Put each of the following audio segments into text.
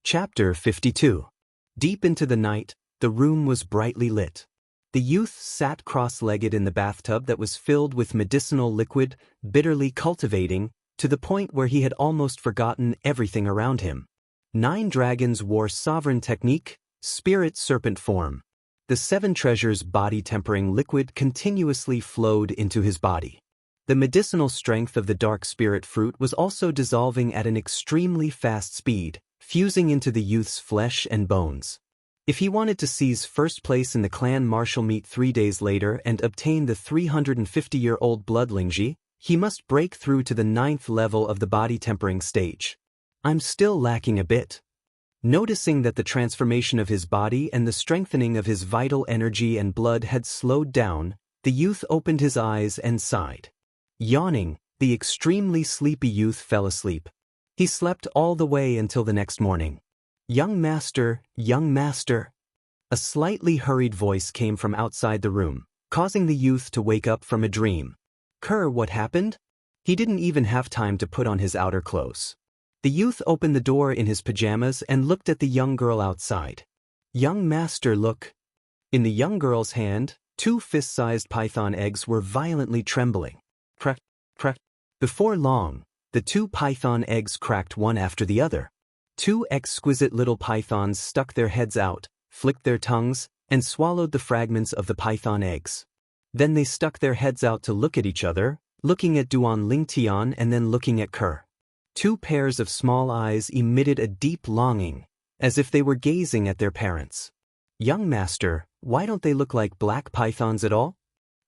Chapter 52. Deep into the night, the room was brightly lit. The youth sat cross-legged in the bathtub that was filled with medicinal liquid, bitterly cultivating, to the point where he had almost forgotten everything around him. 9 dragons wore sovereign technique, spirit serpent form. The 7 treasures body-tempering liquid continuously flowed into his body. The medicinal strength of the dark spirit fruit was also dissolving at an extremely fast speed, fusing into the youth's flesh and bones. If he wanted to seize first place in the clan martial meet 3 days later and obtain the 350-year-old bloodlingji, he must break through to the 9th level of the body-tempering stage. I'm still lacking a bit. Noticing that the transformation of his body and the strengthening of his vital energy and blood had slowed down, the youth opened his eyes and sighed. Yawning, the extremely sleepy youth fell asleep. He slept all the way until the next morning. Young master, young master. A slightly hurried voice came from outside the room, causing the youth to wake up from a dream. What happened? He didn't even have time to put on his outer clothes. The youth opened the door in his pajamas and looked at the young girl outside. Young master, look. In the young girl's hand, 2 fist-sized python eggs were violently trembling. Crack, crack. Before long, the 2 python eggs cracked one after the other. 2 exquisite little pythons stuck their heads out, flicked their tongues, and swallowed the fragments of the python eggs. Then they stuck their heads out to look at each other, looking at Duan Lingtian and then looking at Kerr. 2 pairs of small eyes emitted a deep longing, as if they were gazing at their parents. Young master, why don't they look like black pythons at all?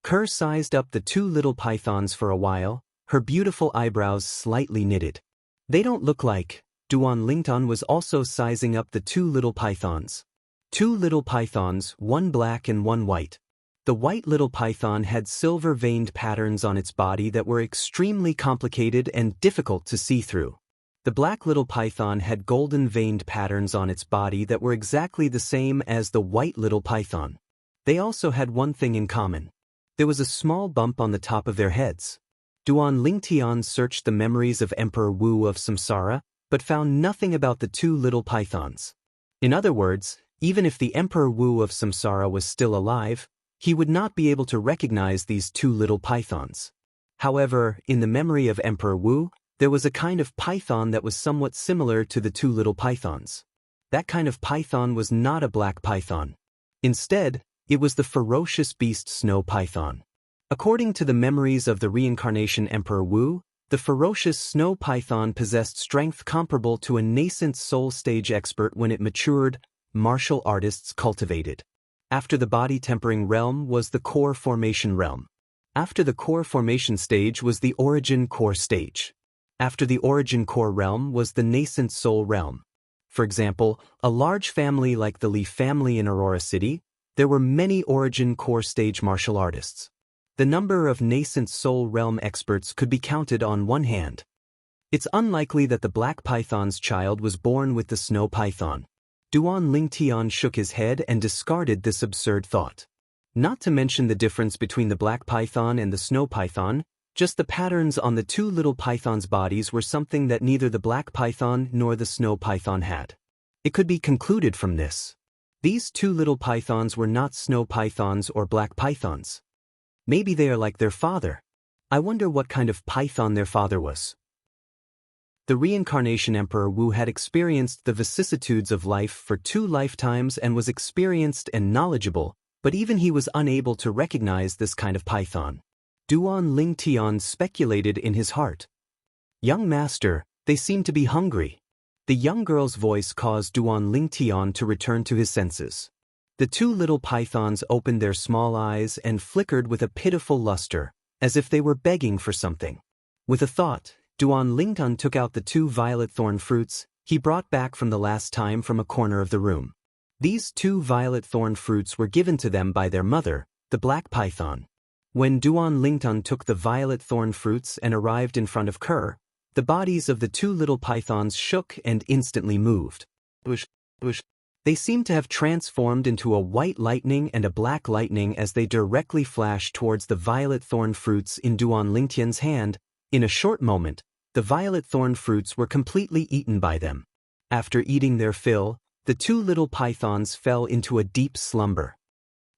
Kerr sized up the 2 little pythons for a while, her beautiful eyebrows slightly knitted. They don't look like. Duan Lingtan was also sizing up the 2 little pythons. 2 little pythons, one black and one white. The white little python had silver-veined patterns on its body that were extremely complicated and difficult to see through. The black little python had golden-veined patterns on its body that were exactly the same as the white little python. They also had one thing in common. There was a small bump on the top of their heads. Duan Lingtian searched the memories of Emperor Wu of Samsara, but found nothing about the 2 little pythons. In other words, even if the Emperor Wu of Samsara was still alive, he would not be able to recognize these 2 little pythons. However, in the memory of Emperor Wu, there was a kind of python that was somewhat similar to the 2 little pythons. That kind of python was not a black python. Instead, it was the ferocious beast snow python. According to the memories of the reincarnation Emperor Wu, the ferocious snow python possessed strength comparable to a nascent soul stage expert when it matured, martial artists cultivated. After the body-tempering realm was the core formation realm. After the core formation stage was the origin core stage. After the origin core realm was the nascent soul realm. For example, a large family like the Li family in Aurora City, there were many origin core stage martial artists. The number of nascent soul realm experts could be counted on one hand. It's unlikely that the black python's child was born with the snow python. Duan Lingtian shook his head and discarded this absurd thought. Not to mention the difference between the black python and the snow python, just the patterns on the 2 little pythons' bodies were something that neither the black python nor the snow python had. It could be concluded from this. These 2 little pythons were not snow pythons or black pythons. Maybe they are like their father. I wonder what kind of python their father was. The reincarnation Emperor Wu had experienced the vicissitudes of life for 2 lifetimes and was experienced and knowledgeable, but even he was unable to recognize this kind of python. Duan Lingtian speculated in his heart. Young master, they seem to be hungry. The young girl's voice caused Duan Lingtian to return to his senses. The 2 little pythons opened their small eyes and flickered with a pitiful luster, as if they were begging for something. With a thought, Duan Lingtan took out the 2 violet thorn fruits he brought back from the last time from a corner of the room. These 2 violet thorn fruits were given to them by their mother, the black python. When Duan Lingtan took the violet thorn fruits and arrived in front of Kerr, the bodies of the 2 little pythons shook and instantly moved. Whoosh, whoosh. They seemed to have transformed into a white lightning and a black lightning as they directly flashed towards the violet thorn fruits in Duan Lingtian's hand. In a short moment, the violet thorn fruits were completely eaten by them. After eating their fill, the two little pythons fell into a deep slumber.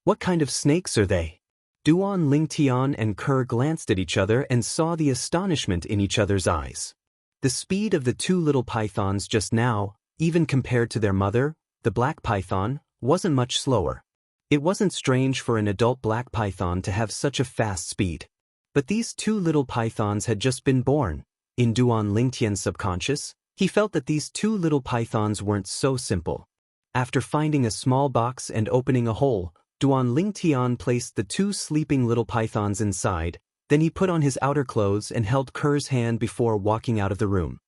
What kind of snakes are they? Duan Lingtian and Kerr glanced at each other and saw the astonishment in each other's eyes. The speed of the two little pythons just now, even compared to their mother, the black python, wasn't much slower. It wasn't strange for an adult black python to have such a fast speed. But these two little pythons had just been born. In Duan Lingtian's subconscious, he felt that these two little pythons weren't so simple. After finding a small box and opening a hole, Duan Lingtian placed the two sleeping little pythons inside, then he put on his outer clothes and held Kerr's hand before walking out of the room.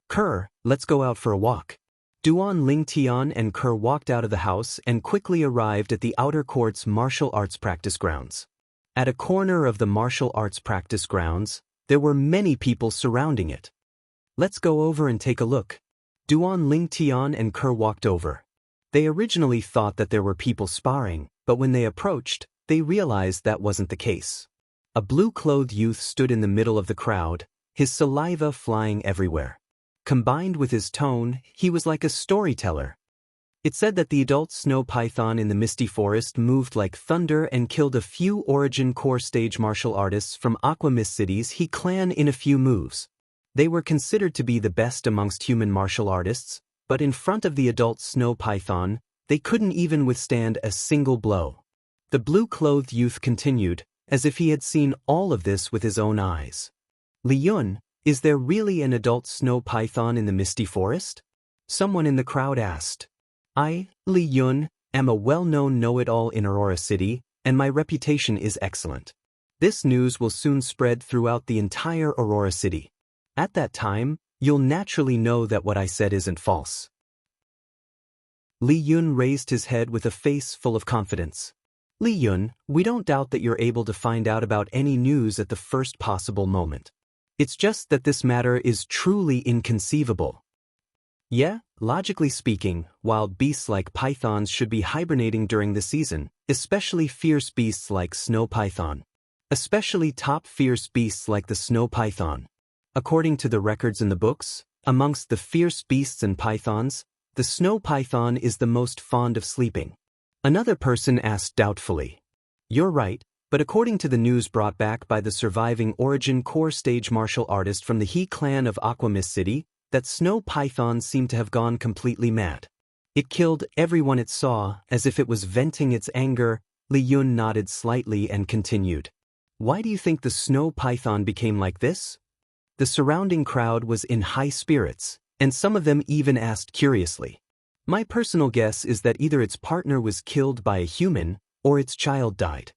Kerr, let's go out for a walk. Duan Lingtian and Kerr walked out of the house and quickly arrived at the outer court's martial arts practice grounds. At a corner of the martial arts practice grounds, there were many people surrounding it. Let's go over and take a look. Duan Lingtian and Kerr walked over. They originally thought that there were people sparring, but when they approached, they realized that wasn't the case. A blue-clothed youth stood in the middle of the crowd, his saliva flying everywhere. Combined with his tone, he was like a storyteller. It said that the adult snow python in the misty forest moved like thunder and killed a few Origin Core stage martial artists from Aqua Mist City's He clan in a few moves. They were considered to be the best amongst human martial artists, but in front of the adult snow python, they couldn't even withstand a single blow. The blue-clothed youth continued, as if he had seen all of this with his own eyes. Li Yun, is there really an adult snow python in the misty forest? Someone in the crowd asked. I, Li Yun, am a well-known know-it-all in Aurora City, and my reputation is excellent. This news will soon spread throughout the entire Aurora City. At that time, you'll naturally know that what I said isn't false. Li Yun raised his head with a face full of confidence. Li Yun, we don't doubt that you're able to find out about any news at the first possible moment. It's just that this matter is truly inconceivable. Yeah, logically speaking, wild beasts like pythons should be hibernating during the season, especially fierce beasts like snow python. Especially top fierce beasts like the snow python. According to the records in the books, amongst the fierce beasts and pythons, the snow python is the most fond of sleeping. Another person asked doubtfully. You're right, but according to the news brought back by the surviving Origin Core stage martial artist from the He clan of Aqua Mist City, that snow python seemed to have gone completely mad. It killed everyone it saw as if it was venting its anger. Li Yun nodded slightly and continued. Why do you think the snow python became like this? The surrounding crowd was in high spirits, and some of them even asked curiously. My personal guess is that either its partner was killed by a human, or its child died.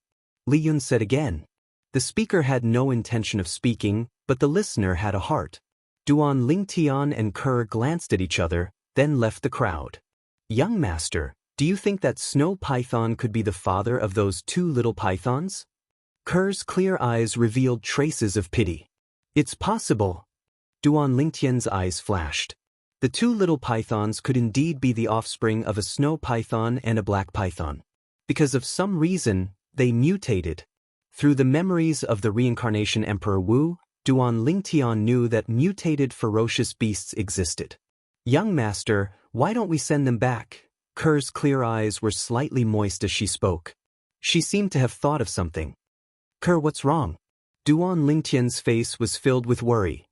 Li Yun said again. The speaker had no intention of speaking, but the listener had a heart. Duan Lingtian and Kerr glanced at each other, then left the crowd. Young master, do you think that snow python could be the father of those two little pythons? Kerr's clear eyes revealed traces of pity. It's possible. Duan Lingtian's eyes flashed. The two little pythons could indeed be the offspring of a snow python and a black python. Because of some reason, they mutated. Through the memories of the reincarnation Emperor Wu, Duan Lingtian knew that mutated ferocious beasts existed. Young master, why don't we send them back? Kerr's clear eyes were slightly moist as she spoke. She seemed to have thought of something. Kerr, what's wrong? Duan Lingtian's face was filled with worry.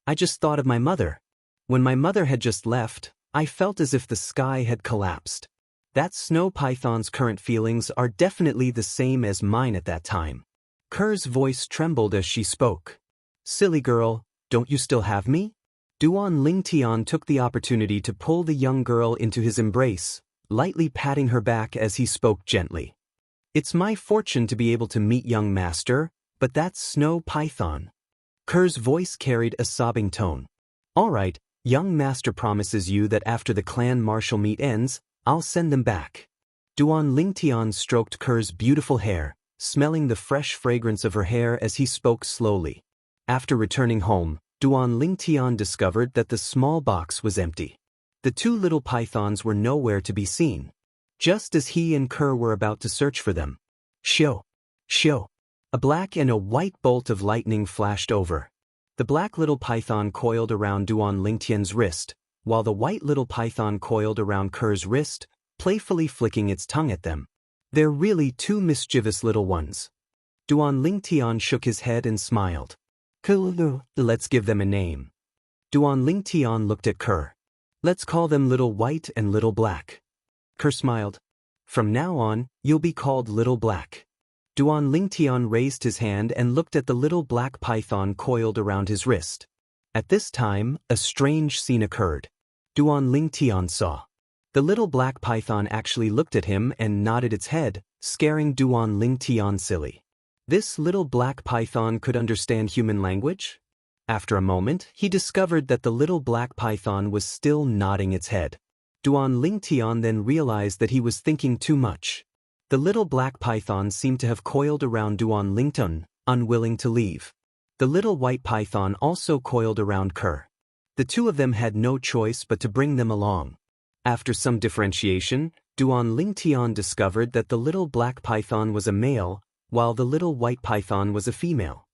I just thought of my mother. When my mother had just left, I felt as if the sky had collapsed. That snow python's current feelings are definitely the same as mine at that time. Kerr's voice trembled as she spoke. Silly girl, don't you still have me? Duan Lingtian took the opportunity to pull the young girl into his embrace, lightly patting her back as he spoke gently. It's my fortune to be able to meet young master, but that's snow python. Kerr's voice carried a sobbing tone. All right, young master promises you that after the clan martial meet ends, I'll send them back. Duan Lingtian stroked Kerr's beautiful hair, smelling the fresh fragrance of her hair as he spoke slowly. After returning home, Duan Lingtian discovered that the small box was empty. The two little pythons were nowhere to be seen. Just as he and Kerr were about to search for them. Shio! Shio! A black and a white bolt of lightning flashed over. The black little python coiled around Duan Lingtian's wrist, while the white little python coiled around Kerr's wrist, playfully flicking its tongue at them. They're really two mischievous little ones. Duan Lingtian shook his head and smiled. Let's give them a name. Duan Lingtian looked at Kerr. Let's call them Little White and Little Black. Kerr smiled. From now on, you'll be called Little Black. Duan Lingtian raised his hand and looked at the little black python coiled around his wrist. At this time, a strange scene occurred. Duan Lingtian saw. The little black python actually looked at him and nodded its head, scaring Duan Lingtian silly. This little black python could understand human language? After a moment, he discovered that the little black python was still nodding its head. Duan Lingtian then realized that he was thinking too much. The little black python seemed to have coiled around Duan Lingtian, unwilling to leave. The little white python also coiled around Kerr. The two of them had no choice but to bring them along. After some differentiation, Duan Lingtian discovered that the little black python was a male, while the little white python was a female.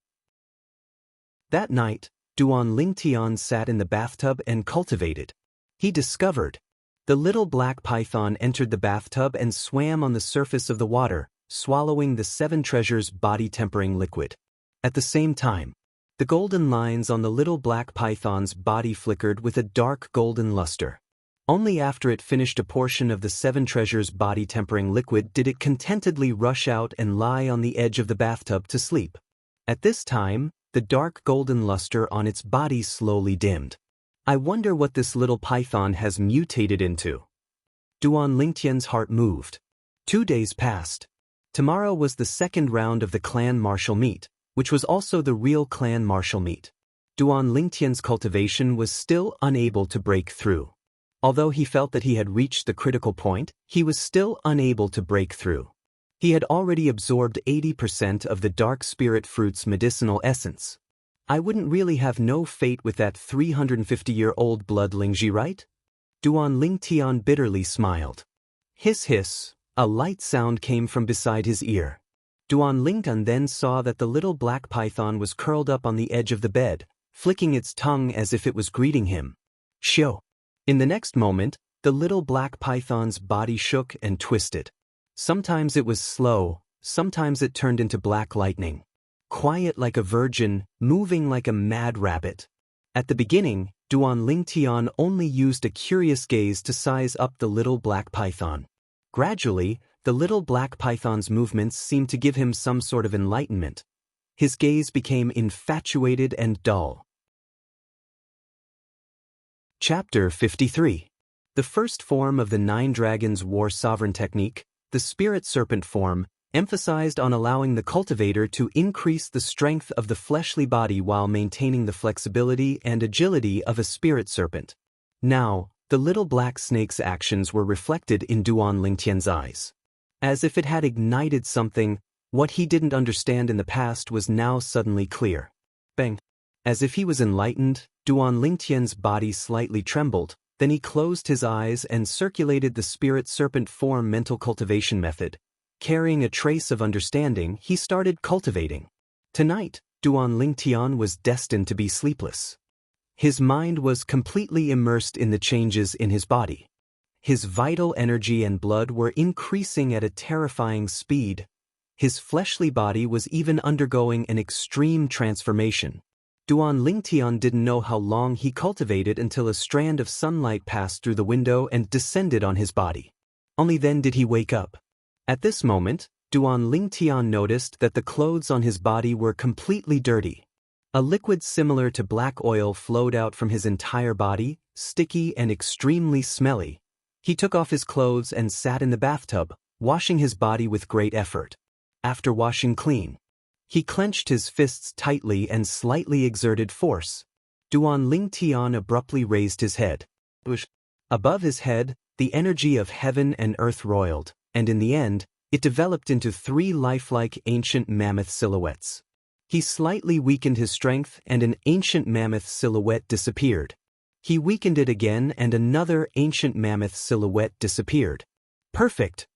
That night, Duan Lingtian sat in the bathtub and cultivated. He discovered. The little black python entered the bathtub and swam on the surface of the water, swallowing the 7 treasures body-tempering liquid. At the same time, the golden lines on the little black python's body flickered with a dark golden luster. Only after it finished a portion of the 7 treasures body-tempering liquid did it contentedly rush out and lie on the edge of the bathtub to sleep. At this time, the dark golden luster on its body slowly dimmed. I wonder what this little python has mutated into. Duan Lingtian's heart moved. 2 days passed. Tomorrow was the second round of the clan martial meet, which was also the real clan martial meet. Duan Lingtian's cultivation was still unable to break through. Although he felt that he had reached the critical point, he was still unable to break through. He had already absorbed 80% of the dark spirit fruit's medicinal essence. I wouldn't really have no fate with that 350-year-old blood Lingji, right? Duan Lingtian bitterly smiled. Hiss hiss, a light sound came from beside his ear. Duan Lingtian then saw that the little black python was curled up on the edge of the bed, flicking its tongue as if it was greeting him. Shoo! In the next moment, the little black python's body shook and twisted. Sometimes it was slow, sometimes it turned into black lightning. Quiet like a virgin, moving like a mad rabbit. At the beginning, Duan Lingtian only used a curious gaze to size up the little black python. Gradually, the little black python's movements seemed to give him some sort of enlightenment. His gaze became infatuated and dull. Chapter 53. The first form of the 9 Dragons War Sovereign technique, the Spirit Serpent form, emphasized on allowing the cultivator to increase the strength of the fleshly body while maintaining the flexibility and agility of a spirit serpent. Now, the little black snake's actions were reflected in Duan Lingtian's eyes. As if it had ignited something, what he didn't understand in the past was now suddenly clear. Bang! As if he was enlightened, Duan Lingtian's body slightly trembled, then he closed his eyes and circulated the spirit serpent form mental cultivation method. Carrying a trace of understanding, he started cultivating. Tonight, Duan Lingtian was destined to be sleepless. His mind was completely immersed in the changes in his body. His vital energy and blood were increasing at a terrifying speed. His fleshly body was even undergoing an extreme transformation. Duan Lingtian didn't know how long he cultivated until a strand of sunlight passed through the window and descended on his body. Only then did he wake up. At this moment, Duan Lingtian noticed that the clothes on his body were completely dirty. A liquid similar to black oil flowed out from his entire body, sticky and extremely smelly. He took off his clothes and sat in the bathtub, washing his body with great effort. After washing clean, he clenched his fists tightly and slightly exerted force. Duan Lingtian abruptly raised his head. Above his head, the energy of heaven and earth roiled, and in the end, it developed into 3 lifelike ancient mammoth silhouettes. He slightly weakened his strength and an ancient mammoth silhouette disappeared. He weakened it again and another ancient mammoth silhouette disappeared. Perfect!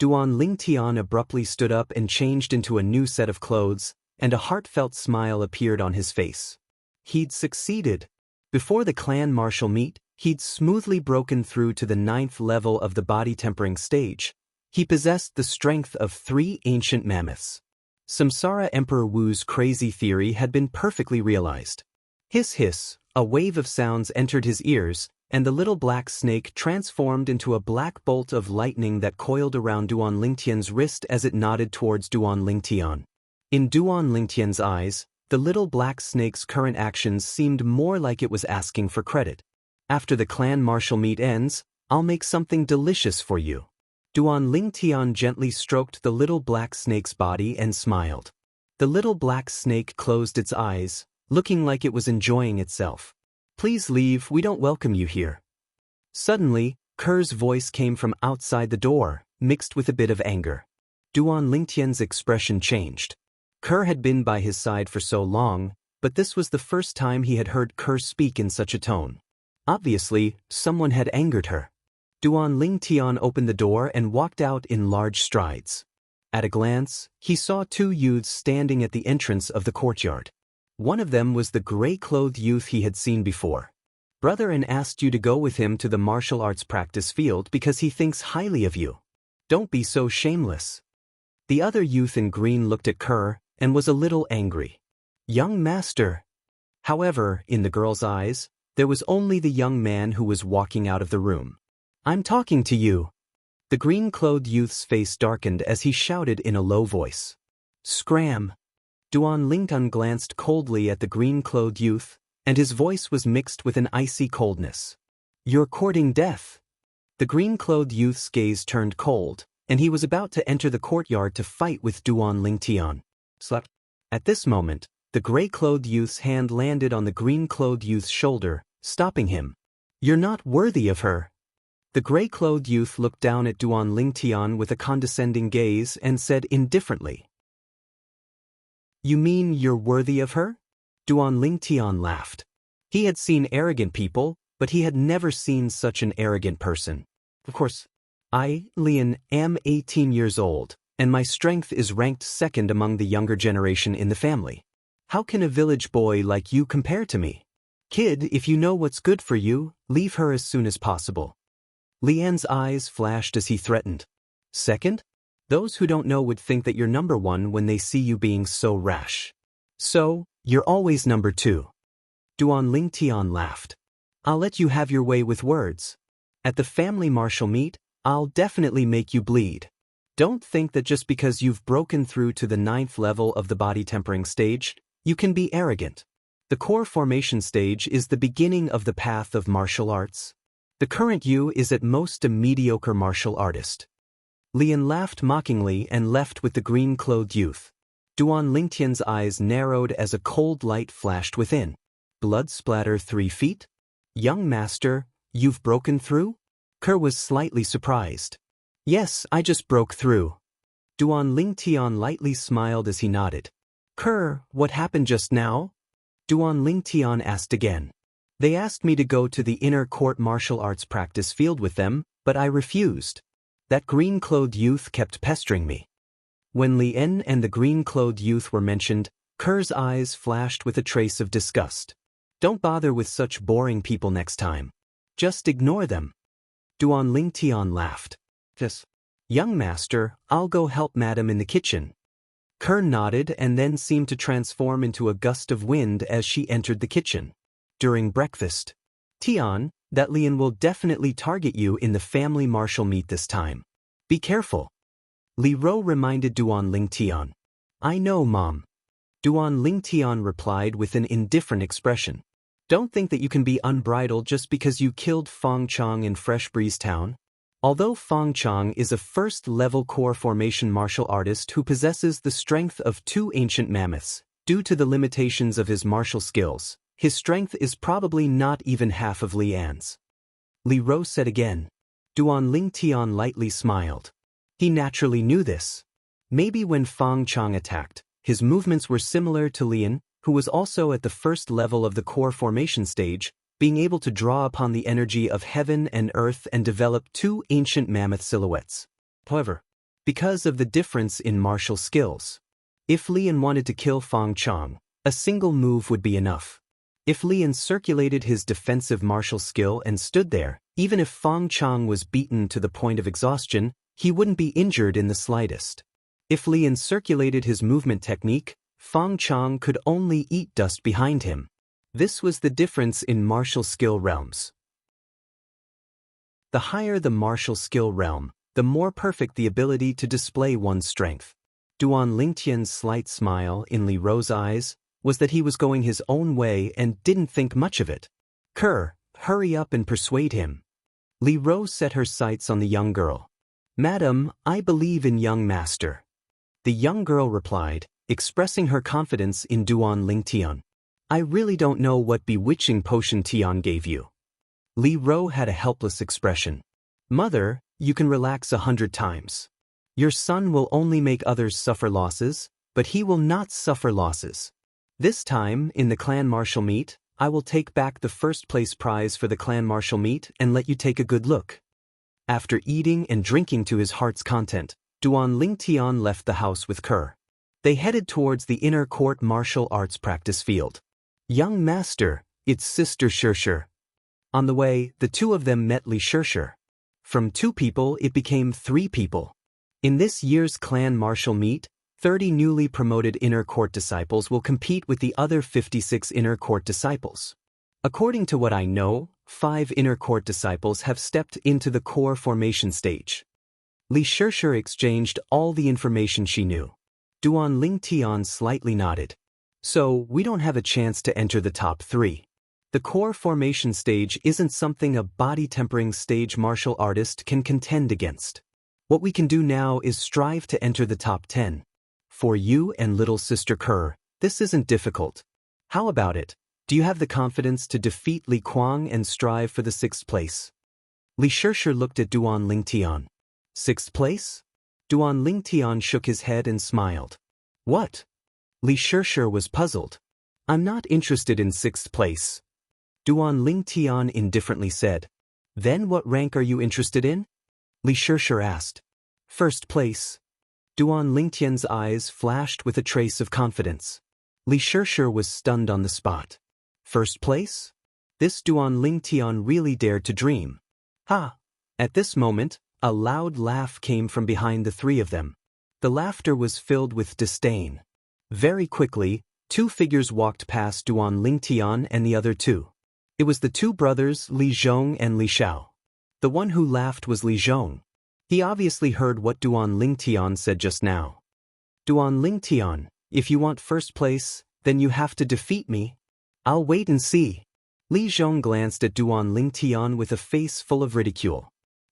Duan Lingtian abruptly stood up and changed into a new set of clothes, and a heartfelt smile appeared on his face. He'd succeeded. Before the clan martial meet, He'd smoothly broken through to the 9th level of the body tempering stage. He possessed the strength of 3 ancient mammoths. Samsara Emperor Wu's crazy theory had been perfectly realized. Hiss hiss, a wave of sounds entered his ears, and the little black snake transformed into a black bolt of lightning that coiled around Duan Lingtian's wrist as it nodded towards Duan Lingtian. In Duan Lingtian's eyes, the little black snake's current actions seemed more like it was asking for credit. After the clan martial meet ends, I'll make something delicious for you. Duan Lingtian gently stroked the little black snake's body and smiled. The little black snake closed its eyes, looking like it was enjoying itself. Please leave, we don't welcome you here. Suddenly, Ker's voice came from outside the door, mixed with a bit of anger. Duan Lingtian's expression changed. Ker had been by his side for so long, but this was the first time he had heard Ker speak in such a tone. Obviously, someone had angered her. Duan Lingtian opened the door and walked out in large strides. At a glance, he saw 2 youths standing at the entrance of the courtyard. One of them was the gray-clothed youth he had seen before. Brother An asked you to go with him to the martial arts practice field because he thinks highly of you. Don't be so shameless. The other youth in green looked at Ker and was a little angry. Young master. However, in the girl's eyes, there was only the young man who was walking out of the room. I'm talking to you. The green-clothed youth's face darkened as he shouted in a low voice. Scram. Duan Lingtian glanced coldly at the green-clothed youth, and his voice was mixed with an icy coldness. You're courting death. The green-clothed youth's gaze turned cold, and he was about to enter the courtyard to fight with Duan Lingtian. At this moment, the gray-clothed youth's hand landed on the green-clothed youth's shoulder, stopping him. You're not worthy of her. The gray-clothed youth looked down at Duan Lingtian with a condescending gaze and said indifferently. You mean you're worthy of her? Duan Lingtian laughed. He had seen arrogant people, but he had never seen such an arrogant person. Of course, I, Lian, am 18 years old, and my strength is ranked 2nd among the younger generation in the family. How can a village boy like you compare to me? Kid, if you know what's good for you, leave her as soon as possible. Lian's eyes flashed as he threatened. 2nd? Those who don't know would think that you're number 1 when they see you being so rash. So, you're always number 2. Duan Lingtian laughed. I'll let you have your way with words. At the family martial meet, I'll definitely make you bleed. Don't think that just because you've broken through to the 9th level of the body tempering stage, you can be arrogant. The core formation stage is the beginning of the path of martial arts. The current you is at most a mediocre martial artist. Lian laughed mockingly and left with the green-clothed youth. Duan Lingtian's eyes narrowed as a cold light flashed within. Blood splatter 3 feet? Young master, you've broken through? Ker was slightly surprised. Yes, I just broke through. Duan Lingtian lightly smiled as he nodded. Ker, what happened just now? Duan Lingtian asked again. They asked me to go to the inner court martial arts practice field with them, but I refused. That green-clothed youth kept pestering me. When Lian and the green-clothed youth were mentioned, Ker's eyes flashed with a trace of disgust. Don't bother with such boring people next time. Just ignore them. Duan Lingtian laughed. Yes. Young master, I'll go help madam in the kitchen. Ker nodded and then seemed to transform into a gust of wind as she entered the kitchen. During breakfast. Tian, that Lian will definitely target you in the family martial meet this time. Be careful. Li Ro reminded Duan Lingtian. I know, Mom. Duan Lingtian replied with an indifferent expression. Don't think that you can be unbridled just because you killed Fong Chong in Fresh Breeze Town. Although Fong Chong is a first-level core formation martial artist who possesses the strength of 2 ancient mammoths, due to the limitations of his martial skills, his strength is probably not even half of Lian's. Li Ro said again. Duan Lingtian lightly smiled. He naturally knew this. Maybe when Fong Chong attacked, his movements were similar to Lian, who was also at the first level of the core formation stage, being able to draw upon the energy of heaven and earth and develop 2 ancient mammoth silhouettes. However, because of the difference in martial skills, if Lian wanted to kill Fong Chong, a single move would be enough. If Li circulated his defensive martial skill and stood there, even if Fang Chang was beaten to the point of exhaustion, he wouldn't be injured in the slightest. If Li circulated his movement technique, Fang Chang could only eat dust behind him. This was the difference in martial skill realms. The higher the martial skill realm, the more perfect the ability to display one's strength. Duan Lingtian's slight smile in Li Rou's eyes was that he was going his own way and didn't think much of it. Hurry up and persuade him. Li Rou set her sights on the young girl. Madam, I believe in young master. The young girl replied, expressing her confidence in Duan Lingtian. I really don't know what bewitching potion Tian gave you. Li Rou had a helpless expression. Mother, you can relax 100 times. Your son will only make others suffer losses, but he will not suffer losses. This time, in the clan martial meet, I will take back the first place prize for the clan martial meet and let you take a good look. After eating and drinking to his heart's content, Duan Lingtian left the house with Kerr. They headed towards the inner court martial arts practice field. Young master, it's Sister Shirshir. On the way, the two of them met Li Shirshir. From 2 people it became 3 people. In this year's clan martial meet, 30 newly promoted inner court disciples will compete with the other 56 inner court disciples. According to what I know, 5 inner court disciples have stepped into the core formation stage. Li Shirshir exchanged all the information she knew. Duan Lingtian slightly nodded. So, we don't have a chance to enter the top 3. The core formation stage isn't something a body-tempering stage martial artist can contend against. What we can do now is strive to enter the top 10. For you and little sister Kerr, this isn't difficult. How about it? Do you have the confidence to defeat Li Kuang and strive for the 6th place? Li Shirshir looked at Duan Lingtian. 6th place? Duan Lingtian shook his head and smiled. What? Li Shirshir was puzzled. I'm not interested in 6th place. Duan Lingtian indifferently said. Then what rank are you interested in? Li Shirshir asked. 1st place. Duan Lingtian's eyes flashed with a trace of confidence. Li Shirshir was stunned on the spot. 1st place? This Duan Lingtian really dared to dream. Ha! At this moment, a loud laugh came from behind the 3 of them. The laughter was filled with disdain. Very quickly, 2 figures walked past Duan Lingtian and the other 2. It was the 2 brothers Li Zhong and Li Xiao. The one who laughed was Li Zhong. He obviously heard what Duan Lingtian said just now. Duan Lingtian, if you want 1st place, then you have to defeat me. I'll wait and see. Li Zhong glanced at Duan Lingtian with a face full of ridicule.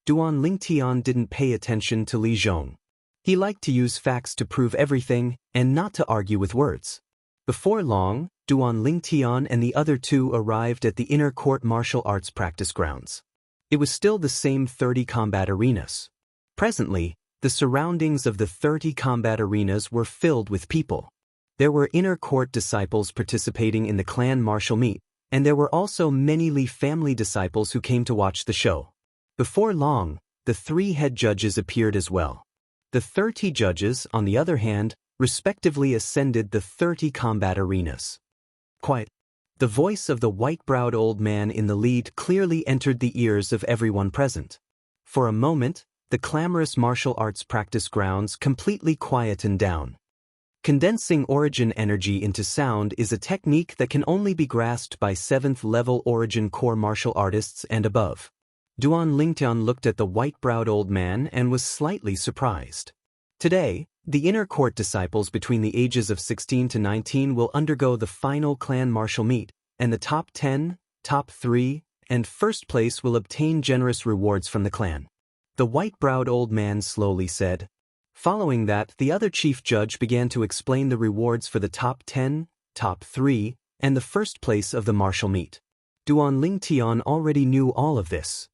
Duan Lingtian didn't pay attention to Li Zhong. He liked to use facts to prove everything and not to argue with words. Before long, Duan Lingtian and the other 2 arrived at the inner court martial arts practice grounds. It was still the same 30 combat arenas. Presently, the surroundings of the 30 combat arenas were filled with people. There were inner court disciples participating in the clan martial meet, and there were also many Li family disciples who came to watch the show. Before long, the 3 head judges appeared as well. The 30 judges, on the other hand, respectively ascended the 30 combat arenas. Quiet. The voice of the white-browed old man in the lead clearly entered the ears of everyone present. For a moment, the clamorous martial arts practice grounds completely quietened down. Condensing origin energy into sound is a technique that can only be grasped by 7th-level origin core martial artists and above. Duan Lingtian looked at the white-browed old man and was slightly surprised. Today, the inner court disciples between the ages of 16 to 19 will undergo the final clan martial meet, and the top 10, top 3, and 1st place will obtain generous rewards from the clan. The white-browed old man slowly said. Following that, the other chief judge began to explain the rewards for the top 10, top 3, and the 1st place of the martial meet. Duan Lingtian already knew all of this.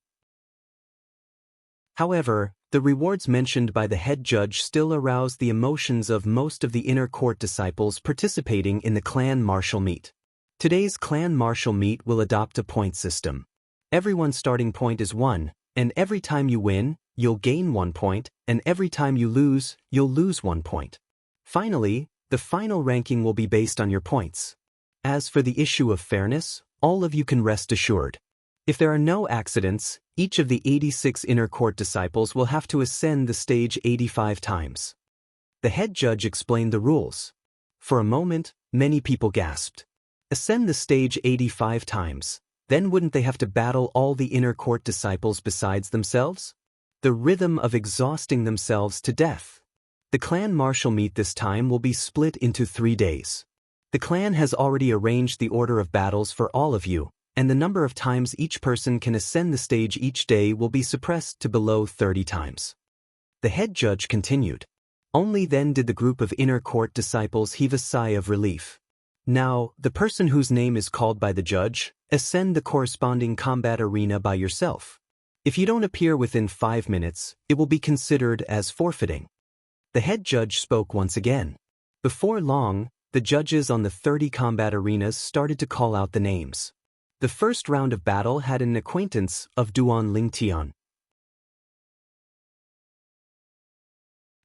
However, the rewards mentioned by the head judge still aroused the emotions of most of the inner court disciples participating in the clan martial meet. Today's clan martial meet will adopt a point system. Everyone's starting point is 1, and every time you win, you'll gain 1 point, and every time you lose, you'll lose 1 point. Finally, the final ranking will be based on your points. As for the issue of fairness, all of you can rest assured. If there are no accidents, each of the 86 inner court disciples will have to ascend the stage 85 times. The head judge explained the rules. For a moment, many people gasped. Ascend the stage 85 times, then wouldn't they have to battle all the inner court disciples besides themselves? The rhythm of exhausting themselves to death. The clan martial meet this time will be split into 3 days. The clan has already arranged the order of battles for all of you, and the number of times each person can ascend the stage each day will be suppressed to below 30 times. The head judge continued. Only then did the group of inner court disciples heave a sigh of relief. Now, the person whose name is called by the judge, ascend the corresponding combat arena by yourself. If you don't appear within 5 minutes, it will be considered as forfeiting. The head judge spoke once again. Before long, the judges on the 30 combat arenas started to call out the names. The first round of battle had an acquaintance of Duan Lingtian.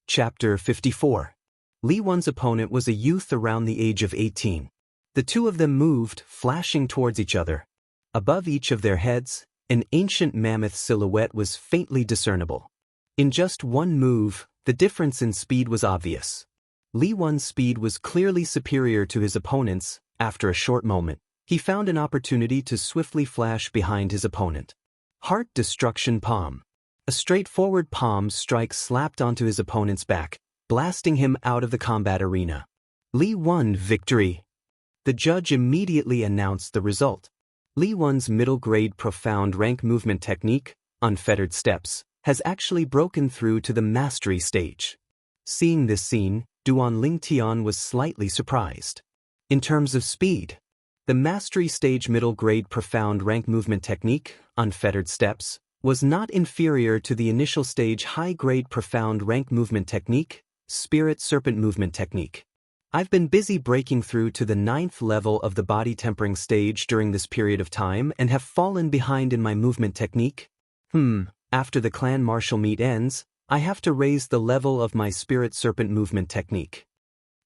Chapter 54. Li Wen's opponent was a youth around the age of 18. The two of them moved, flashing towards each other. Above each of their heads, an ancient mammoth silhouette was faintly discernible. In just one move, the difference in speed was obvious. Li Wen's speed was clearly superior to his opponent's. After a short moment, he found an opportunity to swiftly flash behind his opponent. Heart Destruction Palm. A straightforward palm strike slapped onto his opponent's back, blasting him out of the combat arena. Li Wen victory. The judge immediately announced the result. Li Wen's middle-grade profound rank movement technique, Unfettered Steps, has actually broken through to the mastery stage. Seeing this scene, Duan Lingtian was slightly surprised. In terms of speed, the mastery stage middle-grade profound rank movement technique, Unfettered Steps, was not inferior to the initial stage high-grade profound rank movement technique, Spirit Serpent movement technique. I've been busy breaking through to the 9th level of the body tempering stage during this period of time and have fallen behind in my movement technique. After the clan martial meet ends, I have to raise the level of my Spirit Serpent movement technique.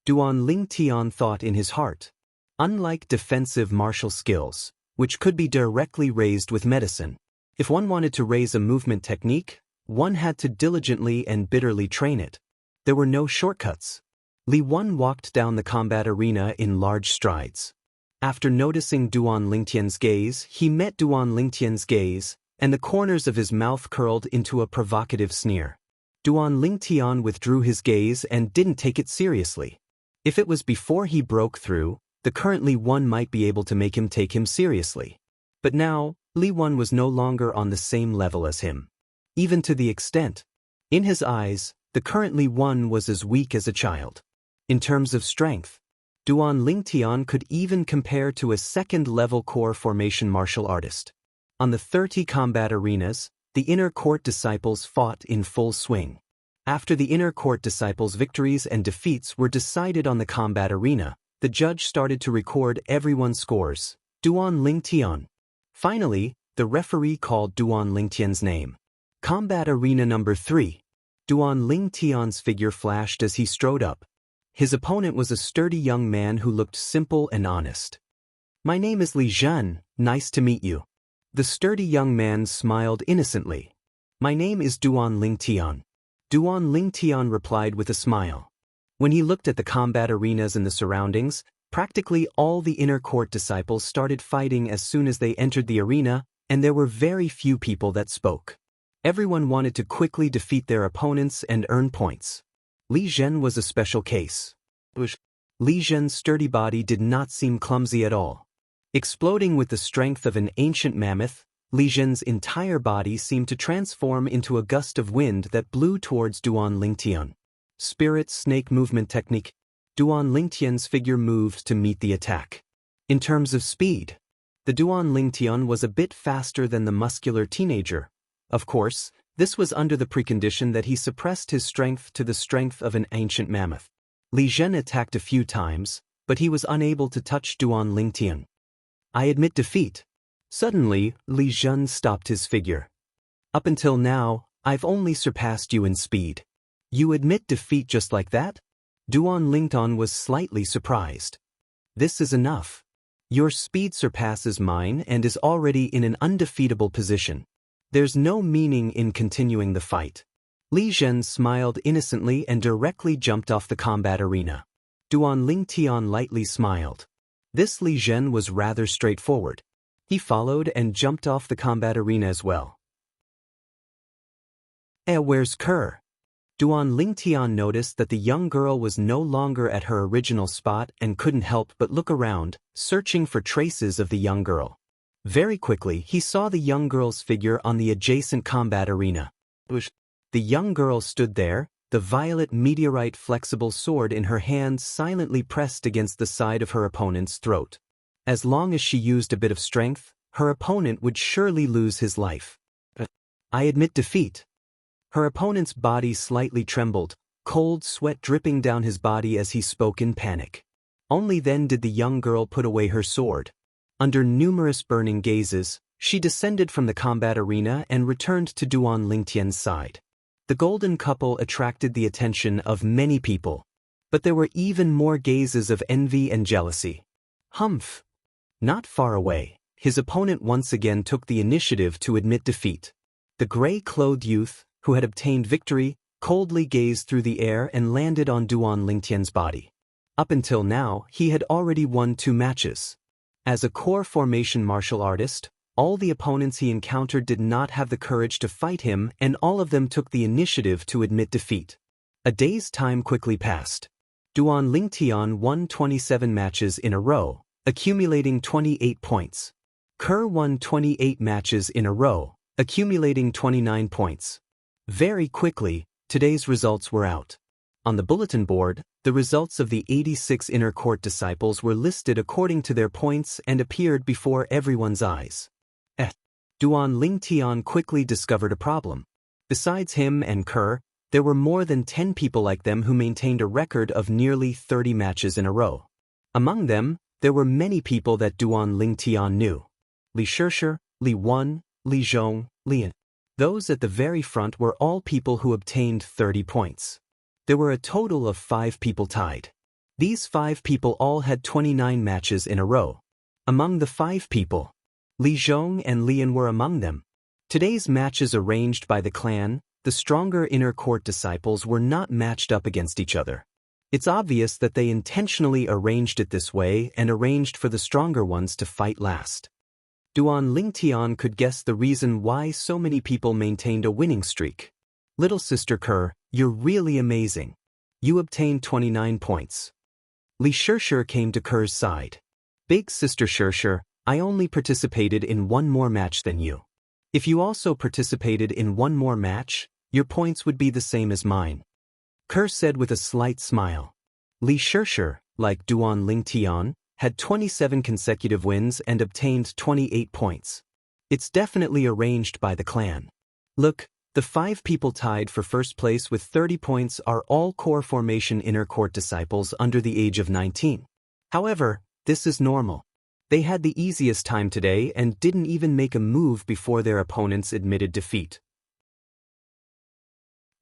Duan Lingtian thought in his heart. Unlike defensive martial skills, which could be directly raised with medicine, if one wanted to raise a movement technique, one had to diligently and bitterly train it. There were no shortcuts. Li Wen walked down the combat arena in large strides. After noticing Duan Lingtian's gaze, he met Duan Lingtian's gaze, and the corners of his mouth curled into a provocative sneer. Duan Lingtian withdrew his gaze and didn't take it seriously. If it was before he broke through, the current Li Wen might be able to make him take him seriously. But now, Li Wen was no longer on the same level as him. Even to the extent, in his eyes, the current Li Wen was as weak as a child. In terms of strength, Duan Lingtian could even compare to a second-level core formation martial artist. On the 30 combat arenas, the inner court disciples fought in full swing. After the inner court disciples' victories and defeats were decided on the combat arena, the judge started to record everyone's scores. Duan Lingtian. Finally, the referee called Duan Lingtian's name. Combat arena number 3. Duan Lingtian's figure flashed as he strode up. His opponent was a sturdy young man who looked simple and honest. "My name is Li Zhen, nice to meet you." The sturdy young man smiled innocently. "My name is Duan Lingtian." Duan Lingtian replied with a smile. When he looked at the combat arenas and the surroundings, practically all the inner court disciples started fighting as soon as they entered the arena, and there were very few people that spoke. Everyone wanted to quickly defeat their opponents and earn points. Li Zhen was a special case. Li Zhen's sturdy body did not seem clumsy at all. Exploding with the strength of an ancient mammoth, Li Zhen's entire body seemed to transform into a gust of wind that blew towards Duan Lingtian. Spirit Snake movement technique. Duan Lingtian's figure moved to meet the attack. In terms of speed, the Duan Lingtian was a bit faster than the muscular teenager. Of course, this was under the precondition that he suppressed his strength to the strength of an ancient mammoth. Li Zhen attacked a few times, but he was unable to touch Duan Lingtian. "I admit defeat." Suddenly, Li Zhen stopped his figure. "Up until now, I've only surpassed you in speed. You admit defeat just like that?" Duan Lingtian was slightly surprised. "This is enough." Your speed surpasses mine and is already in an undefeatable position. There's no meaning in continuing the fight. Li Zhen smiled innocently and directly jumped off the combat arena. Duan Lingtian lightly smiled. This Li Zhen was rather straightforward. He followed and jumped off the combat arena as well. Where's Kerr? Duan Lingtian noticed that the young girl was no longer at her original spot and couldn't help but look around, searching for traces of the young girl. Very quickly, he saw the young girl's figure on the adjacent combat arena. The young girl stood there, the violet meteorite flexible sword in her hand silently pressed against the side of her opponent's throat. As long as she used a bit of strength, her opponent would surely lose his life. I admit defeat. Her opponent's body slightly trembled, cold sweat dripping down his body as he spoke in panic. Only then did the young girl put away her sword. Under numerous burning gazes, she descended from the combat arena and returned to Duan Lingtian's side. The golden couple attracted the attention of many people, but there were even more gazes of envy and jealousy. Humph! Not far away, his opponent once again took the initiative to admit defeat. The gray-clothed youth, who had obtained victory, coldly gazed through the air and landed on Duan Lingtian's body. Up until now, he had already won 2 matches. As a core formation martial artist, all the opponents he encountered did not have the courage to fight him, and all of them took the initiative to admit defeat. A day's time quickly passed. Duan Lingtian won 27 matches in a row, accumulating 28 points. Kerr won 28 matches in a row, accumulating 29 points. Very quickly, today's results were out. On the bulletin board, the results of the 86 inner court disciples were listed according to their points and appeared before everyone's eyes. Duan Lingtian quickly discovered a problem. Besides him and Kerr, there were more than 10 people like them who maintained a record of nearly 30 matches in a row. Among them, there were many people that Duan Lingtian knew. Li Shishir, Li Wen, Li Zhong, Lian. Those at the very front were all people who obtained 30 points. There were a total of 5 people tied. These 5 people all had 29 matches in a row. Among the 5 people, Li Zhong and Lian were among them. Today's matches arranged by the clan, the stronger inner court disciples were not matched up against each other. It's obvious that they intentionally arranged it this way and arranged for the stronger ones to fight last. Duan Lingtian could guess the reason why so many people maintained a winning streak. Little sister Kerr, you're really amazing. You obtained 29 points. Li Shishir came to Kerr's side. Big sister Shishir, I only participated in 1 more match than you. If you also participated in 1 more match, your points would be the same as mine. Kerr said with a slight smile. Li Shishir, like Duan Lingtian, had 27 consecutive wins and obtained 28 points. It's definitely arranged by the clan. Look, the 5 people tied for first place with 30 points are all core formation inner court disciples under the age of 19. However, this is normal. They had the easiest time today and didn't even make a move before their opponents admitted defeat.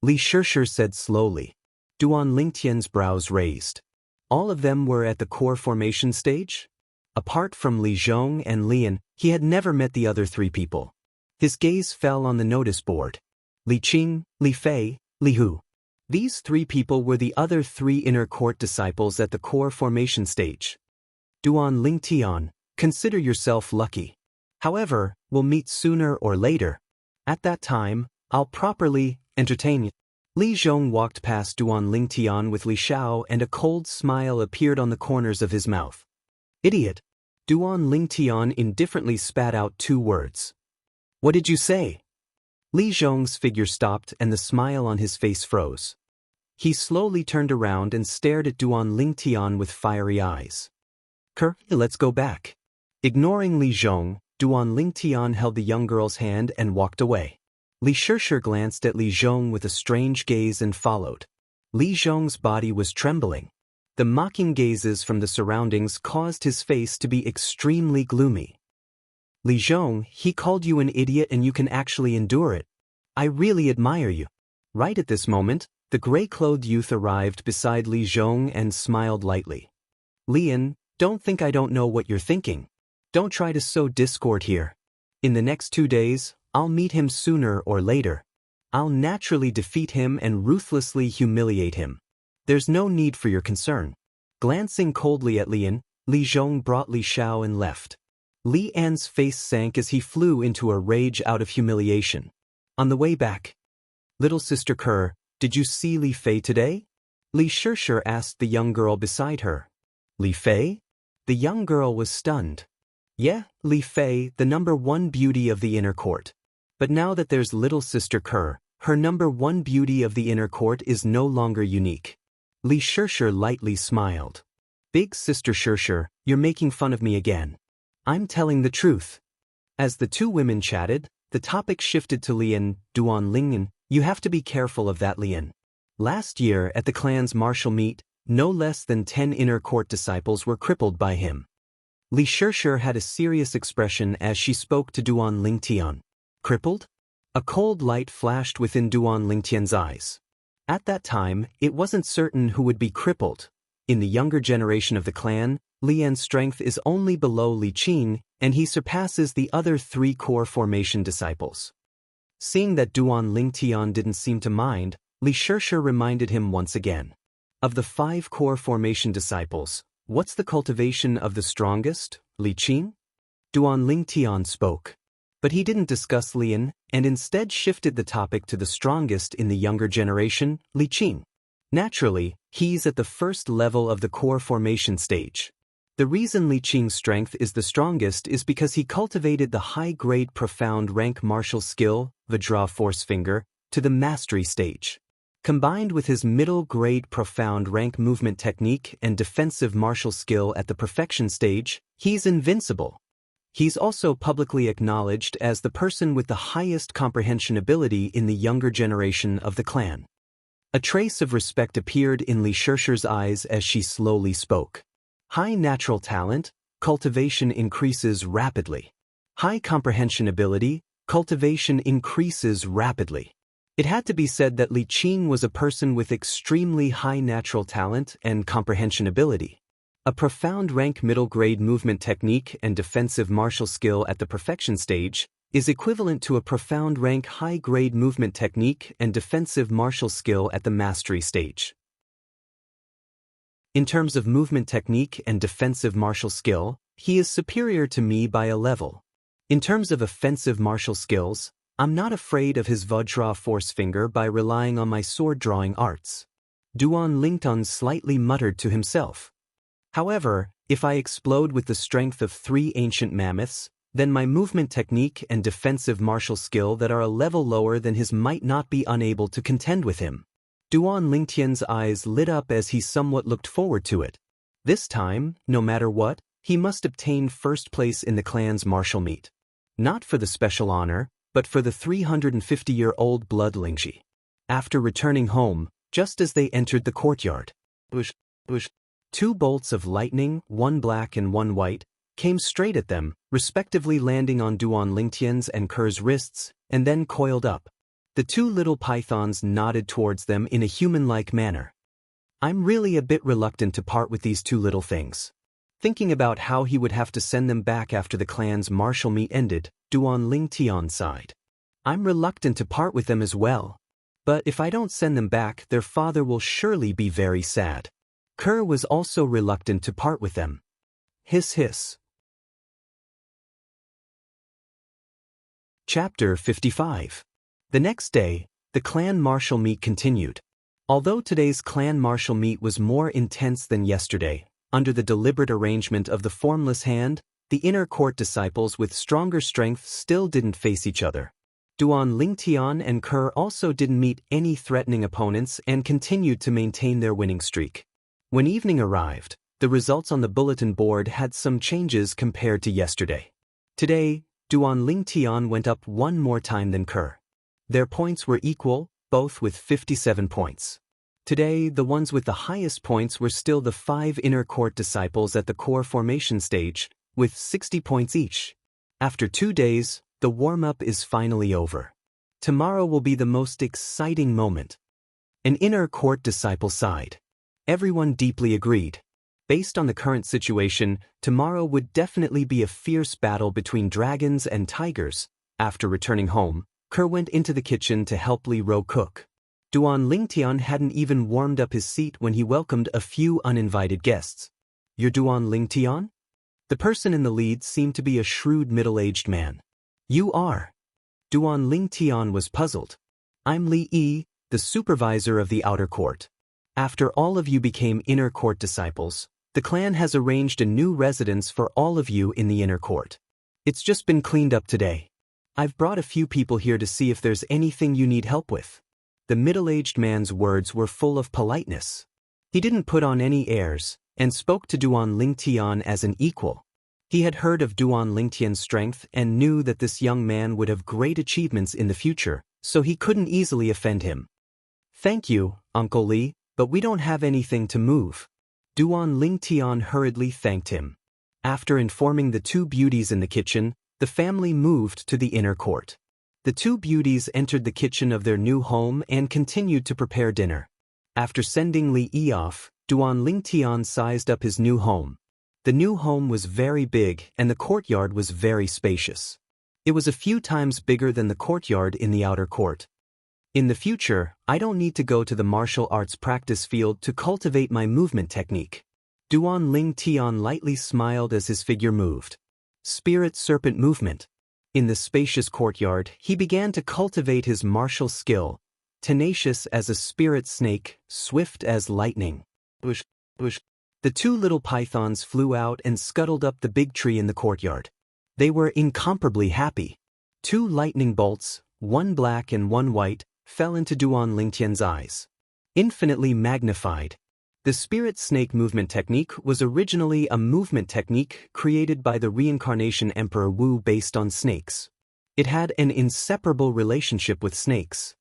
Li Shishir said slowly. Duan Lingtian's brows raised. All of them were at the core formation stage? Apart from Li Zhong and Lian, he had never met the other 3 people. His gaze fell on the notice board. Li Qing, Li Fei, Li Hu. These 3 people were the other 3 inner court disciples at the core formation stage. Duan Lingtian, consider yourself lucky. However, we'll meet sooner or later. At that time, I'll properly entertain you. Li Zhong walked past Duan Lingtian with Li Xiao and a cold smile appeared on the corners of his mouth. Idiot! Duan Lingtian indifferently spat out 2 words. What did you say? Li Zhong's figure stopped and the smile on his face froze. He slowly turned around and stared at Duan Lingtian with fiery eyes. Kerr, let's go back. Ignoring Li Zhong, Duan Lingtian held the young girl's hand and walked away. Li Shishir glanced at Li Zhong with a strange gaze and followed. Li Zhong's body was trembling. The mocking gazes from the surroundings caused his face to be extremely gloomy. Li Zhong, he called you an idiot and you can actually endure it. I really admire you. Right at this moment, the gray-clothed youth arrived beside Li Zhong and smiled lightly. Lian, Don't think I don't know what you're thinking. Don't try to sow discord here. In the next 2 days, I'll meet him sooner or later. I'll naturally defeat him and ruthlessly humiliate him. There's no need for your concern. Glancing coldly at Lian, Li Zhong brought Li Xiao and left. Li An's face sank as he flew into a rage out of humiliation. On the way back, "Little sister Kerr, did you see Li Fei today?" Li Shishir asked the young girl beside her. "Li Fei?" The young girl was stunned. "Yeah, Li Fei, the #1 beauty of the inner court. But now that there's little sister Kerr, her #1 beauty of the inner court is no longer unique." Li Shishir lightly smiled. "Big sister Shishir, you're making fun of me again. I'm telling the truth." As the two women chatted, the topic shifted to Lian. "Duan Lingyan, you have to be careful of that Lian. Last year at the clan's martial meet, no less than 10 inner court disciples were crippled by him." Li Shishir had a serious expression as she spoke to Duan Lingtian. "Crippled?" A cold light flashed within Duan Lingtian's eyes. At that time, it wasn't certain who would be crippled. In the younger generation of the clan, Lian's strength is only below Li Qin, and he surpasses the other 3 core formation disciples. Seeing that Duan Lingtian didn't seem to mind, Li Shishir reminded him once again. "Of the 5 core formation disciples, what's the cultivation of the strongest, Li Qin?" Duan Lingtian spoke. But he didn't discuss Lian, and instead shifted the topic to the strongest in the younger generation, Li Qin. Naturally, he's at the first level of the core formation stage. The reason Li Qin's strength is the strongest is because he cultivated the high-grade profound rank martial skill, Vajra Force Finger, to the mastery stage. Combined with his middle-grade profound rank movement technique and defensive martial skill at the perfection stage, he's invincible. He's also publicly acknowledged as the person with the highest comprehension ability in the younger generation of the clan. A trace of respect appeared in Li Shishir's eyes as she slowly spoke. High natural talent, cultivation increases rapidly. High comprehension ability, cultivation increases rapidly. It had to be said that Li Qin was a person with extremely high natural talent and comprehension ability. A profound rank middle-grade movement technique and defensive martial skill at the perfection stage is equivalent to a profound rank high-grade movement technique and defensive martial skill at the mastery stage. In terms of movement technique and defensive martial skill, he is superior to me by a level. In terms of offensive martial skills, I'm not afraid of his Vajra Force Finger by relying on my sword-drawing arts. Duan Lingtian slightly muttered to himself. However, if I explode with the strength of 3 ancient mammoths, then my movement technique and defensive martial skill that are a level lower than his might not be unable to contend with him. Duan Lingtian's eyes lit up as he somewhat looked forward to it. This time, no matter what, he must obtain first place in the clan's martial meet. Not for the special honor, but for the 350-year-old blood Lingxi. After returning home, just as they entered the courtyard, 2 bolts of lightning, one black and one white, came straight at them, respectively landing on Duan Lingtian's and Kerr's wrists, and then coiled up. The 2 little pythons nodded towards them in a human-like manner. I'm really a bit reluctant to part with these 2 little things. Thinking about how he would have to send them back after the clan's martial meet ended, Duan Lingtian sighed. I'm reluctant to part with them as well. But if I don't send them back, their father will surely be very sad. Kerr was also reluctant to part with them. Hiss hiss. Chapter 55. The next day, the clan martial meet continued. Although today's clan martial meet was more intense than yesterday, under the deliberate arrangement of the formless hand, the inner court disciples with stronger strength still didn't face each other. Duan Lingtian and Kerr also didn't meet any threatening opponents and continued to maintain their winning streak. When evening arrived, the results on the bulletin board had some changes compared to yesterday. Today, Duan Lingtian went up 1 more time than Kerr. Their points were equal, both with 57 points. Today, the ones with the highest points were still the 5 inner court disciples at the core formation stage, with 60 points each. After 2 days, the warm-up is finally over. Tomorrow will be the most exciting moment. An inner court disciple sighed. Everyone deeply agreed. Based on the current situation, tomorrow would definitely be a fierce battle between dragons and tigers. After returning home, Kerr went into the kitchen to help Li Ro cook. Duan Lingtian hadn't even warmed up his seat when he welcomed a few uninvited guests. "You're Duan Lingtian?" The person in the lead seemed to be a shrewd middle-aged man. "You are." Duan Lingtian was puzzled. "I'm Li Yi, the supervisor of the outer court. After all of you became inner court disciples, the clan has arranged a new residence for all of you in the inner court. It's just been cleaned up today. I've brought a few people here to see if there's anything you need help with." The middle-aged man's words were full of politeness. He didn't put on any airs, and spoke to Duan Lingtian as an equal. He had heard of Duan Lingtian's strength and knew that this young man would have great achievements in the future, so he couldn't easily offend him. "Thank you, Uncle Li, but we don't have anything to move." Duan Lingtian hurriedly thanked him. After informing the two beauties in the kitchen, the family moved to the inner court. The two beauties entered the kitchen of their new home and continued to prepare dinner. After sending Li Yi off, Duan Lingtian sized up his new home. The new home was very big and the courtyard was very spacious. It was a few times bigger than the courtyard in the outer court. "In the future, I don't need to go to the martial arts practice field to cultivate my movement technique." Duan Lingtian lightly smiled as his figure moved. Spirit serpent movement. In the spacious courtyard, he began to cultivate his martial skill, tenacious as a spirit snake, swift as lightning. Whoosh, whoosh. The two little pythons flew out and scuttled up the big tree in the courtyard. They were incomparably happy. Two lightning bolts, one black and one white, fell into Duan Lingtian's eyes. Infinitely magnified. The spirit snake movement technique was originally a movement technique created by the reincarnation Emperor Wu based on snakes. It had an inseparable relationship with snakes.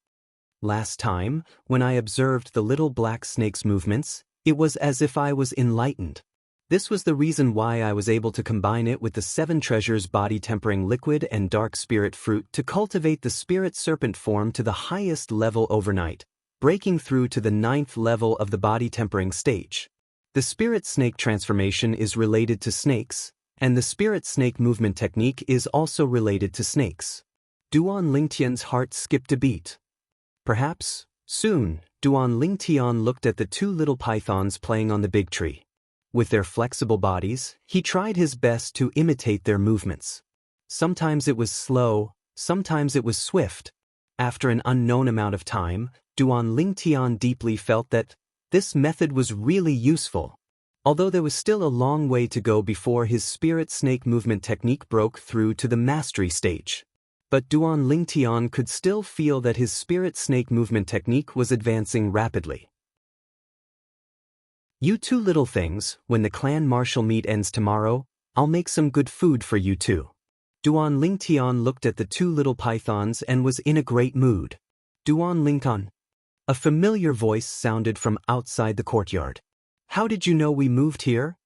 Last time, when I observed the little black snake's movements, it was as if I was enlightened. This was the reason why I was able to combine it with the 7 treasures body-tempering liquid and dark spirit fruit to cultivate the spirit serpent form to the highest level overnight, breaking through to the 9th level of the body-tempering stage. The spirit snake transformation is related to snakes, and the spirit snake movement technique is also related to snakes. Duan Lingtian's heart skipped a beat. Perhaps, soon, Duan Lingtian looked at the two little pythons playing on the big tree. With their flexible bodies, he tried his best to imitate their movements. Sometimes it was slow, sometimes it was swift. After an unknown amount of time, Duan Lingtian deeply felt that this method was really useful. Although there was still a long way to go before his spirit snake movement technique broke through to the mastery stage. But Duan Lingtian could still feel that his spirit snake movement technique was advancing rapidly. "You two little things, when the clan martial meet ends tomorrow, I'll make some good food for you too." Duan Lingtian looked at the two little pythons and was in a great mood. "Duan Lingtian." A familiar voice sounded from outside the courtyard. "How did you know we moved here?"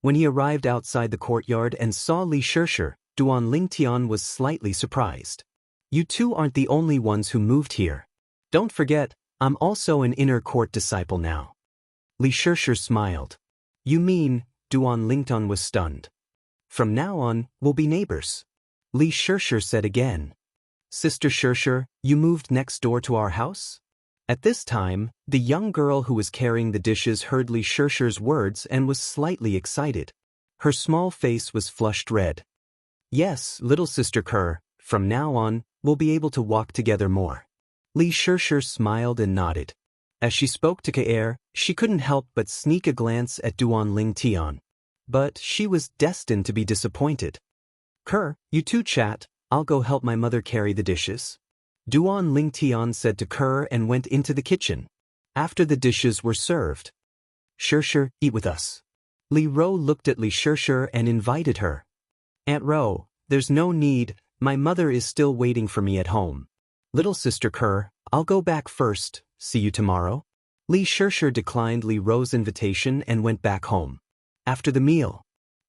When he arrived outside the courtyard and saw Li Shirshir, Duan Lingtian was slightly surprised. "You two aren't the only ones who moved here. Don't forget, I'm also an inner court disciple now." Li Shirshir smiled. "You mean," Duan Lingtian was stunned. "From now on, we'll be neighbors." Li Shirshir said again. "Sister Shirshir, you moved next door to our house?" At this time, the young girl who was carrying the dishes heard Li Shirshir's words and was slightly excited. Her small face was flushed red. "Yes, little sister Kerr, from now on, we'll be able to walk together more." Li Shirshir smiled and nodded. As she spoke to Kaer, she couldn't help but sneak a glance at Duan Lingtian. But she was destined to be disappointed. "Kerr, you two chat, I'll go help my mother carry the dishes." Duan Lingtian said to Kerr and went into the kitchen. After the dishes were served, "Shirshir, eat with us." Li Ro looked at Li Shirshir and invited her. "Aunt Ro, there's no need, my mother is still waiting for me at home." "Little sister Kerr, I'll go back first, see you tomorrow." Li Shirshir declined Li Ro's invitation and went back home. After the meal,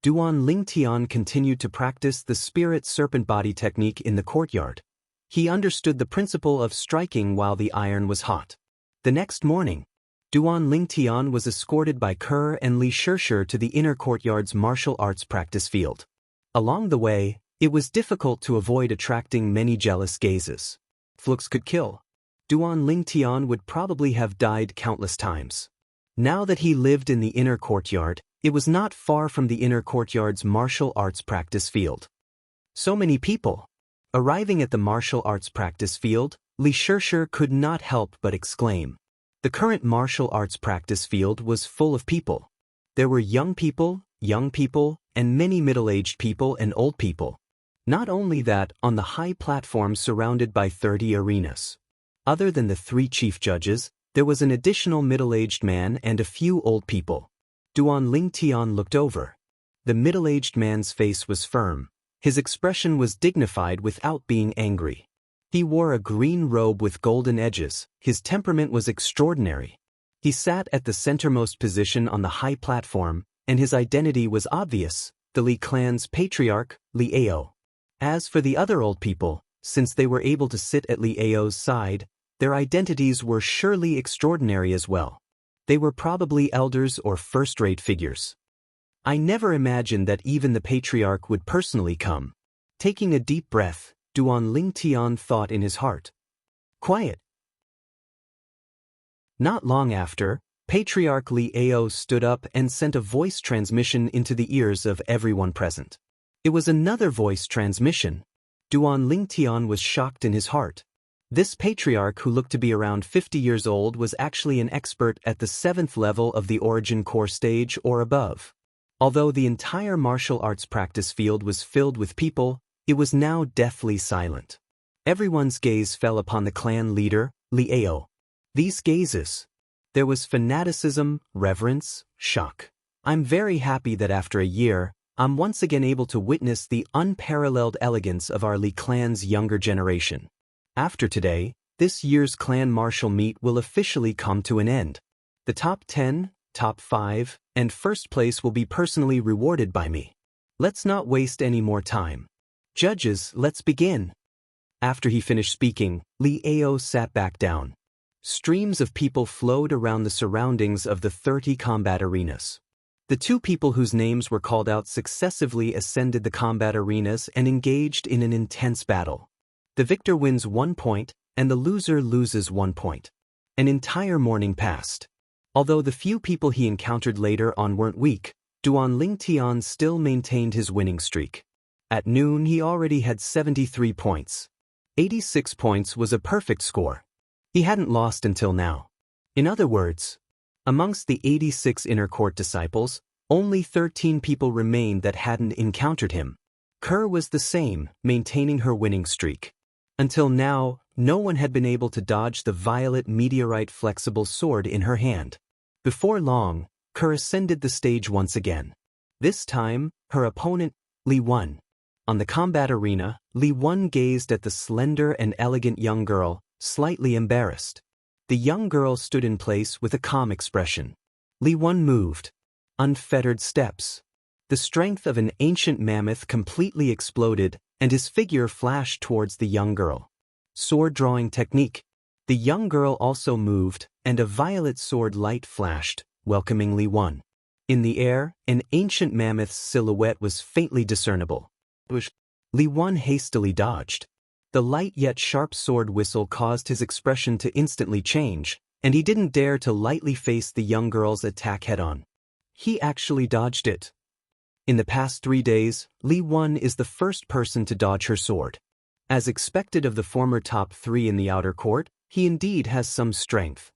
Duan Lingtian continued to practice the spirit serpent body technique in the courtyard. He understood the principle of striking while the iron was hot. The next morning, Duan Lingtian was escorted by Ke and Li Shishir to the inner courtyard's martial arts practice field. Along the way, it was difficult to avoid attracting many jealous gazes. Flux could kill. Duan Lingtian would probably have died countless times. Now that he lived in the inner courtyard, it was not far from the inner courtyard's martial arts practice field. So many people. Arriving at the martial arts practice field, Li Shishir could not help but exclaim. The current martial arts practice field was full of people. There were young people, and many middle-aged people and old people. Not only that, on the high platform surrounded by 30 arenas. Other than the 3 chief judges, there was an additional middle-aged man and a few old people. Duan Lingtian looked over. The middle-aged man's face was firm. His expression was dignified without being angry. He wore a green robe with golden edges. His temperament was extraordinary. He sat at the centermost position on the high platform, and his identity was obvious, the Li clan's patriarch, Li Ao. As for the other old people, since they were able to sit at Li Ao's side, their identities were surely extraordinary as well. They were probably elders or first-rate figures. I never imagined that even the patriarch would personally come. Taking a deep breath, Duan Lingtian thought in his heart. Quiet. Not long after, Patriarch Li Ao stood up and sent a voice transmission into the ears of everyone present. It was another voice transmission. Duan Lingtian was shocked in his heart. This patriarch, who looked to be around 50 years old, was actually an expert at the 7th level of the Origin Core stage or above. Although the entire martial arts practice field was filled with people, it was now deathly silent. Everyone's gaze fell upon the clan leader, Li Ao. These gazes. There was fanaticism, reverence, shock. I'm very happy that after a year, I'm once again able to witness the unparalleled elegance of our Li clan's younger generation. After today, this year's clan martial meet will officially come to an end. The top 10, top 5, and first place will be personally rewarded by me. Let's not waste any more time. Judges, let's begin. After he finished speaking, Li Ao sat back down. Streams of people flowed around the surroundings of the 30 combat arenas. The 2 people whose names were called out successively ascended the combat arenas and engaged in an intense battle. The victor wins 1 point, and the loser loses 1 point. An entire morning passed. Although the few people he encountered later on weren't weak, Duan Lingtian still maintained his winning streak. At noon he already had 73 points. 86 points was a perfect score. He hadn't lost until now. In other words, amongst the 86 inner court disciples, only 13 people remained that hadn't encountered him. Ke was the same, maintaining her winning streak. Until now, no one had been able to dodge the violet meteorite flexible sword in her hand. Before long, Ke ascended the stage once again. This time, her opponent, Li won. On the combat arena, Li Wen gazed at the slender and elegant young girl, slightly embarrassed. The young girl stood in place with a calm expression. Li Wen moved. Unfettered steps. The strength of an ancient mammoth completely exploded, and his figure flashed towards the young girl. Sword drawing technique. The young girl also moved, and a violet sword light flashed, welcoming Li Wen. In the air, an ancient mammoth's silhouette was faintly discernible. Li Wen hastily dodged. The light yet sharp sword whistle caused his expression to instantly change, and he didn't dare to lightly face the young girl's attack head-on. He actually dodged it. In the past 3 days, Li Wen is the first person to dodge her sword. As expected of the former top 3 in the outer court, he indeed has some strength.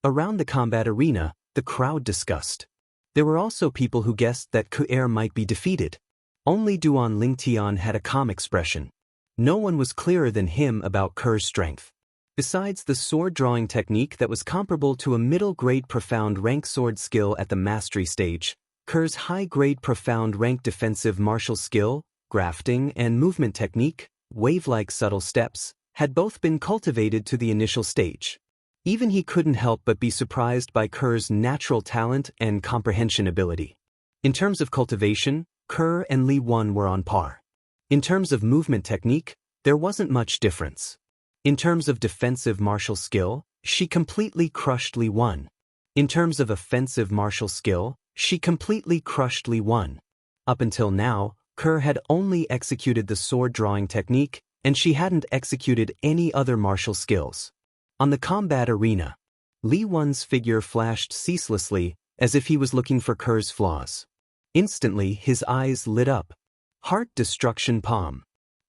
Around the combat arena, the crowd discussed. There were also people who guessed that Ke might be defeated. Only Duan Lingtian had a calm expression. No one was clearer than him about Ke's strength. Besides the sword-drawing technique that was comparable to a middle-grade profound rank sword skill at the mastery stage, Ke's high-grade profound rank defensive martial skill, grafting, and movement technique, wave-like subtle steps, had both been cultivated to the initial stage. Even he couldn't help but be surprised by Ke's natural talent and comprehension ability. In terms of cultivation, Ke and Li Wen were on par. In terms of movement technique, there wasn't much difference. In terms of defensive martial skill, she completely crushed Li Wen. In terms of offensive martial skill, she completely crushed Li Wan. Up until now, Kerr had only executed the sword drawing technique, and she hadn't executed any other martial skills. On the combat arena, Li Wan's figure flashed ceaselessly, as if he was looking for Kerr's flaws. Instantly, his eyes lit up. Heart Destruction Palm.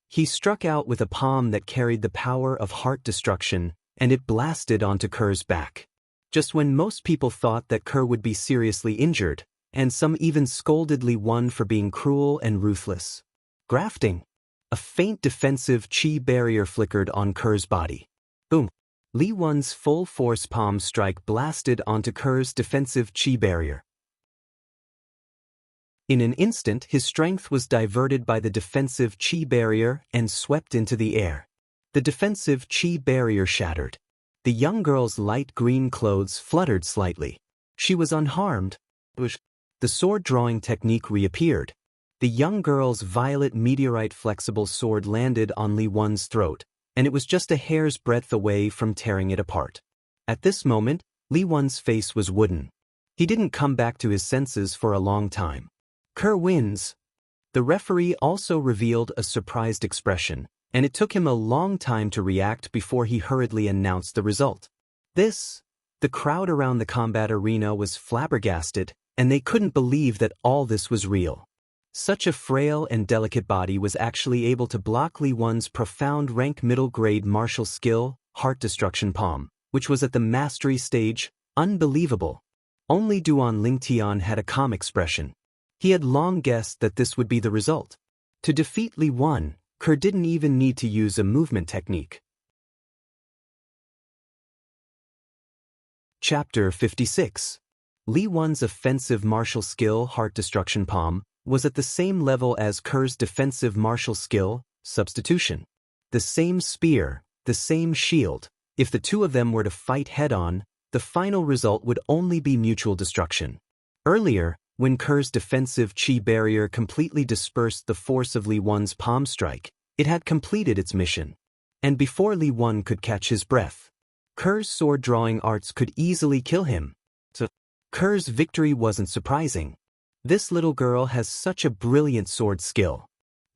He struck out with a palm that carried the power of heart destruction, and it blasted onto Kerr's back. Just when most people thought that Kerr would be seriously injured, and some even scolded Li Wan for being cruel and ruthless. Grafting. A faint defensive chi barrier flickered on Kerr's body. Boom. Li Wan's full-force palm strike blasted onto Kerr's defensive chi barrier. In an instant, his strength was diverted by the defensive chi barrier and swept into the air. The defensive chi barrier shattered. The young girl's light green clothes fluttered slightly. She was unharmed. The sword drawing technique reappeared. The young girl's violet meteorite flexible sword landed on Li Wan's throat, and it was just a hair's breadth away from tearing it apart. At this moment, Li Wan's face was wooden. He didn't come back to his senses for a long time. Kerr wins. The referee also revealed a surprised expression, and it took him a long time to react before he hurriedly announced the result. The crowd around the combat arena was flabbergasted, and they couldn't believe that all this was real. Such a frail and delicate body was actually able to block Li Wan's profound rank middle-grade martial skill, Heart Destruction Palm, which was at the mastery stage. Unbelievable. Only Duan Lingtian had a calm expression. He had long guessed that this would be the result. To defeat Li Wan, Kerr didn't even need to use a movement technique. Chapter 56. Li Wan's offensive martial skill, Heart Destruction Palm, was at the same level as Kerr's defensive martial skill, Substitution. The same spear, the same shield. If the two of them were to fight head-on, the final result would only be mutual destruction. Earlier, when Kerr's defensive chi barrier completely dispersed the force of Li Wan's palm strike, it had completed its mission. And before Li Wan could catch his breath, Kerr's sword-drawing arts could easily kill him. So, Kerr's victory wasn't surprising. This little girl has such a brilliant sword skill.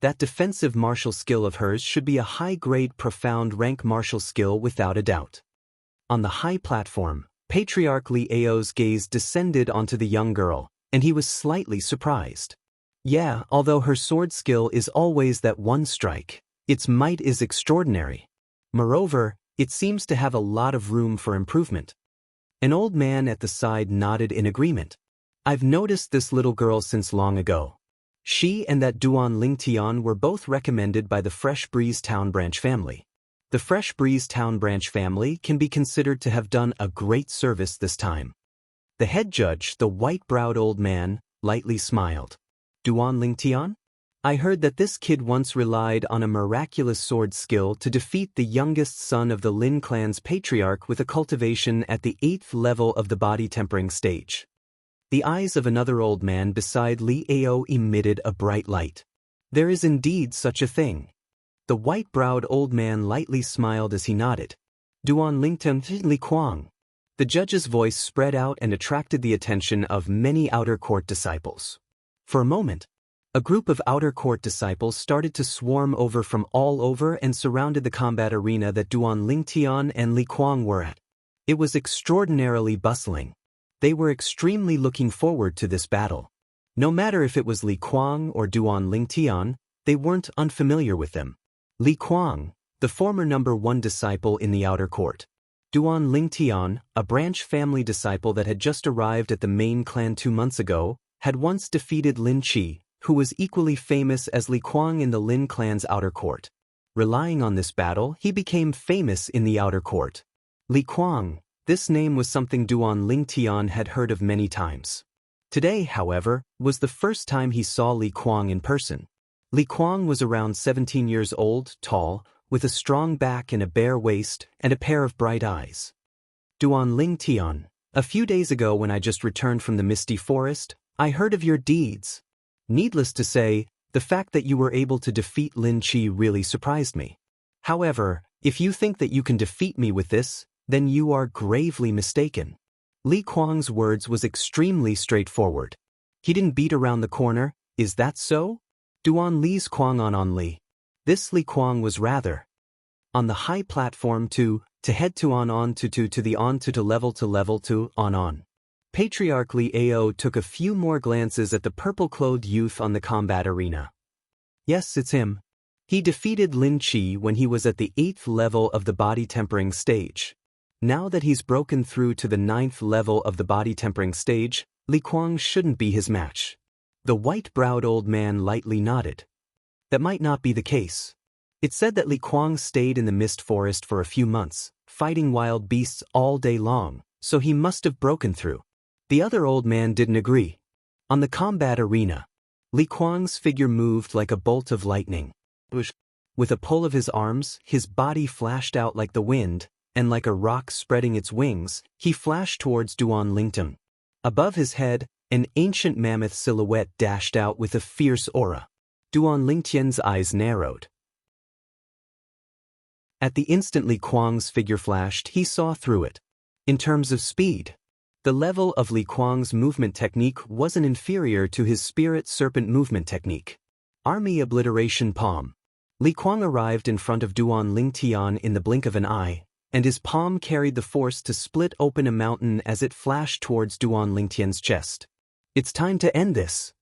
That defensive martial skill of hers should be a high-grade profound rank martial skill without a doubt. On the high platform, Patriarch Li Ao's gaze descended onto the young girl, and he was slightly surprised. Yeah, although her sword skill is always that one strike, its might is extraordinary. Moreover, it seems to have a lot of room for improvement. An old man at the side nodded in agreement. I've noticed this little girl since long ago. She and that Duan Lingtian were both recommended by the Fresh Breeze Town Branch family. The Fresh Breeze Town Branch family can be considered to have done a great service this time. The head judge, the white-browed old man, lightly smiled. Duan Lingtian? I heard that this kid once relied on a miraculous sword skill to defeat the youngest son of the Lin clan's patriarch with a cultivation at the 8th level of the body tempering stage. The eyes of another old man beside Li Ao emitted a bright light. There is indeed such a thing. The white-browed old man lightly smiled as he nodded. Duan Lingtian Li Kuang. The judge's voice spread out and attracted the attention of many outer court disciples. For a moment, a group of outer court disciples started to swarm over from all over and surrounded the combat arena that Duan Lingtian and Li Kuang were at. It was extraordinarily bustling. They were extremely looking forward to this battle. No matter if it was Li Kuang or Duan Lingtian, they weren't unfamiliar with them. Li Kuang, the former #1 disciple in the outer court. Duan Lingtian, a branch family disciple that had just arrived at the main clan 2 months ago, had once defeated Lin Qi, who was equally famous as Li Kuang in the Lin clan's outer court. Relying on this battle, he became famous in the outer court. Li Kuang, this name was something Duan Lingtian had heard of many times. Today, however, was the first time he saw Li Kuang in person. Li Kuang was around 17 years old, tall, with a strong back and a bare waist, and a pair of bright eyes. Duan Lingtian, a few days ago when I just returned from the Misty Forest, I heard of your deeds. Needless to say, the fact that you were able to defeat Lin Qi really surprised me. However, if you think that you can defeat me with this, then you are gravely mistaken. Li Kuang's words was extremely straightforward. He didn't beat around the corner, is that so? Duan Li's Kuang on Li. This Li Kuang was rather on the high platform to head to on to the on to level to on. Patriarch Li Ao took a few more glances at the purple-clothed youth on the combat arena. Yes, it's him. He defeated Lin Qi when he was at the 8th level of the body tempering stage. Now that he's broken through to the 9th level of the body tempering stage, Li Kuang shouldn't be his match. The white-browed old man lightly nodded. That might not be the case. It said that Li Kuang stayed in the mist forest for a few months, fighting wild beasts all day long, so he must have broken through. The other old man didn't agree. On the combat arena, Li Kuang's figure moved like a bolt of lightning. With a pull of his arms, his body flashed out like the wind, and like a rock spreading its wings, he flashed towards Duan Lingteng. Above his head, an ancient mammoth silhouette dashed out with a fierce aura. Duan Lingtian's eyes narrowed. At the instant Li Kuang's figure flashed, he saw through it. In terms of speed, the level of Li Kuang's movement technique wasn't inferior to his spirit serpent movement technique. Army obliteration palm. Li Kuang arrived in front of Duan Lingtian in the blink of an eye, and his palm carried the force to split open a mountain as it flashed towards Duan Lingtian's chest. It's time to end this,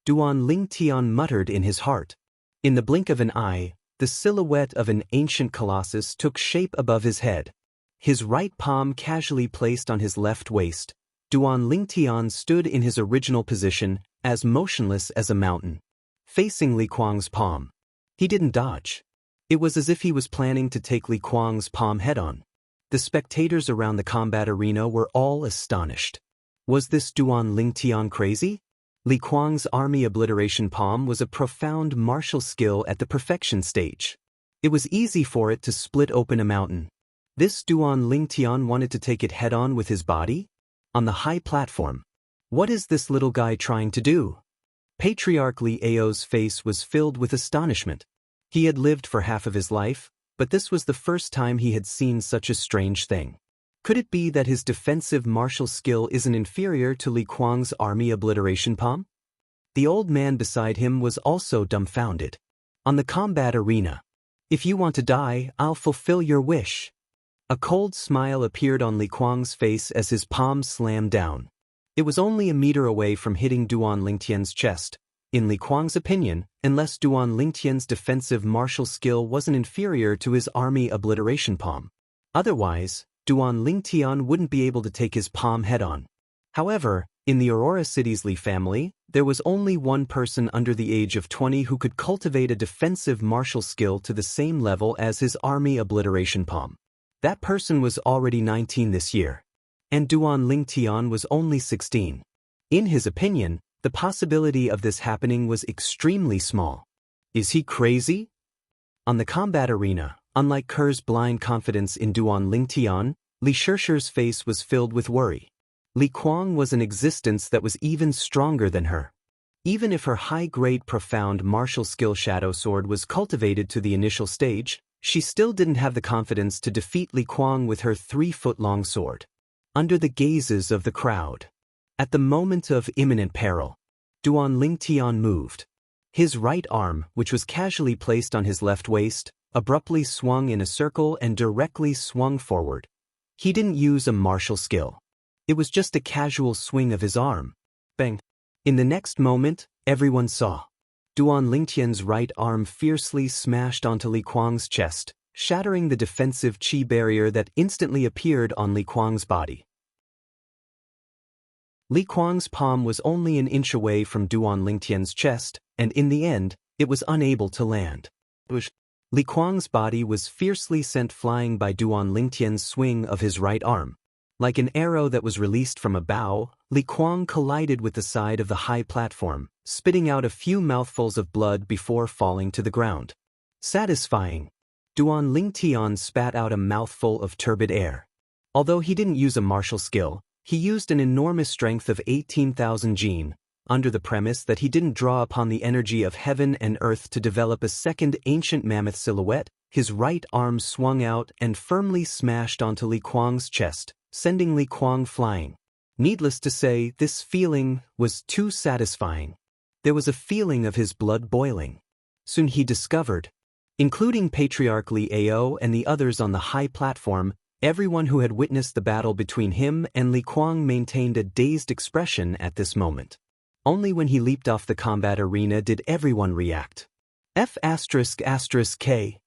Duan Lingtian muttered in his heart. In the blink of an eye, the silhouette of an ancient colossus took shape above his head. His right palm casually placed on his left waist, Duan Lingtian stood in his original position, as motionless as a mountain, facing Li Kuang's palm. He didn't dodge. It was as if he was planning to take Li Kuang's palm head-on. The spectators around the combat arena were all astonished. Was this Duan Lingtian crazy? Li Kuang's army obliteration palm was a profound martial skill at the perfection stage. It was easy for it to split open a mountain. This Duan Lingtian wanted to take it head-on with his body? On the high platform. What is this little guy trying to do? Patriarch Li Ao's face was filled with astonishment. He had lived for half of his life, but this was the first time he had seen such a strange thing. Could it be that his defensive martial skill isn't inferior to Li Kuang's army obliteration palm? The old man beside him was also dumbfounded. On the combat arena. If you want to die, I'll fulfill your wish. A cold smile appeared on Li Kuang's face as his palm slammed down. It was only a meter away from hitting Duan Lingtian's chest. In Li Kuang's opinion, unless Duan Lingtian's defensive martial skill wasn't inferior to his army obliteration palm. Otherwise, Duan Lingtian wouldn't be able to take his palm head-on. However, in the Aurora City's Li family, there was only one person under the age of 20 who could cultivate a defensive martial skill to the same level as his army obliteration palm. That person was already 19 this year. And Duan Lingtian was only 16. In his opinion, the possibility of this happening was extremely small. Is he crazy? On the combat arena, unlike Ker's blind confidence in Duan Lingtian, Li Shishir's face was filled with worry. Li Kuang was an existence that was even stronger than her. Even if her high-grade profound martial skill Shadow Sword was cultivated to the initial stage, she still didn't have the confidence to defeat Li Kuang with her 3-foot-long sword. Under the gazes of the crowd. At the moment of imminent peril, Duan Lingtian moved. His right arm, which was casually placed on his left waist, abruptly swung in a circle and directly swung forward. He didn't use a martial skill. It was just a casual swing of his arm. Bang! In the next moment, everyone saw. Duan Lingtian's right arm fiercely smashed onto Li Kuang's chest, shattering the defensive qi barrier that instantly appeared on Li Kuang's body. Li Kuang's palm was only an inch away from Duan Lingtian's chest, and in the end, it was unable to land. Li Kuang's body was fiercely sent flying by Duan Lingtian's swing of his right arm. Like an arrow that was released from a bow, Li Kuang collided with the side of the high platform, spitting out a few mouthfuls of blood before falling to the ground. Satisfying. Duan Lingtian spat out a mouthful of turbid air. Although he didn't use a martial skill, he used an enormous strength of 18,000 jin, under the premise that he didn't draw upon the energy of heaven and earth to develop a second ancient mammoth silhouette. His right arm swung out and firmly smashed onto Li Kuang's chest, sending Li Kuang flying. Needless to say, this feeling was too satisfying. There was a feeling of his blood boiling. Soon he discovered, including Patriarch Li Ao and the others on the high platform, everyone who had witnessed the battle between him and Li Kuang maintained a dazed expression at this moment. Only when he leaped off the combat arena did everyone react. F***K.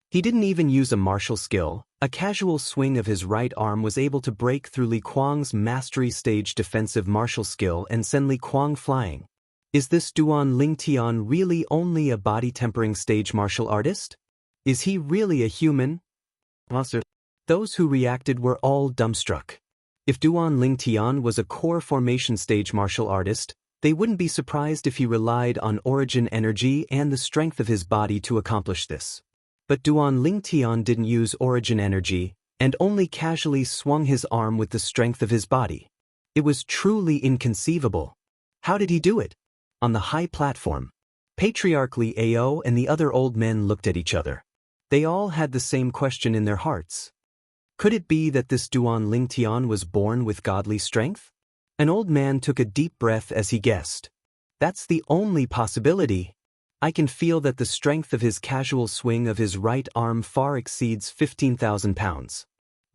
He didn't even use a martial skill. A casual swing of his right arm was able to break through Li Kuang's mastery stage defensive martial skill and send Li Kuang flying. Is this Duan Lingtian really only a body-tempering stage martial artist? Is he really a human? Those who reacted were all dumbstruck. If Duan Lingtian was a core formation stage martial artist, they wouldn't be surprised if he relied on origin energy and the strength of his body to accomplish this. But Duan Lingtian didn't use origin energy, and only casually swung his arm with the strength of his body. It was truly inconceivable. How did he do it? On the high platform, Patriarch Li Ao and the other old men looked at each other. They all had the same question in their hearts. Could it be that this Duan Lingtian was born with godly strength? An old man took a deep breath as he guessed. That's the only possibility. I can feel that the strength of his casual swing of his right arm far exceeds 15,000 pounds.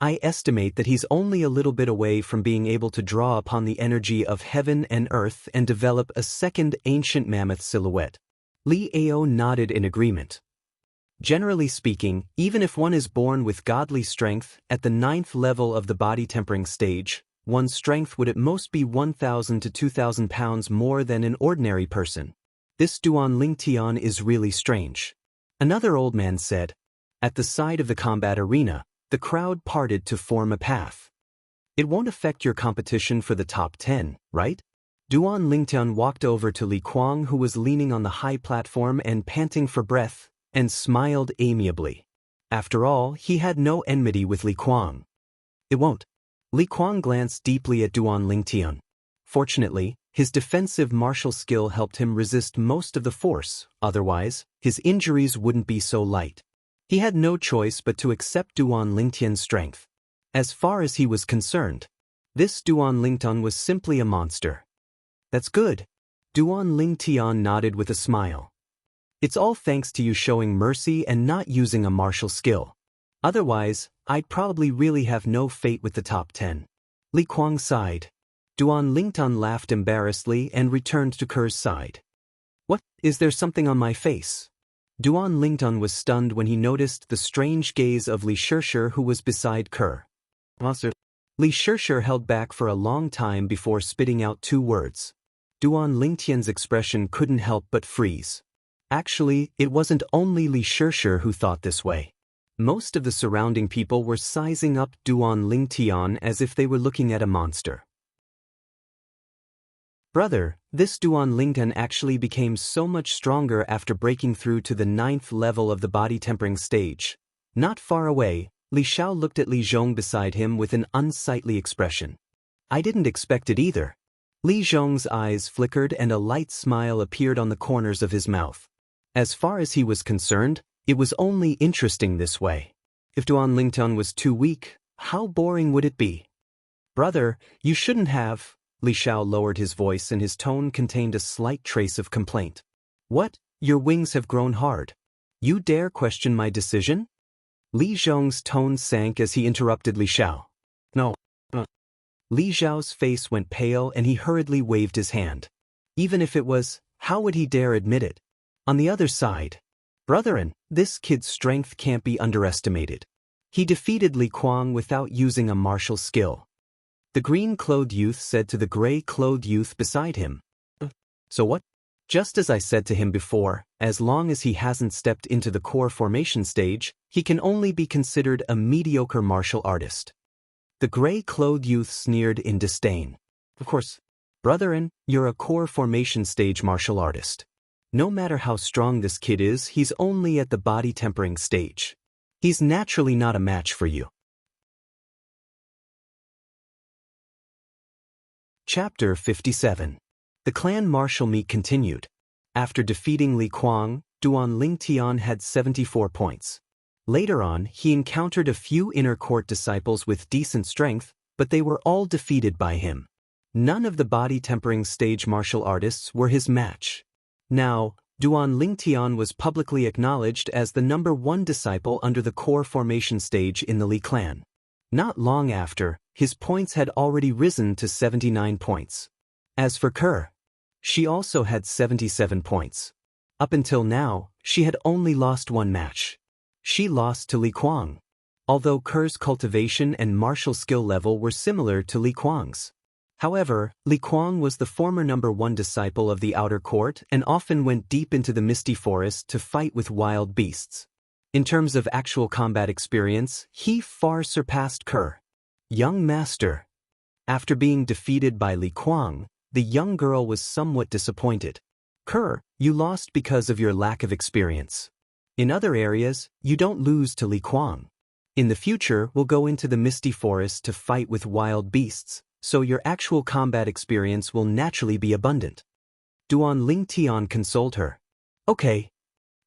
I estimate that he's only a little bit away from being able to draw upon the energy of heaven and earth and develop a second ancient mammoth silhouette. Li Ao nodded in agreement. Generally speaking, even if one is born with godly strength, at the 9th level of the body-tempering stage, one's strength would at most be 1,000 to 2,000 pounds more than an ordinary person. This Duan Lingtian is really strange. Another old man said. At the side of the combat arena, the crowd parted to form a path. It won't affect your competition for the top 10, right? Duan Lingtian walked over to Li Kuang, who was leaning on the high platform and panting for breath, and smiled amiably. After all, he had no enmity with Li Kuang. It won't. Li Kuang glanced deeply at Duan Lingtian. Fortunately, his defensive martial skill helped him resist most of the force, otherwise, his injuries wouldn't be so light. He had no choice but to accept Duan Lingtian's strength. As far as he was concerned, this Duan Lingtian was simply a monster. That's good. Duan Lingtian nodded with a smile. It's all thanks to you showing mercy and not using a martial skill. Otherwise, I'd probably really have no fate with the top 10. Li Kuang sighed. Duan Lingtian laughed embarrassedly and returned to Ker's side. What, is there something on my face? Duan Lingtian was stunned when he noticed the strange gaze of Li Shishir, who was beside Ker. Li Shishir held back for a long time before spitting out 2 words. Duan Lingtian's expression couldn't help but freeze. Actually, it wasn't only Li Shishir who thought this way. Most of the surrounding people were sizing up Duan Lingtian as if they were looking at a monster. Brother, this Duan Lingtian actually became so much stronger after breaking through to the 9th level of the body-tempering stage. Not far away, Li Xiao looked at Li Zhong beside him with an unsightly expression. I didn't expect it either. Li Zhong's eyes flickered and a light smile appeared on the corners of his mouth. As far as he was concerned, it was only interesting this way. If Duan Lingtian was too weak, how boring would it be? Brother, you shouldn't have. Li Xiao lowered his voice and his tone contained a slight trace of complaint. What? Your wings have grown hard. You dare question my decision? Li Zhong's tone sank as he interrupted Li Xiao. No. Li Xiao's face went pale and he hurriedly waved his hand. Even if it was, how would he dare admit it? On the other side, brethren, this kid's strength can't be underestimated. He defeated Li Kuang without using a martial skill. The green-clothed youth said to the gray-clothed youth beside him. So what? Just as I said to him before, as long as he hasn't stepped into the core formation stage, he can only be considered a mediocre martial artist. The gray-clothed youth sneered in disdain. Of course, brethren, you're a core formation stage martial artist. No matter how strong this kid is, he's only at the body-tempering stage. He's naturally not a match for you. Chapter 57. The clan martial meet continued. After defeating Li Kuang, Duan Lingtian had 74 points. Later on, he encountered a few inner court disciples with decent strength, but they were all defeated by him. None of the body-tempering stage martial artists were his match. Now, Duan Lingtian was publicly acknowledged as the #1 disciple under the core formation stage in the Li clan. Not long after, his points had already risen to 79 points. As for Kerr, she also had 77 points. Up until now, she had only lost one match. She lost to Li Kuang. Although Kerr's cultivation and martial skill level were similar to Li Kuang's. However, Li Kuang was the former #1 disciple of the outer court and often went deep into the misty forest to fight with wild beasts. In terms of actual combat experience, he far surpassed Kerr. Young master. After being defeated by Li Kuang, the young girl was somewhat disappointed. Kerr, you lost because of your lack of experience. In other areas, you don't lose to Li Kuang. In the future, we'll go into the misty forest to fight with wild beasts, so your actual combat experience will naturally be abundant. Duan Lingtian consoled her. Okay.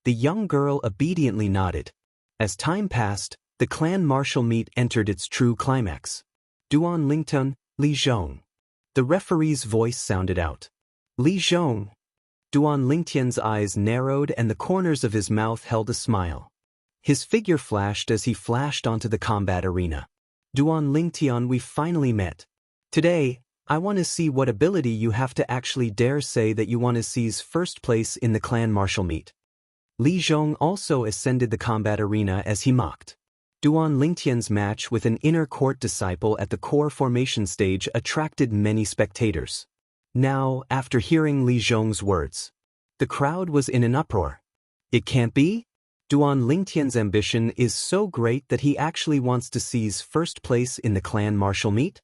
The young girl obediently nodded. As time passed, the clan martial meet entered its true climax. Duan Lingtian, Li Zhong. The referee's voice sounded out. Li Zhong. Duan Lingtian's eyes narrowed and the corners of his mouth held a smile. His figure flashed as he flashed onto the combat arena. Duan Lingtian, we finally met. Today, I want to see what ability you have to actually dare say that you want to seize first place in the clan martial meet. Li Zhong also ascended the combat arena as he mocked. Duan Lingtian's match with an inner court disciple at the core formation stage attracted many spectators. Now, after hearing Li Zhong's words, the crowd was in an uproar. It can't be? Duan Lingtian's ambition is so great that he actually wants to seize first place in the clan martial meet?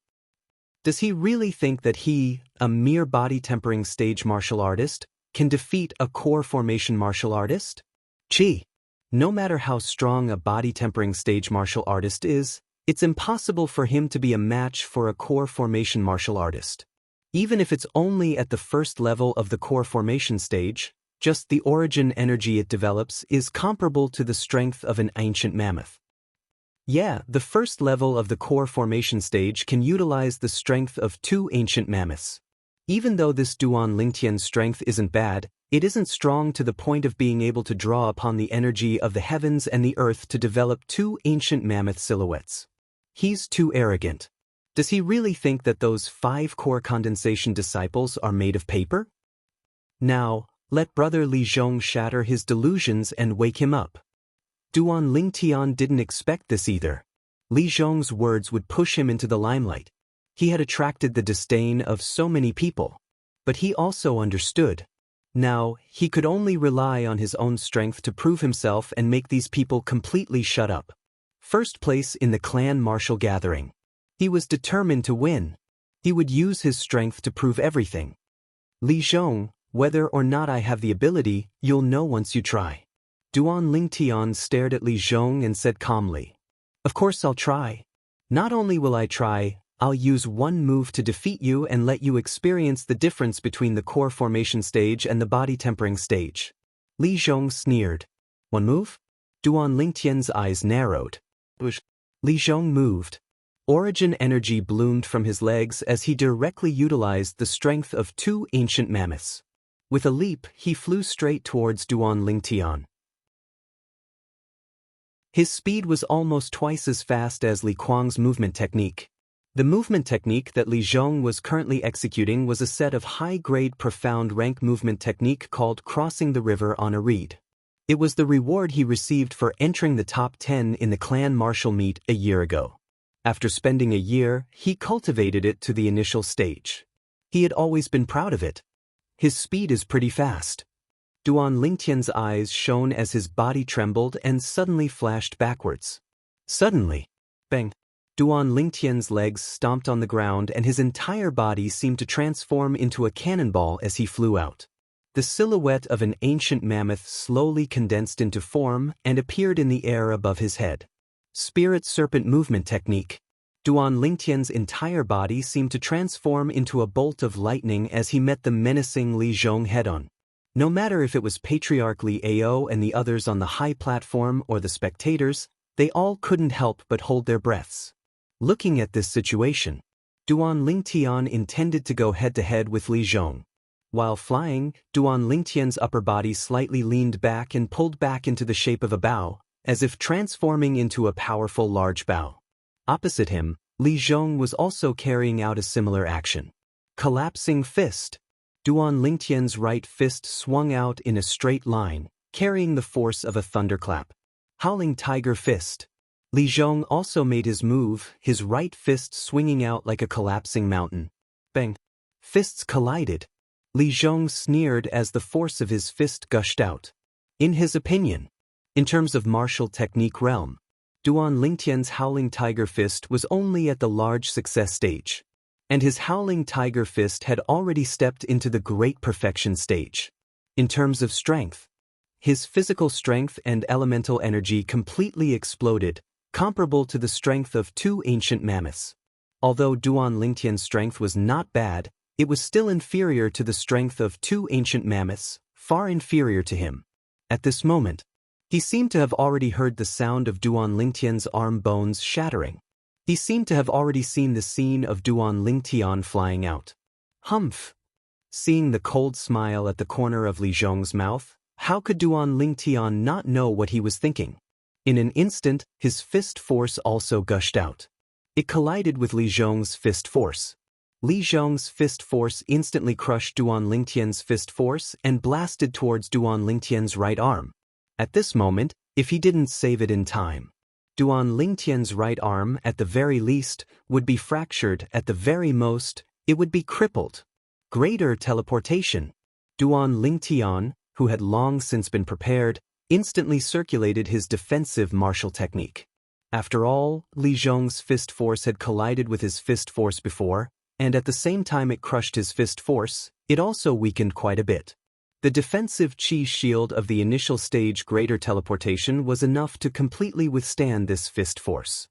Does he really think that he, a mere body-tempering stage martial artist, can defeat a core formation martial artist? Chi. No matter how strong a body-tempering stage martial artist is, it's impossible for him to be a match for a core formation martial artist. Even if it's only at the first level of the core formation stage, just the origin energy it develops is comparable to the strength of an ancient mammoth. Yeah, the first level of the core formation stage can utilize the strength of 2 ancient mammoths. Even though this Duan Lingtian's strength isn't bad, it isn't strong to the point of being able to draw upon the energy of the heavens and the earth to develop 2 ancient mammoth silhouettes. He's too arrogant. Does he really think that those 5 core condensation disciples are made of paper? Now, let brother Li Zhong shatter his delusions and wake him up. Duan Lingtian didn't expect this either. Li Zhong's words would push him into the limelight. He had attracted the disdain of so many people. But he also understood. Now, he could only rely on his own strength to prove himself and make these people completely shut up. First place in the clan martial gathering. He was determined to win. He would use his strength to prove everything. Li Zhong, whether or not I have the ability, you'll know once you try. Duan Lingtian stared at Li Zhong and said calmly, Of course I'll try. Not only will I try, I'll use one move to defeat you and let you experience the difference between the core formation stage and the body tempering stage. Li Zhong sneered. One move? Duan Lingtian's eyes narrowed. Li Zhong moved. Origin energy bloomed from his legs as he directly utilized the strength of 2 ancient mammoths. With a leap, he flew straight towards Duan Lingtian. His speed was almost twice as fast as Li Kuang's movement technique. The movement technique that Li Zhong was currently executing was a set of high-grade profound rank movement technique called crossing the river on a reed. It was the reward he received for entering the top 10 in the clan martial meet a year ago. After spending a year, he cultivated it to the initial stage. He had always been proud of it. His speed is pretty fast. Duan Lingtian's eyes shone as his body trembled and suddenly flashed backwards. Suddenly, bang! Duan Lingtian's legs stomped on the ground and his entire body seemed to transform into a cannonball as he flew out. The silhouette of an ancient mammoth slowly condensed into form and appeared in the air above his head. Spirit Serpent Movement Technique. Duan Lingtian's entire body seemed to transform into a bolt of lightning as he met the menacing Li Zhong head-on. No matter if it was Patriarch Li Ao and the others on the high platform or the spectators, they all couldn't help but hold their breaths. Looking at this situation, Duan Lingtian intended to go head-to-head with Li Zhong. While flying, Duan Lingtian's upper body slightly leaned back and pulled back into the shape of a bow, as if transforming into a powerful large bow. Opposite him, Li Zhong was also carrying out a similar action. Collapsing fist. Duan Lingtian's right fist swung out in a straight line, carrying the force of a thunderclap. Howling tiger fist. Li Zhong also made his move, his right fist swinging out like a collapsing mountain. Bang! Fists collided. Li Zhong sneered as the force of his fist gushed out. In his opinion, in terms of martial technique realm, Duan Lingtian's Howling Tiger Fist was only at the large success stage, and his Howling Tiger Fist had already stepped into the great perfection stage. In terms of strength, his physical strength and elemental energy completely exploded, comparable to the strength of two ancient mammoths. Although Duan Lingtian's strength was not bad, it was still inferior to the strength of two ancient mammoths, far inferior to him. At this moment, he seemed to have already heard the sound of Duan Lingtian's arm bones shattering. He seemed to have already seen the scene of Duan Lingtian flying out. Humph! Seeing the cold smile at the corner of Li Zhong's mouth, how could Duan Lingtian not know what he was thinking? In an instant, his fist force also gushed out. It collided with Li Zhong's fist force. Li Zhong's fist force instantly crushed Duan Lingtian's fist force and blasted towards Duan Lingtian's right arm. At this moment, if he didn't save it in time, Duan Lingtian's right arm, at the very least, would be fractured. At the very most, it would be crippled. Greater teleportation. Duan Lingtian, who had long since been prepared, instantly circulated his defensive martial technique. After all, Li Zhong's fist force had collided with his fist force before, and at the same time it crushed his fist force, it also weakened quite a bit. The defensive chi shield of the initial stage greater teleportation was enough to completely withstand this fist force.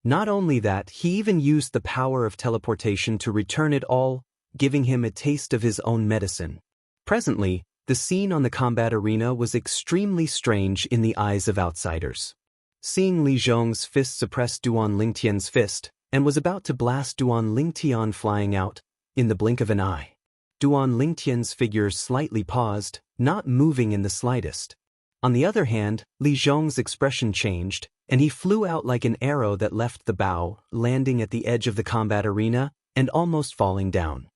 Not only that, he even used the power of teleportation to return it all, giving him a taste of his own medicine. Presently, the scene on the combat arena was extremely strange in the eyes of outsiders. Seeing Li Zhong's fist suppress Duan Lingtian's fist, and was about to blast Duan Lingtian flying out, in the blink of an eye. Duan Lingtian's figure slightly paused, not moving in the slightest. On the other hand, Li Zhong's expression changed, and he flew out like an arrow that left the bow, landing at the edge of the combat arena, and almost falling down.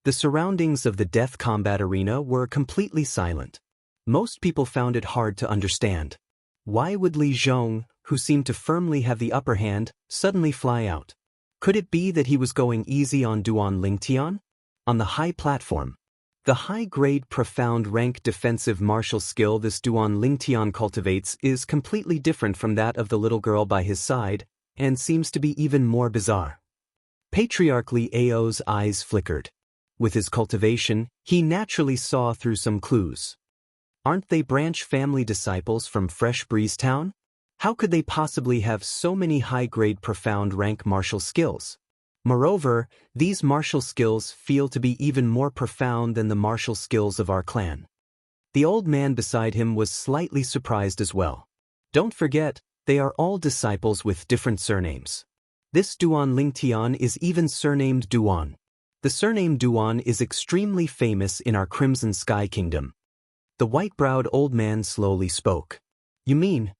The surroundings of the death combat arena were completely silent. Most people found it hard to understand. Why would Li Zhong, who seemed to firmly have the upper hand, suddenly fly out? Could it be that he was going easy on Duan Lingtian? On the high platform, the high-grade profound rank defensive martial skill this Duan Lingtian cultivates is completely different from that of the little girl by his side, and seems to be even more bizarre. Patriarch Li Ao's eyes flickered. With his cultivation, he naturally saw through some clues. Aren't they branch family disciples from Fresh Breeze Town? How could they possibly have so many high-grade profound rank martial skills? Moreover, these martial skills feel to be even more profound than the martial skills of our clan. The old man beside him was slightly surprised as well. Don't forget, they are all disciples with different surnames. This Duan Lingtian is even surnamed Duan. The surname Duan is extremely famous in our Crimson Sky Kingdom. The white-browed old man slowly spoke. You mean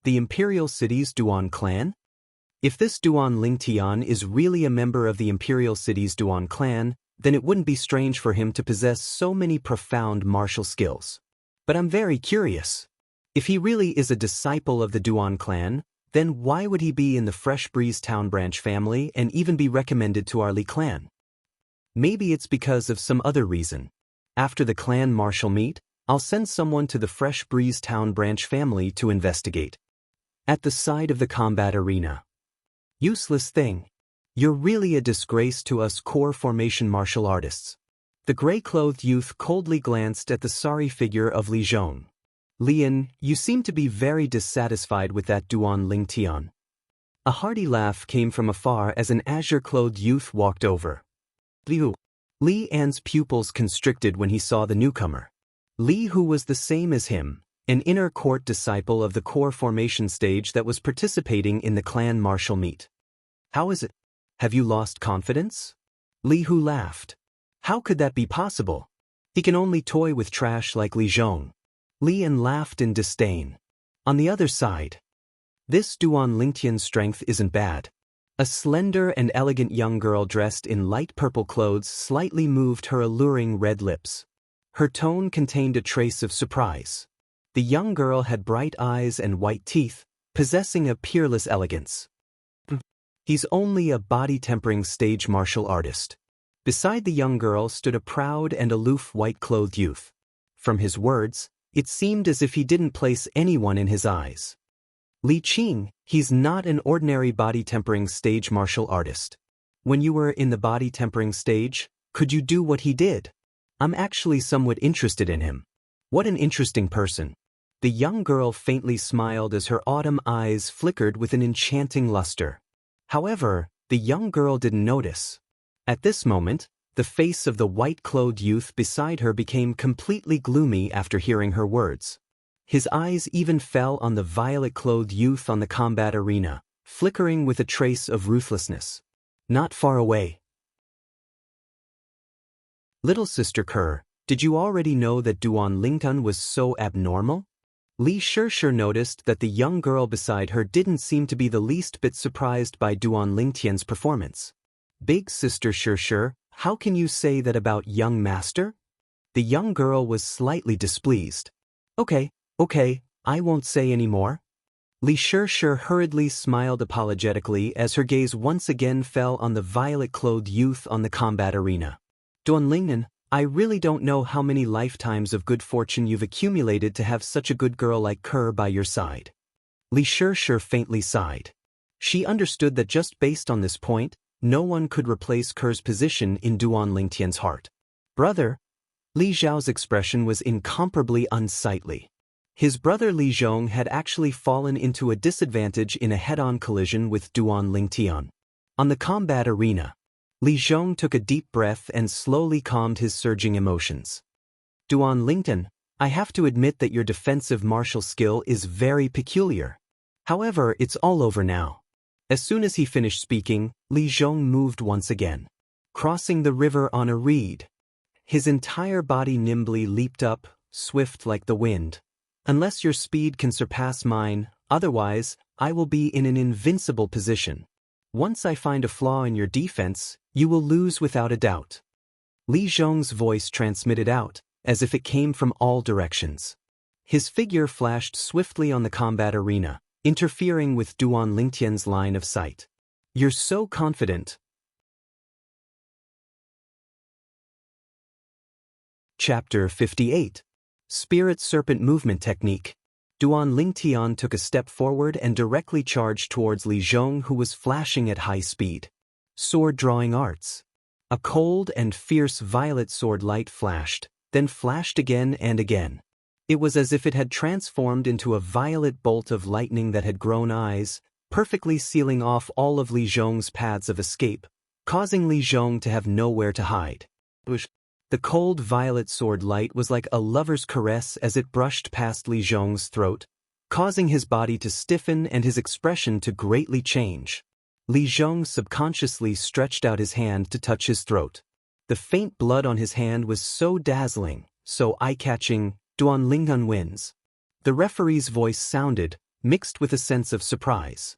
the Imperial City's Duan clan? If this Duan Lingtian is really a member of the Imperial City's Duan clan, then it wouldn't be strange for him to possess so many profound martial skills. But I'm very curious. If he really is a disciple of the Duan clan, then why would he be in the Fresh Breeze Town branch family and even be recommended to our Li clan? Maybe it's because of some other reason. After the clan martial meet, I'll send someone to the Fresh Breeze Town branch family to investigate. At the side of the combat arena. Useless thing. You're really a disgrace to us core formation martial artists. The gray-clothed youth coldly glanced at the sorry figure of Li Zhong. Lian, you seem to be very dissatisfied with that Duan Lingtian. A hearty laugh came from afar as an azure-clothed youth walked over. Liu. Li An's pupils constricted when he saw the newcomer. Li, who was the same as him, an inner court disciple of the core formation stage that was participating in the clan martial meet. How is it? Have you lost confidence? Li Hu laughed. How could that be possible? He can only toy with trash like Li Zhong. Li Yan laughed in disdain. On the other side, this Duan Lingtian's strength isn't bad. A slender and elegant young girl dressed in light purple clothes slightly moved her alluring red lips. Her tone contained a trace of surprise. The young girl had bright eyes and white teeth, possessing a peerless elegance. He's only a body-tempering stage martial artist. Beside the young girl stood a proud and aloof white-clothed youth. From his words, it seemed as if he didn't place anyone in his eyes. Li Qing, he's not an ordinary body-tempering stage martial artist. When you were in the body-tempering stage, could you do what he did? I'm actually somewhat interested in him. What an interesting person. The young girl faintly smiled as her autumn eyes flickered with an enchanting luster. However, the young girl didn't notice. At this moment, the face of the white-clothed youth beside her became completely gloomy after hearing her words. His eyes even fell on the violet-clothed youth on the combat arena, flickering with a trace of ruthlessness. Not far away. Little Sister Kerr, did you already know that Duan Lingtan was so abnormal? Li Shishir noticed that the young girl beside her didn't seem to be the least bit surprised by Duan Lingtian's performance. Big Sister Shishir, how can you say that about young master? The young girl was slightly displeased. Okay, I won't say any more. Li Shishir hurriedly smiled apologetically as her gaze once again fell on the violet-clothed youth on the combat arena. Duan Lingnan, I really don't know how many lifetimes of good fortune you've accumulated to have such a good girl like Kerr by your side. Li Shishir faintly sighed. She understood that just based on this point, no one could replace Kerr's position in Duan Lingtian's heart. Brother, Li Zhao's expression was incomparably unsightly. His brother Li Zhong had actually fallen into a disadvantage in a head-on collision with Duan Lingtian. On the combat arena, Li Zhong took a deep breath and slowly calmed his surging emotions. Duan Lingtian, I have to admit that your defensive martial skill is very peculiar. However, it's all over now. As soon as he finished speaking, Li Zhong moved once again, crossing the river on a reed. His entire body nimbly leaped up, swift like the wind. Unless your speed can surpass mine, otherwise, I will be in an invincible position. Once I find a flaw in your defense, you will lose without a doubt. Li Zhong's voice transmitted out, as if it came from all directions. His figure flashed swiftly on the combat arena, interfering with Duan Lingtian's line of sight. You're so confident. Chapter 58. Spirit Serpent Movement Technique. Duan Lingtian took a step forward and directly charged towards Li Zhong, who was flashing at high speed. Sword Drawing Arts. A cold and fierce violet sword light flashed, then flashed again and again. It was as if it had transformed into a violet bolt of lightning that had grown eyes, perfectly sealing off all of Li Zhong's paths of escape, causing Li Zhong to have nowhere to hide. The cold violet sword light was like a lover's caress as it brushed past Li Zhong's throat, causing his body to stiffen and his expression to greatly change. Li Zhong subconsciously stretched out his hand to touch his throat. The faint blood on his hand was so dazzling, so eye-catching. Duan Lingtian wins. The referee's voice sounded, mixed with a sense of surprise.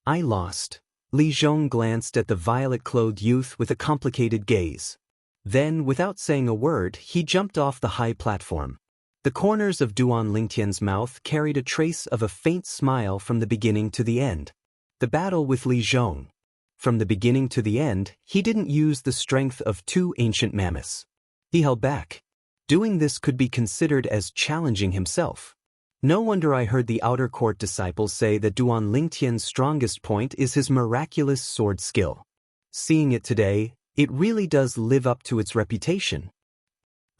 I lost. Li Zhong glanced at the violet-clothed youth with a complicated gaze. Then, without saying a word, he jumped off the high platform. The corners of Duan Lingtian's mouth carried a trace of a faint smile from the beginning to the end. The battle with Li Zhong. From the beginning to the end, he didn't use the strength of two ancient mammoths. He held back. Doing this could be considered as challenging himself. No wonder I heard the outer court disciples say that Duan Lingtian's strongest point is his miraculous sword skill. Seeing it today, it really does live up to its reputation.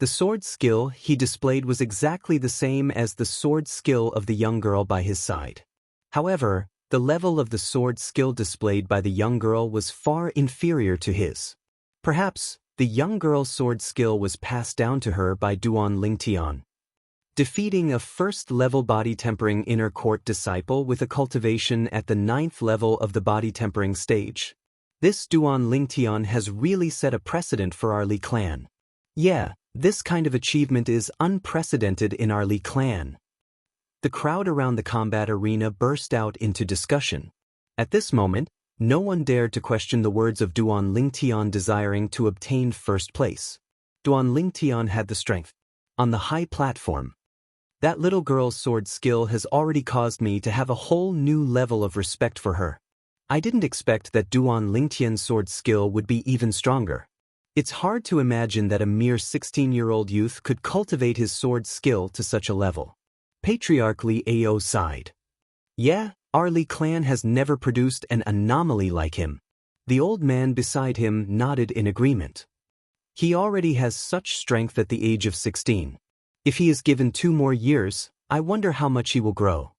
The sword skill he displayed was exactly the same as the sword skill of the young girl by his side. However, the level of the sword skill displayed by the young girl was far inferior to his. Perhaps, the young girl's sword skill was passed down to her by Duan Lingtian. defeating a first-level body-tempering inner court disciple with a cultivation at the 9th level of the body-tempering stage. This Duan Lingtian has really set a precedent for our Li clan. Yeah, this kind of achievement is unprecedented in our Li clan. The crowd around the combat arena burst out into discussion. At this moment, no one dared to question the words of Duan Lingtian desiring to obtain first place. Duan Lingtian had the strength. On the high platform. That little girl's sword skill has already caused me to have a whole new level of respect for her. I didn't expect that Duan Lingtian's sword skill would be even stronger. It's hard to imagine that a mere 16-year-old youth could cultivate his sword skill to such a level. Patriarch Li Ao sighed. Yeah, our Li clan has never produced an anomaly like him. The old man beside him nodded in agreement. He already has such strength at the age of 16. If he is given 2 more years, I wonder how much he will grow.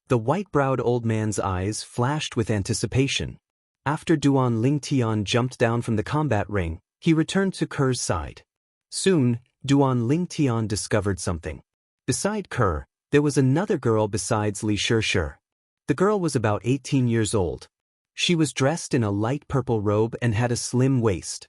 The white-browed old man's eyes flashed with anticipation. After Duan Lingtian jumped down from the combat ring, he returned to Ker's side. Soon, Duan Lingtian discovered something. Beside Ker, there was another girl besides Li Xianxia. The girl was about 18 years old. She was dressed in a light purple robe and had a slim waist.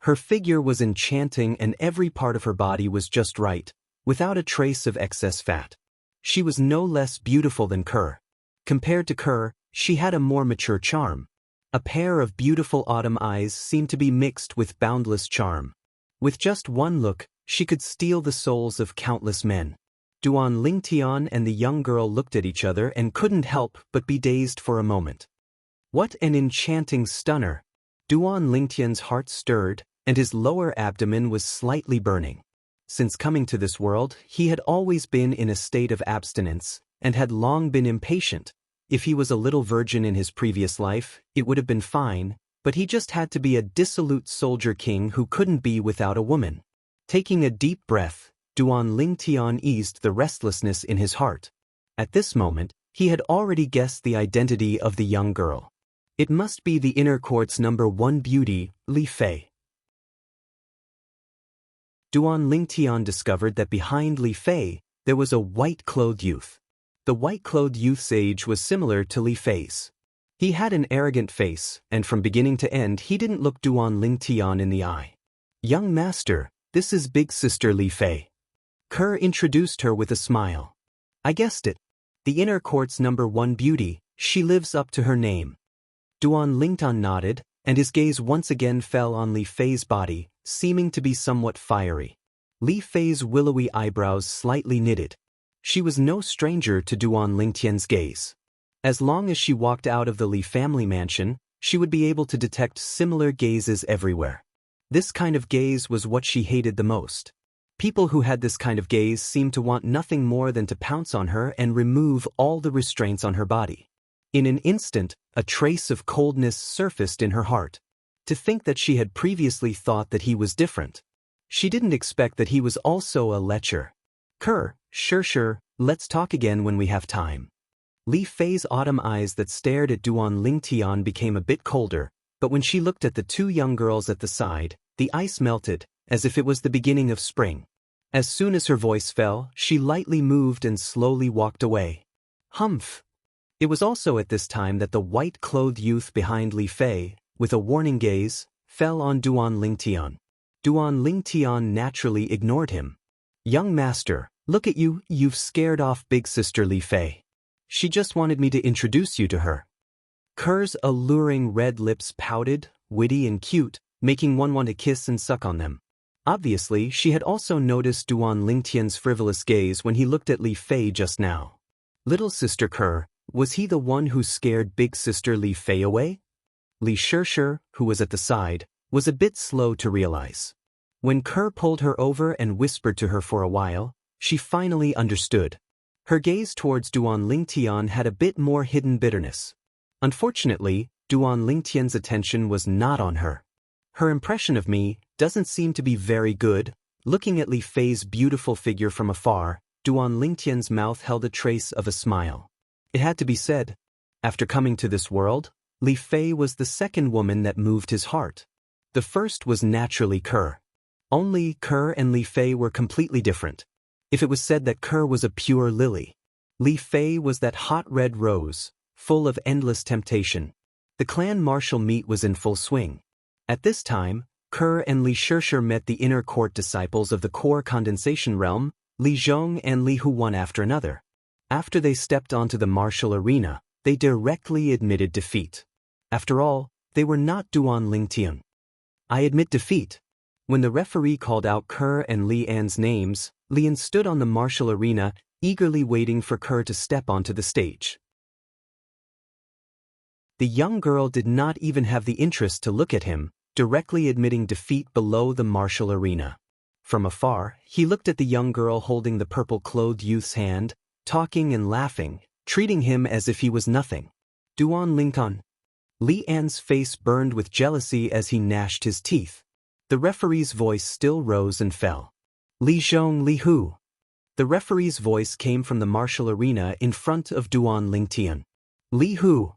Her figure was enchanting and every part of her body was just right, without a trace of excess fat. She was no less beautiful than Ker. Compared to Ker, she had a more mature charm. A pair of beautiful autumn eyes seemed to be mixed with boundless charm. With just one look, she could steal the souls of countless men. Duan Lingtian and the young girl looked at each other and couldn't help but be dazed for a moment. What an enchanting stunner! Duan Lingtian's heart stirred, and his lower abdomen was slightly burning. Since coming to this world, he had always been in a state of abstinence, and had long been impatient. If he was a little virgin in his previous life, it would have been fine, but he just had to be a dissolute soldier king who couldn't be without a woman. Taking a deep breath, Duan Lingtian eased the restlessness in his heart. At this moment, he had already guessed the identity of the young girl. It must be the inner court's #1 beauty, Li Fei. Duan Lingtian discovered that behind Li Fei, there was a white-clothed youth. The white-clothed youth's age was similar to Li Fei's. He had an arrogant face, and from beginning to end he didn't look Duan Lingtian in the eye. Young master, this is big sister Li Fei. Ker introduced her with a smile. I guessed it. The inner court's #1 beauty, she lives up to her name. Duan Lingtian nodded, and his gaze once again fell on Li Fei's body, seeming to be somewhat fiery. Li Fei's willowy eyebrows slightly knitted. She was no stranger to Duan Lingtian's gaze. As long as she walked out of the Li family mansion, she would be able to detect similar gazes everywhere. This kind of gaze was what she hated the most. People who had this kind of gaze seemed to want nothing more than to pounce on her and remove all the restraints on her body. In an instant, a trace of coldness surfaced in her heart. To think that she had previously thought that he was different. She didn't expect that he was also a lecher. Ker, sure, let's talk again when we have time. Li Fei's autumn eyes that stared at Duan Lingtian became a bit colder, but when she looked at the 2 young girls at the side, the ice melted, as if it was the beginning of spring. As soon as her voice fell, she lightly moved and slowly walked away. Humph! It was also at this time that the white-clothed youth behind Li Fei, with a warning gaze, fell on Duan Lingtian. Duan Lingtian naturally ignored him. Young master, look at you, you've scared off big sister Li Fei. She just wanted me to introduce you to her. Ker's alluring red lips pouted, witty and cute, making one want to kiss and suck on them. Obviously, she had also noticed Duan Lingtian's frivolous gaze when he looked at Li Fei just now. Little sister Ker, was he the one who scared big sister Li Fei away? Li Xianxia, who was at the side, was a bit slow to realize. When Ker pulled her over and whispered to her for a while, she finally understood. Her gaze towards Duan Lingtian had a bit more hidden bitterness. Unfortunately, Duan Lingtian's attention was not on her. Her impression of me doesn't seem to be very good. Looking at Li Fei's beautiful figure from afar, Duan Lingtian's mouth held a trace of a smile. It had to be said. After coming to this world, Li Fei was the second woman that moved his heart. The first was naturally Ker. Only Ker and Li Fei were completely different. if it was said that Kerr was a pure lily. Li Fei was that hot red rose, full of endless temptation. The clan martial meet was in full swing. At this time, Kerr and Li Shishir met the inner court disciples of the core condensation realm, Li Zhong and Li Hu one after another. After they stepped onto the martial arena, they directly admitted defeat. After all, they were not Duan Lingtian. I admit defeat. When the referee called out Kerr and Li An's names, Lian stood on the martial arena, eagerly waiting for Kerr to step onto the stage. The young girl did not even have the interest to look at him, directly admitting defeat below the martial arena. From afar, he looked at the young girl holding the purple-clothed youth's hand, talking and laughing, treating him as if he was nothing. Duan Lingtan. Li An's face burned with jealousy as he gnashed his teeth. The referee's voice still rose and fell. Li Zhong Li Hu. The referee's voice came from the martial arena in front of Duan Lingtian. Li Hu.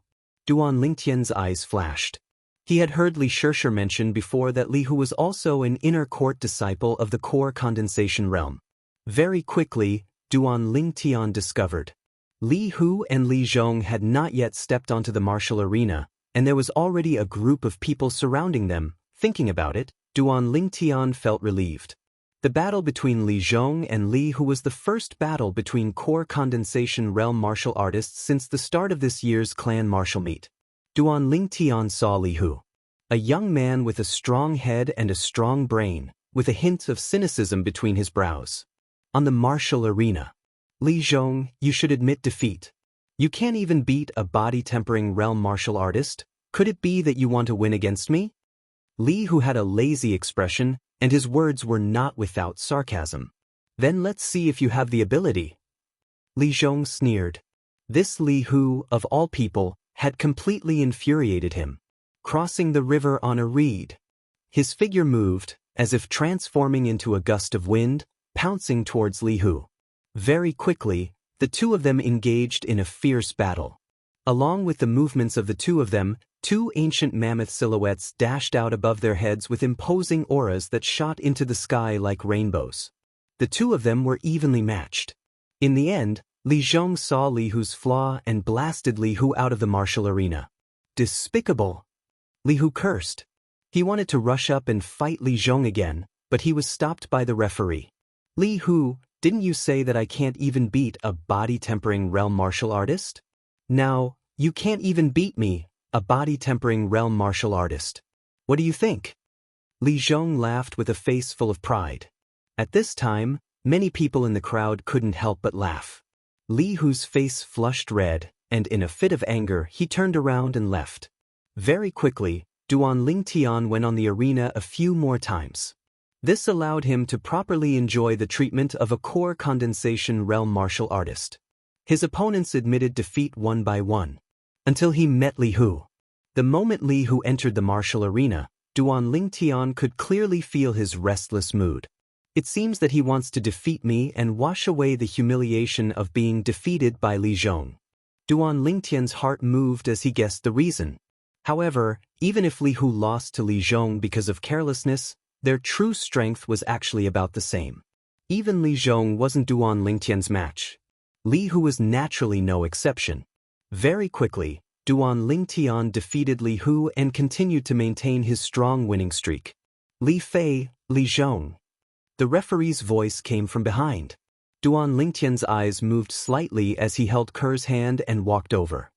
Duan Lingtian's eyes flashed. He had heard Li Shishir mention before that Li Hu was also an inner court disciple of the core condensation realm. Very quickly, Duan Lingtian discovered. Li Hu and Li Zhong had not yet stepped onto the martial arena, and there was already a group of people surrounding them. Thinking about it, Duan Lingtian felt relieved. The battle between Li Zhong and Li Hu was the first battle between core condensation realm martial artists since the start of this year's clan martial meet. Duan Lingtian saw Li Hu. A young man with a strong head and a strong brain, with a hint of cynicism between his brows. On the martial arena. Li Zhong, you should admit defeat. You can't even beat a body-tempering realm martial artist. Could it be that you want to win against me? Li Hu had a lazy expression, and his words were not without sarcasm. Then let's see if you have the ability. Li Zhong sneered. This Li Hu, of all people, had completely infuriated him. Crossing the river on a reed. His figure moved, as if transforming into a gust of wind, pouncing towards Li Hu. Very quickly, the two of them engaged in a fierce battle. Along with the movements of the two of them, two ancient mammoth silhouettes dashed out above their heads with imposing auras that shot into the sky like rainbows. The two of them were evenly matched. In the end, Li Zhong saw Li Hu's flaw and blasted Li Hu out of the martial arena. Despicable! Li Hu cursed. He wanted to rush up and fight Li Zhong again, but he was stopped by the referee. Li Hu, didn't you say that I can't even beat a body-tempering realm martial artist? Now, you can't even beat me, a body-tempering realm martial artist. What do you think? Li Zhong laughed with a face full of pride. At this time, many people in the crowd couldn't help but laugh. Li Hu's face flushed red, and in a fit of anger he turned around and left. Very quickly, Duan Lingtian went on the arena a few more times. This allowed him to properly enjoy the treatment of a core condensation realm martial artist. His opponents admitted defeat one by one. Until he met Li Hu. The moment Li Hu entered the martial arena, Duan Lingtian could clearly feel his restless mood. It seems that he wants to defeat me and wash away the humiliation of being defeated by Li Zhong. Duan Lingtian's heart moved as he guessed the reason. However, even if Li Hu lost to Li Zhong because of carelessness, their true strength was actually about the same. Even Li Zhong wasn't Duan Lingtian's match. Li Hu was naturally no exception. Very quickly, Duan Lingtian defeated Li Hu and continued to maintain his strong winning streak. Li Fei, Li Zhong. The referee's voice came from behind. Duan Lingtian's eyes moved slightly as he held Kerr's hand and walked over.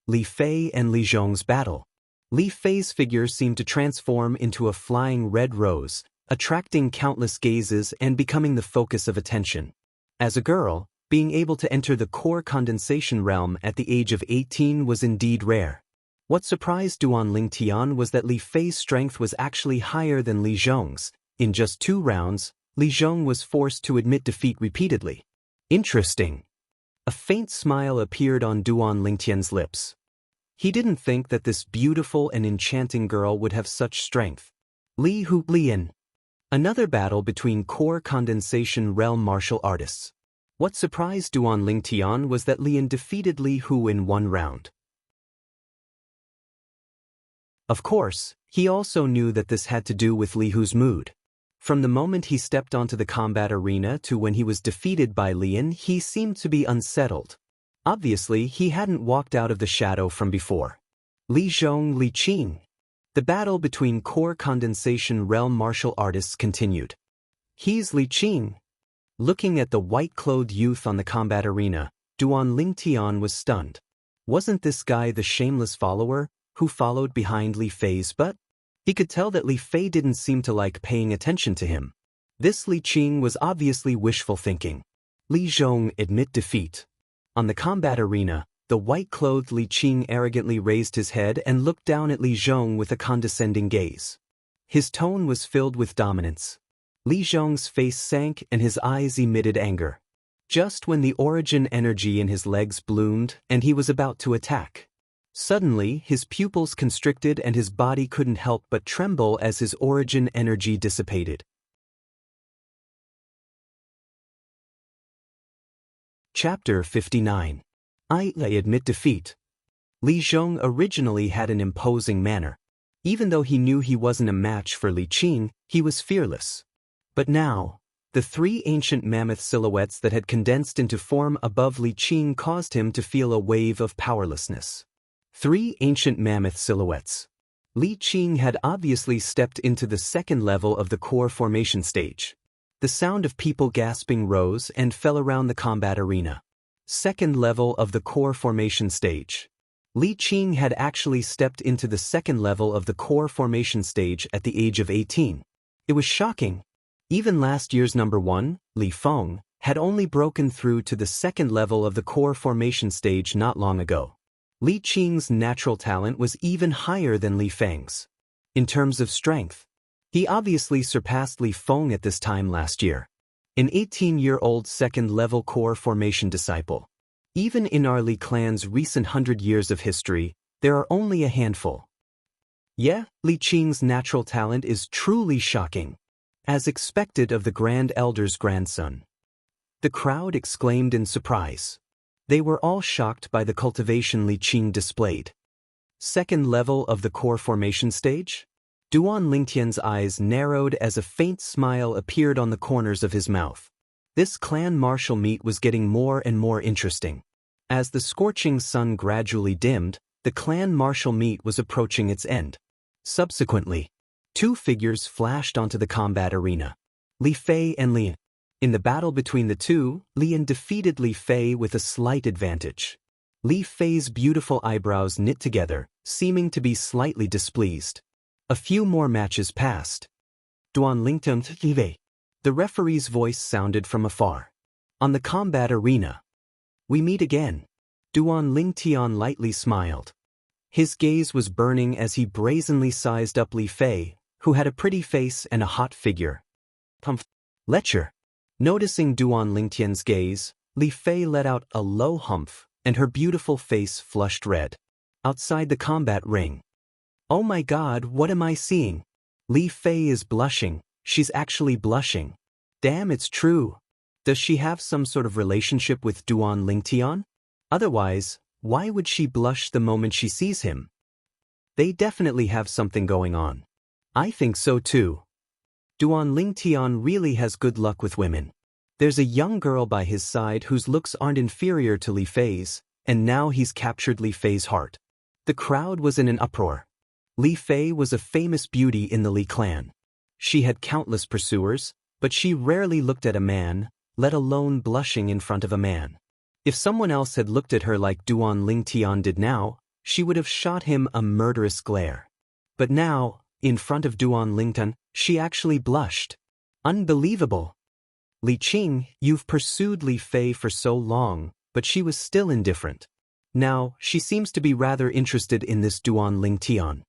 Li Fei and Li Zhong's battle. Li Fei's figure seemed to transform into a flying red rose, attracting countless gazes and becoming the focus of attention. As a girl, being able to enter the core condensation realm at the age of 18 was indeed rare. What surprised Duan Lingtian was that Li Fei's strength was actually higher than Li Zhong's. In just 2 rounds, Li Zhong was forced to admit defeat repeatedly. Interesting. A faint smile appeared on Duan Lingtian's lips. He didn't think that this beautiful and enchanting girl would have such strength. Li Hu Lian. Another battle between core condensation realm martial artists. What surprised Duan Lingtian was that Lian defeated Li Hu in 1 round. Of course, he also knew that this had to do with Li Hu's mood. From the moment he stepped onto the combat arena to when he was defeated by Lian, he seemed to be unsettled. Obviously, he hadn't walked out of the shadow from before. Li Zhong, Li Qing. The battle between core condensation realm martial artists continued. He's Li Qing. Looking at the white-clothed youth on the combat arena, Duan Lingtian was stunned. Wasn't this guy the shameless follower who followed behind Li Fei's butt? He could tell that Li Fei didn't seem to like paying attention to him. This Li Qing was obviously wishful thinking. Li Zhong admit defeat. On the combat arena, the white-clothed Li Qing arrogantly raised his head and looked down at Li Zhong with a condescending gaze. His tone was filled with dominance. Li Zhong's face sank and his eyes emitted anger. Just when the origin energy in his legs bloomed and he was about to attack. Suddenly, his pupils constricted and his body couldn't help but tremble as his origin energy dissipated. Chapter 59. I admit defeat. Li Zhong originally had an imposing manner. Even though he knew he wasn't a match for Li Qing, he was fearless. But now, the three ancient mammoth silhouettes that had condensed into form above Li Qing caused him to feel a wave of powerlessness. Three ancient mammoth silhouettes. Li Qing had obviously stepped into the second level of the core formation stage. The sound of people gasping rose and fell around the combat arena. Second level of the core formation stage. Li Qing had actually stepped into the second level of the core formation stage at the age of 18. It was shocking. Even last year's number 1, Li Feng, had only broken through to the second level of the core formation stage not long ago. Li Qing's natural talent was even higher than Li Feng's. In terms of strength, he obviously surpassed Li Feng at this time last year. An 18-year-old second-level core formation disciple. Even in our Li clan's recent 100 years of history, there are only a handful. Yeah, Li Qing's natural talent is truly shocking. As expected of the Grand Elder's grandson. The crowd exclaimed in surprise. They were all shocked by the cultivation Li Qing displayed. Second level of the core formation stage? Duan Lingtian's eyes narrowed as a faint smile appeared on the corners of his mouth. This clan martial meet was getting more and more interesting. As the scorching sun gradually dimmed, the clan martial meet was approaching its end. Subsequently, two figures flashed onto the combat arena. Li Fei and Lian. In the battle between the two, Lian defeated Li Fei with a slight advantage. Li Fei's beautiful eyebrows knit together, seeming to be slightly displeased. A few more matches passed. Duan Lingtian. The referee's voice sounded from afar. On the combat arena. We meet again. Duan Lingtian lightly smiled. His gaze was burning as he brazenly sized up Li Fei, who had a pretty face and a hot figure. Lecture. Noticing Duan Lingtian's gaze, Li Fei let out a low humph, and her beautiful face flushed red. Outside the combat ring. Oh my God, what am I seeing? Li Fei is blushing. She's actually blushing. Damn, it's true. Does she have some sort of relationship with Duan Lingtian? Otherwise, why would she blush the moment she sees him? They definitely have something going on. I think so too. Duan Lingtian really has good luck with women. There's a young girl by his side whose looks aren't inferior to Li Fei's, and now he's captured Li Fei's heart. The crowd was in an uproar. Li Fei was a famous beauty in the Li clan. She had countless pursuers, but she rarely looked at a man, let alone blushing in front of a man. If someone else had looked at her like Duan Lingtian did now, she would have shot him a murderous glare. But now, in front of Duan Lingtian, she actually blushed. Unbelievable. Li Qing, you've pursued Li Fei for so long, but she was still indifferent. Now, she seems to be rather interested in this Duan Lingtian.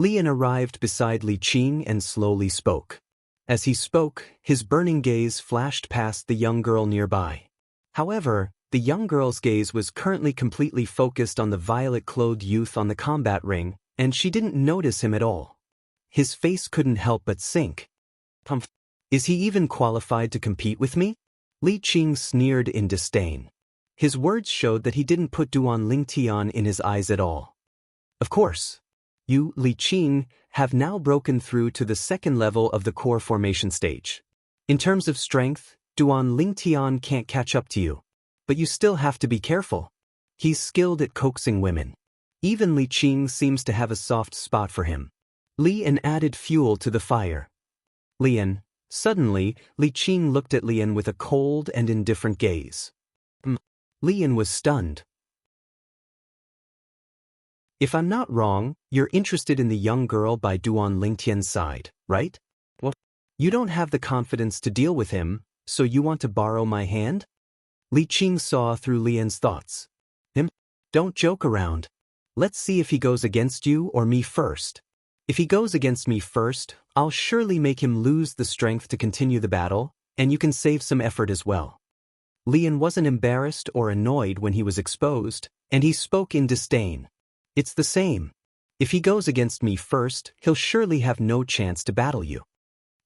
Lian arrived beside Li Qing and slowly spoke. As he spoke, his burning gaze flashed past the young girl nearby. However, the young girl's gaze was currently completely focused on the violet-clothed youth on the combat ring, and she didn't notice him at all. His face couldn't help but sink. Is he even qualified to compete with me? Li Qing sneered in disdain. His words showed that he didn't put Duan Lingtian in his eyes at all. Of course. You, Li Qing, have now broken through to the second level of the core formation stage. In terms of strength, Duan Lingtian can't catch up to you. But you still have to be careful. He's skilled at coaxing women. Even Li Qing seems to have a soft spot for him. Lian added fuel to the fire. Lian. Suddenly, Li Qing looked at Lian with a cold and indifferent gaze. Lian was stunned. If I'm not wrong, you're interested in the young girl by Duan Lingtian's side, right? Well, you don't have the confidence to deal with him, so you want to borrow my hand? Li Qing saw through Lian's thoughts. Don't joke around. Let's see if he goes against you or me first. If he goes against me first, I'll surely make him lose the strength to continue the battle, and you can save some effort as well. Lian wasn't embarrassed or annoyed when he was exposed, and he spoke in disdain. It's the same. If he goes against me first, he'll surely have no chance to battle you.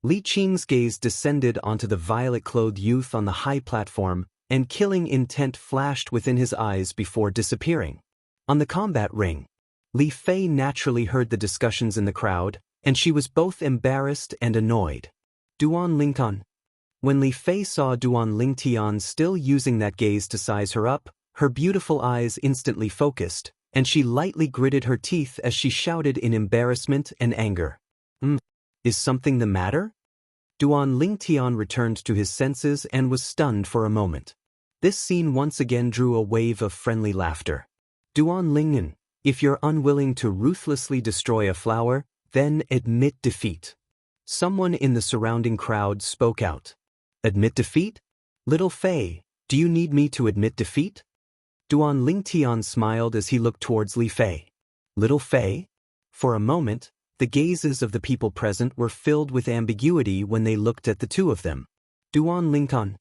Li Qing's gaze descended onto the violet-clothed youth on the high platform, and killing intent flashed within his eyes before disappearing. On the combat ring, Li Fei naturally heard the discussions in the crowd, and she was both embarrassed and annoyed. Duan Lingtian. When Li Fei saw Duan Lingtian still using that gaze to size her up, her beautiful eyes instantly focused, and she lightly gritted her teeth as she shouted in embarrassment and anger. Is something the matter? Duan Lingtian returned to his senses and was stunned for a moment. This scene once again drew a wave of friendly laughter. Duan Lingtian, if you're unwilling to ruthlessly destroy a flower, then admit defeat. Someone in the surrounding crowd spoke out. Admit defeat? Little Fei, do you need me to admit defeat? Duan Lingtian smiled as he looked towards Li Fei. Little Fei? For a moment, the gazes of the people present were filled with ambiguity when they looked at the two of them. Duan Lingtian.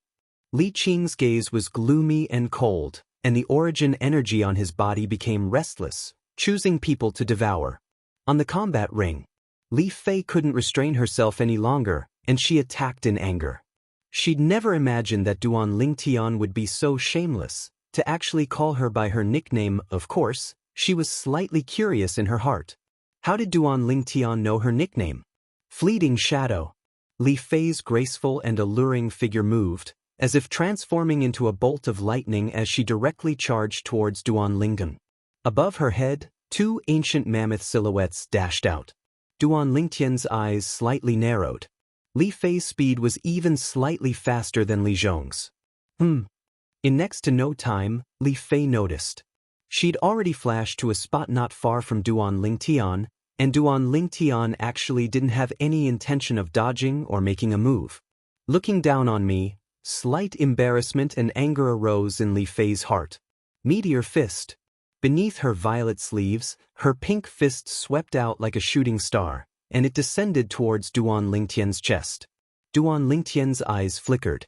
Li Qing's gaze was gloomy and cold, and the origin energy on his body became restless, choosing people to devour. On the combat ring, Li Fei couldn't restrain herself any longer, and she attacked in anger. She'd never imagined that Duan Lingtian would be so shameless, to actually call her by her nickname. Of course, she was slightly curious in her heart. How did Duan Lingtian know her nickname? Fleeting Shadow. Li Fei's graceful and alluring figure moved, as if transforming into a bolt of lightning as she directly charged towards Duan Lingtian. Above her head, two ancient mammoth silhouettes dashed out. Duan Lingtian's eyes slightly narrowed. Li Fei's speed was even slightly faster than Li Zhong's. In next to no time, Li Fei noticed. She'd already flashed to a spot not far from Duan Lingtian, and Duan Lingtian actually didn't have any intention of dodging or making a move. Looking down on me, slight embarrassment and anger arose in Li Fei's heart. Meteor Fist. Beneath her violet sleeves, her pink fist swept out like a shooting star, and it descended towards Duan Lingtian's chest. Duan Lingtian's eyes flickered.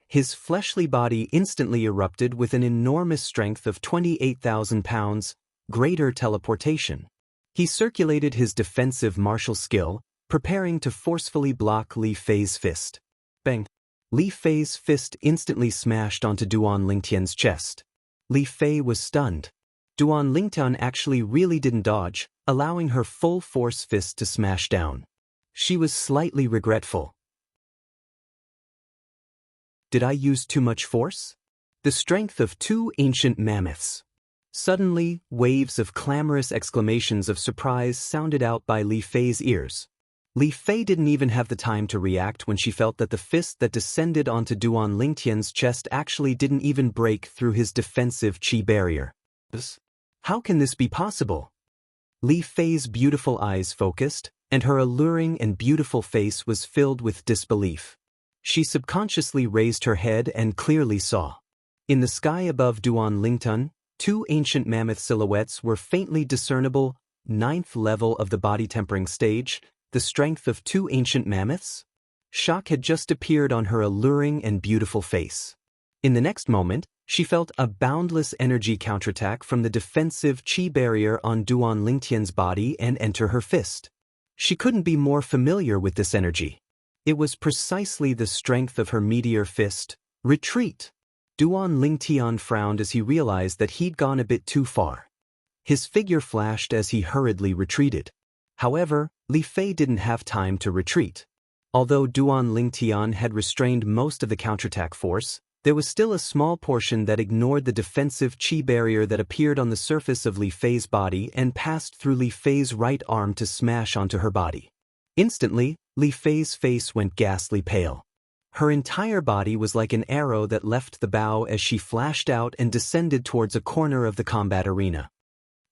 His fleshly body instantly erupted with an enormous strength of 28,000 pounds, greater teleportation. He circulated his defensive martial skill, preparing to forcefully block Li Fei's fist. Bang! Li Fei's fist instantly smashed onto Duan Lingtian's chest. Li Fei was stunned. Duan Lingtian actually really didn't dodge, allowing her full-force fist to smash down. She was slightly regretful. Did I use too much force? The strength of two ancient mammoths. Suddenly, waves of clamorous exclamations of surprise sounded out by Li Fei's ears. Li Fei didn't even have the time to react when she felt that the fist that descended onto Duan Lingtian's chest actually didn't even break through his defensive qi barrier. How can this be possible? Li Fei's beautiful eyes focused, and her alluring and beautiful face was filled with disbelief. She subconsciously raised her head and clearly saw. In the sky above Duan Lingtian, two ancient mammoth silhouettes were faintly discernible, 9th level of the body tempering stage, the strength of two ancient mammoths? Shock had just appeared on her alluring and beautiful face. In the next moment, she felt a boundless energy counterattack from the defensive qi barrier on Duan Lingtian's body and enter her fist. She couldn't be more familiar with this energy. It was precisely the strength of her meteor fist. Retreat! Duan Lingtian frowned as he realized that he'd gone a bit too far. His figure flashed as he hurriedly retreated. However, Li Fei didn't have time to retreat. Although Duan Lingtian had restrained most of the counterattack force, there was still a small portion that ignored the defensive qi barrier that appeared on the surface of Li Fei's body and passed through Li Fei's right arm to smash onto her body. Instantly, Li Fei's face went ghastly pale. Her entire body was like an arrow that left the bow as she flashed out and descended towards a corner of the combat arena.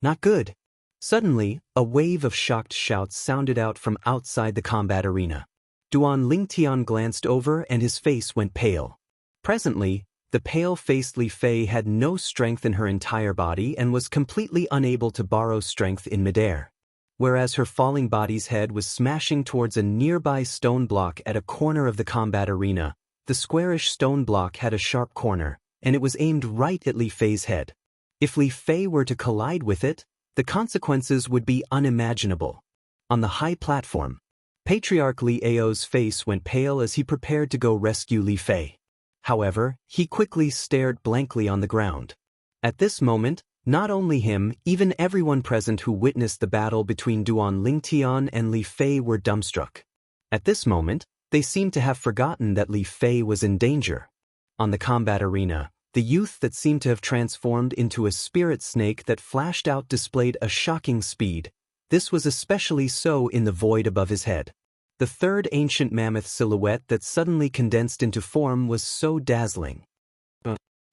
Not good. Suddenly, a wave of shocked shouts sounded out from outside the combat arena. Duan Lingtian glanced over and his face went pale. Presently, the pale-faced Li Fei had no strength in her entire body and was completely unable to borrow strength in midair. Whereas her falling body's head was smashing towards a nearby stone block at a corner of the combat arena, the squarish stone block had a sharp corner, and it was aimed right at Li Fei's head. If Li Fei were to collide with it, the consequences would be unimaginable. On the high platform, Patriarch Li Ao's face went pale as he prepared to go rescue Li Fei. However, he quickly stared blankly on the ground. At this moment, not only him, even everyone present who witnessed the battle between Duan Lingtian and Li Fei were dumbstruck. At this moment, they seemed to have forgotten that Li Fei was in danger. On the combat arena, the youth that seemed to have transformed into a spirit snake that flashed out displayed a shocking speed. This was especially so in the void above his head. The third ancient mammoth silhouette that suddenly condensed into form was so dazzling.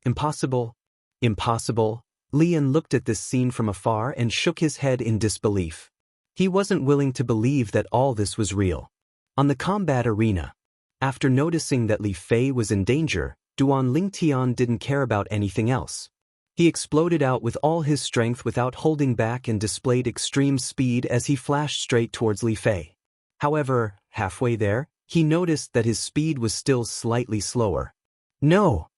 Impossible. Impossible. Lian looked at this scene from afar and shook his head in disbelief. He wasn't willing to believe that all this was real. On the combat arena, after noticing that Li Fei was in danger, Duan Lingtian didn't care about anything else. He exploded out with all his strength without holding back and displayed extreme speed as he flashed straight towards Li Fei. However, halfway there, he noticed that his speed was still slightly slower. No!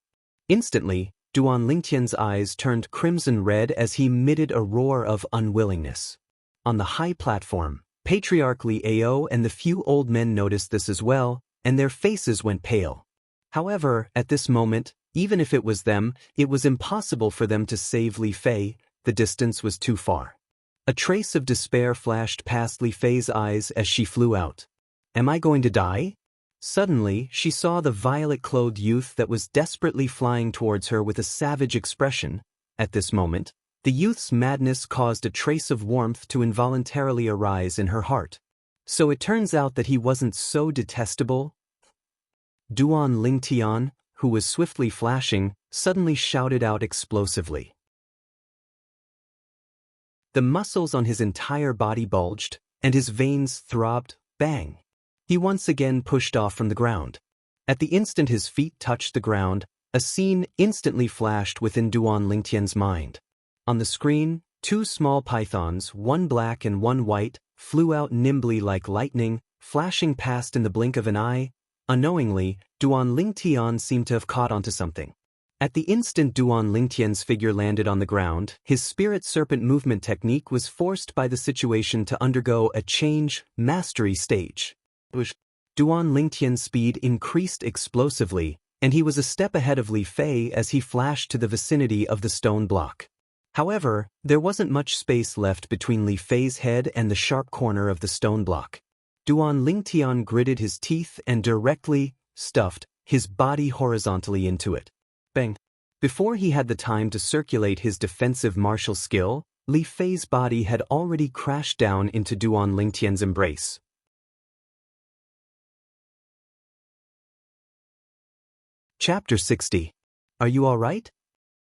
Instantly, Duan Lingtian's eyes turned crimson red as he emitted a roar of unwillingness. On the high platform, Patriarch Li Ao and the few old men noticed this as well, and their faces went pale. However, at this moment, even if it was them, it was impossible for them to save Li Fei. The distance was too far. A trace of despair flashed past Li Fei's eyes as she flew out. Am I going to die? Suddenly, she saw the violet-clothed youth that was desperately flying towards her with a savage expression. At this moment, the youth's madness caused a trace of warmth to involuntarily arise in her heart. So it turns out that he wasn't so detestable. Duan Lingtian, who was swiftly flashing, suddenly shouted out explosively. The muscles on his entire body bulged, and his veins throbbed. Bang! He once again pushed off from the ground. At the instant his feet touched the ground, a scene instantly flashed within Duan Lingtian's mind. On the screen, two small pythons, one black and one white, flew out nimbly like lightning, flashing past in the blink of an eye. Unknowingly, Duan Lingtian seemed to have caught onto something. At the instant Duan Lingtian's figure landed on the ground, his spirit serpent movement technique was forced by the situation to undergo a change, mastery stage. Duan Lingtian's speed increased explosively, and he was a step ahead of Li Fei as he flashed to the vicinity of the stone block. However, there wasn't much space left between Li Fei's head and the sharp corner of the stone block. Duan Lingtian gritted his teeth and directly stuffed his body horizontally into it. Bang! Before he had the time to circulate his defensive martial skill, Li Fei's body had already crashed down into Duan Lingtian's embrace. Chapter 60. Are you all right?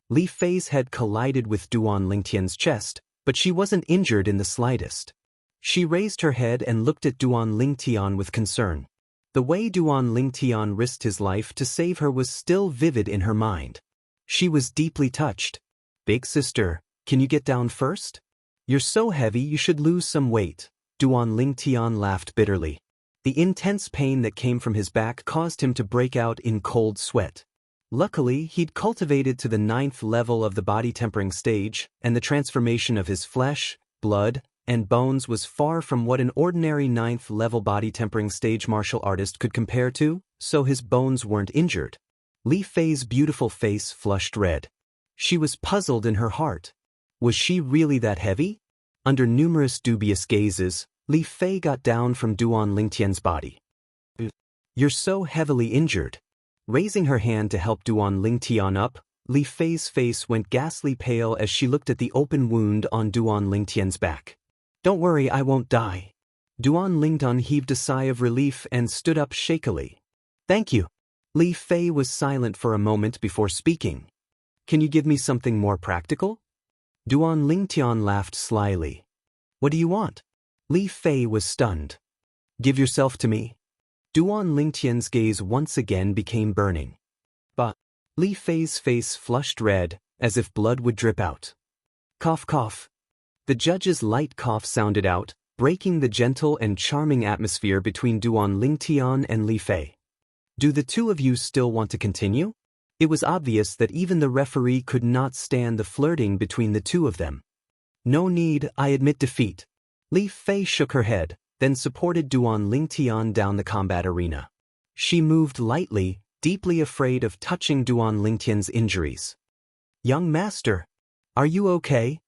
Li Fei's head collided with Duan Lingtian's chest, but she wasn't injured in the slightest. She raised her head and looked at Duan Lingtian with concern. The way Duan Lingtian risked his life to save her was still vivid in her mind. She was deeply touched. Big sister, can you get down first? You're so heavy you should lose some weight. Duan Lingtian laughed bitterly. The intense pain that came from his back caused him to break out in cold sweat. Luckily, he'd cultivated to the 9th level of the body tempering stage, and the transformation of his flesh, blood, and bones was far from what an ordinary 9th level body tempering stage martial artist could compare to, so his bones weren't injured. Li Fei's beautiful face flushed red. She was puzzled in her heart. Was she really that heavy? Under numerous dubious gazes, Li Fei got down from Duan Lingtian's body. You're so heavily injured. Raising her hand to help Duan Lingtian up, Li Fei's face went ghastly pale as she looked at the open wound on Duan Lingtian's back. Don't worry, I won't die. Duan Lingtian heaved a sigh of relief and stood up shakily. Thank you. Li Fei was silent for a moment before speaking. Can you give me something more practical? Duan Lingtian laughed slyly. What do you want? Li Fei was stunned. Give yourself to me. Duan Lingtian's gaze once again became burning. But Li Fei's face flushed red, as if blood would drip out. Cough, cough. The judge's light cough sounded out, breaking the gentle and charming atmosphere between Duan Lingtian and Li Fei. Do the two of you still want to continue? It was obvious that even the referee could not stand the flirting between the two of them. No need, I admit defeat. Li Fei shook her head, then supported Duan Lingtian down the combat arena. She moved lightly, deeply afraid of touching Duan Lingtian's injuries. Young master, are you okay?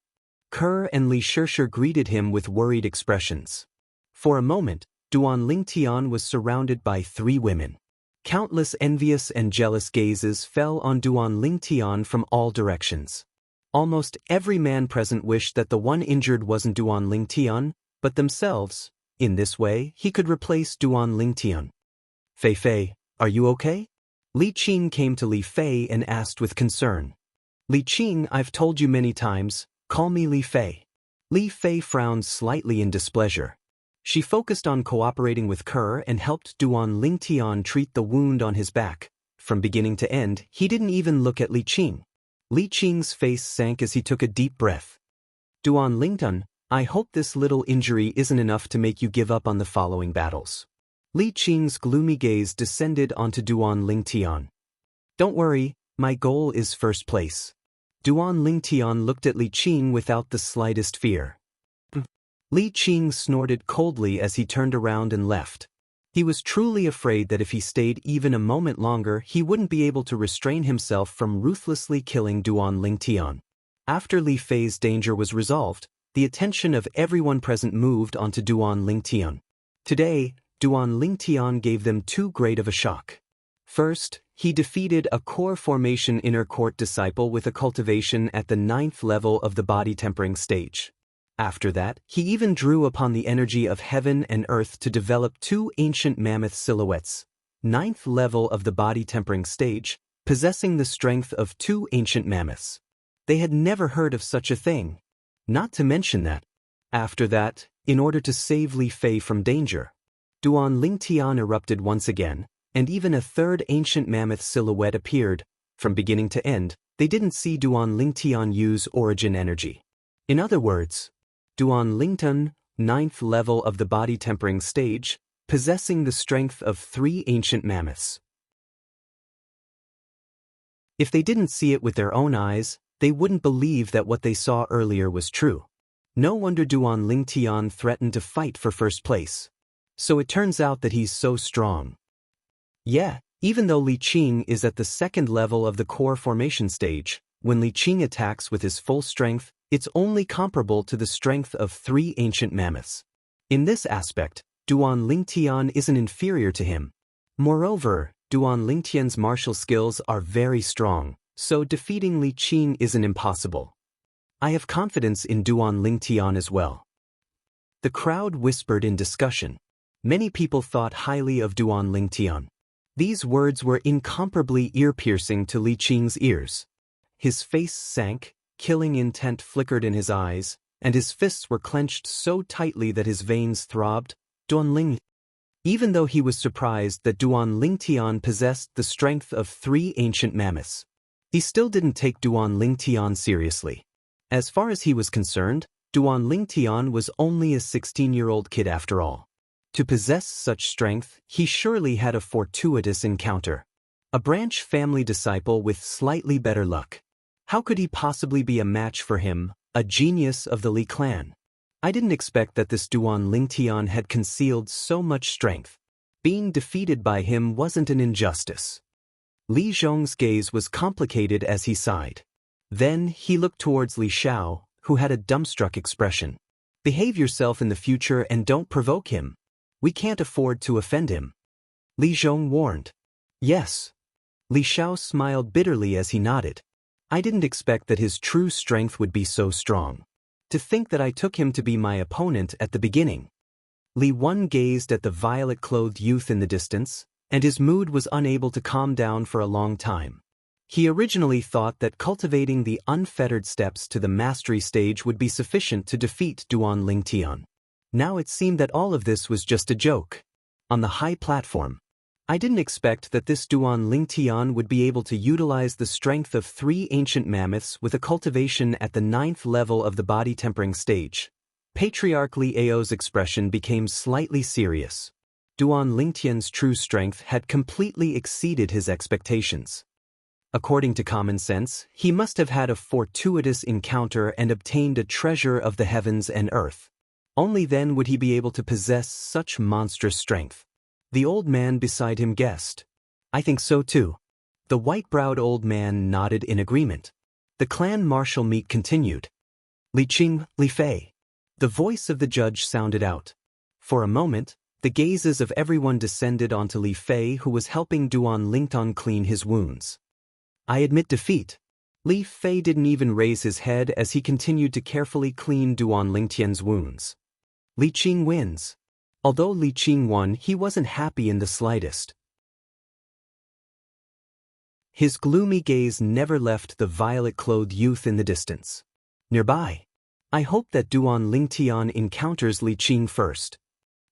Kerr and Li Shishir greeted him with worried expressions. For a moment, Duan Lingtian was surrounded by 3 women. Countless envious and jealous gazes fell on Duan Lingtian from all directions. Almost every man present wished that the one injured wasn't Duan Lingtian, but themselves. In this way, he could replace Duan Lingtian. Fei Fei, are you okay? Li Qing came to Li Fei and asked with concern. Li Qing, I've told you many times, call me Li Fei. Li Fei frowned slightly in displeasure. She focused on cooperating with Kerr and helped Duan Lingtian treat the wound on his back. From beginning to end, he didn't even look at Li Qing. Li Qing's face sank as he took a deep breath. Duan Lingtian, I hope this little injury isn't enough to make you give up on the following battles. Li Qing's gloomy gaze descended onto Duan Lingtian. Don't worry, my goal is first place. Duan Lingtian looked at Li Qing without the slightest fear. Li Qing snorted coldly as he turned around and left. He was truly afraid that if he stayed even a moment longer, he wouldn't be able to restrain himself from ruthlessly killing Duan Lingtian. After Li Fei's danger was resolved, the attention of everyone present moved onto Duan Lingtian. Today, Duan Lingtian gave them too great of a shock. First, he defeated a core formation inner court disciple with a cultivation at the 9th level of the body tempering stage. After that, he even drew upon the energy of heaven and earth to develop 2 ancient mammoth silhouettes, 9th level of the body tempering stage, possessing the strength of 2 ancient mammoths. They had never heard of such a thing. Not to mention that, after that, in order to save Li Fei from danger, Duan Lingtian erupted once again, and even a 3rd ancient mammoth silhouette appeared. From beginning to end, they didn't see Duan Lingtian use origin energy. In other words, Duan Lingtian, 9th level of the body tempering stage, possessing the strength of 3 ancient mammoths. If they didn't see it with their own eyes, they wouldn't believe that what they saw earlier was true. No wonder Duan Lingtian threatened to fight for first place. So it turns out that he's so strong. Yeah, even though Li Qing is at the 2nd level of the core formation stage, when Li Qing attacks with his full strength, it's only comparable to the strength of 3 ancient mammoths. In this aspect, Duan Lingtian isn't inferior to him. Moreover, Duan Lingtian's martial skills are very strong, so defeating Li Qing isn't impossible. I have confidence in Duan Lingtian as well. The crowd whispered in discussion. Many people thought highly of Duan Lingtian. These words were incomparably ear-piercing to Li Qing's ears. His face sank, killing intent flickered in his eyes, and his fists were clenched so tightly that his veins throbbed. Even though he was surprised that Duan Lingtian possessed the strength of 3 ancient mammoths, he still didn't take Duan Lingtian seriously. As far as he was concerned, Duan Lingtian was only a 16-year-old kid after all. To possess such strength, he surely had a fortuitous encounter. A branch family disciple with slightly better luck. How could he possibly be a match for him, a genius of the Li clan? I didn't expect that this Duan Lingtian had concealed so much strength. Being defeated by him wasn't an injustice. Li Zhong's gaze was complicated as he sighed. Then he looked towards Li Xiao, who had a dumbstruck expression. Behave yourself in the future and don't provoke him. We can't afford to offend him. Li Zhong warned. Yes. Li Xiao smiled bitterly as he nodded. I didn't expect that his true strength would be so strong. To think that I took him to be my opponent at the beginning. Li Wen gazed at the violet-clothed youth in the distance, and his mood was unable to calm down for a long time. He originally thought that cultivating the unfettered steps to the mastery stage would be sufficient to defeat Duan Lingtian. Now it seemed that all of this was just a joke. On the high platform, I didn't expect that this Duan Lingtian would be able to utilize the strength of 3 ancient mammoths with a cultivation at the 9th level of the body tempering stage. Patriarch Li Ao's expression became slightly serious. Duan Lingtian's true strength had completely exceeded his expectations. According to common sense, he must have had a fortuitous encounter and obtained a treasure of the heavens and earth. Only then would he be able to possess such monstrous strength. The old man beside him guessed. I think so too. The white-browed old man nodded in agreement. The clan martial meet continued. Li Qing, Li Fei. The voice of the judge sounded out. For a moment, the gazes of everyone descended onto Li Fei, who was helping Duan Lingtian clean his wounds. I admit defeat. Li Fei didn't even raise his head as he continued to carefully clean Duan Lingtian's wounds. Li Qing wins. Although Li Qing won, he wasn't happy in the slightest. His gloomy gaze never left the violet-clothed youth in the distance. Nearby. I hope that Duan Lingtian encounters Li Qing first.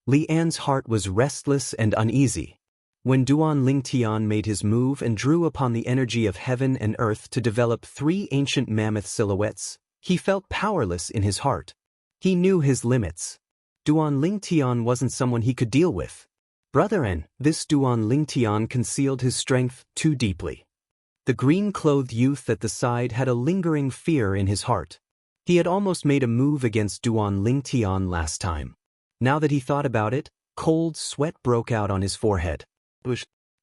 Li An's heart was restless and uneasy. When Duan Lingtian made his move and drew upon the energy of heaven and earth to develop 3 ancient mammoth silhouettes, he felt powerless in his heart. He knew his limits. Duan Lingtian wasn't someone he could deal with. Brethren, this Duan Lingtian concealed his strength too deeply. The green-clothed youth at the side had a lingering fear in his heart. He had almost made a move against Duan Lingtian last time. Now that he thought about it, cold sweat broke out on his forehead.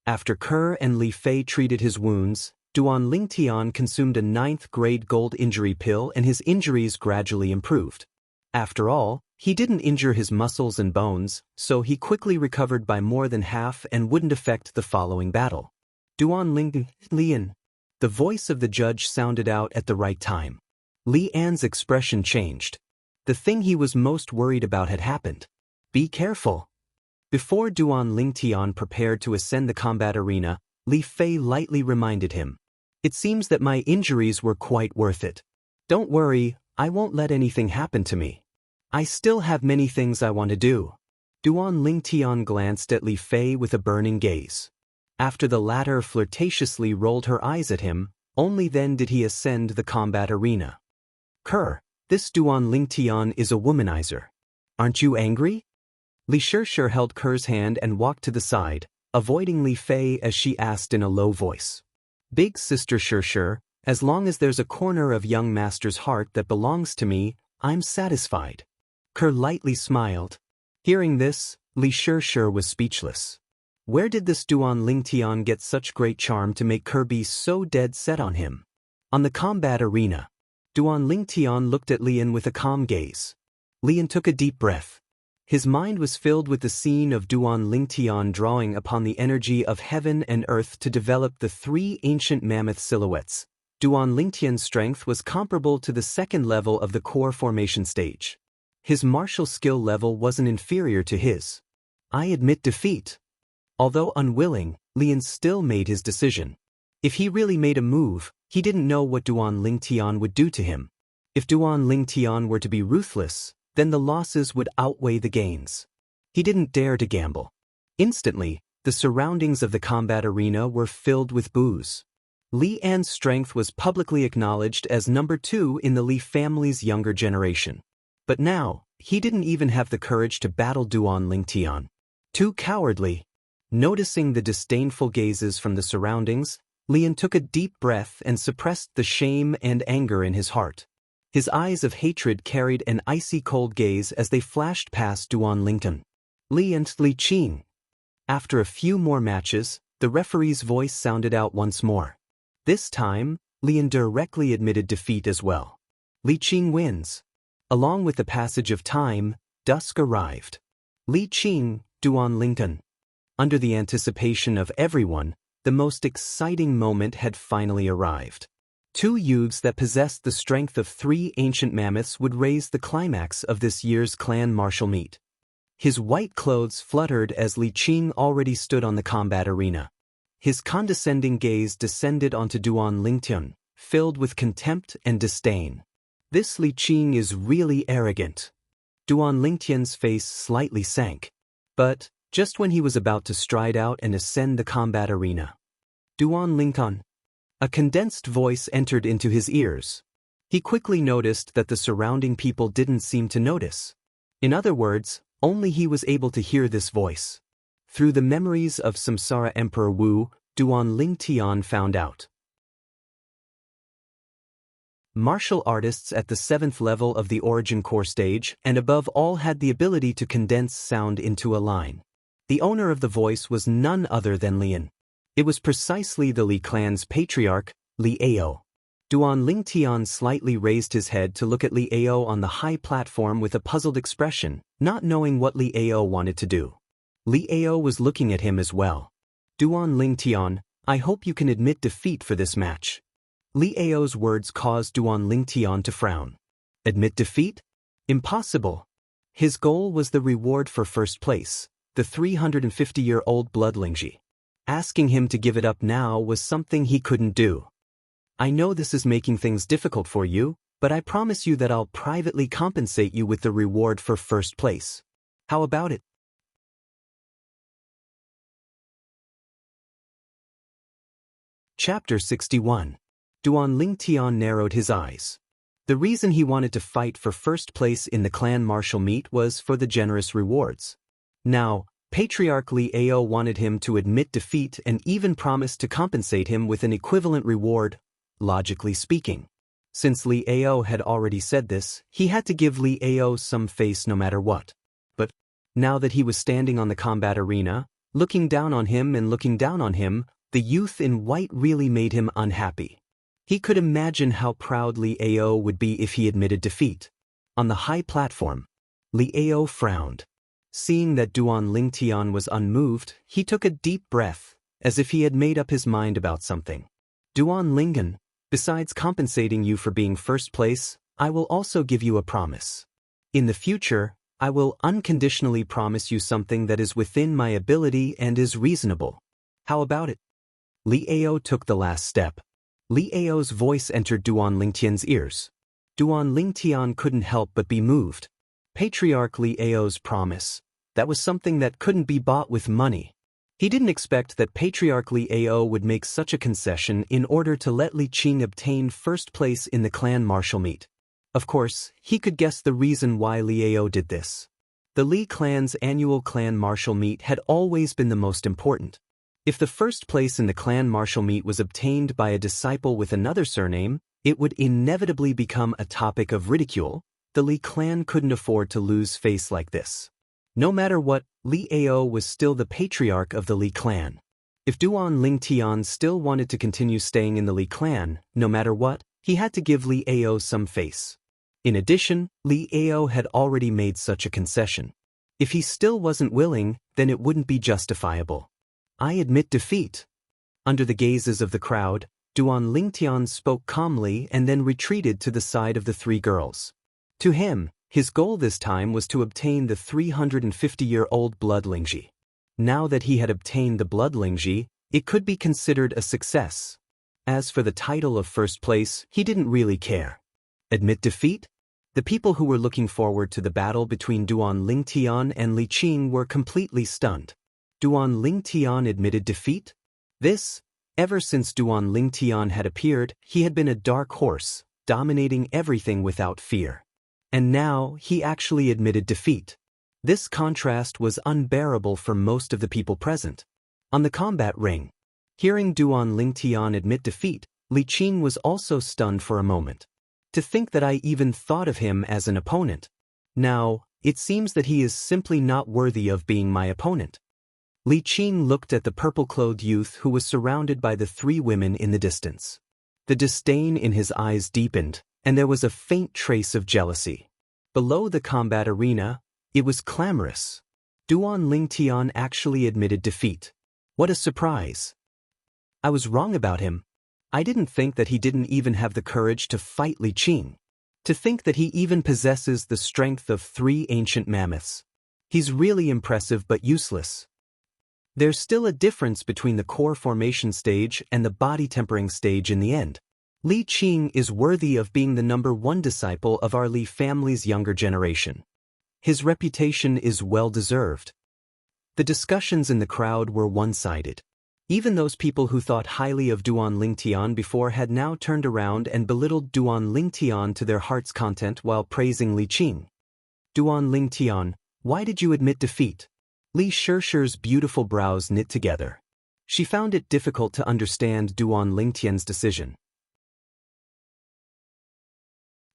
After Kerr and Li Fei treated his wounds, Duan Lingtian consumed a 9th-grade gold injury pill and his injuries gradually improved. After all, he didn't injure his muscles and bones, so he quickly recovered by more than half and wouldn't affect the following battle. Duan Lingtian. The voice of the judge sounded out at the right time. Li An's expression changed. The thing he was most worried about had happened. Be careful. Before Duan Lingtian prepared to ascend the combat arena, Li Fei lightly reminded him. It seems that my injuries were quite worth it. Don't worry, I won't let anything happen to me. I still have many things I want to do. Duan Lingtian glanced at Li Fei with a burning gaze. After the latter flirtatiously rolled her eyes at him, only then did he ascend the combat arena. Kerr, this Duan Lingtian is a womanizer. Aren't you angry? Li Xiaxia held Kerr's hand and walked to the side, avoiding Li Fei as she asked in a low voice. Big Sister Xiaxia, as long as there's a corner of young master's heart that belongs to me, I'm satisfied. Kerr lightly smiled. Hearing this, Li Xiaxia was speechless. Where did this Duan Lingtian get such great charm to make Kerr be so dead set on him? On the combat arena, Duan Lingtian looked at Lian with a calm gaze. Lian took a deep breath. His mind was filled with the scene of Duan Lingtian drawing upon the energy of heaven and earth to develop the 3 ancient mammoth silhouettes. Duan Lingtian's strength was comparable to the 2nd level of the core formation stage. His martial skill level wasn't inferior to his. I admit defeat. Although unwilling, Lian still made his decision. If he really made a move, he didn't know what Duan Lingtian would do to him. If Duan Lingtian were to be ruthless, then the losses would outweigh the gains. He didn't dare to gamble. Instantly, the surroundings of the combat arena were filled with boos. Li An's strength was publicly acknowledged as number 2 in the Li family's younger generation. But now, he didn't even have the courage to battle Duan Lingtian. Too cowardly. Noticing the disdainful gazes from the surroundings, Lian took a deep breath and suppressed the shame and anger in his heart. His eyes of hatred carried an icy cold gaze as they flashed past Duan Lingtian. Li and Li Qing. After a few more matches, the referee's voice sounded out once more. This time, Lian directly admitted defeat as well. Li Qing wins. Along with the passage of time, dusk arrived. Li Qing, Duan Lincoln. Under the anticipation of everyone, the most exciting moment had finally arrived. Two youths that possessed the strength of 3 ancient mammoths would raise the climax of this year's clan martial meet. His white clothes fluttered as Li Qing already stood on the combat arena. His condescending gaze descended onto Duan Lincoln, filled with contempt and disdain. This Li Qing is really arrogant. Duan Lincoln's face slightly sank. But, just when he was about to stride out and ascend the combat arena, Duan Lincoln. A condensed voice entered into his ears. He quickly noticed that the surrounding people didn't seem to notice. In other words, only he was able to hear this voice. Through the memories of Samsara Emperor Wu, Duan Lintian found out. Martial artists at the 7th level of the origin core stage and above all had the ability to condense sound into a line. The owner of the voice was none other than Lian. It was precisely the Li clan's patriarch, Li Ao. Duan Lingtian slightly raised his head to look at Li Ao on the high platform with a puzzled expression, not knowing what Li Ao wanted to do. Li Ao was looking at him as well. Duan Lingtian, I hope you can admit defeat for this match. Li Ao's words caused Duan Lingtian to frown. Admit defeat? Impossible. His goal was the reward for first place, the 350-year-old bloodlingji. Asking him to give it up now was something he couldn't do. I know this is making things difficult for you, but I promise you that I'll privately compensate you with the reward for first place. How about it? Chapter 61. Duan Lingtian narrowed his eyes. The reason he wanted to fight for first place in the clan martial meet was for the generous rewards. Now, Patriarch Li Ao wanted him to admit defeat and even promised to compensate him with an equivalent reward, logically speaking. Since Li Ao had already said this, he had to give Li Ao some face no matter what. But, now that he was standing on the combat arena, looking down on him, the youth in white really made him unhappy. He could imagine how proud Li Ao would be if he admitted defeat. On the high platform, Li Ao frowned. Seeing that Duan Lingtian was unmoved, he took a deep breath, as if he had made up his mind about something. Duan Lingan, besides compensating you for being first place, I will also give you a promise. In the future, I will unconditionally promise you something that is within my ability and is reasonable. How about it? Li Ao took the last step. Li Ao's voice entered Duan Lingtian's ears. Duan Lingtian couldn't help but be moved. Patriarch Li Ao's promise. That was something that couldn't be bought with money. He didn't expect that Patriarch Li Ao would make such a concession in order to let Li Qing obtain first place in the clan martial meet. Of course, he could guess the reason why Li Ao did this. The Li clan's annual clan martial meet had always been the most important. If the first place in the clan martial meet was obtained by a disciple with another surname, it would inevitably become a topic of ridicule. The Li clan couldn't afford to lose face like this. No matter what, Li Ao was still the patriarch of the Li clan. If Duan Lingtian still wanted to continue staying in the Li clan, no matter what, he had to give Li Ao some face. In addition, Li Ao had already made such a concession. If he still wasn't willing, then it wouldn't be justifiable. I admit defeat. Under the gazes of the crowd, Duan Lingtian spoke calmly and then retreated to the side of the 3 girls. To him, his goal this time was to obtain the 350-year-old bloodlingji. Now that he had obtained the bloodlingji, it could be considered a success. As for the title of first place, he didn't really care. Admit defeat? The people who were looking forward to the battle between Duan Lingtian and Li Qing were completely stunned. Duan Lingtian admitted defeat? Ever since Duan Lingtian had appeared, he had been a dark horse, dominating everything without fear. And now, he actually admitted defeat. This contrast was unbearable for most of the people present. On the combat ring, hearing Duan Lingtian admit defeat, Li Qing was also stunned for a moment. To think that I even thought of him as an opponent. Now, it seems that he is simply not worthy of being my opponent. Li Qing looked at the purple-clothed youth who was surrounded by the 3 women in the distance. The disdain in his eyes deepened, and there was a faint trace of jealousy. Below the combat arena, it was clamorous. Duan Lingtian actually admitted defeat. What a surprise. I was wrong about him. I didn't think that he didn't even have the courage to fight Li Qing. To think that he even possesses the strength of 3 ancient mammoths. He's really impressive but useless. There's still a difference between the core formation stage and the body tempering stage in the end. Li Qing is worthy of being the #1 disciple of our Li family's younger generation. His reputation is well-deserved. The discussions in the crowd were one-sided. Even those people who thought highly of Duan Lingtian before had now turned around and belittled Duan Lingtian to their heart's content while praising Li Qing. Duan Lingtian, why did you admit defeat? Li Shirshi's beautiful brows knit together. She found it difficult to understand Duan Lingtian's decision.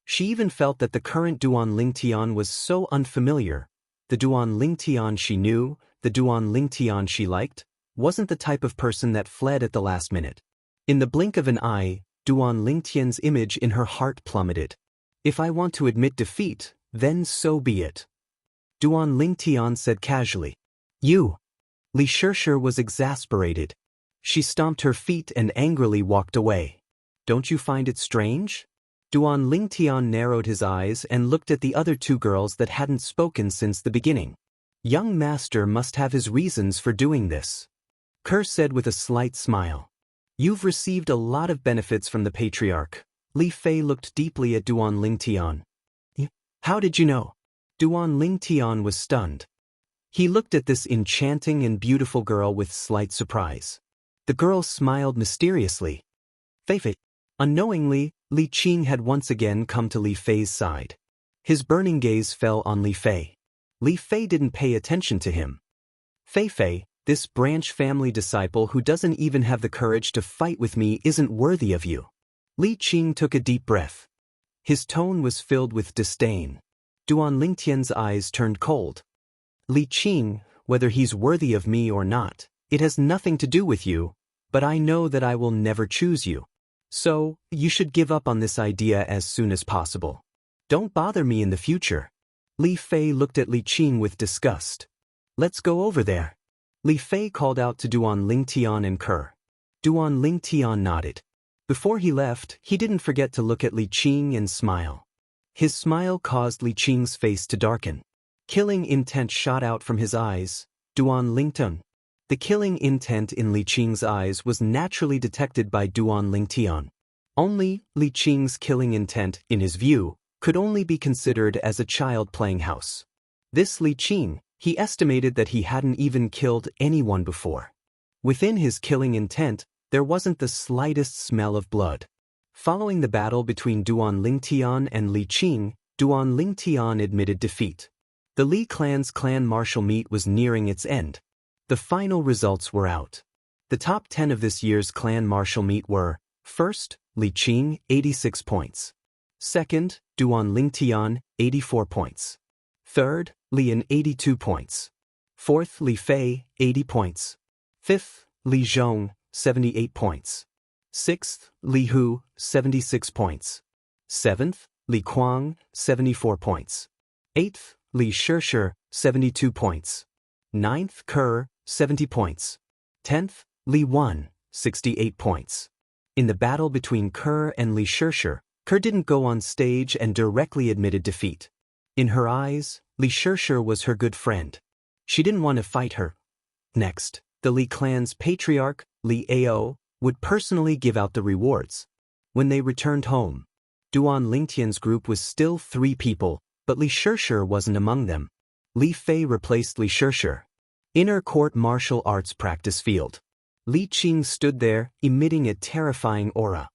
She even felt that the current Duan Lingtian was so unfamiliar. The Duan Lingtian she knew, the Duan Lingtian she liked, wasn't the type of person that fled at the last minute. In the blink of an eye, Duan Lingtian's image in her heart plummeted. If I want to admit defeat, then so be it. Duan Lingtian said casually. You. Li Shirshir was exasperated. She stomped her feet and angrily walked away. Don't you find it strange? Duan Lingtian narrowed his eyes and looked at the other 2 girls that hadn't spoken since the beginning. Young master must have his reasons for doing this. Kerr said with a slight smile. You've received a lot of benefits from the patriarch. Li Fei looked deeply at Duan Lingtian. How did you know? Duan Lingtian was stunned. He looked at this enchanting and beautiful girl with slight surprise. The girl smiled mysteriously. Fei. Unknowingly, Li Qing had once again come to Li Fei's side. His burning gaze fell on Li Fei. Li Fei didn't pay attention to him. Fei, this branch family disciple who doesn't even have the courage to fight with me isn't worthy of you. Li Qing took a deep breath. His tone was filled with disdain. Duan Lingtian's eyes turned cold. Li Qing, whether he's worthy of me or not, it has nothing to do with you, but I know that I will never choose you. So, you should give up on this idea as soon as possible. Don't bother me in the future. Li Fei looked at Li Qing with disgust. Let's go over there. Li Fei called out to Duan Lingtian and Kerr. Duan Lingtian nodded. Before he left, he didn't forget to look at Li Qing and smile. His smile caused Li Qing's face to darken. Killing intent shot out from his eyes. Duan Lingtian. The killing intent in Li Qing's eyes was naturally detected by Duan Lingtian. Only, Li Qing's killing intent, in his view, could only be considered as a child playing house. This Li Qing, he estimated that he hadn't even killed anyone before. Within his killing intent, there wasn't the slightest smell of blood. Following the battle between Duan Lingtian and Li Qing, Duan Lingtian admitted defeat. The Li clan's clan martial meet was nearing its end. The final results were out. The top 10 of this year's clan martial meet were: first, Li Qing, 86 points. Second, Duan Lingtian, 84 points. Third, Lian, 82 points. Fourth, Li Fei, 80 points. Fifth, Li Zhong, 78 points. Sixth, Li Hu, 76 points. Seventh, Li Kuang, 74 points. Eighth, Li Shirshir, 72 points. Ninth, Kerr, 70 points. 10th, Li Wan, 68 points. In the battle between Kerr and Li Shirshir, Kerr didn't go on stage and directly admitted defeat. In her eyes, Li Shirshir was her good friend. She didn't want to fight her. Next, the Li clan's patriarch, Li Ao, would personally give out the rewards. When they returned home, Duan Lingtian's group was still 3 people, but Li Shirshir wasn't among them. Li Fei replaced Li Shirshir. Inner court martial arts practice field. Li Qing stood there, emitting a terrifying aura.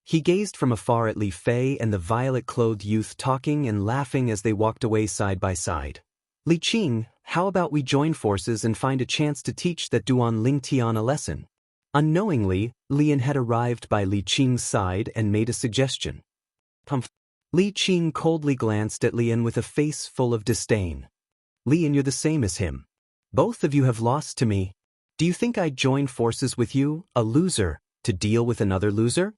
He gazed from afar at Li Fei and the violet-clothed youth talking and laughing as they walked away side by side. Li Qing, how about we join forces and find a chance to teach that Duan Lingtian a lesson? Unknowingly, Lian had arrived by Li Qing's side and made a suggestion. Li Qing coldly glanced at Lian with a face full of disdain. Lian, you're the same as him. Both of you have lost to me. Do you think I'd join forces with you, a loser, to deal with another loser?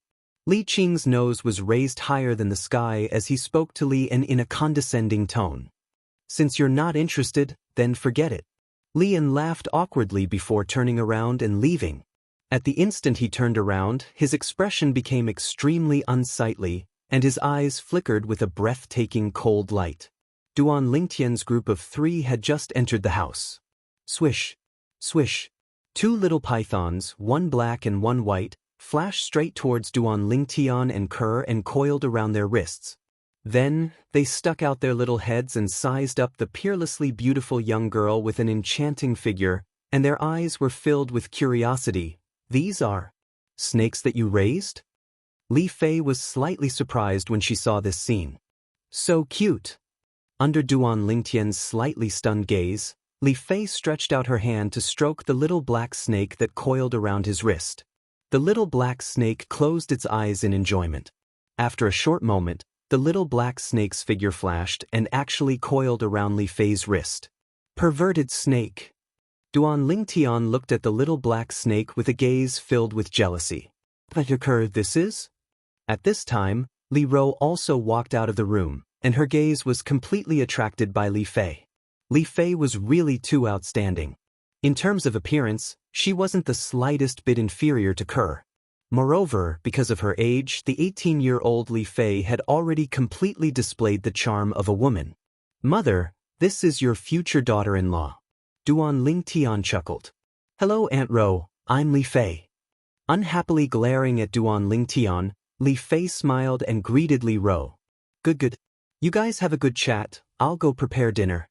Li Qing's nose was raised higher than the sky as he spoke to Li and in a condescending tone. Since you're not interested, then forget it. Li Yan laughed awkwardly before turning around and leaving. At the instant he turned around, his expression became extremely unsightly, and his eyes flickered with a breathtaking cold light. Duan Lingtian's group of 3 had just entered the house. Swish, swish. 2 little pythons, one black and one white, flashed straight towards Duan Lingtian and Kerr and coiled around their wrists. Then, they stuck out their little heads and sized up the peerlessly beautiful young girl with an enchanting figure, and their eyes were filled with curiosity. These are snakes that you raised? Li Fei was slightly surprised when she saw this scene. So cute. Under Duan Lingtian's slightly stunned gaze, Li Fei stretched out her hand to stroke the little black snake that coiled around his wrist. The little black snake closed its eyes in enjoyment. After a short moment, the little black snake's figure flashed and actually coiled around Li Fei's wrist. Perverted snake. Duan Lingtian looked at the little black snake with a gaze filled with jealousy. What occur this is? At this time, Li Ro also walked out of the room, and her gaze was completely attracted by Li Fei. Li Fei was really too outstanding. In terms of appearance, she wasn't the slightest bit inferior to Kerr. Moreover, because of her age, the 18-year-old Li Fei had already completely displayed the charm of a woman. Mother, this is your future daughter-in-law. Duan Lingtian chuckled. Hello, Aunt Ro, I'm Li Fei. Unhappily glaring at Duan Lingtian, Li Fei smiled and greeted Li Ro. Good. You guys have a good chat, I'll go prepare dinner.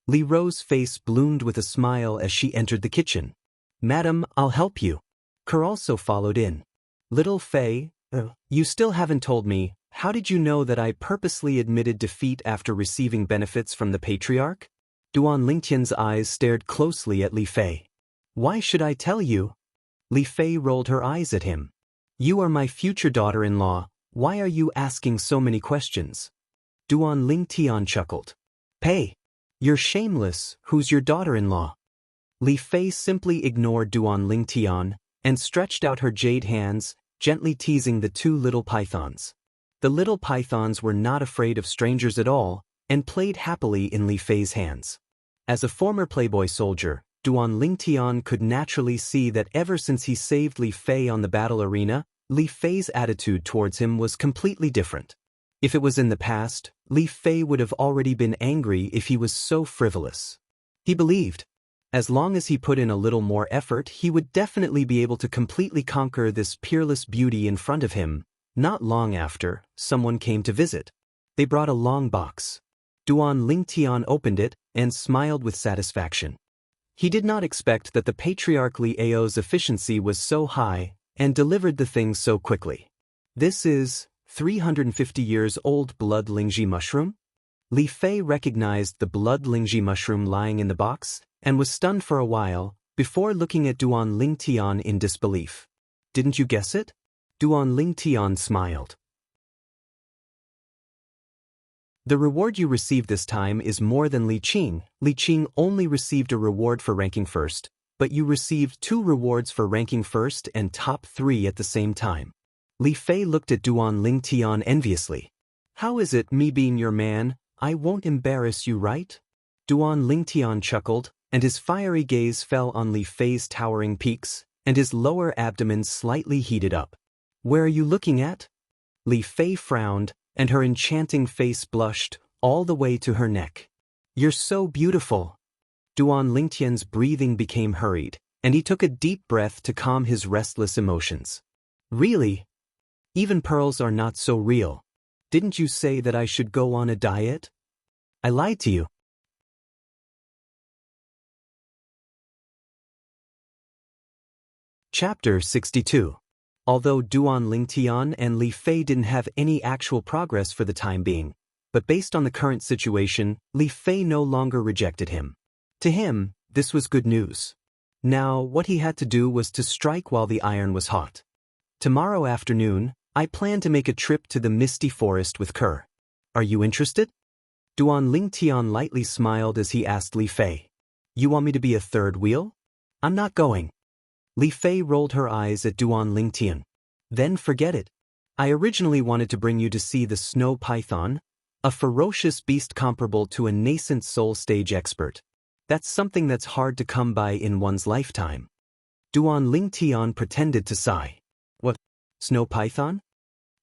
Li Ro's face bloomed with a smile as she entered the kitchen. Madam, I'll help you. Kerr also followed in. Little Fei, you still haven't told me, how did you know that I purposely admitted defeat after receiving benefits from the patriarch? Duan Lingtian's eyes stared closely at Li Fei. Why should I tell you? Li Fei rolled her eyes at him. You are my future daughter-in-law, why are you asking so many questions? Duan Lingtian chuckled. Hey, you're shameless, who's your daughter-in-law? Li Fei simply ignored Duan Lingtian and stretched out her jade hands, gently teasing the 2 little pythons. The little pythons were not afraid of strangers at all and played happily in Li Fei's hands. As a former playboy soldier, Duan Lingtian could naturally see that ever since he saved Li Fei on the battle arena, Li Fei's attitude towards him was completely different. If it was in the past, Li Fei would have already been angry if he was so frivolous. He believed, as long as he put in a little more effort, he would definitely be able to completely conquer this peerless beauty in front of him. Not long after, someone came to visit. They brought a long box. Duan Lingtian opened it and smiled with satisfaction. He did not expect that the Patriarch Li Ao's efficiency was so high and delivered the things so quickly. This is 350 years old blood lingji mushroom? Li Fei recognized the blood lingji mushroom lying in the box and was stunned for a while before looking at Duan Lingtian in disbelief. Didn't you guess it? Duan Lingtian smiled. The reward you received this time is more than Li Qing. Li Qing only received a reward for ranking first, but you received 2 rewards for ranking first and top 3 at the same time. Li Fei looked at Duan Lingtian enviously. How is it, me being your man, I won't embarrass you, right? Duan Lingtian chuckled, and his fiery gaze fell on Li Fei's towering peaks, and his lower abdomen slightly heated up. Where are you looking at? Li Fei frowned, and her enchanting face blushed all the way to her neck. You're so beautiful. Duan Lingtian's breathing became hurried, and he took a deep breath to calm his restless emotions. Really? Even pearls are not so real. Didn't you say that I should go on a diet? I lied to you. Chapter 62. Although Duan Lingtian and Li Fei didn't have any actual progress for the time being, but based on the current situation, Li Fei no longer rejected him. To him, this was good news. Now, what he had to do was to strike while the iron was hot. Tomorrow afternoon, I plan to make a trip to the Misty Forest with Kerr. Are you interested? Duan Lingtian lightly smiled as he asked Li Fei. You want me to be a third wheel? I'm not going. Li Fei rolled her eyes at Duan Lingtian. Then forget it. I originally wanted to bring you to see the snow python, a ferocious beast comparable to a nascent soul stage expert. That's something that's hard to come by in one's lifetime. Duan Lingtian pretended to sigh. What? Snow python?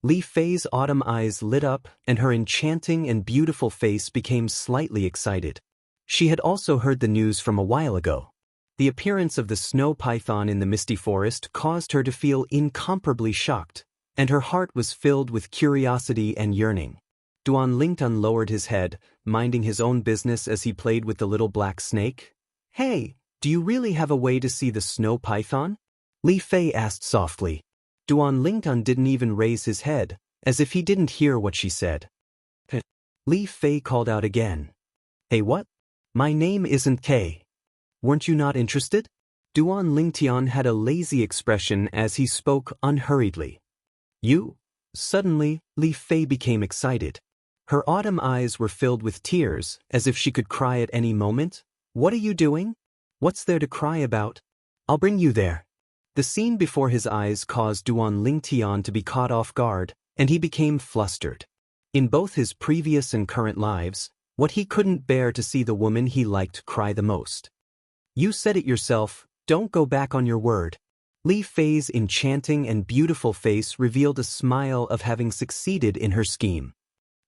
Li Fei's autumn eyes lit up and her enchanting and beautiful face became slightly excited. She had also heard the news from a while ago. The appearance of the snow python in the misty forest caused her to feel incomparably shocked, and her heart was filled with curiosity and yearning. Duan Lingtian lowered his head, minding his own business as he played with the little black snake. Hey, do you really have a way to see the snow python? Li Fei asked softly. Duan Lingtian didn't even raise his head, as if he didn't hear what she said. Li Fei called out again. Hey, what? My name isn't Kei. Weren't you not interested? Duan Lingtian had a lazy expression as he spoke unhurriedly. You? Suddenly, Li Fei became excited. Her autumn eyes were filled with tears, as if she could cry at any moment. What are you doing? What's there to cry about? I'll bring you there. The scene before his eyes caused Duan Lingtian to be caught off guard, and he became flustered. In both his previous and current lives, what he couldn't bear to see the woman he liked cry the most. You said it yourself, don't go back on your word. Li Fei's enchanting and beautiful face revealed a smile of having succeeded in her scheme.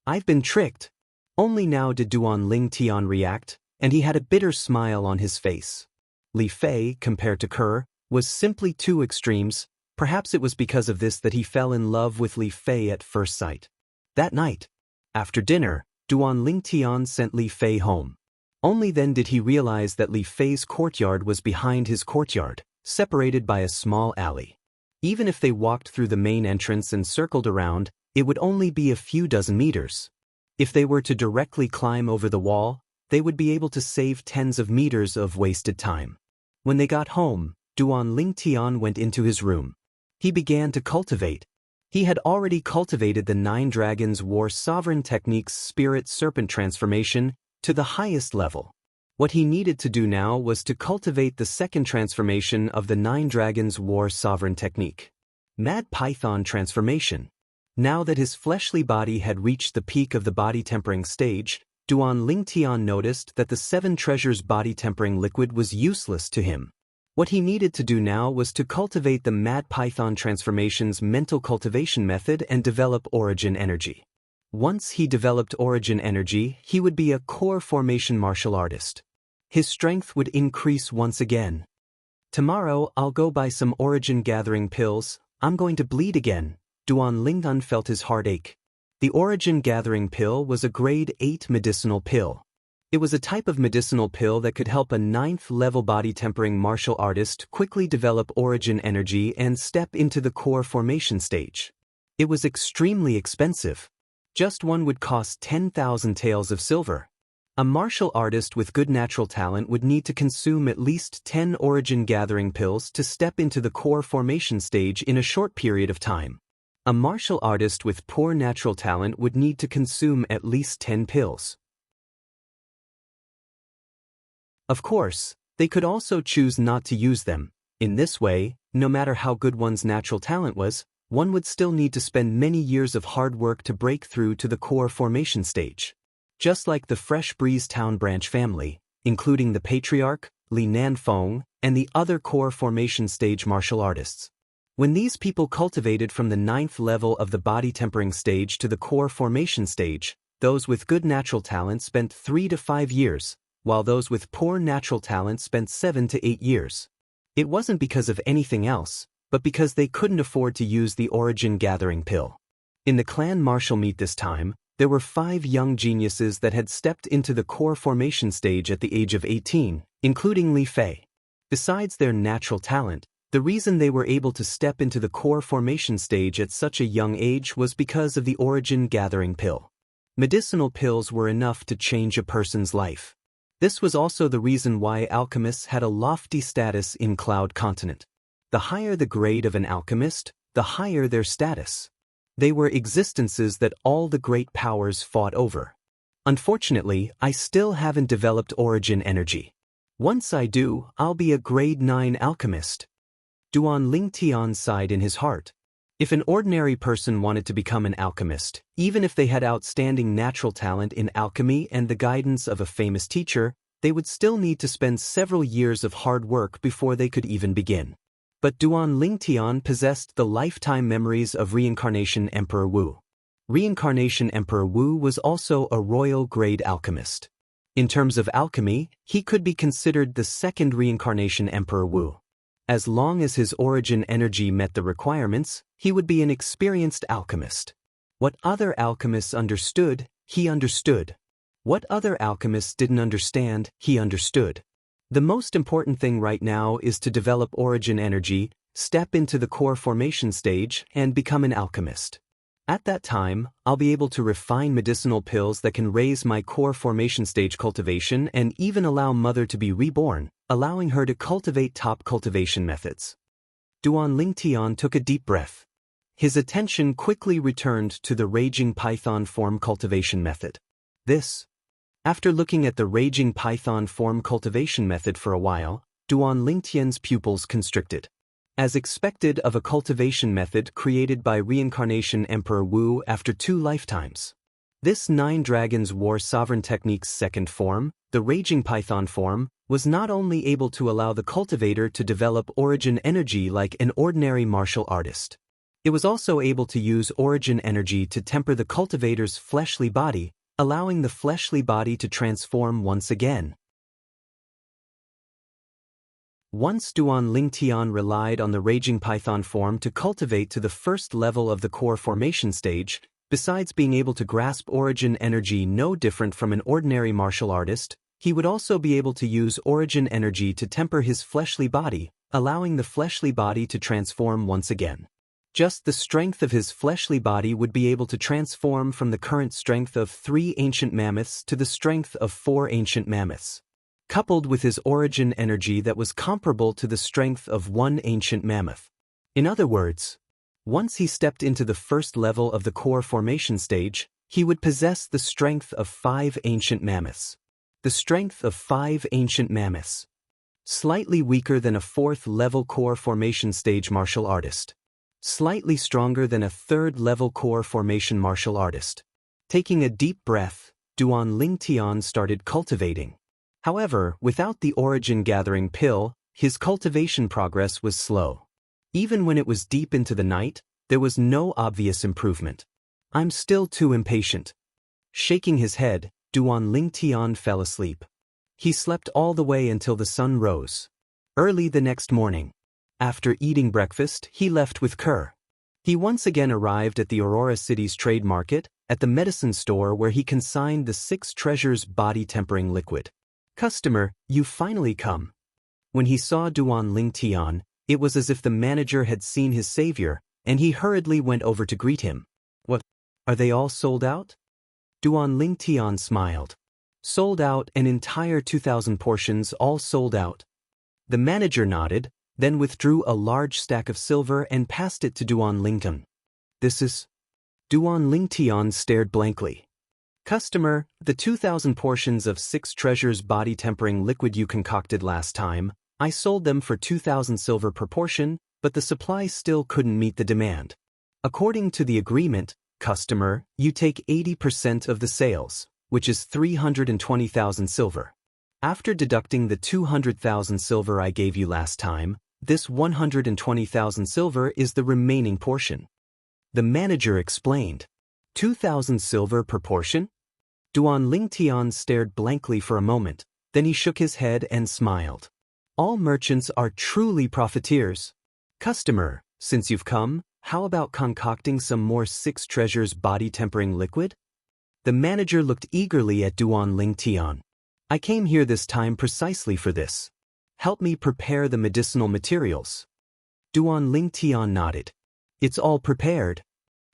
I've been tricked. Only now did Duan Lingtian react, and he had a bitter smile on his face. Li Fei, compared to Kerr, was simply two extremes. Perhaps it was because of this that he fell in love with Li Fei at first sight. That night, after dinner, Duan Lingtian sent Li Fei home. Only then did he realize that Li Fei's courtyard was behind his courtyard, separated by a small alley. Even if they walked through the main entrance and circled around, it would only be a few dozen meters. If they were to directly climb over the wall, they would be able to save tens of meters of wasted time. When they got home, Duan Lingtian went into his room. He began to cultivate. He had already cultivated the 9 Dragons War Sovereign Technique's Spirit Serpent transformation to the highest level. What he needed to do now was to cultivate the second transformation of the 9 Dragons War Sovereign Technique, Mad Python transformation. Now that his fleshly body had reached the peak of the body tempering stage, Duan Lingtian noticed that the 7 Treasures body tempering liquid was useless to him. What he needed to do now was to cultivate the Mad Python transformation's mental cultivation method and develop origin energy. Once he developed origin energy, he would be a core formation martial artist. His strength would increase once again. Tomorrow I'll go buy some origin gathering pills. I'm going to bleed again. Duan Lingtian felt his heart ache. The origin gathering pill was a grade 8 medicinal pill. It was a type of medicinal pill that could help a 9th level body tempering martial artist quickly develop origin energy and step into the core formation stage. It was extremely expensive. Just one would cost 10,000 taels of silver. A martial artist with good natural talent would need to consume at least 10 origin gathering pills to step into the core formation stage in a short period of time. A martial artist with poor natural talent would need to consume at least 10 pills. Of course, they could also choose not to use them. In this way, no matter how good one's natural talent was, one would still need to spend many years of hard work to break through to the core formation stage. Just like the Fresh Breeze Town branch family, including the Patriarch, Li Nanfeng, and the other core formation stage martial artists. When these people cultivated from the 9th level of the body tempering stage to the core formation stage, those with good natural talent spent 3 to 5 years, while those with poor natural talent spent 7 to 8 years. It wasn't because of anything else, but because they couldn't afford to use the origin gathering pill. In the clan martial meet this time, there were 5 young geniuses that had stepped into the core formation stage at the age of 18, including Li Fei. Besides their natural talent, the reason they were able to step into the core formation stage at such a young age was because of the origin gathering pill. Medicinal pills were enough to change a person's life. This was also the reason why alchemists had a lofty status in Cloud Continent. The higher the grade of an alchemist, the higher their status. They were existences that all the great powers fought over. Unfortunately, I still haven't developed origin energy. Once I do, I'll be a grade 9 alchemist. Duan Lingtian sighed in his heart. If an ordinary person wanted to become an alchemist, even if they had outstanding natural talent in alchemy and the guidance of a famous teacher, they would still need to spend several years of hard work before they could even begin. But Duan Lingtian possessed the lifetime memories of Reincarnation Emperor Wu. Reincarnation Emperor Wu was also a royal-grade alchemist. In terms of alchemy, he could be considered the second Reincarnation Emperor Wu. As long as his origin energy met the requirements, he would be an experienced alchemist. What other alchemists understood, he understood. What other alchemists didn't understand, he understood. The most important thing right now is to develop origin energy, step into the core formation stage, and become an alchemist. At that time, I'll be able to refine medicinal pills that can raise my core formation stage cultivation and even allow Mother to be reborn, allowing her to cultivate top cultivation methods. Duan Lingtian took a deep breath. His attention quickly returned to the Raging Python form cultivation method. After looking at the Raging Python form cultivation method for a while, Duan Lingtian's pupils constricted. As expected of a cultivation method created by Reincarnation Emperor Wu after 2 lifetimes. This 9 Dragons War Sovereign Technique's second form, the Raging Python form, was not only able to allow the cultivator to develop origin energy like an ordinary martial artist. It was also able to use origin energy to temper the cultivator's fleshly body, allowing the fleshly body to transform once again. Once Duan Lingtian relied on the Raging Python form to cultivate to the first level of the core formation stage, besides being able to grasp origin energy no different from an ordinary martial artist, he would also be able to use origin energy to temper his fleshly body, allowing the fleshly body to transform once again. Just the strength of his fleshly body would be able to transform from the current strength of 3 ancient mammoths to the strength of 4 ancient mammoths. Coupled with his origin energy that was comparable to the strength of 1 ancient mammoth. In other words, once he stepped into the first level of the core formation stage, he would possess the strength of 5 ancient mammoths. The strength of 5 ancient mammoths. Slightly weaker than a 4th level core formation stage martial artist. Slightly stronger than a 3rd level core formation martial artist. Taking a deep breath, Duan Lingtian started cultivating. However, without the origin gathering pill, his cultivation progress was slow. Even when it was deep into the night, there was no obvious improvement. I'm still too impatient. Shaking his head, Duan Lingtian fell asleep. He slept all the way until the sun rose. Early the next morning. After eating breakfast, he left with Kerr. He once again arrived at the Aurora City's trade market, at the medicine store where he consigned the 6 treasures body-tempering liquid. "Customer, you've finally come." When he saw Duan Lingtian, it was as if the manager had seen his savior, and he hurriedly went over to greet him. "What? Are they all sold out?" Duan Lingtian smiled. "Sold out, an entire 2,000 portions all sold out." The manager nodded, then withdrew a large stack of silver and passed it to Duan Lingtian. "This is..." Duan Lingtian stared blankly. "Customer, the 2,000 portions of 6 treasures body-tempering liquid you concocted last time, I sold them for 2,000 silver per portion, but the supply still couldn't meet the demand. According to the agreement, customer, you take 80% of the sales, which is 320,000 silver. After deducting the 200,000 silver I gave you last time, this 120,000 silver is the remaining portion." The manager explained. 2,000 silver per portion? Duan Lingtian stared blankly for a moment, then he shook his head and smiled. "All merchants are truly profiteers. Customer, since you've come, how about concocting some more 6 treasures body-tempering liquid?" The manager looked eagerly at Duan Lingtian. "I came here this time precisely for this. Help me prepare the medicinal materials." Duan Lingtian nodded. "It's all prepared."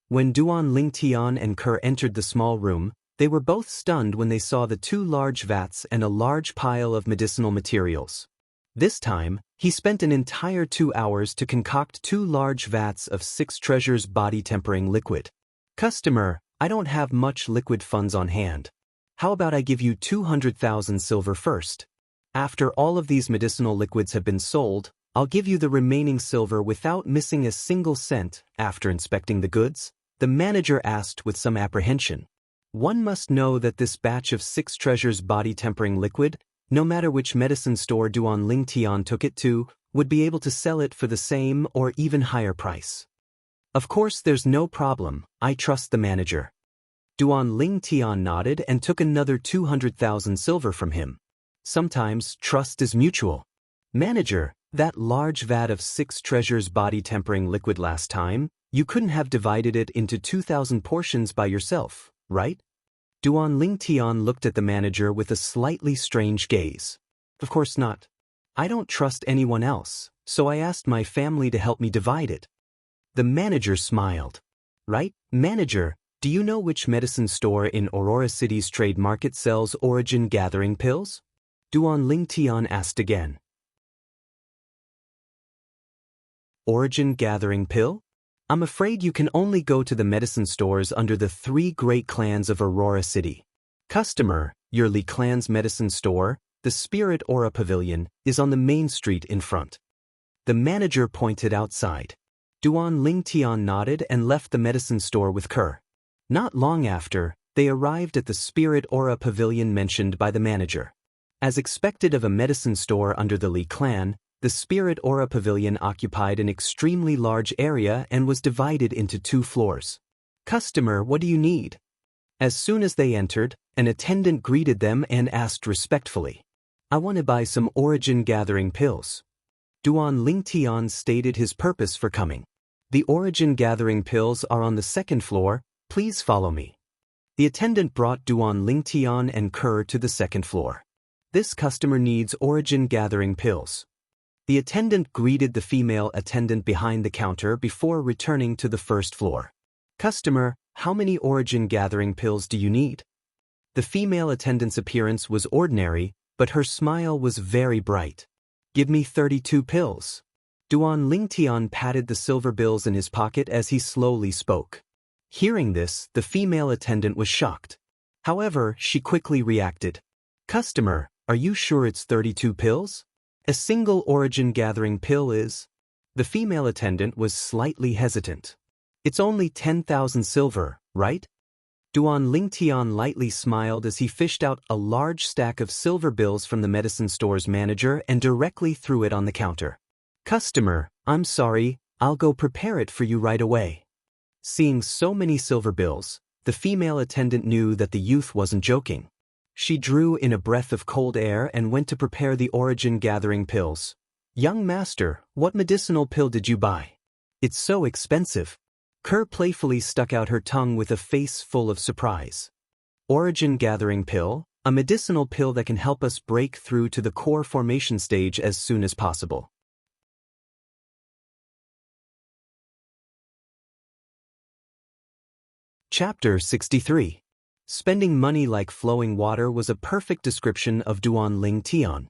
When Duan Lingtian and Kerr entered the small room, they were both stunned when they saw the 2 large vats and a large pile of medicinal materials. This time, he spent an entire 2 hours to concoct 2 large vats of 6 treasures body-tempering liquid. "Customer, I don't have much liquid funds on hand. How about I give you 200,000 silver first? After all of these medicinal liquids have been sold, I'll give you the remaining silver without missing a single cent. After inspecting the goods, the manager asked with some apprehension. One must know that this batch of 6 treasures body-tempering liquid, no matter which medicine store Duan Lingtian took it to, would be able to sell it for the same or even higher price. Of course, there's no problem. I trust the manager. Duan Lingtian nodded and took another 200,000 silver from him. Sometimes trust is mutual. Manager, that large vat of 6 treasures body-tempering liquid last time, you couldn't have divided it into 2,000 portions by yourself, right? Duan Lingtian looked at the manager with a slightly strange gaze. Of course not. I don't trust anyone else, so I asked my family to help me divide it. The manager smiled. Right, manager, do you know which medicine store in Aurora City's trade market sells origin gathering pills? Duan Lingtian asked again. Origin gathering pill? I'm afraid you can only go to the medicine stores under the 3 great clans of Aurora City. Customer, your Li clan's medicine store, the Spirit Aura Pavilion, is on the main street in front. The manager pointed outside. Duan Lingtian nodded and left the medicine store with Kerr. Not long after, they arrived at the Spirit Aura Pavilion mentioned by the manager. As expected of a medicine store under the Li clan, the Spirit Aura Pavilion occupied an extremely large area and was divided into 2 floors. Customer, what do you need? As soon as they entered, an attendant greeted them and asked respectfully. I want to buy some origin gathering pills. Duan Lingtian stated his purpose for coming. The origin gathering pills are on the 2nd floor, please follow me. The attendant brought Duan Lingtian and Kerr to the 2nd floor. This customer needs origin gathering pills. The attendant greeted the female attendant behind the counter before returning to the 1st floor. Customer, how many origin gathering pills do you need? The female attendant's appearance was ordinary, but her smile was very bright. Give me 32 pills. Duan Lingtian patted the silver bills in his pocket as he slowly spoke. Hearing this, the female attendant was shocked. However, she quickly reacted. Customer, are you sure it's 32 pills? A single origin gathering pill is... The female attendant was slightly hesitant. It's only 10,000 silver, right? Duan Lingtian lightly smiled as he fished out a large stack of silver bills from the medicine store's manager and directly threw it on the counter. Customer, I'm sorry, I'll go prepare it for you right away. Seeing so many silver bills, the female attendant knew that the youth wasn't joking. She drew in a breath of cold air and went to prepare the origin gathering pills. Young master, what medicinal pill did you buy? It's so expensive. Kerr playfully stuck out her tongue with a face full of surprise. Origin gathering pill, a medicinal pill that can help us break through to the core formation stage as soon as possible. Chapter 63. Spending money like flowing water was a perfect description of Duan Lingtian.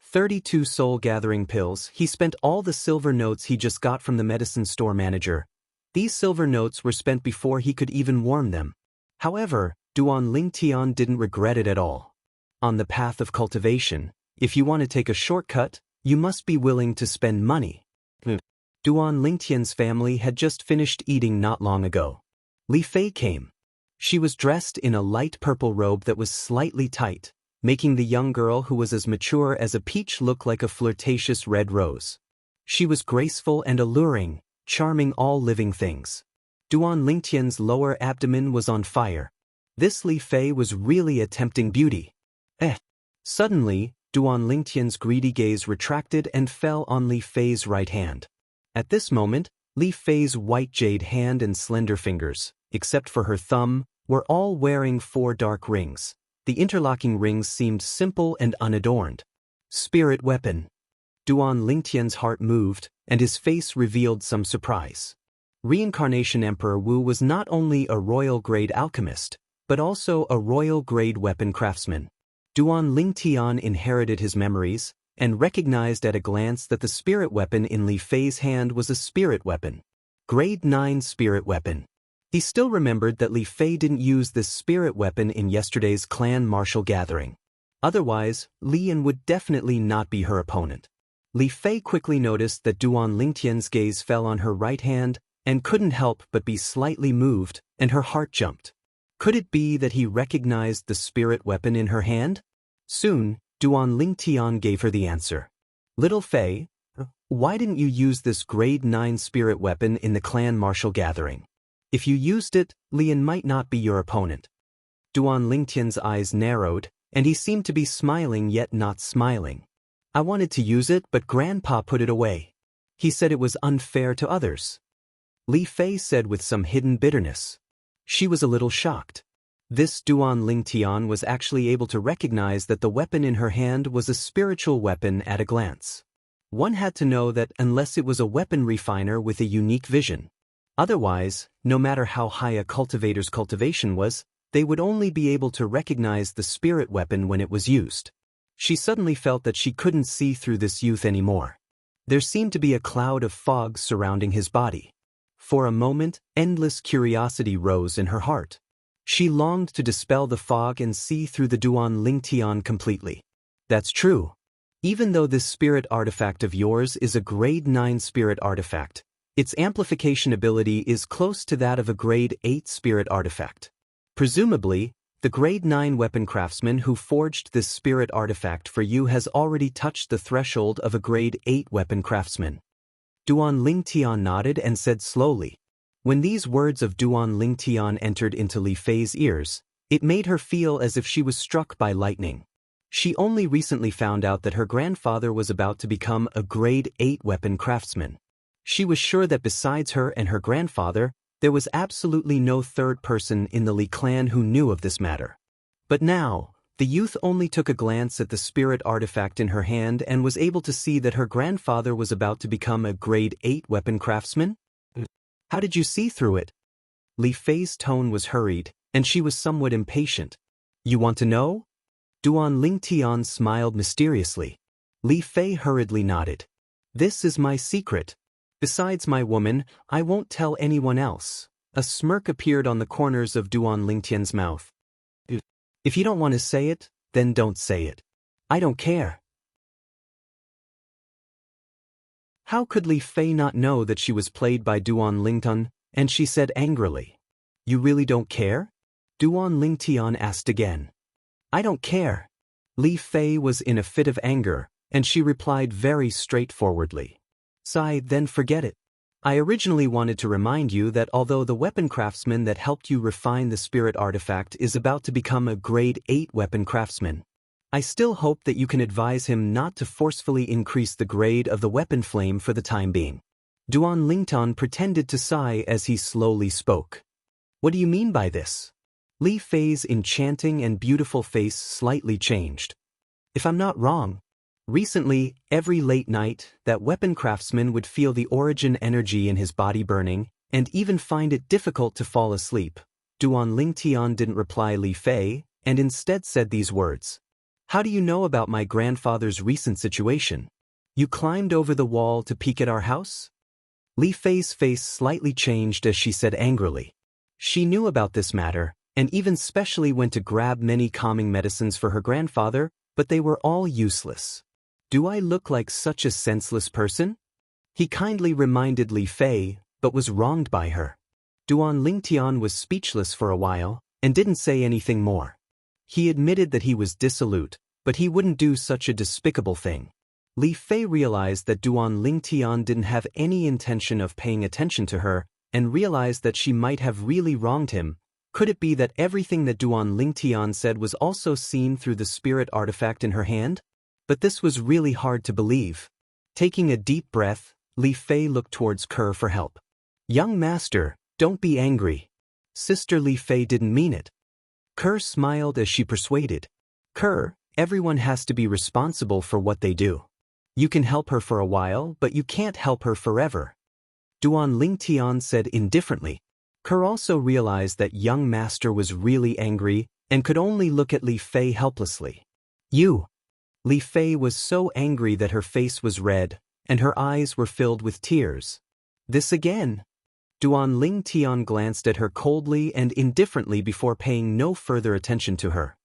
32 soul-gathering pills, he spent all the silver notes he just got from the medicine store manager. These silver notes were spent before he could even warm them. However, Duan Lingtian didn't regret it at all. On the path of cultivation, if you want to take a shortcut, you must be willing to spend money. Duan Lingtian's family had just finished eating not long ago. Li Fei came. She was dressed in a light purple robe that was slightly tight, making the young girl who was as mature as a peach look like a flirtatious red rose. She was graceful and alluring, charming all living things. Duan Lingtian's lower abdomen was on fire. This Li Fei was really a tempting beauty. Suddenly, Duan Lingtian's greedy gaze retracted and fell on Li Fei's right hand. At this moment, Li Fei's white jade hand and slender fingers, except for her thumb, were all wearing 4 dark rings. The interlocking rings seemed simple and unadorned. Spirit weapon. Duan Lingtian's heart moved, and his face revealed some surprise. Reincarnation Emperor Wu was not only a royal-grade alchemist, but also a royal-grade weapon craftsman. Duan Lingtian inherited his memories, and recognized at a glance that the spirit weapon in Li Fei's hand was a spirit weapon. Grade 9 spirit weapon. He still remembered that Li Fei didn't use this spirit weapon in yesterday's clan martial gathering. Otherwise, Lian would definitely not be her opponent. Li Fei quickly noticed that Duan Lingtian's gaze fell on her right hand and couldn't help but be slightly moved, and her heart jumped. Could it be that he recognized the spirit weapon in her hand? Soon, Duan Lingtian gave her the answer. Little Fei, why didn't you use this grade 9 spirit weapon in the clan martial gathering? If you used it, Lian might not be your opponent. Duan Lingtian's eyes narrowed, and he seemed to be smiling yet not smiling. I wanted to use it, but Grandpa put it away. He said it was unfair to others. Li Fei said with some hidden bitterness. She was a little shocked. This Duan Lingtian was actually able to recognize that the weapon in her hand was a spiritual weapon at a glance. One had to know that unless it was a weapon refiner with a unique vision. Otherwise, no matter how high a cultivator's cultivation was, they would only be able to recognize the spirit weapon when it was used. She suddenly felt that she couldn't see through this youth anymore. There seemed to be a cloud of fog surrounding his body. For a moment, endless curiosity rose in her heart. She longed to dispel the fog and see through the Duan Lingtian completely. That's true. Even though this spirit artifact of yours is a grade 9 spirit artifact, its amplification ability is close to that of a grade 8 spirit artifact. Presumably, the grade 9 weapon craftsman who forged this spirit artifact for you has already touched the threshold of a grade 8 weapon craftsman. Duan Lingtian nodded and said slowly. When these words of Duan Lingtian entered into Li Fei's ears, it made her feel as if she was struck by lightning. She only recently found out that her grandfather was about to become a grade 8 weapon craftsman. She was sure that besides her and her grandfather, there was absolutely no third person in the Li clan who knew of this matter. But now, the youth only took a glance at the spirit artifact in her hand and was able to see that her grandfather was about to become a grade 8 weapon craftsman. How did you see through it? Li Fei's tone was hurried, and she was somewhat impatient. You want to know? Duan Lingtian smiled mysteriously. Li Fei hurriedly nodded. This is my secret. Besides my woman, I won't tell anyone else. A smirk appeared on the corners of Duan Lingtian's mouth. If you don't want to say it, then don't say it. I don't care. How could Li Fei not know that she was played by Duan Lingtian, and she said angrily. You really don't care? Duan Lingtian asked again. I don't care. Li Fei was in a fit of anger, and she replied very straightforwardly. Sigh, then forget it. I originally wanted to remind you that although the weapon craftsman that helped you refine the spirit artifact is about to become a grade 8 weapon craftsman, I still hope that you can advise him not to forcefully increase the grade of the weapon flame for the time being. Duan Lingtian pretended to sigh as he slowly spoke. What do you mean by this? Li Fei's enchanting and beautiful face slightly changed. If I'm not wrong, recently, every late night, that weapon craftsman would feel the origin energy in his body burning, and even find it difficult to fall asleep. Duan Lingtian didn't reply Li Fei, and instead said these words. How do you know about my grandfather's recent situation? You climbed over the wall to peek at our house? Li Fei's face slightly changed as she said angrily. She knew about this matter, and even specially went to grab many calming medicines for her grandfather, but they were all useless. Do I look like such a senseless person? He kindly reminded Li Fei, but was wronged by her. Duan Lingtian was speechless for a while, and didn't say anything more. He admitted that he was dissolute, but he wouldn't do such a despicable thing. Li Fei realized that Duan Lingtian didn't have any intention of paying attention to her, and realized that she might have really wronged him. Could it be that everything that Duan Lingtian said was also seen through the spirit artifact in her hand? But this was really hard to believe. Taking a deep breath, Li Fei looked towards Kerr for help. Young master, don't be angry. Sister Li Fei didn't mean it. Kerr smiled as she persuaded. Kerr, everyone has to be responsible for what they do. You can help her for a while, but you can't help her forever. Duan Lingtian said indifferently. Kerr also realized that young master was really angry and could only look at Li Fei helplessly. You. Li Fei was so angry that her face was red, and her eyes were filled with tears. This again. Duan Lingtian glanced at her coldly and indifferently before paying no further attention to her.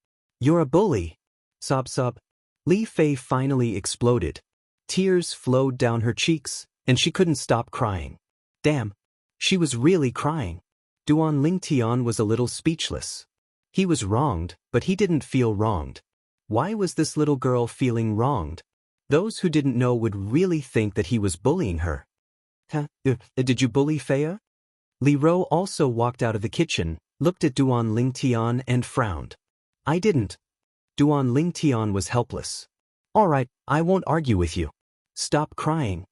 You're a bully. Sob sob. Li Fei finally exploded. Tears flowed down her cheeks, and she couldn't stop crying. Damn. She was really crying. Duan Lingtian was a little speechless. He was wronged, but he didn't feel wronged. Why was this little girl feeling wronged? Those who didn't know would really think that he was bullying her. Did you bully Fea? Li Ro also walked out of the kitchen, looked at Duan Lingtian and frowned. I didn't. Duan Lingtian was helpless. All right, I won't argue with you. Stop crying.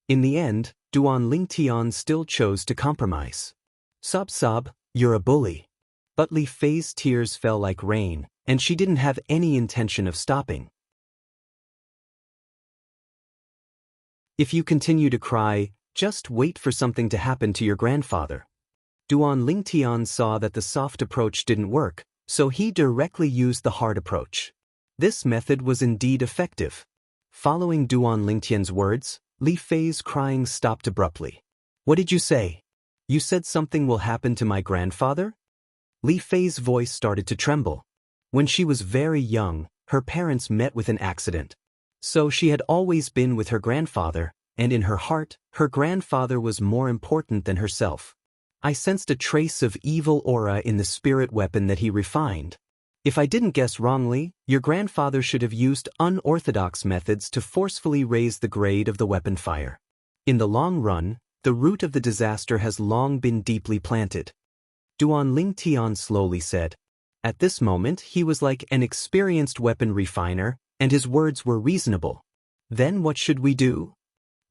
In the end, Duan Lingtian still chose to compromise. Sob, you're a bully. But Li Fei's tears fell like rain, and she didn't have any intention of stopping. If you continue to cry, just wait for something to happen to your grandfather. Duan Lingtian saw that the soft approach didn't work, so he directly used the hard approach. This method was indeed effective. Following Duan Lingtian's words, Li Fei's crying stopped abruptly. What did you say? You said something will happen to my grandfather? Li Fei's voice started to tremble. When she was very young, her parents met with an accident. So she had always been with her grandfather, and in her heart, her grandfather was more important than herself. I sensed a trace of evil aura in the spirit weapon that he refined. If I didn't guess wrongly, your grandfather should have used unorthodox methods to forcefully raise the grade of the weapon fire. In the long run, the root of the disaster has long been deeply planted. Duan Lingtian slowly said. At this moment he was like an experienced weapon refiner, and his words were reasonable. Then what should we do?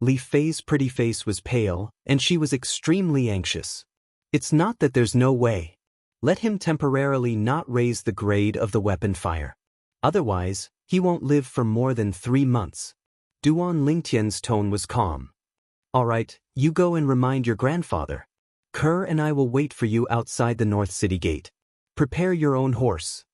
Li Fei's pretty face was pale, and she was extremely anxious. It's not that there's no way. Let him temporarily not raise the grade of the weapon fire. Otherwise, he won't live for more than 3 months. Duan Lingtian's tone was calm. All right, you go and remind your grandfather. Kerr and I will wait for you outside the North City Gate. Prepare your own horse.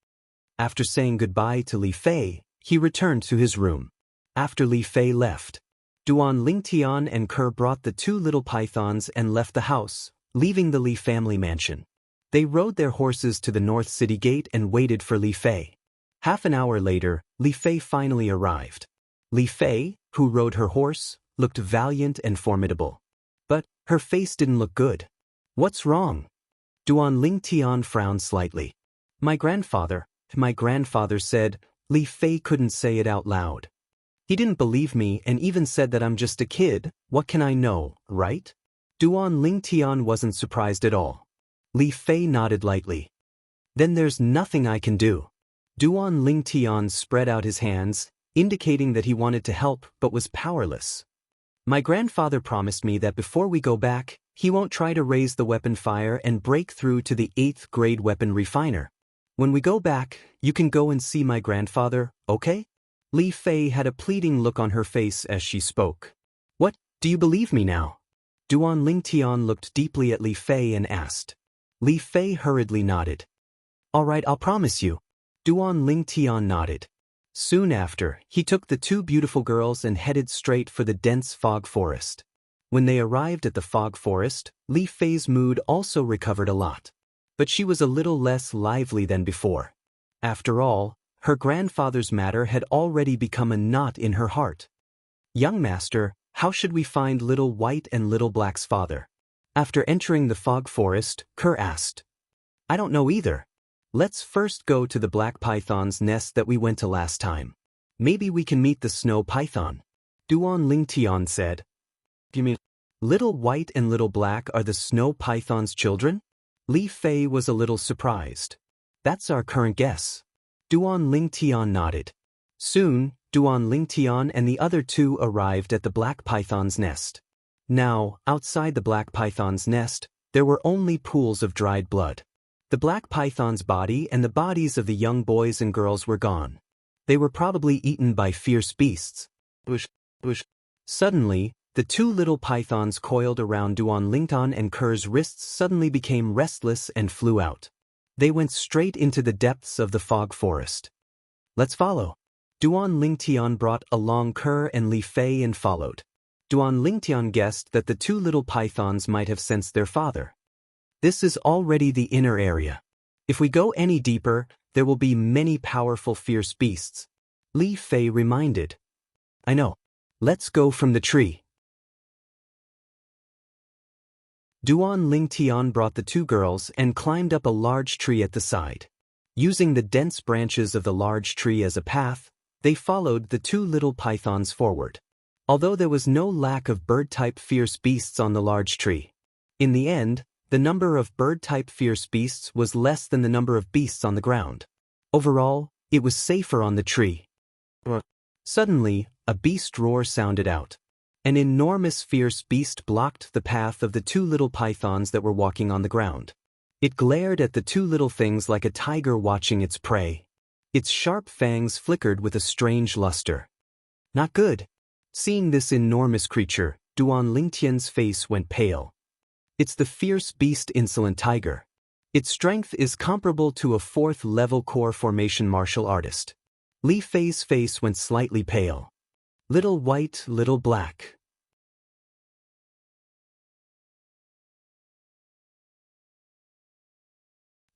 After saying goodbye to Li Fei, he returned to his room. After Li Fei left, Duan Lingtian and Kerr brought the 2 little pythons and left the house, leaving the Li family mansion. They rode their horses to the North City Gate and waited for Li Fei. Half an hour later, Li Fei finally arrived. Li Fei, who rode her horse, looked valiant and formidable. But her face didn't look good. What's wrong? Duan Lingtian frowned slightly. My grandfather said. Li Fei couldn't say it out loud. He didn't believe me and even said that I'm just a kid. What can I know, right? Duan Lingtian wasn't surprised at all. Li Fei nodded lightly. Then there's nothing I can do. Duan Lingtian spread out his hands, indicating that he wanted to help but was powerless. My grandfather promised me that before we go back, he won't try to raise the weapon fire and break through to the 8th grade weapon refiner. When we go back, you can go and see my grandfather, okay? Li Fei had a pleading look on her face as she spoke. What, do you believe me now? Duan Lingtian looked deeply at Li Fei and asked. Li Fei hurriedly nodded. All right, I'll promise you. Duan Lingtian nodded. Soon after, he took the 2 beautiful girls and headed straight for the dense fog forest. When they arrived at the fog forest, Li Fei's mood also recovered a lot. But she was a little less lively than before. After all, her grandfather's matter had already become a knot in her heart. Young master, how should we find Little White and Little Black's father? After entering the fog forest, Kerr asked. I don't know either. Let's first go to the black python's nest that we went to last time. Maybe we can meet the snow python. Duan Lingtian said. You mean Little White and Little Black are the snow python's children? Li Fei was a little surprised. That's our current guess. Duan Lingtian nodded. Soon, Duan Lingtian and the other 2 arrived at the black python's nest. Now, outside the black python's nest, there were only pools of dried blood. The black python's body and the bodies of the young boys and girls were gone. They were probably eaten by fierce beasts. Suddenly, the 2 little pythons coiled around Duan Lingtian and Kerr's wrists suddenly became restless and flew out. They went straight into the depths of the fog forest. Let's follow. Duan Lingtian brought along Kerr and Li Fei and followed. Duan Lingtian guessed that the 2 little pythons might have sensed their father. This is already the inner area. If we go any deeper, there will be many powerful fierce beasts. Li Fei reminded. I know. Let's go from the tree. Duan Lingtian brought the two girls and climbed up a large tree at the side. Using the dense branches of the large tree as a path, they followed the two little pythons forward. Although there was no lack of bird-type fierce beasts on the large tree. In the end, the number of bird-type fierce beasts was less than the number of beasts on the ground. Overall, it was safer on the tree. Suddenly, a beast roar sounded out. An enormous fierce beast blocked the path of the two little pythons that were walking on the ground. It glared at the two little things like a tiger watching its prey. Its sharp fangs flickered with a strange luster. Not good. Seeing this enormous creature, Duan Lingtian's face went pale. It's the fierce beast insolent tiger. Its strength is comparable to a 4th-level core formation martial artist. Li Fei's face went slightly pale. Little white, little black.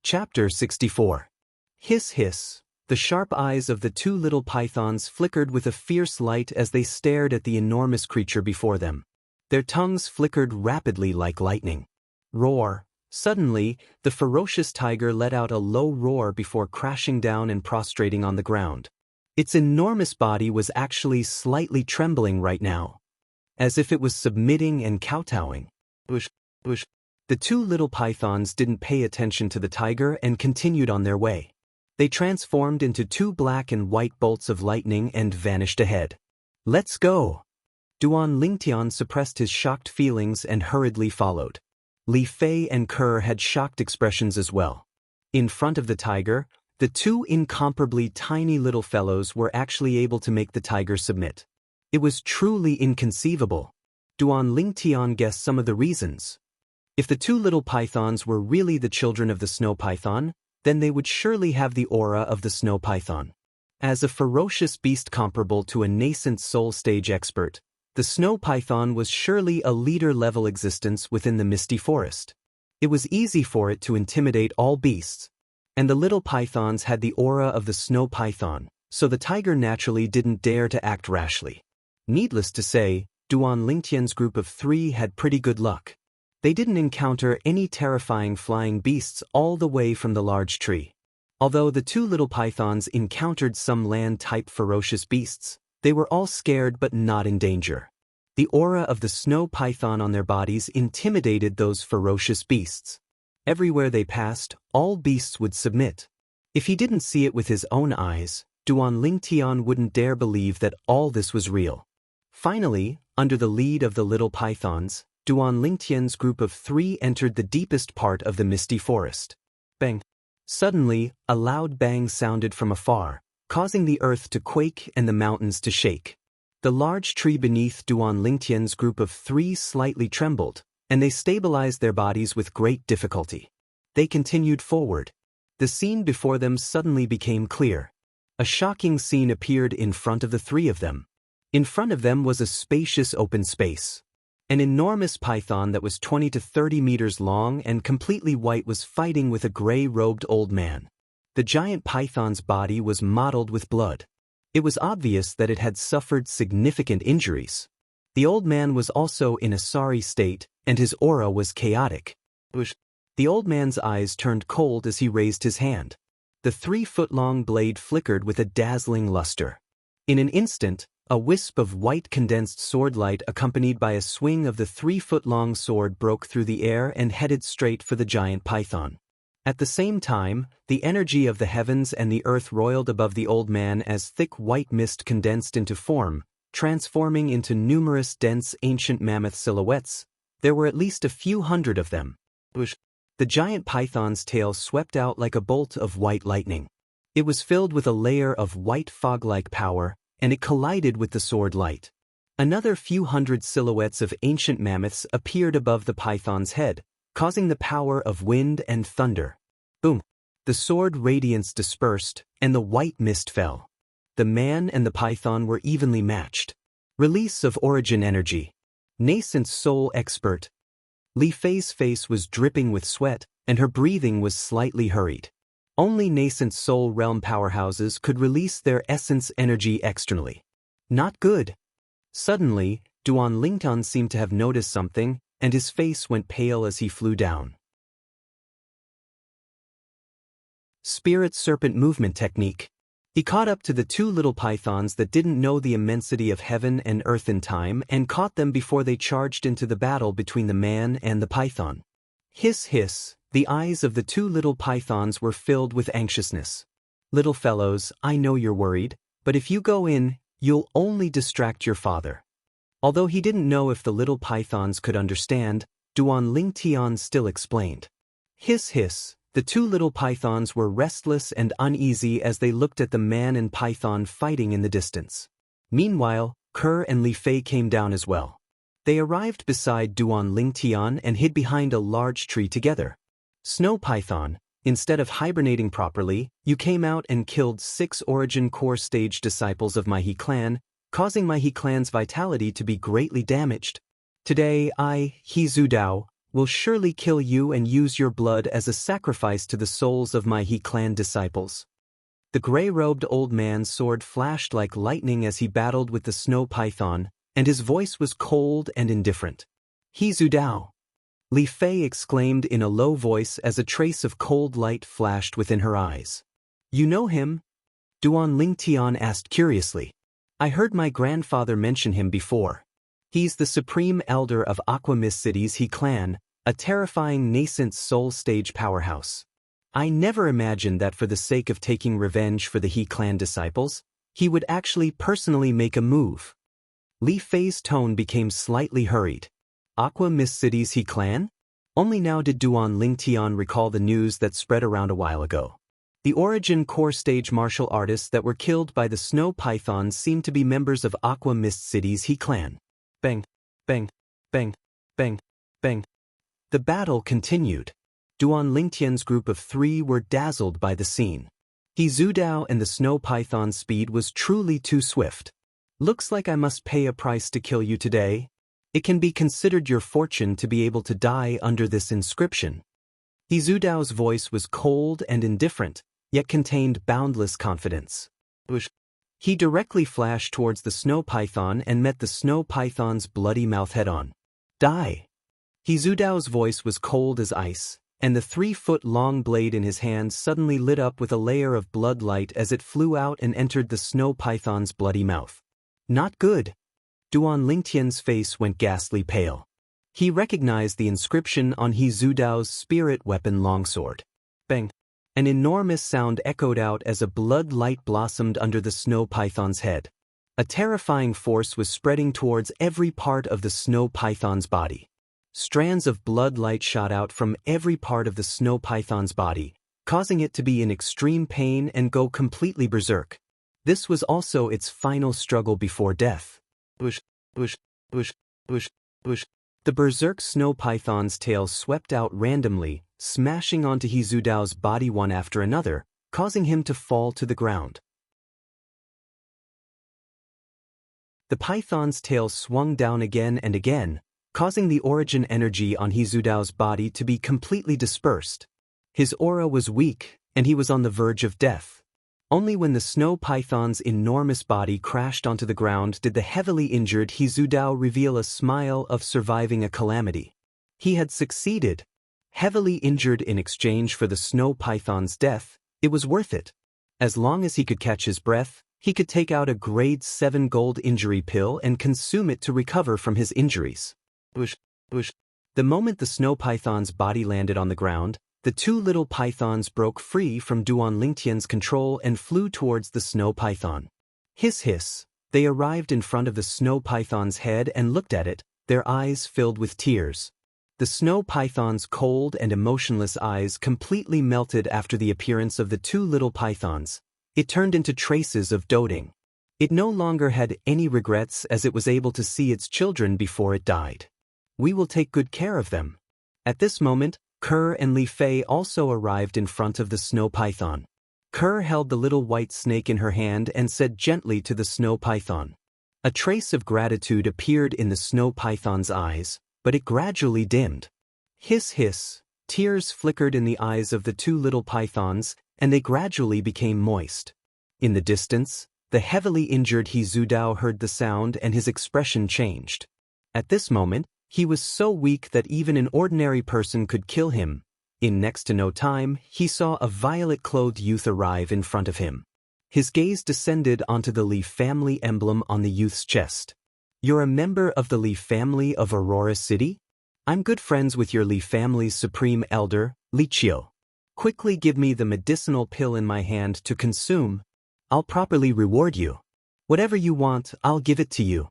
Chapter 64. Hiss hiss. The sharp eyes of the two little pythons flickered with a fierce light as they stared at the enormous creature before them. Their tongues flickered rapidly like lightning. Roar. Suddenly, the ferocious tiger let out a low roar before crashing down and prostrating on the ground. Its enormous body was actually slightly trembling right now, as if it was submitting and kowtowing. Bush, bush. The two little pythons didn't pay attention to the tiger and continued on their way. They transformed into two black and white bolts of lightning and vanished ahead. Let's go! Duan Lingtian suppressed his shocked feelings and hurriedly followed. Li Fei and Kerr had shocked expressions as well. In front of the tiger, the two incomparably tiny little fellows were actually able to make the tiger submit. It was truly inconceivable. Duan Lingtian guessed some of the reasons. If the two little pythons were really the children of the snow python, then they would surely have the aura of the snow python. As a ferocious beast comparable to a nascent soul stage expert, the snow python was surely a leader-level existence within the misty forest. It was easy for it to intimidate all beasts, and the little pythons had the aura of the snow python, so the tiger naturally didn't dare to act rashly. Needless to say, Duan Lingtian's group of 3 had pretty good luck. They didn't encounter any terrifying flying beasts all the way from the large tree. Although the two little pythons encountered some land-type ferocious beasts, they were all scared but not in danger. The aura of the snow python on their bodies intimidated those ferocious beasts. Everywhere they passed, all beasts would submit. If he didn't see it with his own eyes, Duan Lingtian wouldn't dare believe that all this was real. Finally, under the lead of the little pythons, Duan Lingtian's group of 3 entered the deepest part of the misty forest. Bang! Suddenly, a loud bang sounded from afar, causing the earth to quake and the mountains to shake. The large tree beneath Duan Lingtian's group of 3 slightly trembled, and they stabilized their bodies with great difficulty. They continued forward. The scene before them suddenly became clear. A shocking scene appeared in front of the 3 of them. In front of them was a spacious open space. An enormous python that was 20 to 30 meters long and completely white was fighting with a gray-robed old man. The giant python's body was mottled with blood. It was obvious that it had suffered significant injuries. The old man was also in a sorry state, and his aura was chaotic. The old man's eyes turned cold as he raised his hand. The 3-foot-long blade flickered with a dazzling luster. In an instant, a wisp of white condensed sword light accompanied by a swing of the 3-foot-long sword broke through the air and headed straight for the giant python. At the same time, the energy of the heavens and the earth roiled above the old man as thick white mist condensed into form, transforming into numerous dense ancient mammoth silhouettes. There were at least a few hundred of them. The giant python's tail swept out like a bolt of white lightning. It was filled with a layer of white fog-like power, and it collided with the sword light. Another few hundred silhouettes of ancient mammoths appeared above the python's head, causing the power of wind and thunder. Boom! The sword radiance dispersed, and the white mist fell. The man and the python were evenly matched. Release of origin energy. Nascent soul expert. Li Fei's face was dripping with sweat, and her breathing was slightly hurried. Only nascent soul realm powerhouses could release their essence energy externally. Not good. Suddenly, Duan Lingtian seemed to have noticed something, and his face went pale as he flew down. Spirit Serpent Movement Technique. He caught up to the two little pythons that didn't know the immensity of heaven and earth in time and caught them before they charged into the battle between the man and the python. Hiss hiss, the eyes of the two little pythons were filled with anxiousness. Little fellows, I know you're worried, but if you go in, you'll only distract your father. Although he didn't know if the little pythons could understand, Duan Lingtian still explained. Hiss hiss, the two little pythons were restless and uneasy as they looked at the man and python fighting in the distance. Meanwhile, Kerr and Li Fei came down as well. They arrived beside Duan Lingtian and hid behind a large tree together. Snow Python, instead of hibernating properly, you came out and killed 6 Origin Core Stage disciples of my He clan, causing my He clan's vitality to be greatly damaged. Today I, He Zudao, will surely kill you and use your blood as a sacrifice to the souls of my He clan disciples. The gray-robed old man's sword flashed like lightning as he battled with the snow python, and his voice was cold and indifferent. He Zudao! Li Fei exclaimed in a low voice as a trace of cold light flashed within her eyes. You know him? Duan Lingtian asked curiously. I heard my grandfather mention him before. He's the supreme elder of Aqua Mist City's He clan, a terrifying nascent soul stage powerhouse. I never imagined that for the sake of taking revenge for the He clan disciples, he would actually personally make a move. Li Fei's tone became slightly hurried. Aqua Mist City's He clan? Only now did Duan Lingtian recall the news that spread around a while ago. The Origin Core Stage martial artists that were killed by the snow pythons seemed to be members of Aqua Mist City's He clan. Bang, bang, bang, bang, bang. The battle continued. Duan Lingtian's group of 3 were dazzled by the scene. He Zudao and the snow python's speed was truly too swift. Looks like I must pay a price to kill you today. It can be considered your fortune to be able to die under this inscription. He Zudao's voice was cold and indifferent, yet contained boundless confidence. He directly flashed towards the snow python and met the snow python's bloody mouth head-on. Die! He Zudao's voice was cold as ice, and the 3-foot-long blade in his hand suddenly lit up with a layer of blood light as it flew out and entered the snow python's bloody mouth. Not good. Duan Lingtian's face went ghastly pale. He recognized the inscription on He Zudao's spirit weapon longsword. Bang! An enormous sound echoed out as a blood light blossomed under the snow python's head. A terrifying force was spreading towards every part of the snow python's body. Strands of blood light shot out from every part of the snow python's body, causing it to be in extreme pain and go completely berserk. This was also its final struggle before death. Bush, bush, bush, bush, bush. The berserk snow python's tail swept out randomly, smashing onto He Zudao's body one after another, causing him to fall to the ground. The python's tail swung down again and again, causing the origin energy on He Zudao's body to be completely dispersed. His aura was weak, and he was on the verge of death. Only when the snow python's enormous body crashed onto the ground did the heavily injured He Zudao reveal a smile of surviving a calamity. He had succeeded. Heavily injured in exchange for the snow python's death, it was worth it. As long as he could catch his breath, he could take out a grade 7 gold injury pill and consume it to recover from his injuries. Bush, bush. The moment the snow python's body landed on the ground, the 2 little pythons broke free from Duan Lingtian's control and flew towards the snow python. Hiss hiss, they arrived in front of the snow python's head and looked at it, their eyes filled with tears. The snow python's cold and emotionless eyes completely melted after the appearance of the 2 little pythons. It turned into traces of doting. It no longer had any regrets as it was able to see its children before it died. We will take good care of them. At this moment, Kerr and Li Fei also arrived in front of the snow python. Kerr held the little white snake in her hand and said gently to the snow python. A trace of gratitude appeared in the snow python's eyes, but it gradually dimmed. Hiss hiss, tears flickered in the eyes of the 2 little pythons, and they gradually became moist. In the distance, The heavily injured He Zudao heard the sound and his expression changed. At this moment, he was so weak that even an ordinary person could kill him. In next to no time, he saw a violet-clothed youth arrive in front of him. His gaze descended onto the Li family emblem on the youth's chest. "You're a member of the Li family of Aurora City? I'm good friends with your Li family's supreme elder, Li Qiu. Quickly give me the medicinal pill in my hand to consume. I'll properly reward you. Whatever you want, I'll give it to you."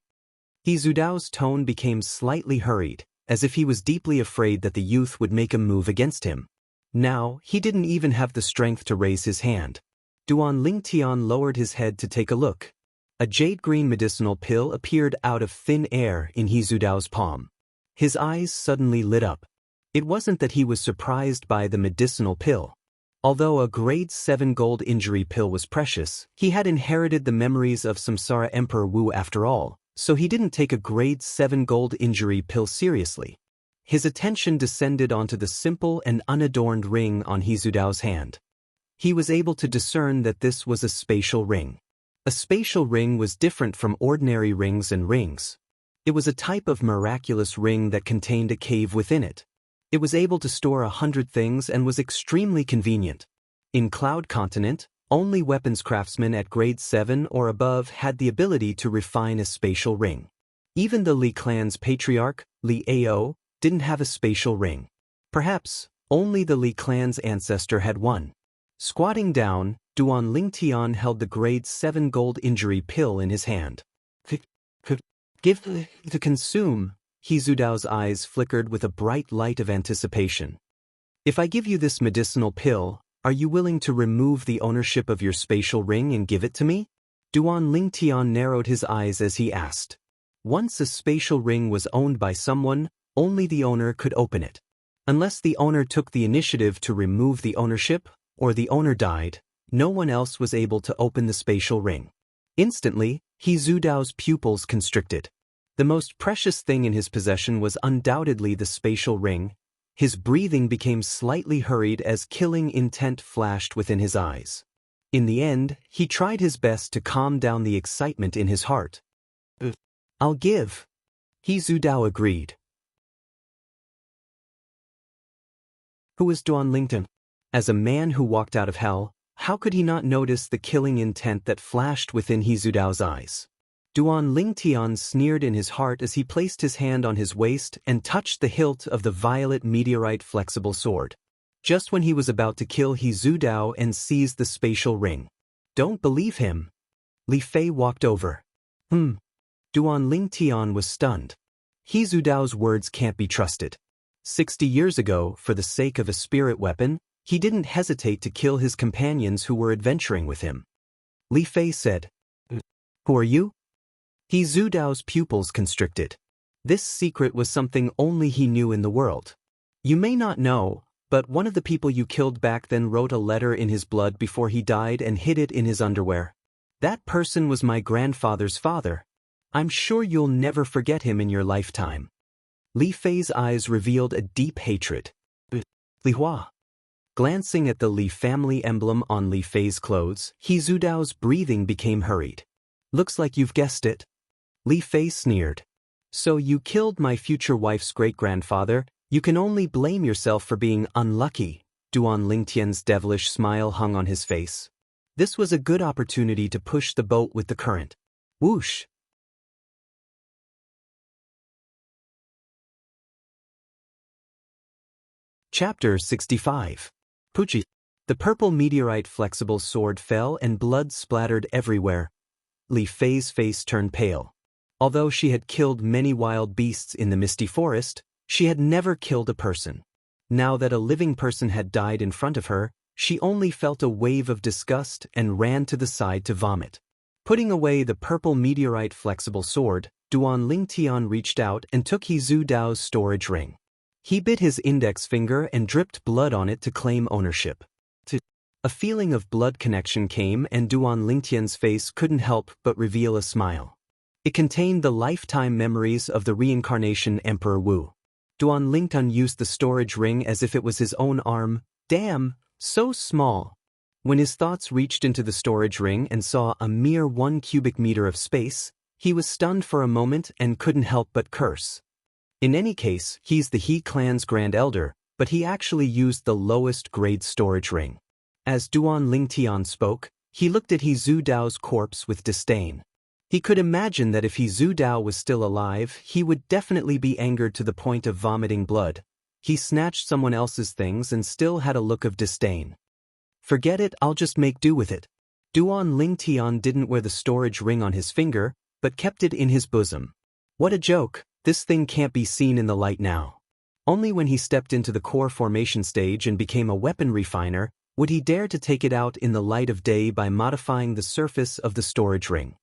He Zudao's tone became slightly hurried, as if he was deeply afraid that the youth would make a move against him. Now, he didn't even have the strength to raise his hand. Duan Lingtian lowered his head to take a look. A jade-green medicinal pill appeared out of thin air in He Zudao's palm. His eyes suddenly lit up. It wasn't that he was surprised by the medicinal pill. Although a grade 7 gold injury pill was precious, he had inherited the memories of Samsara Emperor Wu after all, so he didn't take a grade 7 gold injury pill seriously. His attention descended onto the simple and unadorned ring on He Zudao's hand. He was able to discern that this was a spatial ring. A spatial ring was different from ordinary rings and rings. It was a type of miraculous ring that contained a cave within it. It was able to store 100 things and was extremely convenient. In Cloud Continent, only weapons craftsmen at grade 7 or above had the ability to refine a spatial ring. Even the Li clan's patriarch, Li Ao, didn't have a spatial ring. Perhaps, only the Li clan's ancestor had one. Squatting down, Duan Lingtian held the grade 7 gold injury pill in his hand. "Give to consume." He Zudao's eyes flickered with a bright light of anticipation. "If I give you this medicinal pill, are you willing to remove the ownership of your spatial ring and give it to me?" Duan Lingtian narrowed his eyes as he asked. Once a spatial ring was owned by someone, only the owner could open it. Unless the owner took the initiative to remove the ownership, or the owner died, no one else was able to open the spatial ring. Instantly, He Zudao's pupils constricted. The most precious thing in his possession was undoubtedly the spatial ring. His breathing became slightly hurried as killing intent flashed within his eyes. In the end, he tried his best to calm down the excitement in his heart. "I'll give." He Zudao agreed. Who was Duan Lingtian? As a man who walked out of hell, how could he not notice the killing intent that flashed within He Zudao's eyes? Duan Lingtian sneered in his heart as he placed his hand on his waist and touched the hilt of the violet meteorite flexible sword. Just when he was about to kill He Zudao and seize the spatial ring. "Don't believe him." Li Fei walked over. Duan Lingtian was stunned. He Zudao's words can't be trusted. 60 years ago, for the sake of a spirit weapon, he didn't hesitate to kill his companions who were adventuring with him. Li Fei said, "Who are you?" He Zudao's pupils constricted. This secret was something only he knew in the world. "You may not know, but one of the people you killed back then wrote a letter in his blood before he died and hid it in his underwear. That person was my grandfather's father. I'm sure you'll never forget him in your lifetime." Li Fei's eyes revealed a deep hatred. Li Hua. Glancing at the Li family emblem on Li Fei's clothes, He Zudao's breathing became hurried. "Looks like you've guessed it." Li Fei sneered. "So you killed my future wife's great-grandfather. You can only blame yourself for being unlucky." Duan Lingtian's devilish smile hung on his face. This was a good opportunity to push the boat with the current. Whoosh! Chapter 65. Pucci. The purple meteorite flexible sword fell and blood splattered everywhere. Li Fei's face turned pale. Although she had killed many wild beasts in the misty forest, she had never killed a person. Now that a living person had died in front of her, she only felt a wave of disgust and ran to the side to vomit. Putting away the purple meteorite flexible sword, Duan Lingtian reached out and took He Zudao's storage ring. He bit his index finger and dripped blood on it to claim ownership. A feeling of blood connection came and Duan Lingtian's face couldn't help but reveal a smile. It contained the lifetime memories of the reincarnation Emperor Wu. Duan Lingtian used the storage ring as if it was his own arm. Damn, so small. When his thoughts reached into the storage ring and saw a mere 1 cubic meter of space, he was stunned for a moment and couldn't help but curse. In any case, he's the He clan's Grand Elder, but he actually used the lowest grade storage ring. As Duan Lingtian spoke, he looked at He Zhudao's corpse with disdain. He could imagine that if He Zhudao was still alive, he would definitely be angered to the point of vomiting blood. He snatched someone else's things and still had a look of disdain. Forget it, I'll just make do with it. Duan Lingtian didn't wear the storage ring on his finger, but kept it in his bosom. What a joke, this thing can't be seen in the light now. Only when he stepped into the core formation stage and became a weapon refiner, would he dare to take it out in the light of day by modifying the surface of the storage ring.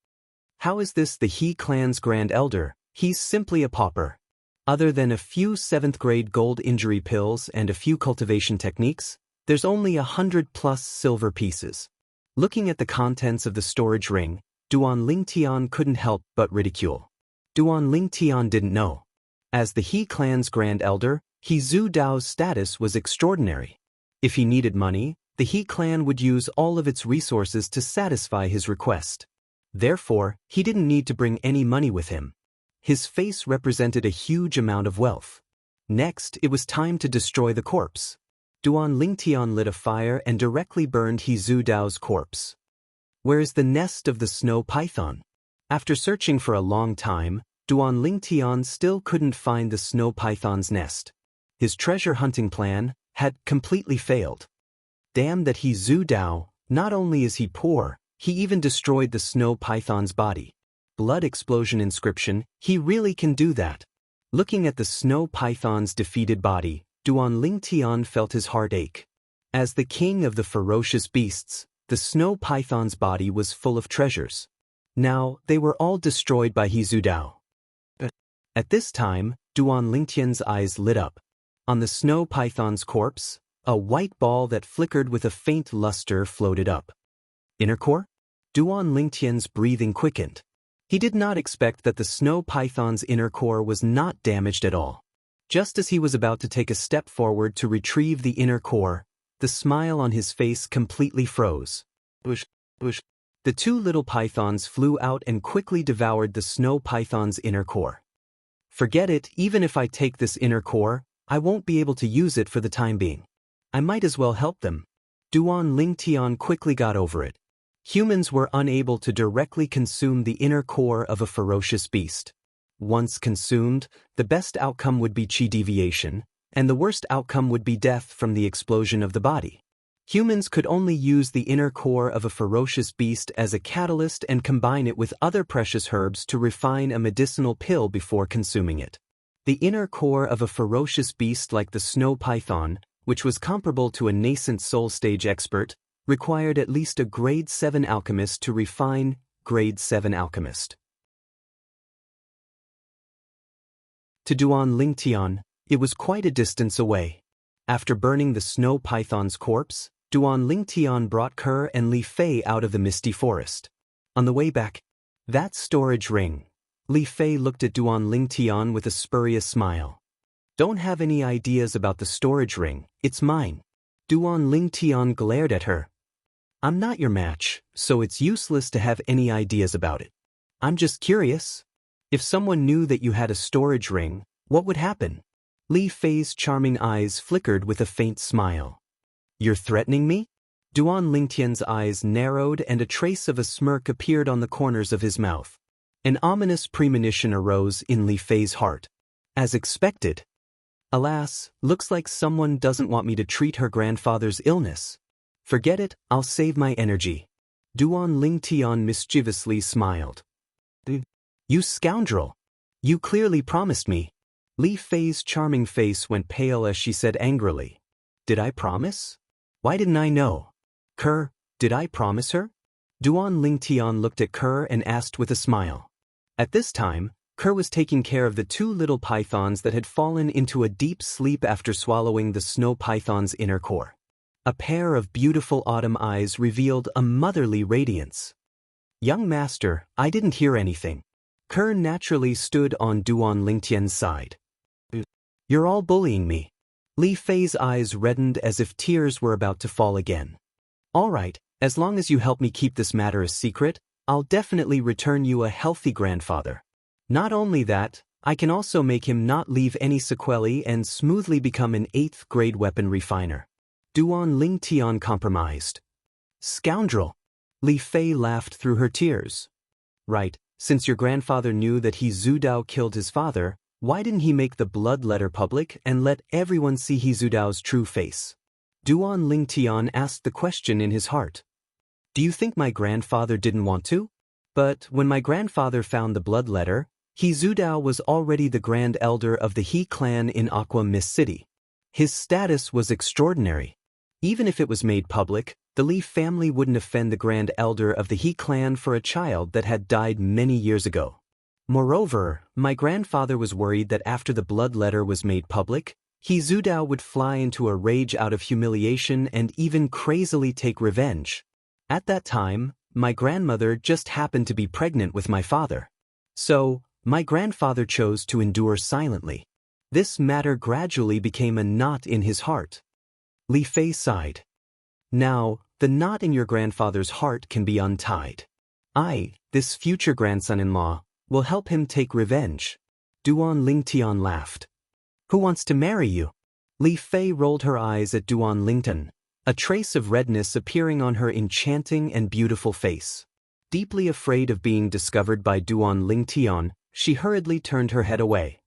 How is this the He clan's Grand Elder? He's simply a pauper. Other than a few 7th grade gold injury pills and a few cultivation techniques, there's only 100+ silver pieces. Looking at the contents of the storage ring, Duan Lingtian couldn't help but ridicule. Duan Lingtian didn't know. As the He clan's Grand Elder, He Zhudao's status was extraordinary. If he needed money, the He clan would use all of its resources to satisfy his request. Therefore, he didn't need to bring any money with him. His face represented a huge amount of wealth. Next, it was time to destroy the corpse. Duan Lingtian lit a fire and directly burned He Zhudao's corpse. Where is the nest of the snow python? After searching for a long time, Duan Lingtian still couldn't find the snow python's nest. His treasure hunting plan had completely failed. Damn that He Zhudao, not only is he poor, he even destroyed the snow python's body. Blood explosion inscription, he really can do that. Looking at the snow python's defeated body, Duan Lingtian felt his heart ache. As the king of the ferocious beasts, the snow python's body was full of treasures. Now, they were all destroyed by He Zhudao. At this time, Duan Lingtian's eyes lit up. On the snow python's corpse, a white ball that flickered with a faint luster floated up. Inner core? Duan Lingtian's breathing quickened. He did not expect that the snow python's inner core was not damaged at all. Just as he was about to take a step forward to retrieve the inner core, the smile on his face completely froze. Bush. The 2 little pythons flew out and quickly devoured the snow python's inner core. Forget it, even if I take this inner core, I won't be able to use it for the time being. I might as well help them. Duan Lingtian quickly got over it. Humans were unable to directly consume the inner core of a ferocious beast. Once consumed, the best outcome would be chi deviation, and the worst outcome would be death from the explosion of the body. Humans could only use the inner core of a ferocious beast as a catalyst and combine it with other precious herbs to refine a medicinal pill before consuming it. The inner core of a ferocious beast like the snow python, which was comparable to a nascent soul stage expert, required at least a grade 7 alchemist to refine grade 7 alchemist. To Duan Lingtian, it was quite a distance away. After burning the snow python's corpse, Duan Lingtian brought Kerr and Li Fei out of the misty forest. On the way back, that storage ring. Li Fei looked at Duan Lingtian with a spurious smile. Don't have any ideas about the storage ring, it's mine. Duan Lingtian glared at her. I'm not your match, so it's useless to have any ideas about it. I'm just curious. If someone knew that you had a storage ring, what would happen? Li Fei's charming eyes flickered with a faint smile. You're threatening me? Duan Lingtian's eyes narrowed and a trace of a smirk appeared on the corners of his mouth. An ominous premonition arose in Li Fei's heart. As expected. Alas, looks like someone doesn't want me to treat her grandfather's illness. Forget it, I'll save my energy. Duan Lingtian mischievously smiled. You scoundrel! You clearly promised me. Li Fei's charming face went pale as she said angrily. Did I promise? Why didn't I know? Kerr, did I promise her? Duan Lingtian looked at Kerr and asked with a smile. At this time, Kerr was taking care of the 2 little pythons that had fallen into a deep sleep after swallowing the snow python's inner core. A pair of beautiful autumn eyes revealed a motherly radiance. Young master, I didn't hear anything. Kerr naturally stood on Duan Lingtian's side. You're all bullying me. Li Fei's eyes reddened as if tears were about to fall again. All right, as long as you help me keep this matter a secret, I'll definitely return you a healthy grandfather. Not only that, I can also make him not leave any sequelae and smoothly become an 8th grade weapon refiner. Duan Lingtian compromised. Scoundrel! Li Fei laughed through her tears. Right, since your grandfather knew that He Zudao killed his father, why didn't he make the blood letter public and let everyone see He Zudao's true face? Duan Lingtian asked the question in his heart. Do you think my grandfather didn't want to? But when my grandfather found the blood letter, He Zudao was already the Grand Elder of the He clan in Aqua Mist City. His status was extraordinary. Even if it was made public, the Li family wouldn't offend the Grand Elder of the He clan for a child that had died many years ago. Moreover, my grandfather was worried that after the blood letter was made public, He Zudao would fly into a rage out of humiliation and even crazily take revenge. At that time, my grandmother just happened to be pregnant with my father. So, my grandfather chose to endure silently. This matter gradually became a knot in his heart. Li Fei sighed. Now, the knot in your grandfather's heart can be untied. I, this future grandson-in-law, will help him take revenge. Duan Lingtian laughed. Who wants to marry you? Li Fei rolled her eyes at Duan Lingtian, a trace of redness appearing on her enchanting and beautiful face. Deeply afraid of being discovered by Duan Lingtian, she hurriedly turned her head away.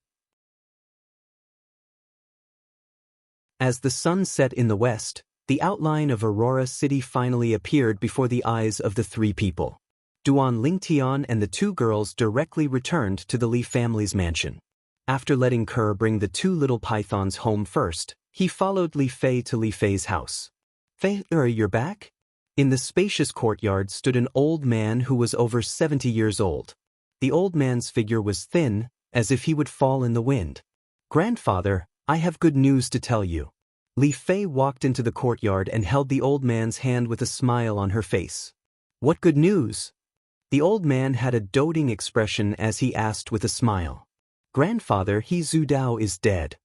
As the sun set in the west, the outline of Aurora City finally appeared before the eyes of the 3 people. Duan Lingtian and the 2 girls directly returned to the Li family's mansion. After letting Kerr bring the 2 little pythons home first, he followed Li Fei to Li Fei's house. Fei, you're back? In the spacious courtyard stood an old man who was over 70 years old. The old man's figure was thin, as if he would fall in the wind. Grandfather, I have good news to tell you. Li Fei walked into the courtyard and held the old man's hand with a smile on her face. What good news? The old man had a doting expression as he asked with a smile. Grandfather, He Zudao is dead.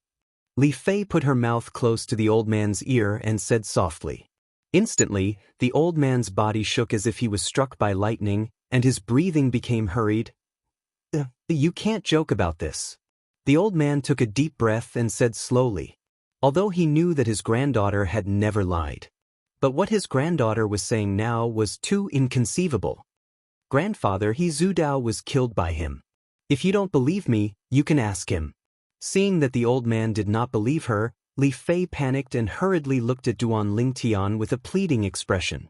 Li Fei put her mouth close to the old man's ear and said softly. Instantly, the old man's body shook as if he was struck by lightning, and his breathing became hurried. You can't joke about this. The old man took a deep breath and said slowly, although he knew that his granddaughter had never lied. But what his granddaughter was saying now was too inconceivable. Grandfather, He Zudao was killed by him. If you don't believe me, you can ask him. Seeing that the old man did not believe her, Li Fei panicked and hurriedly looked at Duan Lingtian with a pleading expression.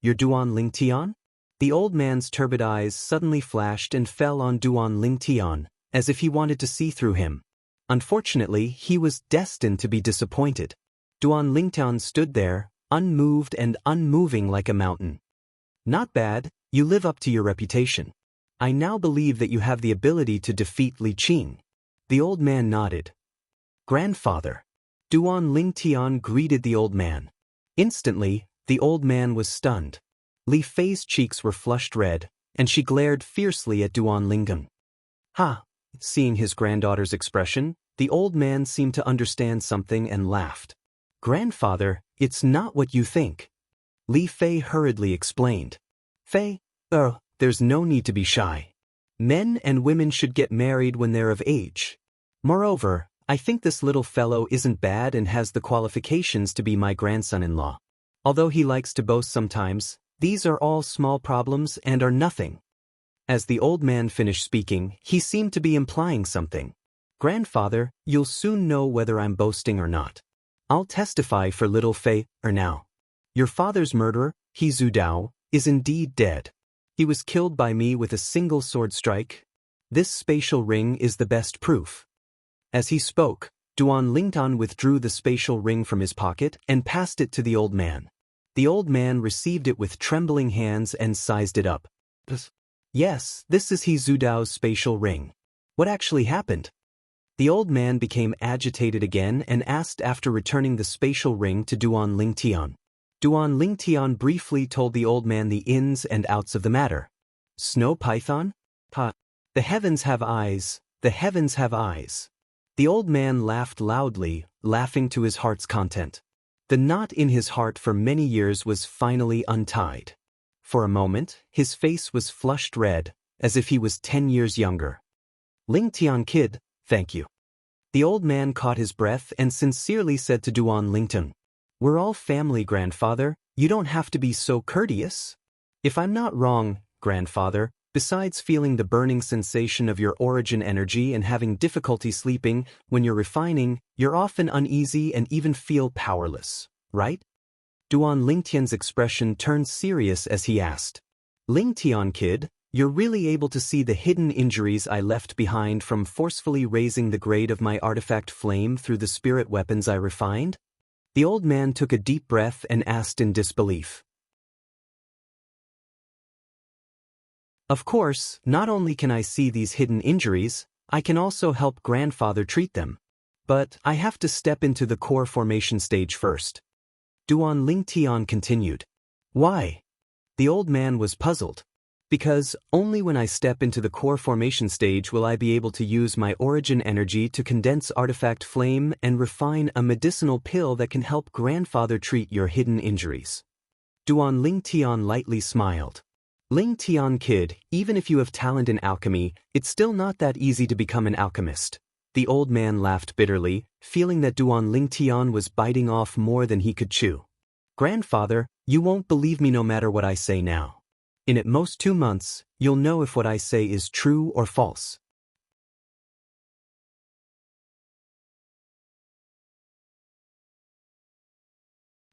You're Duan Lingtian? The old man's turbid eyes suddenly flashed and fell on Duan Lingtian, as if he wanted to see through him. Unfortunately, he was destined to be disappointed. Duan Lingtian stood there, unmoved and unmoving like a mountain. Not bad, you live up to your reputation. I now believe that you have the ability to defeat Li Qing. The old man nodded. Grandfather. Duan Lingtian greeted the old man. Instantly, the old man was stunned. Li Fei's cheeks were flushed red, and she glared fiercely at Duan Lingtian. Ha! Seeing his granddaughter's expression, the old man seemed to understand something and laughed. Grandfather, it's not what you think. Li Fei hurriedly explained. Fei, there's no need to be shy. Men and women should get married when they're of age. Moreover, I think this little fellow isn't bad and has the qualifications to be my grandson-in-law. Although he likes to boast sometimes, these are all small problems and are nothing. As the old man finished speaking, he seemed to be implying something. Grandfather, you'll soon know whether I'm boasting or not. I'll testify for little Fei, now. Your father's murderer, He Zudao, is indeed dead. He was killed by me with a single sword strike. This spatial ring is the best proof. As he spoke, Duan Lingtian withdrew the spatial ring from his pocket and passed it to the old man. The old man received it with trembling hands and sized it up. Yes, this is He Zudao's spatial ring. What actually happened? The old man became agitated again and asked after returning the spatial ring to Duan Lingtian. Duan Lingtian briefly told the old man the ins and outs of the matter. Snow python? The heavens have eyes, the heavens have eyes. The old man laughed loudly, laughing to his heart's content. The knot in his heart for many years was finally untied. For a moment, his face was flushed red, as if he was 10 years younger. Ling Tian kid, thank you. The old man caught his breath and sincerely said to Duan Lingtun, "We're all family, grandfather, you don't have to be so courteous." "If I'm not wrong, grandfather, besides feeling the burning sensation of your origin energy and having difficulty sleeping, when you're refining, you're often uneasy and even feel powerless, right?" Duan Lingtian's expression turned serious as he asked, "Ling Tian kid, you're really able to see the hidden injuries I left behind from forcefully raising the grade of my artifact flame through the spirit weapons I refined?" The old man took a deep breath and asked in disbelief. "Of course, not only can I see these hidden injuries, I can also help grandfather treat them. But I have to step into the core formation stage first." Duan Lingtian continued. "Why?" The old man was puzzled. "Because only when I step into the core formation stage will I be able to use my origin energy to condense artifact flame and refine a medicinal pill that can help grandfather treat your hidden injuries." Duan Lingtian lightly smiled. "Ling Tian kid, even if you have talent in alchemy, it's still not that easy to become an alchemist." The old man laughed bitterly, feeling that Duan Lingtian was biting off more than he could chew. "Grandfather, you won't believe me no matter what I say now. In at most 2 months, you'll know if what I say is true or false."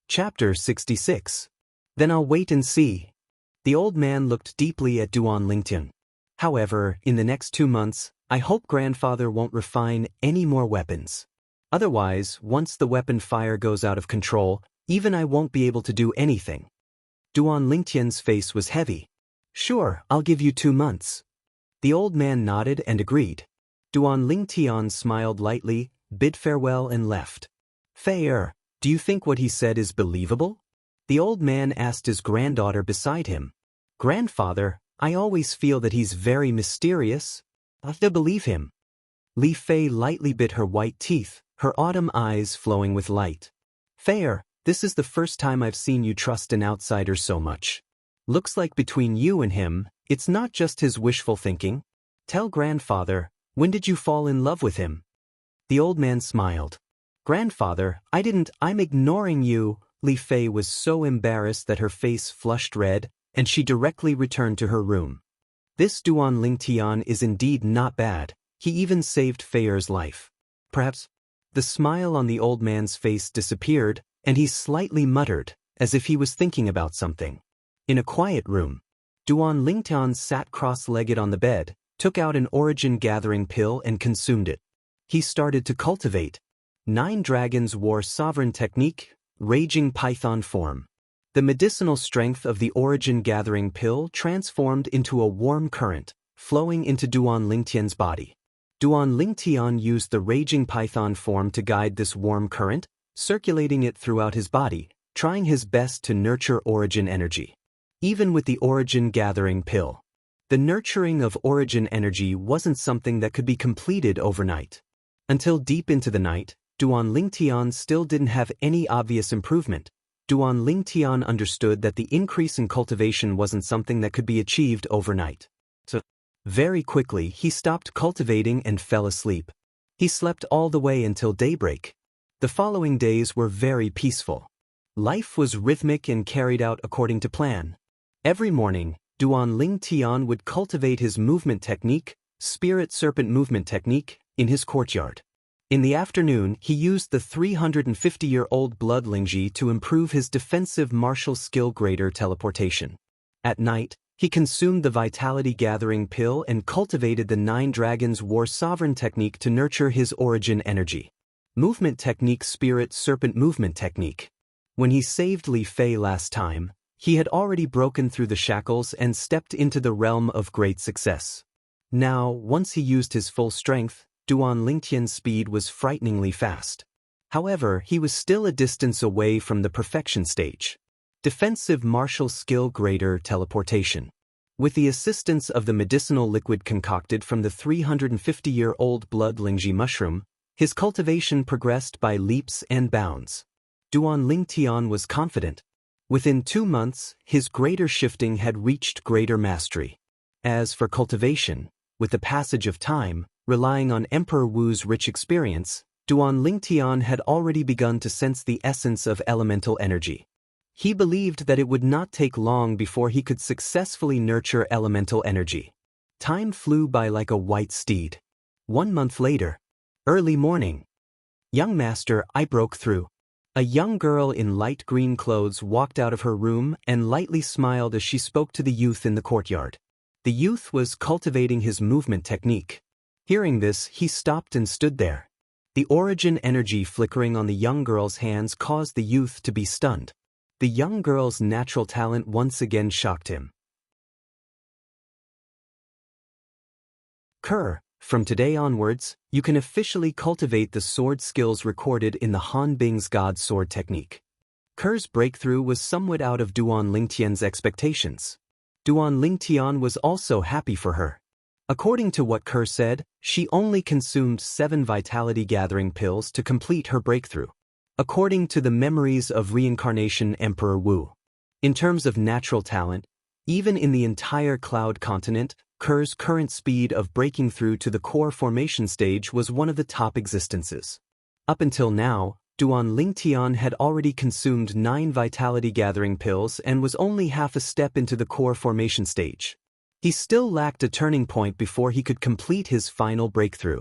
Chapter 66. Then I'll wait and see. The old man looked deeply at Duan Lingtian. "However, in the next 2 months, I hope grandfather won't refine any more weapons. Otherwise, once the weapon fire goes out of control, even I won't be able to do anything." Duan Lingtian's face was heavy. "Sure, I'll give you 2 months." The old man nodded and agreed. Duan Lingtian smiled lightly, bid farewell and left. "Fei, do you think what he said is believable?" The old man asked his granddaughter beside him. "Grandfather, I always feel that he's very mysterious. I have to believe him." Li Fei lightly bit her white teeth, her autumn eyes flowing with light. "Fei, this is the first time I've seen you trust an outsider so much. Looks like between you and him, it's not just his wishful thinking. Tell grandfather, when did you fall in love with him?" The old man smiled. "Grandfather, I'm ignoring you." Li Fei was so embarrassed that her face flushed red, and she directly returned to her room. This Duan Lingtian is indeed not bad. He even saved Fei's life. Perhaps. The smile on the old man's face disappeared, and he slightly muttered, as if he was thinking about something. In a quiet room, Duan Lingtian sat cross-legged on the bed, took out an origin gathering pill and consumed it. He started to cultivate. 9 dragons war sovereign technique, raging python form. The medicinal strength of the origin gathering pill transformed into a warm current, flowing into Duan Lingtian's body. Duan Lingtian used the raging python form to guide this warm current, circulating it throughout his body, trying his best to nurture origin energy. Even with the origin gathering pill, the nurturing of origin energy wasn't something that could be completed overnight. Until deep into the night, Duan Lingtian still didn't have any obvious improvement. Duan Lingtian understood that the increase in cultivation wasn't something that could be achieved overnight. So, very quickly he stopped cultivating and fell asleep. He slept all the way until daybreak. The following days were very peaceful. Life was rhythmic and carried out according to plan. Every morning, Duan Lingtian would cultivate his movement technique, spirit serpent movement technique, in his courtyard. In the afternoon, he used the 350-year-old blood Lingji to improve his defensive martial skill greater teleportation. At night, he consumed the vitality gathering pill and cultivated the 9 dragons war sovereign technique to nurture his origin energy. Movement technique spirit serpent movement technique. When he saved Li Fei last time, he had already broken through the shackles and stepped into the realm of great success. Now, once he used his full strength, Duan Lingtian's speed was frighteningly fast. However, he was still a distance away from the perfection stage. Defensive martial skill greater teleportation. With the assistance of the medicinal liquid concocted from the 350-year-old blood Lingji mushroom, his cultivation progressed by leaps and bounds. Duan Lingtian was confident. Within 2 months, his greater shifting had reached greater mastery. As for cultivation, with the passage of time, relying on Emperor Wu's rich experience, Duan Lingtian had already begun to sense the essence of elemental energy. He believed that it would not take long before he could successfully nurture elemental energy. Time flew by like a white steed. 1 month later, early morning. Young master, I broke through. A young girl in light green clothes walked out of her room and lightly smiled as she spoke to the youth in the courtyard. The youth was cultivating his movement technique. Hearing this, he stopped and stood there. The origin energy flickering on the young girl's hands caused the youth to be stunned. The young girl's natural talent once again shocked him. Kerr, from today onwards, you can officially cultivate the sword skills recorded in the Han Bing's God Sword technique. Kerr's breakthrough was somewhat out of Duan Lingtian's expectations. Duan Lingtian was also happy for her. According to what Kerr said, she only consumed 7 vitality gathering pills to complete her breakthrough. According to the memories of reincarnation Emperor Wu. In terms of natural talent, even in the entire Cloud continent, Kerr's current speed of breaking through to the core formation stage was one of the top existences. Up until now, Duan Lingtian had already consumed 9 vitality gathering pills and was only half a step into the core formation stage. He still lacked a turning point before he could complete his final breakthrough.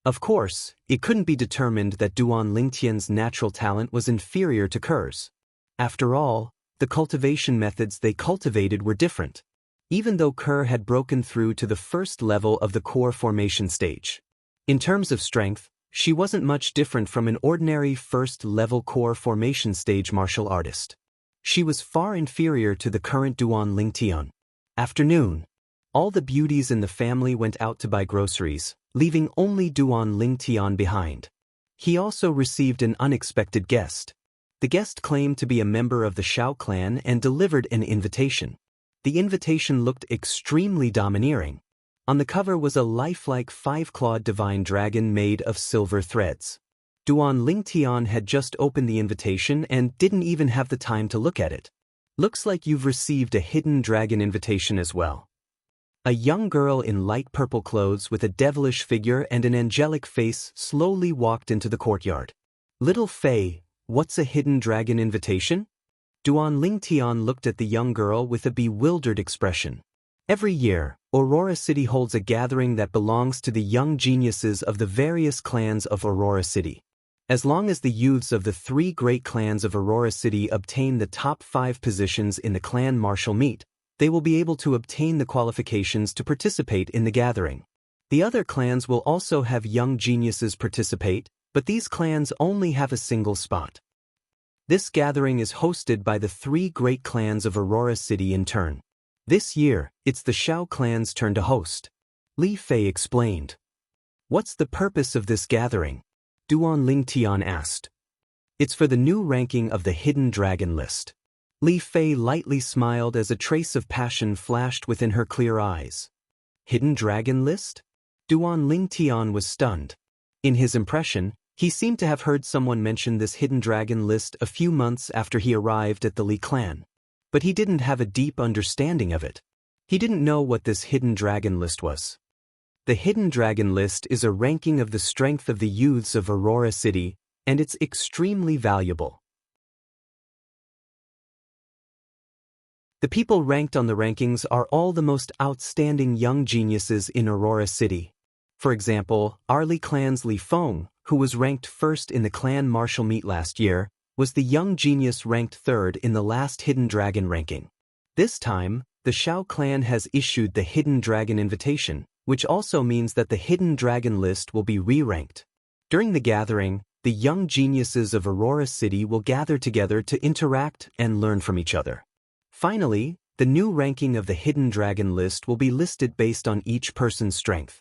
Of course, it couldn't be determined that Duan Lingtian's natural talent was inferior to Kerr's. After all, the cultivation methods they cultivated were different. Even though Kerr had broken through to the first level of the core formation stage. In terms of strength, she wasn't much different from an ordinary first-level core formation stage martial artist. She was far inferior to the current Duan Lingtian. Afternoon. All the beauties in the family went out to buy groceries, leaving only Duan Lingtian behind. He also received an unexpected guest. The guest claimed to be a member of the Shao clan and delivered an invitation. The invitation looked extremely domineering. On the cover was a lifelike 5-clawed divine dragon made of silver threads. Duan Lingtian had just opened the invitation and didn't even have the time to look at it. Looks like you've received a hidden dragon invitation as well. A young girl in light purple clothes with a devilish figure and an angelic face slowly walked into the courtyard. Little Fei, what's a hidden dragon invitation? Duan Lingtian looked at the young girl with a bewildered expression. Every year, Aurora City holds a gathering that belongs to the young geniuses of the various clans of Aurora City. As long as the youths of the 3 great clans of Aurora City obtain the top 5 positions in the clan martial meet, they will be able to obtain the qualifications to participate in the gathering. The other clans will also have young geniuses participate, but these clans only have a single spot. This gathering is hosted by the 3 great clans of Aurora City in turn. This year, it's the Shao clan's turn to host. Li Fei explained. What's the purpose of this gathering? Duan Lingtian asked. It's for the new ranking of the Hidden Dragon list. Li Fei lightly smiled as a trace of passion flashed within her clear eyes. Hidden Dragon list? Duan Lingtian was stunned. In his impression, he seemed to have heard someone mention this hidden dragon list a few months after he arrived at the Li clan. But he didn't have a deep understanding of it. He didn't know what this hidden dragon list was. The hidden dragon list is a ranking of the strength of the youths of Aurora City, and it's extremely valuable. The people ranked on the rankings are all the most outstanding young geniuses in Aurora City. For example, our Li clan's Li Feng, who was ranked first in the clan martial meet last year, was the young genius ranked 3rd in the last Hidden Dragon ranking. This time, the Shao clan has issued the Hidden Dragon invitation, which also means that the Hidden Dragon list will be re-ranked. During the gathering, the young geniuses of Aurora City will gather together to interact and learn from each other. Finally, the new ranking of the Hidden Dragon list will be listed based on each person's strength.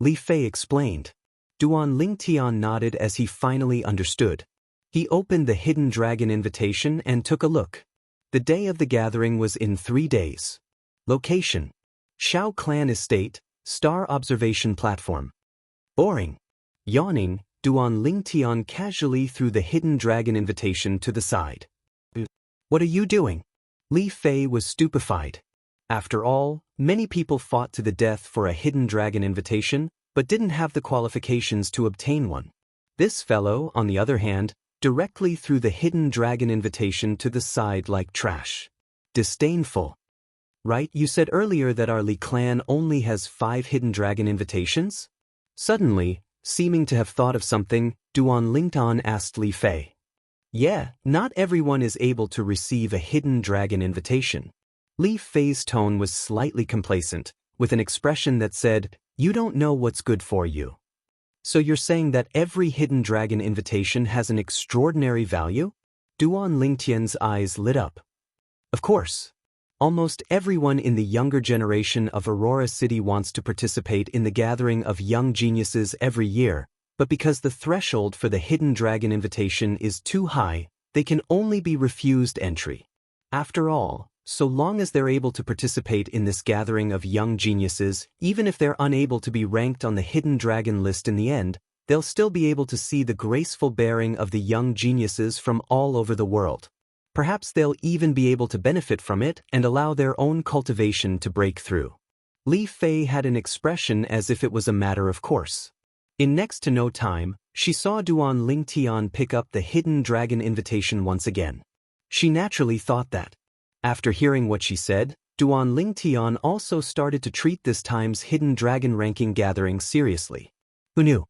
Li Fei explained. Duan Lingtian nodded as he finally understood. He opened the Hidden Dragon invitation and took a look. The day of the gathering was in 3 days. Location: Shao Clan Estate, Star Observation Platform. Boring. Yawning, Duan Lingtian casually threw the hidden dragon invitation to the side. What are you doing? Li Fei was stupefied. After all, many people fought to the death for a hidden dragon invitation, but didn't have the qualifications to obtain one. This fellow, on the other hand, directly threw the hidden dragon invitation to the side like trash. Disdainful. Right, you said earlier that our Li clan only has 5 hidden dragon invitations? Suddenly, seeming to have thought of something, Duan Lingtan asked Li Fei. Yeah, not everyone is able to receive a hidden dragon invitation. Li Fei's tone was slightly complacent, with an expression that said, "You don't know what's good for you." So you're saying that every hidden dragon invitation has an extraordinary value? Duan Lingtian's eyes lit up. Of course. Almost everyone in the younger generation of Aurora City wants to participate in the gathering of young geniuses every year, but because the threshold for the hidden dragon invitation is too high, they can only be refused entry. After all, so long as they're able to participate in this gathering of young geniuses, even if they're unable to be ranked on the hidden dragon list in the end, they'll still be able to see the graceful bearing of the young geniuses from all over the world. Perhaps they'll even be able to benefit from it and allow their own cultivation to break through. Li Fei had an expression as if it was a matter of course. In next to no time, she saw Duan Lingtian pick up the hidden dragon invitation once again. She naturally thought that. After hearing what she said, Duan Lingtian also started to treat this time's hidden dragon ranking gathering seriously. Who knew?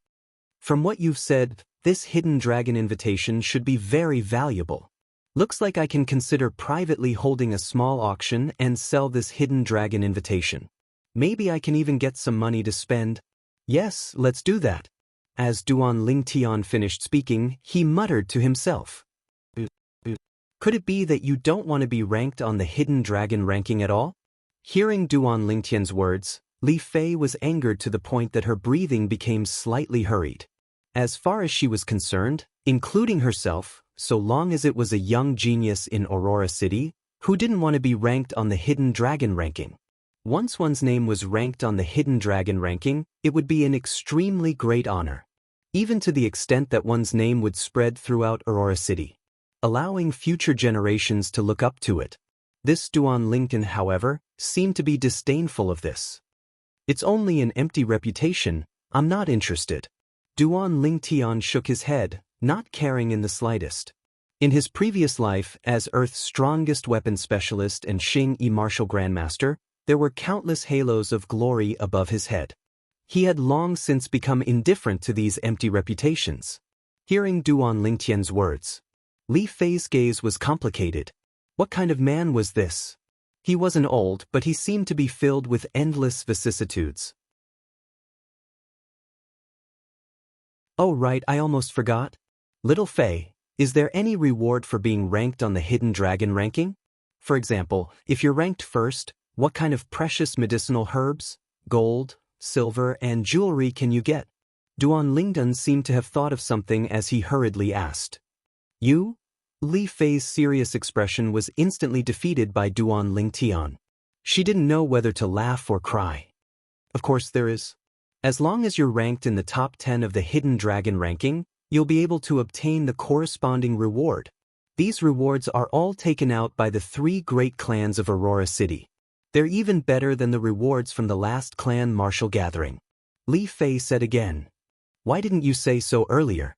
From what you've said, this hidden dragon invitation should be very valuable. Looks like I can consider privately holding a small auction and sell this hidden dragon invitation. Maybe I can even get some money to spend. Yes, let's do that. As Duan Lingtian finished speaking, he muttered to himself. Could it be that you don't want to be ranked on the hidden dragon ranking at all? Hearing Duan Lingtian's words, Li Fei was angered to the point that her breathing became slightly hurried. As far as she was concerned, including herself, so long as it was a young genius in Aurora City, who didn't want to be ranked on the hidden dragon ranking? Once one's name was ranked on the hidden dragon ranking, it would be an extremely great honor. Even to the extent that one's name would spread throughout Aurora City, allowing future generations to look up to it. This Duan Lingtian, however, seemed to be disdainful of this. It's only an empty reputation, I'm not interested. Duan Lingtian shook his head, not caring in the slightest. In his previous life as Earth's strongest weapon specialist and Xing martial grandmaster, there were countless halos of glory above his head. He had long since become indifferent to these empty reputations. Hearing Duan Lingtian's words, Li Fei's gaze was complicated. What kind of man was this? He wasn't old, but he seemed to be filled with endless vicissitudes. Oh right, I almost forgot. Little Fei, is there any reward for being ranked on the hidden dragon ranking? For example, if you're ranked first, what kind of precious medicinal herbs, gold, silver, and jewelry can you get? Duan Lingtian seemed to have thought of something as he hurriedly asked. You? Li Fei's serious expression was instantly defeated by Duan Lingtian. She didn't know whether to laugh or cry. Of course there is. As long as you're ranked in the top 10 of the hidden dragon ranking, you'll be able to obtain the corresponding reward. These rewards are all taken out by the 3 great clans of Aurora City. They're even better than the rewards from the last clan martial gathering. Li Fei said again. Why didn't you say so earlier?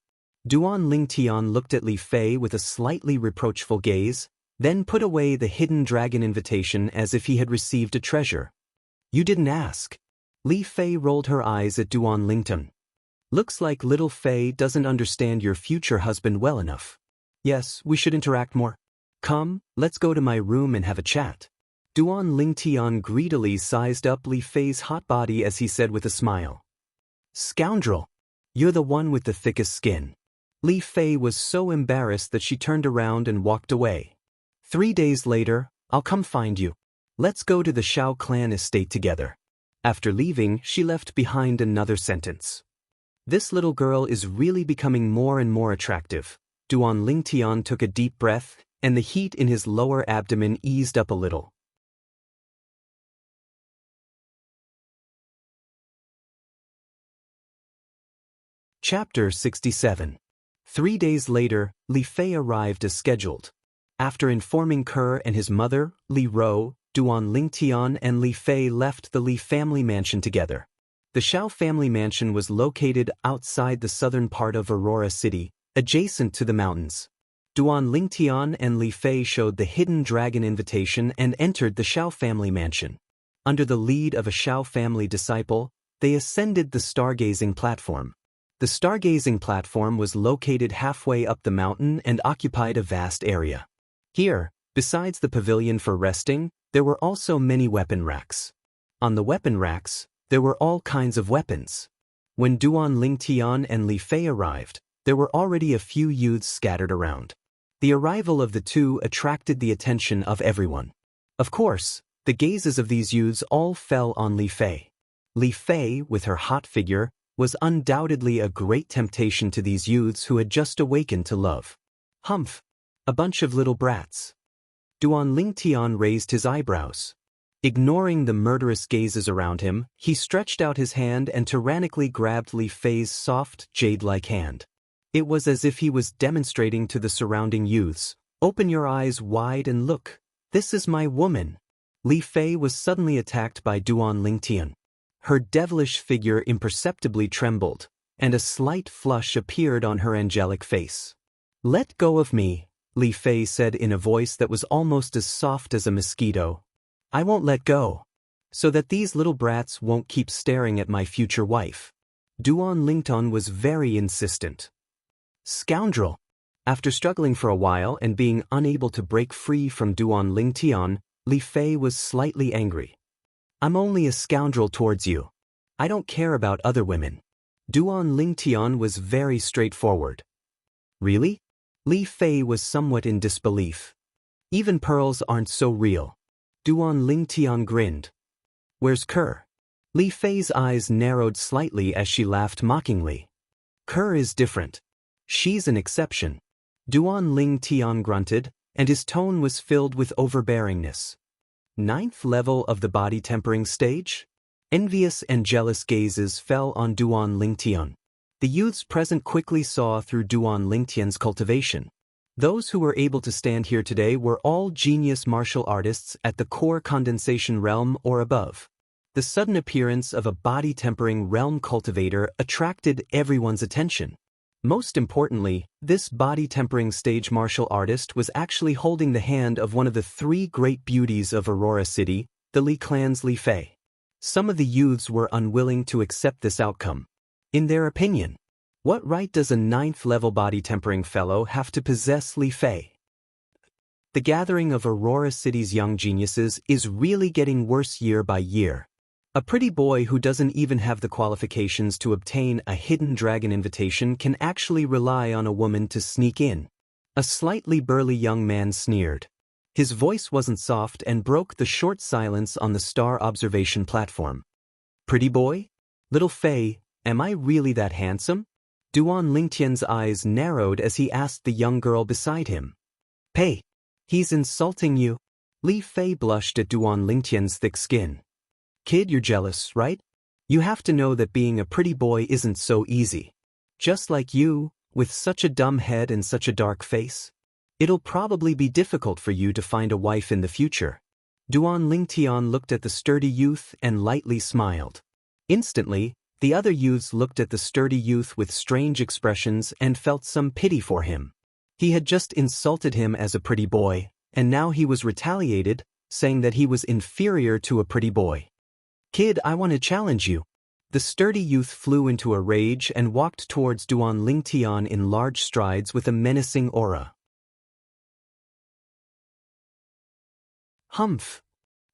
Duan Lingtian looked at Li Fei with a slightly reproachful gaze, then put away the hidden dragon invitation as if he had received a treasure. You didn't ask. Li Fei rolled her eyes at Duan Lingtian. Looks like little Fei doesn't understand your future husband well enough. Yes, we should interact more. Come, let's go to my room and have a chat. Duan Lingtian greedily sized up Li Fei's hot body as he said with a smile. Scoundrel! You're the one with the thickest skin. Li Fei was so embarrassed that she turned around and walked away. 3 days later, I'll come find you. Let's go to the Shao clan estate together. After leaving, she left behind another sentence. This little girl is really becoming more and more attractive. Duan Lingtian took a deep breath, and the heat in his lower abdomen eased up a little. Chapter 67. 3 days later, Li Fei arrived as scheduled. After informing Ke and his mother, Li Ro, Duan Lingtian and Li Fei left the Li family mansion together. The Xiao family mansion was located outside the southern part of Aurora City, adjacent to the mountains. Duan Lingtian and Li Fei showed the hidden dragon invitation and entered the Xiao family mansion. Under the lead of a Xiao family disciple, they ascended the stargazing platform. The stargazing platform was located halfway up the mountain and occupied a vast area. Here, besides the pavilion for resting, there were also many weapon racks. On the weapon racks, there were all kinds of weapons. When Duan Lingtian and Li Fei arrived, there were already a few youths scattered around. The arrival of the two attracted the attention of everyone. Of course, the gazes of these youths all fell on Li Fei. Li Fei, with her hot figure, was undoubtedly a great temptation to these youths who had just awakened to love. Humph! A bunch of little brats. Duan Lingtian raised his eyebrows. Ignoring the murderous gazes around him, he stretched out his hand and tyrannically grabbed Li Fei's soft, jade-like hand. It was as if he was demonstrating to the surrounding youths, "Open your eyes wide and look. This is my woman." Li Fei was suddenly attacked by Duan Lingtian. Her devilish figure imperceptibly trembled, and a slight flush appeared on her angelic face. "Let go of me," Li Fei said in a voice that was almost as soft as a mosquito. "I won't let go. So that these little brats won't keep staring at my future wife." Duan Lingtian was very insistent. "Scoundrel!" After struggling for a while and being unable to break free from Duan Lingtian, Li Fei was slightly angry. "I'm only a scoundrel towards you. I don't care about other women." Duan Lingtian was very straightforward. "Really?" Li Fei was somewhat in disbelief. "Even pearls aren't so real." Duan Lingtian grinned. "Where's Ke?" Li Fei's eyes narrowed slightly as she laughed mockingly. "Ke is different. She's an exception." Duan Lingtian grunted, and his tone was filled with overbearingness. 9th level of the body tempering stage? Envious and jealous gazes fell on Duan Lingtian. The youths present quickly saw through Duan Lingtian's cultivation. Those who were able to stand here today were all genius martial artists at the core condensation realm or above. The sudden appearance of a body tempering realm cultivator attracted everyone's attention. Most importantly, this body-tempering stage martial artist was actually holding the hand of one of the 3 great beauties of Aurora City, the Li clan's Li Fei. Some of the youths were unwilling to accept this outcome. In their opinion, what right does a 9th-level body-tempering fellow have to possess Li Fei? The gathering of Aurora City's young geniuses is really getting worse year by year. A pretty boy who doesn't even have the qualifications to obtain a hidden dragon invitation can actually rely on a woman to sneak in. A slightly burly young man sneered. His voice wasn't soft and broke the short silence on the star observation platform. "Pretty boy? Little Fei, am I really that handsome?" Duan Lingtian's eyes narrowed as he asked the young girl beside him. "Hey, he's insulting you." Li Fei blushed at Duan Lingtian's thick skin. "Kid, you're jealous, right? You have to know that being a pretty boy isn't so easy. Just like you, with such a dumb head and such a dark face. It'll probably be difficult for you to find a wife in the future." Duan Lingtian looked at the sturdy youth and lightly smiled. Instantly, the other youths looked at the sturdy youth with strange expressions and felt some pity for him. He had just insulted him as a pretty boy, and now he was retaliated, saying that he was inferior to a pretty boy. "Kid, I want to challenge you." The sturdy youth flew into a rage and walked towards Duan Lingtian in large strides with a menacing aura. Humph!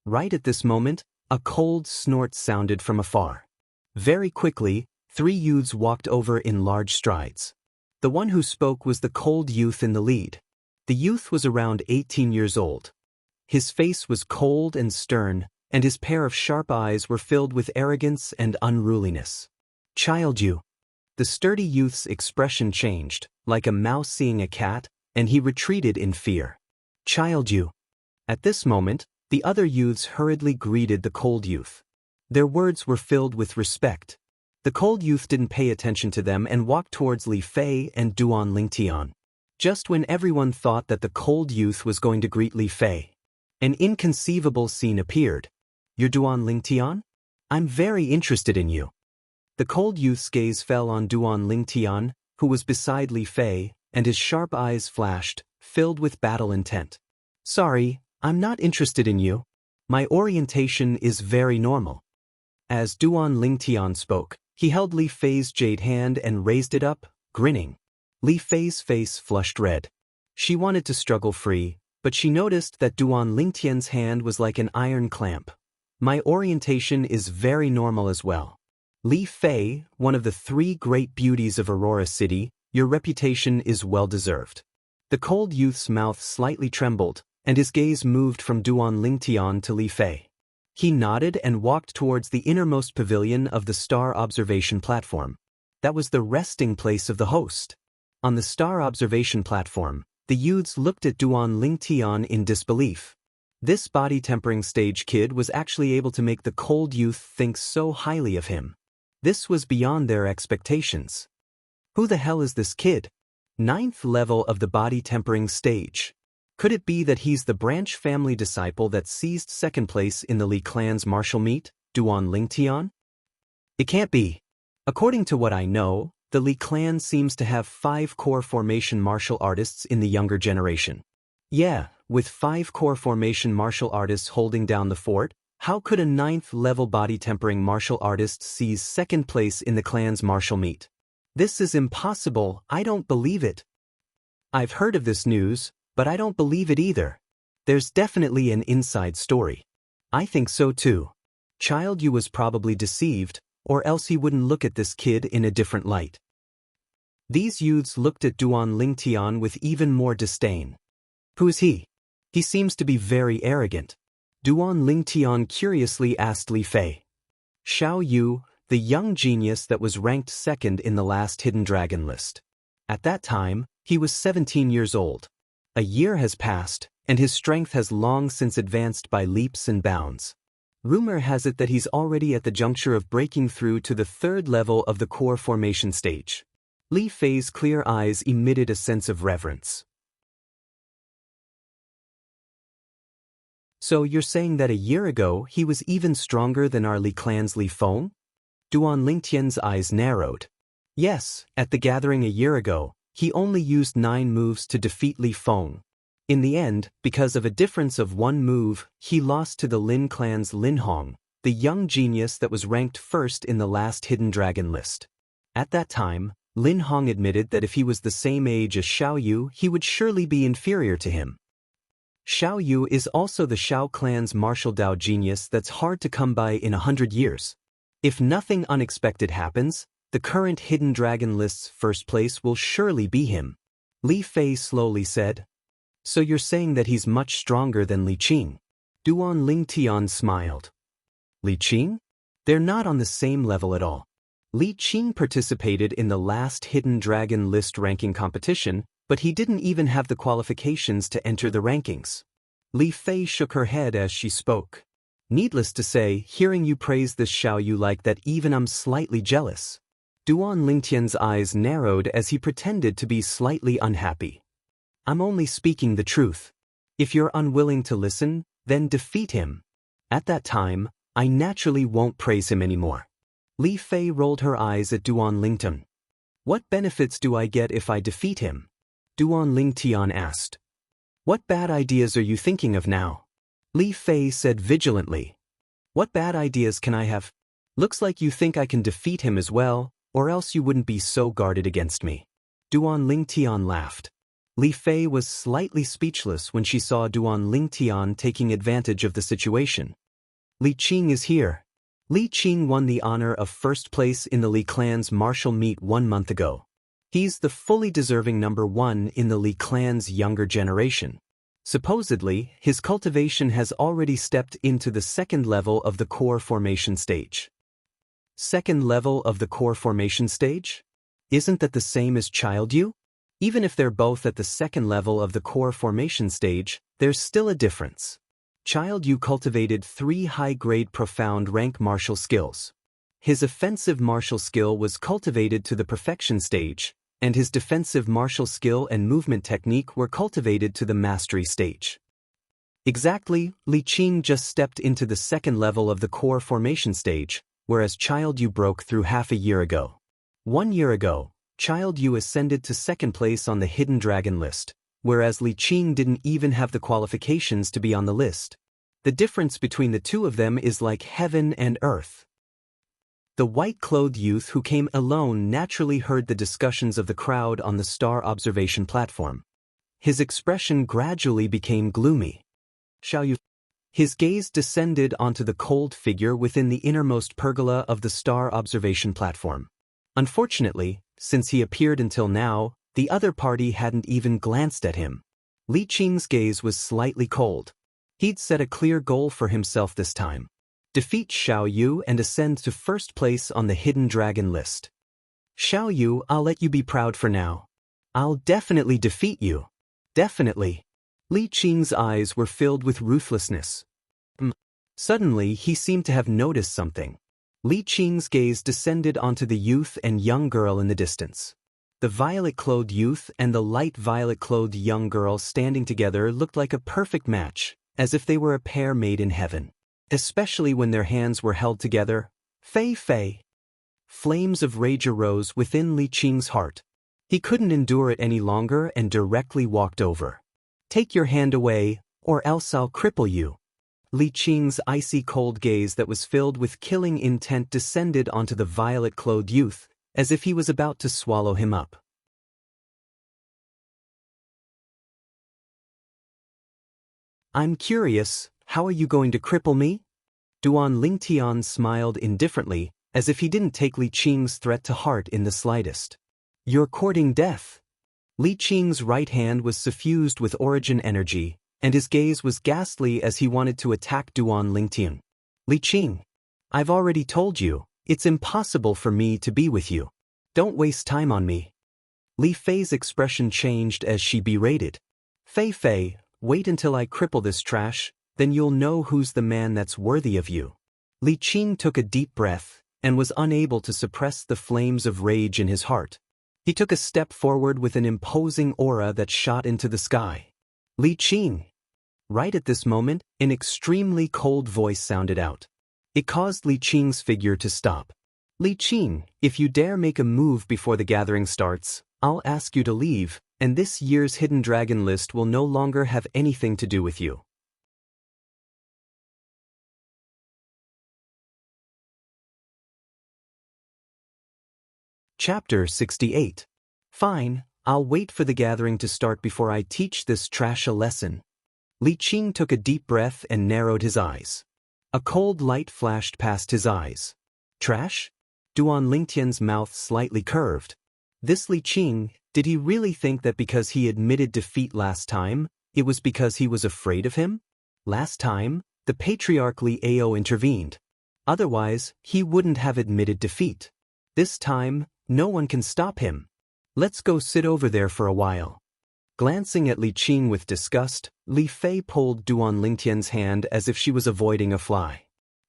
Right at this moment, a cold snort sounded from afar. Very quickly, 3 youths walked over in large strides. The one who spoke was the cold youth in the lead. The youth was around 18 years old. His face was cold and stern, and his pair of sharp eyes were filled with arrogance and unruliness. "Child, you." The sturdy youth's expression changed, like a mouse seeing a cat, and he retreated in fear. "Child, you." At this moment, the other youths hurriedly greeted the cold youth. Their words were filled with respect. The cold youth didn't pay attention to them and walked towards Li Fei and Duan Lingtian. Just when everyone thought that the cold youth was going to greet Li Fei, an inconceivable scene appeared. "You're Duan Lingtian? I'm very interested in you." The cold youth's gaze fell on Duan Lingtian, who was beside Li Fei, and his sharp eyes flashed, filled with battle intent. "Sorry, I'm not interested in you. My orientation is very normal." As Duan Lingtian spoke, he held Li Fei's jade hand and raised it up, grinning. Li Fei's face flushed red. She wanted to struggle free, but she noticed that Duan Lingtian's hand was like an iron clamp. "My orientation is very normal as well. Li Fei, one of the 3 great beauties of Aurora City, your reputation is well-deserved." The cold youth's mouth slightly trembled, and his gaze moved from Duan Lingtian to Li Fei. He nodded and walked towards the innermost pavilion of the star observation platform. That was the resting place of the host. On the star observation platform, the youths looked at Duan Lingtian in disbelief. This body-tempering stage kid was actually able to make the cold youth think so highly of him. This was beyond their expectations. Who the hell is this kid? 9th level of the body-tempering stage. Could it be that he's the branch family disciple that seized 2nd place in the Li clan's martial meet, Duan Lingtian? It can't be. According to what I know, the Li clan seems to have 5 core formation martial artists in the younger generation. Yeah, with 5 core formation martial artists holding down the fort, how could a 9th level body-tempering martial artist seize 2nd place in the clan's martial meet? This is impossible, I don't believe it. I've heard of this news, but I don't believe it either. There's definitely an inside story. I think so too. Child Yu was probably deceived, or else he wouldn't look at this kid in a different light. These youths looked at Duan Lingtian with even more disdain. Who is he? He seems to be very arrogant. Duan Lingtian curiously asked Li Fei. Xiao Yu, the young genius that was ranked 2nd in the last Hidden Dragon list. At that time, he was 17 years old. A year has passed, and his strength has long since advanced by leaps and bounds. Rumor has it that he's already at the juncture of breaking through to the 3rd level of the core formation stage. Li Fei's clear eyes emitted a sense of reverence. So you're saying that a year ago he was even stronger than our Li clan's Li Feng? Duan Lingtian's eyes narrowed. Yes, at the gathering a year ago, he only used 9 moves to defeat Li Feng. In the end, because of a difference of 1 move, he lost to the Lin clan's Lin Hong, the young genius that was ranked 1st in the last Hidden Dragon list. At that time, Lin Hong admitted that if he was the same age as Xiao Yu, he would surely be inferior to him. Xiao Yu is also the Xiao clan's martial Dao genius that's hard to come by in 100 years. If nothing unexpected happens, the current Hidden Dragon list's 1st place will surely be him. Li Fei slowly said. So you're saying that he's much stronger than Li Qing? Duan Lingtian smiled. Li Qing? They're not on the same level at all. Li Qing participated in the last Hidden Dragon list ranking competition, but he didn't even have the qualifications to enter the rankings. Li Fei shook her head as she spoke. Needless to say, hearing you praise this Xiao Yu like that, even I'm slightly jealous. Duan Lingtian's eyes narrowed as he pretended to be slightly unhappy. I'm only speaking the truth. If you're unwilling to listen, then defeat him. At that time, I naturally won't praise him anymore. Li Fei rolled her eyes at Duan Lingtian. What benefits do I get if I defeat him? Duan Lingtian asked. What bad ideas are you thinking of now? Li Fei said vigilantly. What bad ideas can I have? Looks like you think I can defeat him as well, or else you wouldn't be so guarded against me. Duan Lingtian laughed. Li Fei was slightly speechless when she saw Duan Lingtian taking advantage of the situation. Li Qing is here. Li Qing won the honor of 1st place in the Li clan's martial meet 1 month ago. He's the fully deserving number 1 in the Li clan's younger generation. Supposedly, his cultivation has already stepped into the 2nd level of the core formation stage. 2nd level of the core formation stage? Isn't that the same as Child Yu? Even if they're both at the 2nd level of the core formation stage, there's still a difference. Child Yu cultivated 3 high-grade profound rank martial skills. His offensive martial skill was cultivated to the perfection stage, and his defensive martial skill and movement technique were cultivated to the mastery stage. Exactly, Li Qing just stepped into the second level of the core formation stage, whereas Child Yu broke through half a year ago. 1 year ago, Child Yu ascended to second place on the Hidden Dragon list, whereas Li Qing didn't even have the qualifications to be on the list. The difference between the two of them is like heaven and earth. The white-clothed youth who came alone naturally heard the discussions of the crowd on the star observation platform. His expression gradually became gloomy. Xiaoyu. His gaze descended onto the cold figure within the innermost pergola of the star observation platform. Unfortunately, since he appeared until now, the other party hadn't even glanced at him. Li Qing's gaze was slightly cold. He'd set a clear goal for himself this time. Defeat Xiaoyu and ascend to first place on the Hidden Dragon list. Xiaoyu, I'll let you be proud for now. I'll definitely defeat you. Definitely. Li Qing's eyes were filled with ruthlessness. Suddenly, he seemed to have noticed something. Li Qing's gaze descended onto the youth and young girl in the distance. The violet-clothed youth and the light violet-clothed young girl standing together looked like a perfect match, as if they were a pair made in heaven. Especially when their hands were held together. Fei Fei. Flames of rage arose within Li Qing's heart. He couldn't endure it any longer and directly walked over. Take your hand away, or else I'll cripple you. Li Qing's icy cold gaze that was filled with killing intent descended onto the violet-clothed youth, as if he was about to swallow him up. I'm curious, how are you going to cripple me? Duan Lingtian smiled indifferently, as if he didn't take Li Qing's threat to heart in the slightest. You're courting death. Li Qing's right hand was suffused with origin energy, and his gaze was ghastly as he wanted to attack Duan Lingtian. Li Qing, I've already told you, it's impossible for me to be with you. Don't waste time on me. Li Fei's expression changed as she berated. Fei Fei, wait until I cripple this trash, then you'll know who's the man that's worthy of you. Li Qing took a deep breath, and was unable to suppress the flames of rage in his heart. He took a step forward with an imposing aura that shot into the sky. Li Qing. Right at this moment, an extremely cold voice sounded out. It caused Li Qing's figure to stop. Li Qing, if you dare make a move before the gathering starts, I'll ask you to leave, and this year's Hidden Dragon list will no longer have anything to do with you. Chapter 68. Fine, I'll wait for the gathering to start before I teach this trash a lesson. Li Qing took a deep breath and narrowed his eyes. A cold light flashed past his eyes. Trash? Duan Lingtian's mouth slightly curved. This Li Qing, did he really think that because he admitted defeat last time, it was because he was afraid of him? Last time, the patriarch Li Ao intervened. Otherwise, he wouldn't have admitted defeat. This time, no one can stop him. Let's go sit over there for a while. Glancing at Li Qing with disgust, Li Fei pulled Duan Lingtian's hand as if she was avoiding a fly.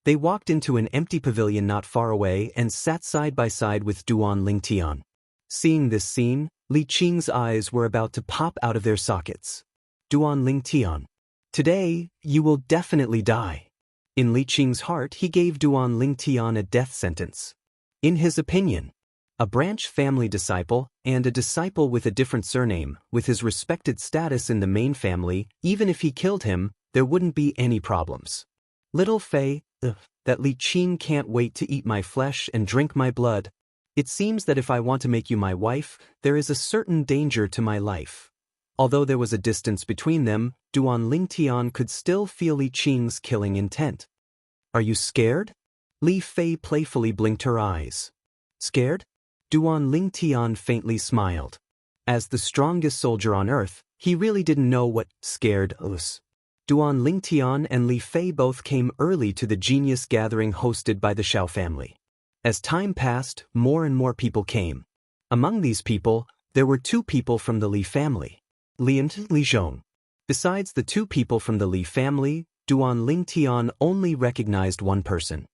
They walked into an empty pavilion not far away and sat side by side with Duan Lingtian. Seeing this scene, Li Qing's eyes were about to pop out of their sockets. Duan Lingtian. Today, you will definitely die. In Li Qing's heart, he gave Duan Lingtian a death sentence. In his opinion, a branch family disciple, and a disciple with a different surname, with his respected status in the main family, even if he killed him, there wouldn't be any problems. Little Fei, that Li Qing can't wait to eat my flesh and drink my blood. It seems that if I want to make you my wife, there is a certain danger to my life. Although there was a distance between them, Duan Lingtian could still feel Li Qing's killing intent. Are you scared? Li Fei playfully blinked her eyes. Scared? Duan Lingtian faintly smiled. As the strongest soldier on earth, he really didn't know what scared was. Duan Lingtian and Li Fei both came early to the genius gathering hosted by the Xiao family. As time passed, more and more people came. Among these people, there were 2 people from the Li family. Li and Li Zhong. Besides the 2 people from the Li family, Duan Lingtian only recognized one person.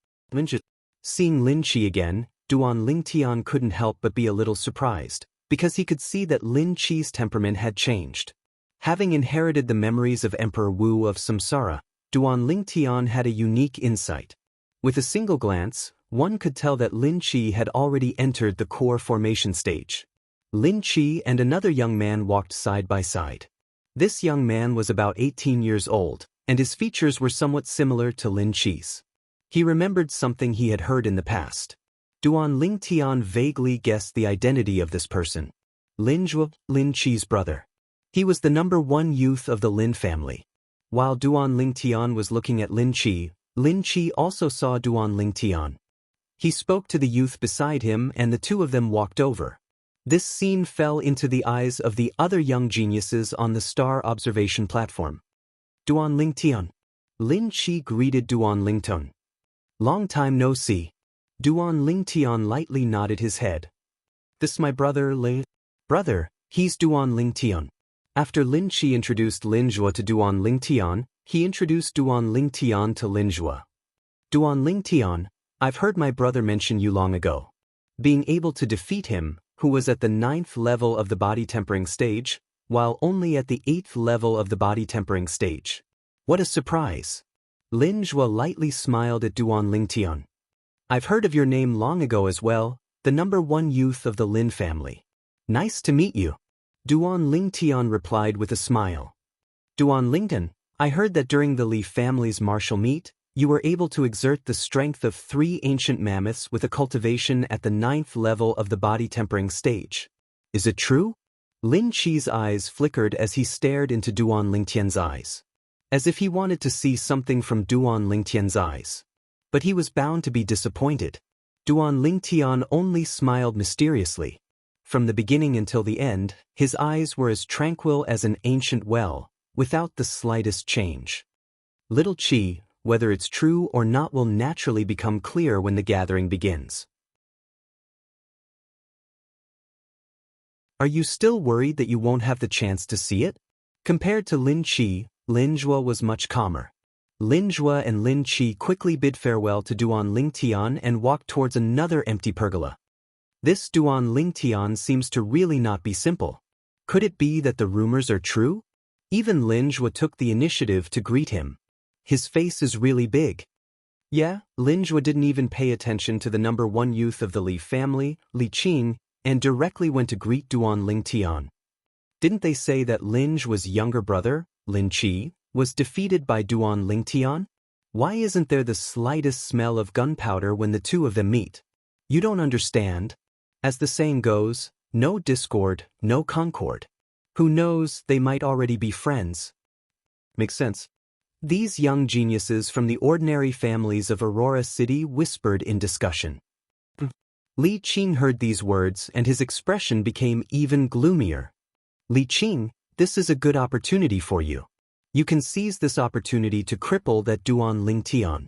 Seeing Lin Qi again, Duan Lingtian couldn't help but be a little surprised, because he could see that Lin Qi's temperament had changed. Having inherited the memories of Emperor Wu of Samsara, Duan Lingtian had a unique insight. With a single glance, one could tell that Lin Qi had already entered the core formation stage. Lin Qi and another young man walked side by side. This young man was about 18 years old, and his features were somewhat similar to Lin Qi's. He remembered something he had heard in the past. Duan Lingtian vaguely guessed the identity of this person. Lin Zhuo, Lin Qi's brother. He was the #1 youth of the Lin family. While Duan Lingtian was looking at Lin Qi also saw Duan Lingtian. He spoke to the youth beside him and the two of them walked over. This scene fell into the eyes of the other young geniuses on the star observation platform. Duan Lingtian. Lin Qi greeted Duan Lingtian. Long time no see. Duan Lingtian lightly nodded his head. This my brother Lin. Brother, he's Duan Lingtian. After Lin Qi introduced Lin Zhuo to Duan Lingtian, he introduced Duan Lingtian to Lin Zhuo. Duan Lingtian, I've heard my brother mention you long ago. Being able to defeat him, who was at the 9th level of the body tempering stage, while only at the 8th level of the body tempering stage. What a surprise! Lin Zhuo lightly smiled at Duan Lingtian. I've heard of your name long ago as well, the #1 youth of the Lin family. Nice to meet you. Duan Lingtian replied with a smile. Duan Lingtian, I heard that during the Li family's martial meet, you were able to exert the strength of 3 ancient mammoths with a cultivation at the 9th level of the body tempering stage. Is it true? Lin Qi's eyes flickered as he stared into Duan Lingtian's eyes, as if he wanted to see something from Duan Lingtian's eyes. But he was bound to be disappointed. Duan Lingtian only smiled mysteriously. From the beginning until the end, his eyes were as tranquil as an ancient well, without the slightest change. Little Qi, whether it's true or not will naturally become clear when the gathering begins. Are you still worried that you won't have the chance to see it? Compared to Lin Qi, Lin Zhuo was much calmer. Lin Zhuo and Lin Qi quickly bid farewell to Duan Lingtian and walked towards another empty pergola. This Duan Lingtian seems to really not be simple. Could it be that the rumors are true? Even Lin Zhuo took the initiative to greet him. His face is really big. Yeah, Lin Zhuo didn't even pay attention to the #1 youth of the Li family, Li Qing, and directly went to greet Duan Lingtian. Didn't they say that Lin Zhuo's younger brother, Lin Qi, was defeated by Duan Lingtian? Why isn't there the slightest smell of gunpowder when the two of them meet? You don't understand. As the saying goes, no discord, no concord. Who knows, they might already be friends. Makes sense. These young geniuses from the ordinary families of Aurora City whispered in discussion. Li Qing heard these words and his expression became even gloomier. Li Qing, this is a good opportunity for you. You can seize this opportunity to cripple that Duan Lingtian.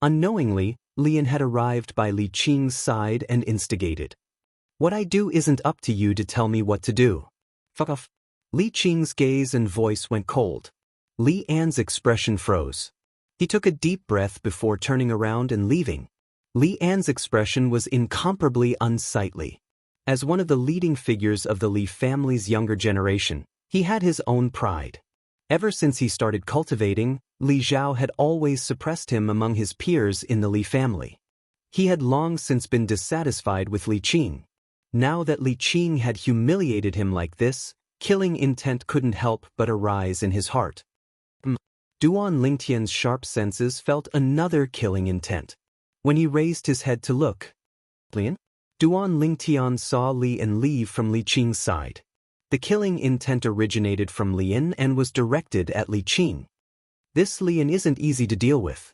Unknowingly, Lian had arrived by Li Qing's side and instigated. What I do isn't up to you to tell me what to do. Fuck off. Li Qing's gaze and voice went cold. Li An's expression froze. He took a deep breath before turning around and leaving. Li An's expression was incomparably unsightly. As one of the leading figures of the Li family's younger generation, he had his own pride. Ever since he started cultivating, Li Zhao had always suppressed him among his peers in the Li family. He had long since been dissatisfied with Li Qing. Now that Li Qing had humiliated him like this, killing intent couldn't help but arise in his heart. Duan Lingtian's sharp senses felt another killing intent. When he raised his head to look, Duan Lingtian saw Lian leave from Li Qing's side. The killing intent originated from Lian and was directed at Li Qing. This Lian isn't easy to deal with.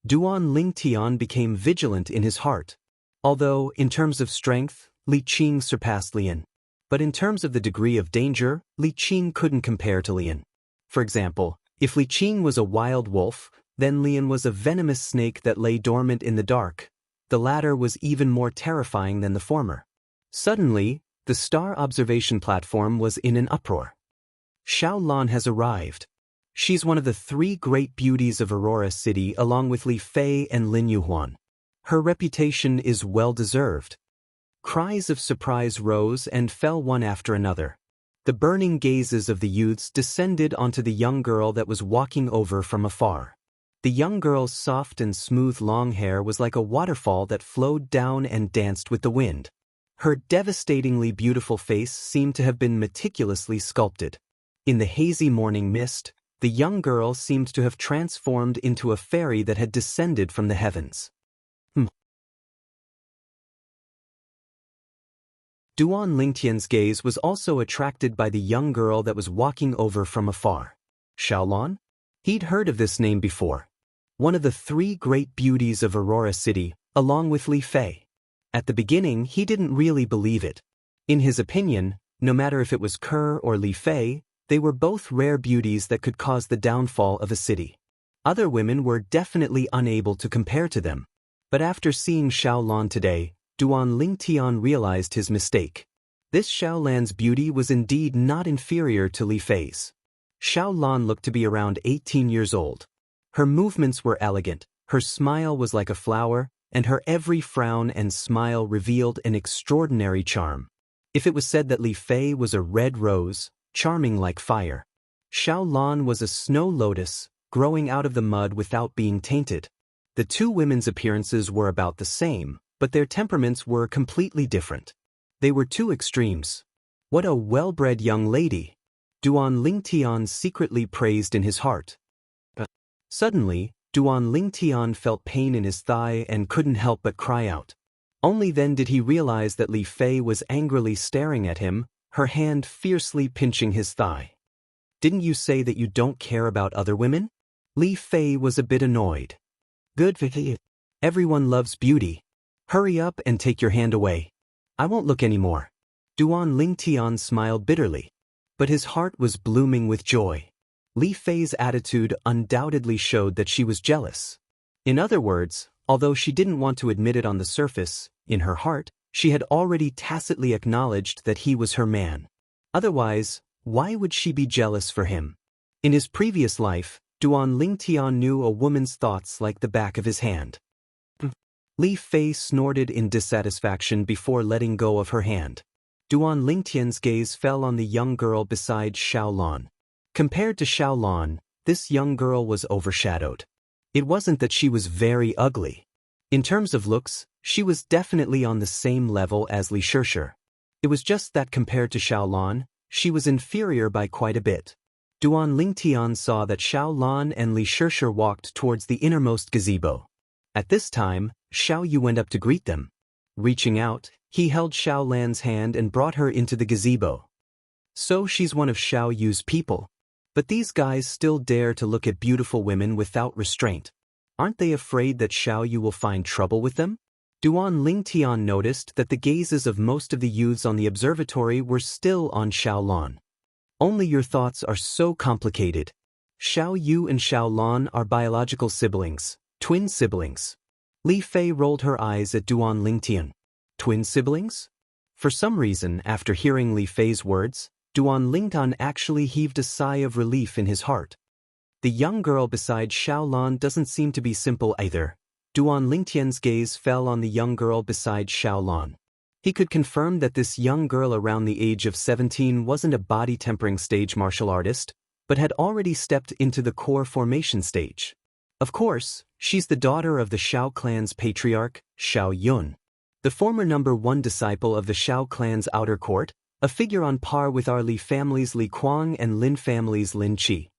Duan Lingtian became vigilant in his heart. Although, in terms of strength, Li Qing surpassed Lian. But in terms of the degree of danger, Li Qing couldn't compare to Lian. For example, if Li Qing was a wild wolf, then Lian was a venomous snake that lay dormant in the dark. The latter was even more terrifying than the former. Suddenly, the star observation platform was in an uproar. Xiao Lan has arrived. She's one of the 3 great beauties of Aurora City along with Li Fei and Lin Yuhuan. Her reputation is well-deserved. Cries of surprise rose and fell one after another. The burning gazes of the youths descended onto the young girl that was walking over from afar. The young girl's soft and smooth long hair was like a waterfall that flowed down and danced with the wind. Her devastatingly beautiful face seemed to have been meticulously sculpted. In the hazy morning mist, the young girl seemed to have transformed into a fairy that had descended from the heavens. Duan Lingtian's gaze was also attracted by the young girl that was walking over from afar. Xiaolon? He'd heard of this name before. One of the 3 great beauties of Aurora City, along with Li Fei. At the beginning, he didn't really believe it. In his opinion, no matter if it was Ke or Li Fei, they were both rare beauties that could cause the downfall of a city. Other women were definitely unable to compare to them. But after seeing Xiaolon today, Duan Lingtian realized his mistake. This Xiaolan's beauty was indeed not inferior to Li Fei's. Xiaolan looked to be around 18 years old. Her movements were elegant, her smile was like a flower, and her every frown and smile revealed an extraordinary charm. If it was said that Li Fei was a red rose, charming like fire, Xiaolan was a snow lotus, growing out of the mud without being tainted. The 2 women's appearances were about the same, but their temperaments were completely different. They were 2 extremes. What a well-bred young lady! Duan Lingtian secretly praised in his heart. Suddenly, Duan Lingtian felt pain in his thigh and couldn't help but cry out. Only then did he realize that Li Fei was angrily staring at him, her hand fiercely pinching his thigh. Didn't you say that you don't care about other women? Li Fei was a bit annoyed. Good for you. Everyone loves beauty. Hurry up and take your hand away. I won't look anymore. Duan Lingtian smiled bitterly. But his heart was blooming with joy. Li Fei's attitude undoubtedly showed that she was jealous. In other words, although she didn't want to admit it on the surface, in her heart, she had already tacitly acknowledged that he was her man. Otherwise, why would she be jealous for him? In his previous life, Duan Lingtian knew a woman's thoughts like the back of his hand. Li Fei snorted in dissatisfaction before letting go of her hand. Duan Lingtian's gaze fell on the young girl beside Xiaolon. Compared to Xiaolon, this young girl was overshadowed. It wasn't that she was very ugly. In terms of looks, she was definitely on the same level as Li Xiaxia. It was just that compared to Xiaolon, she was inferior by quite a bit. Duan Lingtian saw that Xiaolon and Li Xiaxia walked towards the innermost gazebo. At this time, Xiao Yu went up to greet them. Reaching out, he held Xiaolan's hand and brought her into the gazebo. So she's one of Xiao Yu's people. But these guys still dare to look at beautiful women without restraint. Aren't they afraid that Xiao Yu will find trouble with them? Duan Lingtian noticed that the gazes of most of the youths on the observatory were still on Xiaolon. Only your thoughts are so complicated. Xiao Yu and Xiaolon are biological siblings, twin siblings. Li Fei rolled her eyes at Duan Lingtian. Twin siblings? For some reason, after hearing Li Fei's words, Duan Lingtian actually heaved a sigh of relief in his heart. The young girl beside Xiaolon doesn't seem to be simple either. Duan Lingtian's gaze fell on the young girl beside Xiaolon. He could confirm that this young girl around the age of 17 wasn't a body-tempering stage martial artist, but had already stepped into the core formation stage. Of course, she's the daughter of the Xiao clan's patriarch, Xiao Yun. The former #1 disciple of the Xiao clan's outer court, a figure on par with our Li family's Li Kuang and Lin family's Lin Qi.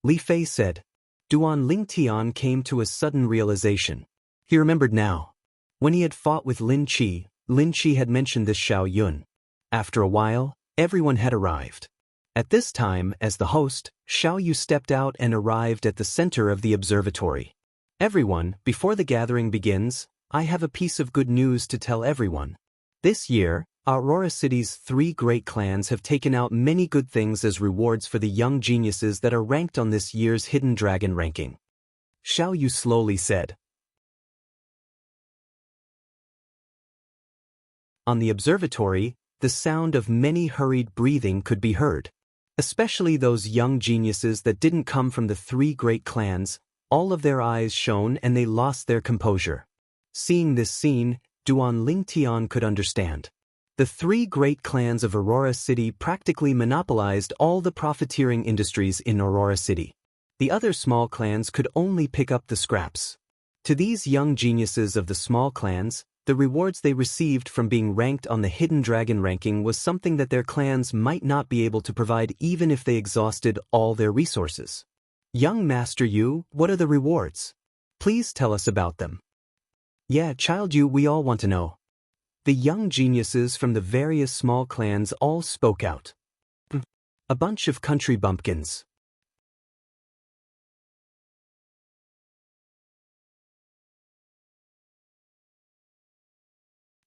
Li Fei said. Duan Lingtian came to a sudden realization. He remembered now. When he had fought with Lin Qi had mentioned this Xiao Yun. After a while, everyone had arrived. At this time, as the host, Xiao Yu stepped out and arrived at the center of the observatory. Everyone, before the gathering begins, I have a piece of good news to tell everyone. This year, Aurora City's 3 great clans have taken out many good things as rewards for the young geniuses that are ranked on this year's Hidden Dragon ranking. Xiao Yu slowly said. On the observatory, the sound of many hurried breathing could be heard. Especially those young geniuses that didn't come from the 3 great clans, all of their eyes shone and they lost their composure. Seeing this scene, Duan Lingtian could understand. The three great clans of Aurora City practically monopolized all the profiteering industries in Aurora City. The other small clans could only pick up the scraps. To these young geniuses of the small clans, the rewards they received from being ranked on the Hidden Dragon ranking was something that their clans might not be able to provide even if they exhausted all their resources. Young Master Yu, what are the rewards? Please tell us about them. Yeah, Child Yu, we all want to know. The young geniuses from the various small clans all spoke out. A bunch of country bumpkins.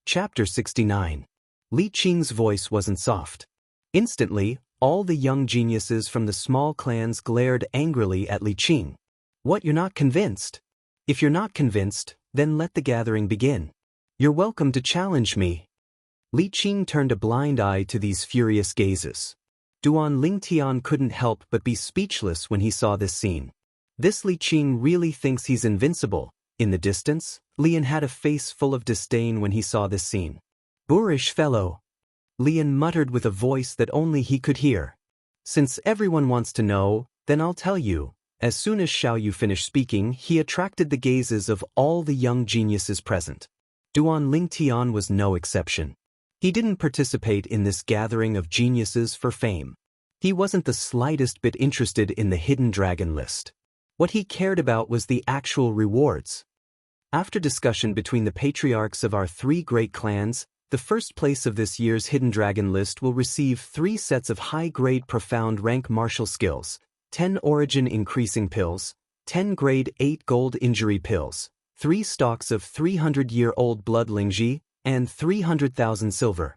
Chapter 69. Li Qing's voice wasn't soft. Instantly, all the young geniuses from the small clans glared angrily at Li Qing. What, you're not convinced? If you're not convinced, then let the gathering begin. You're welcome to challenge me. Li Qing turned a blind eye to these furious gazes. Duan Lingtian couldn't help but be speechless when he saw this scene. This Li Qing really thinks he's invincible. In the distance, Lian had a face full of disdain when he saw this scene. Boorish fellow. Lian muttered with a voice that only he could hear. Since everyone wants to know, then I'll tell you. As soon as Xiao Yu finished speaking, he attracted the gazes of all the young geniuses present. Duan Lingtian was no exception. He didn't participate in this gathering of geniuses for fame. He wasn't the slightest bit interested in the Hidden Dragon list. What he cared about was the actual rewards. After discussion between the patriarchs of our three great clans, the first place of this year's Hidden Dragon list will receive 3 sets of high-grade profound rank martial skills, 10 origin increasing pills, 10 grade 8 gold injury pills, 3 stalks of 300-year-old blood lingji, and 300,000 silver.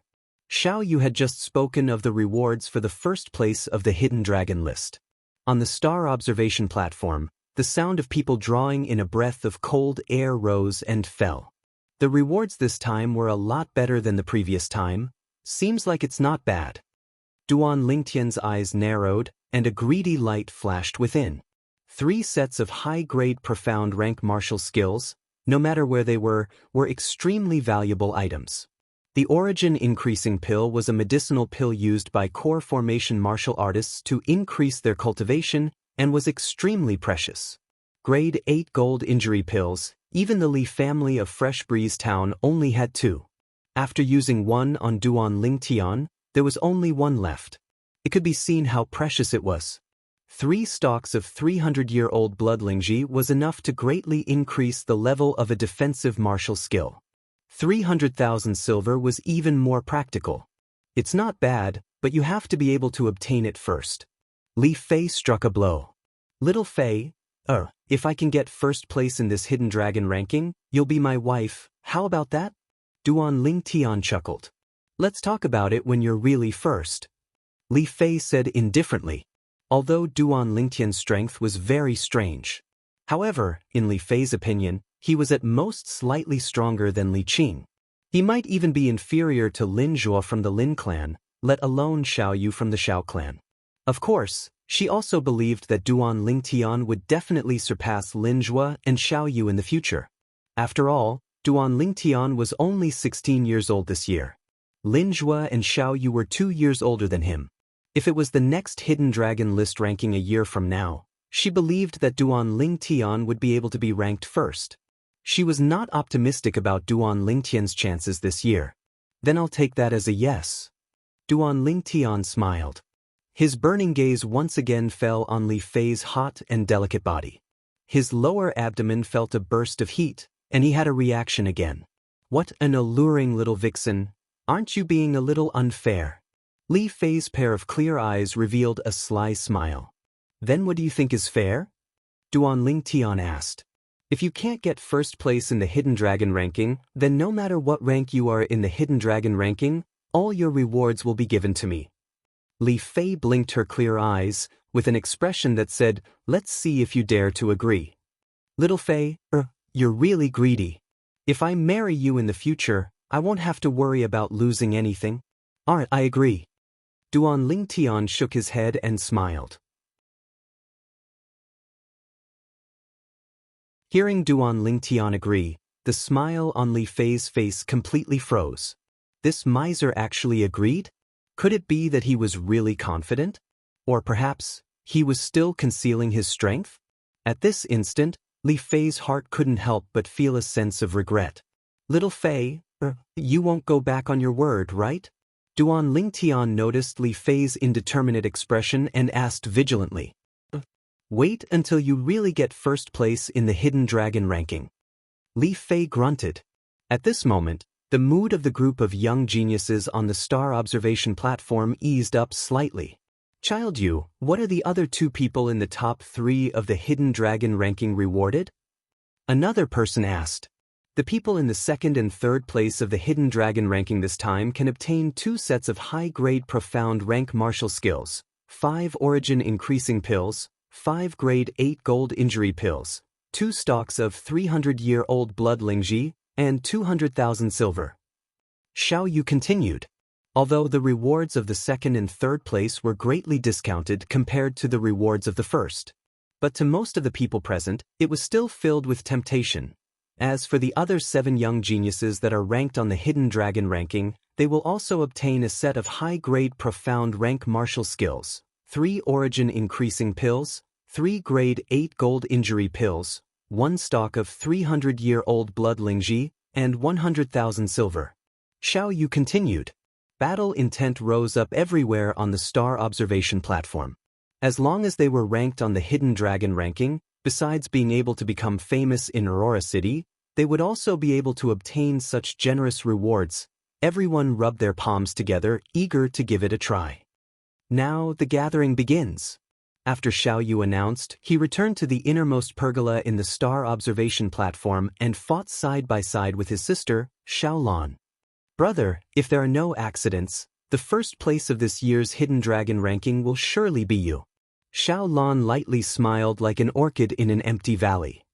Xiao Yu had just spoken of the rewards for the first place of the Hidden Dragon list. On the star observation platform, the sound of people drawing in a breath of cold air rose and fell. The rewards this time were a lot better than the previous time. Seems like it's not bad. Duan Lingtian's eyes narrowed, and a greedy light flashed within. 3 sets of high-grade profound rank martial skills, no matter where they were extremely valuable items. The origin increasing pill was a medicinal pill used by core formation martial artists to increase their cultivation and was extremely precious. Grade 8 gold injury pills, even the Li family of Fresh Breeze Town only had 2. After using one on Duan Lingtian, there was only 1 left. It could be seen how precious it was. 3 stalks of 300-year-old blood lingji was enough to greatly increase the level of a defensive martial skill. 300,000 silver was even more practical. It's not bad, but you have to be able to obtain it first. Li Fei struck a blow. Little Fei, if I can get first place in this Hidden Dragon ranking, you'll be my wife, how about that? Duan Lingtian chuckled. Let's talk about it when you're really first. Li Fei said indifferently. Although Duan Lingtian's strength was very strange. However, in Li Fei's opinion, he was at most slightly stronger than Li Qing. He might even be inferior to Lin Zhuo from the Lin clan, let alone Xiao Yu from the Xiao clan. Of course, she also believed that Duan Lingtian would definitely surpass Lin Zhuo and Xiao Yu in the future. After all, Duan Lingtian was only 16 years old this year. Lin Zhuo and Xiao Yu were 2 years older than him. If it was the next Hidden Dragon list ranking a year from now, she believed that Duan Lingtian would be able to be ranked first. She was not optimistic about Duan Lingtian's chances this year. Then I'll take that as a yes. Duan Lingtian smiled. His burning gaze once again fell on Li Fei's hot and delicate body. His lower abdomen felt a burst of heat, and he had a reaction again. What an alluring little vixen. Aren't you being a little unfair? Li Fei's pair of clear eyes revealed a sly smile. Then what do you think is fair? Duan Lingtian asked. If you can't get first place in the Hidden Dragon ranking, then no matter what rank you are in the Hidden Dragon ranking, all your rewards will be given to me. Li Fei blinked her clear eyes, with an expression that said, let's see if you dare to agree. Little Fei, you're really greedy. If I marry you in the future, I won't have to worry about losing anything. Alright, I agree. Duan Lingtian shook his head and smiled. Hearing Duan Lingtian agree, the smile on Li Fei's face completely froze. This miser actually agreed? Could it be that he was really confident? Or perhaps, he was still concealing his strength? At this instant, Li Fei's heart couldn't help but feel a sense of regret. Little Fei, you won't go back on your word, right? Duan Lingtian noticed Li Fei's indeterminate expression and asked vigilantly. Wait until you really get first place in the Hidden Dragon ranking. Li Fei grunted. At this moment, the mood of the group of young geniuses on the star observation platform eased up slightly. Child Yu, what are the other two people in the top 3 of the Hidden Dragon ranking rewarded? Another person asked. The people in the 2nd and 3rd place of the Hidden Dragon ranking this time can obtain 2 sets of high-grade profound rank martial skills, 5 origin increasing pills, 5 grade 8 gold injury pills, 2 stalks of 300-year-old blood lingji, and 200,000 silver. Xiao Yu continued. Although the rewards of the 2nd and 3rd place were greatly discounted compared to the rewards of the 1st. But to most of the people present, it was still filled with temptation. As for the other 7 young geniuses that are ranked on the Hidden Dragon ranking, they will also obtain a set of high-grade profound rank martial skills, 3 origin increasing pills, 3 grade 8 gold injury pills, 1 stock of 300-year-old blood lingji, and 100,000 silver. Xiao Yu continued. Battle intent rose up everywhere on the star observation platform. As long as they were ranked on the Hidden Dragon ranking, besides being able to become famous in Aurora City, they would also be able to obtain such generous rewards. Everyone rubbed their palms together, eager to give it a try. Now the gathering begins. After Xiao Yu announced, he returned to the innermost pergola in the star observation platform and fought side by side with his sister, Xiao Lan. Brother, if there are no accidents, the first place of this year's Hidden Dragon ranking will surely be you. Xiao Lan lightly smiled like an orchid in an empty valley.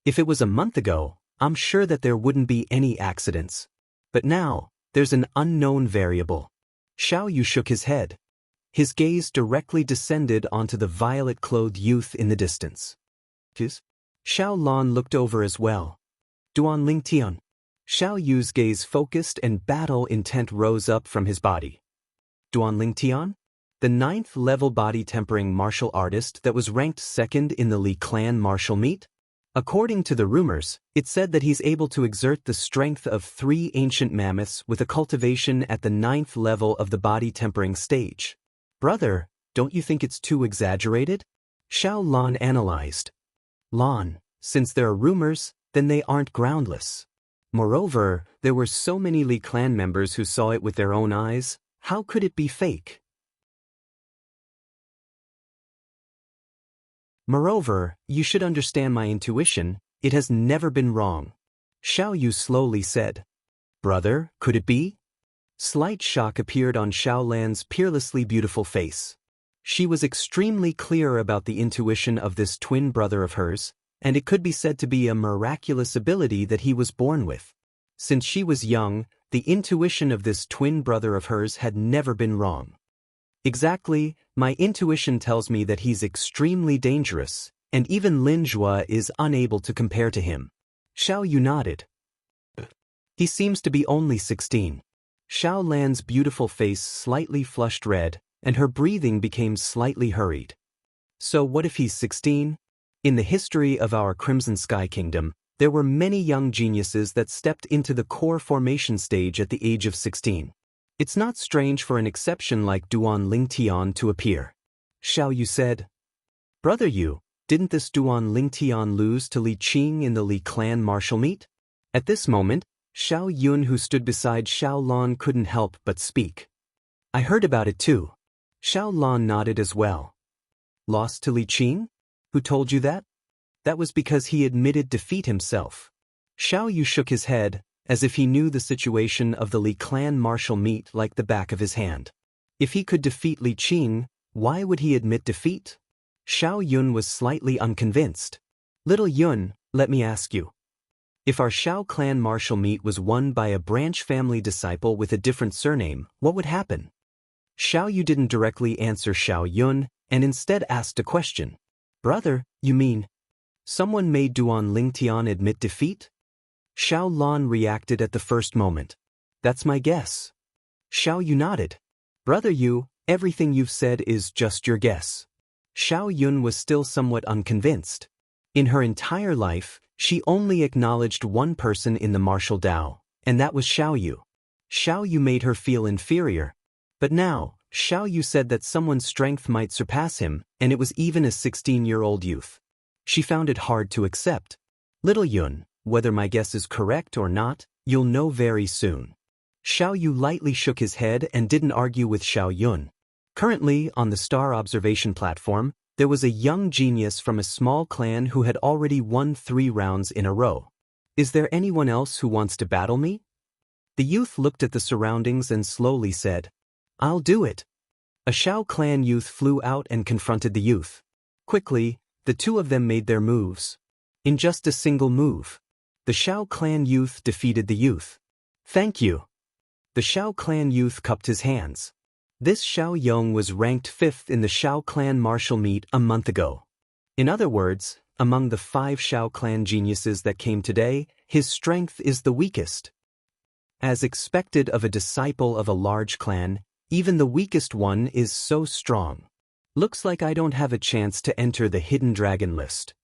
If it was a month ago, I'm sure that there wouldn't be any accidents. But now, there's an unknown variable. Xiao Yu shook his head. His gaze directly descended onto the violet-clothed youth in the distance. Xiao Lan looked over as well. Duan Lingtian. Xiao Yu's gaze focused and battle intent rose up from his body. Duan Lingtian? The 9th level body tempering martial artist that was ranked 2nd in the Li clan martial meet? According to the rumors, it said that he's able to exert the strength of 3 ancient mammoths with a cultivation at the 9th level of the body tempering stage. Brother, don't you think it's too exaggerated? Xiao Lan analyzed. Lan, since there are rumors, then they aren't groundless. Moreover, there were so many Li clan members who saw it with their own eyes. How could it be fake? Moreover, you should understand my intuition, it has never been wrong. Xiao Yu slowly said. Brother, could it be? Slight shock appeared on Xiao Lan's peerlessly beautiful face. She was extremely clear about the intuition of this twin brother of hers, and it could be said to be a miraculous ability that he was born with. Since she was young, the intuition of this twin brother of hers had never been wrong. Exactly, my intuition tells me that he's extremely dangerous, and even Lin Zhua is unable to compare to him. Xiao Yu nodded. He seems to be only 16. Xiao Lan's beautiful face slightly flushed red, and her breathing became slightly hurried. So what if he's 16? In the history of our Crimson Sky Kingdom, there were many young geniuses that stepped into the core formation stage at the age of 16. It's not strange for an exception like Duan Lingtian to appear. Xiao Yu said. Brother Yu, didn't this Duan Lingtian lose to Li Qing in the Li clan martial meet? At this moment, Xiao Yun, who stood beside Xiao Lan, couldn't help but speak. I heard about it too. Xiao Lan nodded as well. Lost to Li Qing? Who told you that? That was because he admitted defeat himself. Xiao Yu shook his head, as if he knew the situation of the Li clan martial meet like the back of his hand. If he could defeat Li Qing, why would he admit defeat? Xiao Yun was slightly unconvinced. Little Yun, let me ask you. If our Xiao clan martial meet was won by a branch family disciple with a different surname, what would happen? Xiao Yu didn't directly answer Xiao Yun, and instead asked a question. Brother, you mean, someone made Duan Lingtian admit defeat? Xiao Lan reacted at the first moment. That's my guess. Xiao Yu nodded. Brother Yu, everything you've said is just your guess. Xiao Yun was still somewhat unconvinced. In her entire life, she only acknowledged one person in the martial Dao, and that was Xiao Yu. Xiao Yu made her feel inferior. But now, Xiao Yu said that someone's strength might surpass him, and it was even a 16-year-old youth. She found it hard to accept. Little Yun, whether my guess is correct or not, you'll know very soon. Xiao Yu lightly shook his head and didn't argue with Xiao Yun. Currently, on the star observation platform, there was a young genius from a small clan who had already won 3 rounds in a row. Is there anyone else who wants to battle me? The youth looked at the surroundings and slowly said, I'll do it. A Xiao clan youth flew out and confronted the youth. Quickly, the two of them made their moves. In just a single move, the Xiao clan youth defeated the youth. Thank you. The Xiao clan youth cupped his hands. This Xiao Yong was ranked 5th in the Xiao clan martial meet a month ago. In other words, among the 5 Xiao clan geniuses that came today, his strength is the weakest. As expected of a disciple of a large clan, even the weakest one is so strong. Looks like I don't have a chance to enter the hidden dragon list.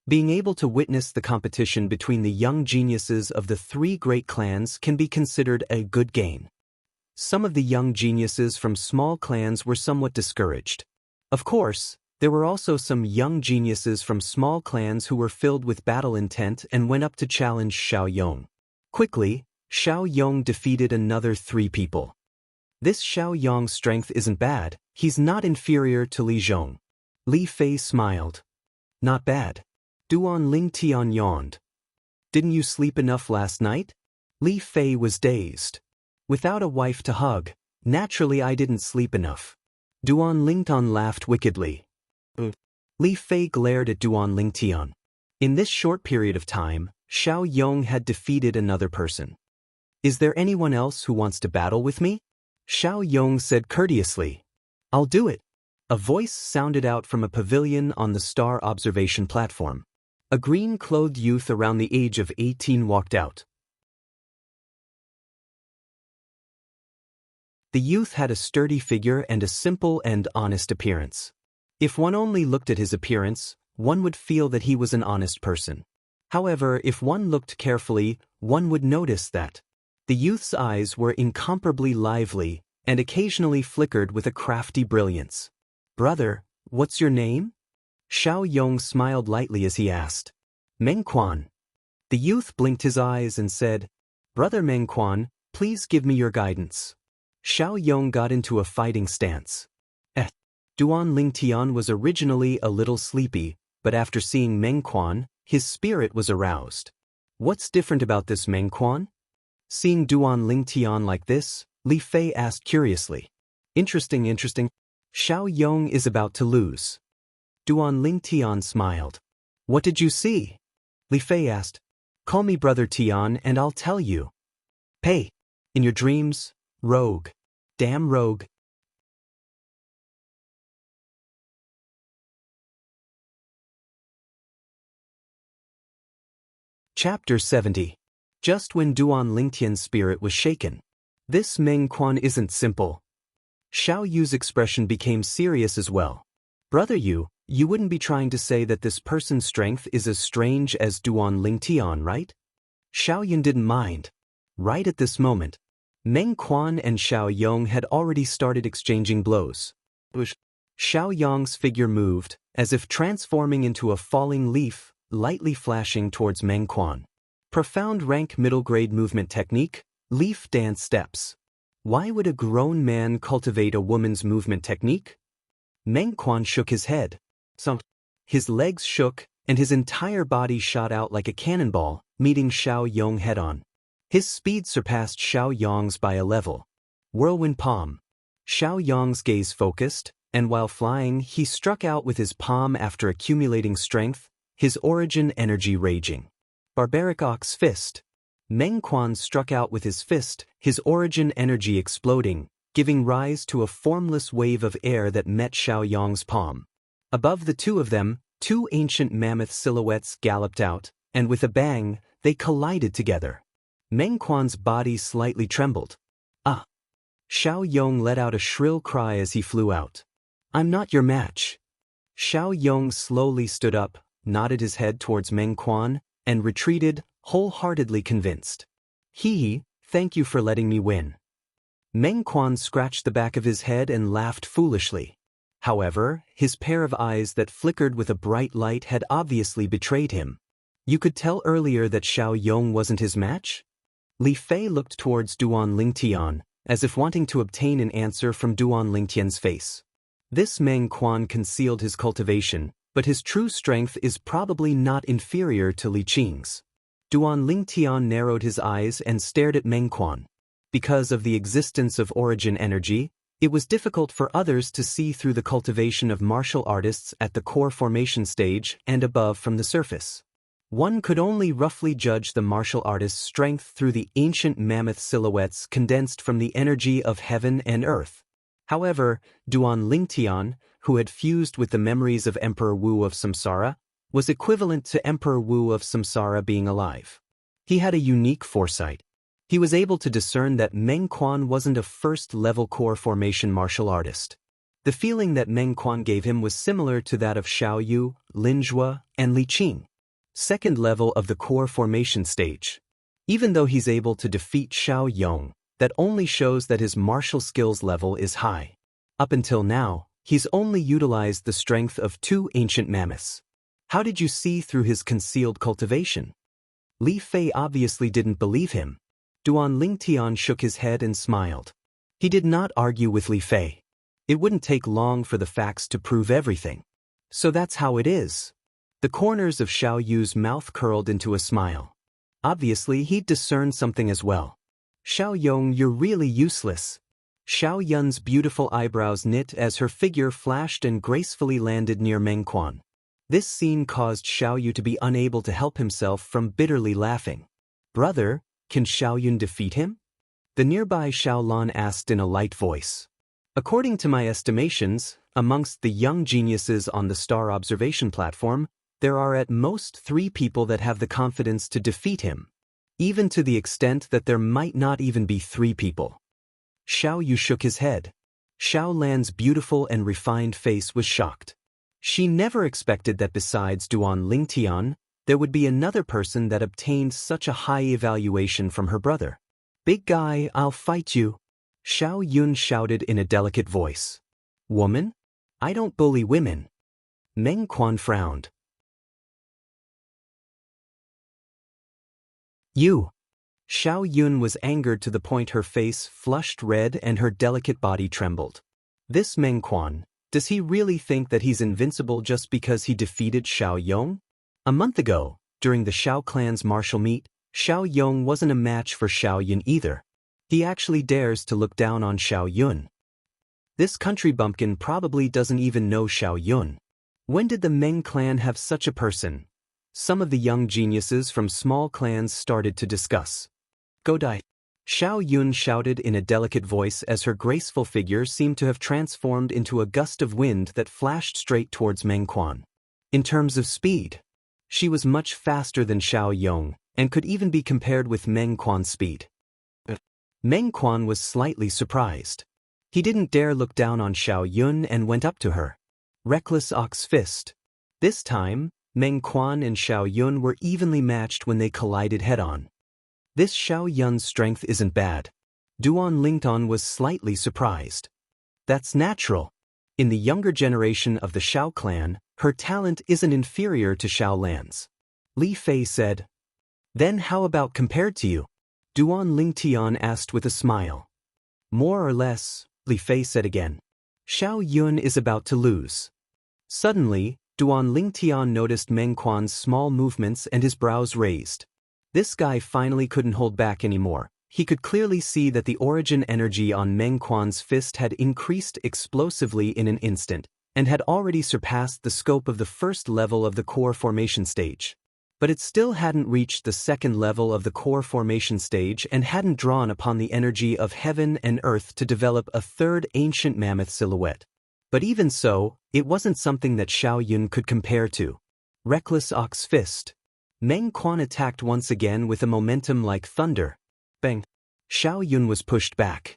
Being able to witness the competition between the young geniuses of the 3 great clans can be considered a good gain. Some of the young geniuses from small clans were somewhat discouraged. Of course, there were also some young geniuses from small clans who were filled with battle intent and went up to challenge Xiao Yong. Quickly, Xiao Yong defeated another 3 people. This Xiao Yong's strength isn't bad, he's not inferior to Li Zhong. Li Fei smiled. Not bad. Duan Ling Tian yawned. Didn't you sleep enough last night? Li Fei was dazed. Without a wife to hug, naturally I didn't sleep enough. Duan Lingtian laughed wickedly. Li Fei glared at Duan Lingtian. In this short period of time, Xiao Yong had defeated another person. Is there anyone else who wants to battle with me? Xiao Yong said courteously. I'll do it. A voice sounded out from a pavilion on the star observation platform. A green-clothed youth around the age of 18 walked out. The youth had a sturdy figure and a simple and honest appearance. If one only looked at his appearance, one would feel that he was an honest person. However, if one looked carefully, one would notice that the youth's eyes were incomparably lively and occasionally flickered with a crafty brilliance. Brother, what's your name? Xiao Yong smiled lightly as he asked. Meng Quan. The youth blinked his eyes and said, Brother Meng Quan, please give me your guidance. Xiao Yong got into a fighting stance. Duan Lingtian was originally a little sleepy, but after seeing Meng Quan, his spirit was aroused. What's different about this Meng Quan? Seeing Duan Lingtian like this, Li Fei asked curiously. Interesting. Xiao Yong is about to lose. Duan Lingtian smiled. What did you see? Li Fei asked. Call me Brother Tian and I'll tell you. Pei. In your dreams, rogue. Damn rogue. Chapter 70. Just when Duan Lingtian's spirit was shaken. This Meng Quan isn't simple. Xiao Yu's expression became serious as well. Brother Yu, you wouldn't be trying to say that this person's strength is as strange as Duan Lingtian, right? Xiao Yun didn't mind. Right at this moment, Meng Quan and Xiao Yong had already started exchanging blows. Xiao Yong's figure moved, as if transforming into a falling leaf, lightly flashing towards Meng Quan. Profound rank middle grade movement technique, leaf dance steps. Why would a grown man cultivate a woman's movement technique? Meng Quan shook his head. His legs shook, and his entire body shot out like a cannonball, meeting Xiao Yong head-on. His speed surpassed Xiao Yong's by a level. Whirlwind palm. Xiao Yong's gaze focused, and while flying, he struck out with his palm after accumulating strength, his origin energy raging. Barbaric Ox Fist. Meng Quan struck out with his fist, his origin energy exploding, giving rise to a formless wave of air that met Xiao Yong's palm. Above the two of them, 2 ancient mammoth silhouettes galloped out, and with a bang, they collided together. Meng Quan's body slightly trembled. Ah! Xiao Yong let out a shrill cry as he flew out. I'm not your match. Xiao Yong slowly stood up, nodded his head towards Meng Quan, and retreated, wholeheartedly convinced. Thank you for letting me win. Meng Quan scratched the back of his head and laughed foolishly. However, his pair of eyes that flickered with a bright light had obviously betrayed him. You could tell earlier that Xiao Yong wasn't his match? Li Fei looked towards Duan Lingtian, as if wanting to obtain an answer from Duan Lingtian's face. This Meng Quan concealed his cultivation, but his true strength is probably not inferior to Li Qing's. Duan Lingtian narrowed his eyes and stared at Meng Quan. Because of the existence of origin energy, it was difficult for others to see through the cultivation of martial artists at the core formation stage and above from the surface. One could only roughly judge the martial artist's strength through the ancient mammoth silhouettes condensed from the energy of heaven and earth. However, Duan Lingtian, who had fused with the memories of Emperor Wu of Samsara, was equivalent to Emperor Wu of Samsara being alive. He had a unique foresight. He was able to discern that Meng Quan wasn't a first-level core formation martial artist. The feeling that Meng Quan gave him was similar to that of Xiao Yu, Lin Zhuo, and Li Qing. Second level of the core formation stage. Even though he's able to defeat Xiao Yong, that only shows that his martial skills level is high. Up until now, he's only utilized the strength of 2 ancient mammoths. How did you see through his concealed cultivation? Li Fei obviously didn't believe him. Duan Lingtian shook his head and smiled. He did not argue with Li Fei. It wouldn't take long for the facts to prove everything. So that's how it is. The corners of Xiao Yu's mouth curled into a smile. Obviously, he'd discerned something as well. Xiao Yong, you're really useless. Xiao Yun's beautiful eyebrows knit as her figure flashed and gracefully landed near Meng Quan. This scene caused Xiao Yu to be unable to help himself from bitterly laughing. Brother, can Xiao Yun defeat him? The nearby Xiao Lan asked in a light voice. According to my estimations, amongst the young geniuses on the star observation platform, there are at most 3 people that have the confidence to defeat him. Even to the extent that there might not even be 3 people. Xiao Yu shook his head. Xiao Lan's beautiful and refined face was shocked. She never expected that besides Duan Lingtian, there would be another person that obtained such a high evaluation from her brother. Big guy, I'll fight you. Xiao Yun shouted in a delicate voice. Woman? I don't bully women. Meng Quan frowned. You. Xiao Yun was angered to the point her face flushed red and her delicate body trembled. This Meng Quan, does he really think that he's invincible just because he defeated Xiao Yong? A month ago, during the Xiao clan's martial meet, Xiao Yong wasn't a match for Xiao Yun either. He actually dares to look down on Xiao Yun. This country bumpkin probably doesn't even know Xiao Yun. When did the Meng clan have such a person? Some of the young geniuses from small clans started to discuss. Go die. Xiao Yun shouted in a delicate voice as her graceful figure seemed to have transformed into a gust of wind that flashed straight towards Meng Quan. In terms of speed, she was much faster than Xiao Yong, and could even be compared with Meng Quan's speed. Meng Quan was slightly surprised. He didn't dare look down on Xiao Yun and went up to her. Reckless ox fist. This time, Meng Quan and Xiao Yun were evenly matched when they collided head-on. This Xiao Yun's strength isn't bad. Duan Lingtian was slightly surprised. That's natural. In the younger generation of the Xiao clan, her talent isn't inferior to Xiao Lan's. Li Fei said. Then how about compared to you? Duan Lingtian asked with a smile. More or less, Li Fei said again. Xiao Yun is about to lose. Suddenly, Duan Lingtian noticed Meng Quan's small movements and his brows raised. This guy finally couldn't hold back anymore. He could clearly see that the origin energy on Meng Quan's fist had increased explosively in an instant, and had already surpassed the scope of the first level of the core formation stage. But it still hadn't reached the second level of the core formation stage and hadn't drawn upon the energy of heaven and earth to develop a third ancient mammoth silhouette. But even so, it wasn't something that Xiao Yun could compare to. Reckless ox fist. Meng Quan attacked once again with a momentum like thunder. Bang! Xiao Yun was pushed back.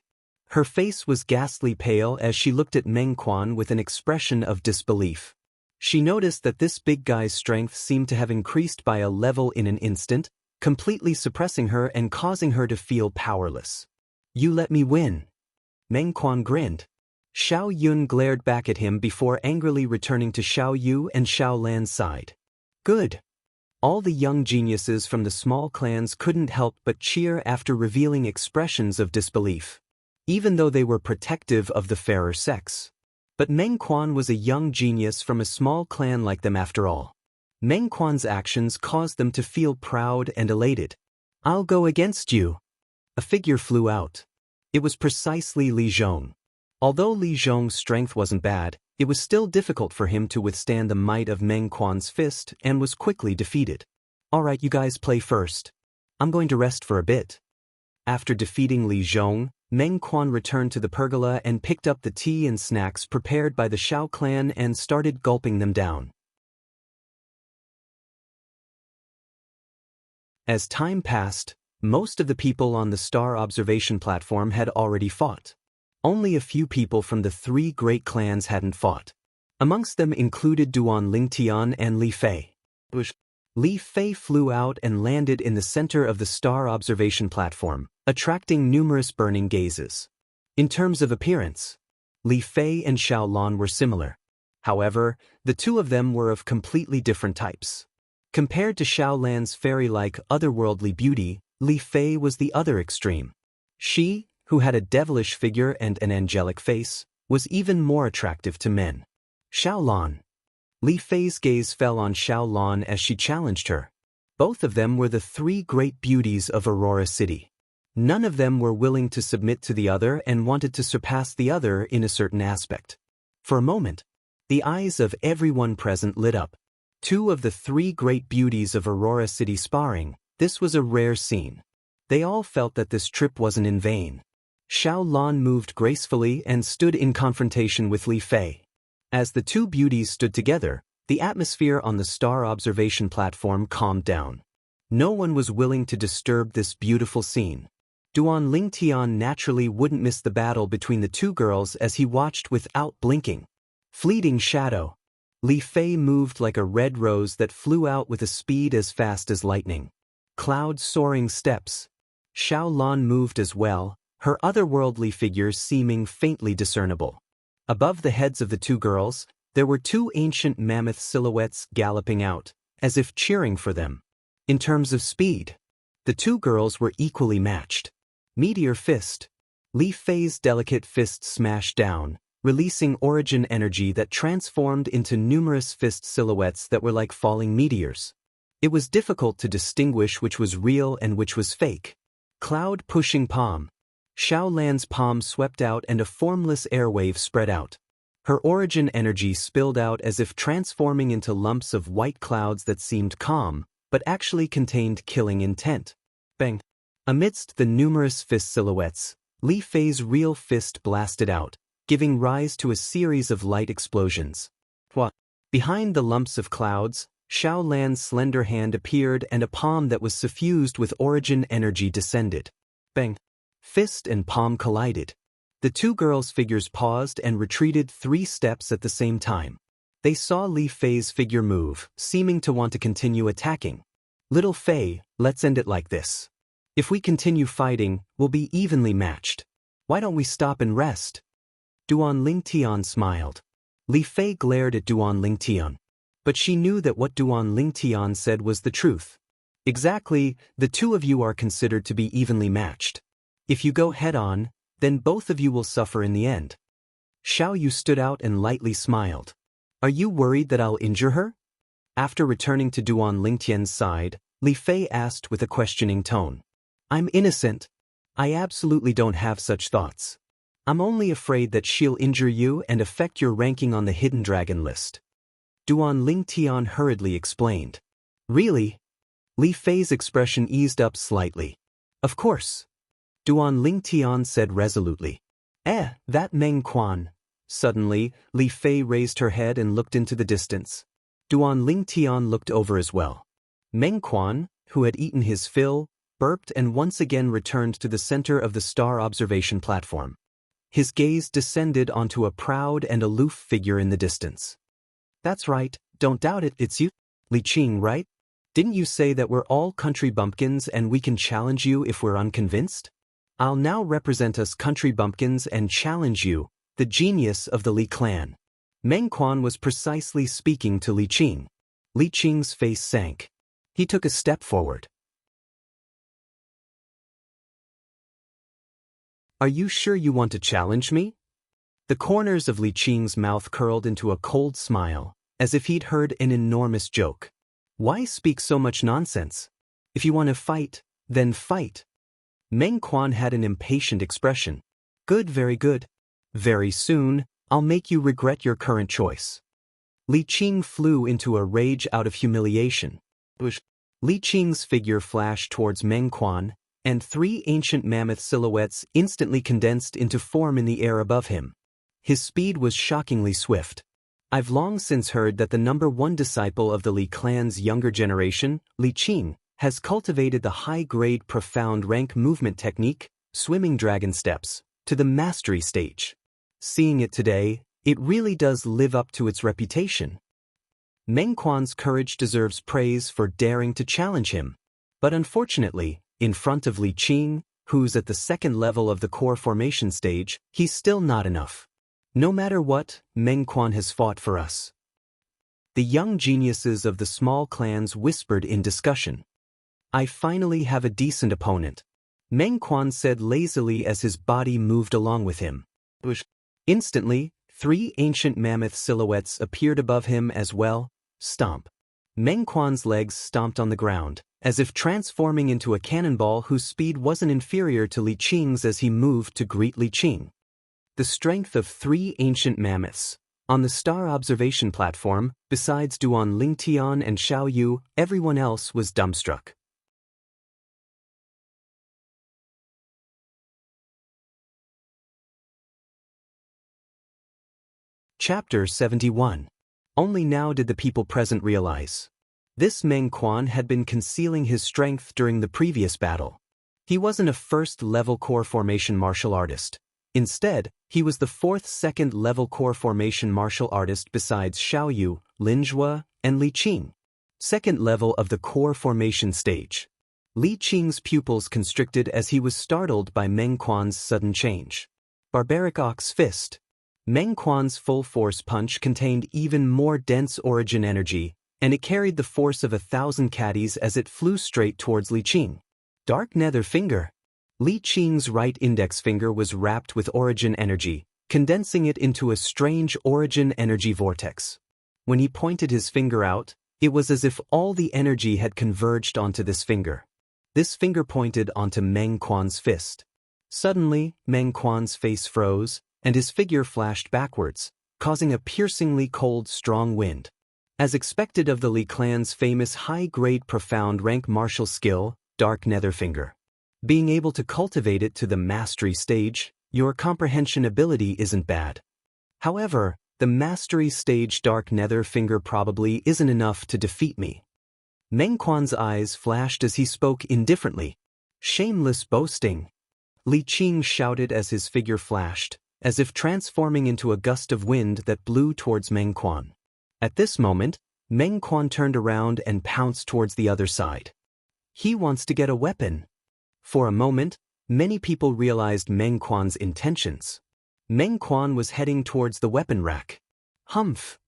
Her face was ghastly pale as she looked at Meng Quan with an expression of disbelief. She noticed that this big guy's strength seemed to have increased by a level in an instant, completely suppressing her and causing her to feel powerless. You let me win. Meng Quan grinned. Xiao Yun glared back at him before angrily returning to Xiao Yu and Xiao Lan's side. Good. All the young geniuses from the small clans couldn't help but cheer after revealing expressions of disbelief, even though they were protective of the fairer sex. But Meng Quan was a young genius from a small clan like them after all. Meng Quan's actions caused them to feel proud and elated. I'll go against you. A figure flew out. It was precisely Li Zhong. Although Li Zhong's strength wasn't bad, it was still difficult for him to withstand the might of Meng Quan's fist and was quickly defeated. Alright, you guys play first. I'm going to rest for a bit. After defeating Li Zhong, Meng Quan returned to the pergola and picked up the tea and snacks prepared by the Xiao clan and started gulping them down. As time passed, most of the people on the star observation platform had already fought. Only a few people from the three great clans hadn't fought. Amongst them included Duan Lingtian and Li Fei. Li Fei flew out and landed in the center of the star observation platform, attracting numerous burning gazes. In terms of appearance, Li Fei and Xiao Lan were similar. However, the two of them were of completely different types. Compared to Xiao Lan's fairy-like otherworldly beauty, Li Fei was the other extreme. She, who had a devilish figure and an angelic face, was even more attractive to men. Xiao Lan. Li Fei's gaze fell on Xiao Lan as she challenged her. Both of them were the three great beauties of Aurora City. None of them were willing to submit to the other and wanted to surpass the other in a certain aspect. For a moment, the eyes of everyone present lit up. Two of the three great beauties of Aurora City sparring, this was a rare scene. They all felt that this trip wasn't in vain. Xiao Lan moved gracefully and stood in confrontation with Li Fei. As the two beauties stood together, the atmosphere on the star observation platform calmed down. No one was willing to disturb this beautiful scene. Duan Lingtian naturally wouldn't miss the battle between the two girls as he watched without blinking. Fleeting shadow. Li Fei moved like a red rose that flew out with a speed as fast as lightning. Cloud-soaring steps. Xiao Lan moved as well, her otherworldly figures seeming faintly discernible. Above the heads of the two girls, there were two ancient mammoth silhouettes galloping out, as if cheering for them. In terms of speed, the two girls were equally matched. Meteor fist. Li Fei's delicate fist smashed down, releasing origin energy that transformed into numerous fist silhouettes that were like falling meteors. It was difficult to distinguish which was real and which was fake. Cloud-pushing palm. Xiao Lan's palm swept out and a formless airwave spread out. Her origin energy spilled out as if transforming into lumps of white clouds that seemed calm, but actually contained killing intent. Bang! Amidst the numerous fist silhouettes, Li Fei's real fist blasted out, giving rise to a series of light explosions. Behind the lumps of clouds, Xiao Lan's slender hand appeared and a palm that was suffused with origin energy descended. Bang! Fist and palm collided. The two girls' figures paused and retreated 3 steps at the same time. They saw Li Fei's figure move, seeming to want to continue attacking. Little Fei, let's end it like this. If we continue fighting, we'll be evenly matched. Why don't we stop and rest? Duan Lingtian smiled. Li Fei glared at Duan Lingtian. But she knew that what Duan Lingtian said was the truth. Exactly, the two of you are considered to be evenly matched. If you go head-on, then both of you will suffer in the end. Xiao Yu stood out and lightly smiled. Are you worried that I'll injure her? After returning to Duan Lingtian's side, Li Fei asked with a questioning tone. I'm innocent. I absolutely don't have such thoughts. I'm only afraid that she'll injure you and affect your ranking on the hidden dragon list. Duan Lingtian hurriedly explained. Really? Li Fei's expression eased up slightly. Of course. Duan Lingtian said resolutely. That Meng Quan. Suddenly, Li Fei raised her head and looked into the distance. Duan Lingtian looked over as well. Meng Quan, who had eaten his fill, burped and once again returned to the center of the star observation platform. His gaze descended onto a proud and aloof figure in the distance. That's right, don't doubt it, it's you, Li Qing, right? Didn't you say that we're all country bumpkins and we can challenge you if we're unconvinced? I'll now represent us country bumpkins and challenge you, the genius of the Li clan. Meng Quan was precisely speaking to Li Qing. Li Qing's face sank. He took a step forward. Are you sure you want to challenge me? The corners of Li Qing's mouth curled into a cold smile, as if he'd heard an enormous joke. Why speak so much nonsense? If you want to fight, then fight. Meng Quan had an impatient expression. Good, very good. Very soon, I'll make you regret your current choice. Li Qing flew into a rage out of humiliation. Li Qing's figure flashed towards Meng Quan, and 3 ancient mammoth silhouettes instantly condensed into form in the air above him. His speed was shockingly swift. I've long since heard that the #1 disciple of the Li clan's younger generation, Li Qing, has cultivated the high-grade profound rank movement technique, swimming dragon steps, to the mastery stage. Seeing it today, it really does live up to its reputation. Meng Quan's courage deserves praise for daring to challenge him. But unfortunately, in front of Li Qing, who's at the 2nd level of the core formation stage, he's still not enough. No matter what, Meng Quan has fought for us. The young geniuses of the small clans whispered in discussion. I finally have a decent opponent, Meng Quan said lazily as his body moved along with him. Instantly, 3 ancient mammoth silhouettes appeared above him as well. Stomp. Meng Quan's legs stomped on the ground, as if transforming into a cannonball whose speed wasn't inferior to Li Qing's as he moved to greet Li Qing. The strength of 3 ancient mammoths. On the star observation platform, besides Duan Lingtian and Xiao Yu, everyone else was dumbstruck. Chapter 71. Only now did the people present realize. This Meng Quan had been concealing his strength during the previous battle. He wasn't a 1st-level core formation martial artist. Instead, he was the 4th 2nd-level core formation martial artist besides Xiao Yu, Lin Zhua, and Li Qing. 2nd level of the core formation stage. Li Qing's pupils constricted as he was startled by Meng Quan's sudden change. Barbaric Ox Fist. Meng Quan's full-force punch contained even more dense origin energy, and it carried the force of 1,000 caddies as it flew straight towards Li Qing. Dark Nether Finger. Li Qing's right index finger was wrapped with origin energy, condensing it into a strange origin energy vortex. When he pointed his finger out, it was as if all the energy had converged onto this finger. This finger pointed onto Meng Quan's fist. Suddenly, Meng Quan's face froze, and his figure flashed backwards, causing a piercingly cold, strong wind. As expected of the Li clan's famous high-grade profound rank martial skill, Dark Nether Finger. Being able to cultivate it to the mastery stage, your comprehension ability isn't bad. However, the mastery stage Dark Nether Finger probably isn't enough to defeat me. Meng Quan's eyes flashed as he spoke indifferently. Shameless boasting. Li Qing shouted as his figure flashed, as if transforming into a gust of wind that blew towards Meng Quan. At this moment, Meng Quan turned around and pounced towards the other side. He wants to get a weapon. For a moment, many people realized Meng Quan's intentions. Meng Quan was heading towards the weapon rack. Humph!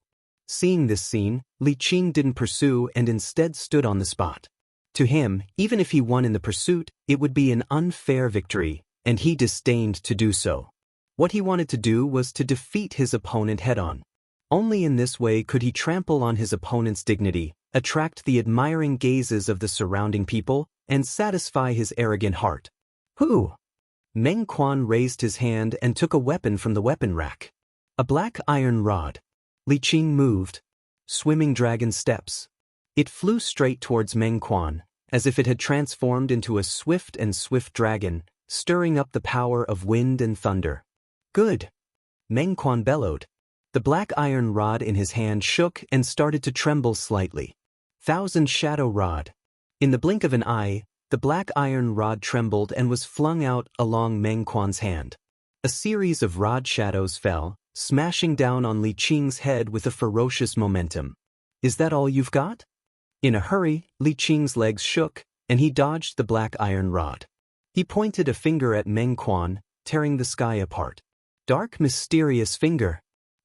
Seeing this scene, Li Qing didn't pursue and instead stood on the spot. To him, even if he won in the pursuit, it would be an unfair victory, and he disdained to do so. What he wanted to do was to defeat his opponent head-on. Only in this way could he trample on his opponent's dignity, attract the admiring gazes of the surrounding people, and satisfy his arrogant heart. Who? Meng Quan raised his hand and took a weapon from the weapon rack. A black iron rod. Li Qing moved. Swimming dragon steps. It flew straight towards Meng Quan, as if it had transformed into a swift dragon, stirring up the power of wind and thunder. Good! Meng Quan bellowed. The black iron rod in his hand shook and started to tremble slightly. Thousand Shadow Rod. In the blink of an eye, the black iron rod trembled and was flung out along Meng Quan's hand. A series of rod shadows fell, smashing down on Li Qing's head with a ferocious momentum. Is that all you've got? In a hurry, Li Qing's legs shook, and he dodged the black iron rod. He pointed a finger at Meng Quan, tearing the sky apart. Dark, mysterious finger.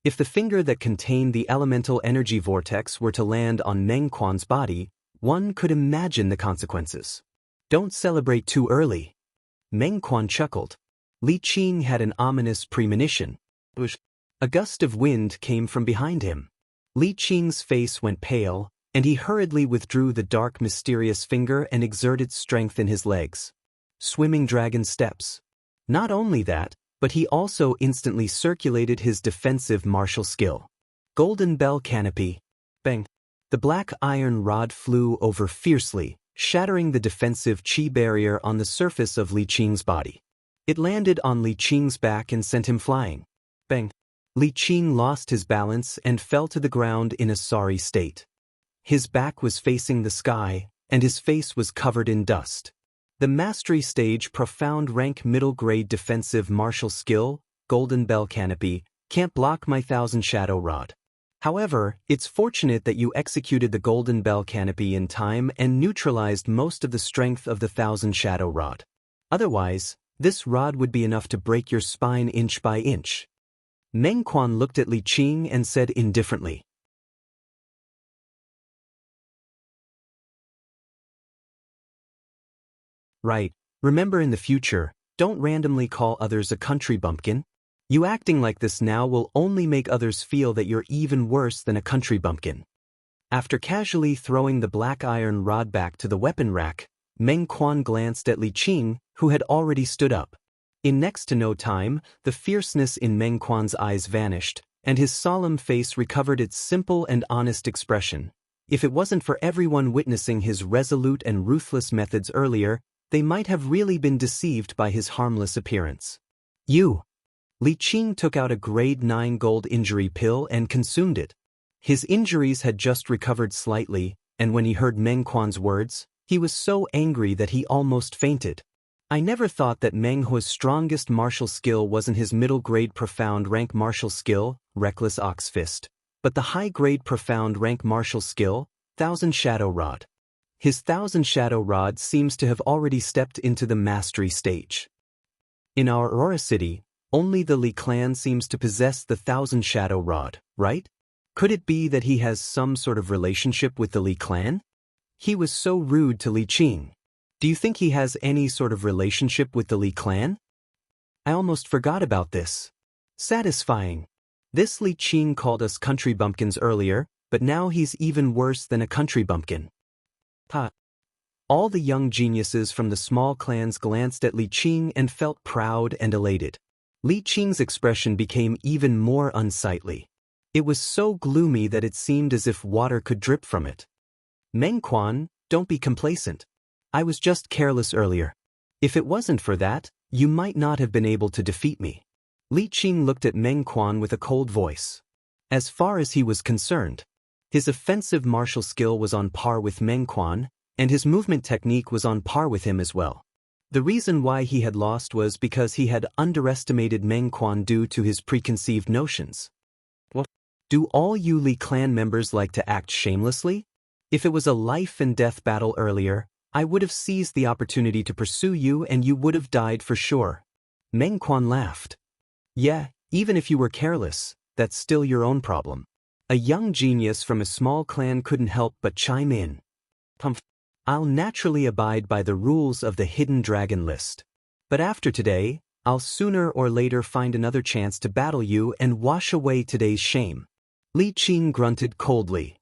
If the finger that contained the elemental energy vortex were to land on Meng Quan's body, one could imagine the consequences. Don't celebrate too early. Meng Quan chuckled. Li Qing had an ominous premonition. A gust of wind came from behind him. Li Qing's face went pale, and he hurriedly withdrew the dark, mysterious finger and exerted strength in his legs. Swimming dragon steps. Not only that, but he also instantly circulated his defensive martial skill. Golden Bell Canopy. Bang. The black iron rod flew over fiercely, shattering the defensive chi barrier on the surface of Li Qing's body. It landed on Li Qing's back and sent him flying. Bang. Li Qing lost his balance and fell to the ground in a sorry state. His back was facing the sky, and his face was covered in dust. The Mastery Stage Profound Rank Middle Grade Defensive Martial Skill, Golden Bell Canopy, can't block my Thousand Shadow Rod. However, it's fortunate that you executed the Golden Bell Canopy in time and neutralized most of the strength of the Thousand Shadow Rod. Otherwise, this rod would be enough to break your spine inch by inch. Meng Quan looked at Li Qing and said indifferently. Right, remember in the future, don't randomly call others a country bumpkin. You acting like this now will only make others feel that you're even worse than a country bumpkin. After casually throwing the black iron rod back to the weapon rack, Meng Quan glanced at Li Qing, who had already stood up. In next to no time, the fierceness in Meng Quan's eyes vanished, and his solemn face recovered its simple and honest expression. If it wasn't for everyone witnessing his resolute and ruthless methods earlier, they might have really been deceived by his harmless appearance. You. Li Qing took out a grade 9 gold injury pill and consumed it. His injuries had just recovered slightly, and when he heard Meng Quan's words, he was so angry that he almost fainted. I never thought that Meng Huo's strongest martial skill wasn't his middle-grade profound rank martial skill, Reckless Ox Fist, but the high-grade profound rank martial skill, Thousand Shadow Rod. His Thousand Shadow Rod seems to have already stepped into the mastery stage. In our Aurora City, only the Li clan seems to possess the Thousand Shadow Rod, right? Could it be that he has some sort of relationship with the Li clan? He was so rude to Li Qing. Do you think he has any sort of relationship with the Li clan? I almost forgot about this. Satisfying. This Li Qing called us country bumpkins earlier, but now he's even worse than a country bumpkin. Ha. All the young geniuses from the small clans glanced at Li Qing and felt proud and elated. Li Qing's expression became even more unsightly. It was so gloomy that it seemed as if water could drip from it. Meng Quan, don't be complacent. I was just careless earlier. If it wasn't for that, you might not have been able to defeat me. Li Qing looked at Meng Quan with a cold voice. As far as he was concerned, his offensive martial skill was on par with Meng Quan, and his movement technique was on par with him as well. The reason why he had lost was because he had underestimated Meng Quan due to his preconceived notions. What? Do all you Li clan members like to act shamelessly? If it was a life and death battle earlier, I would have seized the opportunity to pursue you and you would have died for sure. Meng Quan laughed. Yeah, even if you were careless, that's still your own problem. A young genius from a small clan couldn't help but chime in. I'll naturally abide by the rules of the Hidden Dragon list. But after today, I'll sooner or later find another chance to battle you and wash away today's shame. Li Qing grunted coldly.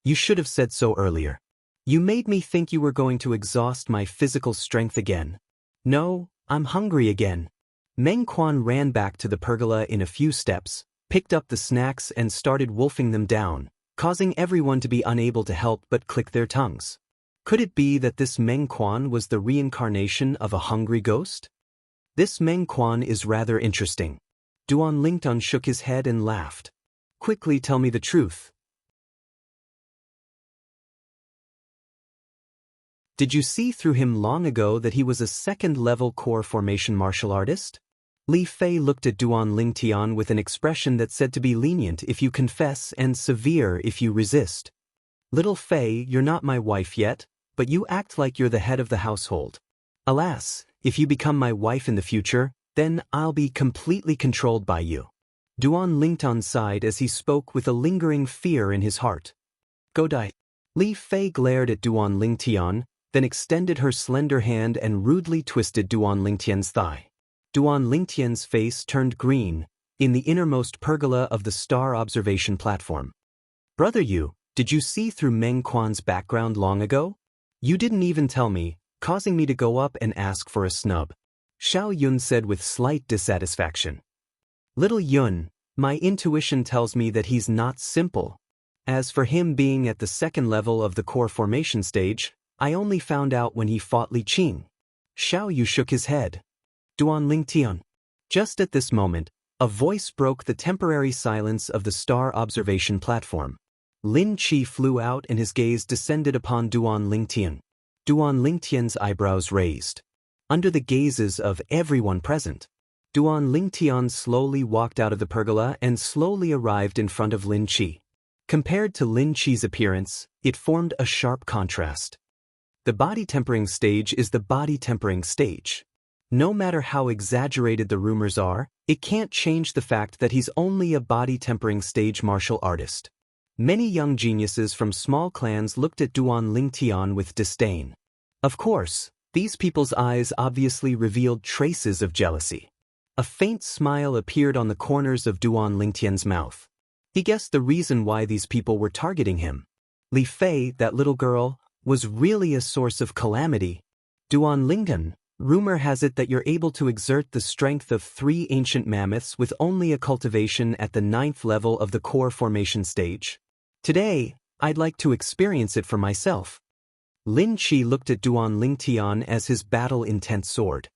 You should have said so earlier. You made me think you were going to exhaust my physical strength again. No, I'm hungry again. Meng Quan ran back to the pergola in a few steps, picked up the snacks and started wolfing them down, causing everyone to be unable to help but click their tongues. Could it be that this Meng Quan was the reincarnation of a hungry ghost? This Meng Quan is rather interesting. Duan Lingtong shook his head and laughed. Quickly tell me the truth. Did you see through him long ago that he was a second-level core formation martial artist? Li Fei looked at Duan Lingtian with an expression that said to be lenient if you confess and severe if you resist. Little Fei, you're not my wife yet, but you act like you're the head of the household. Alas, if you become my wife in the future, then I'll be completely controlled by you. Duan Lingtian sighed as he spoke with a lingering fear in his heart. Go die. Li Fei glared at Duan Lingtian, then extended her slender hand and rudely twisted Duan Lingtian's thigh. Duan Lingtian's face turned green, in the innermost pergola of the star observation platform. Brother Yu, did you see through Meng Quan's background long ago? You didn't even tell me, causing me to go up and ask for a snub. Xiao Yun said with slight dissatisfaction. Little Yun, my intuition tells me that he's not simple. As for him being at the second level of the core formation stage, I only found out when he fought Li Qing. Xiao Yu shook his head. Duan Lingtian. Just at this moment, a voice broke the temporary silence of the star observation platform. Lin Qi flew out and his gaze descended upon Duan Lingtian. Duan Lingtian's eyebrows raised. Under the gazes of everyone present, Duan Lingtian slowly walked out of the pergola and slowly arrived in front of Lin Qi. Compared to Lin Qi's appearance, it formed a sharp contrast. The body tempering stage is the body tempering stage. No matter how exaggerated the rumors are, it can't change the fact that he's only a body tempering stage martial artist. Many young geniuses from small clans looked at Duan Lingtian with disdain. Of course, these people's eyes obviously revealed traces of jealousy. A faint smile appeared on the corners of Duan Lingtian's mouth. He guessed the reason why these people were targeting him. Li Fei, that little girl, was really a source of calamity. Duan Lingtian, rumor has it that you're able to exert the strength of 3 ancient mammoths with only a cultivation at the 9th level of the core formation stage. Today, I'd like to experience it for myself. Lin Qi looked at Duan Lingtian as his battle-intent sword.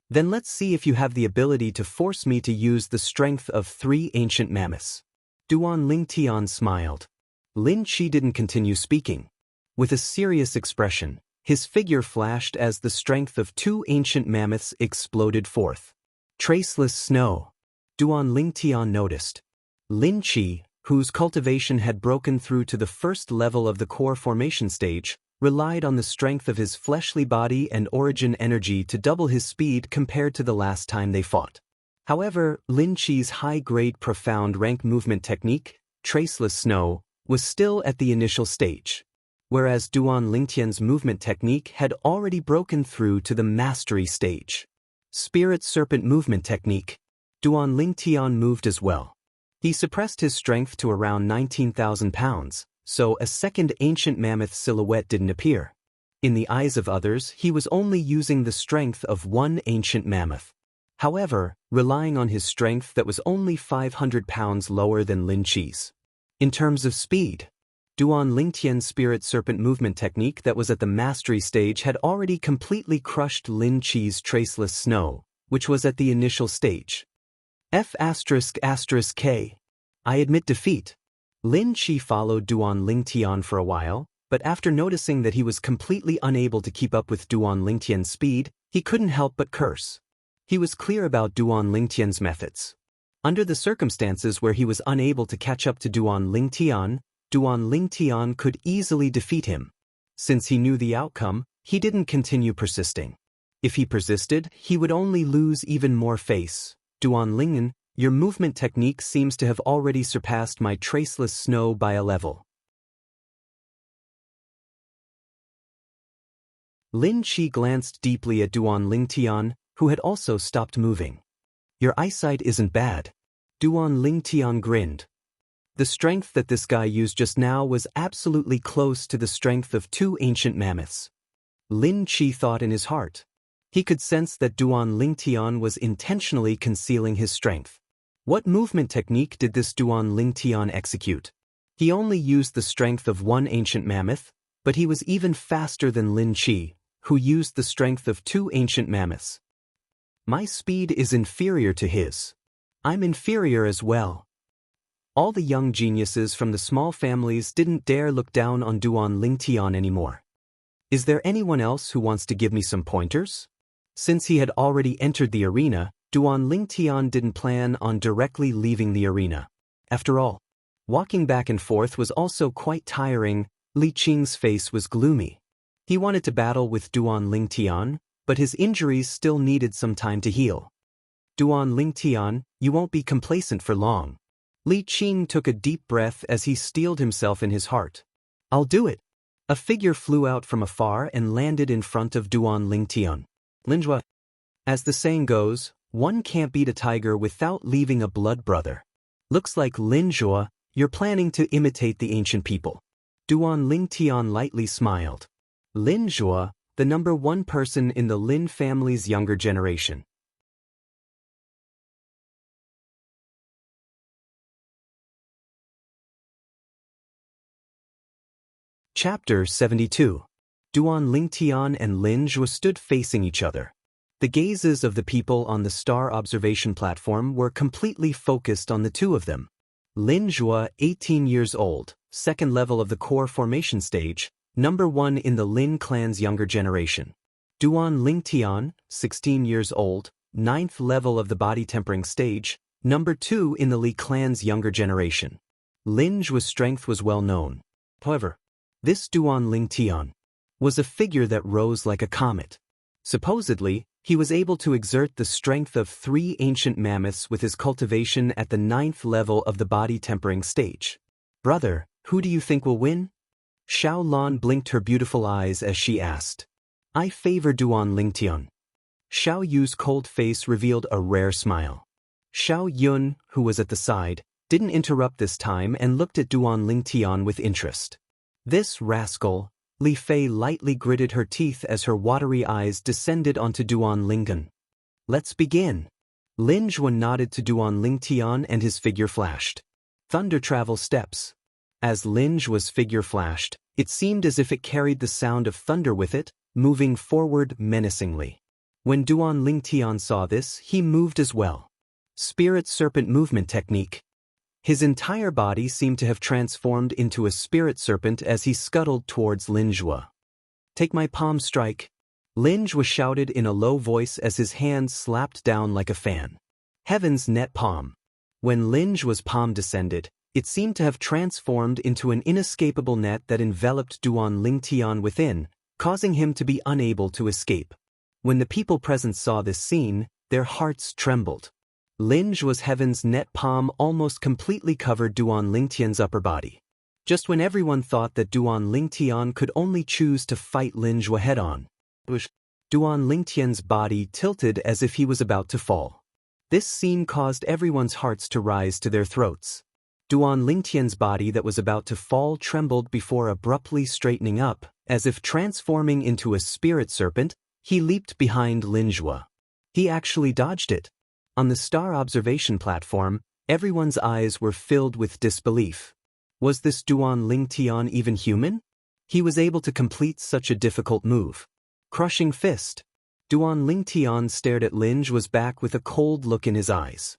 Then let's see if you have the ability to force me to use the strength of 3 ancient mammoths. Duan Lingtian smiled. Lin Qi didn't continue speaking. With a serious expression, his figure flashed as the strength of 2 ancient mammoths exploded forth. Traceless snow. Duan Lingtian noticed. Lin Qi, whose cultivation had broken through to the 1st level of the core formation stage, relied on the strength of his fleshly body and origin energy to double his speed compared to the last time they fought. However, Lin Qi's high-grade profound rank movement technique, Traceless Snow, was still at the initial stage, whereas Duan Lingtian's movement technique had already broken through to the mastery stage. Spirit Serpent Movement Technique. Duan Lingtian moved as well. He suppressed his strength to around 19,000 pounds, so a second ancient mammoth silhouette didn't appear. In the eyes of others, he was only using the strength of 1 ancient mammoth. However, relying on his strength that was only 500 pounds lower than Lin Qi's. In terms of speed, Duan Lingtian's Spirit Serpent Movement Technique that was at the mastery stage had already completely crushed Lin Qi's Traceless Snow, which was at the initial stage. F***K. I admit defeat. Lin Qi followed Duan Lingtian for a while, but after noticing that he was completely unable to keep up with Duan Lingtian's speed, he couldn't help but curse. He was clear about Duan Lingtian's methods. Under the circumstances where he was unable to catch up to Duan Lingtian could easily defeat him. Since he knew the outcome, he didn't continue persisting. If he persisted, he would only lose even more face. Duan Lingtian, your movement technique seems to have already surpassed my Traceless Snow by a level. Lin Qi glanced deeply at Duan Lingtian, who had also stopped moving. Your eyesight isn't bad. Duan Lingtian grinned. The strength that this guy used just now was absolutely close to the strength of 2 ancient mammoths. Lin Qi thought in his heart. He could sense that Duan Lingtian was intentionally concealing his strength. What movement technique did this Duan Lingtian execute? He only used the strength of 1 ancient mammoth, but he was even faster than Lin Qi, who used the strength of 2 ancient mammoths. My speed is inferior to his. I'm inferior as well. All the young geniuses from the small families didn't dare look down on Duan Lingtian anymore. Is there anyone else who wants to give me some pointers? Since he had already entered the arena, Duan Lingtian didn't plan on directly leaving the arena. After all, walking back and forth was also quite tiring. Li Qing's face was gloomy. He wanted to battle with Duan Lingtian, but his injuries still needed some time to heal. Duan Lingtian, you won't be complacent for long. Li Qing took a deep breath as he steeled himself in his heart. I'll do it. A figure flew out from afar and landed in front of Duan Lingtian. Linjua. As the saying goes, one can't beat a tiger without leaving a blood brother. Looks like Linjua, you're planning to imitate the ancient people. Duan Lingtian lightly smiled. Linjua, the number one person in the Lin family's younger generation. Chapter 72. Duan Lingtian and Linjua stood facing each other. The gazes of the people on the star observation platform were completely focused on the two of them. Linjua, 18 years old, second level of the core formation stage, number one in the Lin clan's younger generation. Duan Lingtian, 16 years old, ninth level of the body tempering stage, number two in the Li clan's younger generation. Linjua's strength was well known. However, this Duan Lingtian was a figure that rose like a comet. Supposedly, he was able to exert the strength of 3 ancient mammoths with his cultivation at the 9th level of the body tempering stage. Brother, who do you think will win? Xiao Lan blinked her beautiful eyes as she asked. I favor Duan Lingtian. Xiao Yu's cold face revealed a rare smile. Xiao Yun, who was at the side, didn't interrupt this time and looked at Duan Lingtian with interest. This rascal, Li Fei lightly gritted her teeth as her watery eyes descended onto Duan Lingtian. Let's begin. Linjua nodded to Duan Lingtian and his figure flashed. Thunder travel steps. As Linjua's figure flashed, it seemed as if it carried the sound of thunder with it, moving forward menacingly. When Duan Lingtian saw this, he moved as well. Spirit Serpent Movement Technique. His entire body seemed to have transformed into a spirit serpent as he scuttled towards Linjua. Take my palm strike. Linjua shouted in a low voice as his hand slapped down like a fan. Heaven's net palm. When Linjua's palm descended, it seemed to have transformed into an inescapable net that enveloped Duan Lingtian within, causing him to be unable to escape. When the people present saw this scene, their hearts trembled. Linjua's heaven's net palm almost completely covered Duan Lingtian's upper body. Just when everyone thought that Duan Lingtian could only choose to fight Linjua head-on, Duan Lingtian's body tilted as if he was about to fall. This scene caused everyone's hearts to rise to their throats. Duan Lingtian's body that was about to fall trembled before abruptly straightening up, as if transforming into a spirit serpent. He leaped behind Linjua. He actually dodged it. On the star observation platform, everyone's eyes were filled with disbelief. Was this Duan Lingtian even human? He was able to complete such a difficult move. Crushing fist. Duan Lingtian stared at Linjua's back with a cold look in his eyes.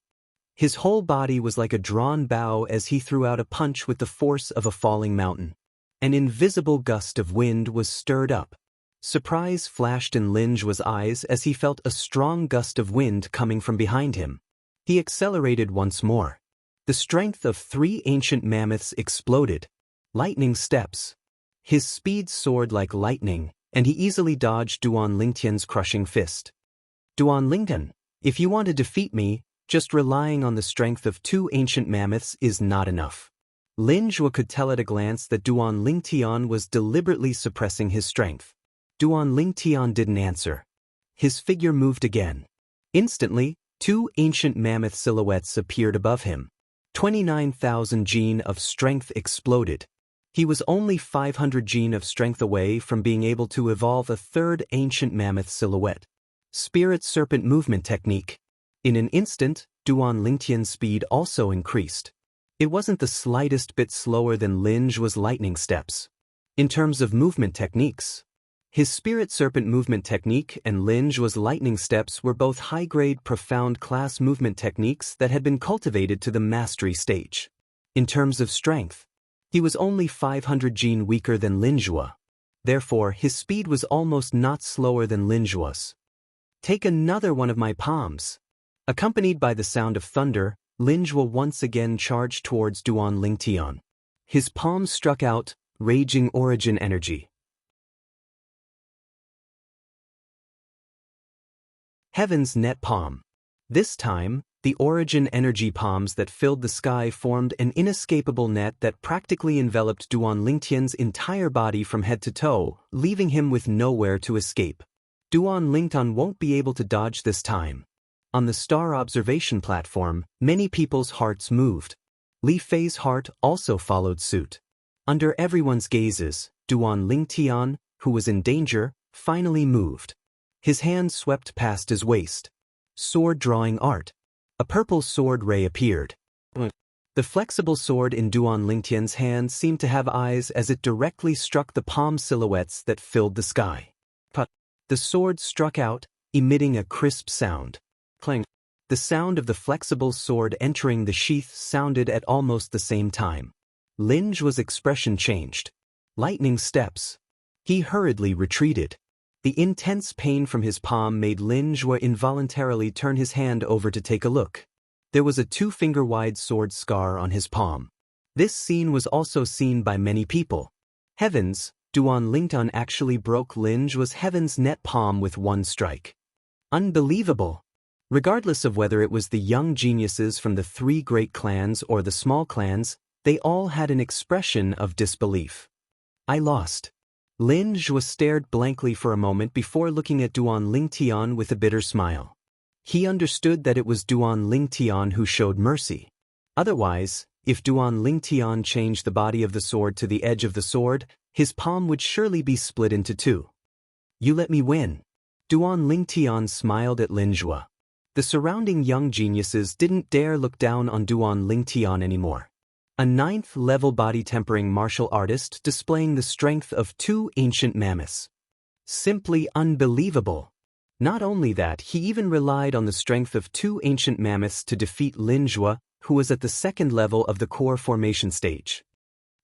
His whole body was like a drawn bow as he threw out a punch with the force of a falling mountain. An invisible gust of wind was stirred up. Surprise flashed in Linjua's eyes as he felt a strong gust of wind coming from behind him. He accelerated once more. The strength of 3 ancient mammoths exploded. Lightning steps. His speed soared like lightning, and he easily dodged Duan Lingtian's crushing fist. Duan Lingtian, if you want to defeat me, just relying on the strength of 2 ancient mammoths is not enough. Linjua could tell at a glance that Duan Lingtian was deliberately suppressing his strength. Duan Lingtian didn't answer. His figure moved again. Instantly, 2 ancient mammoth silhouettes appeared above him. 29,000 gene of strength exploded. He was only 500 gene of strength away from being able to evolve a 3rd ancient mammoth silhouette. Spirit Serpent Movement Technique. In an instant, Duan Lingtian's speed also increased. It wasn't the slightest bit slower than Linjua's lightning steps. In terms of movement techniques, his Spirit Serpent Movement Technique and Linjua's lightning steps were both high-grade profound class movement techniques that had been cultivated to the mastery stage. In terms of strength, he was only 500 gene weaker than Linjua. Therefore, his speed was almost not slower than Linjua's. "Take another one of my palms." Accompanied by the sound of thunder, Linjua once again charged towards Duan Lingtian. His palms struck out, raging origin energy. Heaven's net palm. This time, the origin energy palms that filled the sky formed an inescapable net that practically enveloped Duan Lingtian's entire body from head to toe, leaving him with nowhere to escape. Duan Lingtian won't be able to dodge this time. On the star observation platform, many people's hearts moved. Li Fei's heart also followed suit. Under everyone's gazes, Duan Lingtian, who was in danger, finally moved. His hand swept past his waist. Sword drawing art. A purple sword ray appeared. The flexible sword in Duan Lingtian's hand seemed to have eyes as it directly struck the palm silhouettes that filled the sky. The sword struck out, emitting a crisp sound. Clang. The sound of the flexible sword entering the sheath sounded at almost the same time. Linjua's expression changed. Lightning steps. He hurriedly retreated. The intense pain from his palm made Linjua involuntarily turn his hand over to take a look. There was a 2-finger-wide sword scar on his palm. This scene was also seen by many people. Heavens, Duan Lingtian actually broke Linjua's heaven's net palm with one strike. Unbelievable! Regardless of whether it was the young geniuses from the 3 great clans or the small clans, they all had an expression of disbelief. I lost. Linjua stared blankly for a moment before looking at Duan Lingtian with a bitter smile. He understood that it was Duan Lingtian who showed mercy. Otherwise, if Duan Lingtian changed the body of the sword to the edge of the sword, his palm would surely be split into 2. "You let me win." Duan Lingtian smiled at Linjua. The surrounding young geniuses didn't dare look down on Duan Lingtian anymore. A 9th-level body-tempering martial artist displaying the strength of 2 ancient mammoths. Simply unbelievable. Not only that, he even relied on the strength of 2 ancient mammoths to defeat Linjua, who was at the 2nd level of the core formation stage.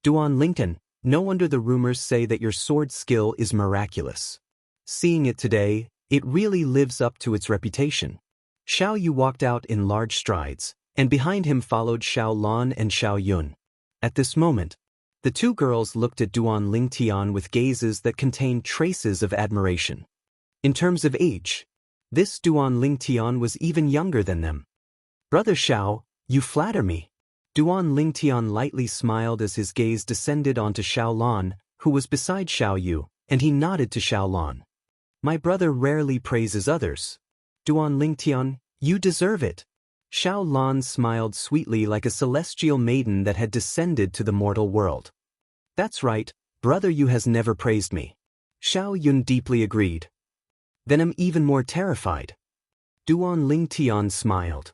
Duan Lingtian, no wonder the rumors say that your sword skill is miraculous. Seeing it today, it really lives up to its reputation. Xiao Yu walked out in large strides, and behind him followed Xiao Lan and Xiao Yun. At this moment, the 2 girls looked at Duan Lingtian with gazes that contained traces of admiration. In terms of age, this Duan Lingtian was even younger than them. "Brother Xiao, you flatter me." Duan Lingtian lightly smiled as his gaze descended onto Xiao Lan, who was beside Xiao Yu, and he nodded to Xiao Lan. "My brother rarely praises others. Duan Lingtian, you deserve it." Xiao Lan smiled sweetly like a celestial maiden that had descended to the mortal world. "That's right, brother Yu has never praised me." Xiao Yun deeply agreed. "Then I'm even more terrified." Duan Lingtian smiled.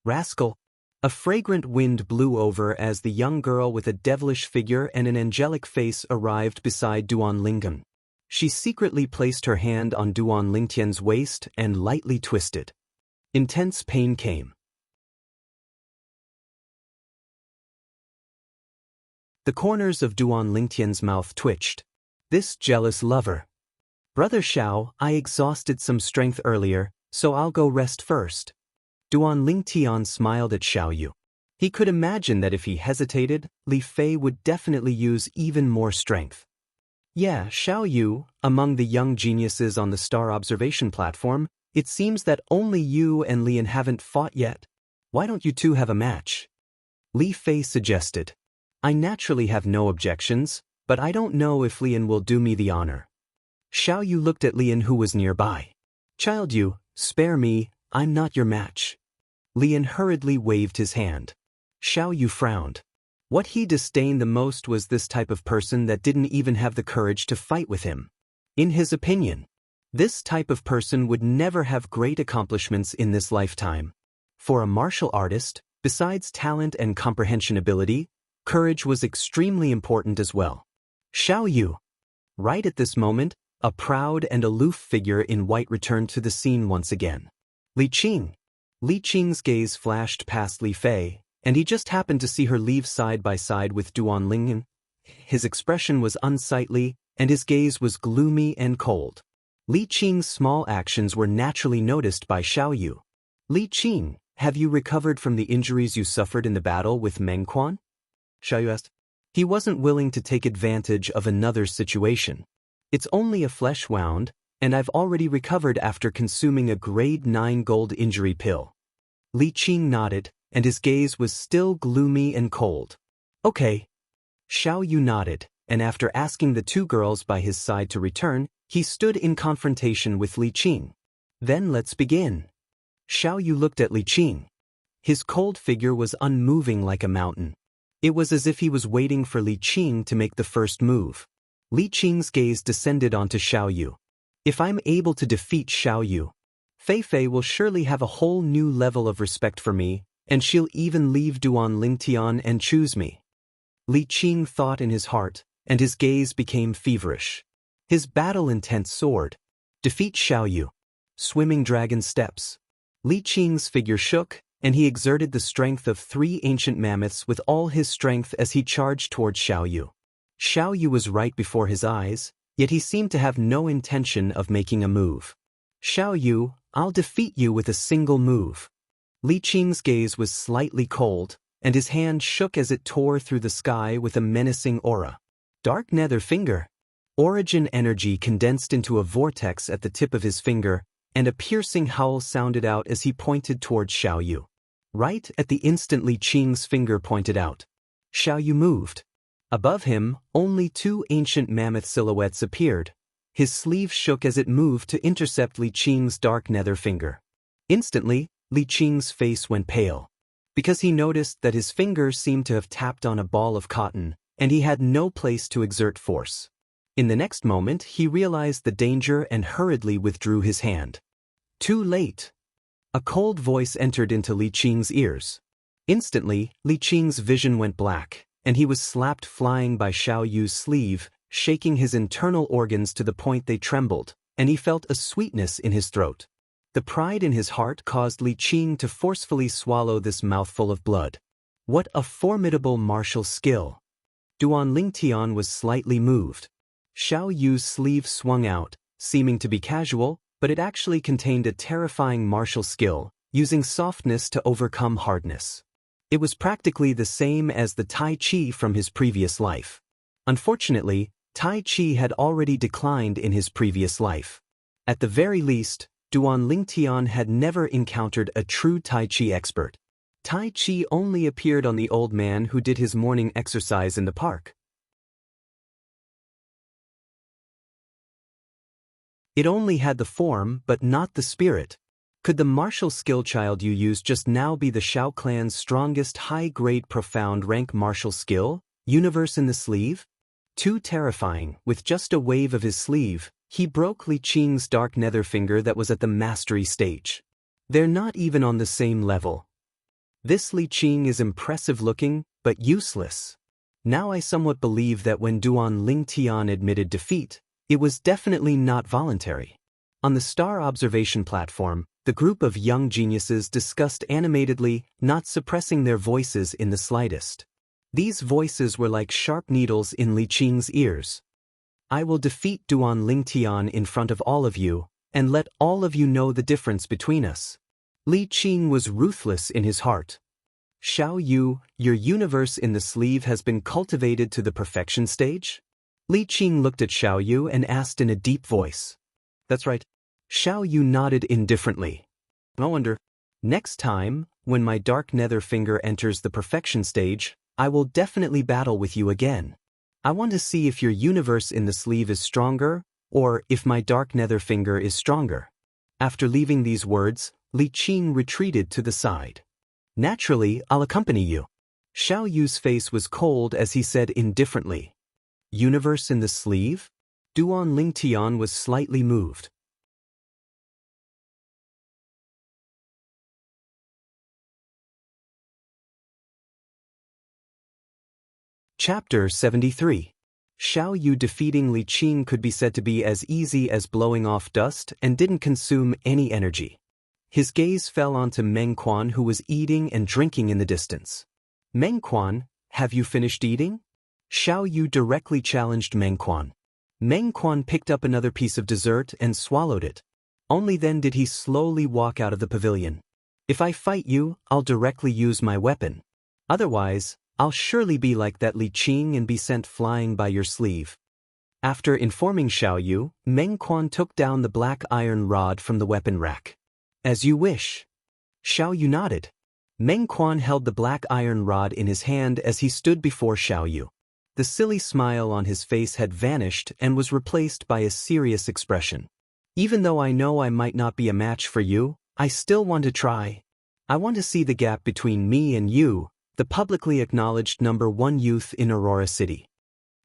"Rascal." A fragrant wind blew over as the young girl with a devilish figure and an angelic face arrived beside Duan Lingtian. She secretly placed her hand on Duan Lingtian's waist and lightly twisted. Intense pain came. The corners of Duan Lingtian's mouth twitched. This jealous lover. "Brother Xiao, I exhausted some strength earlier, so I'll go rest first." Duan Lingtian smiled at Xiao Yu. He could imagine that if he hesitated, Li Fei would definitely use even more strength. "Yeah, Xiao Yu, among the young geniuses on the star observation platform, it seems that only you and Lian haven't fought yet. Why don't you 2 have a match?" Li Fei suggested. "I naturally have no objections, but I don't know if Lian will do me the honor." Xiao Yu looked at Lian, who was nearby. "Child Yu, spare me, I'm not your match." Lian hurriedly waved his hand. Xiao Yu frowned. What he disdained the most was this type of person that didn't even have the courage to fight with him. In his opinion, this type of person would never have great accomplishments in this lifetime. For a martial artist, besides talent and comprehension ability, courage was extremely important as well. Xiao Yu. Right at this moment, a proud and aloof figure in white returned to the scene once again. Li Qing. Li Qing's gaze flashed past Li Fei, and he just happened to see her leave side by side with Duan Lingtian. His expression was unsightly, and his gaze was gloomy and cold. Li Qing's small actions were naturally noticed by Xiaoyu. Li Qing, have you recovered from the injuries you suffered in the battle with Meng Quan? Xiaoyu asked. He wasn't willing to take advantage of another's situation. It's only a flesh wound, and I've already recovered after consuming a grade 9 gold injury pill. Li Qing nodded, and his gaze was still gloomy and cold. Okay. Xiaoyu nodded, and after asking the two girls by his side to return, he stood in confrontation with Li Qing. Then let's begin. Xiaoyu looked at Li Qing. His cold figure was unmoving like a mountain. It was as if he was waiting for Li Qing to make the first move. Li Qing's gaze descended onto Xiaoyu. If I'm able to defeat Xiaoyu, Fei Fei will surely have a whole new level of respect for me, and she'll even leave Duan Lingtian and choose me. Li Qing thought in his heart, and his gaze became feverish. His battle intent soared. Defeat Xiaoyu. Swimming dragon steps. Li Qing's figure shook, and he exerted the strength of 3 ancient mammoths with all his strength as he charged toward Xiaoyu. Xiaoyu was right before his eyes, yet he seemed to have no intention of making a move. Xiaoyu, I'll defeat you with a single move. Li Qing's gaze was slightly cold, and his hand shook as it tore through the sky with a menacing aura. Dark nether finger. Origin energy condensed into a vortex at the tip of his finger, and a piercing howl sounded out as he pointed toward Xiaoyu. Right at the instant Li Qing's finger pointed out. Xiaoyu moved. Above him, only 2 ancient mammoth silhouettes appeared. His sleeve shook as it moved to intercept Li Qing's dark nether finger. Instantly, Li Qing's face went pale. Because he noticed that his finger seemed to have tapped on a ball of cotton, and he had no place to exert force. In the next moment, he realized the danger and hurriedly withdrew his hand. Too late. A cold voice entered into Li Qing's ears. Instantly, Li Qing's vision went black, and he was slapped flying by Xiaoyu's sleeve, shaking his internal organs to the point they trembled, and he felt a sweetness in his throat. The pride in his heart caused Li Qing to forcefully swallow this mouthful of blood. What a formidable martial skill! Duan Lingtian was slightly moved. Xiaoyu's sleeve swung out, seeming to be casual, but it actually contained a terrifying martial skill, using softness to overcome hardness. It was practically the same as the Tai Chi from his previous life. Unfortunately, Tai Chi had already declined in his previous life. At the very least, Duan Lingtian had never encountered a true Tai Chi expert. Tai Chi only appeared on the old man who did his morning exercise in the park. It only had the form but not the spirit. Could the martial skill child you used just now be the Shao clan's strongest high-grade profound rank martial skill, universe in the sleeve? Too terrifying, with just a wave of his sleeve, he broke Li Qing's dark nether finger that was at the mastery stage. They're not even on the same level. This Li Qing is impressive looking, but useless. Now I somewhat believe that when Duan Lingtian admitted defeat, it was definitely not voluntary. On the star observation platform, the group of young geniuses discussed animatedly, not suppressing their voices in the slightest. These voices were like sharp needles in Li Qing's ears. I will defeat Duan Lingtian in front of all of you, and let all of you know the difference between us. Li Qing was ruthless in his heart. Xiaoyu, your universe in the sleeve has been cultivated to the perfection stage? Li Qing looked at Xiaoyu and asked in a deep voice. That's right. Xiaoyu nodded indifferently. No wonder. Next time, when my dark nether finger enters the perfection stage, I will definitely battle with you again. I want to see if your universe in the sleeve is stronger, or if my dark nether finger is stronger. After leaving these words, Li Qing retreated to the side. Naturally, I'll accompany you. Xiaoyu's face was cold as he said indifferently. Universe in the sleeve? Duan Lingtian was slightly moved. Chapter 73. Xiaoyu defeating Li Qing could be said to be as easy as blowing off dust and didn't consume any energy. His gaze fell onto Meng Quan, who was eating and drinking in the distance. Meng Quan, have you finished eating? Xiaoyu directly challenged Meng Quan. Meng Quan picked up another piece of dessert and swallowed it. Only then did he slowly walk out of the pavilion. If I fight you, I'll directly use my weapon. Otherwise, I'll surely be like that Li Qing and be sent flying by your sleeve. After informing Xiao Yu, Meng Quan took down the black iron rod from the weapon rack. As you wish. Xiao Yu nodded. Meng Quan held the black iron rod in his hand as he stood before Xiao Yu. The silly smile on his face had vanished and was replaced by a serious expression. Even though I know I might not be a match for you, I still want to try. I want to see the gap between me and you, the publicly acknowledged #1 youth in Aurora City.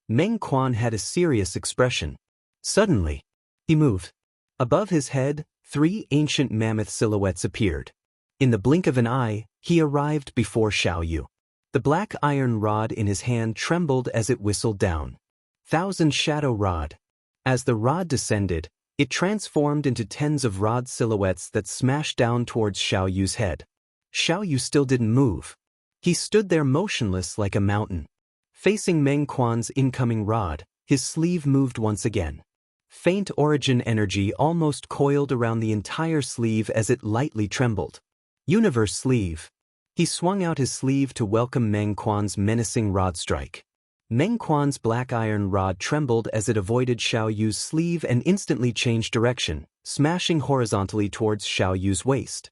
Meng Quan had a serious expression. Suddenly, he moved. Above his head, 3 ancient mammoth silhouettes appeared. In the blink of an eye, he arrived before Xiao Yu. The black iron rod in his hand trembled as it whistled down. Thousand Shadow Rod. As the rod descended, it transformed into tens of rod silhouettes that smashed down towards Xiao Yu's head. Xiao Yu still didn't move. He stood there motionless like a mountain. Facing Meng Quan's incoming rod, his sleeve moved once again. Faint origin energy almost coiled around the entire sleeve as it lightly trembled. Universe Sleeve. He swung out his sleeve to welcome Meng Quan's menacing rod strike. Meng Quan's black iron rod trembled as it avoided Xiao Yu's sleeve and instantly changed direction, smashing horizontally towards Xiao Yu's waist.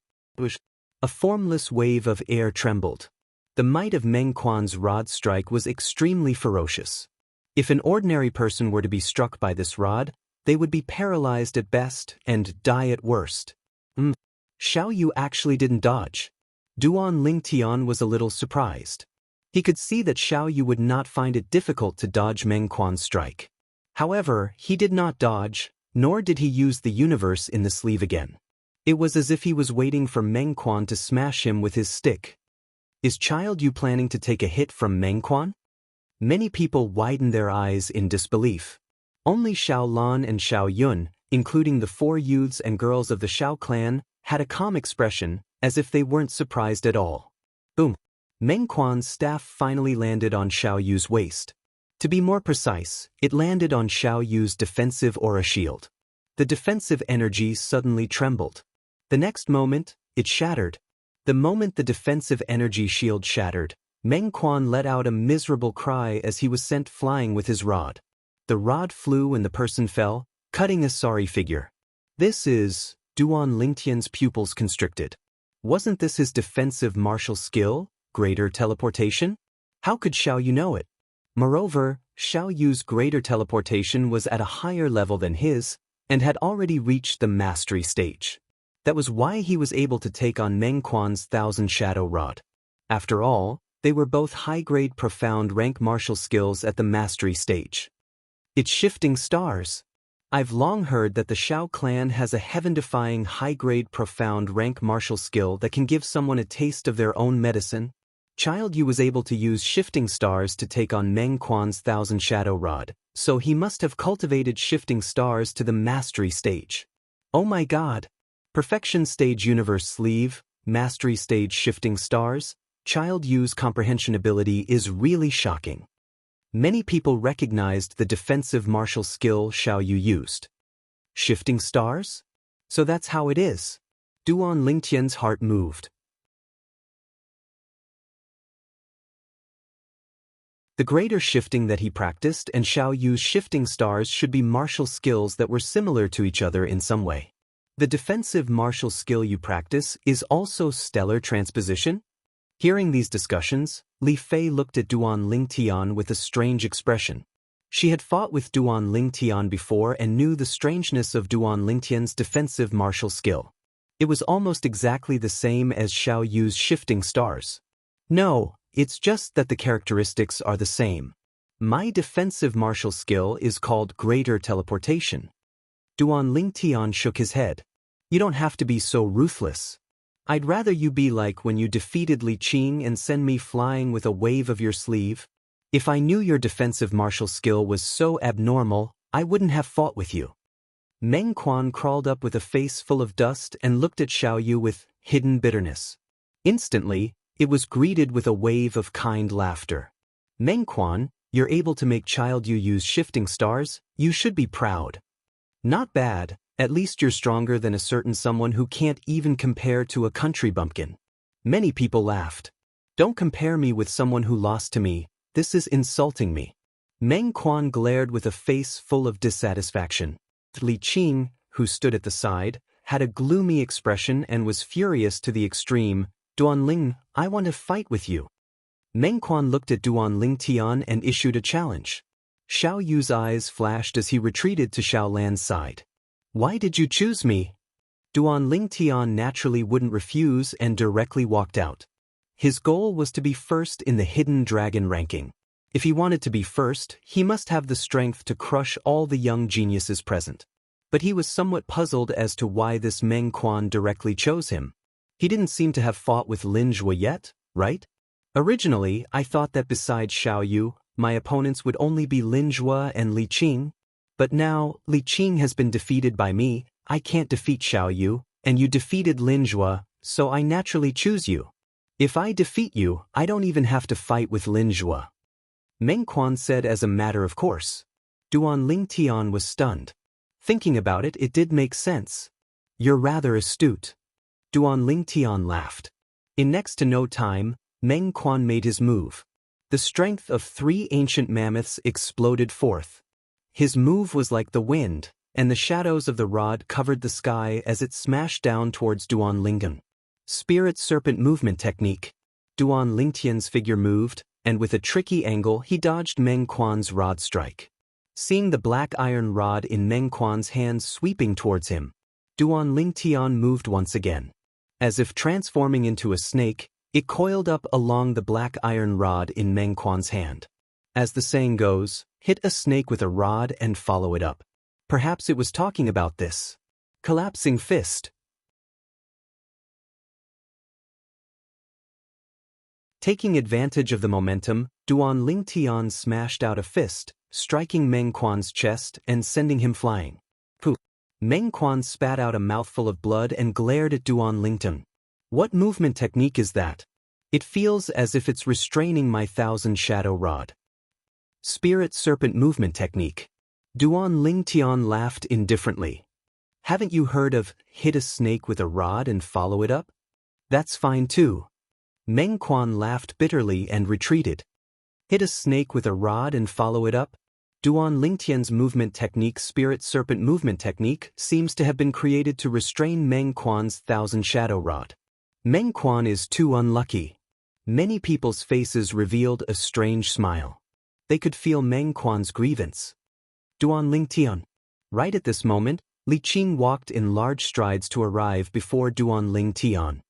A formless wave of air trembled. The might of Meng Quan's rod strike was extremely ferocious. If an ordinary person were to be struck by this rod, they would be paralyzed at best and die at worst. Xiao Yu actually didn't dodge. Duan Lingtian was a little surprised. He could see that Xiao Yu would not find it difficult to dodge Meng Quan's strike. However, he did not dodge, nor did he use the universe in the sleeve again. It was as if he was waiting for Meng Quan to smash him with his stick. Is Child Yu planning to take a hit from Meng Quan? Many people widened their eyes in disbelief. Only Xiao Lan and Xiao Yun, including the 4 youths and girls of the Xiao clan, had a calm expression, as if they weren't surprised at all. Boom! Meng Quan's staff finally landed on Xiao Yu's waist. To be more precise, it landed on Xiao Yu's defensive aura shield. The defensive energy suddenly trembled. The next moment, it shattered. The moment the defensive energy shield shattered, Meng Quan let out a miserable cry as he was sent flying with his rod. The rod flew and the person fell, cutting a sorry figure. This is... Duan Lingtian's pupils constricted. Wasn't this his defensive martial skill, greater teleportation? How could Xiao Yu know it? Moreover, Xiao Yu's greater teleportation was at a higher level than his, and had already reached the mastery stage. That was why he was able to take on Meng Quan's 1000 Shadow Rod. After all, they were both high-grade profound rank martial skills at the mastery stage. It's Shifting Stars. I've long heard that the Xiao clan has a heaven-defying high-grade profound rank martial skill that can give someone a taste of their own medicine. Child Yu was able to use Shifting Stars to take on Meng Quan's 1000 Shadow Rod, so he must have cultivated Shifting Stars to the mastery stage. Oh my god! Perfection Stage Universe Sleeve, Mastery Stage Shifting Stars, Child Yu's comprehension ability is really shocking. Many people recognized the defensive martial skill Xiao Yu used. Shifting Stars? So that's how it is. Duan Lingtian's heart moved. The greater shifting that he practiced and Xiao Yu's Shifting Stars should be martial skills that were similar to each other in some way. The defensive martial skill you practice is also stellar transposition? Hearing these discussions, Li Fei looked at Duan Lingtian with a strange expression. She had fought with Duan Lingtian before and knew the strangeness of Duan Lingtian's defensive martial skill. It was almost exactly the same as Xiao Yu's Shifting Stars. No, it's just that the characteristics are the same. My defensive martial skill is called Greater Teleportation. Duan Lingtian shook his head. You don't have to be so ruthless. I'd rather you be like when you defeated Li Qing and send me flying with a wave of your sleeve. If I knew your defensive martial skill was so abnormal, I wouldn't have fought with you. Meng Quan crawled up with a face full of dust and looked at Xiao Yu with hidden bitterness. Instantly, it was greeted with a wave of kind laughter. Meng Quan, You're able to make child you use shifting stars, you should be proud. Not bad, at least you're stronger than a certain someone who can't even compare to a country bumpkin. Many people laughed. Don't compare me with someone who lost to me, this is insulting me. Meng Quan glared with a face full of dissatisfaction. Li Qing, who stood at the side, had a gloomy expression and was furious to the extreme. Duanling, I want to fight with you. Meng Quan looked at Duanling Tian and issued a challenge. Xiao Yu's eyes flashed as he retreated to Xiao Lan's side. Why did you choose me? Duanling Tian naturally wouldn't refuse and directly walked out. His goal was to be first in the hidden dragon ranking. If he wanted to be first, he must have the strength to crush all the young geniuses present. But he was somewhat puzzled as to why this Meng Quan directly chose him. He didn't seem to have fought with Lin Zhuo yet, right? Originally, I thought that besides Xiao Yu, my opponents would only be Lin Zhuo and Li Qing. But now, Li Qing has been defeated by me, I can't defeat Xiao Yu, and you defeated Lin Zhuo, so I naturally choose you. If I defeat you, I don't even have to fight with Lin Zhuo. Meng Quan said as a matter of course. Duanling Tian was stunned. Thinking about it, it did make sense. You're rather astute. Duanling Tian laughed. In next to no time, Meng Quan made his move. The strength of 3 ancient mammoths exploded forth. His move was like the wind, and the shadows of the rod covered the sky as it smashed down towards Duanlingen. Spirit Serpent Movement Technique. Duanling Tian's figure moved, and with a tricky angle he dodged Meng Quan's rod strike. Seeing the black iron rod in Meng Quan's hands sweeping towards him, Duanling Tian moved once again. As if transforming into a snake, it coiled up along the black iron rod in Meng Quan's hand. As the saying goes, hit a snake with a rod and follow it up. Perhaps it was talking about this. Collapsing fist. Taking advantage of the momentum, Duanling Tian smashed out a fist, striking Meng Quan's chest and sending him flying. Pooh! Meng Quan spat out a mouthful of blood and glared at Duanling Tian. What movement technique is that? It feels as if it's restraining my 1,000 shadow rod. Spirit Serpent Movement Technique. Duanling Tian laughed indifferently. Haven't you heard of hit a snake with a rod and follow it up? That's fine too. Meng Quan laughed bitterly and retreated. Hit a snake with a rod and follow it up? Duanling Tian's movement technique, Spirit Serpent Movement Technique, seems to have been created to restrain Meng Quan's 1,000 shadow rod. Meng Quan is too unlucky. Many people's faces revealed a strange smile. They could feel Meng Quan's grievance. Duanling Tian. Right at this moment, Li Qing walked in large strides to arrive before Duanling Tian.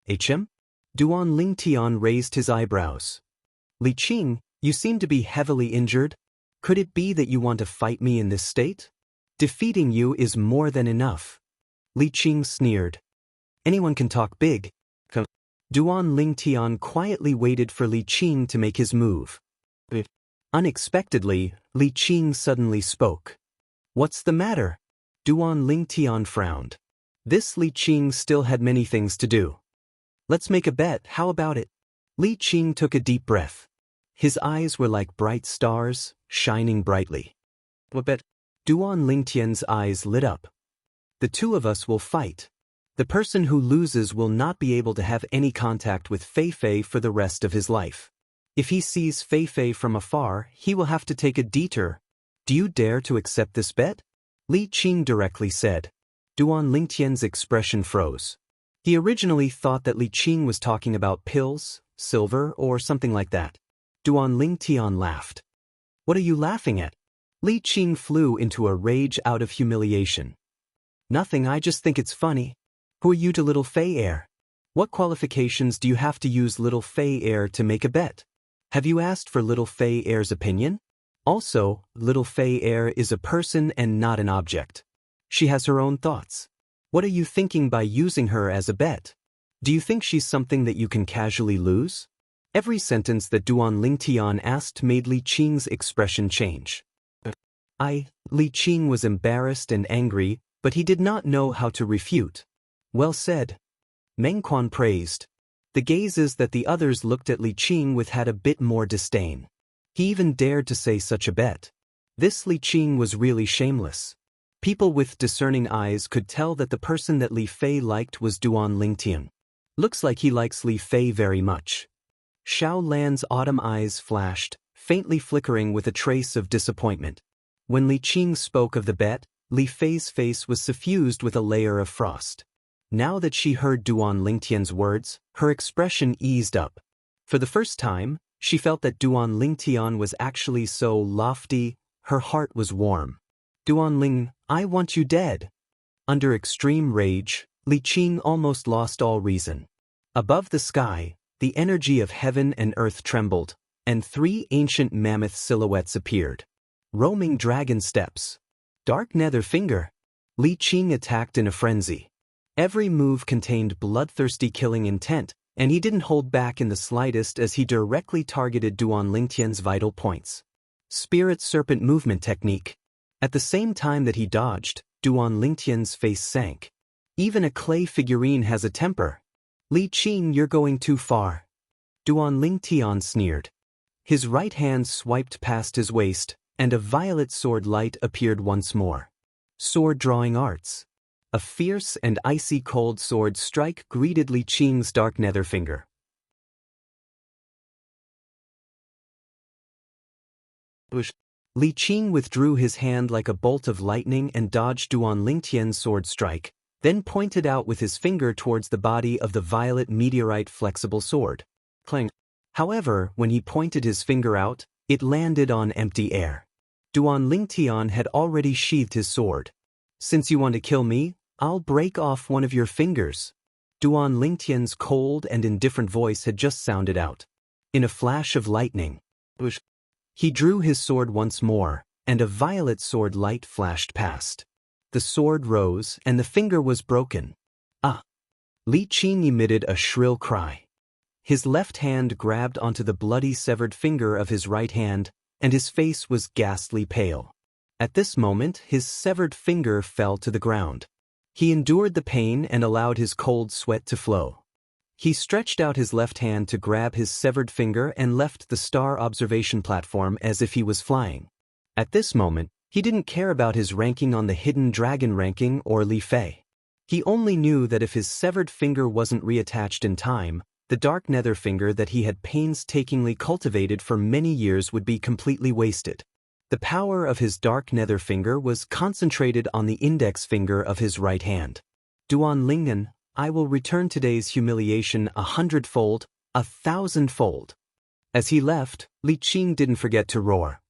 HM? Duanling Tian raised his eyebrows. Li Qing, you seem to be heavily injured. Could it be that you want to fight me in this state? Defeating you is more than enough. Li Qing sneered. Anyone can talk big. Duanling Tian quietly waited for Li Qing to make his move. Unexpectedly, Li Qing suddenly spoke. What's the matter? Duanling Tian frowned. This Li Qing still had many things to do. Let's make a bet, how about it? Li Qing took a deep breath. His eyes were like bright stars, shining brightly. What bet? Duanling Tian's eyes lit up. The two of us will fight. The person who loses will not be able to have any contact with Fei Fei for the rest of his life. If he sees Fei Fei from afar, he will have to take a detour. Do you dare to accept this bet? Li Qing directly said. Duanling Tian's expression froze. He originally thought that Li Qing was talking about pills, silver, or something like that. Duanling Tian laughed. What are you laughing at? Li Qing flew into a rage out of humiliation. Nothing, I just think it's funny. Who are you to little Fei Air? What qualifications do you have to use little Fei Air to make a bet? Have you asked for little Fei Air's opinion? Also, little Fei Air is a person and not an object. She has her own thoughts. What are you thinking by using her as a bet? Do you think she's something that you can casually lose? Every sentence that Duanling Tian asked made Li Qing's expression change. Li Qing was embarrassed and angry, but he did not know how to refute. Well said. Meng Quan praised. The gazes that the others looked at Li Qing with had a bit more disdain. He even dared to say such a bet. This Li Qing was really shameless. People with discerning eyes could tell that the person that Li Fei liked was Duan Lingtian. Looks like he likes Li Fei very much. Xiao Lan's autumn eyes flashed, faintly flickering with a trace of disappointment. When Li Qing spoke of the bet, Li Fei's face was suffused with a layer of frost. Now that she heard Duan Lingtian's words, her expression eased up. For the first time, she felt that Duan Lingtian was actually so lofty, her heart was warm. Duan Ling, I want you dead. Under extreme rage, Li Qing almost lost all reason. Above the sky, the energy of heaven and earth trembled, and 3 ancient mammoth silhouettes appeared. Roaming dragon steps. Dark nether finger. Li Qing attacked in a frenzy. Every move contained bloodthirsty killing intent, and he didn't hold back in the slightest as he directly targeted Duan Lingtian's vital points. Spirit Serpent Movement Technique. At the same time that he dodged, Duan Lingtian's face sank. Even a clay figurine has a temper. Li Qing, you're going too far. Duan Lingtian sneered. His right hand swiped past his waist, and a violet sword light appeared once more. Sword Drawing Arts. A fierce and icy cold sword strike greeted Li Qing's dark nether finger. Li Qing withdrew his hand like a bolt of lightning and dodged Duan Lingtian's sword strike, then pointed out with his finger towards the body of the violet meteorite flexible sword. Clang. However, when he pointed his finger out, it landed on empty air. Duan Lingtian had already sheathed his sword. Since you want to kill me, I'll break off one of your fingers. Duan Lingtian's cold and indifferent voice had just sounded out. In a flash of lightning, he drew his sword once more, and a violet sword light flashed past. The sword rose, and the finger was broken. Ah! Li Qing emitted a shrill cry. His left hand grabbed onto the bloody severed finger of his right hand, and his face was ghastly pale. At this moment, his severed finger fell to the ground. He endured the pain and allowed his cold sweat to flow. He stretched out his left hand to grab his severed finger and left the star observation platform as if he was flying. At this moment, he didn't care about his ranking on the Hidden Dragon ranking or Li Fei. He only knew that if his severed finger wasn't reattached in time, the dark nether finger that he had painstakingly cultivated for many years would be completely wasted. The power of his dark nether finger was concentrated on the index finger of his right hand. Duan Lingtian, I will return today's humiliation 100-fold, 1,000-fold. As he left, Li Qing didn't forget to roar.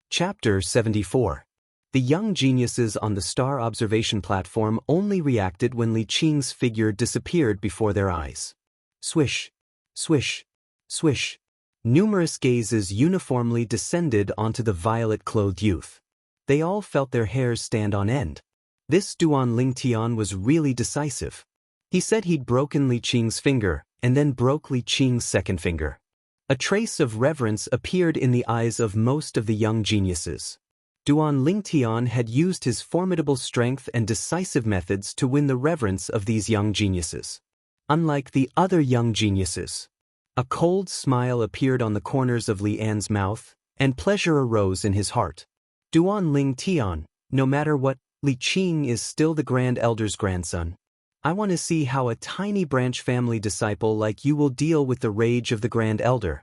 Chapter 74. The young geniuses on the star observation platform only reacted when Li Qing's figure disappeared before their eyes. Swish, swish, swish. Numerous gazes uniformly descended onto the violet-clothed youth. They all felt their hairs stand on end. This Duan Lingtian was really decisive. He said he'd broken Li Qing's finger, and then broke Li Qing's second finger. A trace of reverence appeared in the eyes of most of the young geniuses. Duan Lingtian had used his formidable strength and decisive methods to win the reverence of these young geniuses. Unlike the other young geniuses, a cold smile appeared on the corners of Li An's mouth, and pleasure arose in his heart. Duan Lingtian, no matter what, Li Qing is still the Grand Elder's grandson. I want to see how a tiny branch family disciple like you will deal with the rage of the Grand Elder.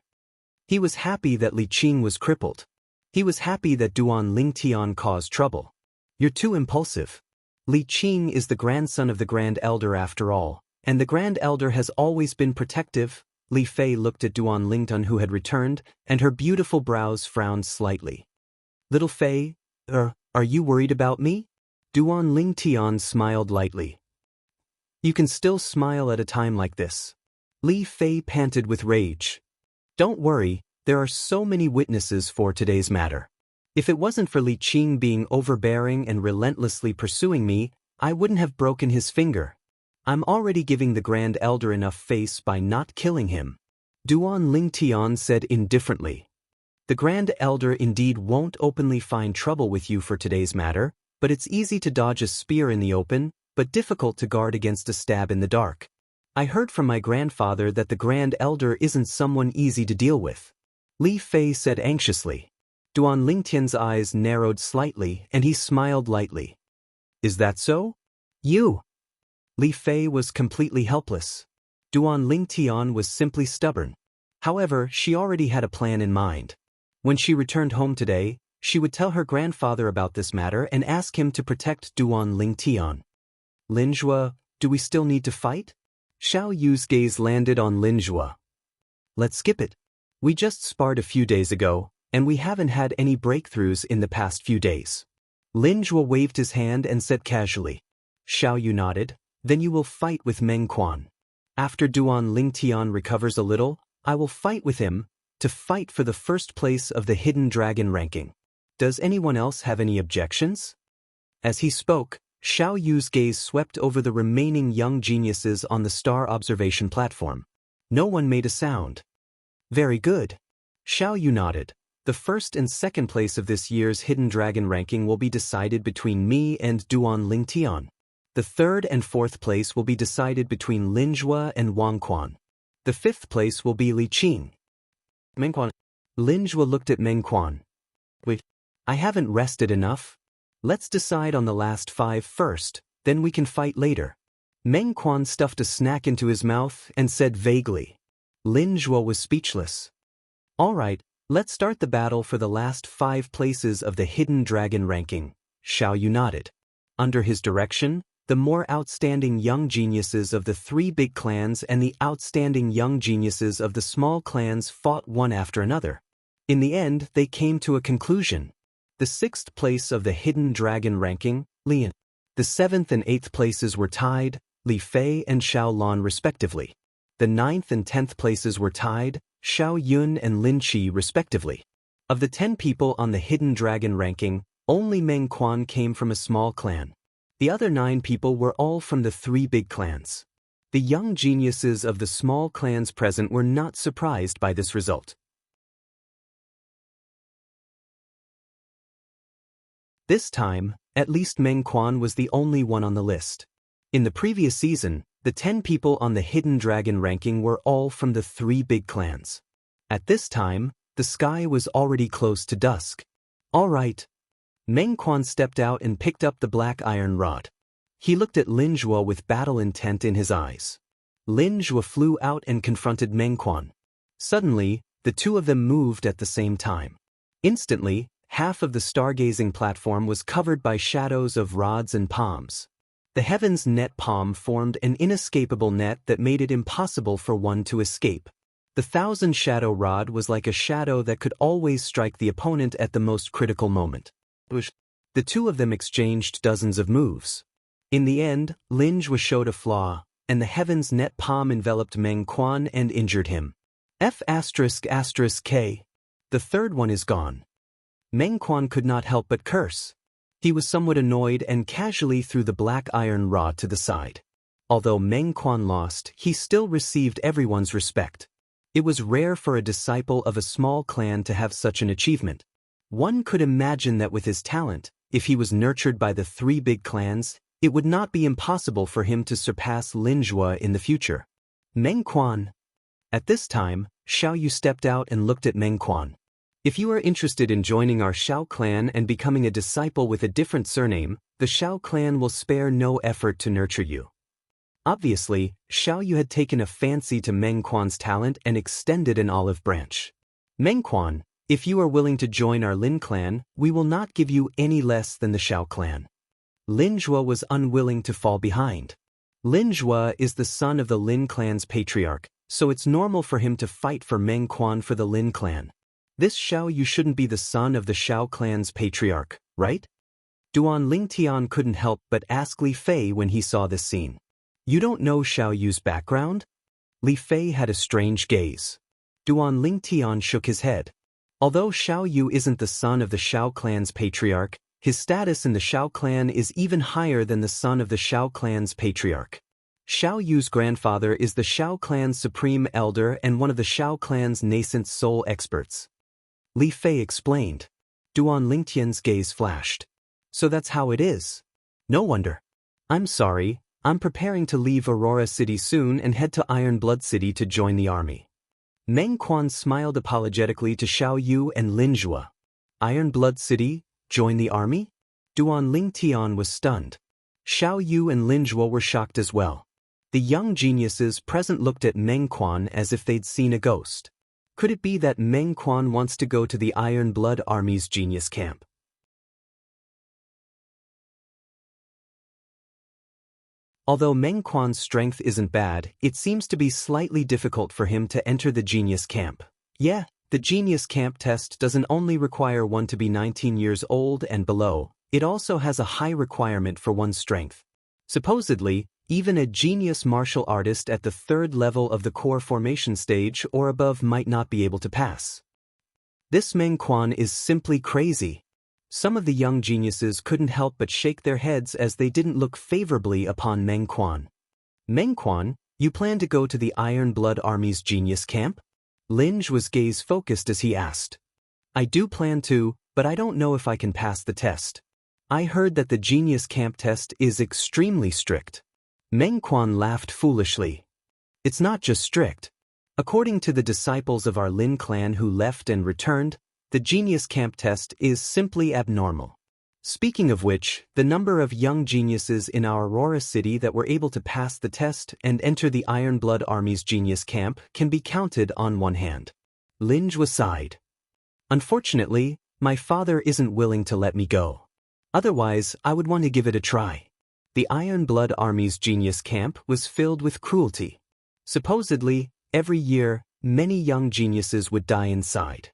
He was happy that Li Qing was crippled. He was happy that Duan Lingtian caused trouble. You're too impulsive. Li Qing is the grandson of the Grand Elder after all, and the Grand Elder has always been protective. Li Fei looked at Duan Lingtian who had returned, and her beautiful brows frowned slightly. Little Fei, are you worried about me? Duan Lingtian smiled lightly. You can still smile at a time like this. Li Fei panted with rage. Don't worry. There are so many witnesses for today's matter. If it wasn't for Li Qing being overbearing and relentlessly pursuing me, I wouldn't have broken his finger. I'm already giving the Grand Elder enough face by not killing him. Duan Lingtian said indifferently. The Grand Elder indeed won't openly find trouble with you for today's matter, but it's easy to dodge a spear in the open, but difficult to guard against a stab in the dark. I heard from my grandfather that the Grand Elder isn't someone easy to deal with. Li Fei said anxiously. Duan Lingtian's eyes narrowed slightly and he smiled lightly. Is that so? You? Li Fei was completely helpless. Duan Lingtian was simply stubborn. However, she already had a plan in mind. When she returned home today, she would tell her grandfather about this matter and ask him to protect Duan Lingtian. Linjue, do we still need to fight? Xiao Yu's gaze landed on Linjue. Let's skip it. We just sparred a few days ago, and we haven't had any breakthroughs in the past few days. Linjue waved his hand and said casually. Xiao Yu nodded. Then you will fight with Meng Quan. After Duan Lingtian recovers a little, I will fight with him, to fight for the first place of the Hidden Dragon ranking. Does anyone else have any objections? As he spoke, Xiao Yu's gaze swept over the remaining young geniuses on the star observation platform. No one made a sound. Very good. Xiao Yu nodded. The first and second place of this year's Hidden Dragon ranking will be decided between me and Duan Lingtian. The third and fourth place will be decided between Linjue and Wang Quan. The fifth place will be Li Qing. Meng Quan. Linjue looked at Meng Quan. Wait, I haven't rested enough. Let's decide on the last 5 first, then we can fight later. Meng Quan stuffed a snack into his mouth and said vaguely. Linjue was speechless. All right, let's start the battle for the last 5 places of the Hidden Dragon ranking. Xiao Yu nodded. Under his direction, the more outstanding young geniuses of the 3 big clans and the outstanding young geniuses of the small clans fought one after another. In the end, they came to a conclusion. The 6th place of the Hidden Dragon ranking, Lian. The 7th and 8th places were tied, Li Fei and Xiao Lan respectively. The 9th and 10th places were tied, Xiao Yun and Lin Qi respectively. Of the 10 people on the Hidden Dragon ranking, only Meng Quan came from a small clan. The other 9 people were all from the 3 big clans. The young geniuses of the small clans present were not surprised by this result. This time, at least Meng Quan was the only one on the list. In the previous season, the 10 people on the Hidden Dragon ranking were all from the 3 big clans. At this time, the sky was already close to dusk. All right. Meng Quan stepped out and picked up the black iron rod. He looked at Linjue with battle intent in his eyes. Linjue flew out and confronted Meng Quan. Suddenly, the two of them moved at the same time. Instantly, half of the stargazing platform was covered by shadows of rods and palms. The heaven's net palm formed an inescapable net that made it impossible for one to escape. The 1,000-shadow rod was like a shadow that could always strike the opponent at the most critical moment. The two of them exchanged dozens of moves. In the end, Linjue showed a flaw, and the heaven's net palm enveloped Meng Quan and injured him. F***K. The third one is gone. Meng Quan could not help but curse. He was somewhat annoyed and casually threw the black iron rod to the side. Although Meng Quan lost, he still received everyone's respect. It was rare for a disciple of a small clan to have such an achievement. One could imagine that with his talent, if he was nurtured by the 3 big clans, it would not be impossible for him to surpass Linjue in the future. Meng Quan. At this time, Xiao Yu stepped out and looked at Meng Quan. If you are interested in joining our Xiao clan and becoming a disciple with a different surname, the Xiao clan will spare no effort to nurture you. Obviously, Xiao Yu had taken a fancy to Meng Quan's talent and extended an olive branch. Meng Quan, if you are willing to join our Lin clan, we will not give you any less than the Xiao clan. Linjue was unwilling to fall behind. Linjue is the son of the Lin clan's patriarch, so it's normal for him to fight for Meng Quan for the Lin clan. This Xiao Yu shouldn't be the son of the Xiao clan's patriarch, right? Duan Lingtian couldn't help but ask Li Fei when he saw this scene. You don't know Xiao Yu's background? Li Fei had a strange gaze. Duan Lingtian shook his head. Although Xiao Yu isn't the son of the Xiao clan's patriarch, his status in the Xiao clan is even higher than the son of the Xiao clan's patriarch. Xiao Yu's grandfather is the Xiao clan's supreme elder and one of the Xiao clan's nascent soul experts. Li Fei explained. Duan Lingtian's gaze flashed. So that's how it is. No wonder. I'm sorry, I'm preparing to leave Aurora City soon and head to Iron Blood City to join the army. Meng Quan smiled apologetically to Xiao Yu and Lin Zhua. Iron Blood City? Join the army? Duan Lingtian was stunned. Xiao Yu and Lin Zhua were shocked as well. The young geniuses present looked at Meng Quan as if they'd seen a ghost. Could it be that Meng Quan wants to go to the Iron Blood Army's genius camp? Although Meng Quan's strength isn't bad, it seems to be slightly difficult for him to enter the genius camp. Yeah, the genius camp test doesn't only require one to be 19 years old and below, it also has a high requirement for one's strength. Supposedly, even a genius martial artist at the 3rd level of the core formation stage or above might not be able to pass. This Meng Quan is simply crazy. Some of the young geniuses couldn't help but shake their heads as they didn't look favorably upon Meng Quan. Meng Quan, you plan to go to the Iron Blood Army's genius camp? Lin Zhua's gaze focused as he asked. I do plan to, but I don't know if I can pass the test. I heard that the genius camp test is extremely strict. Meng Quan laughed foolishly. It's not just strict. According to the disciples of our Lin clan who left and returned, the genius camp test is simply abnormal. Speaking of which, the number of young geniuses in our Aurora City that were able to pass the test and enter the Iron Blood Army's genius camp can be counted on one hand. Lin Zhua sighed. Unfortunately, my father isn't willing to let me go. Otherwise, I would want to give it a try. The Iron Blood Army's genius camp was filled with cruelty. Supposedly, every year, many young geniuses would die inside.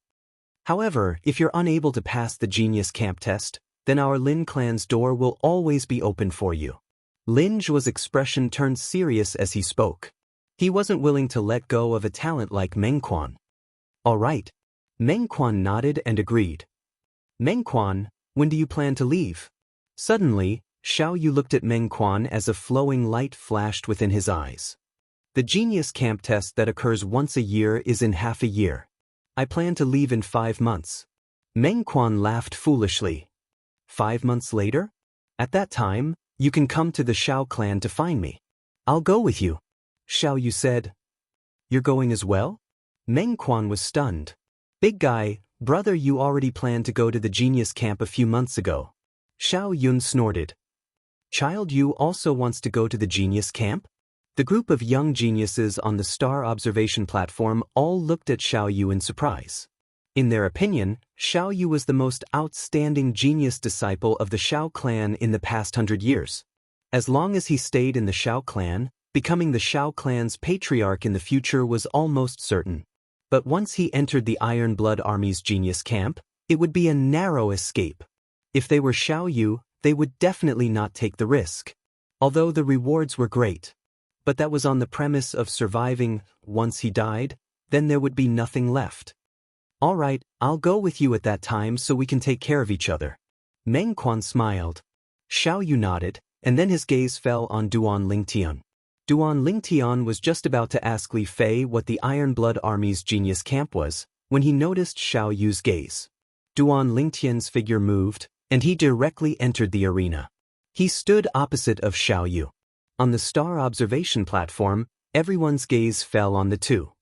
However, if you're unable to pass the genius camp test, then our Lin clan's door will always be open for you. Lin Zhua's expression turned serious as he spoke. He wasn't willing to let go of a talent like Meng Quan. All right. Meng Quan nodded and agreed. Meng Quan, when do you plan to leave? Suddenly, Xiao Yu looked at Meng Quan as a flowing light flashed within his eyes. The genius camp test that occurs once a year is in half a year. I plan to leave in 5 months. Meng Quan laughed foolishly. 5 months later? At that time, you can come to the Xiao clan to find me. I'll go with you. Xiao Yu said. You're going as well? Meng Quan was stunned. Big guy, brother, you already planned to go to the genius camp a few months ago. Xiao Yun snorted. Child Yu also wants to go to the genius camp? The group of young geniuses on the star observation platform all looked at Xiao Yu in surprise. In their opinion, Xiao Yu was the most outstanding genius disciple of the Xiao clan in the past 100 years. As long as he stayed in the Xiao clan, becoming the Xiao clan's patriarch in the future was almost certain. But once he entered the Iron Blood Army's genius camp, it would be a narrow escape. If they were Xiao Yu, they would definitely not take the risk. Although the rewards were great. But that was on the premise of surviving. Once he died, then there would be nothing left. All right, I'll go with you at that time so we can take care of each other. Meng Quan smiled. Xiao Yu nodded, and then his gaze fell on Duan Lingtian. Duan Lingtian was just about to ask Li Fei what the Iron Blood Army's genius camp was, when he noticed Xiao Yu's gaze. Duan Lingtian's figure moved, and he directly entered the arena. He stood opposite of Xiao Yu. On the star observation platform, everyone's gaze fell on the two.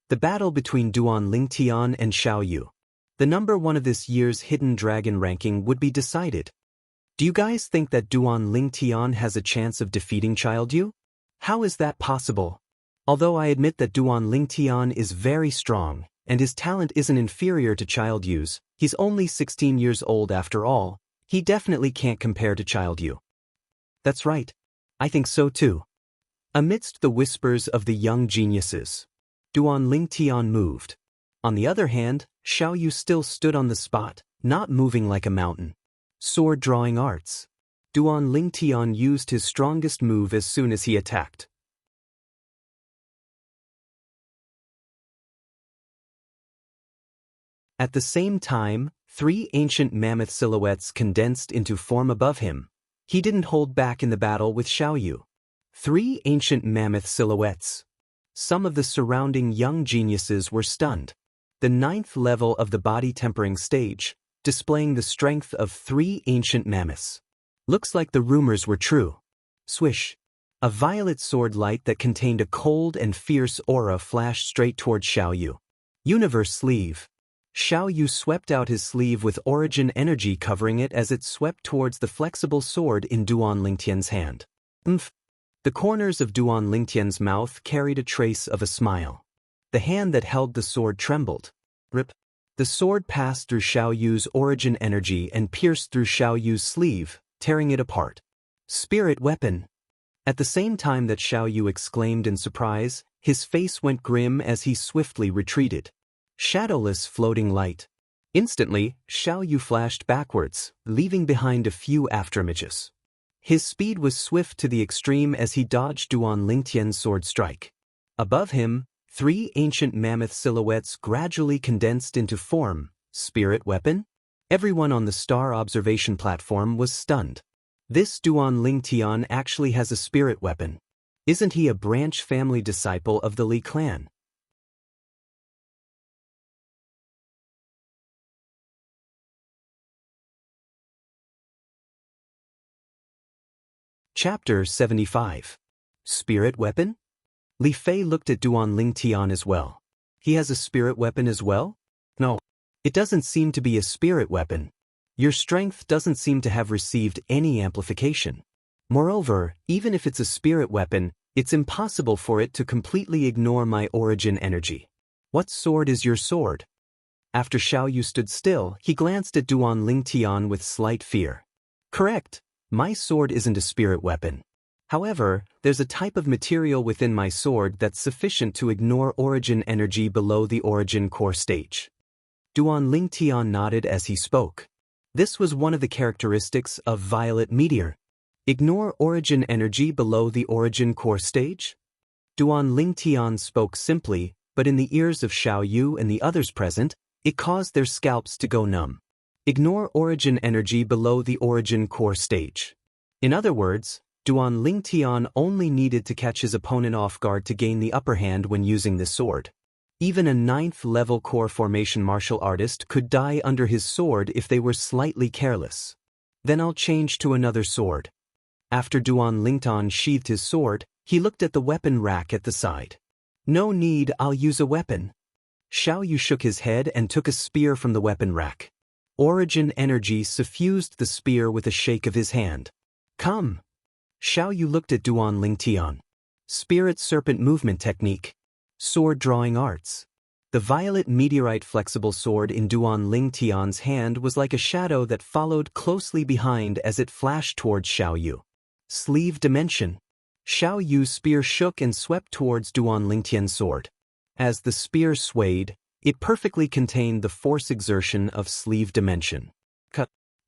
The battle between Duan Lingtian and Xiao Yu. The number 1 of this year's Hidden Dragon ranking would be decided. Do you guys think that Duan Lingtian has a chance of defeating Child Yu? How is that possible? Although I admit that Duan Lingtian is very strong, and his talent isn't inferior to Child Yu's, he's only 16 years old after all, he definitely can't compare to Child Yu. That's right. I think so too. Amidst the whispers of the young geniuses, Duan Lingtian moved. On the other hand, Xiao Yu still stood on the spot, not moving like a mountain. Sword drawing arts. Duan Lingtian used his strongest move as soon as he attacked. At the same time, 3 ancient mammoth silhouettes condensed into form above him. He didn't hold back in the battle with Xiao Yu. 3 ancient mammoth silhouettes. Some of the surrounding young geniuses were stunned. The 9th level of the body tempering stage, displaying the strength of 3 ancient mammoths. Looks like the rumors were true. Swish. A violet sword light that contained a cold and fierce aura flashed straight toward Xiaoyu. Universe sleeve. Xiaoyu swept out his sleeve with origin energy covering it as it swept towards the flexible sword in Duan Lingtian's hand. The corners of Duan Lingtian's mouth carried a trace of a smile. The hand that held the sword trembled. Rip. The sword passed through Xiaoyu's origin energy and pierced through Xiaoyu's sleeve, tearing it apart. Spirit weapon. At the same time that Xiaoyu exclaimed in surprise, his face went grim as he swiftly retreated. Shadowless floating light. Instantly, Xiaoyu flashed backwards, leaving behind a few afterimages. His speed was swift to the extreme as he dodged Duan Lingtian's sword strike. Above him, 3 ancient mammoth silhouettes gradually condensed into form. Spirit weapon? Everyone on the star observation platform was stunned. This Duan Lingtian actually has a spirit weapon. Isn't he a branch family disciple of the Li clan? Chapter 75. Spirit weapon? Li Fei looked at Duan Lingtian as well. He has a spirit weapon as well? No. It doesn't seem to be a spirit weapon. Your strength doesn't seem to have received any amplification. Moreover, even if it's a spirit weapon, it's impossible for it to completely ignore my origin energy. What sword is your sword? After Xiaoyu stood still, he glanced at Duan Lingtian with slight fear. Correct. My sword isn't a spirit weapon. However, there's a type of material within my sword that's sufficient to ignore origin energy below the origin core stage. Duan Lingtian nodded as he spoke. This was one of the characteristics of Violet Meteor. Ignore origin energy below the origin core stage? Duan Lingtian spoke simply, but in the ears of Xiaoyu and the others present, it caused their scalps to go numb. Ignore origin energy below the origin core stage. In other words, Duan Lingtian only needed to catch his opponent off guard to gain the upper hand when using this sword. Even a 9th-level core formation martial artist could die under his sword if they were slightly careless. Then I'll change to another sword. After Duan Lingtian sheathed his sword, he looked at the weapon rack at the side. No need, I'll use a weapon. Xiaoyu shook his head and took a spear from the weapon rack. Origin energy suffused the spear with a shake of his hand. Come. Xiaoyu looked at Duan Lingtian. Spirit Serpent Movement Technique. Sword Drawing Arts. The violet meteorite flexible sword in Duan Lingtian's hand was like a shadow that followed closely behind as it flashed towards Xiaoyu. Sleeve Dimension. Xiaoyu's spear shook and swept towards Duan Lingtian's sword. As the spear swayed, it perfectly contained the force exertion of sleeve dimension.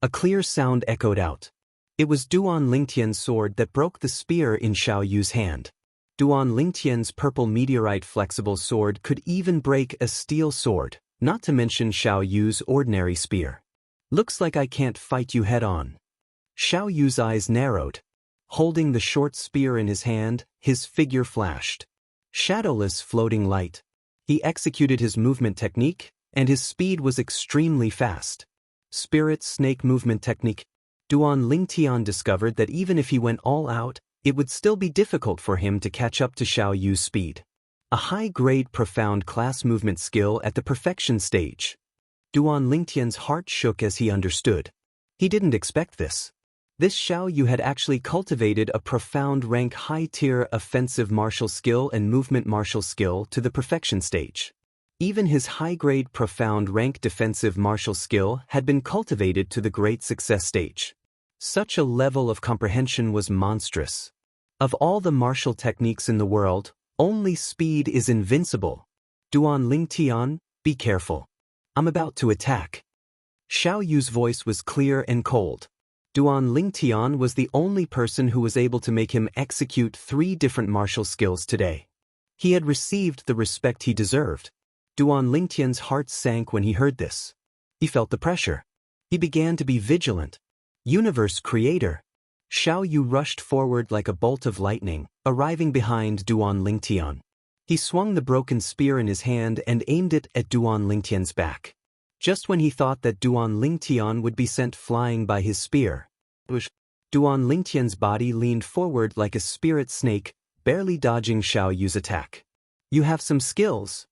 A clear sound echoed out. It was Duan Lingtian's sword that broke the spear in Xiaoyu's hand. Duan Lingtian's purple meteorite flexible sword could even break a steel sword, not to mention Xiaoyu's ordinary spear. Looks like I can't fight you head-on. Xiaoyu's eyes narrowed. Holding the short spear in his hand, his figure flashed. Shadowless floating light. He executed his movement technique, and his speed was extremely fast. Spirit Snake Movement Technique. Duan Lingtian discovered that even if he went all out, it would still be difficult for him to catch up to Xiaoyu's speed. A high-grade profound class movement skill at the perfection stage. Duan Lingtian's heart shook as he understood. He didn't expect this. This Xiaoyu had actually cultivated a profound rank high-tier offensive martial skill and movement martial skill to the perfection stage. Even his high-grade profound rank defensive martial skill had been cultivated to the great success stage. Such a level of comprehension was monstrous. Of all the martial techniques in the world, only speed is invincible. Duan Lingtian, be careful. I'm about to attack. Xiaoyu's voice was clear and cold. Duan Lingtian was the only person who was able to make him execute 3 different martial skills today. He had received the respect he deserved. Duan Lingtian's heart sank when he heard this. He felt the pressure. He began to be vigilant. Universe Creator. Xiaoyu rushed forward like a bolt of lightning, arriving behind Duan Lingtian. He swung the broken spear in his hand and aimed it at Duan Lingtian's back. just when he thought that Duan Lingtian would be sent flying by his spear. Duan Lingtian's body leaned forward like a spirit snake, barely dodging Xiao Yu's attack. You have some skills.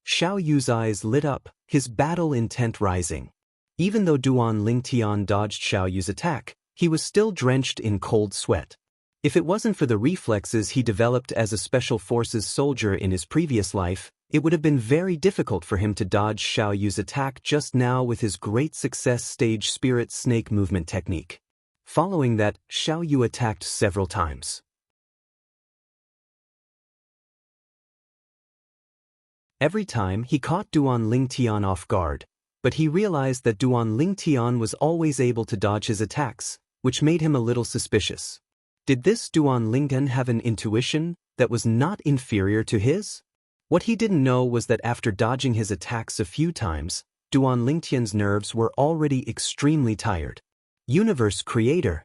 Xiao Yu's eyes lit up, his battle intent rising. Even though Duan Lingtian dodged Xiao Yu's attack, he was still drenched in cold sweat. If it wasn't for the reflexes he developed as a special forces soldier in his previous life, it would have been very difficult for him to dodge Xiao Yu's attack just now with his great success stage spirit snake movement technique. Following that, Xiao Yu attacked several times. Every time he caught Duan Lingtian off guard, but he realized that Duan Lingtian was always able to dodge his attacks, which made him a little suspicious. Did this Duan Lingtian have an intuition that was not inferior to his? What he didn't know was that after dodging his attacks a few times, Duan Lingtian's nerves were already extremely tired. Universe Creator!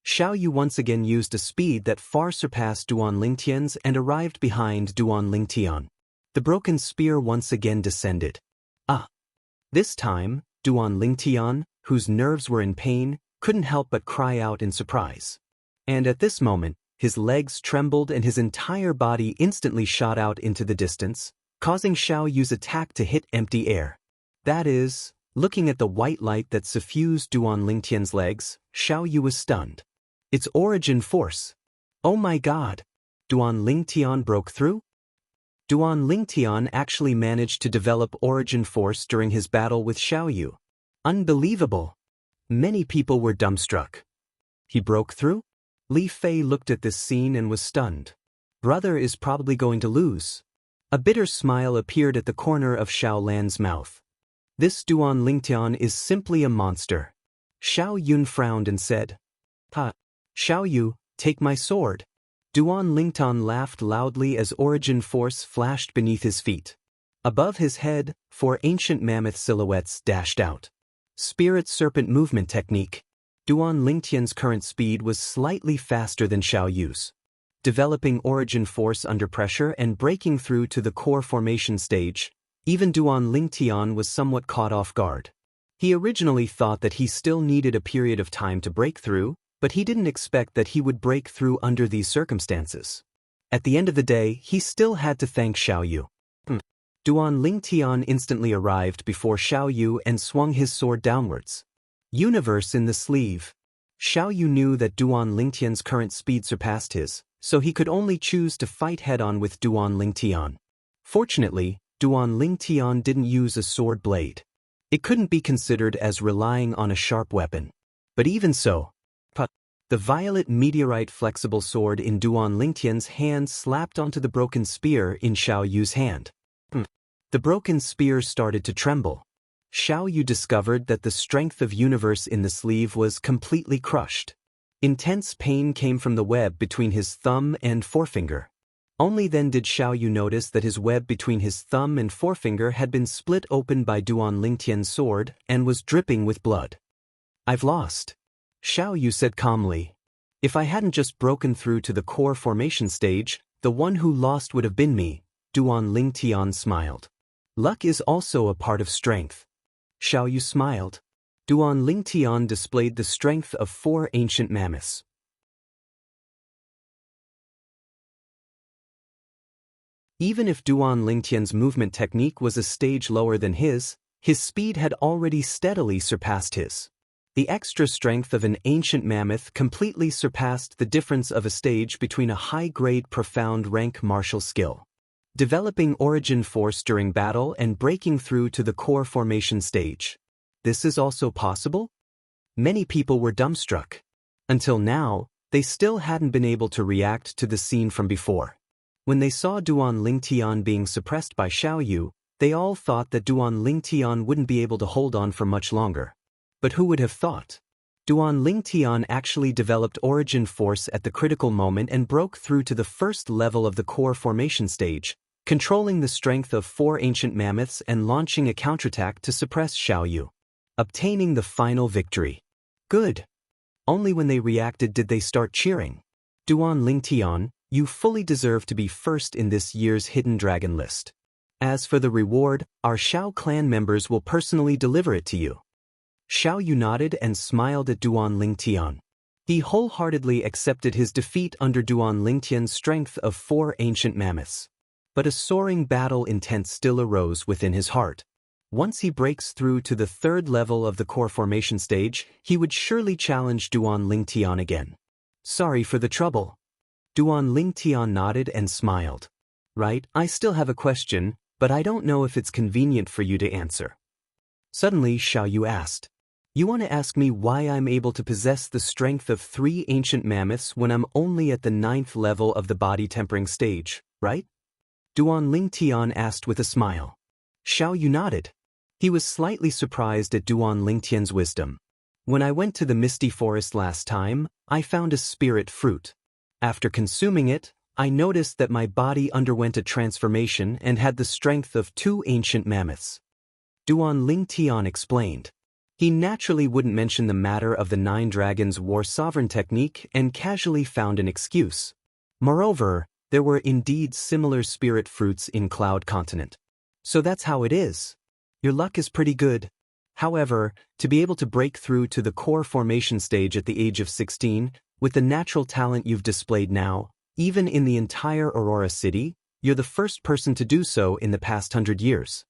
Xiao Yu once again used a speed that far surpassed Duan Lingtian's and arrived behind Duan Lingtian. The broken spear once again descended. This time, Duan Lingtian, whose nerves were in pain, couldn't help but cry out in surprise. And at this moment, his legs trembled and his entire body instantly shot out into the distance, causing Xiao Yu's attack to hit empty air. That is, looking at the white light that suffused Duan Lingtian's legs, Xiao Yu was stunned. Its origin force. Oh my god! Duan Lingtian broke through? Duan Lingtian actually managed to develop origin force during his battle with Xiao Yu. Unbelievable! Many people were dumbstruck. He broke through? Li Fei looked at this scene and was stunned. Brother is probably going to lose. A bitter smile appeared at the corner of Xiao Lan's mouth. This Duan Lingtian is simply a monster. Xiao Yun frowned and said, Xiao Yu, take my sword. Duan Lingtian laughed loudly as origin force flashed beneath his feet. Above his head, 4 ancient mammoth silhouettes dashed out. Spirit Serpent Movement Technique. Duan Lingtian's current speed was slightly faster than Xiao Yu's. Developing origin force under pressure and breaking through to the core formation stage, even Duan Lingtian was somewhat caught off guard. He originally thought that he still needed a period of time to break through, but he didn't expect that he would break through under these circumstances. At the end of the day, he still had to thank Xiao Yu. Duan Lingtian instantly arrived before Xiao Yu and swung his sword downwards. Universe in the sleeve. Xiao Yu knew that Duan Lingtian's current speed surpassed his, so he could only choose to fight head-on with Duan Lingtian. Fortunately, Duan Lingtian didn't use a sword blade. It couldn't be considered as relying on a sharp weapon. But even so, the violet meteorite flexible sword in Duan Lingtian's hand slapped onto the broken spear in Xiao Yu's hand. The broken spear started to tremble. Xiao Yu discovered that the strength of universe in the sleeve was completely crushed. Intense pain came from the web between his thumb and forefinger. Only then did Xiao Yu notice that his web between his thumb and forefinger had been split open by Duan Lingtian's sword and was dripping with blood. I've lost. Xiao Yu said calmly. If I hadn't just broken through to the core formation stage, the one who lost would have been me. Duan Lingtian smiled. Luck is also a part of strength. Xiao Yu smiled. Duan Lingtian displayed the strength of 4 ancient mammoths. Even if Duan Lingtian's movement technique was a stage lower than his speed had already steadily surpassed his. The extra strength of an ancient mammoth completely surpassed the difference of a stage between a high-grade profound rank martial skill. Developing origin force during battle and breaking through to the core formation stage. This is also possible? Many people were dumbstruck. Until now, they still hadn't been able to react to the scene from before. When they saw Duan Lingtian being suppressed by Xiao Yu, they all thought that Duan Lingtian wouldn't be able to hold on for much longer. But who would have thought? Duan Lingtian actually developed origin force at the critical moment and broke through to the first level of the core formation stage, controlling the strength of 4 ancient mammoths and launching a counterattack to suppress Xiao Yu. Obtaining the final victory. Good. Only when they reacted did they start cheering. Duan Lingtian, you fully deserve to be first in this year's Hidden Dragon list. As for the reward, our Xiao clan members will personally deliver it to you. Xiao Yu nodded and smiled at Duan Lingtian. He wholeheartedly accepted his defeat under Duan Lingtian's strength of 4 ancient mammoths. But a soaring battle intent still arose within his heart. Once he breaks through to the 3rd level of the core formation stage, he would surely challenge Duan Lingtian again. Sorry for the trouble. Duan Lingtian nodded and smiled. Right, I still have a question, but I don't know if it's convenient for you to answer. Suddenly Xiao Yu asked, You want to ask me why I'm able to possess the strength of 3 ancient mammoths when I'm only at the 9th level of the body tempering stage, right? Duan Lingtian asked with a smile. Xiao Yu nodded. He was slightly surprised at Duan Lingtian's wisdom. When I went to the Misty Forest last time, I found a spirit fruit. After consuming it, I noticed that my body underwent a transformation and had the strength of 2 ancient mammoths. Duan Lingtian explained. He naturally wouldn't mention the matter of the 9 Dragons War Sovereign technique and casually found an excuse. Moreover, there were indeed similar spirit fruits in Cloud Continent. So that's how it is. Your luck is pretty good. However, to be able to break through to the core formation stage at the age of 16, with the natural talent you've displayed now, even in the entire Aurora City, you're the first person to do so in the past 100 years.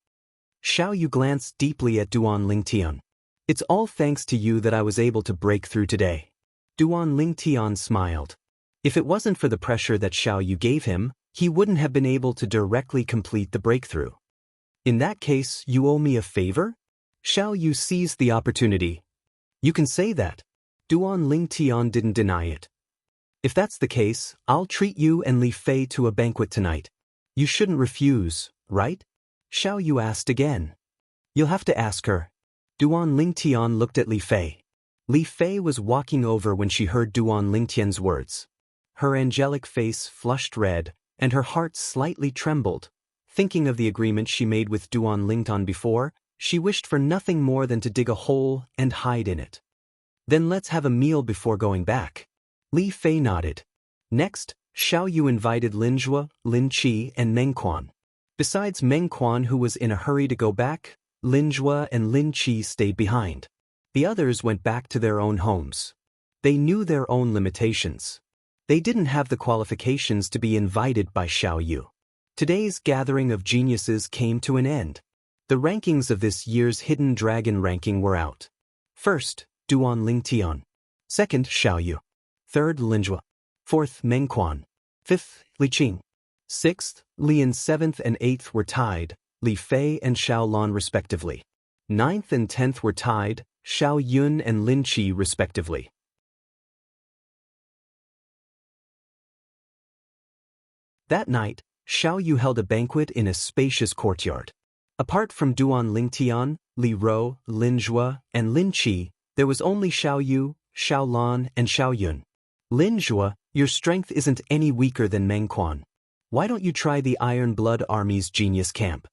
Xiao Yu glanced deeply at Duan Lingtian. It's all thanks to you that I was able to break through today. Duan Lingtian smiled. If it wasn't for the pressure that Xiao Yu gave him, he wouldn't have been able to directly complete the breakthrough. In that case, you owe me a favor? Xiao Yu seized the opportunity. You can say that. Duan Lingtian didn't deny it. If that's the case, I'll treat you and Li Fei to a banquet tonight. You shouldn't refuse, right? Xiao Yu asked again. You'll have to ask her. Duan Lingtian looked at Li Fei. Li Fei was walking over when she heard Duan Lingtian's words. Her angelic face flushed red, and her heart slightly trembled. Thinking of the agreement she made with Duan Lingtian before, she wished for nothing more than to dig a hole and hide in it. Then let's have a meal before going back. Li Fei nodded. Next, Xiao Yu invited Lin Zhuo, Lin Qi, and Meng Quan. Besides Meng Quan, who was in a hurry to go back, Lin Zhuo and Lin Qi stayed behind. The others went back to their own homes. They knew their own limitations. They didn't have the qualifications to be invited by Xiao Yu. Today's gathering of geniuses came to an end. The rankings of this year's Hidden Dragon ranking were out. First, Duan Lingtian. Second, Xiao Yu. Third, Lin Zhuo. Fourth, Meng Quan. Fifth, Li Qing. Sixth, Li and 7th and 8th were tied, Li Fei and Xiao Lan respectively. 9th and 10th were tied, Xiao Yun and Lin Qi respectively. That night, Xiao Yu held a banquet in a spacious courtyard. Apart from Duan Lingtian, Li Rou, Lin Zhuo, and Lin Qi, there was only Xiao Yu, Xiao Lan, and Xiao Yun. Lin Zhuo, your strength isn't any weaker than Meng Quan. Why don't you try the Iron Blood Army's genius camp?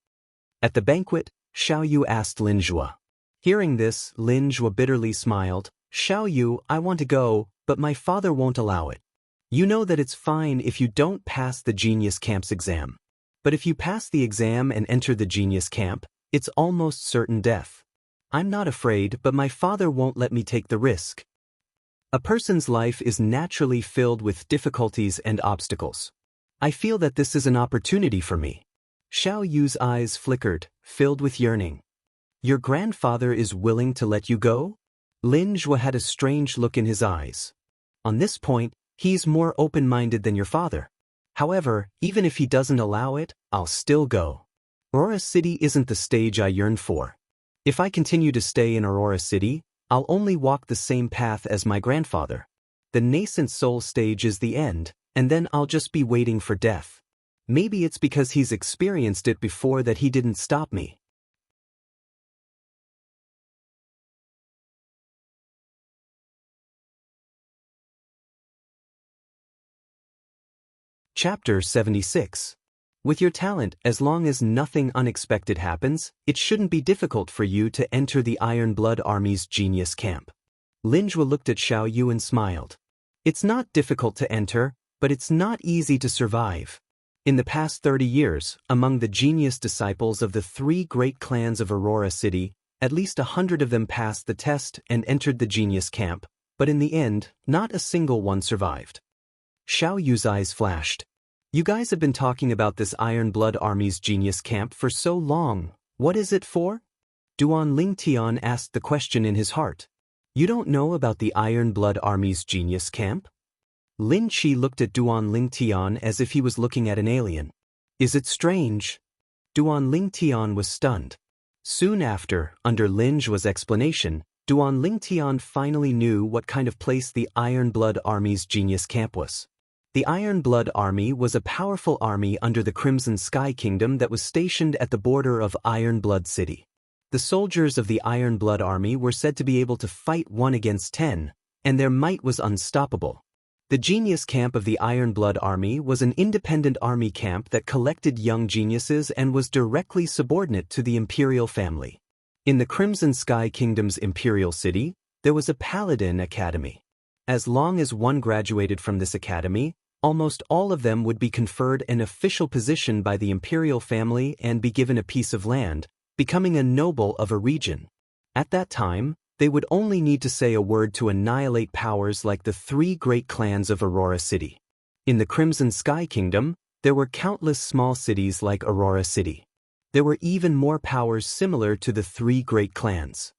At the banquet, Xiao Yu asked Lin Zhuo. Hearing this, Lin Zhuo bitterly smiled. Xiao Yu, I want to go, but my father won't allow it. You know that it's fine if you don't pass the genius camp's exam. But if you pass the exam and enter the genius camp, it's almost certain death. I'm not afraid, but my father won't let me take the risk. A person's life is naturally filled with difficulties and obstacles. I feel that this is an opportunity for me. Xiao Yu's eyes flickered, filled with yearning. Your grandfather is willing to let you go? Lin Zhuo had a strange look in his eyes. On this point, he's more open-minded than your father. However, even if he doesn't allow it, I'll still go. Aurora City isn't the stage I yearn for. If I continue to stay in Aurora City, I'll only walk the same path as my grandfather. The nascent soul stage is the end, and then I'll just be waiting for death. Maybe it's because he's experienced it before that he didn't stop me. Chapter 76. With your talent, as long as nothing unexpected happens, it shouldn't be difficult for you to enter the Iron Blood Army's genius camp. Lin Zhuo looked at Xiao Yu and smiled. It's not difficult to enter, but it's not easy to survive. In the past 30 years, among the genius disciples of the three great clans of Aurora City, at least 100 of them passed the test and entered the genius camp, but in the end, not a single one survived. Xiao Yu's eyes flashed. You guys have been talking about this Iron Blood Army's genius camp for so long. What is it for? Duan Lingtian asked the question in his heart. You don't know about the Iron Blood Army's genius camp? Lin Qi looked at Duan Lingtian as if he was looking at an alien. Is it strange? Duan Lingtian was stunned. Soon after, under Lin Zhu's explanation, Duan Lingtian finally knew what kind of place the Iron Blood Army's genius camp was. The Iron Blood Army was a powerful army under the Crimson Sky Kingdom that was stationed at the border of Iron Blood City. The soldiers of the Iron Blood Army were said to be able to fight 1 against 10, and their might was unstoppable. The genius camp of the Iron Blood Army was an independent army camp that collected young geniuses and was directly subordinate to the imperial family. In the Crimson Sky Kingdom's imperial city, there was a Paladin Academy. As long as one graduated from this academy, almost all of them would be conferred an official position by the imperial family and be given a piece of land, becoming a noble of a region. At that time, they would only need to say a word to annihilate powers like the three great clans of Aurora City. In the Crimson Sky Kingdom, there were countless small cities like Aurora City. There were even more powers similar to the three great clans.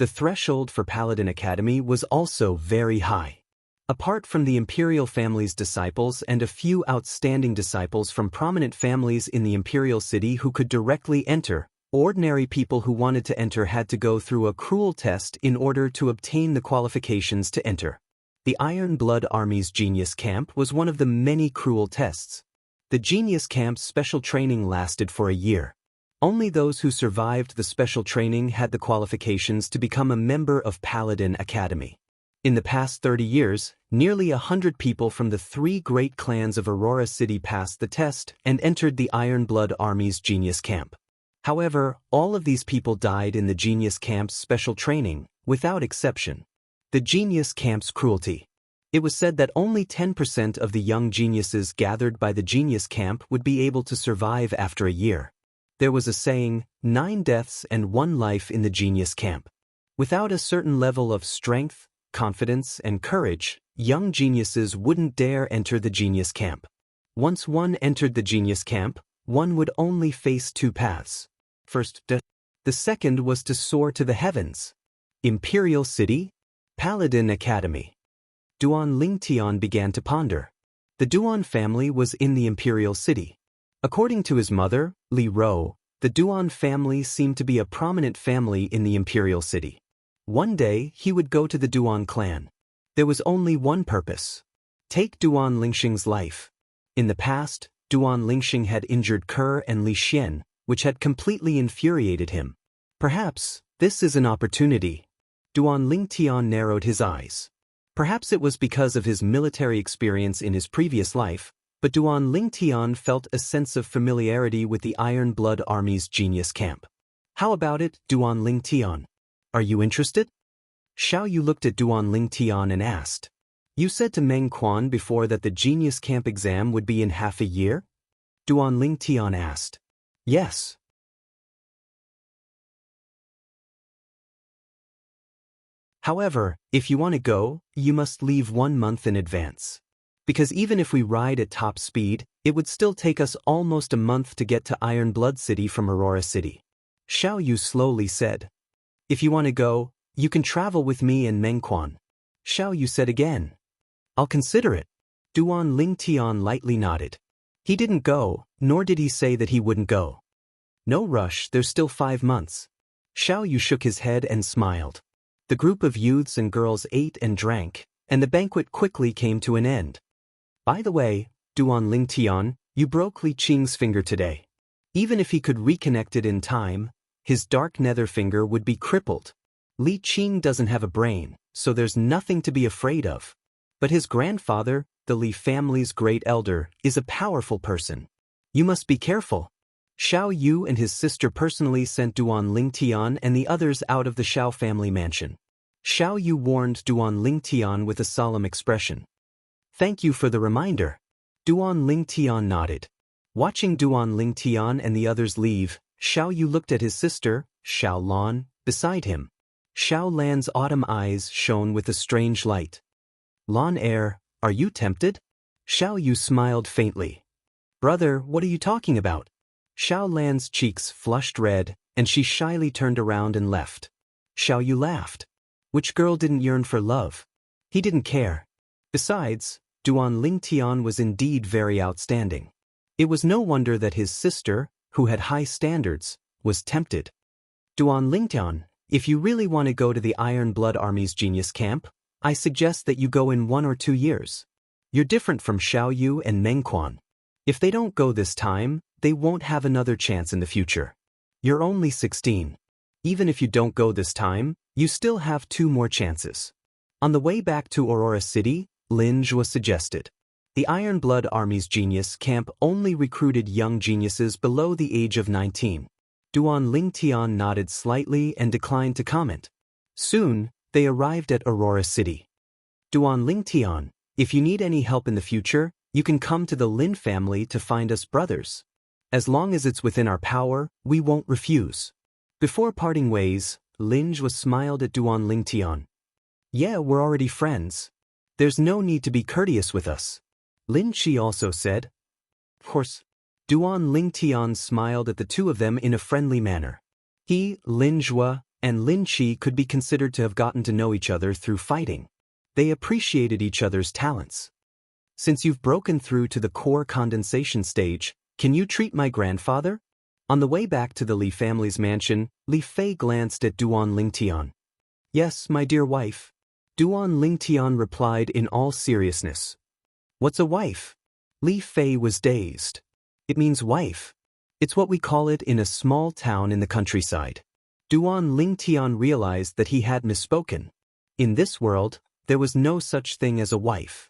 The threshold for Paladin Academy was also very high. Apart from the imperial family's disciples and a few outstanding disciples from prominent families in the imperial city who could directly enter, ordinary people who wanted to enter had to go through a cruel test in order to obtain the qualifications to enter. The Iron Blood Army's Genius Camp was one of the many cruel tests. The Genius Camp's special training lasted for a year. Only those who survived the special training had the qualifications to become a member of Paladin Academy. In the past 30 years, nearly 100 people from the three great clans of Aurora City passed the test and entered the Iron Blood Army's Genius Camp. However, all of these people died in the Genius Camp's special training, without exception. The Genius Camp's cruelty. It was said that only 10% of the young geniuses gathered by the Genius Camp would be able to survive after a year. There was a saying, 9 deaths and 1 life in the Genius Camp. Without a certain level of strength, confidence, and courage, young geniuses wouldn't dare enter the Genius Camp. Once one entered the Genius Camp, one would only face 2 paths. First, death. The second was to soar to the heavens. Imperial City? Paladin Academy. Duan Lingtian began to ponder. The Duan family was in the Imperial City. According to his mother, Li Ro, the Duan family seemed to be a prominent family in the Imperial City. One day, he would go to the Duan clan. There was only one purpose. Take Duan Lingxing's life. In the past, Duan Lingxing had injured Ke and Li Xian, which had completely infuriated him. Perhaps, this is an opportunity. Duan Lingtian narrowed his eyes. Perhaps it was because of his military experience in his previous life, but Duan Lingtian felt a sense of familiarity with the Iron Blood Army's Genius Camp. How about it, Duan Lingtian? Are you interested? Xiao Yu looked at Duan Lingtian and asked. You said to Meng Quan before that the Genius Camp exam would be in half a year? Duan Lingtian asked. Yes. However, if you want to go, you must leave 1 month in advance. Because even if we ride at top speed, it would still take us almost a month to get to Iron Blood City from Aurora City. Xiao Yu slowly said. If you want to go, you can travel with me and Meng Quan. Xiao Yu said again. I'll consider it. Duan Lingtian lightly nodded. He didn't go, nor did he say that he wouldn't go. No rush, there's still 5 months. Xiao Yu shook his head and smiled. The group of youths and girls ate and drank, and the banquet quickly came to an end. By the way, Duan Lingtian, you broke Li Qing's finger today. Even if he could reconnect it in time, his dark nether finger would be crippled. Li Qing doesn't have a brain, so there's nothing to be afraid of. But his grandfather, the Li family's great elder, is a powerful person. You must be careful. Xiao Yu and his sister personally sent Duan Lingtian and the others out of the Xiao family mansion. Xiao Yu warned Duan Lingtian with a solemn expression. Thank you for the reminder. Duan Lingtian nodded. Watching Duan Lingtian and the others leave, Xiao Yu looked at his sister, Xiao Lan, beside him. Xiao Lan's autumn eyes shone with a strange light. Lan are you tempted? Xiao Yu smiled faintly. Brother, what are you talking about? Xiao Lan's cheeks flushed red, and she shyly turned around and left. Xiao Yu laughed. Which girl didn't yearn for love? He didn't care. Besides, Duan Lingtian was indeed very outstanding. It was no wonder that his sister, who had high standards, was tempted. Duan Lingtian, if you really want to go to the Iron Blood Army's genius camp, I suggest that you go in 1 or 2 years. You're different from Xiao Yu and Meng Quan. If they don't go this time, they won't have another chance in the future. You're only 16. Even if you don't go this time, you still have 2 more chances. On the way back to Aurora City, Lin Zhua suggested. The Iron Blood Army's genius camp only recruited young geniuses below the age of 19. Duan Lingtian nodded slightly and declined to comment. Soon, they arrived at Aurora City. Duan Lingtian, if you need any help in the future, you can come to the Lin family to find us brothers. As long as it's within our power, we won't refuse. Before parting ways, Lin Zhua smiled at Duan Lingtian. Yeah, we're already friends. There's no need to be courteous with us. Lin Qi also said. Of course. Duan Lingtian smiled at the 2 of them in a friendly manner. He, Lin Zhua, and Lin Qi could be considered to have gotten to know each other through fighting. They appreciated each other's talents. Since you've broken through to the core condensation stage, can you treat my grandfather? On the way back to the Li family's mansion, Li Fei glanced at Duan Lingtian. Yes, my dear wife. Duan Lingtian replied in all seriousness. What's a wife? Li Fei was dazed. It means wife. It's what we call it in a small town in the countryside. Duan Lingtian realized that he had misspoken. In this world, there was no such thing as a wife.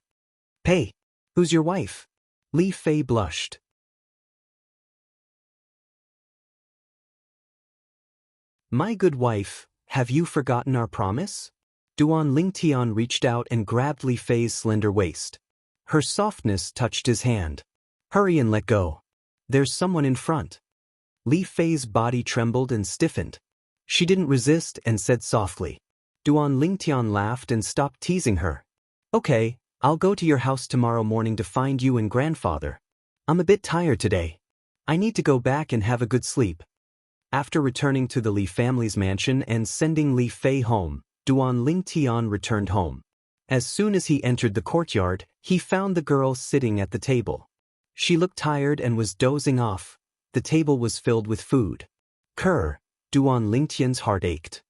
Hey, who's your wife? Li Fei blushed. My good wife, have you forgotten our promise? Duan Lingtian reached out and grabbed Li Fei's slender waist. Her softness touched his hand. Hurry and let go. There's someone in front. Li Fei's body trembled and stiffened. She didn't resist and said softly. Duan Lingtian laughed and stopped teasing her. Okay, I'll go to your house tomorrow morning to find you and grandfather. I'm a bit tired today. I need to go back and have a good sleep. After returning to the Li family's mansion and sending Li Fei home, Duan Lingtian returned home. As soon as he entered the courtyard, he found the girl sitting at the table. She looked tired and was dozing off. The table was filled with food. Duan Lingtian's heart ached.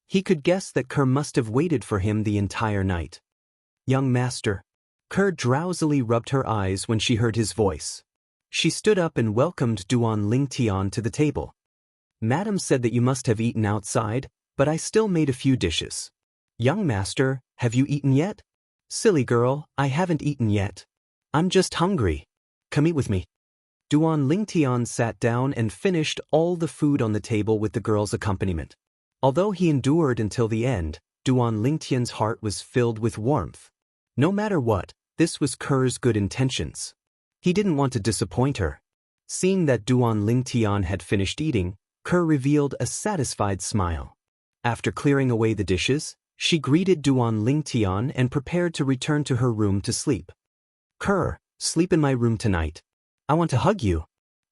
He could guess that Kerr must have waited for him the entire night. Young master. Kerr drowsily rubbed her eyes when she heard his voice. She stood up and welcomed Duan Lingtian to the table. Madam said that you must have eaten outside, but I still made a few dishes. Young master, have you eaten yet? Silly girl, I haven't eaten yet. I'm just hungry. Come eat with me. Duan Lingtian sat down and finished all the food on the table with the girl's accompaniment. Although he endured until the end, Duan Lingtian's heart was filled with warmth. No matter what, this was Kerr's good intentions. He didn't want to disappoint her. Seeing that Duan Lingtian had finished eating, Kerr revealed a satisfied smile. After clearing away the dishes, she greeted Duan Lingtian and prepared to return to her room to sleep. Kerr, sleep in my room tonight. I want to hug you.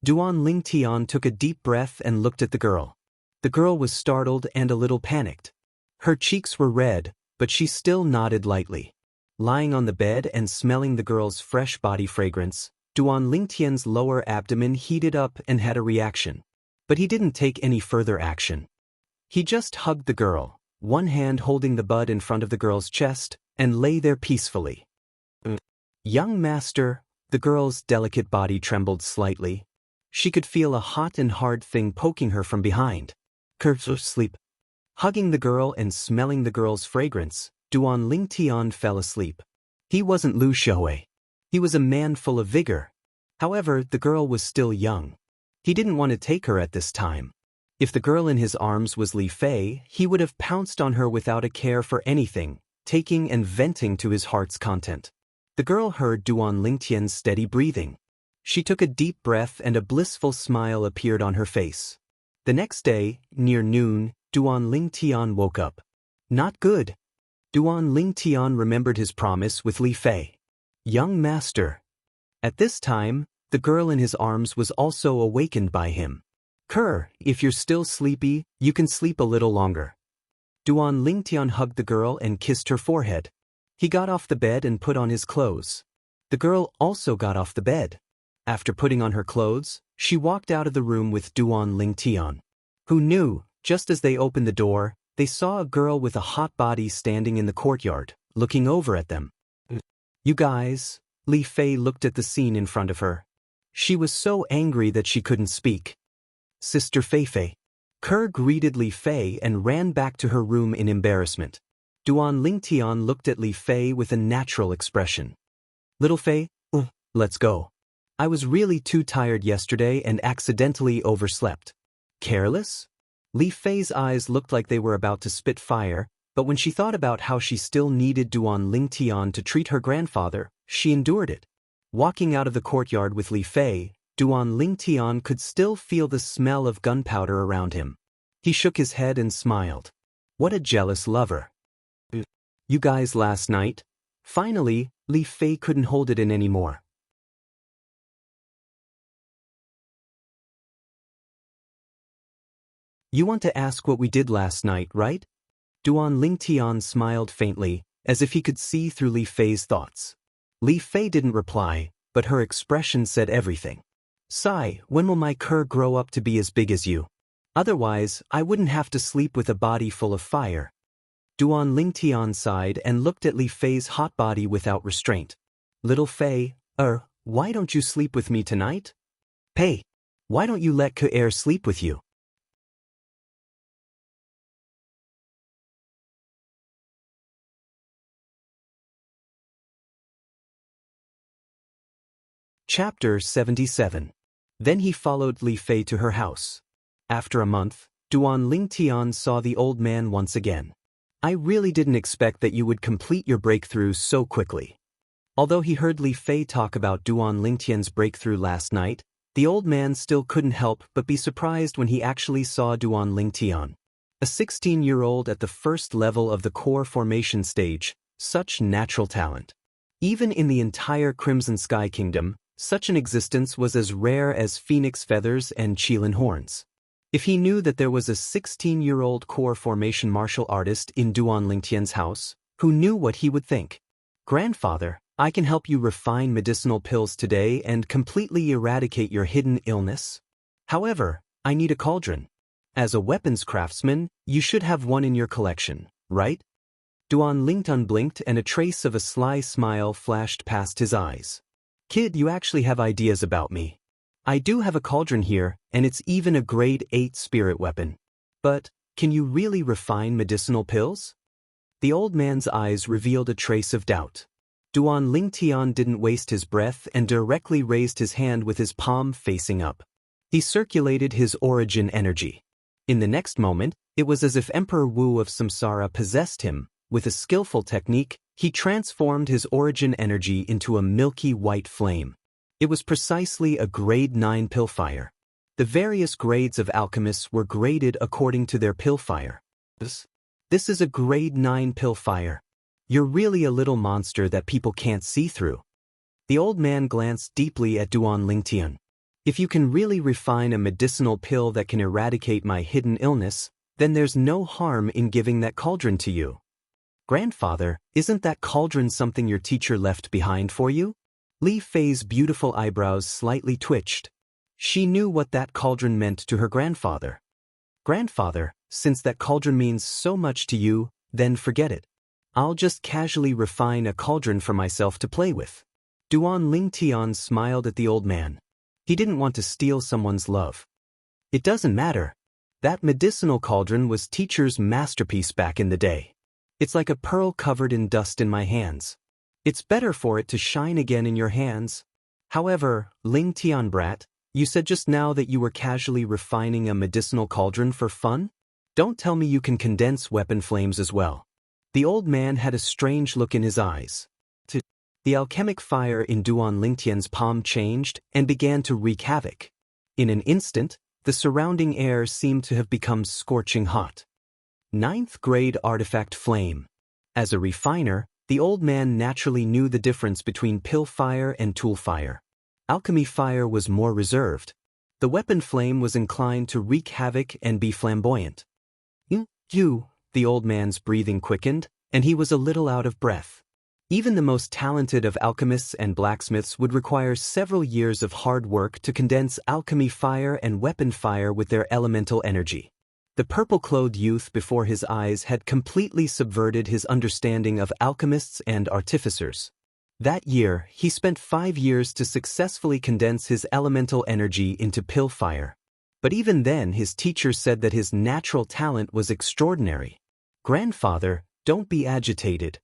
Duan Lingtian took a deep breath and looked at the girl. The girl was startled and a little panicked. Her cheeks were red, but she still nodded lightly. Lying on the bed and smelling the girl's fresh body fragrance, Duan Lingtian's lower abdomen heated up and had a reaction. But he didn't take any further action. He just hugged the girl, one hand holding the bud in front of the girl's chest, and lay there peacefully. Young master, the girl's delicate body trembled slightly. She could feel a hot and hard thing poking her from behind. Sleep. Hugging the girl and smelling the girl's fragrance, Duan Lingtian fell asleep. He wasn't Lu Xiaowei. He was a man full of vigor. However, the girl was still young. He didn't want to take her at this time. If the girl in his arms was Li Fei, he would have pounced on her without a care for anything, taking and venting to his heart's content. The girl heard Duan Lingtian's steady breathing. She took a deep breath and a blissful smile appeared on her face. The next day, near noon, Duan Lingtian woke up. Not good. Duan Lingtian remembered his promise with Li Fei. Young master. At this time, the girl in his arms was also awakened by him. Kerr, if you're still sleepy, you can sleep a little longer. Duan Lingtian hugged the girl and kissed her forehead. He got off the bed and put on his clothes. The girl also got off the bed. After putting on her clothes, she walked out of the room with Duan Lingtian. Who knew, just as they opened the door, they saw a girl with a hot body standing in the courtyard, looking over at them. You guys, Li Fei looked at the scene in front of her. She was so angry that she couldn't speak. Sister Feifei. Kerr greeted Li Fei and ran back to her room in embarrassment. Duan Lingtian looked at Li Fei with a natural expression. Little Fei, let's go. I was really too tired yesterday and accidentally overslept. Careless? Li Fei's eyes looked like they were about to spit fire, but when she thought about how she still needed Duan Lingtian to treat her grandfather, she endured it. Walking out of the courtyard with Li Fei, Duan Lingtian could still feel the smell of gunpowder around him. He shook his head and smiled. What a jealous lover. You guys last night? Finally, Li Fei couldn't hold it in anymore. You want to ask what we did last night, right? Duan Lingtian smiled faintly, as if he could see through Li Fei's thoughts. Li Fei didn't reply, but her expression said everything. Sigh, when will my Kerr grow up to be as big as you? Otherwise, I wouldn't have to sleep with a body full of fire. Duan Lingtian sighed and looked at Li Fei's hot body without restraint. Little Fei, why don't you sleep with me tonight? Hey, why don't you let Kerr sleep with you? Chapter 77. Then he followed Li Fei to her house. After a month, Duan Lingtian saw the old man once again. I really didn't expect that you would complete your breakthrough so quickly. Although he heard Li Fei talk about Duan Lingtian's breakthrough last night, the old man still couldn't help but be surprised when he actually saw Duan Lingtian. A 16-year-old at the first level of the core formation stage, such natural talent. Even in the entire Crimson Sky Kingdom, such an existence was as rare as phoenix feathers and qilin horns. If he knew that there was a 16-year-old core formation martial artist in Duan Lingtian's house, who knew what he would think? Grandfather, I can help you refine medicinal pills today and completely eradicate your hidden illness. However, I need a cauldron. As a weapons craftsman, you should have one in your collection, right? Duan Lingtian blinked and a trace of a sly smile flashed past his eyes. Kid, you actually have ideas about me. I do have a cauldron here, and it's even a grade 8 spirit weapon. But, can you really refine medicinal pills? The old man's eyes revealed a trace of doubt. Duan Lingtian didn't waste his breath and directly raised his hand with his palm facing up. He circulated his origin energy. In the next moment, it was as if Emperor Wu of Samsara possessed him. With a skillful technique, he transformed his origin energy into a milky white flame. It was precisely a grade 9 pillfire. The various grades of alchemists were graded according to their pillfire. This is a grade 9 pillfire. You're really a little monster that people can't see through. The old man glanced deeply at Duan Lingtian. If you can really refine a medicinal pill that can eradicate my hidden illness, then there's no harm in giving that cauldron to you. Grandfather, isn't that cauldron something your teacher left behind for you? Li Fei's beautiful eyebrows slightly twitched. She knew what that cauldron meant to her grandfather. Grandfather, since that cauldron means so much to you, then forget it. I'll just casually refine a cauldron for myself to play with. Duan Lingtian smiled at the old man. He didn't want to steal someone's love. It doesn't matter. That medicinal cauldron was teacher's masterpiece back in the day. It's like a pearl covered in dust in my hands. It's better for it to shine again in your hands. However, Lingtian brat, you said just now that you were casually refining a medicinal cauldron for fun? Don't tell me you can condense weapon flames as well. The old man had a strange look in his eyes. The alchemic fire in Duan Lingtian's palm changed and began to wreak havoc. In an instant, the surrounding air seemed to have become scorching hot. Ninth grade artifact flame. As a refiner, the old man naturally knew the difference between pill fire and tool fire. Alchemy fire was more reserved. The weapon flame was inclined to wreak havoc and be flamboyant. You, the old man's breathing quickened, and he was a little out of breath. Even the most talented of alchemists and blacksmiths would require several years of hard work to condense alchemy fire and weapon fire with their elemental energy. The purple-clothed youth before his eyes had completely subverted his understanding of alchemists and artificers. That year, he spent 5 years to successfully condense his elemental energy into pill fire. But even then, his teacher said that his natural talent was extraordinary. "Grandfather, don't be agitated."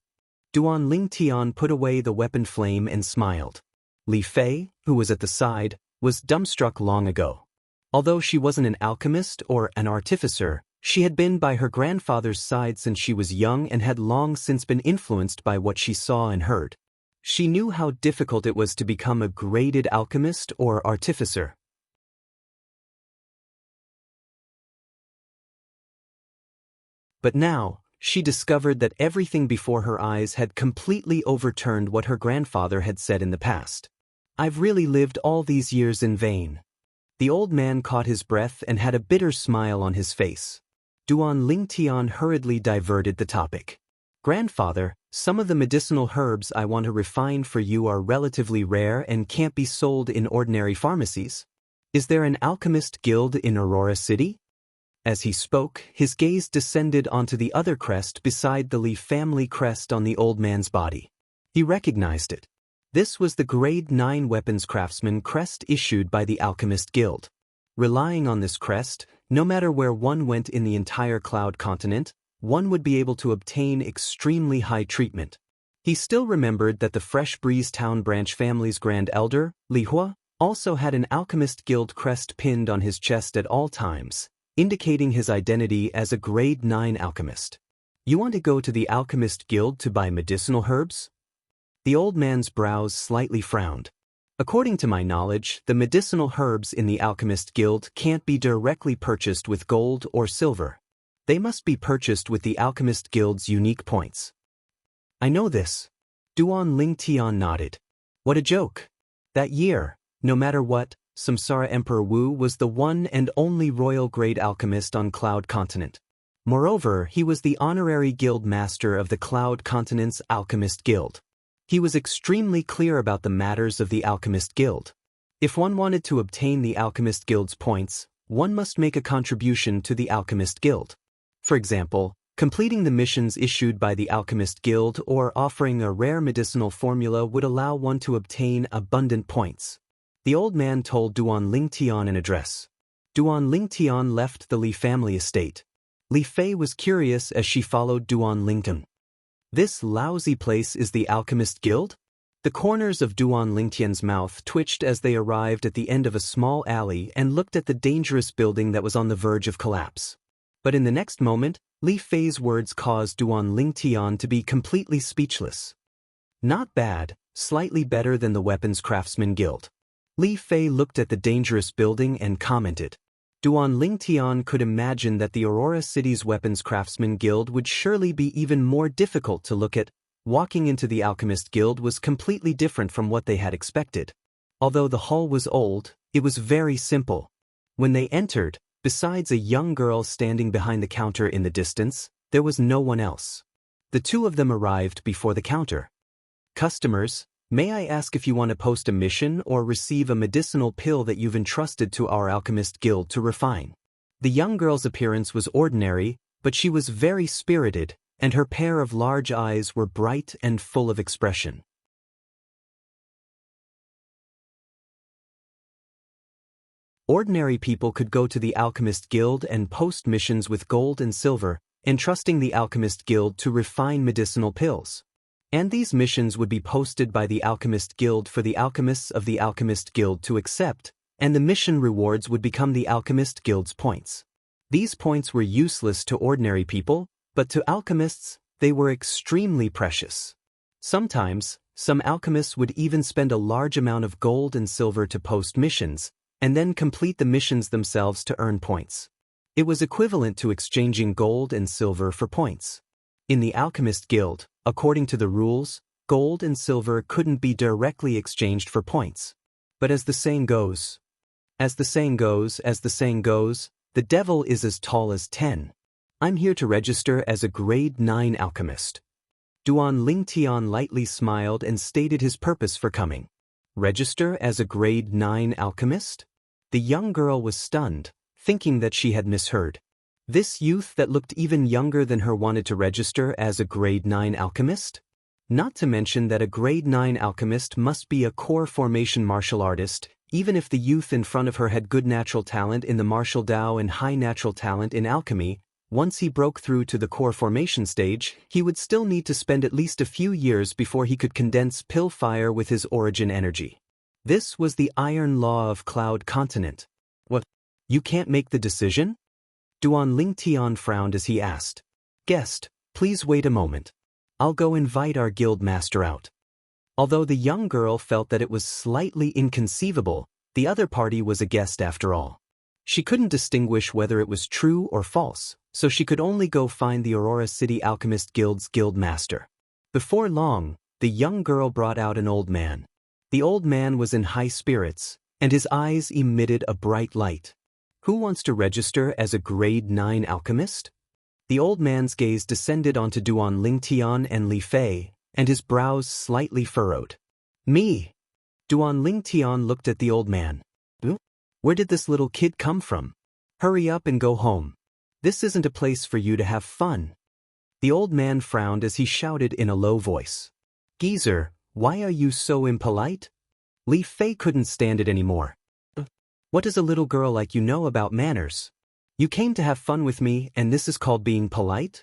Duan Lingtian put away the weapon flame and smiled. Li Fei, who was at the side, was dumbstruck long ago. Although she wasn't an alchemist or an artificer, she had been by her grandfather's side since she was young and had long since been influenced by what she saw and heard. She knew how difficult it was to become a graded alchemist or artificer. But now, she discovered that everything before her eyes had completely overturned what her grandfather had said in the past. "I've really lived all these years in vain." The old man caught his breath and had a bitter smile on his face. Duan Lingtian hurriedly diverted the topic. "Grandfather, some of the medicinal herbs I want to refine for you are relatively rare and can't be sold in ordinary pharmacies. Is there an alchemist guild in Aurora City?" As he spoke, his gaze descended onto the other crest beside the Li family crest on the old man's body. He recognized it. This was the Grade 9 Weapons Craftsman crest issued by the Alchemist Guild. Relying on this crest, no matter where one went in the entire Cloud Continent, one would be able to obtain extremely high treatment. He still remembered that the Fresh Breeze Town Branch family's Grand Elder, Li Hua, also had an Alchemist Guild crest pinned on his chest at all times, indicating his identity as a Grade 9 alchemist. "You want to go to the Alchemist Guild to buy medicinal herbs?" The old man's brows slightly frowned. "According to my knowledge, the medicinal herbs in the Alchemist Guild can't be directly purchased with gold or silver. They must be purchased with the Alchemist Guild's unique points." "I know this." Duan Lingtian nodded. "What a joke. That year, no matter what, Samsara Emperor Wu was the one and only royal grade alchemist on Cloud Continent. Moreover, he was the honorary guild master of the Cloud Continent's Alchemist Guild. He was extremely clear about the matters of the Alchemist Guild. If one wanted to obtain the Alchemist Guild's points, one must make a contribution to the Alchemist Guild. For example, completing the missions issued by the Alchemist Guild or offering a rare medicinal formula would allow one to obtain abundant points. The old man told Duan Lingtian an address. Duan Lingtian left the Li family estate. Li Fei was curious as she followed Duan Lingtian. "This lousy place is the Alchemist Guild?" The corners of Duan Lingtian's mouth twitched as they arrived at the end of a small alley and looked at the dangerous building that was on the verge of collapse. But in the next moment, Li Fei's words caused Duan Lingtian to be completely speechless. "Not bad, slightly better than the Weapons Craftsman Guild." Li Fei looked at the dangerous building and commented. Duan Lingtian could imagine that the Aurora City's Weapons Craftsman Guild would surely be even more difficult to look at. Walking into the Alchemist Guild was completely different from what they had expected. Although the hall was old, it was very simple. When they entered, besides a young girl standing behind the counter in the distance, there was no one else. The two of them arrived before the counter. "Customers, may I ask if you want to post a mission or receive a medicinal pill that you've entrusted to our Alchemist Guild to refine?" The young girl's appearance was ordinary, but she was very spirited, and her pair of large eyes were bright and full of expression. Ordinary people could go to the Alchemist Guild and post missions with gold and silver, entrusting the Alchemist Guild to refine medicinal pills. And these missions would be posted by the Alchemist Guild for the alchemists of the Alchemist Guild to accept, and the mission rewards would become the Alchemist Guild's points. These points were useless to ordinary people, but to alchemists, they were extremely precious. Sometimes, Some alchemists would even spend a large amount of gold and silver to post missions, and then complete the missions themselves to earn points. It was equivalent to exchanging gold and silver for points. In the Alchemist Guild, according to the rules, gold and silver couldn't be directly exchanged for points. But as the saying goes, the devil is as tall as 10. I'm here to register as a grade 9 alchemist. Duan Lingtian lightly smiled and stated his purpose for coming. Register as a grade 9 alchemist? The young girl was stunned, thinking that she had misheard. This youth that looked even younger than her wanted to register as a grade 9 alchemist? Not to mention that a grade 9 alchemist must be a core formation martial artist, even if the youth in front of her had good natural talent in the martial Dao and high natural talent in alchemy. Once he broke through to the core formation stage, he would still need to spend at least a few years before he could condense pill fire with his origin energy. This was the iron law of Cloud Continent. What? You can't make the decision? Duan Lingtian frowned as he asked. Guest, please wait a moment. I'll go invite our guild master out. Although the young girl felt that it was slightly inconceivable, the other party was a guest after all. She couldn't distinguish whether it was true or false, so she could only go find the Aurora City Alchemist Guild's guild master. Before long, the young girl brought out an old man. The old man was in high spirits, and his eyes emitted a bright light. Who wants to register as a grade 9 alchemist? The old man's gaze descended onto Duan Lingtian and Li Fei, and his brows slightly furrowed. Me! Duan Lingtian looked at the old man. Where did this little kid come from? Hurry up and go home. This isn't a place for you to have fun. The old man frowned as he shouted in a low voice. Geezer, why are you so impolite? Li Fei couldn't stand it anymore. What does a little girl like you know about manners? You came to have fun with me and this is called being polite?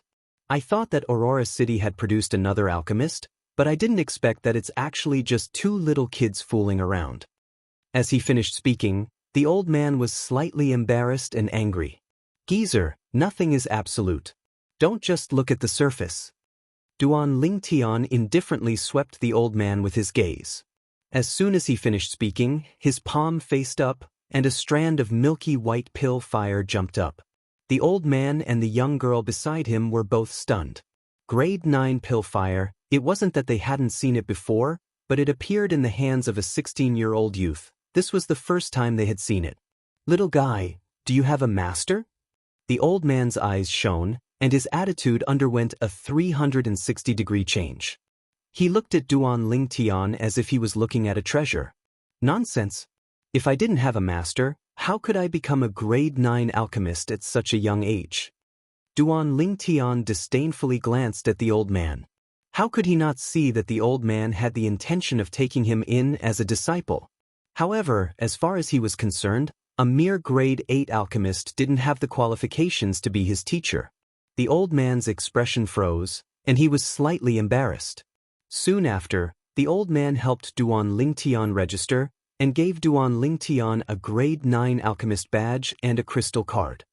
I thought that Aurora City had produced another alchemist, but I didn't expect that it's actually just two little kids fooling around. As he finished speaking, the old man was slightly embarrassed and angry. Geezer, nothing is absolute. Don't just look at the surface. Duan Lingtian indifferently swept the old man with his gaze. As soon as he finished speaking, his palm faced up, and a strand of milky white pill fire jumped up. The old man and the young girl beside him were both stunned. Grade 9 pill fire, it wasn't that they hadn't seen it before, but it appeared in the hands of a 16-year-old youth. This was the first time they had seen it. Little guy, do you have a master? The old man's eyes shone, and his attitude underwent a 360-degree change. He looked at Duan Lingtian as if he was looking at a treasure. Nonsense. If I didn't have a master, how could I become a grade 9 alchemist at such a young age? Duan Lingtian disdainfully glanced at the old man. How could he not see that the old man had the intention of taking him in as a disciple? However, as far as he was concerned, a mere grade 8 alchemist didn't have the qualifications to be his teacher. The old man's expression froze, and he was slightly embarrassed. Soon after, the old man helped Duan Lingtian register and gave Duan Lingtian a grade 9 alchemist badge and a crystal card.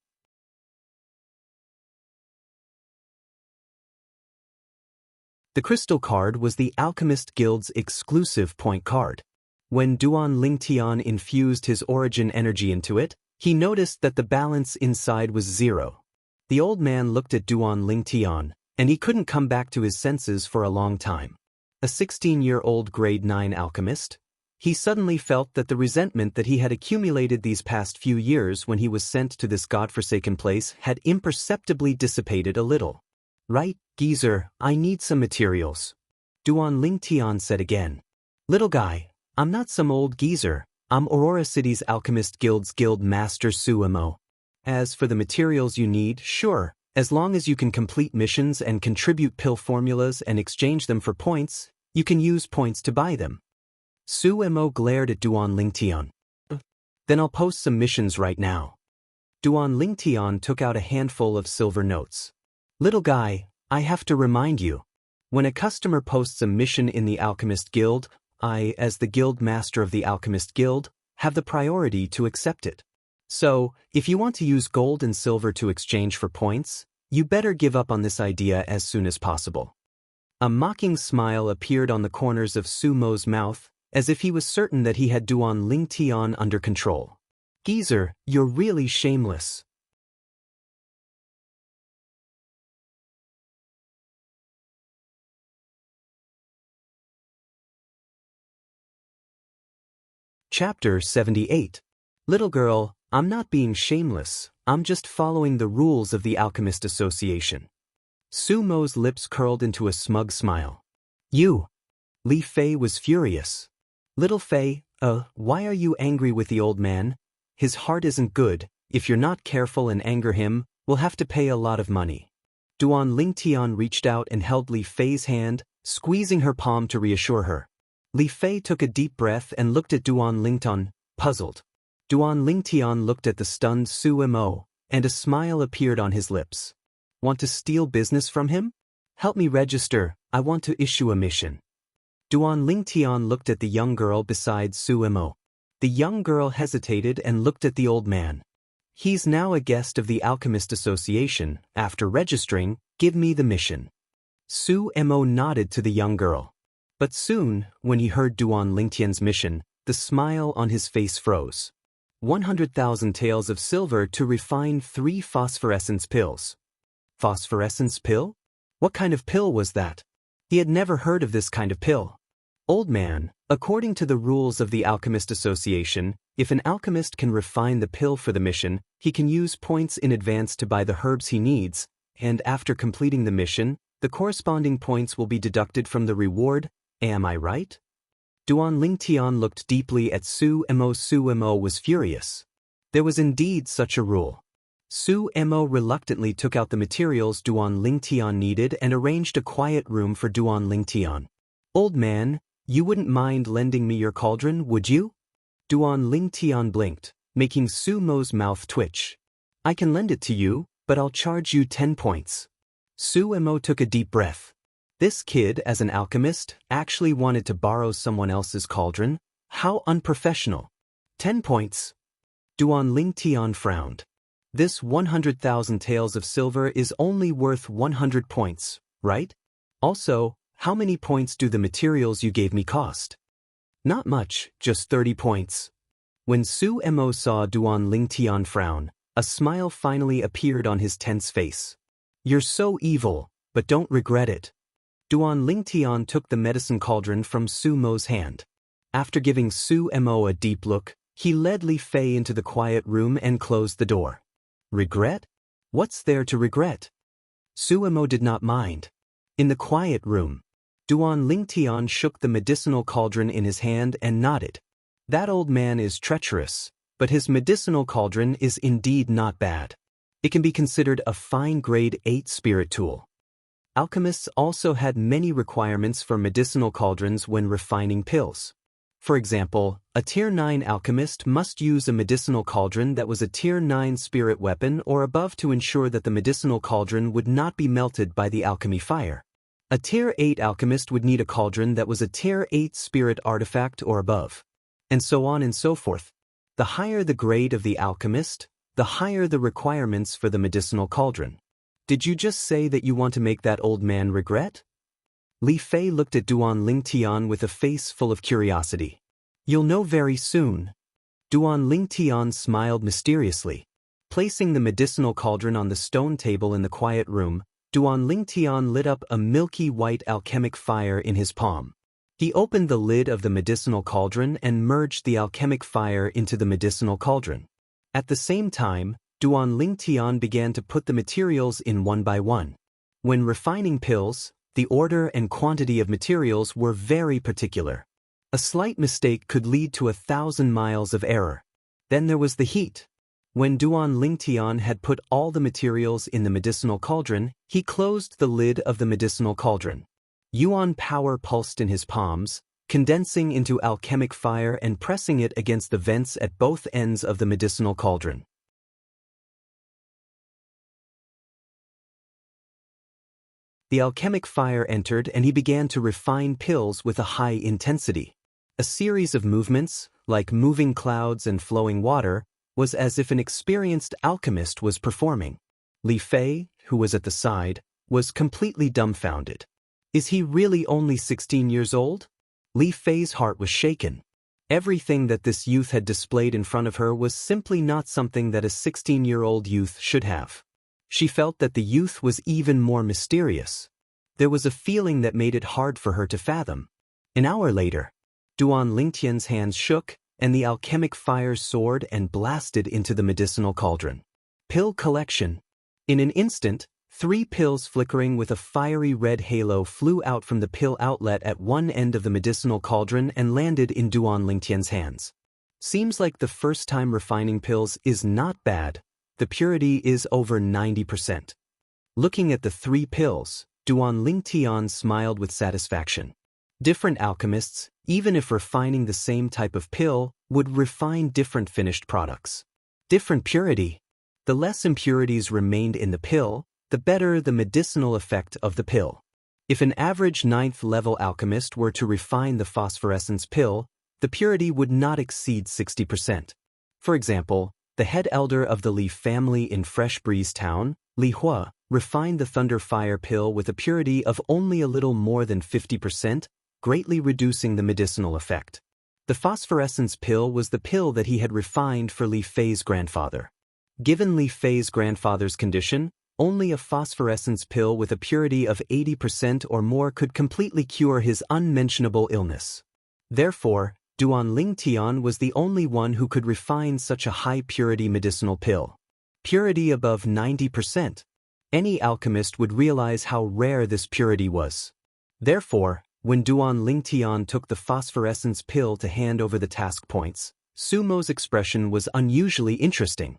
The crystal card was the Alchemist Guild's exclusive point card. When Duan Lingtian infused his origin energy into it, he noticed that the balance inside was 0. The old man looked at Duan Lingtian, and he couldn't come back to his senses for a long time. A 16-year-old grade 9 alchemist? He suddenly felt that the resentment that he had accumulated these past few years when he was sent to this godforsaken place had imperceptibly dissipated a little. Right, geezer, I need some materials. Duan Lingtian said again. Little guy, I'm not some old geezer, I'm Aurora City's Alchemist Guild's Guild Master Suemo. As for the materials you need, sure, as long as you can complete missions and contribute pill formulas and exchange them for points, you can use points to buy them. Suemo glared at Duan Lingtian. Then I'll post some missions right now. Duan Lingtian took out a handful of silver notes. Little guy, I have to remind you. When a customer posts a mission in the Alchemist Guild, I, as the Guild Master of the Alchemist Guild, have the priority to accept it. So, if you want to use gold and silver to exchange for points, you better give up on this idea as soon as possible. A mocking smile appeared on the corners of Su Mo's mouth, as if he was certain that he had Duan Lingtian under control. Geezer, you're really shameless. Chapter 78. Little girl, I'm not being shameless, I'm just following the rules of the Alchemist Association. Su Mo's lips curled into a smug smile. You! Li Fei was furious. Little Fei, why are you angry with the old man? His heart isn't good, if you're not careful and anger him, we'll have to pay a lot of money. Duan Lingtian reached out and held Li Fei's hand, squeezing her palm to reassure her. Li Fei took a deep breath and looked at Duan Lingtian, puzzled. Duan Lingtian looked at the stunned Su Mo, and a smile appeared on his lips. Want to steal business from him? Help me register, I want to issue a mission. Duan Lingtian looked at the young girl beside Su Mo. The young girl hesitated and looked at the old man. He's now a guest of the Alchemist Association. After registering, give me the mission. Su Mo nodded to the young girl. But soon, when he heard Duan Lingtian's mission, the smile on his face froze. 100,000 taels of silver to refine 3 phosphorescence pills. Phosphorescence pill? What kind of pill was that? He had never heard of this kind of pill. Old man, according to the rules of the Alchemist Association, if an alchemist can refine the pill for the mission, he can use points in advance to buy the herbs he needs, and after completing the mission, the corresponding points will be deducted from the reward. Am I right? Duan Lingtian looked deeply at Su Mo. Su Mo was furious. There was indeed such a rule. Su Mo reluctantly took out the materials Duan Lingtian needed and arranged a quiet room for Duan Lingtian. Old man, you wouldn't mind lending me your cauldron, would you? Duan Lingtian blinked, making Su Mo's mouth twitch. I can lend it to you, but I'll charge you 10 points. Su Mo took a deep breath. This kid, as an alchemist, actually wanted to borrow someone else's cauldron? How unprofessional. 10 points. Duan Lingtian frowned. This 100,000 taels of silver is only worth 100 points, right? Also, how many points do the materials you gave me cost? Not much, just 30 points. When Su Mo saw Duan Lingtian frown, a smile finally appeared on his tense face. You're so evil, but don't regret it. Duan Lingtian took the medicine cauldron from Su Mo's hand. After giving Su Mo a deep look, he led Li Fei into the quiet room and closed the door. Regret? What's there to regret? Su Mo did not mind. In the quiet room, Duan Lingtian shook the medicinal cauldron in his hand and nodded. That old man is treacherous, but his medicinal cauldron is indeed not bad. It can be considered a fine grade 8 spirit tool. Alchemists also had many requirements for medicinal cauldrons when refining pills. For example, a Tier 9 alchemist must use a medicinal cauldron that was a Tier 9 spirit weapon or above to ensure that the medicinal cauldron would not be melted by the alchemy fire. A Tier 8 alchemist would need a cauldron that was a Tier 8 spirit artifact or above. And so on and so forth. The higher the grade of the alchemist, the higher the requirements for the medicinal cauldron. Did you just say that you want to make that old man regret? Li Fei looked at Duan Lingtian with a face full of curiosity. You'll know very soon. Duan Lingtian smiled mysteriously. Placing the medicinal cauldron on the stone table in the quiet room, Duan Lingtian lit up a milky white alchemic fire in his palm. He opened the lid of the medicinal cauldron and merged the alchemic fire into the medicinal cauldron. At the same time, Duan Lingtian began to put the materials in one by one. When refining pills, the order and quantity of materials were very particular. A slight mistake could lead to 1,000 miles of error. Then there was the heat. When Duan Lingtian had put all the materials in the medicinal cauldron, he closed the lid of the medicinal cauldron. Yuan power pulsed in his palms, condensing into alchemic fire and pressing it against the vents at both ends of the medicinal cauldron. The alchemic fire entered and he began to refine pills with a high intensity. A series of movements, like moving clouds and flowing water, was as if an experienced alchemist was performing. Li Fei, who was at the side, was completely dumbfounded. Is he really only 16 years old? Li Fei's heart was shaken. Everything that this youth had displayed in front of her was simply not something that a 16-year-old youth should have. She felt that the youth was even more mysterious. There was a feeling that made it hard for her to fathom. An hour later, Duan Lingtian's hands shook, and the alchemic fire soared and blasted into the medicinal cauldron. Pill collection. In an instant, 3 pills flickering with a fiery red halo flew out from the pill outlet at one end of the medicinal cauldron and landed in Duan Lingtian's hands. Seems like the first time refining pills is not bad. The purity is over 90%. Looking at the 3 pills, Duan Lingtian smiled with satisfaction. Different alchemists, even if refining the same type of pill, would refine different finished products. Different purity. The less impurities remained in the pill, the better the medicinal effect of the pill. If an average 9th-level alchemist were to refine the phosphorescence pill, the purity would not exceed 60%. For example, the head elder of the Li family in Fresh Breeze Town, Li Hua, refined the Thunder Fire pill with a purity of only a little more than 50%, greatly reducing the medicinal effect. The phosphorescence pill was the pill that he had refined for Li Fei's grandfather. Given Li Fei's grandfather's condition, only a phosphorescence pill with a purity of 80% or more could completely cure his unmentionable illness. Therefore, Duan Lingtian was the only one who could refine such a high-purity medicinal pill. Purity above 90%. Any alchemist would realize how rare this purity was. Therefore, when Duan Lingtian took the phosphorescence pill to hand over the task points, Sumo's expression was unusually interesting.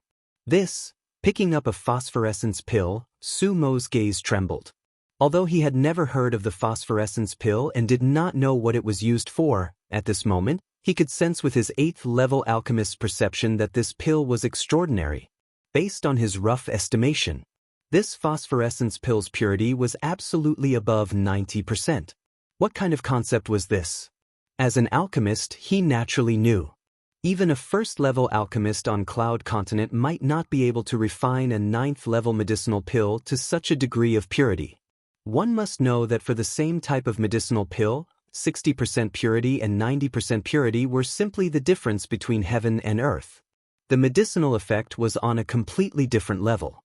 Picking up a phosphorescence pill, Sumo's gaze trembled. Although he had never heard of the phosphorescence pill and did not know what it was used for, at this moment, he could sense with his 8th-level alchemist's perception that this pill was extraordinary. Based on his rough estimation, this phosphorescence pill's purity was absolutely above 90%. What kind of concept was this? As an alchemist, he naturally knew. Even a first-level alchemist on Cloud Continent might not be able to refine a 9th-level medicinal pill to such a degree of purity. One must know that for the same type of medicinal pill, 60% purity and 90% purity were simply the difference between heaven and earth. The medicinal effect was on a completely different level.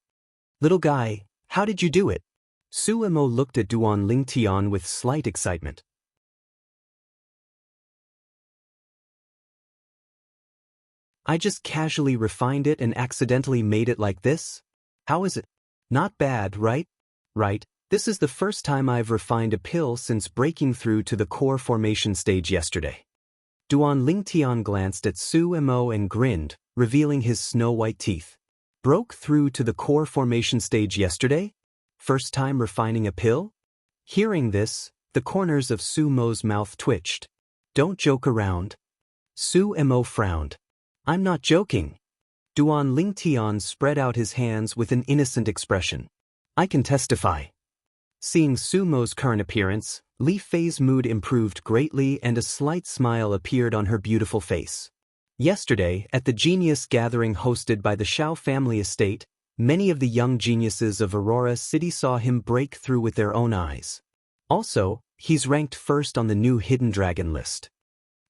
Little guy, how did you do it? Suemo looked at Duan Lingtian with slight excitement. I just casually refined it and accidentally made it like this? How is it? Not bad, right? Right, this is the first time I've refined a pill since breaking through to the core formation stage yesterday. Duan Lingtian glanced at Suemo and grinned, revealing his snow-white teeth. Broke through to the core formation stage yesterday? First time refining a pill? Hearing this, the corners of Sumo's mouth twitched. Don't joke around. Suemo frowned. I'm not joking. Duan Lingtian spread out his hands with an innocent expression. I can testify. Seeing Sumo's current appearance, Li Fei's mood improved greatly and a slight smile appeared on her beautiful face. Yesterday, at the genius gathering hosted by the Xiao family estate, many of the young geniuses of Aurora City saw him break through with their own eyes. Also, he's ranked first on the new Hidden Dragon list.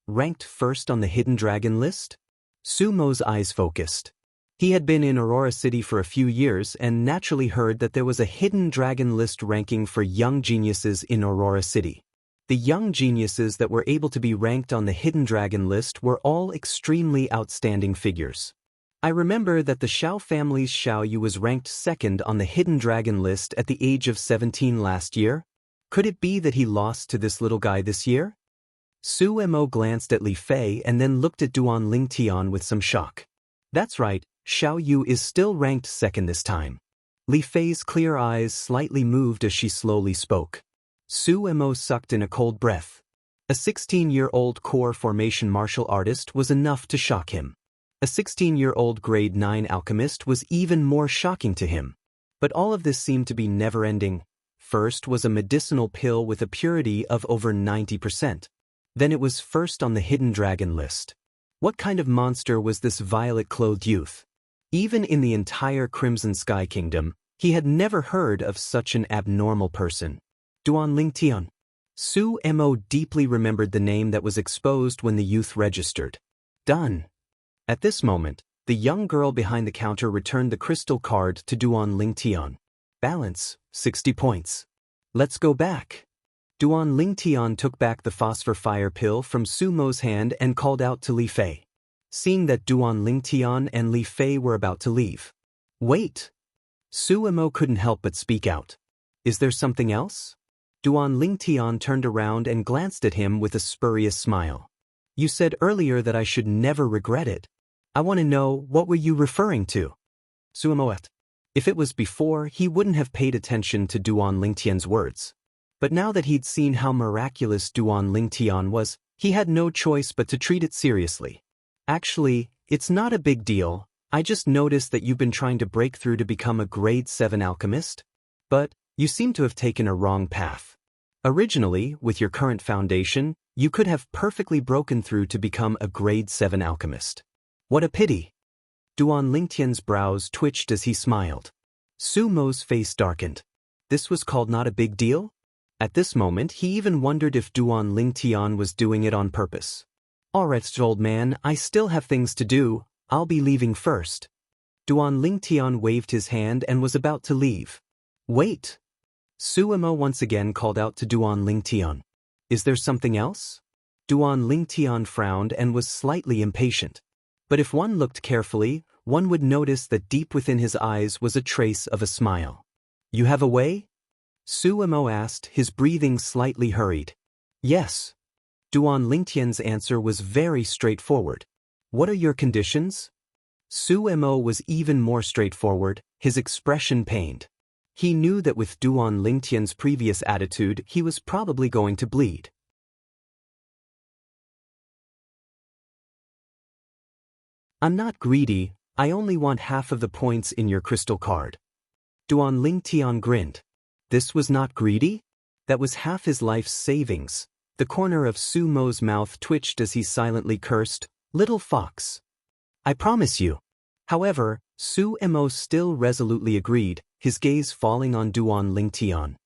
Ranked first on the Hidden Dragon list? Sumo's eyes focused. He had been in Aurora City for a few years and naturally heard that there was a Hidden Dragon list ranking for young geniuses in Aurora City. The young geniuses that were able to be ranked on the Hidden Dragon list were all extremely outstanding figures. I remember that the Xiao family's Xiao Yu was ranked second on the Hidden Dragon list at the age of 17 last year. Could it be that he lost to this little guy this year? Suemo glanced at Li Fei and then looked at Duan Lingtian with some shock. That's right, Xiao Yu is still ranked second this time. Li Fei's clear eyes slightly moved as she slowly spoke. Suemo sucked in a cold breath. A 16-year-old core formation martial artist was enough to shock him. A 16-year-old grade 9 alchemist was even more shocking to him. But all of this seemed to be never-ending. First was a medicinal pill with a purity of over 90%. Then it was first on the Hidden Dragon list. What kind of monster was this violet-clothed youth? Even in the entire Crimson Sky Kingdom, he had never heard of such an abnormal person. Duan Lingtian. Su Mo deeply remembered the name that was exposed when the youth registered. Done. At this moment, the young girl behind the counter returned the crystal card to Duan Lingtian. Balance, 60 points. Let's go back. Duan Lingtian took back the phosphor fire pill from Su Mo's hand and called out to Li Fei. Seeing that Duan Lingtian and Li Fei were about to leave. Wait! Su Mo couldn't help but speak out. Is there something else? Duan Lingtian turned around and glanced at him with a spurious smile. You said earlier that I should never regret it. I want to know, what were you referring to? Su Mo. If it was before, he wouldn't have paid attention to Duan Lingtian's words. But now that he'd seen how miraculous Duan Lingtian was, he had no choice but to treat it seriously. Actually, it's not a big deal. I just noticed that you've been trying to break through to become a grade 7 alchemist. But you seem to have taken a wrong path. Originally, with your current foundation, you could have perfectly broken through to become a grade 7 alchemist. What a pity. Duan Lingtian's brows twitched as he smiled. Su Mo's face darkened. This was called not a big deal? At this moment, he even wondered if Duan Lingtian was doing it on purpose. Alright, old man, I still have things to do. I'll be leaving first. Duan Lingtian waved his hand and was about to leave. Wait! Su Mo once again called out to Duan Lingtian. Is there something else? Duan Lingtian frowned and was slightly impatient. But if one looked carefully, one would notice that deep within his eyes was a trace of a smile. You have a way? Su Mo asked, his breathing slightly hurried. Yes. Duan Lingtian's answer was very straightforward. What are your conditions? Su Mo was even more straightforward, his expression pained. He knew that with Duan Lingtian's previous attitude, he was probably going to bleed. I'm not greedy, I only want half of the points in your crystal card. Duan Lingtian grinned. This was not greedy? That was half his life's savings. The corner of Su Mo's mouth twitched as he silently cursed, "Little fox." I promise you. However, Su Mo still resolutely agreed, his gaze falling on Duan Lingtian.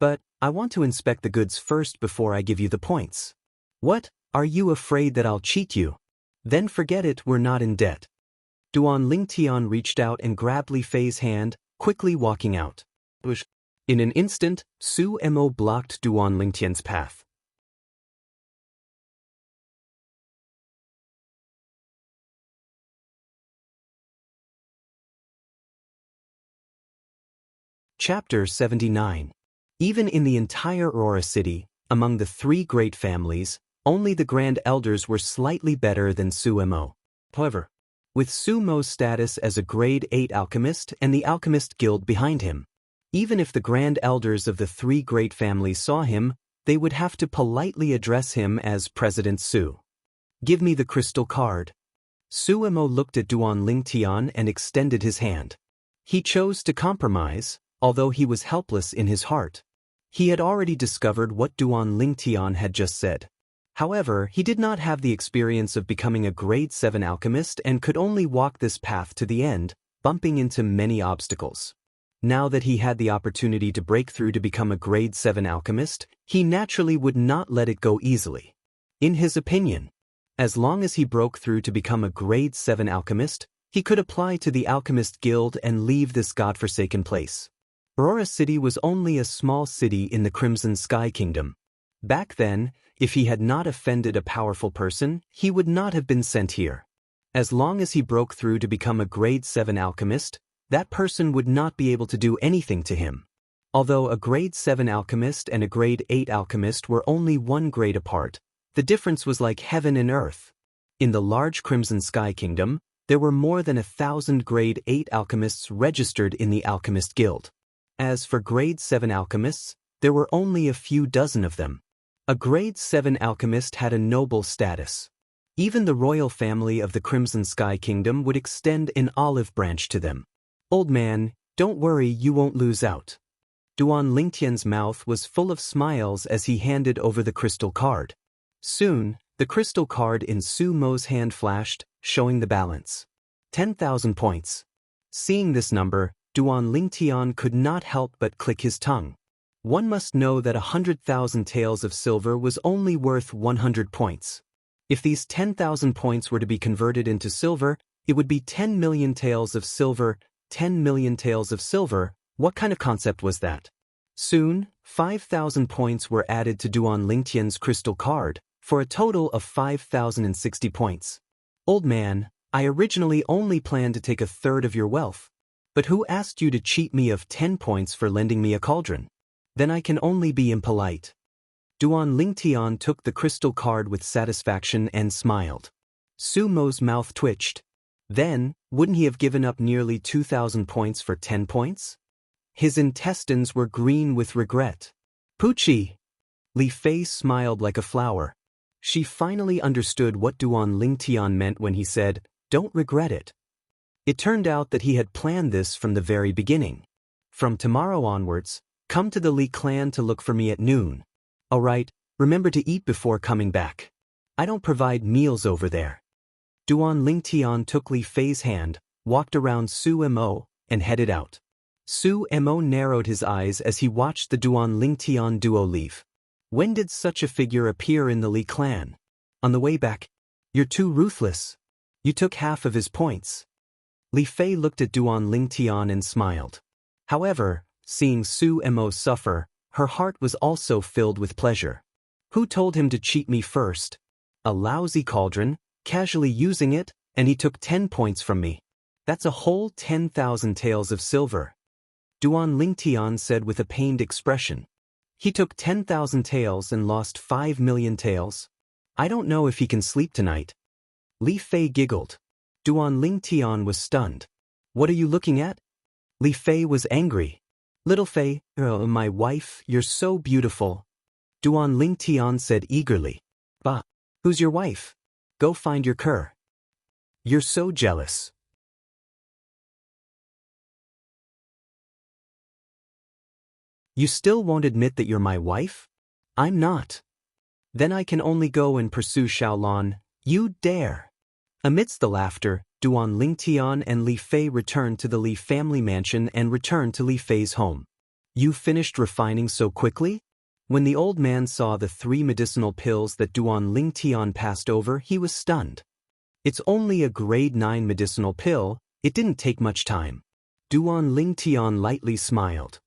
But, I want to inspect the goods first before I give you the points. What, are you afraid that I'll cheat you? Then forget it, we're not in debt. Duan Lingtian reached out and grabbed Li Fei's hand, quickly walking out. In an instant, Su Mo blocked Duan Lingtian's path. Chapter 79. Even in the entire Aurora City, among the three great families, only the Grand Elders were slightly better than Su Mo. However, with Su Mo's status as a grade 8 alchemist and the Alchemist Guild behind him, even if the Grand Elders of the three great families saw him, they would have to politely address him as President Su. Give me the crystal card. Su Mo looked at Duan Lingtian and extended his hand. He chose to compromise, although he was helpless in his heart. He had already discovered what Duan Lingtian had just said. However, he did not have the experience of becoming a grade 7 alchemist and could only walk this path to the end, bumping into many obstacles. Now that he had the opportunity to break through to become a grade 7 alchemist, he naturally would not let it go easily. In his opinion, as long as he broke through to become a grade 7 alchemist, he could apply to the Alchemist Guild and leave this godforsaken place. Aurora City was only a small city in the Crimson Sky Kingdom. Back then, if he had not offended a powerful person, he would not have been sent here. As long as he broke through to become a grade 7 alchemist, that person would not be able to do anything to him. Although a grade 7 alchemist and a grade 8 alchemist were only one grade apart, the difference was like heaven and earth. In the large Crimson Sky Kingdom, there were more than 1,000 grade 8 alchemists registered in the Alchemist Guild. As for grade 7 alchemists, there were only a few dozen of them. A grade 7 alchemist had a noble status. Even the royal family of the Crimson Sky Kingdom would extend an olive branch to them. Old man, don't worry, you won't lose out. Duan Lingtian's mouth was full of smiles as he handed over the crystal card. Soon, the crystal card in Su Mo's hand flashed, showing the balance. 10,000 points. Seeing this number, Duan Lingtian could not help but click his tongue. One must know that 100,000 taels of silver was only worth 100 points. If these 10,000 points were to be converted into silver, it would be 10 million taels of silver. 10 million taels of silver, what kind of concept was that? Soon, 5,000 points were added to Duan Lingtian's crystal card, for a total of 5,060 points. Old man, I originally only planned to take a third of your wealth. But who asked you to cheat me of 10 points for lending me a cauldron? Then I can only be impolite. Duan Lingtian took the crystal card with satisfaction and smiled. Su Mo's mouth twitched. Then, wouldn't he have given up nearly 2,000 points for 10 points? His intestines were green with regret. Poochie! Li Fei smiled like a flower. She finally understood what Duan Lingtian meant when he said, "Don't regret it." It turned out that he had planned this from the very beginning. From tomorrow onwards, come to the Li clan to look for me at noon. Alright, remember to eat before coming back. I don't provide meals over there. Duan Lingtian took Li Fei's hand, walked around Su Mo, and headed out. Su Mo narrowed his eyes as he watched the Duan Lingtian duo leave. When did such a figure appear in the Li clan? On the way back. You're too ruthless. You took half of his points. Li Fei looked at Duan Lingtian and smiled. However, seeing Su Mo suffer, her heart was also filled with pleasure. Who told him to cheat me first? A lousy cauldron, casually using it, and he took 10 points from me. That's a whole 10,000 taels of silver. Duan Lingtian said with a pained expression. He took 10,000 taels and lost 5 million taels. I don't know if he can sleep tonight. Li Fei giggled. Duan Lingtian was stunned. What are you looking at? Li Fei was angry. Little Fei, my wife, you're so beautiful. Duan Lingtian said eagerly. Bah, who's your wife? Go find your cur. You're so jealous. You still won't admit that you're my wife? I'm not. Then I can only go and pursue Xiaolan. You dare. Amidst the laughter, Duan Lingtian and Li Fei returned to the Li family mansion and returned to Li Fei's home. You finished refining so quickly? When the old man saw the 3 medicinal pills that Duan Lingtian passed over, he was stunned. It's only a grade 9 medicinal pill, it didn't take much time. Duan Lingtian lightly smiled.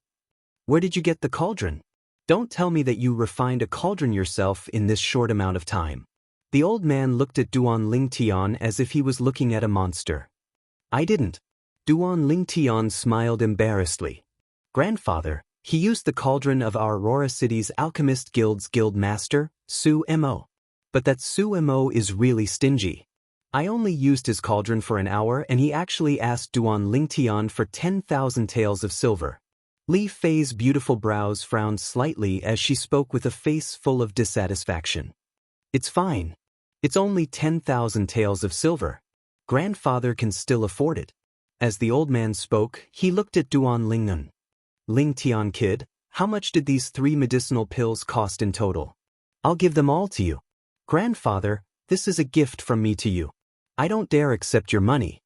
Where did you get the cauldron? Don't tell me that you refined a cauldron yourself in this short amount of time. The old man looked at Duan Lingtian as if he was looking at a monster. I didn't. Duan Lingtian smiled embarrassedly. Grandfather, he used the cauldron of our Aurora City's Alchemist Guild's guild master, Su Mo. But that Su Mo is really stingy. I only used his cauldron for an hour and he actually asked Duan Lingtian for 10,000 taels of silver. Li Fei's beautiful brows frowned slightly as she spoke with a face full of dissatisfaction. It's fine. It's only 10,000 taels of silver. Grandfather can still afford it. As the old man spoke, he looked at Duan Lingnan. Lingtian kid, how much did these 3 medicinal pills cost in total? I'll give them all to you. Grandfather, this is a gift from me to you. I don't dare accept your money.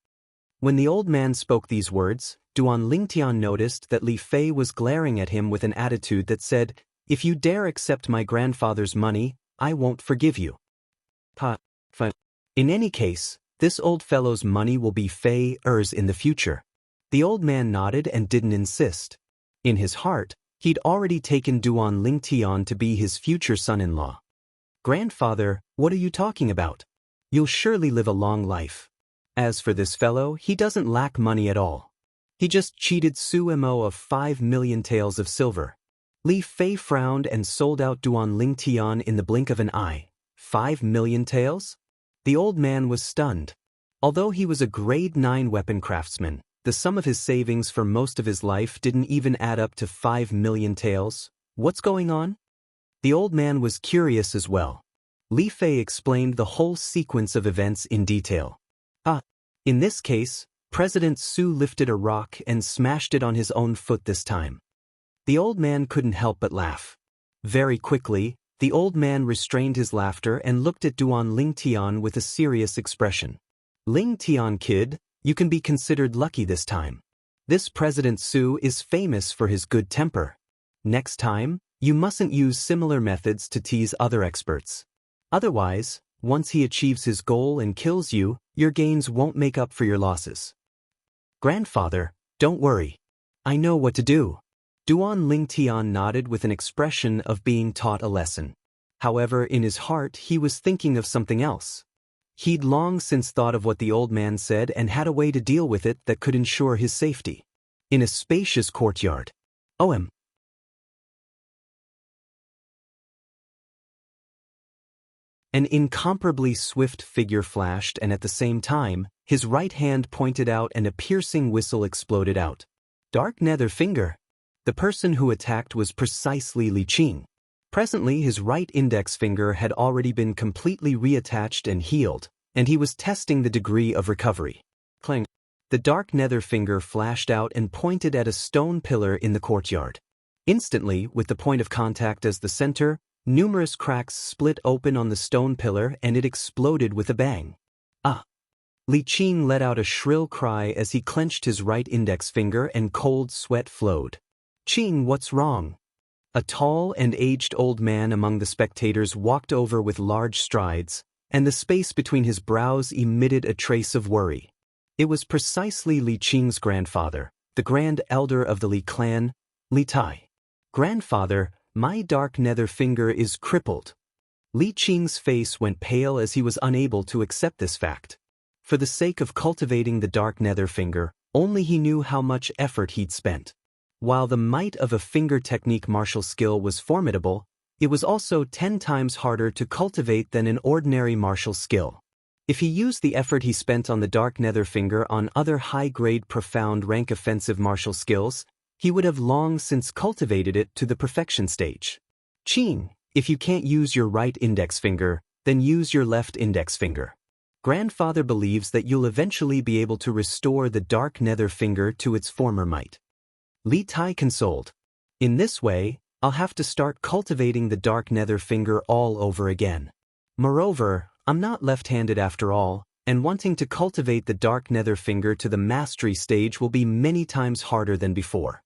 When the old man spoke these words, Duan Lingtian noticed that Li Fei was glaring at him with an attitude that said, if you dare accept my grandfather's money, I won't forgive you. In any case, this old fellow's money will be Fei's in the future. The old man nodded and didn't insist. In his heart, he'd already taken Duan Lingtian to be his future son-in-law. Grandfather, what are you talking about? You'll surely live a long life. As for this fellow, he doesn't lack money at all. He just cheated Su Mo of 5 million taels of silver. Li Fei frowned and sold out Duan Lingtian in the blink of an eye. 5 million taels? The old man was stunned. Although he was a grade 9 weapon craftsman, the sum of his savings for most of his life didn't even add up to 5 million taels. What's going on? The old man was curious as well. Li Fei explained the whole sequence of events in detail. In this case, President Su lifted a rock and smashed it on his own foot this time. The old man couldn't help but laugh. Very quickly, the old man restrained his laughter and looked at Duan Lingtian with a serious expression. Lingtian kid, you can be considered lucky this time. This President Su is famous for his good temper. Next time, you mustn't use similar methods to tease other experts. Otherwise, once he achieves his goal and kills you, your gains won't make up for your losses. Grandfather, don't worry. I know what to do. Duan Lingtian nodded with an expression of being taught a lesson. However, in his heart he was thinking of something else. He'd long since thought of what the old man said and had a way to deal with it that could ensure his safety. In a spacious courtyard. An incomparably swift figure flashed, and at the same time, his right hand pointed out and a piercing whistle exploded out. Dark Nether Finger. The person who attacked was precisely Li Qing. Presently his right index finger had already been completely reattached and healed, and he was testing the degree of recovery. Clang. The dark nether finger flashed out and pointed at a stone pillar in the courtyard. Instantly, with the point of contact as the center, numerous cracks split open on the stone pillar and it exploded with a bang. Ah! Li Qing let out a shrill cry as he clenched his right index finger and cold sweat flowed. Qing, what's wrong? A tall and aged old man among the spectators walked over with large strides, and the space between his brows emitted a trace of worry. It was precisely Li Qing's grandfather, the grand elder of the Li clan, Li Tai. Grandfather, my dark nether finger is crippled. Li Qing's face went pale as he was unable to accept this fact. For the sake of cultivating the dark nether finger, only he knew how much effort he'd spent. While the might of a finger technique martial skill was formidable, it was also 10 times harder to cultivate than an ordinary martial skill. If he used the effort he spent on the dark nether finger on other high-grade profound rank offensive martial skills, he would have long since cultivated it to the perfection stage. Qing, if you can't use your right index finger, then use your left index finger. Grandfather believes that you'll eventually be able to restore the dark nether finger to its former might. Li Tai consoled. In this way, I'll have to start cultivating the dark nether finger all over again. Moreover, I'm not left-handed after all, and wanting to cultivate the dark nether finger to the mastery stage will be many times harder than before.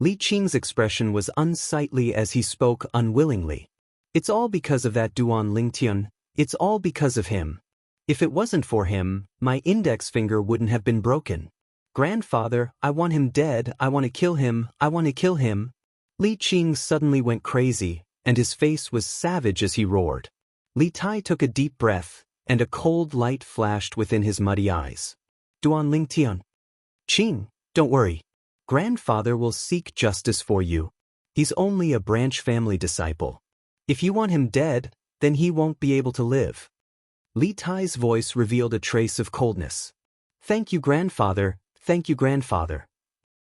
Li Qing's expression was unsightly as he spoke unwillingly. It's all because of that Duan Lingtian, it's all because of him. If it wasn't for him, my index finger wouldn't have been broken. Grandfather, I want him dead, I want to kill him, I want to kill him. Li Qing suddenly went crazy, and his face was savage as he roared. Li Tai took a deep breath, and a cold light flashed within his muddy eyes. Duan Lingtian. Qing, don't worry. Grandfather will seek justice for you. He's only a branch family disciple. If you want him dead, then he won't be able to live. Li Tai's voice revealed a trace of coldness. Thank you, Grandfather. Thank you, Grandfather.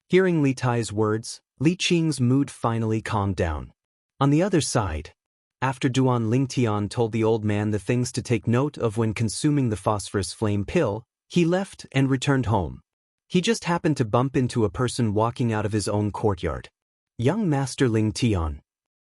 Hearing Li Tai's words, Li Qing's mood finally calmed down. On the other side, after Duan Lingtian told the old man the things to take note of when consuming the phosphorus flame pill, he left and returned home. He just happened to bump into a person walking out of his own courtyard. Young Master Lingtian.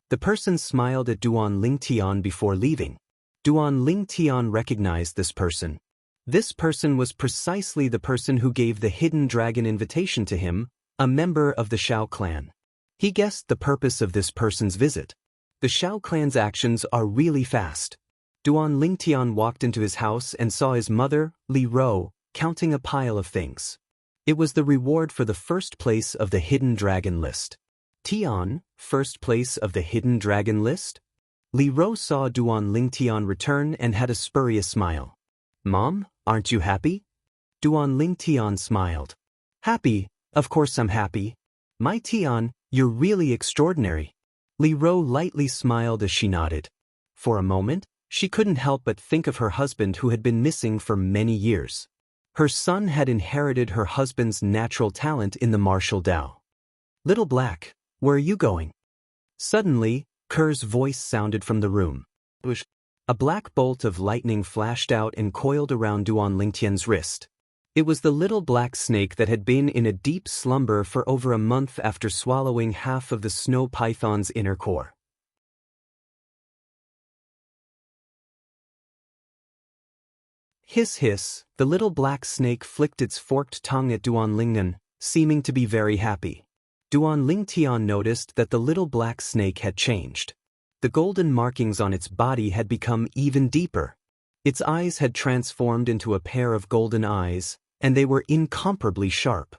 The person smiled at Duan Lingtian before leaving. Duan Lingtian recognized this person. This person was precisely the person who gave the hidden dragon invitation to him, a member of the Shao clan. He guessed the purpose of this person's visit. The Shao clan's actions are really fast. Duan Lingtian walked into his house and saw his mother, Li Rou, counting a pile of things. It was the reward for the first place of the hidden dragon list. Tian, first place of the hidden dragon list? Li Rou saw Duan Lingtian return and had a spurious smile. Mom, aren't you happy? Duan Lingtian smiled. Happy? Of course I'm happy. My Tian, you're really extraordinary. Li Rou lightly smiled as she nodded. For a moment, she couldn't help but think of her husband who had been missing for many years. Her son had inherited her husband's natural talent in the martial Dao. Little Black, where are you going? Suddenly, Ker's voice sounded from the room. A black bolt of lightning flashed out and coiled around Duan Lingtian's wrist. It was the little black snake that had been in a deep slumber for over a month after swallowing half of the snow python's inner core. Hiss hiss, the little black snake flicked its forked tongue at Duan Lingtian, seeming to be very happy. Duan Lingtian noticed that the little black snake had changed. The golden markings on its body had become even deeper. Its eyes had transformed into a pair of golden eyes, and they were incomparably sharp.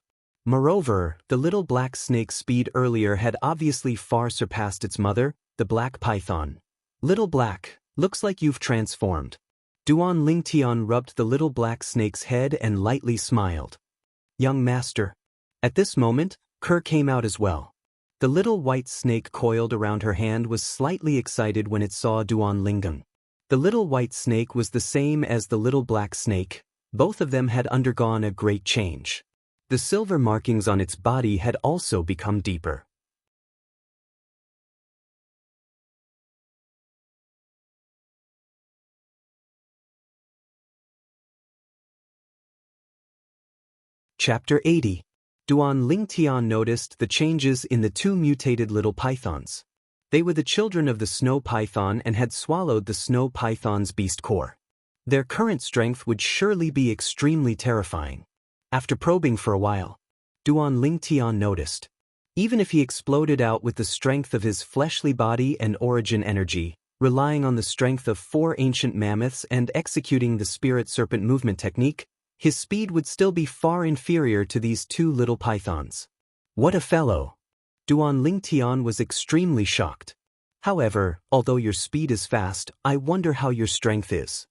Moreover, the little black snake's speed earlier had obviously far surpassed its mother, the black python. Little black, looks like you've transformed. Duan Lingtian rubbed the little black snake's head and lightly smiled. Young master. At this moment, Kerr came out as well. The little white snake coiled around her hand was slightly excited when it saw Duan Linggang. The little white snake was the same as the little black snake. Both of them had undergone a great change. The silver markings on its body had also become deeper. Chapter 80. Duan Lingtian noticed the changes in the two mutated little pythons. They were the children of the snow python and had swallowed the snow python's beast core. Their current strength would surely be extremely terrifying. After probing for a while, Duan Lingtian noticed. Even if he exploded out with the strength of his fleshly body and origin energy, relying on the strength of 4 ancient mammoths and executing the spirit serpent movement technique, his speed would still be far inferior to these 2 little pythons. What a fellow! Duan Lingtian was extremely shocked. However, although your speed is fast, I wonder how your strength is.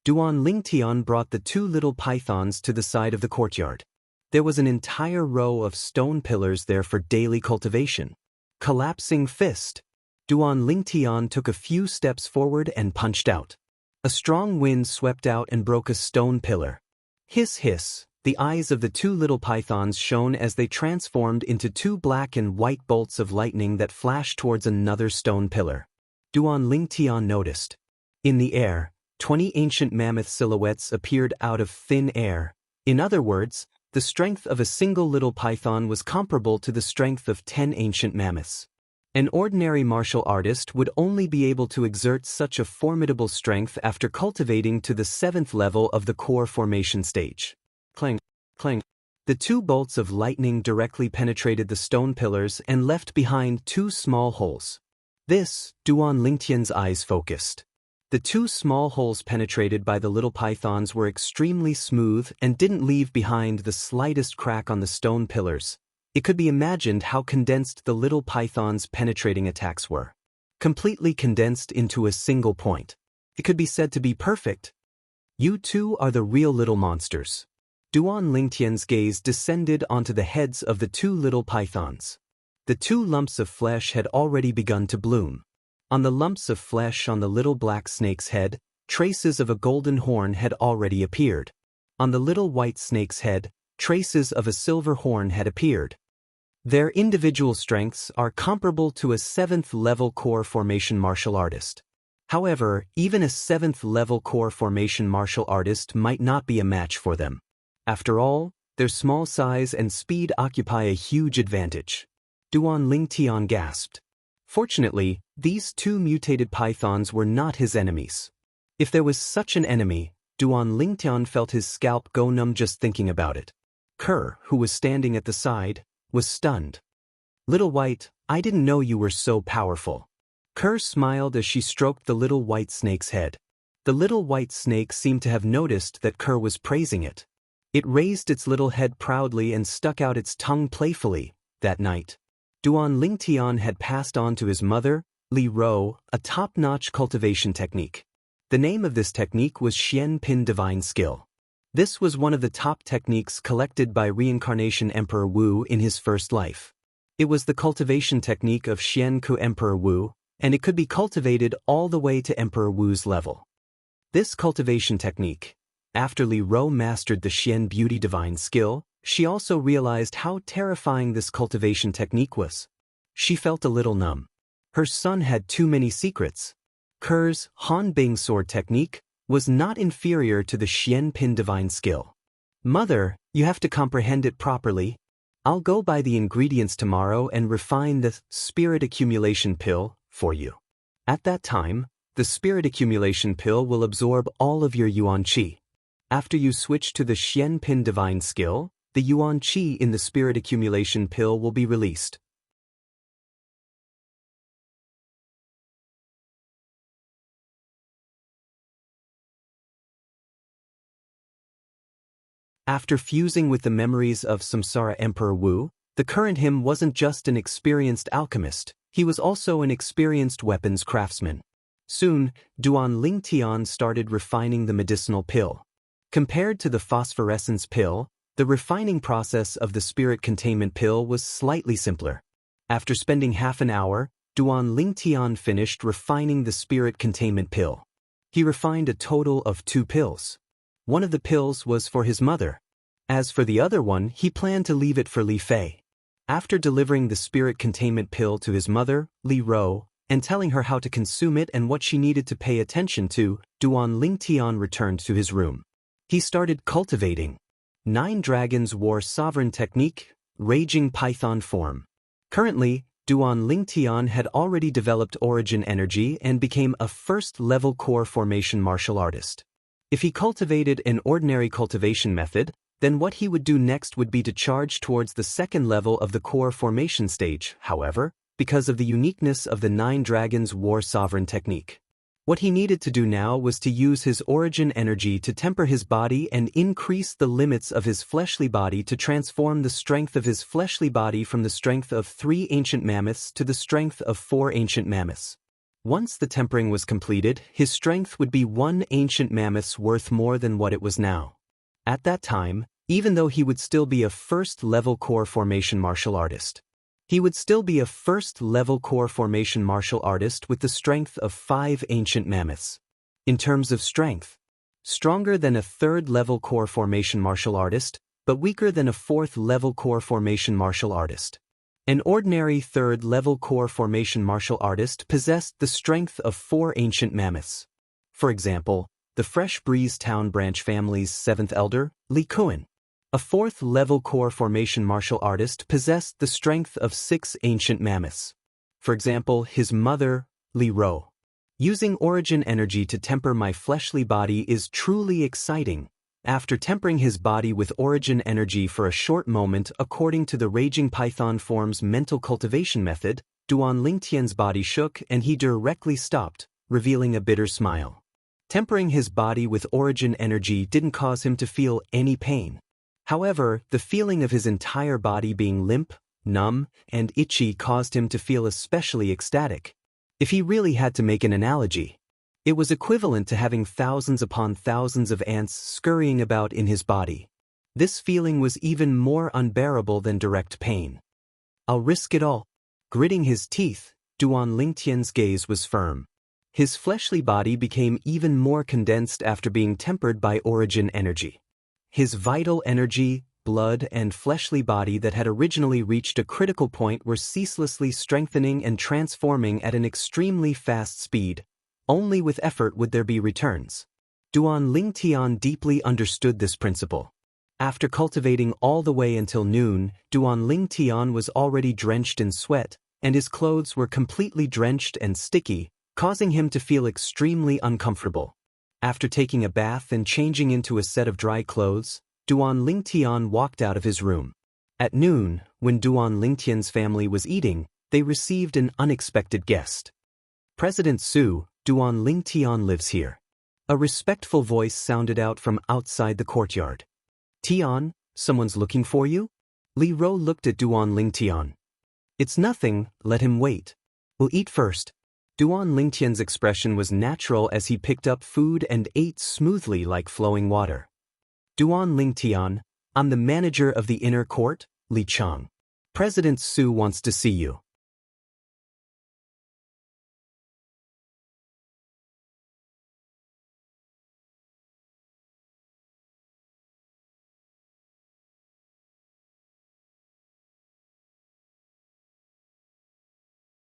Duan Lingtian brought the 2 little pythons to the side of the courtyard. There was an entire row of stone pillars there for daily cultivation. Collapsing fist. Duan Lingtian took a few steps forward and punched out. A strong wind swept out and broke a stone pillar. Hiss hiss, the eyes of the 2 little pythons shone as they transformed into 2 black and white bolts of lightning that flashed towards another stone pillar. Duan Lingtian noticed. In the air, 20 ancient mammoth silhouettes appeared out of thin air. In other words, the strength of a single little python was comparable to the strength of 10 ancient mammoths. An ordinary martial artist would only be able to exert such a formidable strength after cultivating to the 7th level of the core formation stage. Clang, clang. The 2 bolts of lightning directly penetrated the stone pillars and left behind 2 small holes. This, Duan Lingtian's eyes focused. The 2 small holes penetrated by the little pythons were extremely smooth and didn't leave behind the slightest crack on the stone pillars. It could be imagined how condensed the little pythons' penetrating attacks were. Completely condensed into a single point. It could be said to be perfect. You 2 are the real little monsters. Duan Lingtian's gaze descended onto the heads of the 2 little pythons. The 2 lumps of flesh had already begun to bloom. On the lumps of flesh on the little black snake's head, traces of a golden horn had already appeared. On the little white snake's head, traces of a silver horn had appeared. Their individual strengths are comparable to a 7th level core formation martial artist. However, even a 7th level core formation martial artist might not be a match for them. After all, their small size and speed occupy a huge advantage. Duan Lingtian gasped. Fortunately, these 2 mutated pythons were not his enemies. If there was such an enemy, Duan Lingtian felt his scalp go numb just thinking about it. Kerr, who was standing at the side, was stunned. Little White, I didn't know you were so powerful. Kerr smiled as she stroked the little white snake's head. The little white snake seemed to have noticed that Kerr was praising it. It raised its little head proudly and stuck out its tongue playfully. That night, Duan Lingtian had passed on to his mother, Li Ro, a top-notch cultivation technique. The name of this technique was Xian Pin Divine Skill. This was one of the top techniques collected by Reincarnation Emperor Wu in his first life. It was the cultivation technique of Xian Ku Emperor Wu, and it could be cultivated all the way to Emperor Wu's level. This cultivation technique, after Li Ro mastered the Xian Beauty Divine Skill, she also realized how terrifying this cultivation technique was. She felt a little numb. Her son had too many secrets. Kerr's Han Bing sword technique was not inferior to the Xian Pin Divine Skill. Mother, you have to comprehend it properly. I'll go buy the ingredients tomorrow and refine the spirit accumulation pill for you. At that time, the spirit accumulation pill will absorb all of your Yuan Qi. After you switch to the Xian Pin Divine Skill, the Yuan Qi in the spirit accumulation pill will be released. After fusing with the memories of Samsara Emperor Wu, the current him wasn't just an experienced alchemist, he was also an experienced weapons craftsman. Soon, Duan Lingtian started refining the medicinal pill. Compared to the phosphorescence pill, the refining process of the spirit containment pill was slightly simpler. After spending half an hour, Duan Lingtian finished refining the spirit containment pill. He refined a total of 2 pills. One of the pills was for his mother. As for the other one, he planned to leave it for Li Fei. After delivering the spirit containment pill to his mother, Li Ro, and telling her how to consume it and what she needed to pay attention to, Duan Lingtian returned to his room. He started cultivating. 9 Dragons War Sovereign Technique, Raging Python Form. Currently, Duan Lingtian had already developed Origin Energy and became a first-level core formation martial artist. If he cultivated an ordinary cultivation method, then what he would do next would be to charge towards the second level of the core formation stage, however, because of the uniqueness of the 9 Dragons War Sovereign Technique. What he needed to do now was to use his origin energy to temper his body and increase the limits of his fleshly body to transform the strength of his fleshly body from the strength of 3 ancient mammoths to the strength of 4 ancient mammoths. Once the tempering was completed, his strength would be 1 ancient mammoth's worth more than what it was now. At that time, even though he would still be a first-level core formation martial artist, he would still be a first-level core formation martial artist with the strength of 5 ancient mammoths. In terms of strength, stronger than a 3rd-level core formation martial artist, but weaker than a 4th-level core formation martial artist. An ordinary 3rd-level core formation martial artist possessed the strength of 4 ancient mammoths. For example, the Fresh Breeze Town Branch family's 7th elder, Li Kuan. A 4th-level core formation martial artist possessed the strength of 6 ancient mammoths. For example, his mother, Li Ro. Using origin energy to temper my fleshly body is truly exciting. After tempering his body with origin energy for a short moment according to the Raging Python form's mental cultivation method, Duan Lingtian's body shook and he directly stopped, revealing a bitter smile. Tempering his body with origin energy didn't cause him to feel any pain. However, the feeling of his entire body being limp, numb, and itchy caused him to feel especially ecstatic. If he really had to make an analogy, it was equivalent to having thousands upon thousands of ants scurrying about in his body. This feeling was even more unbearable than direct pain. I'll risk it all. Gritting his teeth, Duan Lingtian's gaze was firm. His fleshly body became even more condensed after being tempered by origin energy. His vital energy, blood, and fleshly body that had originally reached a critical point were ceaselessly strengthening and transforming at an extremely fast speed. Only with effort would there be returns. Duan Lingtian deeply understood this principle. After cultivating all the way until noon, Duan Lingtian was already drenched in sweat, and his clothes were completely drenched and sticky, causing him to feel extremely uncomfortable. After taking a bath and changing into a set of dry clothes, Duan Lingtian walked out of his room. At noon, when Duan Lingtian's family was eating, they received an unexpected guest. President Su, Duan Lingtian lives here. A respectful voice sounded out from outside the courtyard. Tian, someone's looking for you? Li Ro looked at Duan Lingtian. It's nothing, let him wait. We'll eat first. Duan Lingtian's expression was natural as he picked up food and ate smoothly like flowing water. Duan Lingtian, I'm the manager of the inner court, Li Chang. President Su wants to see you.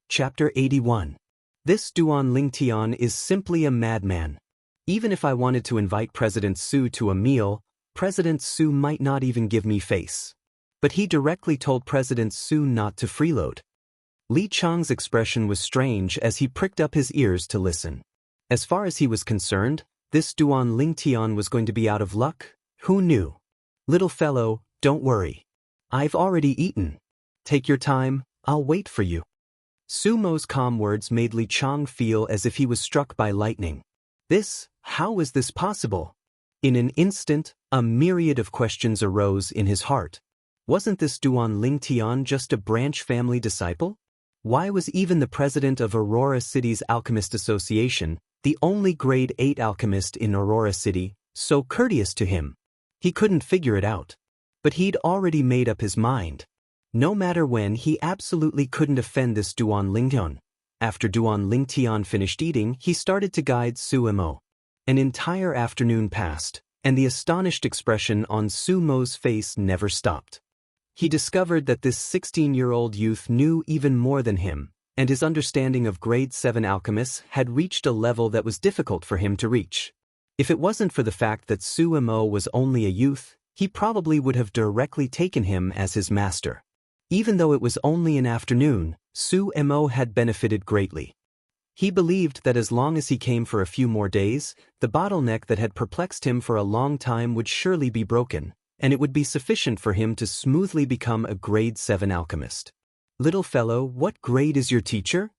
Chapter 81. This Duan Lingtian is simply a madman. Even if I wanted to invite President Su to a meal, President Su might not even give me face. But he directly told President Su not to freeload. Li Chang's expression was strange as he pricked up his ears to listen. As far as he was concerned, this Duan Lingtian was going to be out of luck. Who knew? Little fellow, don't worry. I've already eaten. Take your time, I'll wait for you. Su Mo's calm words made Li Chang feel as if he was struck by lightning. How is this possible? In an instant, A myriad of questions arose in his heart. Wasn't this Duan Lingtian just a branch family disciple? Why was even the president of Aurora City's Alchemist Association, the only grade 8 alchemist in Aurora City, so courteous to him? He couldn't figure it out. But he'd already made up his mind. No matter when, he absolutely couldn't offend this Duan Lingtian. After Duan Lingtian finished eating, he started to guide Su Mo. An entire afternoon passed, and the astonished expression on Su Mo's face never stopped. He discovered that this 16-year-old youth knew even more than him, and his understanding of grade 7 alchemists had reached a level that was difficult for him to reach. If it wasn't for the fact that Su Mo was only a youth, he probably would have directly taken him as his master. Even though it was only an afternoon, Su Mo had benefited greatly. He believed that as long as he came for a few more days, the bottleneck that had perplexed him for a long time would surely be broken, and it would be sufficient for him to smoothly become a grade 7 alchemist. Little fellow, what grade is your teacher?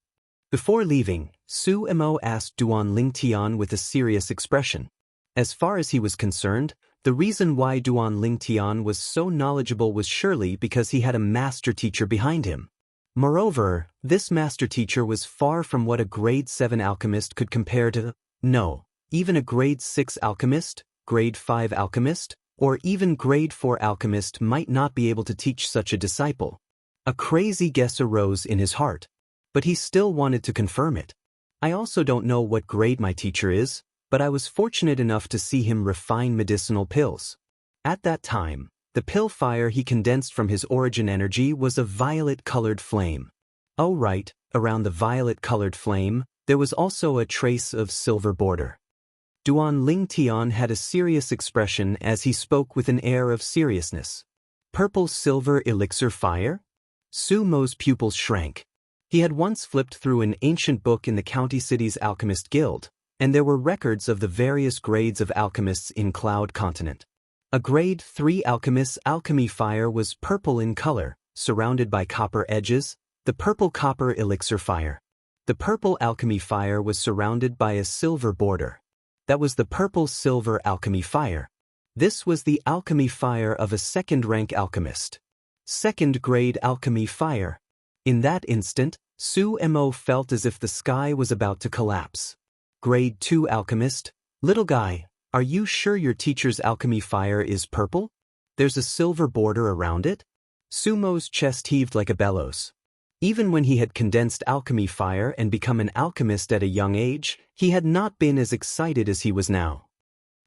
Before leaving, Su Mo asked Duan Lingtian with a serious expression. As far as he was concerned, the reason why Duan Lingtian was so knowledgeable was surely because he had a master teacher behind him. Moreover, this master teacher was far from what a grade 7 alchemist could compare to. No, even a grade 6 alchemist, grade 5 alchemist, or even grade 4 alchemist might not be able to teach such a disciple. A crazy guess arose in his heart, but he still wanted to confirm it. I also don't know what grade my teacher is, but I was fortunate enough to see him refine medicinal pills. At that time, the pill fire he condensed from his origin energy was a violet-colored flame. Oh right, around the violet-colored flame, there was also a trace of silver border. Duan Lingtian had a serious expression as he spoke with an air of seriousness. Purple-silver elixir fire? Su Mo's pupils shrank. He had once flipped through an ancient book in the county city's alchemist guild, and there were records of the various grades of alchemists in Cloud Continent. A grade 3 alchemist's alchemy fire was purple in color, surrounded by copper edges, the purple-copper elixir fire. The purple alchemy fire was surrounded by a silver border. That was the purple-silver alchemy fire. This was the alchemy fire of a second-rank alchemist. Second-grade alchemy fire. In that instant, Su Mo felt as if the sky was about to collapse. Grade 2 alchemist, little guy, are you sure your teacher's alchemy fire is purple? There's a silver border around it? Su Mo's chest heaved like a bellows. Even when he had condensed alchemy fire and become an alchemist at a young age, he had not been as excited as he was now.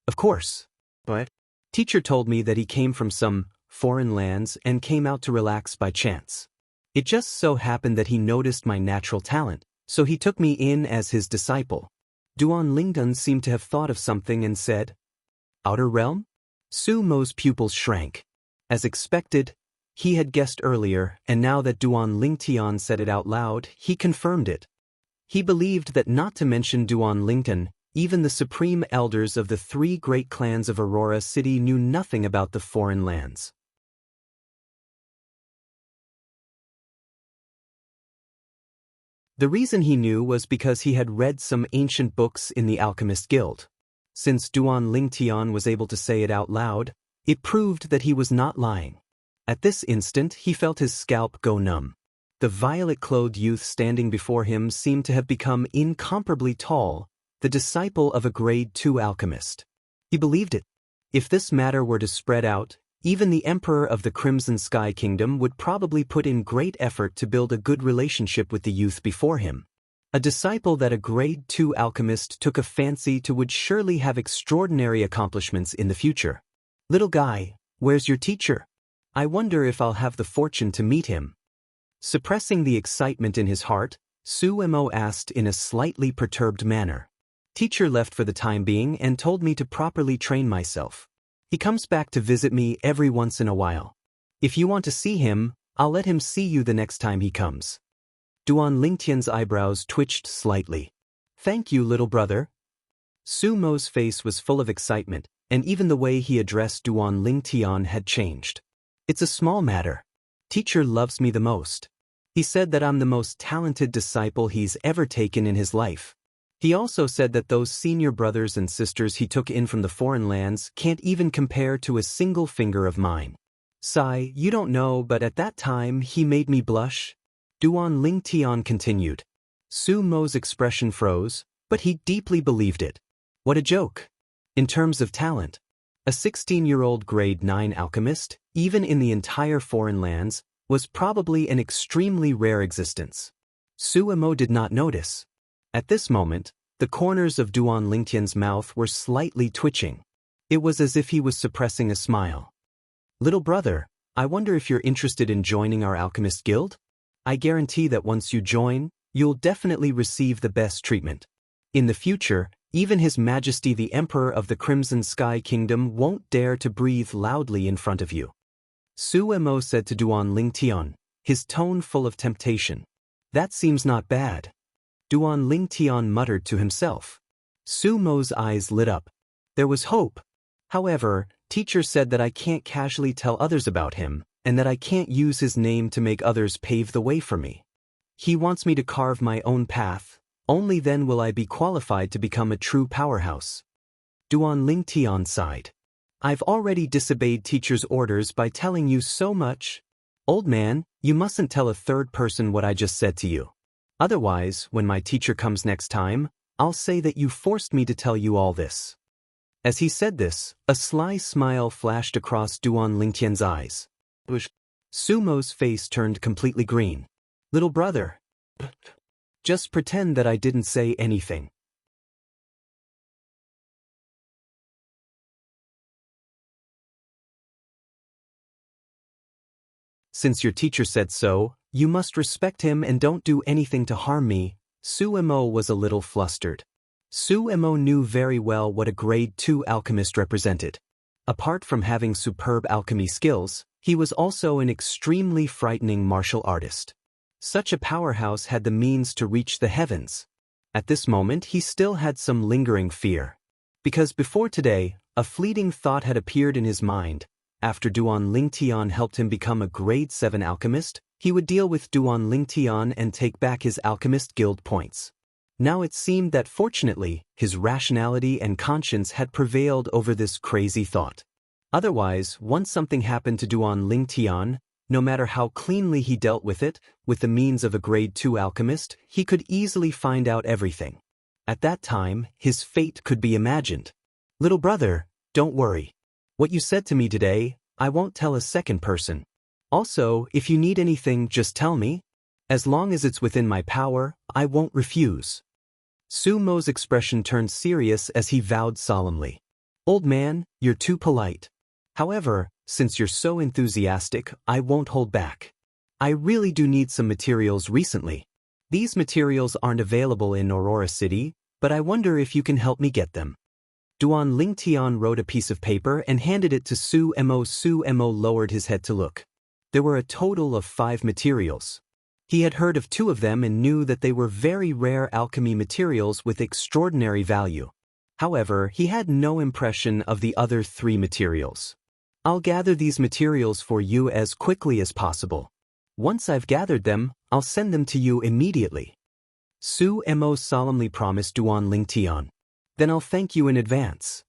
Of course. But teacher told me that he came from some foreign lands and came out to relax by chance. It just so happened that he noticed my natural talent, so he took me in as his disciple. Duan Lingtian seemed to have thought of something and said, Outer Realm? Su Mo's pupils shrank. As expected, he had guessed earlier, and now that Duan Lingtian said it out loud, he confirmed it. He believed that not to mention Duan Lingtian, even the supreme elders of the 3 great clans of Aurora City knew nothing about the foreign lands. The reason he knew was because he had read some ancient books in the Alchemist Guild. Since Duan Lingtian was able to say it out loud, it proved that he was not lying. At this instant, he felt his scalp go numb. The violet-clothed youth standing before him seemed to have become incomparably tall, the disciple of a grade 2 alchemist. He believed it. If this matter were to spread out, even the Emperor of the Crimson Sky Kingdom would probably put in great effort to build a good relationship with the youth before him. A disciple that a grade 2 alchemist took a fancy to would surely have extraordinary accomplishments in the future. Little guy, where's your teacher? I wonder if I'll have the fortune to meet him. Suppressing the excitement in his heart, Su Mo asked in a slightly perturbed manner. Teacher left for the time being and told me to properly train myself. He comes back to visit me every once in a while. If you want to see him, I'll let him see you the next time he comes. Duan Lingtian's eyebrows twitched slightly. Thank you, little brother. Su Mo's face was full of excitement, and even the way he addressed Duan Lingtian had changed. It's a small matter. Teacher loves me the most. He said that I'm the most talented disciple he's ever taken in his life. He also said that those senior brothers and sisters he took in from the foreign lands can't even compare to a single finger of mine. Sigh, you don't know, but at that time he made me blush. Duan Lingtian continued. Su Mo's expression froze, but he deeply believed it. What a joke. In terms of talent, a 16-year-old grade 9 alchemist, even in the entire foreign lands, was probably an extremely rare existence. Su Mo did not notice. At this moment, the corners of Duan Lingtian's mouth were slightly twitching. It was as if he was suppressing a smile. Little brother, I wonder if you're interested in joining our alchemist guild? I guarantee that once you join, you'll definitely receive the best treatment. In the future, even His Majesty the Emperor of the Crimson Sky Kingdom won't dare to breathe loudly in front of you. Su Mo said to Duan Lingtian, his tone full of temptation. That seems not bad. Duan Lingtian muttered to himself. Su Mo's eyes lit up. There was hope. However, teacher said that I can't casually tell others about him, and that I can't use his name to make others pave the way for me. He wants me to carve my own path. Only then will I be qualified to become a true powerhouse. Duan Lingtian sighed. I've already disobeyed teacher's orders by telling you so much. Old man, you mustn't tell a third person what I just said to you. Otherwise, when my teacher comes next time, I'll say that you forced me to tell you all this. As he said this, a sly smile flashed across Duan Lingtian's eyes. Su Mo's face turned completely green. Little brother. Just pretend that I didn't say anything. Since your teacher said so, you must respect him and don't do anything to harm me. Su Mo was a little flustered. Su Mo knew very well what a grade 2 alchemist represented. Apart from having superb alchemy skills, he was also an extremely frightening martial artist. Such a powerhouse had the means to reach the heavens. At this moment he still had some lingering fear. Because before today, a fleeting thought had appeared in his mind. After Duan Lingtian helped him become a grade 7 alchemist, he would deal with Duan Lingtian and take back his alchemist guild points. Now it seemed that fortunately, his rationality and conscience had prevailed over this crazy thought. Otherwise, once something happened to Duan Lingtian, no matter how cleanly he dealt with it, with the means of a grade 2 alchemist, he could easily find out everything. At that time, his fate could be imagined. Little brother, don't worry. What you said to me today, I won't tell a second person. Also, if you need anything, just tell me. As long as it's within my power, I won't refuse. Su Mo's expression turned serious as he vowed solemnly. Old man, you're too polite. However, since you're so enthusiastic, I won't hold back. I really do need some materials recently. These materials aren't available in Aurora City, but I wonder if you can help me get them. Duan Lingtian wrote a piece of paper and handed it to Su Mo. Su Mo lowered his head to look. There were a total of 5 materials. He had heard of 2 of them and knew that they were very rare alchemy materials with extraordinary value. However, he had no impression of the other 3 materials. I'll gather these materials for you as quickly as possible. Once I've gathered them, I'll send them to you immediately. Su Mo solemnly promised Duan Lingtian. Then I'll thank you in advance.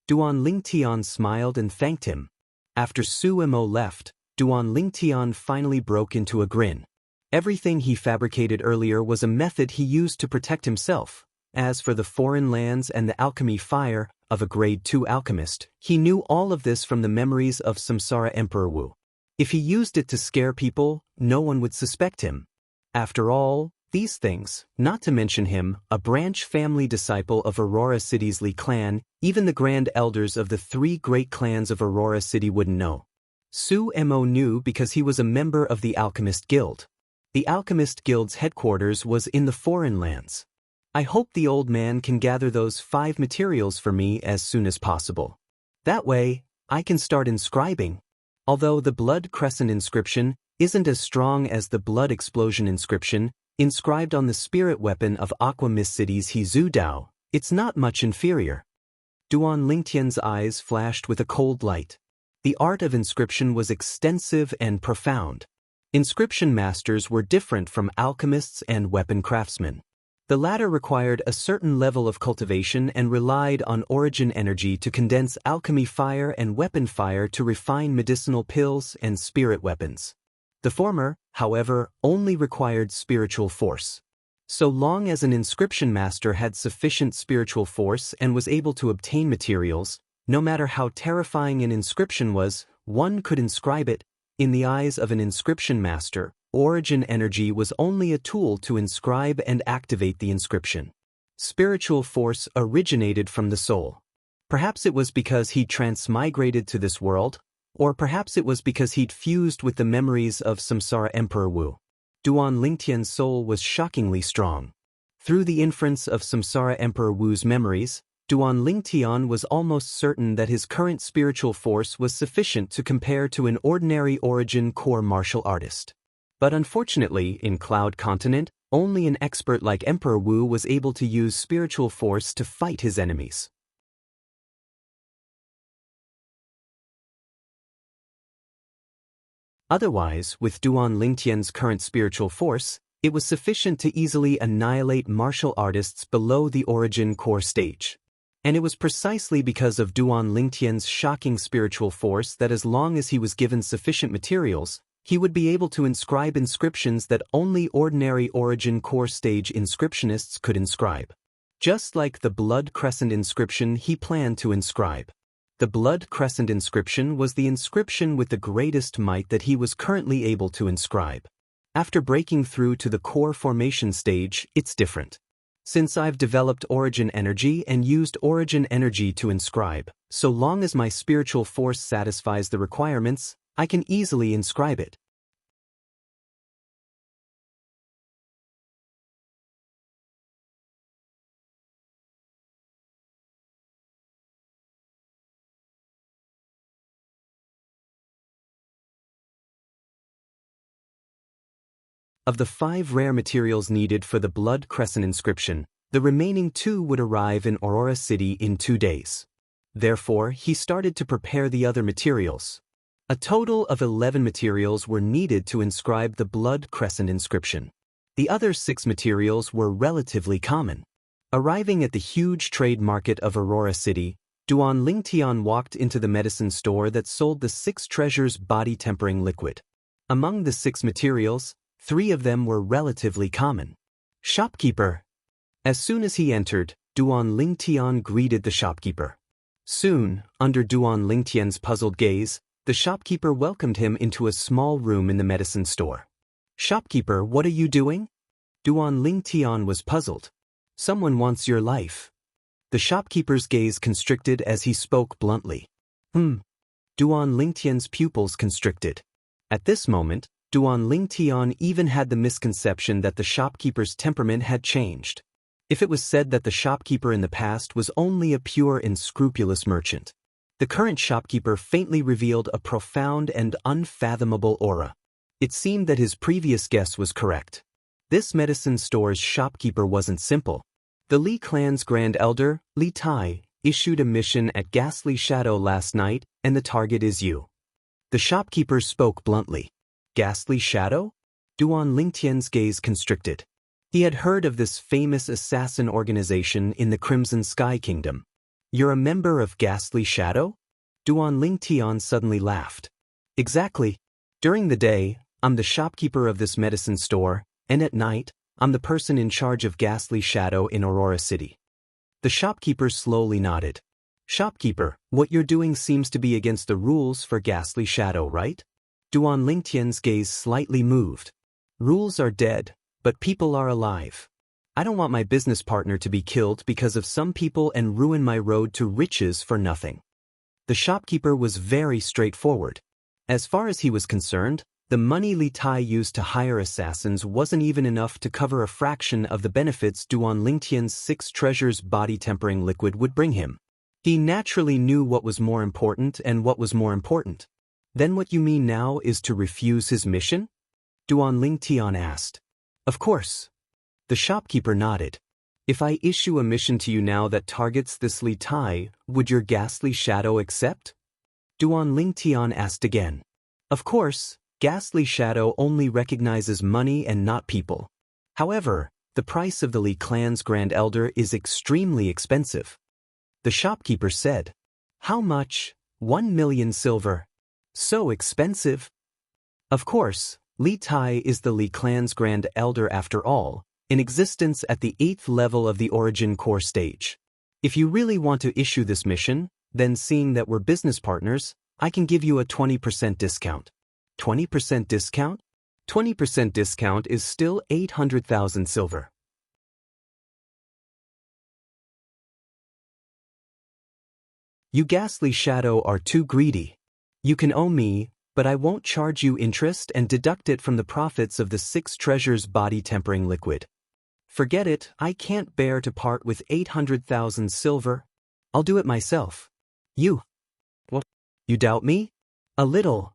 Duan Lingtian smiled and thanked him. After Su Mo left, Duan Lingtian finally broke into a grin. Everything he fabricated earlier was a method he used to protect himself. As for the foreign lands and the alchemy fire of a grade 2 alchemist, he knew all of this from the memories of Samsara Emperor Wu. If he used it to scare people, no one would suspect him. After all, these things, not to mention him, a branch family disciple of Aurora City's Li clan, even the grand elders of the 3 great clans of Aurora City wouldn't know. Su Mo knew because he was a member of the Alchemist Guild. The Alchemist Guild's headquarters was in the foreign lands. I hope the old man can gather those 5 materials for me as soon as possible. That way, I can start inscribing. Although the Blood Crescent inscription isn't as strong as the Blood Explosion inscription, inscribed on the spirit weapon of Aqua Mist City's Hizhu Dao, it's not much inferior. Duan Lingtian's eyes flashed with a cold light. The art of inscription was extensive and profound. Inscription masters were different from alchemists and weapon craftsmen. The latter required a certain level of cultivation and relied on origin energy to condense alchemy fire and weapon fire to refine medicinal pills and spirit weapons. The former, however, only required spiritual force. So long as an inscription master had sufficient spiritual force and was able to obtain materials, no matter how terrifying an inscription was, one could inscribe it. In the eyes of an inscription master, origin energy was only a tool to inscribe and activate the inscription. Spiritual force originated from the soul. Perhaps it was because he transmigrated to this world, or perhaps it was because he'd fused with the memories of Samsara Emperor Wu. Duan Lingtian's soul was shockingly strong. Through the inference of Samsara Emperor Wu's memories, Duan Lingtian was almost certain that his current spiritual force was sufficient to compare to an ordinary origin core martial artist. But unfortunately, in Cloud Continent, only an expert like Emperor Wu was able to use spiritual force to fight his enemies. Otherwise, with Duan Lingtian's current spiritual force, it was sufficient to easily annihilate martial artists below the origin core stage. And it was precisely because of Duan Lingtian's shocking spiritual force that as long as he was given sufficient materials, he would be able to inscribe inscriptions that only ordinary origin core stage inscriptionists could inscribe. Just like the Blood Crescent inscription he planned to inscribe. The Blood Crescent inscription was the inscription with the greatest might that he was currently able to inscribe. After breaking through to the core formation stage, it's different. Since I've developed origin energy and used origin energy to inscribe, so long as my spiritual force satisfies the requirements, I can easily inscribe it. Of the 5 rare materials needed for the Blood Crescent inscription, the remaining 2 would arrive in Aurora City in 2 days. Therefore, he started to prepare the other materials. A total of 11 materials were needed to inscribe the Blood Crescent inscription. The other 6 materials were relatively common. Arriving at the huge trade market of Aurora City, Duan Lingtian walked into the medicine store that sold the 6 treasures body tempering liquid. Among the 6 materials, 3 of them were relatively common. Shopkeeper. As soon as he entered, Duan Lingtian greeted the shopkeeper. Soon, under Duan Lingtian's puzzled gaze, the shopkeeper welcomed him into a small room in the medicine store. Shopkeeper, what are you doing? Duan Lingtian was puzzled. Someone wants your life. The shopkeeper's gaze constricted as he spoke bluntly. Duan Lingtian's pupils constricted. At this moment, Duan Lingtian even had the misconception that the shopkeeper's temperament had changed. If it was said that the shopkeeper in the past was only a pure and scrupulous merchant, the current shopkeeper faintly revealed a profound and unfathomable aura. It seemed that his previous guess was correct. This medicine store's shopkeeper wasn't simple. The Li clan's grand elder, Li Tai, issued a mission at Ghastly Shadow last night, and the target is you. The shopkeeper spoke bluntly. Ghastly Shadow? Duan Lingtian's gaze constricted. He had heard of this famous assassin organization in the Crimson Sky Kingdom. You're a member of Ghastly Shadow? Duan Lingtian suddenly laughed. Exactly. During the day, I'm the shopkeeper of this medicine store, and at night, I'm the person in charge of Ghastly Shadow in Aurora City. The shopkeeper slowly nodded. Shopkeeper, what you're doing seems to be against the rules for Ghastly Shadow, right? Duan Lingtian's gaze slightly moved. Rules are dead, but people are alive. I don't want my business partner to be killed because of some people and ruin my road to riches for nothing. The shopkeeper was very straightforward. As far as he was concerned, the money Li Tai used to hire assassins wasn't even enough to cover a fraction of the benefits Duan Lingtian's 6 treasures body tempering liquid would bring him. He naturally knew what was more important and what was more important. Then what you mean now is to refuse his mission? Duan Lingtian asked. Of course. The shopkeeper nodded. If I issue a mission to you now that targets this Li Tai, would your Ghastly Shadow accept? Duan Lingtian asked again. Of course, Ghastly Shadow only recognizes money and not people. However, The price of the Li clan's Grand Elder is extremely expensive. The shopkeeper said. How much? 1 million silver. So expensive. Of course, Li Tai is the Li clan's Grand Elder after all, in existence at the 8th level of the Origin Core stage. If you really want to issue this mission, then seeing that we're business partners, I can give you a 20% discount. 20% discount? 20% discount is still 800,000 silver. You ghastly shadow are too greedy. You can owe me, but I won't charge you interest and deduct it from the profits of the 6 treasures body tempering liquid. Forget it, I can't bear to part with 800,000 silver. I'll do it myself. You. What? You doubt me? A little.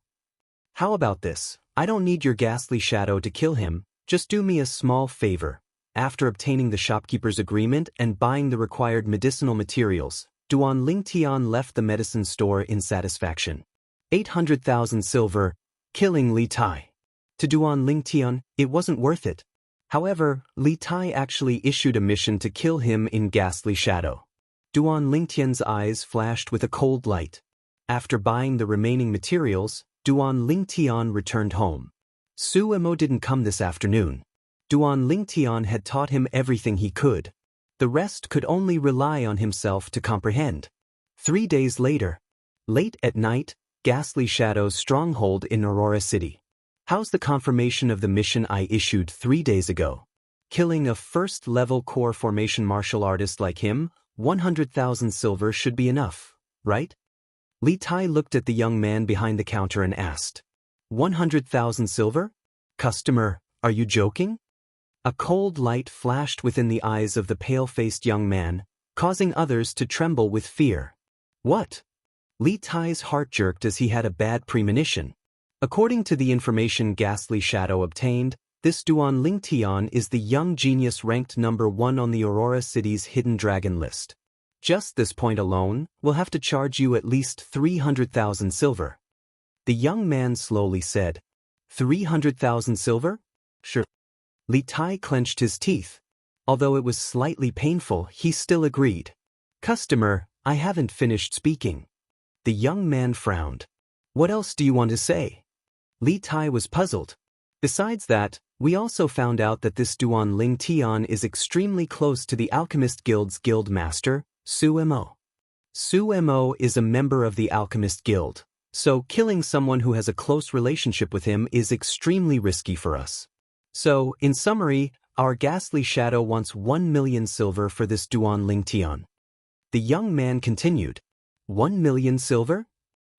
How about this? I don't need your ghastly shadow to kill him, just do me a small favor. After obtaining the shopkeeper's agreement and buying the required medicinal materials, Duan Lingtian left the medicine store in satisfaction. 800,000 silver, killing Li Tai. To Duan Lingtian, it wasn't worth it. However, Li Tai actually issued a mission to kill him in ghastly shadow. Duan Lingtian's eyes flashed with a cold light. After buying the remaining materials, Duan Lingtian returned home. Su Emo didn't come this afternoon. Duan Lingtian had taught him everything he could. The rest could only rely on himself to comprehend. 3 days later. Late at night, Ghastly Shadow's stronghold in Aurora City. How's the confirmation of the mission I issued 3 days ago? Killing a first-level core formation martial artist like him, 100,000 silver should be enough, right? Li Tai looked at the young man behind the counter and asked. 100,000 silver? Customer, are you joking? A cold light flashed within the eyes of the pale-faced young man, causing others to tremble with fear. What? Li Tai's heart jerked as he had a bad premonition. According to the information Ghastly Shadow obtained, this Duan Lingtian is the young genius ranked number 1 on the Aurora City's hidden dragon list. Just this point alone, we'll have to charge you at least 300,000 silver. The young man slowly said, 300,000 silver? Sure. Li Tai clenched his teeth. Although it was slightly painful, he still agreed. Customer, I haven't finished speaking. The young man frowned. What else do you want to say? Li Tai was puzzled. Besides that, we also found out that this Duan Lingtian is extremely close to the Alchemist Guild's guild master, Su Mo. Su Mo is a member of the Alchemist Guild, so killing someone who has a close relationship with him is extremely risky for us. So, in summary, our Ghastly Shadow wants 1 million silver for this Duan Lingtian. The young man continued. 1 million silver?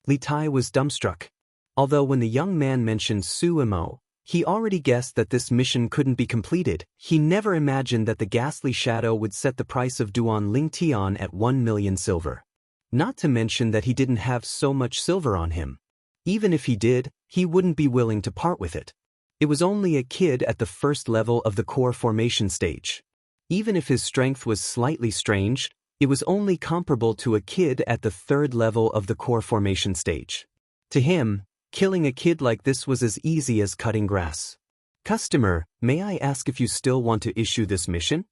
Li Tai was dumbstruck. Although when the young man mentioned Su Mo, he already guessed that this mission couldn't be completed, he never imagined that the Ghastly Shadow would set the price of Duan Lingtian at 1 million silver. Not to mention that he didn't have so much silver on him. Even if he did, he wouldn't be willing to part with it. It was only a kid at the first level of the core formation stage. Even if his strength was slightly strange, it was only comparable to a kid at the 3rd level of the core formation stage. To him, killing a kid like this was as easy as cutting grass. Customer, may I ask if you still want to issue this mission?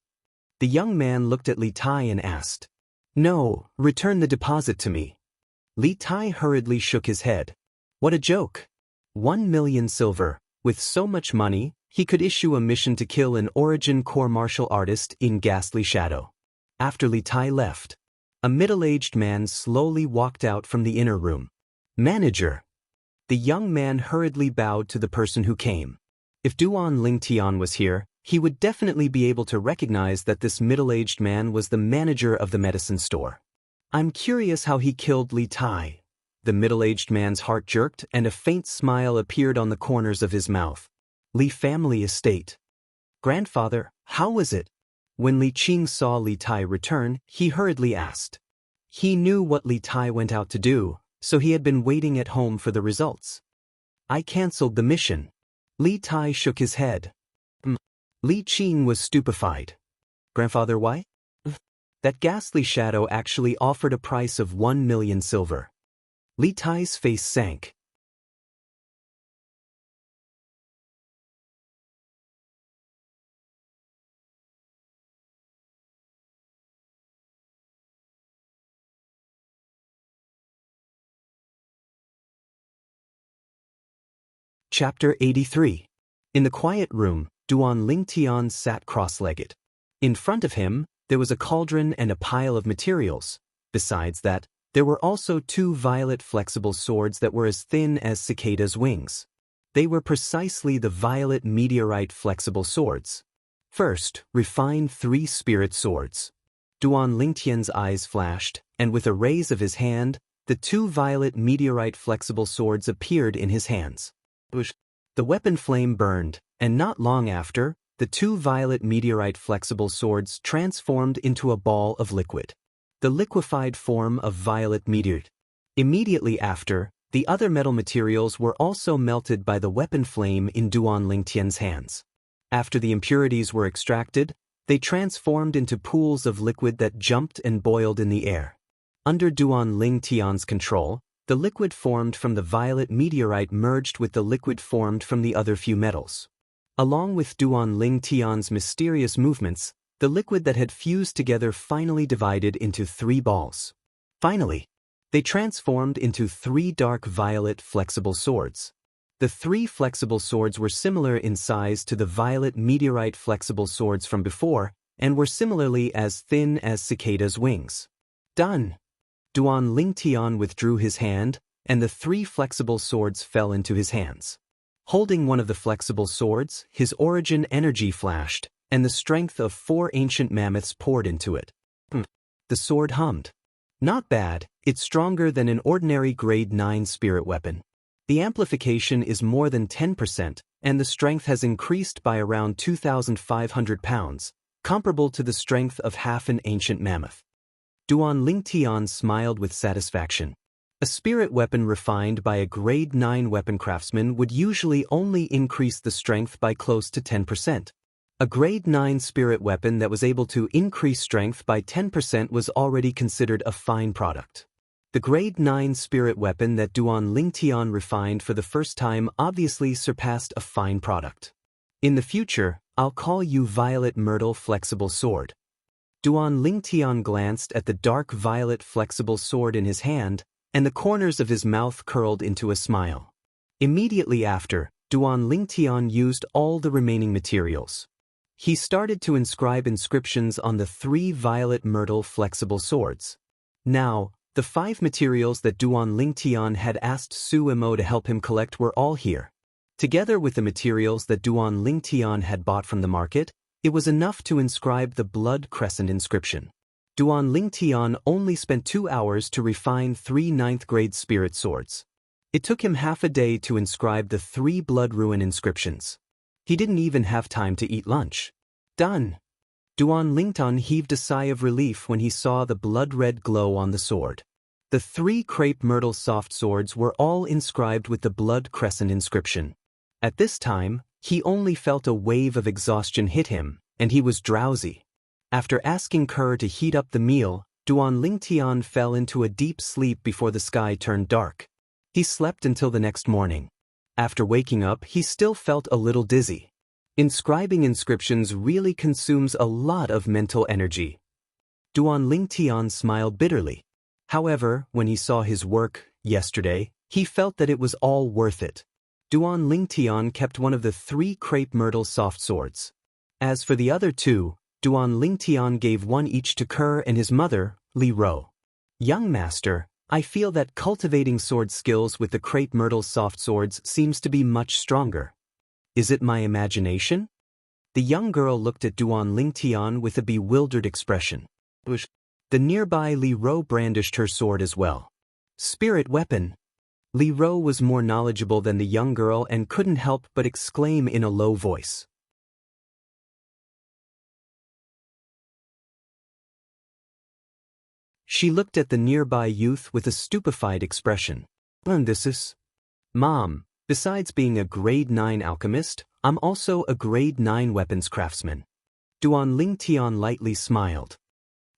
The young man looked at Li Tai and asked. No, return the deposit to me. Li Tai hurriedly shook his head. What a joke. 1 million silver. With so much money, he could issue a mission to kill an Origin Core martial artist in Ghastly Shadow. After Li Tai left, a middle-aged man slowly walked out from the inner room. Manager. The young man hurriedly bowed to the person who came. If Duan Lingtian was here, he would definitely be able to recognize that this middle-aged man was the manager of the medicine store. I'm curious how he killed Li Tai. The middle-aged man's heart jerked and a faint smile appeared on the corners of his mouth. Li family estate. Grandfather, how was it? When Li Qing saw Li Tai return, he hurriedly asked. He knew what Li Tai went out to do, so he had been waiting at home for the results. I cancelled the mission. Li Tai shook his head. Li Qing was stupefied. Grandfather, why? That Ghastly Shadow actually offered a price of 1 million silver. Li Tai's face sank. Chapter 83. In the quiet room, Duan Lingtian sat cross-legged. In front of him, there was a cauldron and a pile of materials. Besides that, there were also 2 violet flexible swords that were as thin as cicadas' wings. They were precisely the violet meteorite flexible swords. First, refine 3 spirit swords. Duan Lingtian's eyes flashed, and with a raise of his hand, the 2 violet meteorite flexible swords appeared in his hands. The weapon flame burned, and not long after, the 2 violet meteorite flexible swords transformed into a ball of liquid. The liquefied form of violet meteorite. Immediately after, the other metal materials were also melted by the weapon flame in Duan Lingtian's hands. After the impurities were extracted, they transformed into pools of liquid that jumped and boiled in the air. Under Duan Lingtian's control, the liquid formed from the violet meteorite merged with the liquid formed from the other few metals. Along with Duan Lingtian's mysterious movements, the liquid that had fused together finally divided into 3 balls. Finally, they transformed into 3 dark violet flexible swords. The 3 flexible swords were similar in size to the violet meteorite flexible swords from before, and were similarly as thin as cicadas' wings. Done! Duan Lingtian withdrew his hand, and the 3 flexible swords fell into his hands. Holding one of the flexible swords, his origin energy flashed, and the strength of 4 ancient mammoths poured into it. The sword hummed. Not bad, it's stronger than an ordinary grade 9 spirit weapon. The amplification is more than 10%, and the strength has increased by around 2,500 pounds, comparable to the strength of half an ancient mammoth. Duan Lingtian smiled with satisfaction. A spirit weapon refined by a grade 9 weapon craftsman would usually only increase the strength by close to 10%. A grade 9 spirit weapon that was able to increase strength by 10% was already considered a fine product. The grade 9 spirit weapon that Duan Lingtian refined for the first time obviously surpassed a fine product. In the future, I'll call you Violet Myrtle Flexible Sword. Duan Lingtian glanced at the dark violet flexible sword in his hand, and the corners of his mouth curled into a smile. Immediately after, Duan Lingtian used all the remaining materials. He started to inscribe inscriptions on the 3 violet myrtle flexible swords. Now, the 5 materials that Duan Lingtian had asked Su Imo to help him collect were all here. Together with the materials that Duan Lingtian had bought from the market, it was enough to inscribe the blood crescent inscription. Duan Lingtian only spent 2 hours to refine 3 9th-grade spirit swords. It took him half a day to inscribe the 3 blood ruin inscriptions. He didn't even have time to eat lunch. Done! Duan Lingtian heaved a sigh of relief when he saw the blood-red glow on the sword. The 3 crepe myrtle soft swords were all inscribed with the blood crescent inscription. At this time, he only felt a wave of exhaustion hit him, and he was drowsy. After asking Kerr to heat up the meal, Duan Lingtian fell into a deep sleep before the sky turned dark. He slept until the next morning. After waking up, he still felt a little dizzy. Inscribing inscriptions really consumes a lot of mental energy. Duan Lingtian smiled bitterly. However, when he saw his work yesterday, he felt that it was all worth it. Duan Lingtian kept one of the 3 crepe myrtle soft swords. As for the other 2, Duan Lingtian gave one each to Kerr and his mother, Li Ro. Young master, I feel that cultivating sword skills with the crepe myrtle soft swords seems to be much stronger. Is it my imagination? The young girl looked at Duan Lingtian with a bewildered expression. The nearby Li Ro brandished her sword as well. Spirit weapon. Li Ro was more knowledgeable than the young girl and couldn't help but exclaim in a low voice. She looked at the nearby youth with a stupefied expression. This is... Mom, besides being a grade 9 alchemist, I'm also a grade 9 weapons craftsman. Duan Lingtian lightly smiled.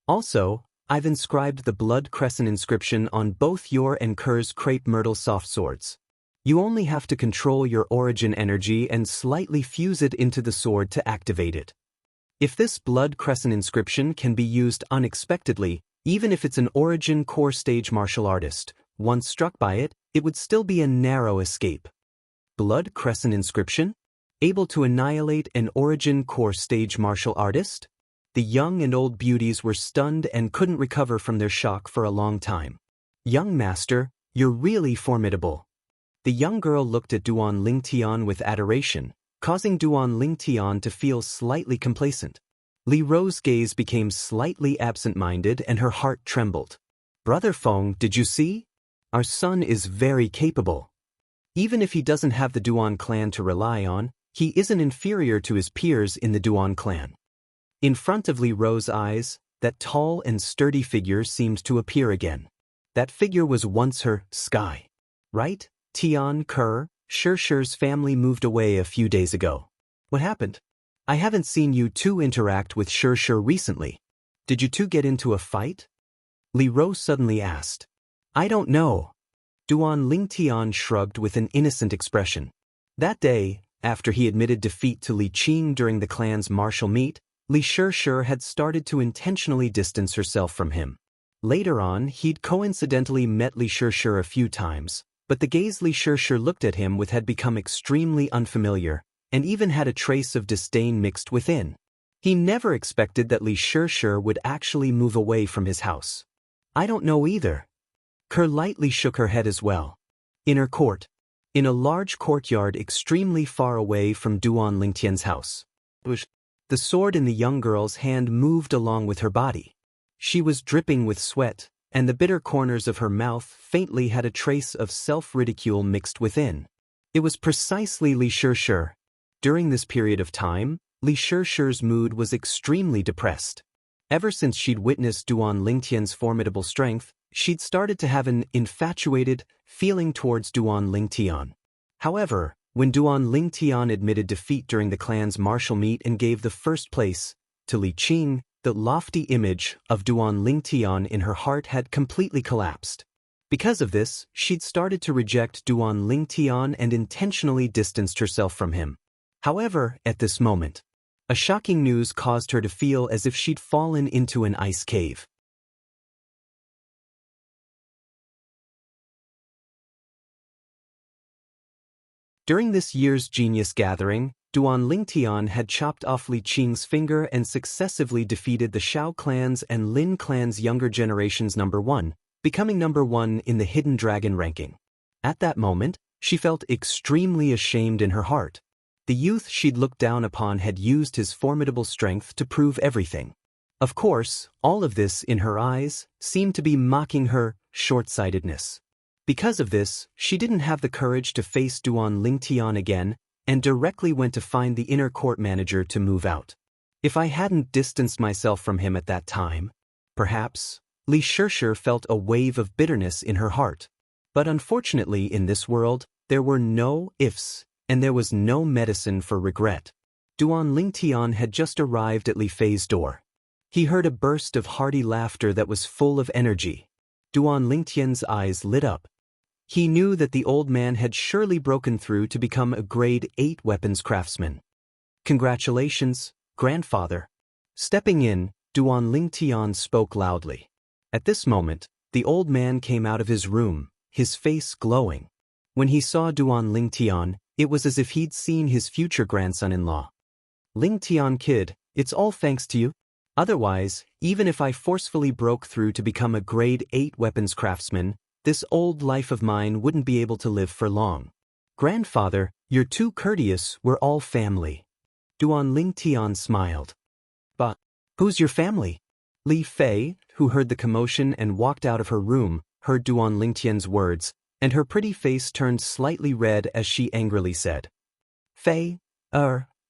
Also, I've inscribed the blood crescent inscription on both your and Kerr's crepe myrtle soft swords. You only have to control your origin energy and slightly fuse it into the sword to activate it. If this blood crescent inscription can be used unexpectedly, even if it's an origin core stage martial artist, once struck by it, it would still be a narrow escape. blood crescent inscription? Able to annihilate an origin core stage martial artist? The young and old beauties were stunned and couldn't recover from their shock for a long time. Young master, you're really formidable. The young girl looked at Duan Lingtian with adoration, causing Duan Lingtian to feel slightly complacent. Li Ro's gaze became slightly absent-minded and her heart trembled. Brother Feng, did you see? Our son is very capable. Even if he doesn't have the Duan clan to rely on, he isn't inferior to his peers in the Duan clan. In front of Li Ro's eyes, that tall and sturdy figure seemed to appear again. That figure was once her sky. Right? Tian Ke, Shirshir's family moved away a few days ago. What happened? I haven't seen you two interact with Shirshir recently. Did you two get into a fight? Li Ro suddenly asked. I don't know. Duan Lingtian shrugged with an innocent expression. That day, after he admitted defeat to Li Qing during the clan's martial meet, Li Shirshir had started to intentionally distance herself from him. Later on, he'd coincidentally met Li Shirshir a few times, but the gaze Li Shirshir looked at him with had become extremely unfamiliar, and even had a trace of disdain mixed within. He never expected that Li Shirshir would actually move away from his house. I don't know either. Ke lightly shook her head as well. Inner court. In a large courtyard extremely far away from Duan Lingtian's house. The sword in the young girl's hand moved along with her body. She was dripping with sweat, and the bitter corners of her mouth faintly had a trace of self-ridicule mixed within. It was precisely Li Shirshir. During this period of time, Li Shirshir's mood was extremely depressed. Ever since she'd witnessed Duan Lingtian's formidable strength, she'd started to have an infatuated feeling towards Duan Lingtian. However, when Duan Lingtian admitted defeat during the clan's martial meet and gave the first place to Li Qing, the lofty image of Duan Lingtian in her heart had completely collapsed. Because of this, she'd started to reject Duan Lingtian and intentionally distanced herself from him. However, at this moment, a shocking news caused her to feel as if she'd fallen into an ice cave. During this year's genius gathering, Duan Lingtian had chopped off Li Qing's finger and successively defeated the Shao clan's and Lin clan's younger generation's number one, becoming number one in the Hidden Dragon ranking. At that moment, she felt extremely ashamed in her heart. The youth she'd looked down upon had used his formidable strength to prove everything. Of course, all of this, in her eyes, seemed to be mocking her short-sightedness. Because of this, she didn't have the courage to face Duan Lingtian again, and directly went to find the inner court manager to move out. If I hadn't distanced myself from him at that time, perhaps, Li Shirshir felt a wave of bitterness in her heart. But unfortunately in this world, there were no ifs, and there was no medicine for regret. Duan Lingtian had just arrived at Li Fei's door. He heard a burst of hearty laughter that was full of energy. Duan Lingtian's eyes lit up. He knew that the old man had surely broken through to become a grade 8 weapons craftsman. Congratulations, grandfather. Stepping in, Duan Lingtian spoke loudly. At this moment, the old man came out of his room, his face glowing. When he saw Duan Lingtian, it was as if he'd seen his future grandson-in-law. Lingtian kid, it's all thanks to you. Otherwise, even if I forcefully broke through to become a grade 8 weapons craftsman, this old life of mine wouldn't be able to live for long. Grandfather, you're too courteous, we're all family. Duan Lingtian smiled. But, who's your family? Li Fei, who heard the commotion and walked out of her room, heard Duan Lingtian's words, and her pretty face turned slightly red as she angrily said, Fei,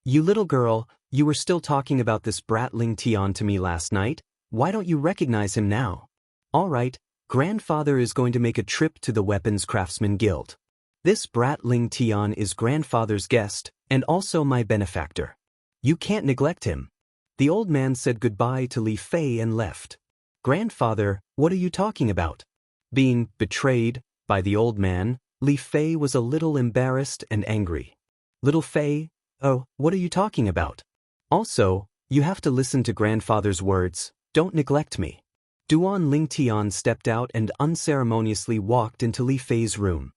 you little girl, you were still talking about this brat Lingtian to me last night, why don't you recognize him now? All right. Grandfather is going to make a trip to the Weapons Craftsman Guild. This brat Lingtian is grandfather's guest, and also my benefactor. You can't neglect him. The old man said goodbye to Li Fei and left. Grandfather, what are you talking about? Being betrayed by the old man, Li Fei was a little embarrassed and angry. Little Fei, oh, what are you talking about? Also, you have to listen to grandfather's words, don't neglect me. Duan Lingtian stepped out and unceremoniously walked into Li Fei's room.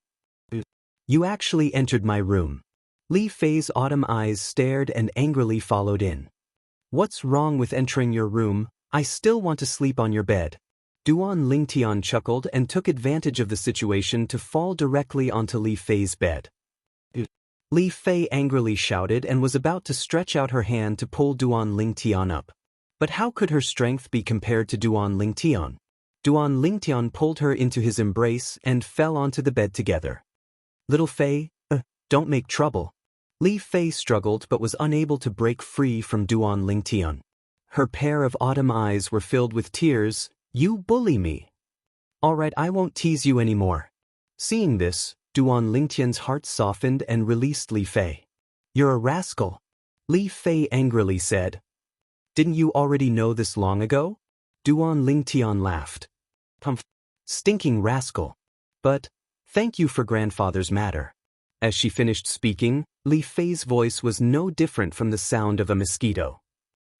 You actually entered my room. Li Fei's autumn eyes stared and angrily followed in. What's wrong with entering your room? I still want to sleep on your bed. Duan Lingtian chuckled and took advantage of the situation to fall directly onto Li Fei's bed. Li Fei angrily shouted and was about to stretch out her hand to pull Duan Lingtian up. But how could her strength be compared to Duan Lingtian? Duan Lingtian pulled her into his embrace and fell onto the bed together. Little Fei, don't make trouble. Li Fei struggled but was unable to break free from Duan Lingtian. Her pair of autumn eyes were filled with tears. You bully me. All right, I won't tease you anymore. Seeing this, Duan Lingtian's heart softened and released Li Fei. You're a rascal. Li Fei angrily said. Didn't you already know this long ago? Duan Lingtian laughed. Stinking rascal. But, thank you for grandfather's matter. As she finished speaking, Li Fei's voice was no different from the sound of a mosquito.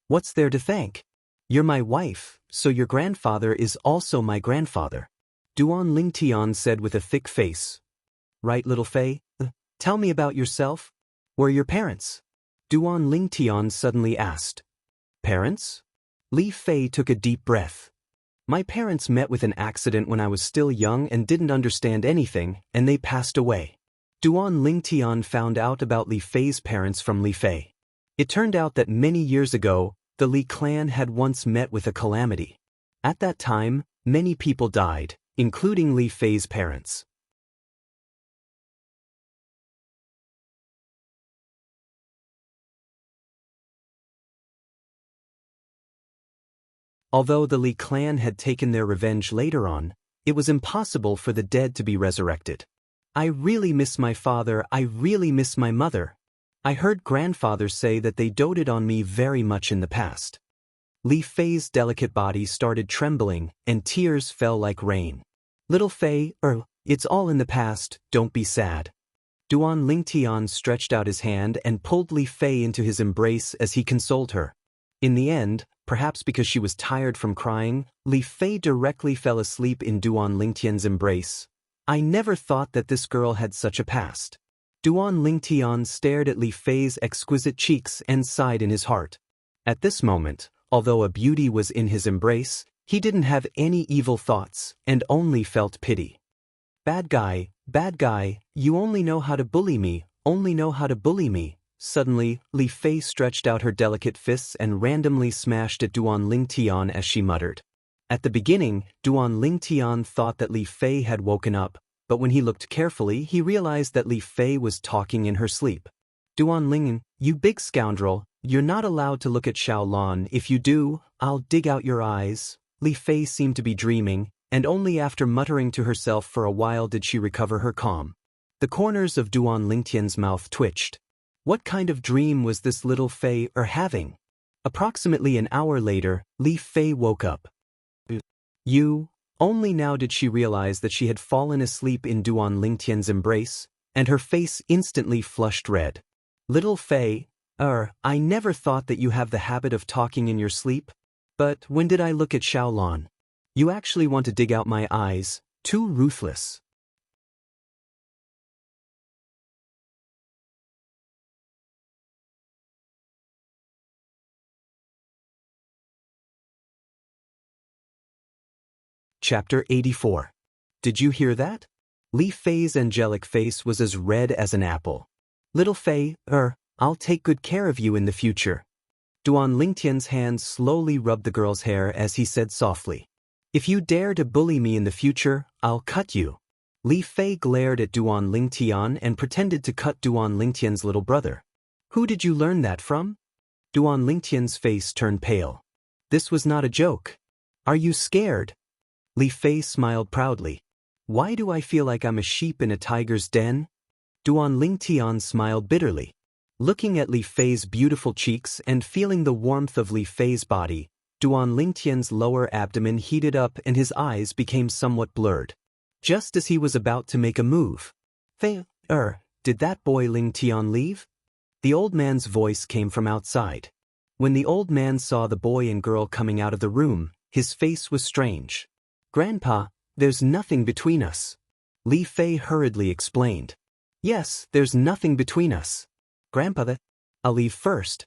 What's there to thank? You're my wife, so your grandfather is also my grandfather. Duan Lingtian said with a thick face. Right, little Fei? Tell me about yourself. Where are your parents? Duan Lingtian suddenly asked. Parents? Li Fei took a deep breath. My parents met with an accident when I was still young and didn't understand anything, and they passed away. Duan Lingtian found out about Li Fei's parents from Li Fei. It turned out that many years ago, the Li clan had once met with a calamity. At that time, many people died, including Li Fei's parents. Although the Li clan had taken their revenge later on, it was impossible for the dead to be resurrected. I really miss my father, I really miss my mother. I heard grandfather say that they doted on me very much in the past. Li Fei's delicate body started trembling, and tears fell like rain. Little Fei, it's all in the past, don't be sad. Duan Lingtian stretched out his hand and pulled Li Fei into his embrace as he consoled her. In the end, perhaps because she was tired from crying, Li Fei directly fell asleep in Duan Lingtian's embrace. I never thought that this girl had such a past. Duan Lingtian stared at Li Fei's exquisite cheeks and sighed in his heart. At this moment, although a beauty was in his embrace, he didn't have any evil thoughts and only felt pity. Bad guy, you only know how to bully me, only know how to bully me. Suddenly, Li Fei stretched out her delicate fists and randomly smashed at Duan Lingtian as she muttered. At the beginning, Duan Lingtian thought that Li Fei had woken up, but when he looked carefully, he realized that Li Fei was talking in her sleep. Duan Ling, you big scoundrel, you're not allowed to look at Xiaolan. If you do, I'll dig out your eyes. Li Fei seemed to be dreaming, and only after muttering to herself for a while did she recover her calm. The corners of Duan Lingtian's mouth twitched. What kind of dream was this little Fei having? Approximately an hour later, Li Fei woke up. Only now did she realize that she had fallen asleep in Duan Lingtian's embrace, and her face instantly flushed red. Little Fei, I never thought that you have the habit of talking in your sleep. But when did I look at Xiaolan? You actually want to dig out my eyes, too ruthless. Chapter 84. Did you hear that? Li Fei's angelic face was as red as an apple. Little Fei, I'll take good care of you in the future. Duan Lingtian's hands slowly rubbed the girl's hair as he said softly. If you dare to bully me in the future, I'll cut you. Li Fei glared at Duan Lingtian and pretended to cut Duan Lingtian's little brother. Who did you learn that from? Duan Lingtian's face turned pale. This was not a joke. Are you scared? Li Fei smiled proudly. Why do I feel like I'm a sheep in a tiger's den? Duan Lingtian smiled bitterly. Looking at Li Fei's beautiful cheeks and feeling the warmth of Li Fei's body, Duan Lingtian's lower abdomen heated up and his eyes became somewhat blurred. Just as he was about to make a move. Fei, did that boy Lingtian leave? The old man's voice came from outside. When the old man saw the boy and girl coming out of the room, his face was strange. Grandpa, there's nothing between us. Li Fei hurriedly explained. Yes, there's nothing between us. Grandpa, I'll leave first.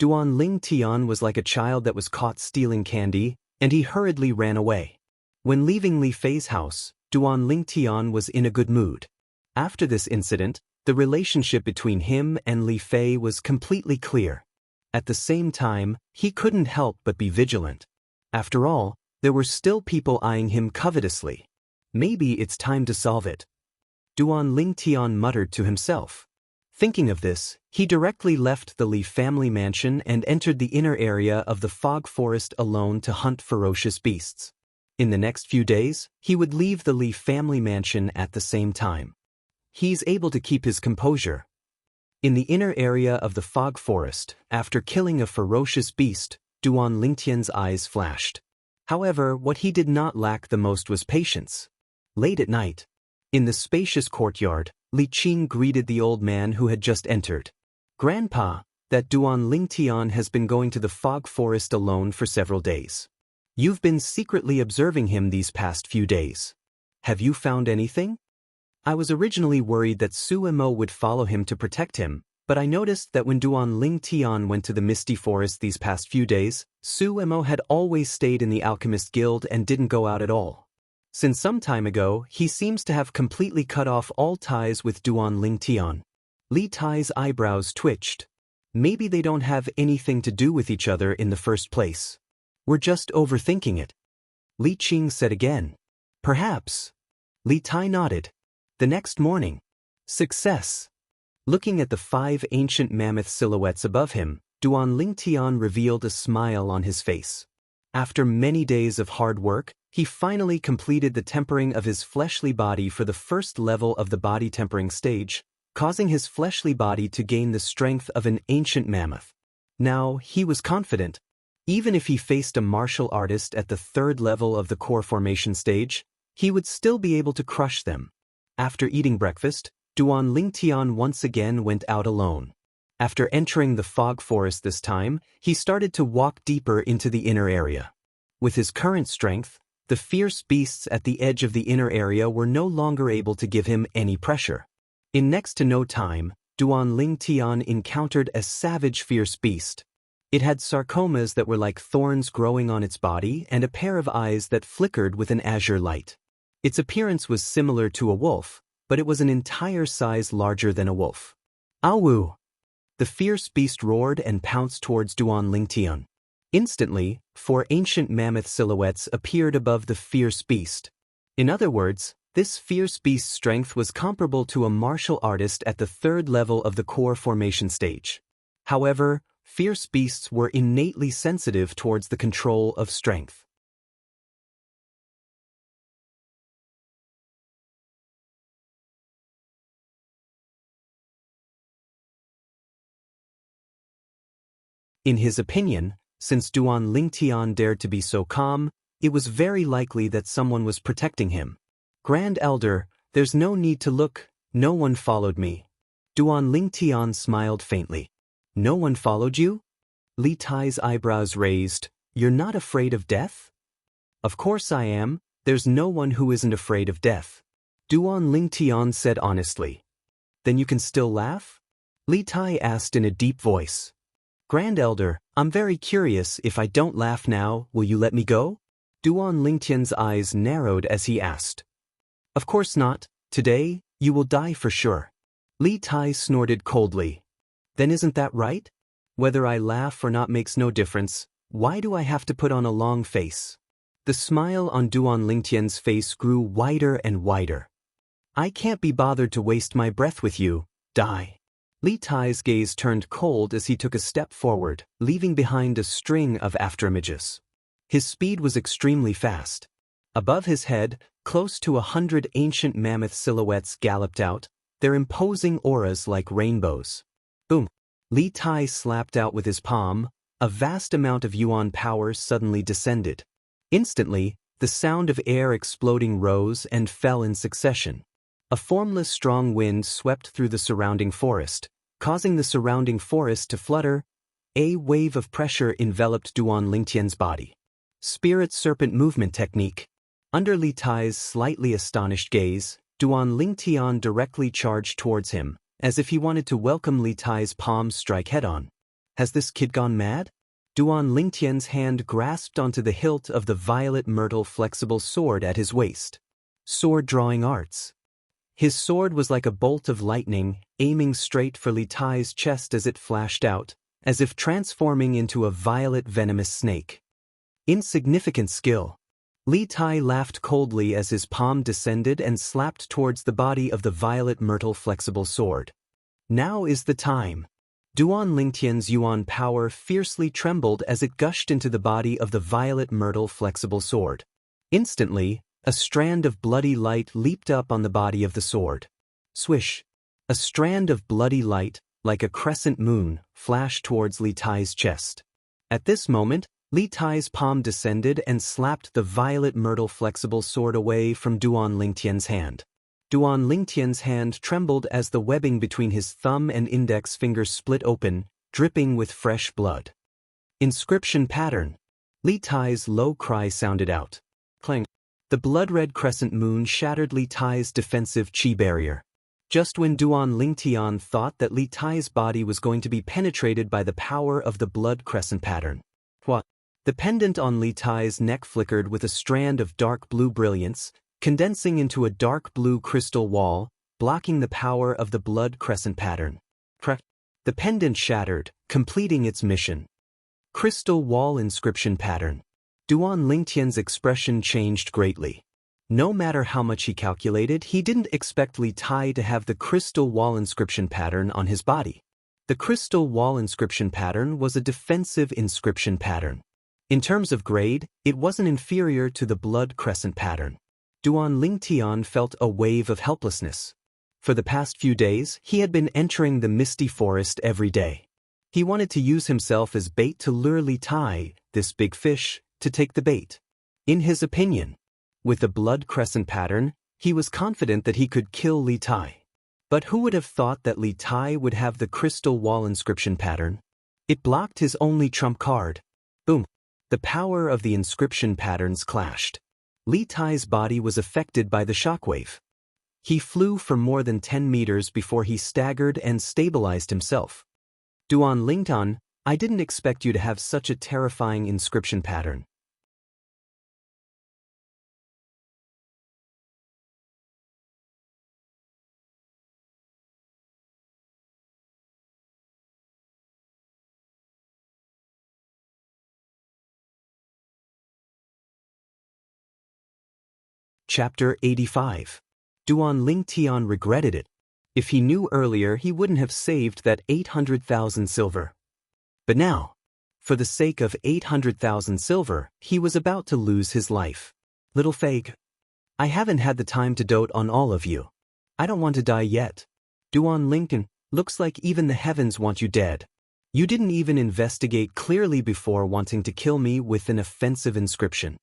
Duan Ling Tian was like a child that was caught stealing candy, and he hurriedly ran away. When leaving Li Fei's house, Duan Ling Tian was in a good mood. After this incident, the relationship between him and Li Fei was completely clear. At the same time, he couldn't help but be vigilant. After all, there were still people eyeing him covetously. Maybe it's time to solve it. Duan Ling Tian muttered to himself. Thinking of this, he directly left the Li family mansion and entered the inner area of the fog forest alone to hunt ferocious beasts. In the next few days, he would leave the Li family mansion at the same time. He's able to keep his composure. In the inner area of the fog forest, after killing a ferocious beast, Duan Lingtian's eyes flashed. However, what he did not lack the most was patience. Late at night, in the spacious courtyard, Li Qing greeted the old man who had just entered. Grandpa, that Duan Lingtian has been going to the fog forest alone for several days. You've been secretly observing him these past few days. Have you found anything? I was originally worried that Su Mo would follow him to protect him, but I noticed that when Duan Lingtian went to the misty forest these past few days, Su Mo had always stayed in the Alchemist Guild and didn't go out at all. Since some time ago, he seems to have completely cut off all ties with Duan Lingtian. Li Tai's eyebrows twitched. Maybe they don't have anything to do with each other in the first place. We're just overthinking it. Li Qing said again. Perhaps. Li Tai nodded. The next morning. Success. Looking at the 5 ancient mammoth silhouettes above him, Duan Lingtian revealed a smile on his face. After many days of hard work, he finally completed the tempering of his fleshly body for the first level of the body tempering stage, causing his fleshly body to gain the strength of an ancient mammoth. Now, he was confident. Even if he faced a martial artist at the 3rd level of the core formation stage, he would still be able to crush them. After eating breakfast, Duan Lingtian once again went out alone. After entering the fog forest this time, he started to walk deeper into the inner area. With his current strength, the fierce beasts at the edge of the inner area were no longer able to give him any pressure. In next to no time, Duan Lingtian encountered a savage fierce beast. It had sarcomas that were like thorns growing on its body and a pair of eyes that flickered with an azure light. Its appearance was similar to a wolf, but it was an entire size larger than a wolf. Awu! The fierce beast roared and pounced towards Duan Lingtian. Instantly, 4 ancient mammoth silhouettes appeared above the fierce beast. In other words, this fierce beast's strength was comparable to a martial artist at the 3rd level of the core formation stage. However, fierce beasts were innately sensitive towards the control of strength. In his opinion, since Duan Lingtian dared to be so calm, it was very likely that someone was protecting him. Grand Elder, there's no need to look, no one followed me. Duan Lingtian smiled faintly. No one followed you? Li Tai's eyebrows raised. You're not afraid of death? Of course I am, there's no one who isn't afraid of death. Duan Lingtian said honestly. Then you can still laugh? Li Tai asked in a deep voice. Grand Elder, I'm very curious, if I don't laugh now, will you let me go? Duan Lingtian's eyes narrowed as he asked. Of course not, today, you will die for sure. Li Tai snorted coldly. Then isn't that right? Whether I laugh or not makes no difference, why do I have to put on a long face? The smile on Duan Lingtian's face grew wider and wider. I can't be bothered to waste my breath with you, die. Li Tai's gaze turned cold as he took a step forward, leaving behind a string of afterimages. His speed was extremely fast. Above his head, close to 100 ancient mammoth silhouettes galloped out, their imposing auras like rainbows. Boom! Li Tai slapped out with his palm. A vast amount of yuan power suddenly descended. Instantly, the sound of air exploding rose and fell in succession. A formless strong wind swept through the surrounding forest, causing the surrounding forest to flutter. A wave of pressure enveloped Duan Lingtian's body. Spirit Serpent Movement Technique. Under Li Tai's slightly astonished gaze, Duan Lingtian directly charged towards him, as if he wanted to welcome Li Tai's palm strike head-on. Has this kid gone mad? Duan Lingtian's hand grasped onto the hilt of the violet myrtle flexible sword at his waist. Sword drawing arts. His sword was like a bolt of lightning, aiming straight for Li Tai's chest as it flashed out, as if transforming into a violet venomous snake. Insignificant skill. Li Tai laughed coldly as his palm descended and slapped towards the body of the violet myrtle flexible sword. Now is the time. Duan Lingtian's yuan power fiercely trembled as it gushed into the body of the violet myrtle flexible sword. Instantly, a strand of bloody light leaped up on the body of the sword. Swish! A strand of bloody light, like a crescent moon, flashed towards Li Tai's chest. At this moment, Li Tai's palm descended and slapped the violet myrtle flexible sword away from Duan Lingtian's hand. Duan Lingtian's hand trembled as the webbing between his thumb and index finger split open, dripping with fresh blood. Inscription pattern. Li Tai's low cry sounded out. Clang. The blood-red crescent moon shattered Li Tai's defensive chi barrier. Just when Duan Lingtian thought that Li Tai's body was going to be penetrated by the power of the blood crescent pattern. What? The pendant on Li Tai's neck flickered with a strand of dark blue brilliance, condensing into a dark blue crystal wall, blocking the power of the blood crescent pattern. The pendant shattered, completing its mission. Crystal wall inscription pattern. Duan Lingtian's expression changed greatly. No matter how much he calculated, he didn't expect Li Tai to have the crystal wall inscription pattern on his body. The crystal wall inscription pattern was a defensive inscription pattern. In terms of grade, it wasn't inferior to the blood crescent pattern. Duan Lingtian felt a wave of helplessness. For the past few days, he had been entering the misty forest every day. He wanted to use himself as bait to lure Li Tai, this big fish, to take the bait. In his opinion, with the blood crescent pattern, he was confident that he could kill Li Tai. But who would have thought that Li Tai would have the crystal wall inscription pattern? It blocked his only trump card. Boom! The power of the inscription patterns clashed. Li Tai's body was affected by the shockwave. He flew for more than 10 meters before he staggered and stabilized himself. Duan Lingtian, I didn't expect you to have such a terrifying inscription pattern. Chapter 85. Duan Lingtian regretted it. If he knew earlier, he wouldn't have saved that 800,000 silver. But now, for the sake of 800,000 silver, he was about to lose his life. Little fake. I haven't had the time to dote on all of you. I don't want to die yet. Duan Lingtian, looks like even the heavens want you dead. You didn't even investigate clearly before wanting to kill me with an offensive inscription.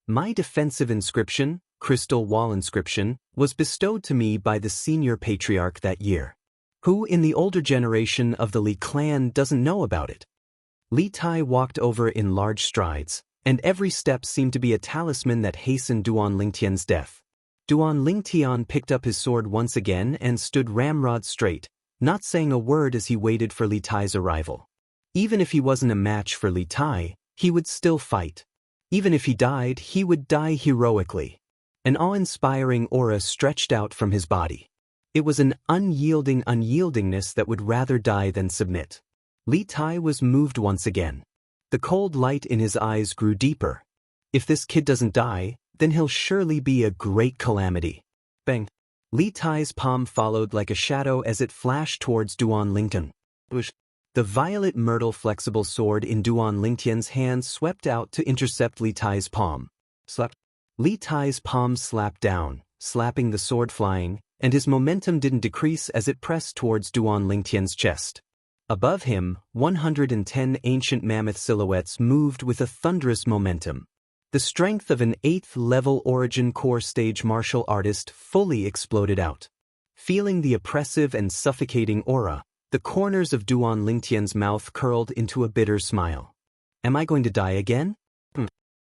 My defensive inscription, crystal wall inscription, was bestowed to me by the senior patriarch that year. Who in the older generation of the Li clan doesn't know about it? Li Tai walked over in large strides, and every step seemed to be a talisman that hastened Duan Lingtian's death. Duan Lingtian picked up his sword once again and stood ramrod straight, not saying a word as he waited for Li Tai's arrival. Even if he wasn't a match for Li Tai, he would still fight. Even if he died, he would die heroically. An awe-inspiring aura stretched out from his body. It was an unyielding unyieldingness that would rather die than submit. Li Tai was moved once again. The cold light in his eyes grew deeper. If this kid doesn't die, then he'll surely be a great calamity. Bang! Li Tai's palm followed like a shadow as it flashed towards Duan Lingtian. The violet myrtle flexible sword in Duan Lingtian's hand swept out to intercept Li Tai's palm. Slap! Li Tai's palm slapped down, slapping the sword flying, and his momentum didn't decrease as it pressed towards Duan Lingtian's chest. Above him, 110 ancient mammoth silhouettes moved with a thunderous momentum. The strength of an 8th-level Origin Core stage martial artist fully exploded out. Feeling the oppressive and suffocating aura, the corners of Duan Lingtian's mouth curled into a bitter smile. Am I going to die again?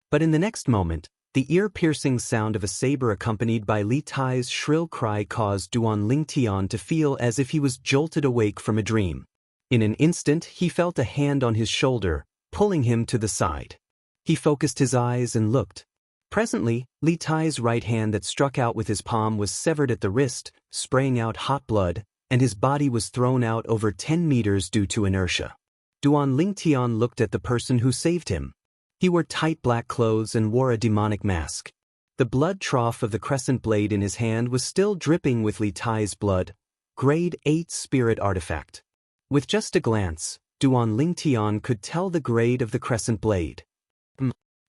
But in the next moment, The ear-piercing sound of a saber accompanied by Li Tai's shrill cry caused Duan Lingtian to feel as if he was jolted awake from a dream. In an instant, he felt a hand on his shoulder, pulling him to the side. He focused his eyes and looked. Presently, Li Tai's right hand that struck out with his palm was severed at the wrist, spraying out hot blood, and his body was thrown out over 10 meters due to inertia. Duan Lingtian looked at the person who saved him. He wore tight black clothes and wore a demonic mask. The blood trough of the crescent blade in his hand was still dripping with Li Tai's blood, grade 8 spirit artifact. With just a glance, Duan Lingtian could tell the grade of the crescent blade.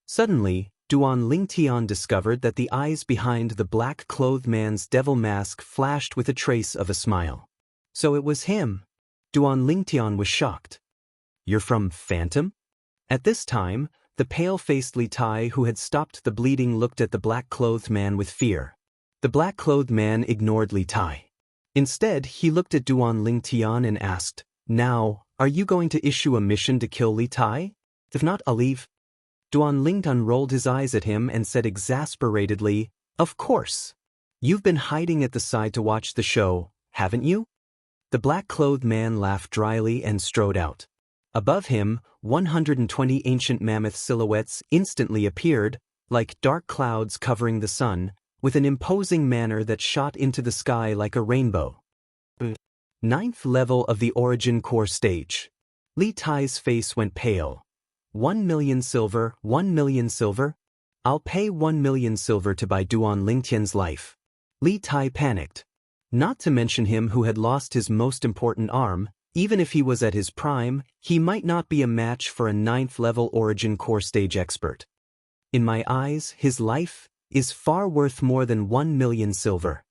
Suddenly, Duan Lingtian discovered that the eyes behind the black-clothed man's devil mask flashed with a trace of a smile. So it was him. Duan Lingtian was shocked. "You're from Phantom?" At this time, the pale-faced Li Tai who had stopped the bleeding looked at the black-clothed man with fear. The black-clothed man ignored Li Tai. Instead, he looked at Duan Lingtian and asked, "Now, are you going to issue a mission to kill Li Tai? If not, I'll leave." Duan Lingtian rolled his eyes at him and said exasperatedly, "Of course. You've been hiding at the side to watch the show, haven't you?" The black-clothed man laughed dryly and strode out. Above him, 120 ancient mammoth silhouettes instantly appeared, like dark clouds covering the sun, with an imposing manner that shot into the sky like a rainbow. 9th level of the Origin Core stage. Li Tai's face went pale. 1 million silver, 1 million silver? I'll pay 1 million silver to buy Duan Lingtian's life. Li Tai panicked. Not to mention him who had lost his most important arm. Even if he was at his prime, he might not be a match for a 9th level Origin Core stage expert. In my eyes, his life is far worth more than 1 million silver.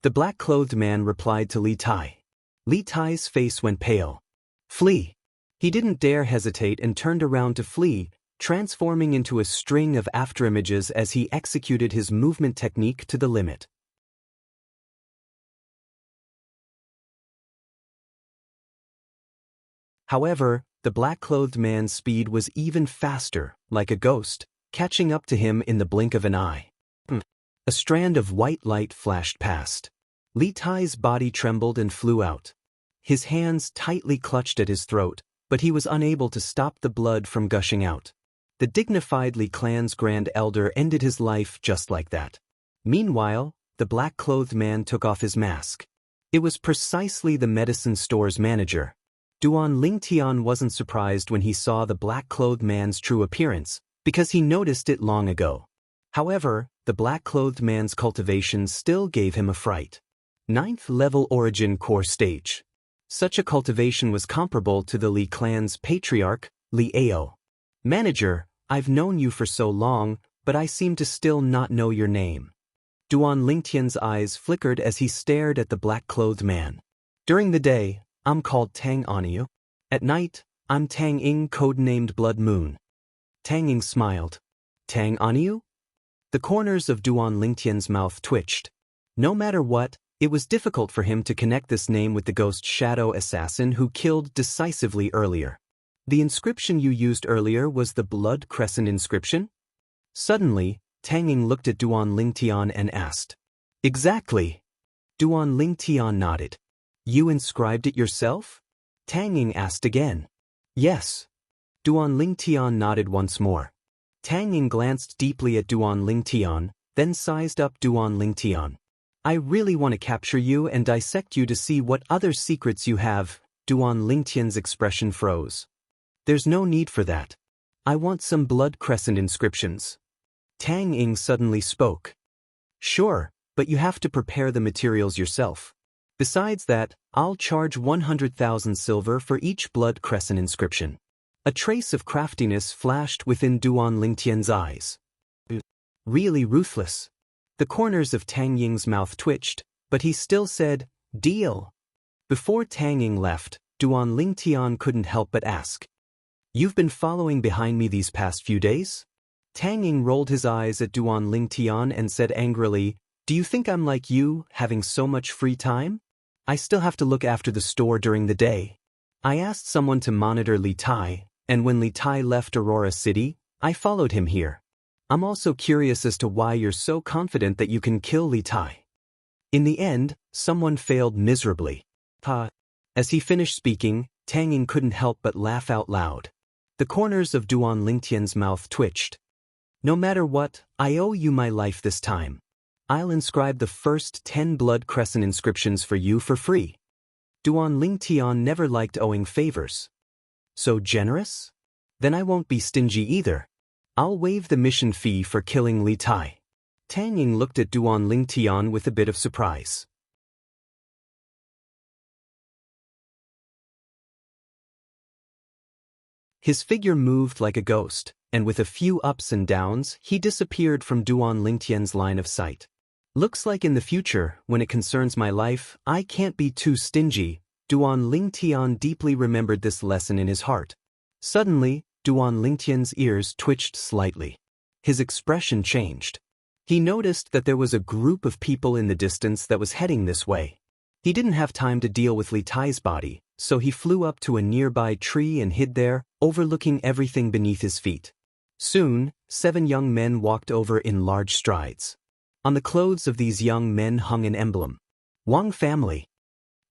The black-clothed man replied to Li Tai. Li Tai's face went pale. "Flee." He didn't dare hesitate and turned around to flee, transforming into a string of afterimages as he executed his movement technique to the limit. However, the black-clothed man's speed was even faster, like a ghost, catching up to him in the blink of an eye. A strand of white light flashed past. Li Tai's body trembled and flew out. His hands tightly clutched at his throat, but he was unable to stop the blood from gushing out. The dignified Li clan's grand elder ended his life just like that. Meanwhile, the black-clothed man took off his mask. It was precisely the medicine store's manager. Duan Lingtian wasn't surprised when he saw the black-clothed man's true appearance, because he noticed it long ago. However, the black-clothed man's cultivation still gave him a fright. 9th level Origin Core stage. Such a cultivation was comparable to the Li clan's patriarch, Li Ao. "Manager, I've known you for so long, but I seem to still not know your name." Duan Lingtian's eyes flickered as he stared at the black-clothed man. "During the day, I'm called Tang Aniu. At night, I'm Tang Ying, codenamed Blood Moon." Tang Ying smiled. "Tang Aniu?" The corners of Duan Lingtian's mouth twitched. No matter what, it was difficult for him to connect this name with the ghost shadow assassin who killed decisively earlier. "The inscription you used earlier was the Blood Crescent inscription?" Suddenly, Tang Ying looked at Duan Lingtian and asked. "Exactly." Duan Lingtian nodded. "You inscribed it yourself?" Tang Ying asked again. "Yes." Duan Lingtian nodded once more. Tang Ying glanced deeply at Duan Lingtian, then sized up Duan Lingtian. "I really want to capture you and dissect you to see what other secrets you have." Duan Lingtian's expression froze. "There's no need for that. I want some Blood Crescent inscriptions." Tang Ying suddenly spoke. "Sure, but you have to prepare the materials yourself. Besides that, I'll charge 100,000 silver for each Blood Crescent inscription." A trace of craftiness flashed within Duan Lingtian's eyes. "Really ruthless." The corners of Tang Ying's mouth twitched, but he still said, "Deal." Before Tang Ying left, Duan Lingtian couldn't help but ask, "You've been following behind me these past few days?" Tang Ying rolled his eyes at Duan Lingtian and said angrily, "Do you think I'm like you, having so much free time? I still have to look after the store during the day. I asked someone to monitor Li Tai, and when Li Tai left Aurora City, I followed him here." I'm also curious as to why you're so confident that you can kill Li Tai. In the end, someone failed miserably. Pa. As he finished speaking, Tang Ying couldn't help but laugh out loud. The corners of Duan Lingtian's mouth twitched. No matter what, I owe you my life this time. I'll inscribe the first 10 blood crescent inscriptions for you for free. Duan Lingtian never liked owing favors. So generous? Then I won't be stingy either. I'll waive the mission fee for killing Li Tai. Tang Ying looked at Duan Lingtian with a bit of surprise. His figure moved like a ghost, and with a few ups and downs, he disappeared from Duan Lingtian's line of sight. Looks like in the future, when it concerns my life, I can't be too stingy. Duan Lingtian deeply remembered this lesson in his heart. Suddenly, Duan Lingtian's ears twitched slightly. His expression changed. He noticed that there was a group of people in the distance that was heading this way. He didn't have time to deal with Li Tai's body, so he flew up to a nearby tree and hid there, overlooking everything beneath his feet. Soon, 7 young men walked over in large strides. On the clothes of these young men hung an emblem. Wang family.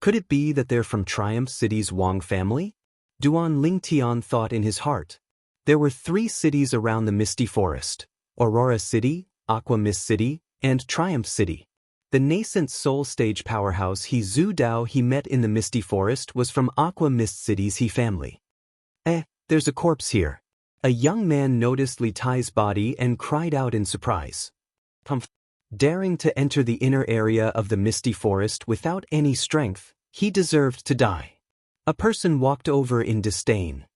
Could it be that they're from Triumph City's Wang family? Duan Lingtian thought in his heart. There were 3 cities around the Misty Forest: Aurora City, Aqua Mist City, and Triumph City. The nascent soul stage powerhouse He Zhu Dao he met in the Misty Forest was from Aqua Mist City's He family. There's a corpse here. A young man noticed Li Tai's body and cried out in surprise. Daring to enter the inner area of the Misty Forest without any strength, he deserved to die. A person walked over in disdain.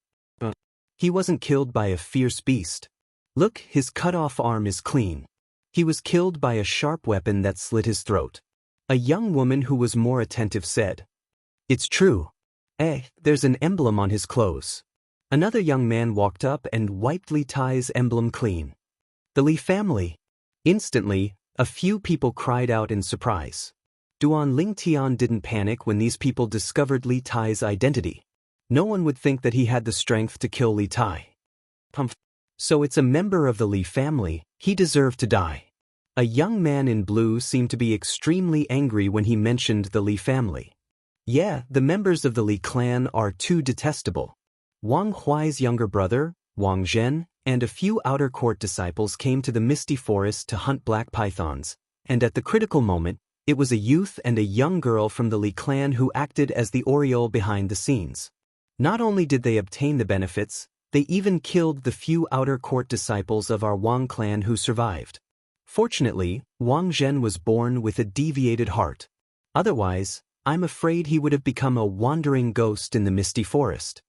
He wasn't killed by a fierce beast. Look, his cut-off arm is clean. He was killed by a sharp weapon that slit his throat. A young woman who was more attentive said, "It's true. There's an emblem on his clothes." Another young man walked up and wiped Li Tai's emblem clean. The Li family. Instantly, a few people cried out in surprise. Duan Lingtian didn't panic when these people discovered Li Tai's identity. No one would think that he had the strength to kill Li Tai. So it's a member of the Li family. He deserved to die. A young man in blue seemed to be extremely angry when he mentioned the Li family. Yeah, the members of the Li clan are too detestable. Wang Huai's younger brother, Wang Zhen, and a few outer court disciples came to the Misty Forest to hunt black pythons, and at the critical moment, it was a youth and a young girl from the Li clan who acted as the aureole behind the scenes. Not only did they obtain the benefits, they even killed the few outer court disciples of our Wang clan who survived. Fortunately, Wang Zhen was born with a deviated heart. Otherwise, I'm afraid he would have become a wandering ghost in the Misty Forest.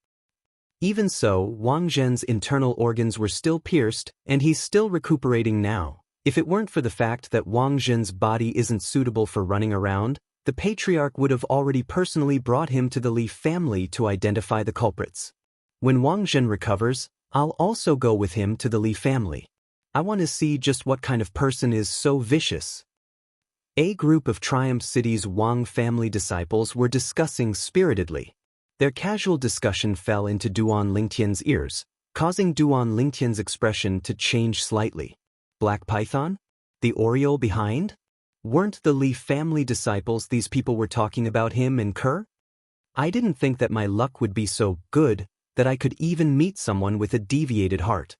Even so, Wang Zhen's internal organs were still pierced, and he's still recuperating now. If it weren't for the fact that Wang Zhen's body isn't suitable for running around, the patriarch would have already personally brought him to the Li family to identify the culprits. When Wang Zhen recovers, I'll also go with him to the Li family. I want to see just what kind of person is so vicious. A group of Triumph City's Wang family disciples were discussing spiritedly. Their casual discussion fell into Duan Lingtian's ears, causing Duan Lingtian's expression to change slightly. Black Python? The aureole behind? Weren't the Li family disciples these people were talking about him and Kerr? I didn't think that my luck would be so good that I could even meet someone with a deviated heart.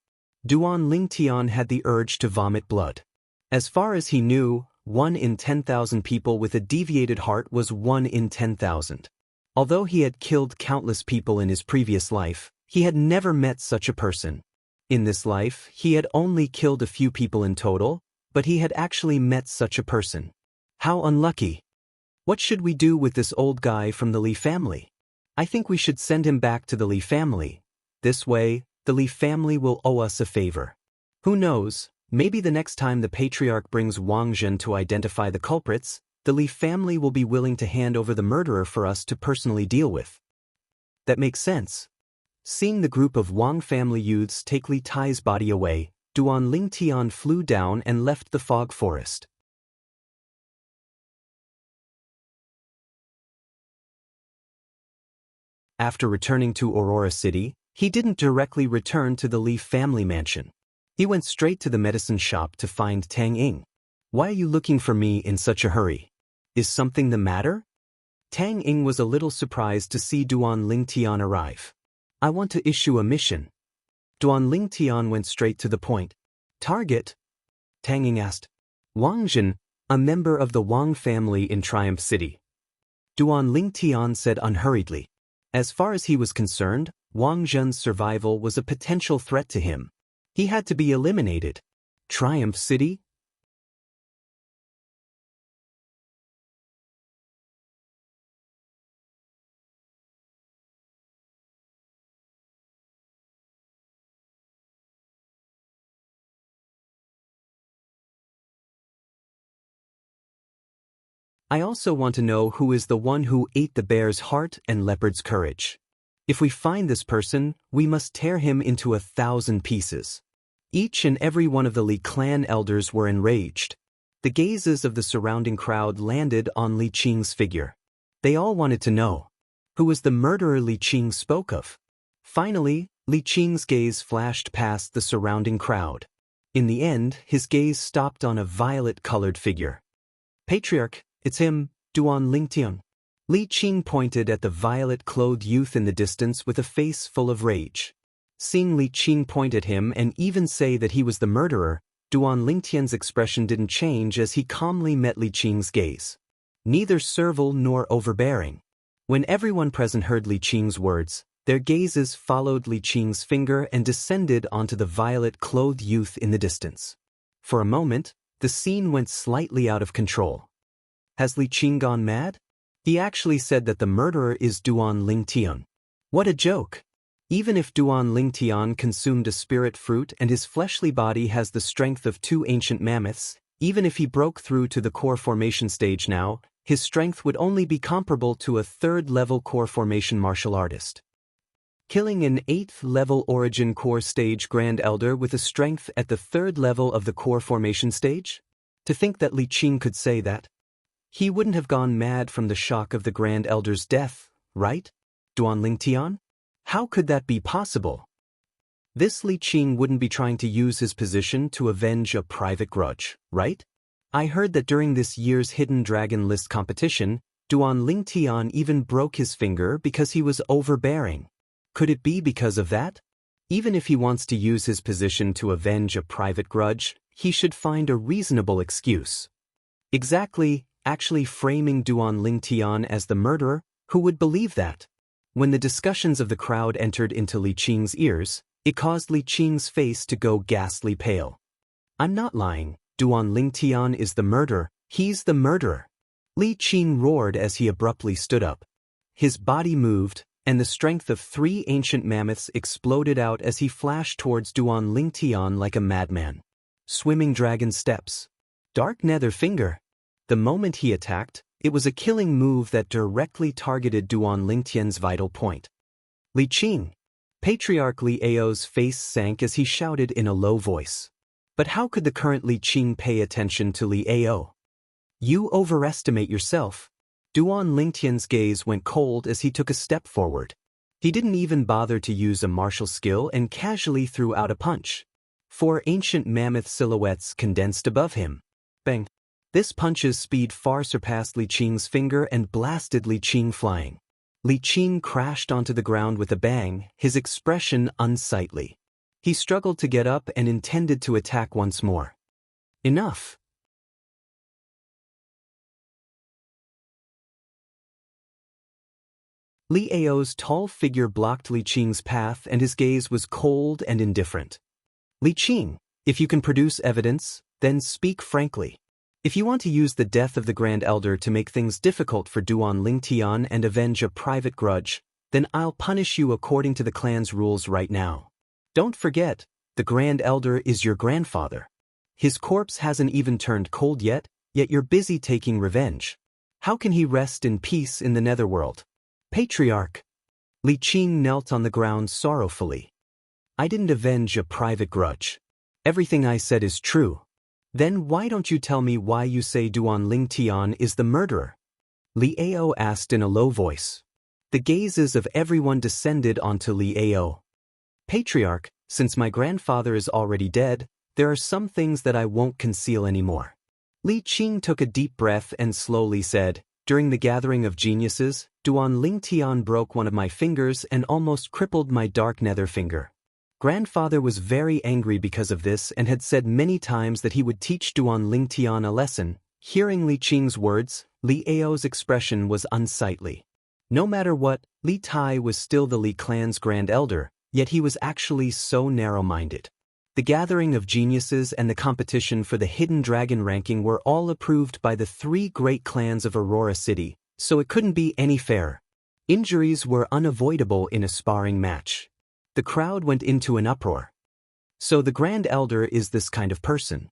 Duan Lingtian had the urge to vomit blood. As far as he knew, 1 in 10,000 people with a deviated heart was 1 in 10,000. Although he had killed countless people in his previous life, he had never met such a person. In this life, he had only killed a few people in total, but he had actually met such a person. How unlucky. What should we do with this old guy from the Li family? I think we should send him back to the Li family. This way, the Li family will owe us a favor. Who knows, maybe the next time the patriarch brings Wang Zhen to identify the culprits, the Li family will be willing to hand over the murderer for us to personally deal with. That makes sense. Seeing the group of Wang family youths take Li Tai's body away, Duan Lingtian flew down and left the fog forest. After returning to Aurora City, he didn't directly return to the Li family mansion. He went straight to the medicine shop to find Tang Ying. "Why are you looking for me in such a hurry? Is something the matter?" Tang Ying was a little surprised to see Duan Lingtian arrive. "I want to issue a mission." Duan Lingtian went straight to the point. "Target?" Tang Ying asked. "Wang Zhen, a member of the Wang family in Triumph City." Duan Lingtian said unhurriedly. As far as he was concerned, Wang Zhen's survival was a potential threat to him. He had to be eliminated. Triumph City? I also want to know who is the one who ate the bear's heart and leopard's courage. If we find this person, we must tear him into 1,000 pieces. Each and every one of the Li clan elders were enraged. The gazes of the surrounding crowd landed on Li Qing's figure. They all wanted to know, who was the murderer Li Qing spoke of? Finally, Li Qing's gaze flashed past the surrounding crowd. In the end, his gaze stopped on a violet-colored figure. "Patriarch, it's him, Duan Lingtian." Li Qing pointed at the violet-clothed youth in the distance with a face full of rage. Seeing Li Qing point at him and even say that he was the murderer, Duan Lingtian's expression didn't change as he calmly met Li Qing's gaze. Neither servile nor overbearing. When everyone present heard Li Qing's words, their gazes followed Li Qing's finger and descended onto the violet-clothed youth in the distance. For a moment, the scene went slightly out of control. Has Li Qing gone mad? He actually said that the murderer is Duan Lingtian. What a joke! Even if Duan Lingtian consumed a spirit fruit and his fleshly body has the strength of 2 ancient mammoths, even if he broke through to the core formation stage now, his strength would only be comparable to a 3rd-level core formation martial artist. Killing an 8th-level origin core stage Grand Elder with a strength at the 3rd level of the core formation stage? To think that Li Qing could say that? He wouldn't have gone mad from the shock of the Grand Elder's death, right? Duan Lingtian? How could that be possible? This Li Qing wouldn't be trying to use his position to avenge a private grudge, right? I heard that during this year's Hidden Dragon List competition, Duan Lingtian even broke his finger because he was overbearing. Could it be because of that? Even if he wants to use his position to avenge a private grudge, he should find a reasonable excuse. Exactly. Actually framing Duan Lingtian as the murderer, who would believe that? When the discussions of the crowd entered into Li Qing's ears, it caused Li Qing's face to go ghastly pale. "I'm not lying, Duan Lingtian is the murderer, he's the murderer." Li Qing roared as he abruptly stood up. His body moved, and the strength of 3 ancient mammoths exploded out as he flashed towards Duan Lingtian like a madman. Swimming dragon steps. Dark nether finger. The moment he attacked, it was a killing move that directly targeted Duan Lingtian's vital point. "Li Qing!" Patriarch Li Ao's face sank as he shouted in a low voice. But how could the current Li Qing pay attention to Li Ao? "You overestimate yourself." Duan Lingtian's gaze went cold as he took a step forward. He didn't even bother to use a martial skill and casually threw out a punch. 4 ancient mammoth silhouettes condensed above him. Bang! This punch's speed far surpassed Li Qing's finger and blasted Li Qing flying. Li Qing crashed onto the ground with a bang, his expression unsightly. He struggled to get up and intended to attack once more. Enough! Li Ao's tall figure blocked Li Qing's path and his gaze was cold and indifferent. "Li Qing, if you can produce evidence, then speak frankly. If you want to use the death of the Grand Elder to make things difficult for Duan Lingtian and avenge a private grudge, then I'll punish you according to the clan's rules right now. Don't forget, the Grand Elder is your grandfather. His corpse hasn't even turned cold yet you're busy taking revenge. How can he rest in peace in the netherworld?" "Patriarch!" Li Qing knelt on the ground sorrowfully. "I didn't avenge a private grudge. Everything I said is true. Then why don't you tell me why you say Duan Lingtian is the murderer?" Li Ao asked in a low voice. The gazes of everyone descended onto Li Ao. "Patriarch, Since my grandfather is already dead, there are some things that I won't conceal anymore. Li Qing took a deep breath and slowly said, during the gathering of geniuses, Duan Lingtian broke one of my fingers and almost crippled my dark nether finger. Grandfather was very angry because of this and had said many times that he would teach Duan Lingtian a lesson. Hearing Li Qing's words, Li Ao's expression was unsightly. No matter what, Li Tai was still the Li clan's grand elder, yet he was actually so narrow-minded. The gathering of geniuses and the competition for the hidden dragon ranking were all approved by the 3 great clans of Aurora City, so it couldn't be any fairer. Injuries were unavoidable in a sparring match. The crowd went into an uproar. So the Grand Elder is this kind of person.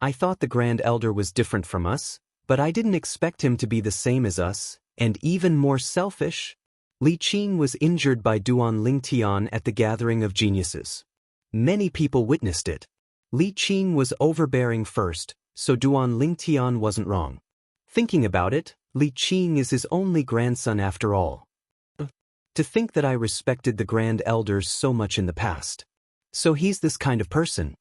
I thought the Grand Elder was different from us, but I didn't expect him to be the same as us, and even more selfish. Li Qing was injured by Duan Lingtian at the gathering of geniuses. Many people witnessed it. Li Qing was overbearing first, so Duan Lingtian wasn't wrong. Thinking about it, Li Qing is his only grandson after all. To think that I respected the Grand Elders so much in the past. So he's this kind of person.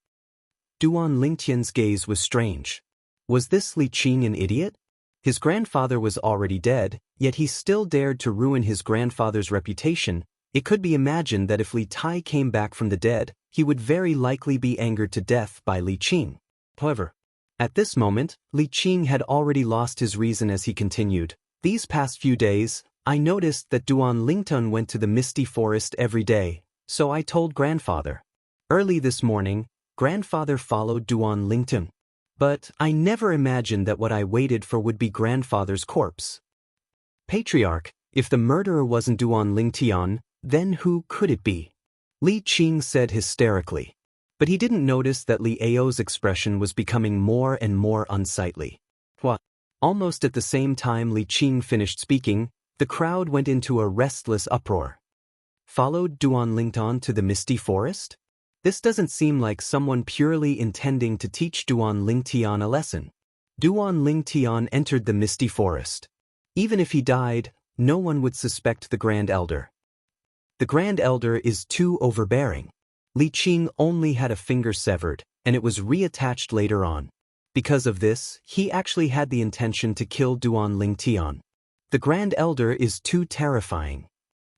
Duan Lingtian's gaze was strange. Was this Li Qing an idiot? His grandfather was already dead, yet he still dared to ruin his grandfather's reputation. It could be imagined that if Li Tai came back from the dead, he would very likely be angered to death by Li Qing. However, at this moment, Li Qing had already lost his reason as he continued. These past few days, I noticed that Duan Lingtian went to the misty forest every day, so I told grandfather. Early this morning, grandfather followed Duan Lingtian. But I never imagined that what I waited for would be grandfather's corpse. Patriarch, if the murderer wasn't Duan Lingtian, then who could it be? Li Qing said hysterically. But he didn't notice that Li Ao's expression was becoming more and more unsightly. What? Almost at the same time Li Qing finished speaking, the crowd went into a restless uproar. Followed Duan Lingtian to the misty forest? This doesn't seem like someone purely intending to teach Duan Lingtian a lesson. Duan Lingtian entered the misty forest. Even if he died, no one would suspect the Grand Elder. The Grand Elder is too overbearing. Li Qing only had a finger severed, and it was reattached later on. Because of this, he actually had the intention to kill Duan Lingtian. The Grand Elder is too terrifying.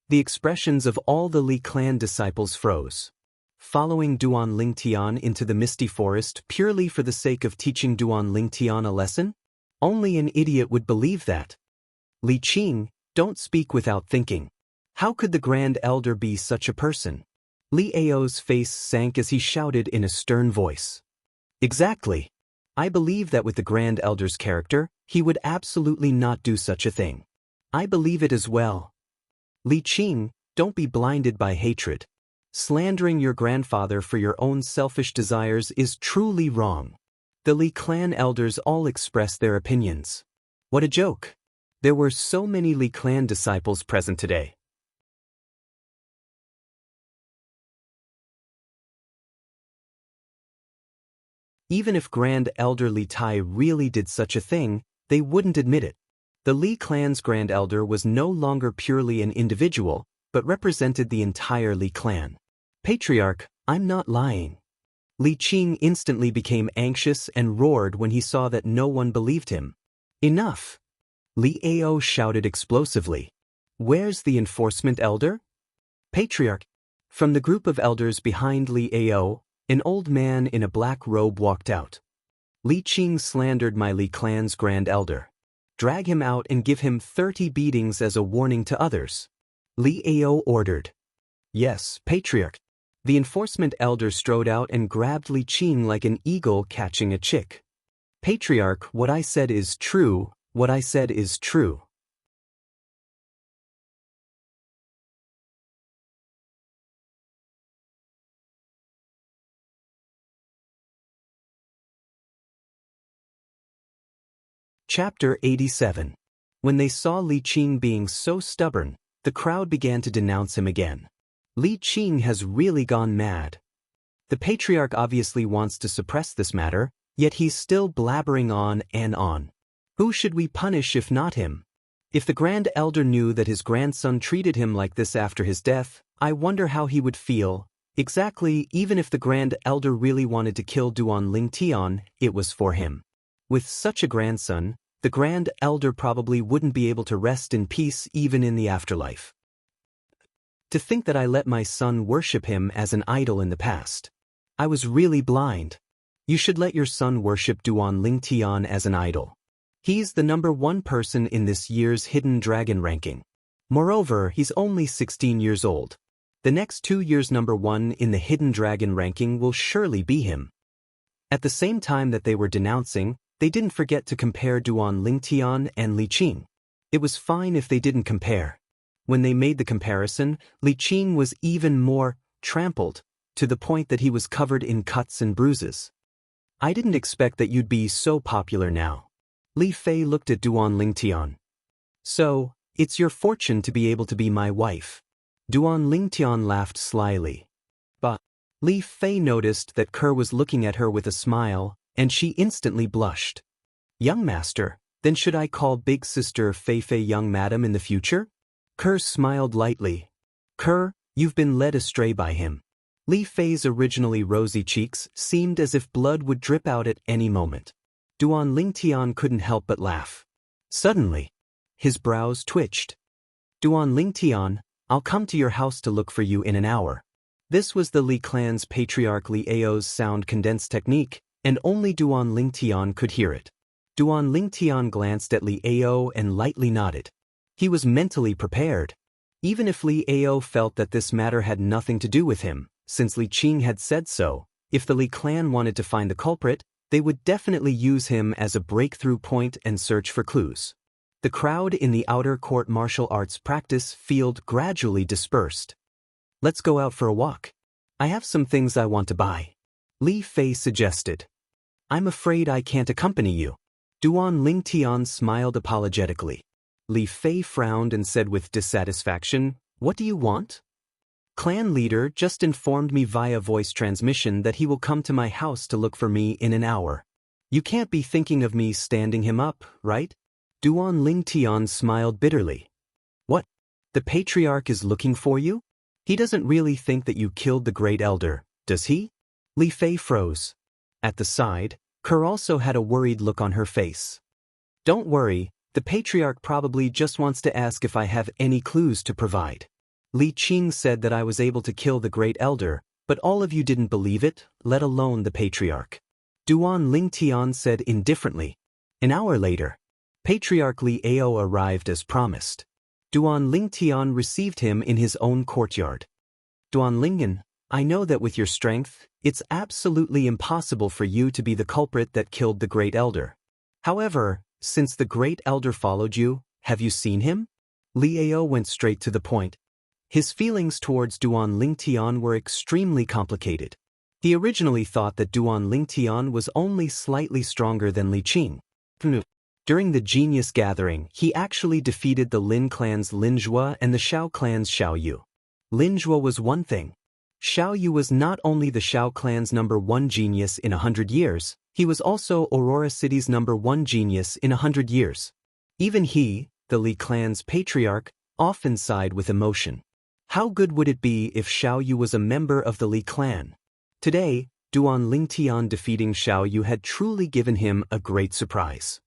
The expressions of all the Li clan disciples froze. Following Duan Lingtian into the misty forest purely for the sake of teaching Duan Lingtian a lesson? Only an idiot would believe that. Li Qing, don't speak without thinking. How could the Grand Elder be such a person? Li Ao's face sank as he shouted in a stern voice. Exactly. I believe that with the Grand Elder's character, he would absolutely not do such a thing. I believe it as well. Li Qing, don't be blinded by hatred. Slandering your grandfather for your own selfish desires is truly wrong. The Li clan elders all expressed their opinions. What a joke. There were so many Li clan disciples present today. Even if Grand Elder Li Tai really did such a thing, they wouldn't admit it. The Li clan's Grand Elder was no longer purely an individual, but represented the entire Li clan. Patriarch, I'm not lying. Li Qing instantly became anxious and roared when he saw that no one believed him. Enough! Li Ao shouted explosively. Where's the enforcement elder? Patriarch. From the group of elders behind Li Ao, an old man in a black robe walked out. Li Qing slandered my Li clan's Grand Elder. Drag him out and give him 30 beatings as a warning to others. Li Ao ordered. Yes, Patriarch. The enforcement elder strode out and grabbed Li Qing like an eagle catching a chick. Patriarch, what I said is true, what I said is true. Chapter 87. When they saw Li Qing being so stubborn, the crowd began to denounce him again. Li Qing has really gone mad. The Patriarch obviously wants to suppress this matter, yet he's still blabbering on and on. Who should we punish if not him? If the Grand Elder knew that his grandson treated him like this after his death, I wonder how he would feel. Exactly, even if the Grand Elder really wanted to kill Duan Lingtian, it was for him. With such a grandson, the Grand Elder probably wouldn't be able to rest in peace even in the afterlife. To think that I let my son worship him as an idol in the past. I was really blind. You should let your son worship Duan Lingtian as an idol. He's the #1 person in this year's Hidden Dragon ranking. Moreover, he's only 16 years old. The next 2 years #1 in the Hidden Dragon ranking will surely be him. At the same time that they were denouncing, they didn't forget to compare Duan Lingtian and Li Qing. It was fine if they didn't compare. When they made the comparison, Li Qing was even more trampled, to the point that he was covered in cuts and bruises. I didn't expect that you'd be so popular now. Li Fei looked at Duan Lingtian. So, it's your fortune to be able to be my wife. Duan Lingtian laughed slyly. But Li Fei noticed that Kerr was looking at her with a smile, and she instantly blushed. Young master, then should I call big sister Fei Fei young madam in the future? Kerr smiled lightly. Kerr, you've been led astray by him. Li Fei's originally rosy cheeks seemed as if blood would drip out at any moment. Duan Lingtian couldn't help but laugh. Suddenly, his brows twitched. Duan Lingtian, I'll come to your house to look for you in an hour. This was the Li clan's patriarch Li Ao's sound condensed technique, and only Duan Lingtian could hear it. Duan Lingtian glanced at Li Ao and lightly nodded. He was mentally prepared. Even if Li Ao felt that this matter had nothing to do with him, since Li Qing had said so, if the Li clan wanted to find the culprit, they would definitely use him as a breakthrough point and search for clues. The crowd in the outer court martial arts practice field gradually dispersed. Let's go out for a walk. I have some things I want to buy. Li Fei suggested. I'm afraid I can't accompany you. Duan Lingtian smiled apologetically. Li Fei frowned and said with dissatisfaction, What do you want? Clan leader just informed me via voice transmission that he will come to my house to look for me in an hour. You can't be thinking of me standing him up, right? Duan Lingtian smiled bitterly. What? The patriarch is looking for you? He doesn't really think that you killed the Great Elder, does he? Li Fei froze. At the side, Kerr also had a worried look on her face. Don't worry, the patriarch probably just wants to ask if I have any clues to provide. Li Qing said that I was able to kill the Great Elder, but all of you didn't believe it, let alone the patriarch. Duan Lingtian said indifferently. An hour later, Patriarch Li Ao arrived as promised. Duan Lingtian received him in his own courtyard. Duan Lingen, I know that with your strength, it's absolutely impossible for you to be the culprit that killed the Great Elder. However, since the Great Elder followed you, have you seen him? Li Ao went straight to the point. His feelings towards Duan Lingtian were extremely complicated. He originally thought that Duan Lingtian was only slightly stronger than Li Qing. During the Genius Gathering, he actually defeated the Lin clan's Lin Zhuo and the Xiao clan's Xiao Yu. Lin Zhuo was one thing. Xiao Yu was not only the Xiao clan's #1 genius in 100 years, he was also Aurora City's #1 genius in 100 years. Even he, the Li clan's patriarch, often sighed with emotion. How good would it be if Xiao Yu was a member of the Li clan? Today, Duan Lingtian defeating Xiao Yu had truly given him a great surprise.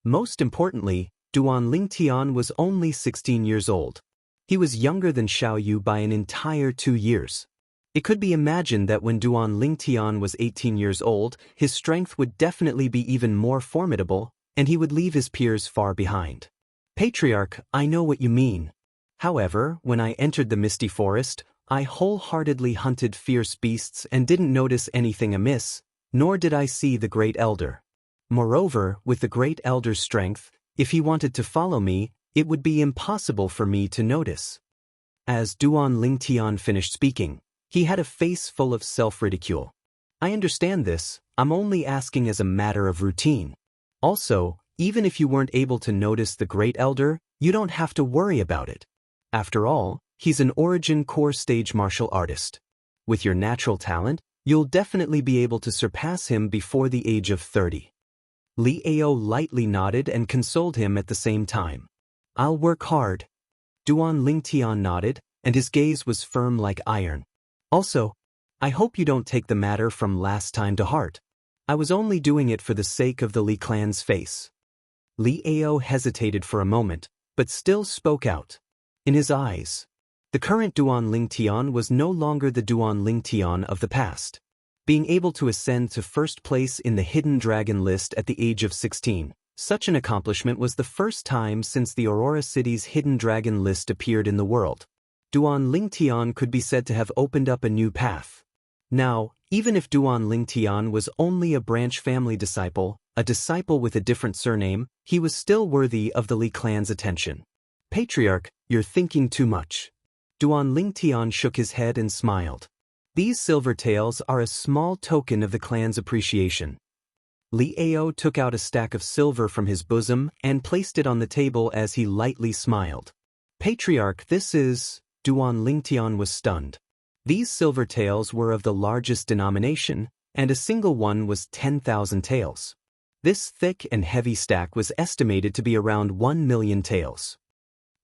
Most importantly, Duan Lingtian was only 16 years old. He was younger than Xiao Yu by an entire 2 years. It could be imagined that when Duan Lingtian was 18 years old, his strength would definitely be even more formidable, and he would leave his peers far behind. Patriarch, I know what you mean. However, when I entered the Misty Forest, I wholeheartedly hunted fierce beasts and didn't notice anything amiss, nor did I see the Great Elder. Moreover, with the Great Elder's strength, if he wanted to follow me, it would be impossible for me to notice. As Duan Lingtian finished speaking, he had a face full of self-ridicule. I understand this, I'm only asking as a matter of routine. Also, even if you weren't able to notice the Great Elder, you don't have to worry about it. After all, he's an origin core stage martial artist. With your natural talent, you'll definitely be able to surpass him before the age of 30. Li Ao lightly nodded and consoled him at the same time. I'll work hard. Duan Lingtian nodded, and his gaze was firm like iron. Also, I hope you don't take the matter from last time to heart. I was only doing it for the sake of the Li clan's face. Li Ao hesitated for a moment, but still spoke out. In his eyes, the current Duan Lingtian was no longer the Duan Lingtian of the past. Being able to ascend to first place in the Hidden Dragon list at the age of 16, such an accomplishment was the first time since the Aurora City's Hidden Dragon list appeared in the world. Duan Lingtian could be said to have opened up a new path. Now, even if Duan Lingtian was only a branch family disciple, a disciple with a different surname, he was still worthy of the Li clan's attention. Patriarch, you're thinking too much. Duan Lingtian shook his head and smiled. These silver taels are a small token of the clan's appreciation. Li Ao took out a stack of silver from his bosom and placed it on the table as he lightly smiled. Patriarch, this is... Duan Lingtian was stunned. These silver taels were of the largest denomination, and a single one was 10,000 taels. This thick and heavy stack was estimated to be around 1 million taels.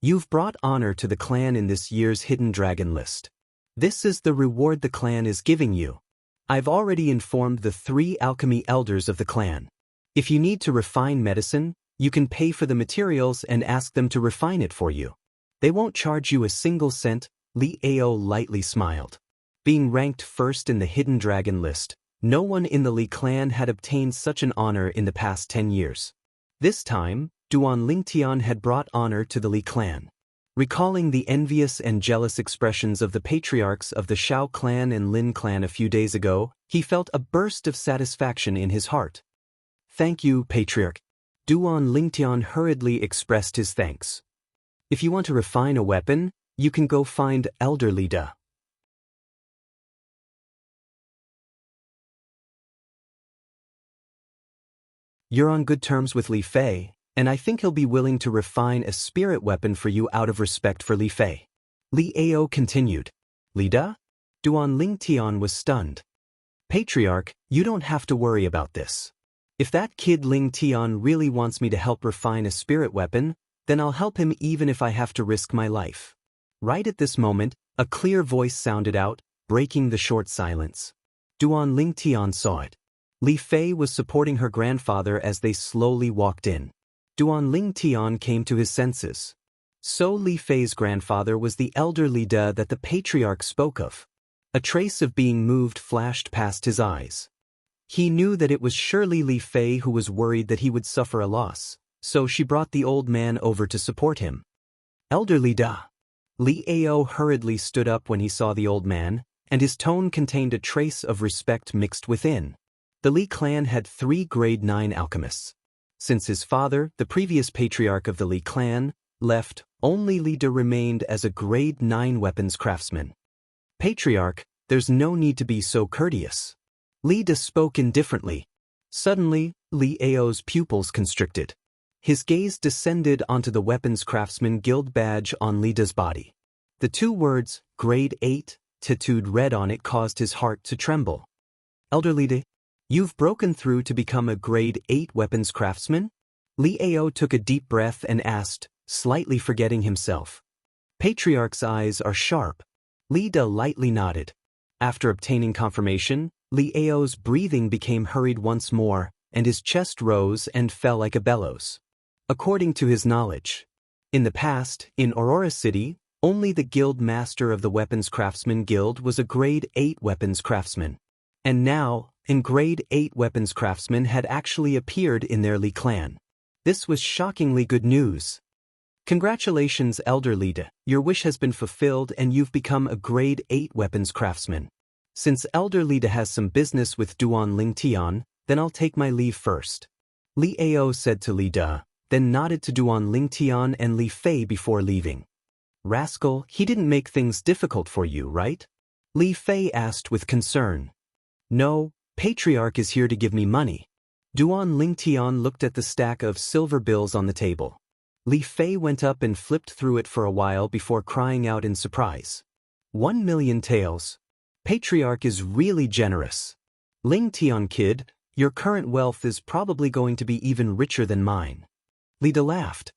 You've brought honor to the clan in this year's Hidden Dragon list. This is the reward the clan is giving you. I've already informed the 3 alchemy elders of the clan. If you need to refine medicine, you can pay for the materials and ask them to refine it for you. They won't charge you a single cent. Li Ao lightly smiled. Being ranked first in the Hidden Dragon list, no one in the Li clan had obtained such an honor in the past 10 years. This time, Duan Lingtian had brought honor to the Li clan. Recalling the envious and jealous expressions of the patriarchs of the Shao clan and Lin clan a few days ago, he felt a burst of satisfaction in his heart. Thank you, Patriarch. Duan Lingtian hurriedly expressed his thanks. If you want to refine a weapon, you can go find Elder Lida. You're on good terms with Li Fei, and I think he'll be willing to refine a spirit weapon for you out of respect for Li Fei. Li Ao continued. Lida? Duan Lingtian was stunned. Patriarch, you don't have to worry about this. If that kid Lingtian really wants me to help refine a spirit weapon, then I'll help him even if I have to risk my life. Right at this moment, a clear voice sounded out, breaking the short silence. Duan Lingtian saw it. Li Fei was supporting her grandfather as they slowly walked in. Duan Lingtian came to his senses. So Li Fei's grandfather was the elder Lida that the patriarch spoke of. A trace of being moved flashed past his eyes. He knew that it was surely Li Fei who was worried that he would suffer a loss, so she brought the old man over to support him. Elder Lida. Li Ao hurriedly stood up when he saw the old man, and his tone contained a trace of respect mixed within. The Li clan had 3 grade 9 alchemists. Since his father, the previous patriarch of the Li clan, left, only Lida remained as a grade 9 weapons craftsman. Patriarch, there's no need to be so courteous. Lida spoke indifferently. Suddenly, Li Ao's pupils constricted. His gaze descended onto the weapons craftsman guild badge on Lida's body. The 2 words, grade 8, tattooed red on it caused his heart to tremble. Elder Lida, you've broken through to become a grade 8 weapons craftsman? Li Ao took a deep breath and asked, slightly forgetting himself. Patriarch's eyes are sharp. Lida lightly nodded. After obtaining confirmation, Li Ao's breathing became hurried once more, and his chest rose and fell like a bellows. According to his knowledge, in the past, in Aurora City, only the guild master of the Weapons Craftsman Guild was a grade 8 weapons craftsman. And now, a grade 8 weapons craftsman had actually appeared in their Li clan. This was shockingly good news. Congratulations, Elder Lida, your wish has been fulfilled and you've become a grade 8 weapons craftsman. Since Elder Lida has some business with Duan Lingtian, then I'll take my leave first. Li Ao said to Lida, then nodded to Duan Lingtian and Li Fei before leaving. Rascal, he didn't make things difficult for you, right? Li Fei asked with concern. No, Patriarch is here to give me money. Duan Lingtian looked at the stack of silver bills on the table. Li Fei went up and flipped through it for a while before crying out in surprise. 1 million taels. Patriarch is really generous. Lingtian kid, your current wealth is probably going to be even richer than mine. Lida laughed.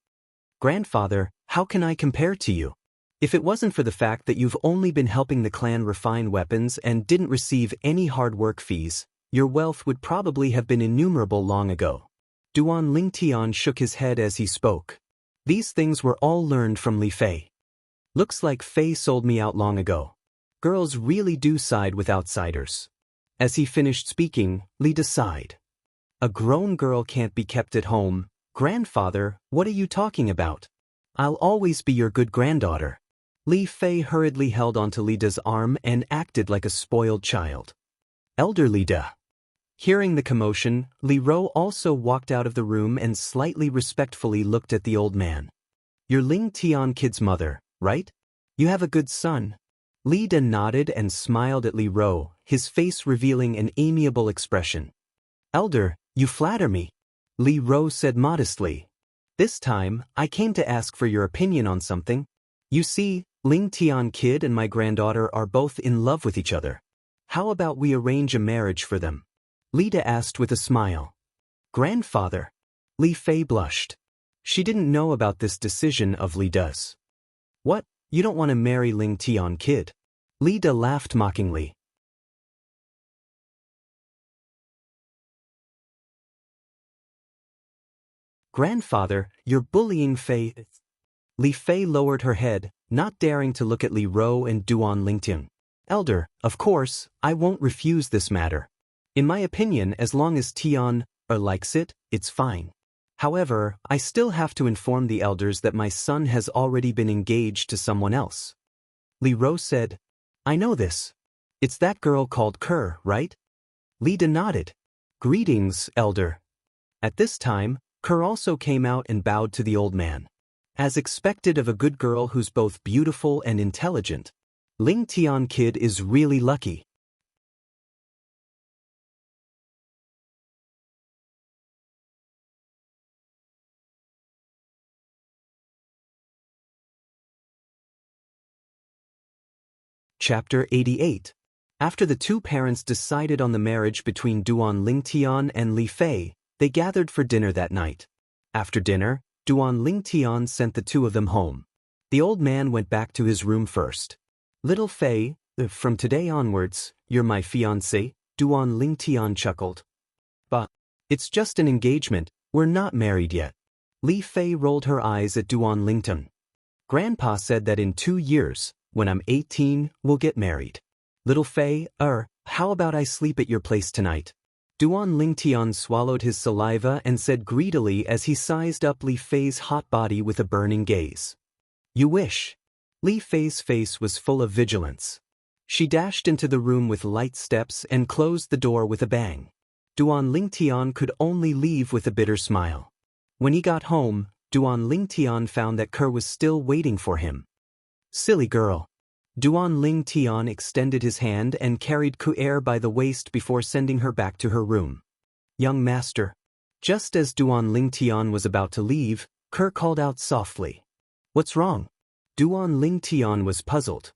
Grandfather, how can I compare to you? If it wasn't for the fact that you've only been helping the clan refine weapons and didn't receive any hard work fees, your wealth would probably have been innumerable long ago. Duan Lingtian shook his head as he spoke. These things were all learned from Li Fei. Looks like Fei sold me out long ago. Girls really do side with outsiders. As he finished speaking, Li sighed. A grown girl can't be kept at home. Grandfather, what are you talking about? I'll always be your good granddaughter. Li Fei hurriedly held onto Lida's arm and acted like a spoiled child. Elder Lida. Hearing the commotion, Li Ro also walked out of the room and slightly respectfully looked at the old man. You're Ling Tian kid's mother, right? You have a good son. Lida nodded and smiled at Li Ro, his face revealing an amiable expression. Elder, you flatter me, Li Ro said modestly. This time, I came to ask for your opinion on something. You see, Ling Tian kid and my granddaughter are both in love with each other. How about we arrange a marriage for them? Lida asked with a smile. Grandfather. Li Fei blushed. She didn't know about this decision of Lida's. What, you don't want to marry Ling Tian kid? Lida laughed mockingly. Grandfather, you're bullying Fei. Li Fei lowered her head, not daring to look at Li Ro and Duan Lingtian. Elder, of course, I won't refuse this matter. In my opinion, as long as Tian likes it, it's fine. However, I still have to inform the elders that my son has already been engaged to someone else. Li Ro said, I know this. It's that girl called Kerr, right? Lida nodded. Greetings, elder. At this time, Kerr also came out and bowed to the old man. As expected of a good girl who's both beautiful and intelligent, Ling Tian kid is really lucky. Chapter 88. After the two parents decided on the marriage between Duan Lingtian and Li Fei, they gathered for dinner that night. After dinner, Duan Lingtian sent the two of them home. The old man went back to his room first. Little Fei, from today onwards, you're my fiancée, Duan Lingtian chuckled. But it's just an engagement, we're not married yet. Li Fei rolled her eyes at Duan Lingtian. Grandpa said that in 2 years, when I'm 18, we'll get married. Little Fei, how about I sleep at your place tonight? Duan Lingtian swallowed his saliva and said greedily as he sized up Li Fei's hot body with a burning gaze. You wish. Li Fei's face was full of vigilance. She dashed into the room with light steps and closed the door with a bang. Duan Lingtian could only leave with a bitter smile. When he got home, Duan Lingtian found that Kerr was still waiting for him. Silly girl. Duan Lingtian extended his hand and carried Ku'er by the waist before sending her back to her room. Young master. Just as Duan Lingtian was about to leave, Kerr called out softly. What's wrong? Duan Lingtian was puzzled.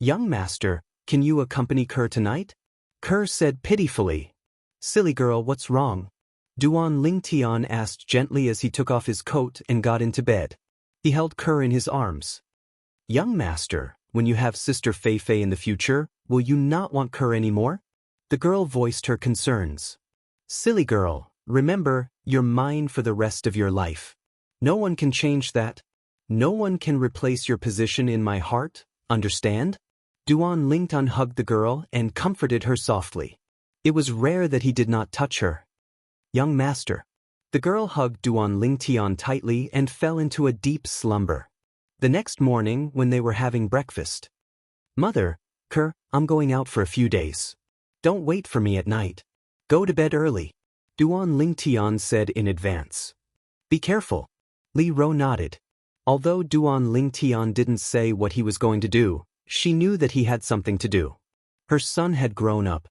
Young master, can you accompany Kerr tonight? Kerr said pitifully. Silly girl, what's wrong? Duan Lingtian asked gently as he took off his coat and got into bed. He held Kerr in his arms. Young master, when you have Sister Fei Fei in the future, will you not want Kerr anymore? The girl voiced her concerns. Silly girl, remember, you're mine for the rest of your life. No one can change that. No one can replace your position in my heart, understand? Duan Lingtian hugged the girl and comforted her softly. It was rare that he did not touch her. Young master. The girl hugged Duan Lingtian tightly and fell into a deep slumber. The next morning, when they were having breakfast. Mother, Kerr, I'm going out for a few days. Don't wait for me at night. Go to bed early. Duan Lingtian said in advance. Be careful. Li Ro nodded. Although Duan Lingtian didn't say what he was going to do, she knew that he had something to do. Her son had grown up.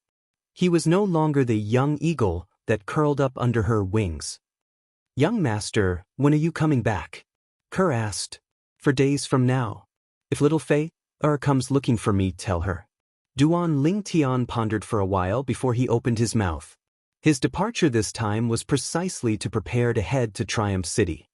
He was no longer the young eagle that curled up under her wings. Young master, when are you coming back? Kerr asked. For days from now. If little Fei comes looking for me, tell her. Duan Lingtian pondered for a while before he opened his mouth. His departure this time was precisely to prepare to head to Triumph City.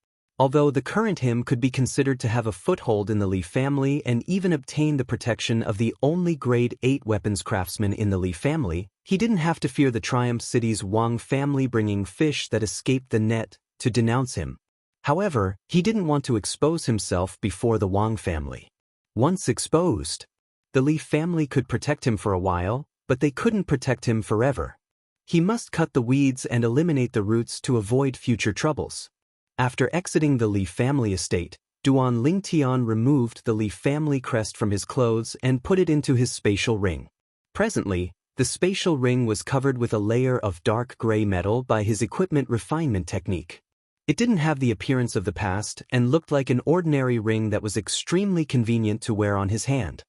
Although the current him could be considered to have a foothold in the Li family and even obtain the protection of the only grade 8 weapons craftsman in the Li family, he didn't have to fear the Triumph City's Wang family bringing fish that escaped the net to denounce him. However, he didn't want to expose himself before the Wang family. Once exposed, the Li family could protect him for a while, but they couldn't protect him forever. He must cut the weeds and eliminate the roots to avoid future troubles. After exiting the Li family estate, Duan Lingtian removed the Li family crest from his clothes and put it into his spatial ring. Presently, the spatial ring was covered with a layer of dark gray metal by his equipment refinement technique. It didn't have the appearance of the past and looked like an ordinary ring that was extremely convenient to wear on his hand.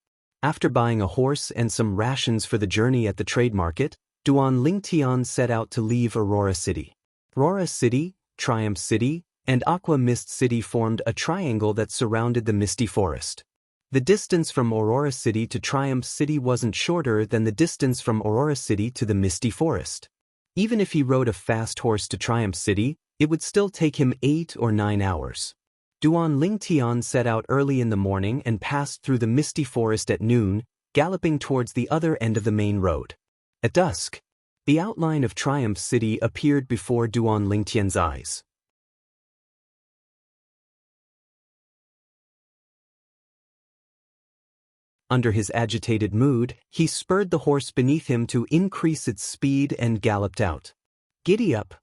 After buying a horse and some rations for the journey at the trade market, Duan Lingtian set out to leave Aurora City. Aurora City, Triumph City, and Aqua Mist City formed a triangle that surrounded the misty forest. The distance from Aurora City to Triumph City wasn't shorter than the distance from Aurora City to the misty forest. Even if he rode a fast horse to Triumph City, it would still take him 8 or 9 hours. Duan Lingtian set out early in the morning and passed through the misty forest at noon, galloping towards the other end of the main road. At dusk, the outline of Triumph City appeared before Duan Lingtian's eyes. Under his agitated mood, he spurred the horse beneath him to increase its speed and galloped out. "Giddy up!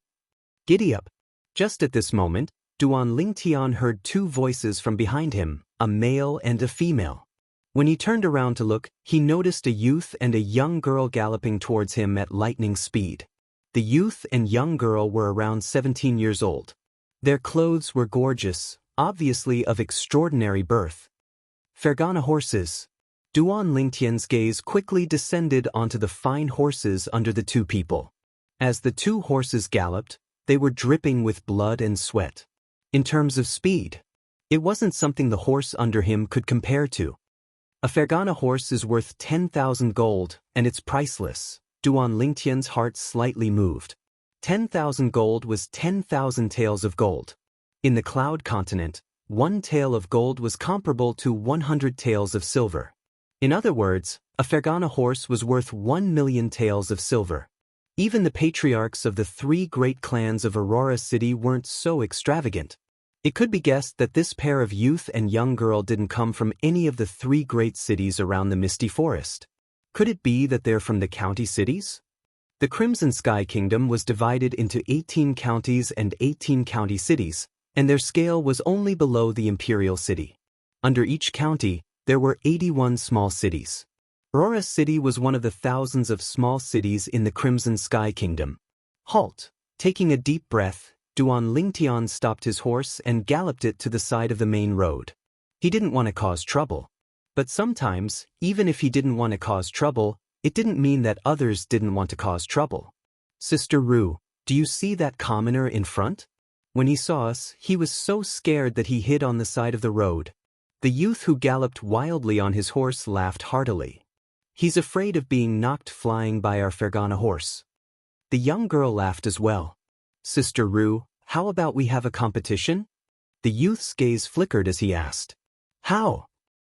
Giddy up!" Just at this moment, Duan Lingtian heard 2 voices from behind him, a male and a female. When he turned around to look, he noticed a youth and a young girl galloping towards him at lightning speed. The youth and young girl were around 17 years old. Their clothes were gorgeous, obviously of extraordinary birth. Fergana horses. Duan Lingtian's gaze quickly descended onto the fine horses under the 2 people. As the 2 horses galloped, they were dripping with blood and sweat. In terms of speed, it wasn't something the horse under him could compare to. A Fergana horse is worth 10,000 gold, and it's priceless. Duan Lingtian's heart slightly moved. 10,000 gold was 10,000 taels of gold. In the Cloud Continent, 1 tael of gold was comparable to 100 taels of silver. In other words, a Fergana horse was worth 1 million taels of silver. Even the patriarchs of the 3 great clans of Aurora City weren't so extravagant. It could be guessed that this pair of youth and young girl didn't come from any of the 3 great cities around the Misty Forest. Could it be that they're from the county cities? The Crimson Sky Kingdom was divided into 18 counties and 18 county cities, and their scale was only below the Imperial City. Under each county, there were 81 small cities. Aurora City was one of the thousands of small cities in the Crimson Sky Kingdom. Halt! Taking a deep breath, Duan Lingtian stopped his horse and galloped it to the side of the main road. He didn't want to cause trouble. But sometimes, even if he didn't want to cause trouble, it didn't mean that others didn't want to cause trouble. "Sister Ru, do you see that commoner in front?" When he saw us, he was so scared that he hid on the side of the road. The youth who galloped wildly on his horse laughed heartily. "He's afraid of being knocked flying by our Fergana horse." The young girl laughed as well. "Sister Ru, how about we have a competition?" The youth's gaze flickered as he asked. "How?"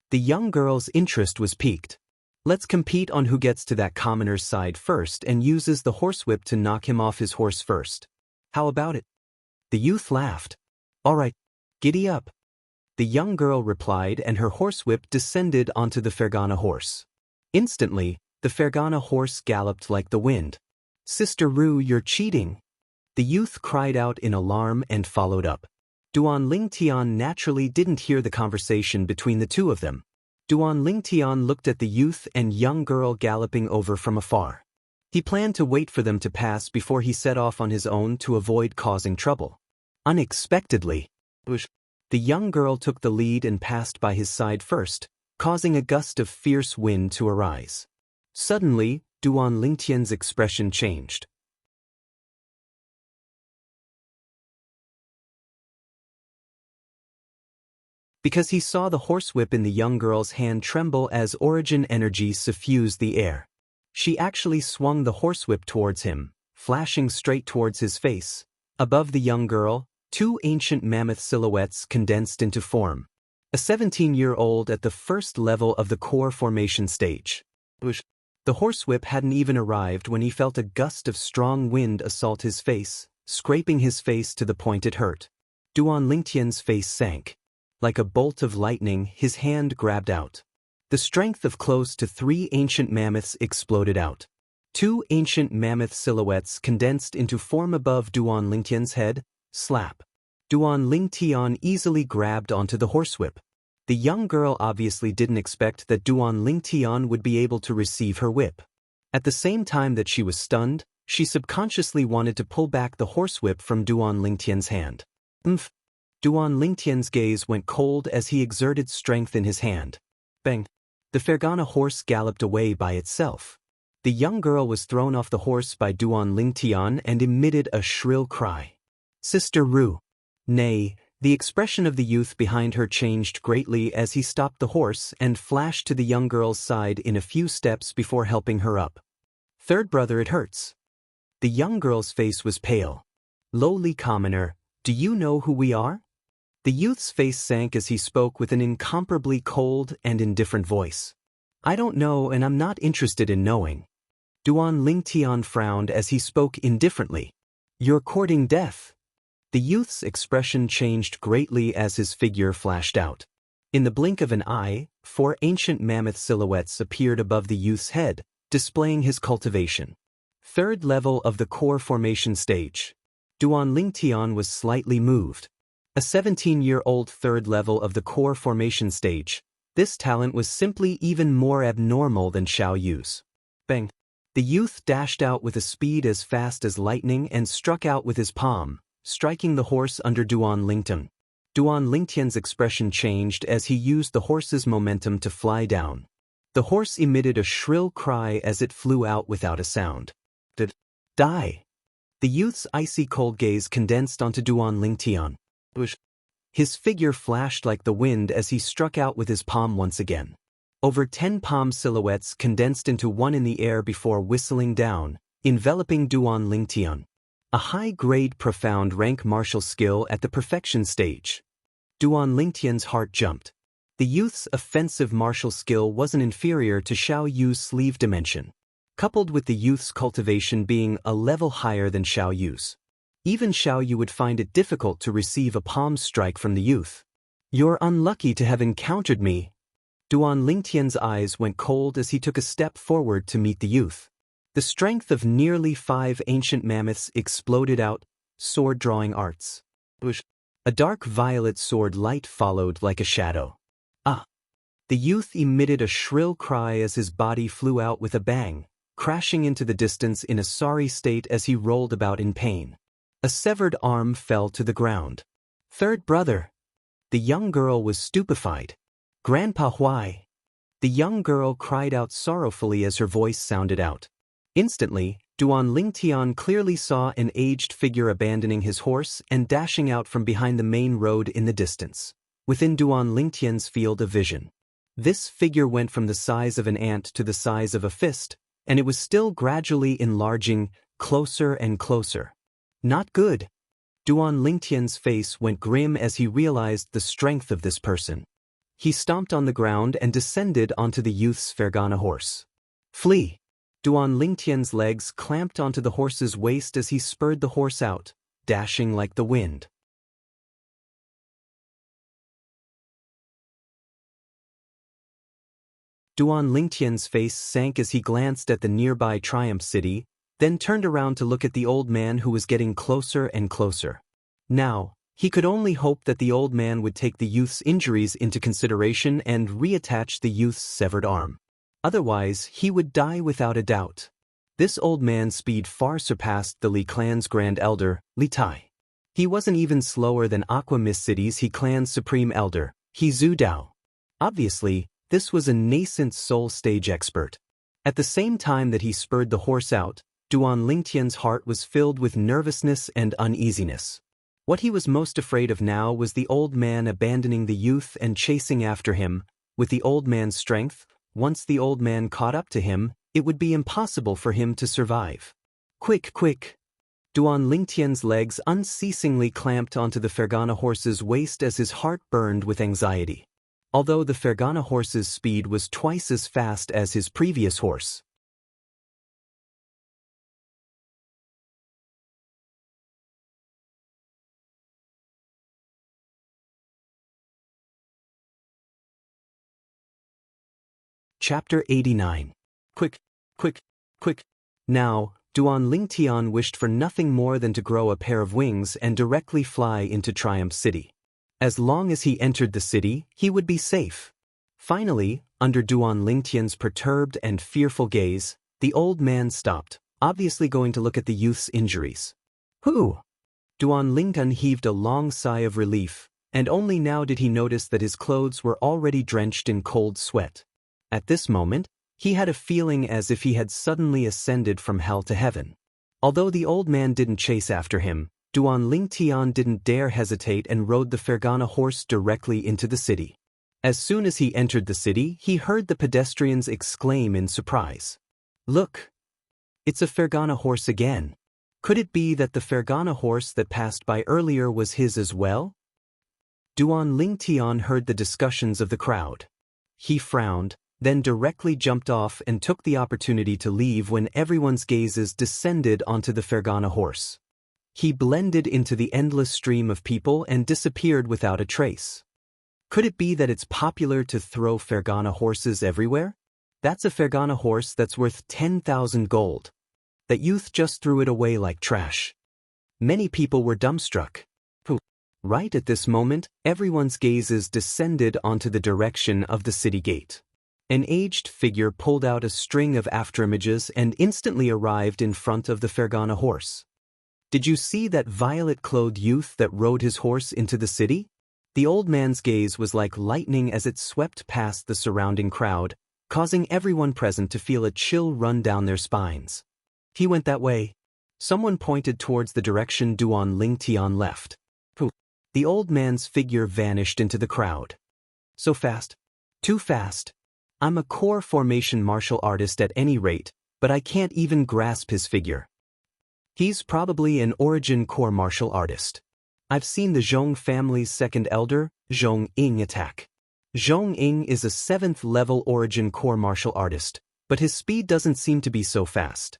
The young girl's interest was piqued. "Let's compete on who gets to that commoner's side first and uses the horsewhip to knock him off his horse first. How about it?" The youth laughed. "All right, giddy up." The young girl replied, and her horsewhip descended onto the Fergana horse. Instantly, the Fergana horse galloped like the wind. "Sister Ru, you're cheating!" The youth cried out in alarm and followed up. Duan Lingtian naturally didn't hear the conversation between the 2 of them. Duan Lingtian looked at the youth and young girl galloping over from afar. He planned to wait for them to pass before he set off on his own to avoid causing trouble. Unexpectedly, the young girl took the lead and passed by his side first, causing a gust of fierce wind to arise. Suddenly, Duan Lingtian's expression changed. Because he saw the horsewhip in the young girl's hand tremble as origin energy suffused the air. She actually swung the horsewhip towards him, flashing straight towards his face. Above the young girl, Two ancient mammoth silhouettes condensed into form. A 17-year-old at the first level of the core formation stage. The horsewhip hadn't even arrived when he felt a gust of strong wind assault his face, scraping his face to the point it hurt. Duan Lingtian's face sank. Like a bolt of lightning, his hand grabbed out. The strength of close to 3 ancient mammoths exploded out. 2 ancient mammoth silhouettes condensed into form above Duan Lingtian's head. Slap. Duan Lingtian easily grabbed onto the horsewhip. The young girl obviously didn't expect that Duan Lingtian would be able to receive her whip. At the same time that she was stunned, she subconsciously wanted to pull back the horsewhip from Duan Lingtian's hand. Duan Lingtian's gaze went cold as he exerted strength in his hand. Bang! The Fergana horse galloped away by itself. The young girl was thrown off the horse by Duan Lingtian and emitted a shrill cry. Sister Ru. Nay, the expression of the youth behind her changed greatly as he stopped the horse and flashed to the young girl's side in a few steps before helping her up. Third brother, it hurts. The young girl's face was pale. Lowly commoner, do you know who we are? The youth's face sank as he spoke with an incomparably cold and indifferent voice. I don't know, and I'm not interested in knowing. Duan Lingtian frowned as he spoke indifferently. You're courting death. The youth's expression changed greatly as his figure flashed out. In the blink of an eye, 4 ancient mammoth silhouettes appeared above the youth's head, displaying his cultivation. Third level of the core formation stage. Duan Lingtian was slightly moved. A 17-year-old third level of the core formation stage. This talent was simply even more abnormal than Xiao Yu's. Bang! The youth dashed out with a speed as fast as lightning and struck out with his palm, striking the horse under Duan Lingtian. Duan Lingtian's expression changed as he used the horse's momentum to fly down. The horse emitted a shrill cry as it flew out without a sound. Die! The youth's icy cold gaze condensed onto Duan Lingtian. His figure flashed like the wind as he struck out with his palm once again. Over 10 palm silhouettes condensed into one in the air before whistling down, enveloping Duan Lingtian. A high-grade profound rank martial skill at the perfection stage. Duan Lingtian's heart jumped. The youth's offensive martial skill wasn't inferior to Xiao Yu's sleeve dimension, coupled with the youth's cultivation being a level higher than Xiao Yu's. Even Xiao Yu would find it difficult to receive a palm strike from the youth. You're unlucky to have encountered me. Duan Lingtian's eyes went cold as he took a step forward to meet the youth. The strength of nearly 5 ancient mammoths exploded out, sword-drawing arts. A dark violet sword light followed like a shadow. Ah! The youth emitted a shrill cry as his body flew out with a bang, crashing into the distance in a sorry state as he rolled about in pain. A severed arm fell to the ground. Third brother. The young girl was stupefied. Grandpa, why? The young girl cried out sorrowfully as her voice sounded out. Instantly, Duan Lingtian clearly saw an aged figure abandoning his horse and dashing out from behind the main road in the distance, within Duan Lingtian's field of vision. This figure went from the size of an ant to the size of a fist, and it was still gradually enlarging, closer and closer. Not good. Duan Lingtian's face went grim as he realized the strength of this person. He stomped on the ground and descended onto the youth's Fergana horse. Flee! Duan Lingtian's legs clamped onto the horse's waist as he spurred the horse out, dashing like the wind. Duan Lingtian's face sank as he glanced at the nearby Triumph City, then turned around to look at the old man who was getting closer and closer. Now, he could only hope that the old man would take the youth's injuries into consideration and reattach the youth's severed arm. Otherwise, he would die without a doubt. This old man's speed far surpassed the Li clan's Grand Elder, Li Tai. He wasn't even slower than Aqua Mist City's He clan's Supreme Elder, He Zhu Dao. Obviously, this was a nascent soul stage expert. At the same time that he spurred the horse out, Duan Lingtian's heart was filled with nervousness and uneasiness. What he was most afraid of now was the old man abandoning the youth and chasing after him. With the old man's strength, once the old man caught up to him, it would be impossible for him to survive. Quick, quick! Duan Lingtian's legs unceasingly clamped onto the Fergana horse's waist as his heart burned with anxiety. Although the Fergana horse's speed was twice as fast as his previous horse. Chapter 89. Quick, quick, quick. Now, Duan Lingtian wished for nothing more than to grow a pair of wings and directly fly into Triumph City. As long as he entered the city, he would be safe. Finally, under Duan Lingtian's perturbed and fearful gaze, the old man stopped, obviously going to look at the youth's injuries. Who? Duan Lingtian heaved a long sigh of relief, and only now did he notice that his clothes were already drenched in cold sweat. At this moment, he had a feeling as if he had suddenly ascended from hell to heaven. Although the old man didn't chase after him, Duan Lingtian didn't dare hesitate and rode the Fergana horse directly into the city. As soon as he entered the city, he heard the pedestrians exclaim in surprise. Look! It's a Fergana horse again. Could it be that the Fergana horse that passed by earlier was his as well? Duan Lingtian heard the discussions of the crowd. He frowned, then directly jumped off and took the opportunity to leave when everyone's gazes descended onto the Fergana horse. He blended into the endless stream of people and disappeared without a trace. Could it be that it's popular to throw Fergana horses everywhere? That's a Fergana horse that's worth 10,000 gold. That youth just threw it away like trash. Many people were dumbstruck. Right at this moment, everyone's gazes descended onto the direction of the city gate. An aged figure pulled out a string of afterimages and instantly arrived in front of the Fergana horse. Did you see that violet-clothed youth that rode his horse into the city? The old man's gaze was like lightning as it swept past the surrounding crowd, causing everyone present to feel a chill run down their spines. He went that way. Someone pointed towards the direction Duan Lingtian left. The old man's figure vanished into the crowd. So fast. Too fast. I'm a core formation martial artist at any rate, but I can't even grasp his figure. He's probably an origin core martial artist. I've seen the Zhong family's second elder, Zhong Ying, attack. Zhong Ying is a 7th level origin core martial artist, but his speed doesn't seem to be so fast.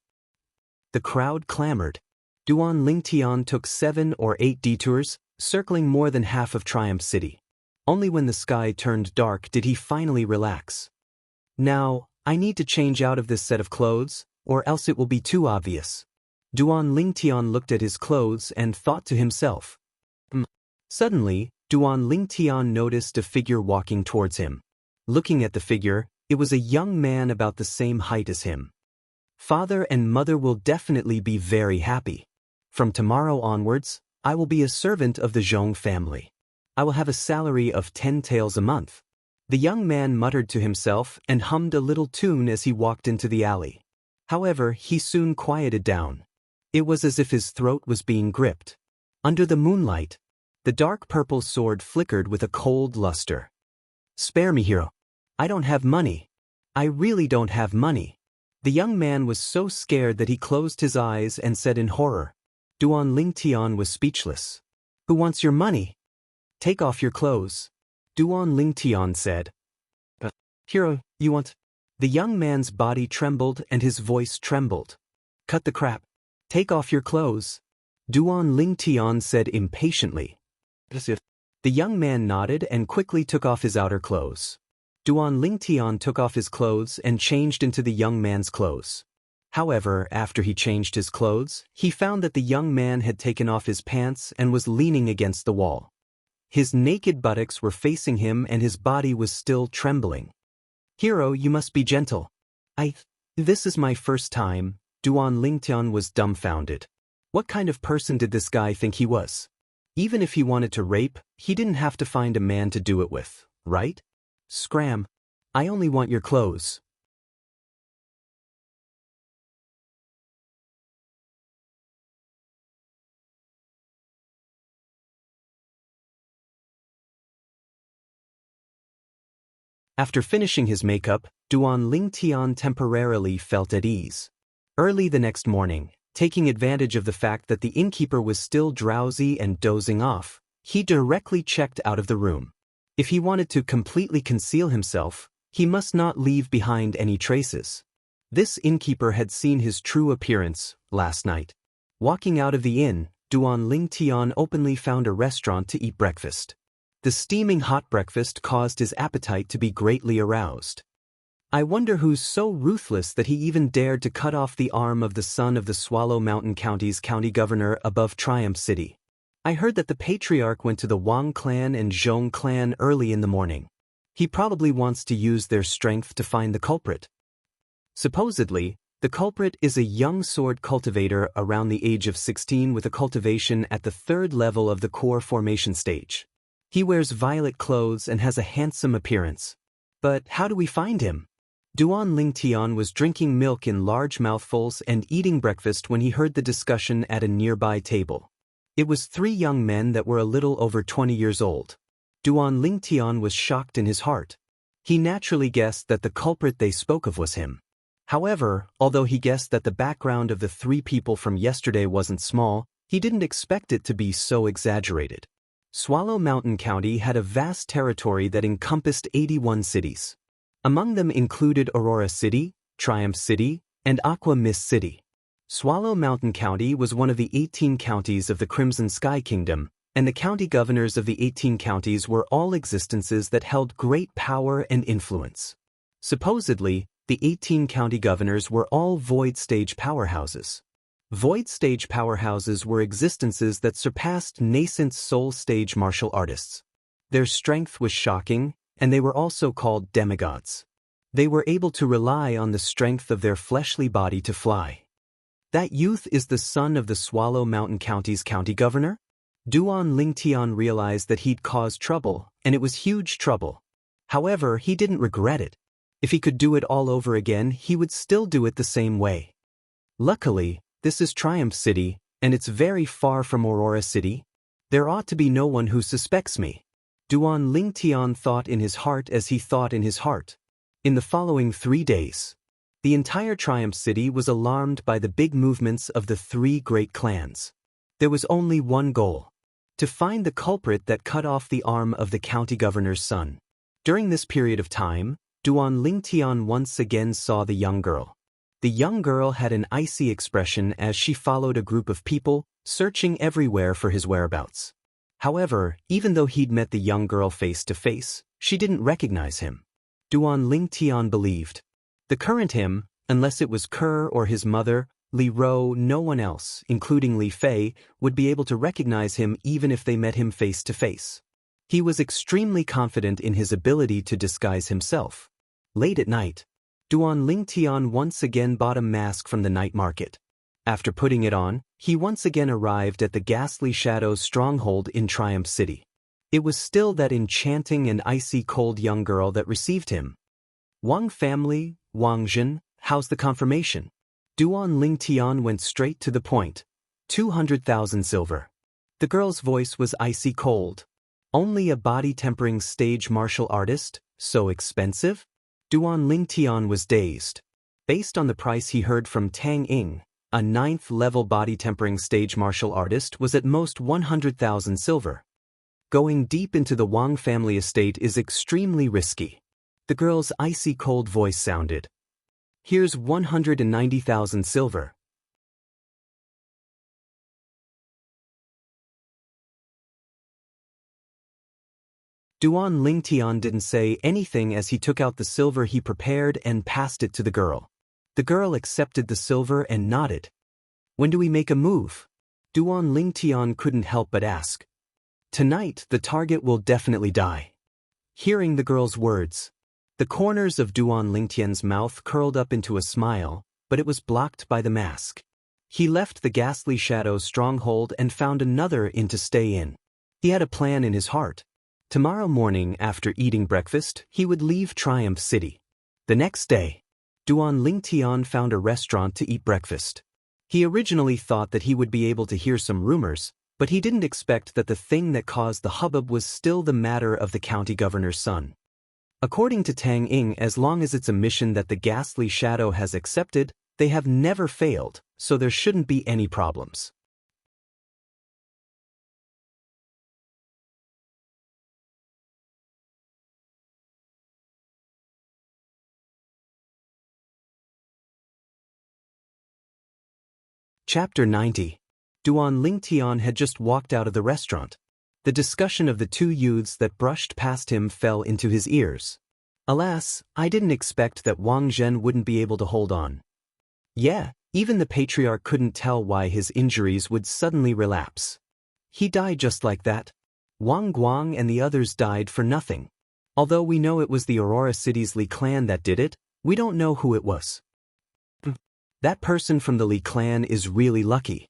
The crowd clamored. Duan Lingtian took 7 or 8 detours, circling more than half of Triumph City. Only when the sky turned dark did he finally relax. Now, I need to change out of this set of clothes, or else it will be too obvious. Duan Lingtian looked at his clothes and thought to himself. Suddenly, Duan Lingtian noticed a figure walking towards him. Looking at the figure, it was a young man about the same height as him. Father and mother will definitely be very happy. From tomorrow onwards, I will be a servant of the Zhong family. I will have a salary of 10 taels a month. The young man muttered to himself and hummed a little tune as he walked into the alley. However, he soon quieted down. It was as if his throat was being gripped. Under the moonlight, the dark purple sword flickered with a cold luster. Spare me, hero. I don't have money. I really don't have money. The young man was so scared that he closed his eyes and said in horror. Duan Lingtian was speechless. Who wants your money? Take off your clothes. Duan Lingtian said. Hero, you want? The young man's body trembled and his voice trembled. Cut the crap. Take off your clothes. Duan Lingtian said impatiently. The young man nodded and quickly took off his outer clothes. Duan Lingtian took off his clothes and changed into the young man's clothes. However, after he changed his clothes, he found that the young man had taken off his pants and was leaning against the wall. His naked buttocks were facing him and his body was still trembling. Hero, you must be gentle. This is my first time. Duan Lingtian was dumbfounded. What kind of person did this guy think he was? Even if he wanted to rape, he didn't have to find a man to do it with, right? Scram. I only want your clothes. After finishing his makeup, Duan Lingtian temporarily felt at ease. Early the next morning, Taking advantage of the fact that the innkeeper was still drowsy and dozing off, he directly checked out of the room. If he wanted to completely conceal himself, he must not leave behind any traces. This innkeeper had seen his true appearance last night. Walking out of the inn, Duan Lingtian openly found a restaurant to eat breakfast. The steaming hot breakfast caused his appetite to be greatly aroused. I wonder who's so ruthless that he even dared to cut off the arm of the son of the Swallow Mountain County's county governor above Triumph City. I heard that the patriarch went to the Wang clan and Zhong clan early in the morning. He probably wants to use their strength to find the culprit. Supposedly, the culprit is a young sword cultivator around the age of 16 with a cultivation at the 3rd level of the core formation stage. He wears violet clothes and has a handsome appearance. But how do we find him? Duan Lingtian was drinking milk in large mouthfuls and eating breakfast when he heard the discussion at a nearby table. It was 3 young men that were a little over 20 years old. Duan Lingtian was shocked in his heart. He naturally guessed that the culprit they spoke of was him. However, although he guessed that the background of the 3 people from yesterday wasn't small, he didn't expect it to be so exaggerated. Swallow Mountain County had a vast territory that encompassed 81 cities. Among them included Aurora City, Triumph City, and Aqua Mist City. Swallow Mountain County was one of the 18 counties of the Crimson Sky Kingdom, and the county governors of the 18 counties were all existences that held great power and influence. Supposedly, the 18 county governors were all void stage powerhouses. Void stage powerhouses were existences that surpassed nascent soul stage martial artists. Their strength was shocking, and they were also called demigods. They were able to rely on the strength of their fleshly body to fly. That youth is the son of the Swallow Mountain County's county governor? Duan Lingtian realized that he'd caused trouble, and it was huge trouble. However, he didn't regret it. If he could do it all over again, he would still do it the same way. Luckily, this is Triumph City, and it's very far from Aurora City. There ought to be no one who suspects me. Duan Lingtian thought in his heart as he thought in his heart. In the following 3 days, the entire Triumph City was alarmed by the big movements of the 3 great clans. There was only one goal: to find the culprit that cut off the arm of the county governor's son. During this period of time, Duan Lingtian once again saw the young girl. The young girl had an icy expression as she followed a group of people, searching everywhere for his whereabouts. However, even though he'd met the young girl face to face, she didn't recognize him. Duan Lingtian believed the current him, unless it was Kerr or his mother, Li Ro, no one else, including Li Fei, would be able to recognize him even if they met him face to face. He was extremely confident in his ability to disguise himself. Late at night, Duan Lingtian once again bought a mask from the night market. After putting it on, he once again arrived at the Ghastly Shadow's stronghold in Triumph City. It was still that enchanting and icy cold young girl that received him. Wang family, Wang Zhen, how's the confirmation? Duan Lingtian went straight to the point. 200,000 silver. The girl's voice was icy cold. Only a body-tempering stage martial artist? So expensive? Duan Lingtian was dazed. Based on the price he heard from Tang Ying, a 9th-level body-tempering stage martial artist was at most 100,000 silver. Going deep into the Wang family estate is extremely risky. The girl's icy cold voice sounded. Here's 190,000 silver. Duan Lingtian didn't say anything as he took out the silver he prepared and passed it to the girl. The girl accepted the silver and nodded. When do we make a move? Duan Lingtian couldn't help but ask. Tonight, the target will definitely die. Hearing the girl's words, the corners of Duan Lingtian's mouth curled up into a smile, but it was blocked by the mask. He left the Ghastly Shadow's stronghold and found another inn to stay in. He had a plan in his heart. Tomorrow morning, after eating breakfast, he would leave Triumph City. The next day, Duan Lingtian found a restaurant to eat breakfast. He originally thought that he would be able to hear some rumors, but he didn't expect that the thing that caused the hubbub was still the matter of the county governor's son. According to Tang Ying, as long as it's a mission that the Ghastly Shadow has accepted, They have never failed, so there shouldn't be any problems. Chapter 90. Duan Lingtian had just walked out of the restaurant. The discussion of the two youths that brushed past him fell into his ears. Alas, I didn't expect that Wang Zhen wouldn't be able to hold on. Yeah, even the patriarch couldn't tell why his injuries would suddenly relapse. He died just like that. Wang Guang and the others died for nothing. Although we know it was the Aurora City's Li clan that did it, we don't know who it was. That person from the Li clan is really lucky.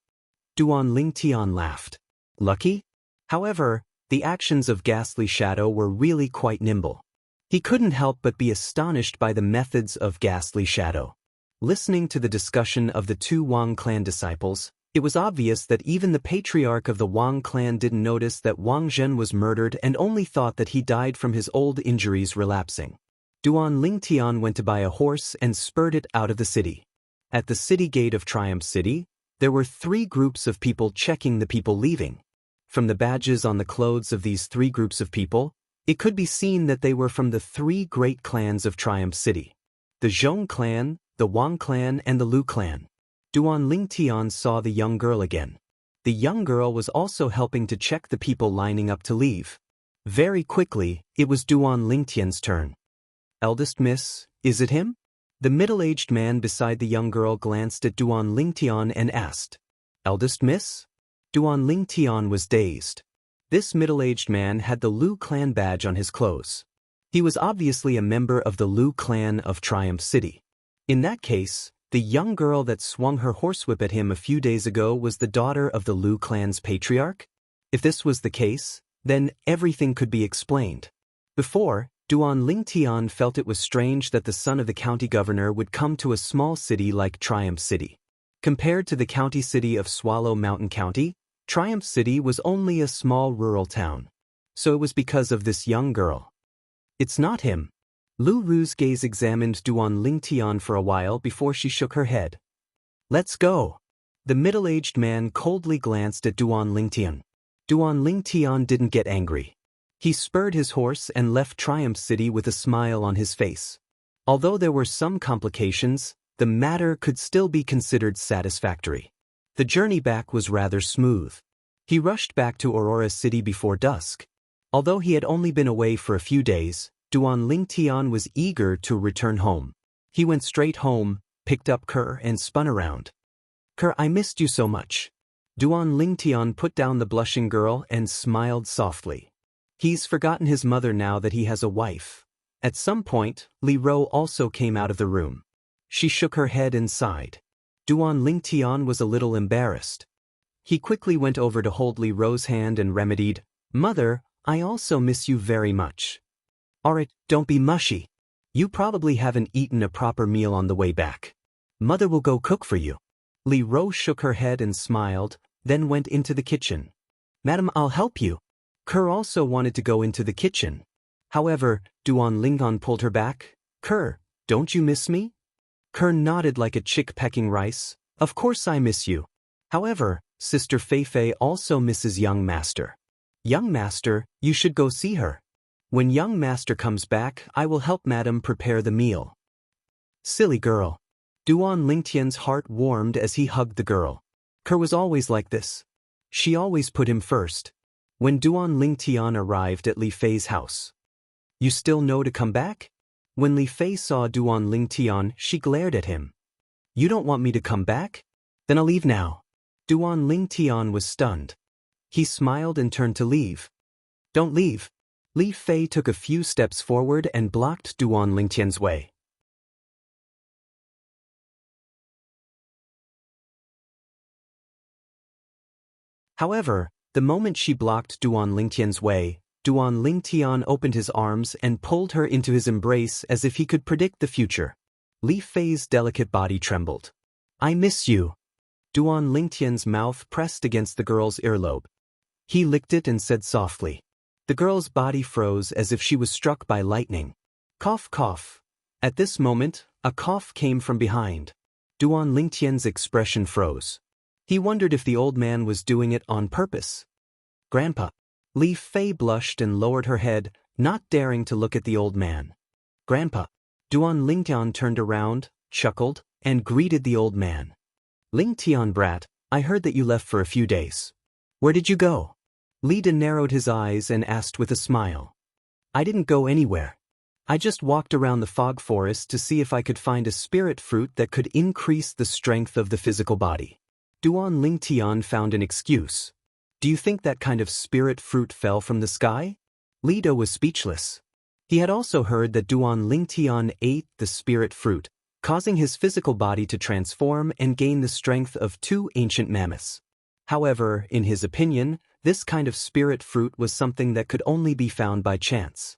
Duan Lingtian laughed. Lucky? However, the actions of Ghastly Shadow were really quite nimble. He couldn't help but be astonished by the methods of Ghastly Shadow. Listening to the discussion of the two Wang clan disciples, it was obvious that even the patriarch of the Wang clan didn't notice that Wang Zhen was murdered and only thought that he died from his old injuries relapsing. Duan Lingtian went to buy a horse and spurred it out of the city. At the city gate of Triumph City, there were 3 groups of people checking the people leaving. From the badges on the clothes of these 3 groups of people, it could be seen that they were from the 3 great clans of Triumph City: the Zhong clan, the Wang clan, and the Lu clan. Duan Lingtian saw the young girl again. The young girl was also helping to check the people lining up to leave. Very quickly, it was Duan Lingtian's turn. Eldest miss, is it him? The middle-aged man beside the young girl glanced at Duan Lingtian and asked, Eldest miss? Duan Lingtian was dazed. This middle-aged man had the Lu clan badge on his clothes. He was obviously a member of the Lu clan of Triumph City. In that case, the young girl that swung her horsewhip at him a few days ago was the daughter of the Lu clan's patriarch? If this was the case, then everything could be explained. Before, Duan Lingtian felt it was strange that the son of the county governor would come to a small city like Triumph City. Compared to the county city of Swallow Mountain County, Triumph City was only a small rural town. So it was because of this young girl. It's not him. Lu Ru's gaze examined Duan Lingtian for a while before she shook her head. Let's go. The middle-aged man coldly glanced at Duan Lingtian. Duan Lingtian didn't get angry. He spurred his horse and left Triumph City with a smile on his face. Although there were some complications, the matter could still be considered satisfactory. The journey back was rather smooth. He rushed back to Aurora City before dusk. Although he had only been away for a few days, Duan Lingtian was eager to return home. He went straight home, picked up Kerr and spun around. Kerr, I missed you so much. Duan Lingtian put down the blushing girl and smiled softly. He's forgotten his mother now that he has a wife. At some point, Li Ro also came out of the room. She shook her head and sighed. Duan Lingtian was a little embarrassed. He quickly went over to hold Li Ro's hand and remedied, Mother, I also miss you very much. Alright, don't be mushy. You probably haven't eaten a proper meal on the way back. Mother will go cook for you. Li Ro shook her head and smiled, then went into the kitchen. Madam, I'll help you. Kerr also wanted to go into the kitchen. However, Duan Lingtian pulled her back. Kerr, don't you miss me? Kerr nodded like a chick pecking rice. Of course I miss you. However, Sister Fei also misses young master. Young master, you should go see her. When young master comes back, I will help madam prepare the meal. Silly girl. Duan Lingtian's heart warmed as he hugged the girl. Kerr was always like this. She always put him first. When Duan Lingtian arrived at Li Fei's house. You still know to come back? When Li Fei saw Duan Lingtian, she glared at him. You don't want me to come back? Then I'll leave now. Duan Lingtian was stunned. He smiled and turned to leave. Don't leave. Li Fei took a few steps forward and blocked Duan Lingtian's way. However, the moment she blocked Duan Lingtian's way, Duan Lingtian opened his arms and pulled her into his embrace as if he could predict the future. Li Fei's delicate body trembled. I miss you. Duan Lingtian's mouth pressed against the girl's earlobe. He licked it and said softly. The girl's body froze as if she was struck by lightning. Cough, cough. At this moment, a cough came from behind. Duan Lingtian's expression froze. He wondered if the old man was doing it on purpose. Grandpa. Li Fei blushed and lowered her head, not daring to look at the old man. Grandpa. Duan Lingtian turned around, chuckled, and greeted the old man. Lingtian brat, I heard that you left for a few days. Where did you go? Li De narrowed his eyes and asked with a smile. I didn't go anywhere. I just walked around the fog forest to see if I could find a spirit fruit that could increase the strength of the physical body. Duan Lingtian found an excuse. Do you think that kind of spirit fruit fell from the sky? Li De was speechless. He had also heard that Duan Lingtian ate the spirit fruit, causing his physical body to transform and gain the strength of 2 ancient mammoths. However, in his opinion, this kind of spirit fruit was something that could only be found by chance.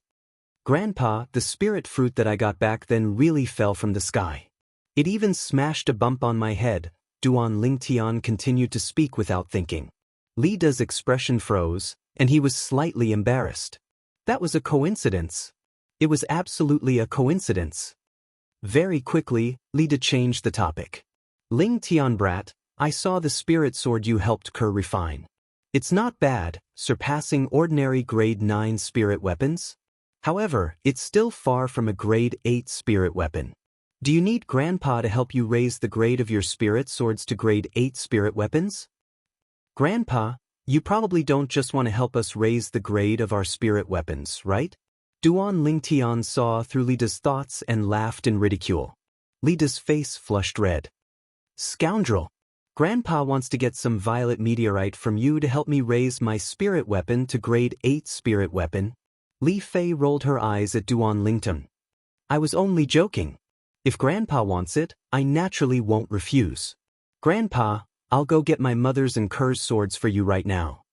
Grandpa, the spirit fruit that I got back then really fell from the sky. It even smashed a bump on my head. Duan Lingtian continued to speak without thinking. Li De's expression froze, and he was slightly embarrassed. That was a coincidence. It was absolutely a coincidence. Very quickly, Li De changed the topic. Lingtian brat, I saw the spirit sword you helped Kerr refine. It's not bad, surpassing ordinary grade 9 spirit weapons. However, it's still far from a grade 8 spirit weapon. Do you need Grandpa to help you raise the grade of your spirit swords to grade 8 spirit weapons? Grandpa, you probably don't just want to help us raise the grade of our spirit weapons, right? Duan Lingtian saw through Li De's thoughts and laughed in ridicule. Li De's face flushed red. Scoundrel! Grandpa wants to get some violet meteorite from you to help me raise my spirit weapon to grade 8 spirit weapon. Li Fei rolled her eyes at Duan Lingtian. I was only joking. If Grandpa wants it, I naturally won't refuse. Grandpa, I'll go get my mother's and Kerr's swords for you right now.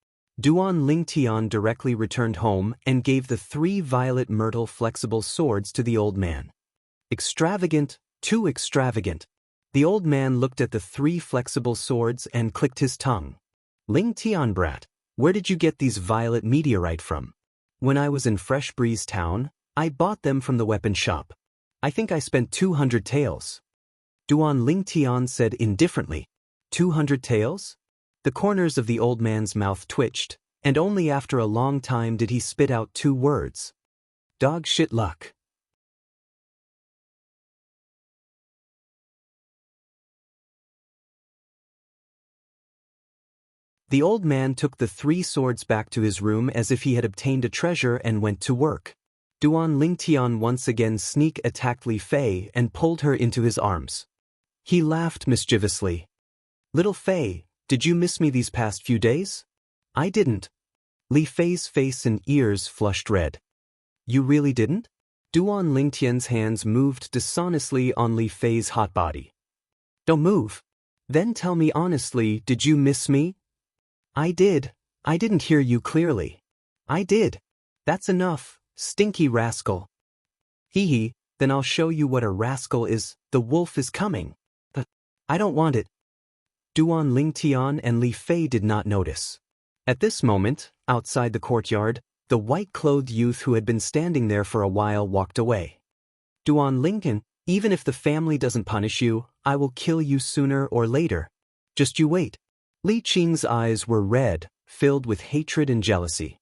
Duan Lingtian directly returned home and gave the 3 violet myrtle flexible swords to the old man. Extravagant, too extravagant. The old man looked at the 3 flexible swords and clicked his tongue. Lingtian brat, where did you get these violet meteorite from? When I was in Fresh Breeze Town, I bought them from the weapon shop. I think I spent 200 taels. Duan Lingtian said indifferently. 200 taels? The corners of the old man's mouth twitched, and only after a long time did he spit out 2 words. Dog shit luck. The old man took the 3 swords back to his room as if he had obtained a treasure and went to work. Duan Lingtian once again sneak attacked Li Fei and pulled her into his arms. He laughed mischievously. Little Fei, did you miss me these past few days? I didn't. Li Fei's face and ears flushed red. You really didn't? Duan Lingtian's hands moved dishonestly on Li Fei's hot body. Don't move. Then tell me honestly, did you miss me? I did. I didn't hear you clearly. I did. That's enough, stinky rascal. Hee hee, then I'll show you what a rascal is. The wolf is coming. But I don't want it. Duan Lingtian and Li Fei did not notice. At this moment, outside the courtyard, the white-clothed youth who had been standing there for a while walked away. Duan Lingtian, even if the family doesn't punish you, I will kill you sooner or later. Just you wait. Li Qing's eyes were red, filled with hatred and jealousy.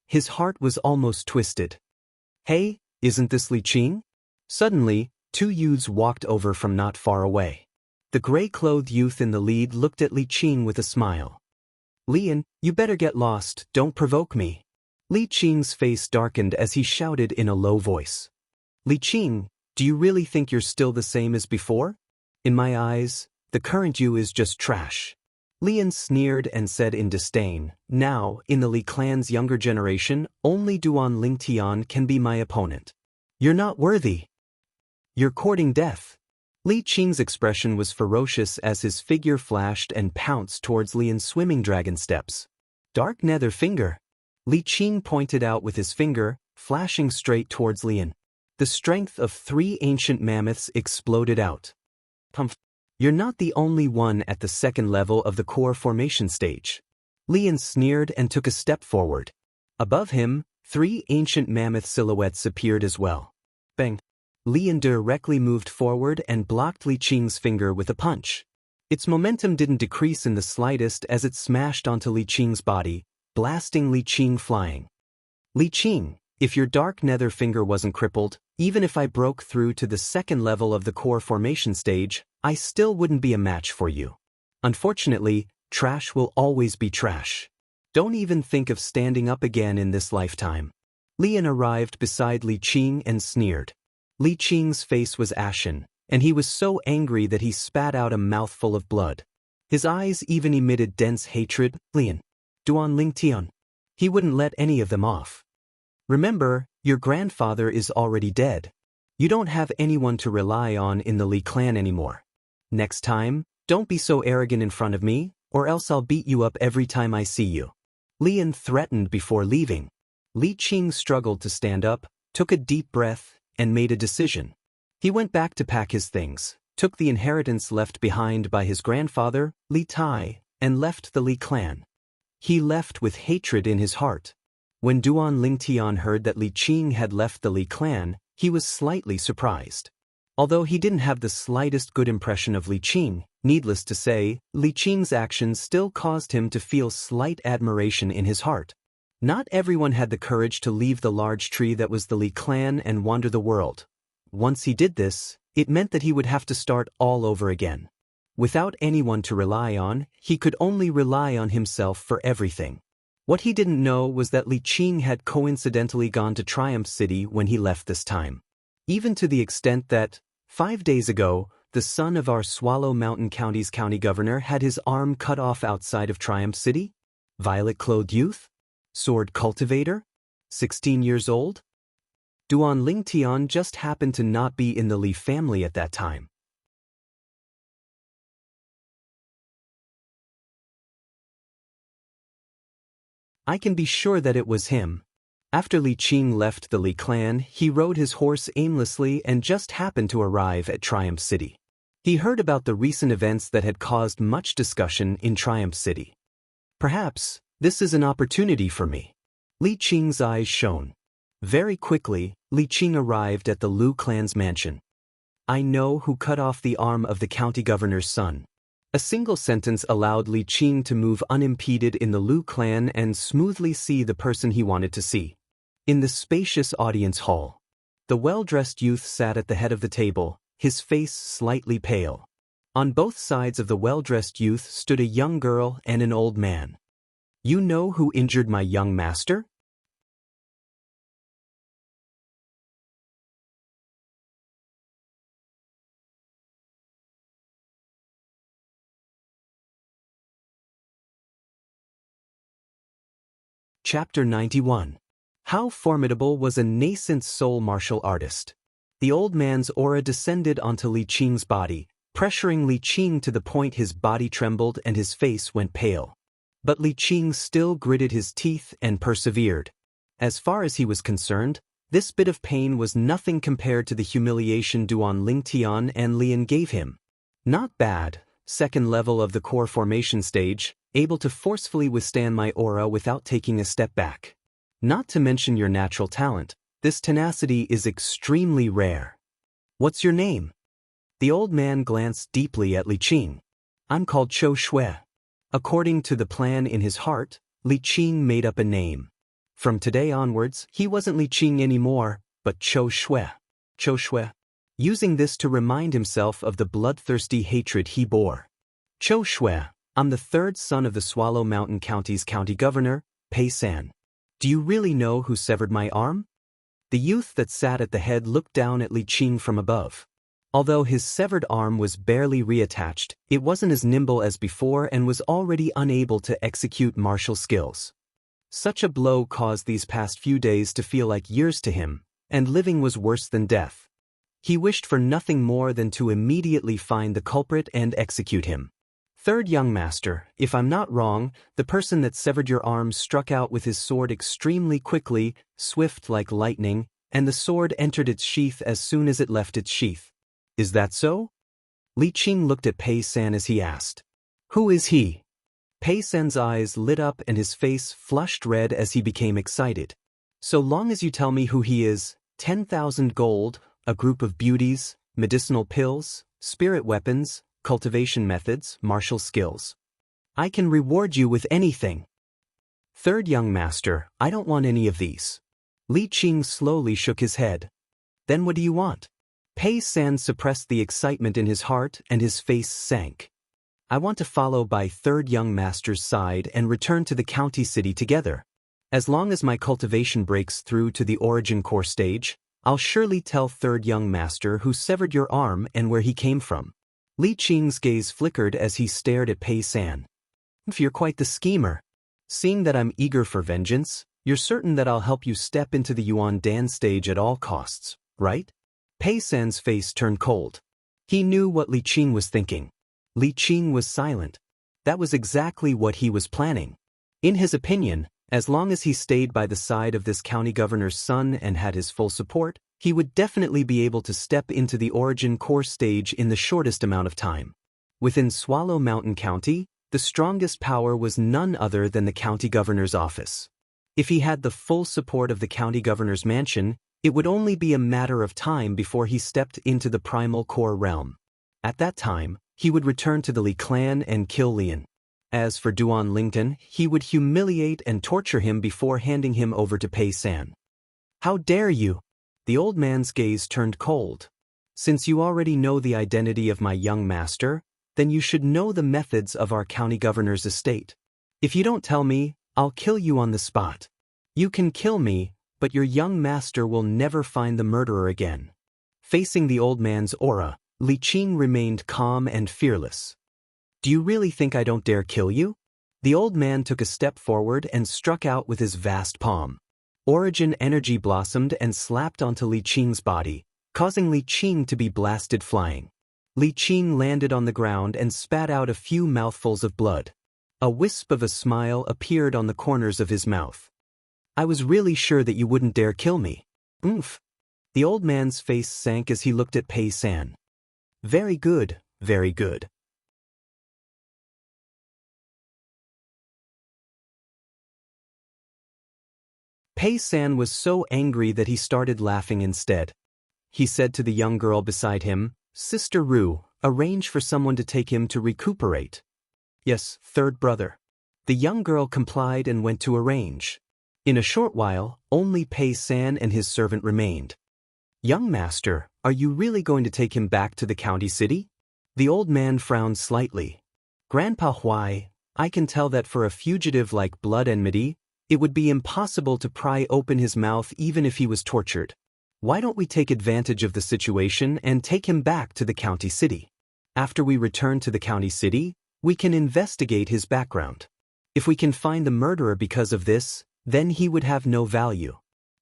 His heart was almost twisted. Hey, isn't this Li Qing? Suddenly, 2 youths walked over from not far away. The gray-clothed youth in the lead looked at Li Qing with a smile. Lian, you better get lost, don't provoke me. Li Qing's face darkened as he shouted in a low voice. Li Qing, do you really think you're still the same as before? In my eyes, the current you is just trash. Lian sneered and said in disdain, now, in the Li clan's younger generation, only Duan Lingtian can be my opponent. You're not worthy. You're courting death. Li Qing's expression was ferocious as his figure flashed and pounced towards Lian's swimming dragon steps. Dark nether finger. Li Qing pointed out with his finger, flashing straight towards Lian. The strength of 3 ancient mammoths exploded out. Pumph. You're not the only one at the 2nd level of the core formation stage. Lian sneered and took a step forward. Above him, 3 ancient mammoth silhouettes appeared as well. Bang. Lian directly moved forward and blocked Li Qing's finger with a punch. Its momentum didn't decrease in the slightest as it smashed onto Li Qing's body, blasting Li Qing flying. Li Qing, if your dark nether finger wasn't crippled, even if I broke through to the second level of the core formation stage, I still wouldn't be a match for you. Unfortunately, trash will always be trash. Don't even think of standing up again in this lifetime. Lian arrived beside Li Qing and sneered. Li Qing's face was ashen, and he was so angry that he spat out a mouthful of blood. His eyes even emitted dense hatred. Lian, Duan Lingtian. He wouldn't let any of them off. Remember, your grandfather is already dead. You don't have anyone to rely on in the Li clan anymore. Next time, don't be so arrogant in front of me, or else I'll beat you up every time I see you. Lian threatened before leaving. Li Qing struggled to stand up, took a deep breath, and made a decision. He went back to pack his things, took the inheritance left behind by his grandfather, Li Tai, and left the Li clan. He left with hatred in his heart. When Duan Lingtian heard that Li Qing had left the Li clan, he was slightly surprised. Although he didn't have the slightest good impression of Li Qing, needless to say, Li Qing's actions still caused him to feel slight admiration in his heart. Not everyone had the courage to leave the large tree that was the Li clan and wander the world. Once he did this, it meant that he would have to start all over again. Without anyone to rely on, he could only rely on himself for everything. What he didn't know was that Li Qing had coincidentally gone to Triumph City when he left this time. Even to the extent that, 5 days ago, the son of our Swallow Mountain County's county governor had his arm cut off outside of Triumph City? Violet-clothed youth? Sword cultivator? 16 years old? Duan Lingtian just happened to not be in the Li family at that time. I can be sure that it was him. After Li Qing left the Li clan, he rode his horse aimlessly and just happened to arrive at Triumph City. He heard about the recent events that had caused much discussion in Triumph City. Perhaps, this is an opportunity for me. Li Qing's eyes shone. Very quickly, Li Qing arrived at the Lu clan's mansion. I know who cut off the arm of the county governor's son. A single sentence allowed Li Qing to move unimpeded in the Lu clan and smoothly see the person he wanted to see. In the spacious audience hall, the well-dressed youth sat at the head of the table, his face slightly pale. On both sides of the well-dressed youth stood a young girl and an old man. You know who injured my young master? Chapter 91. How formidable was a nascent soul martial artist? The old man's aura descended onto Li Qing's body, pressuring Li Qing to the point his body trembled and his face went pale. But Li Qing still gritted his teeth and persevered. As far as he was concerned, this bit of pain was nothing compared to the humiliation Duan Lingtian and Lian gave him. Not bad, second level of the core formation stage, able to forcefully withstand my aura without taking a step back. Not to mention your natural talent, this tenacity is extremely rare. What's your name? The old man glanced deeply at Li Qing. I'm called Chou Shui. According to the plan in his heart, Li Qing made up a name. From today onwards, he wasn't Li Qing anymore, but Chou Shui. Chou Shui. Using this to remind himself of the bloodthirsty hatred he bore. Chou Shui. I'm the third son of the Swallow Mountain County's county governor, Pei San. Do you really know who severed my arm? The youth that sat at the head looked down at Li Qing from above. Although his severed arm was barely reattached, it wasn't as nimble as before and was already unable to execute martial skills. Such a blow caused these past few days to feel like years to him, and living was worse than death. He wished for nothing more than to immediately find the culprit and execute him. Third young master, if I'm not wrong, the person that severed your arm struck out with his sword extremely quickly, swift like lightning, and the sword entered its sheath as soon as it left its sheath. Is that so? Li Qing looked at Pei San as he asked. Who is he? Pei San's eyes lit up and his face flushed red as he became excited. So long as you tell me who he is, 10,000 gold, a group of beauties, medicinal pills, spirit weapons, cultivation methods, martial skills. I can reward you with anything. Third young master, I don't want any of these. Li Qing slowly shook his head. Then what do you want? Pei San suppressed the excitement in his heart and his face sank. I want to follow by third young master's side and return to the county city together. As long as my cultivation breaks through to the origin core stage, I'll surely tell third young master who severed your arm and where he came from. Li Qing's gaze flickered as he stared at Pei San. You're quite the schemer. Seeing that I'm eager for vengeance, you're certain that I'll help you step into the Yuan Dan stage at all costs, right? Pei San's face turned cold. He knew what Li Qing was thinking. Li Qing was silent. That was exactly what he was planning. In his opinion, as long as he stayed by the side of this county governor's son and had his full support, he would definitely be able to step into the origin core stage in the shortest amount of time. Within Swallow Mountain County, the strongest power was none other than the county governor's office. If he had the full support of the county governor's mansion, it would only be a matter of time before he stepped into the primal core realm. At that time, he would return to the Li clan and kill Lian. As for Duan Lington, he would humiliate and torture him before handing him over to Pei San. How dare you? The old man's gaze turned cold. Since you already know the identity of my young master, then you should know the methods of our county governor's estate. If you don't tell me, I'll kill you on the spot. You can kill me, but your young master will never find the murderer again. Facing the old man's aura, Li Qing remained calm and fearless. Do you really think I don't dare kill you? The old man took a step forward and struck out with his vast palm. Origin energy blossomed and slapped onto Li Qing's body, causing Li Qing to be blasted flying. Li Qing landed on the ground and spat out a few mouthfuls of blood. A wisp of a smile appeared on the corners of his mouth. I was really sure that you wouldn't dare kill me. Oomph. The old man's face sank as he looked at Pei San. Very good, very good. Pei San was so angry that he started laughing instead. He said to the young girl beside him, Sister Ru, arrange for someone to take him to recuperate. Yes, third brother. The young girl complied and went to arrange. In a short while, only Pei San and his servant remained. Young master, are you really going to take him back to the county city? The old man frowned slightly. Grandpa Huai, I can tell that for a fugitive like blood enmity, it would be impossible to pry open his mouth even if he was tortured. Why don't we take advantage of the situation and take him back to the county city? After we return to the county city, we can investigate his background. If we can find the murderer because of this, then he would have no value.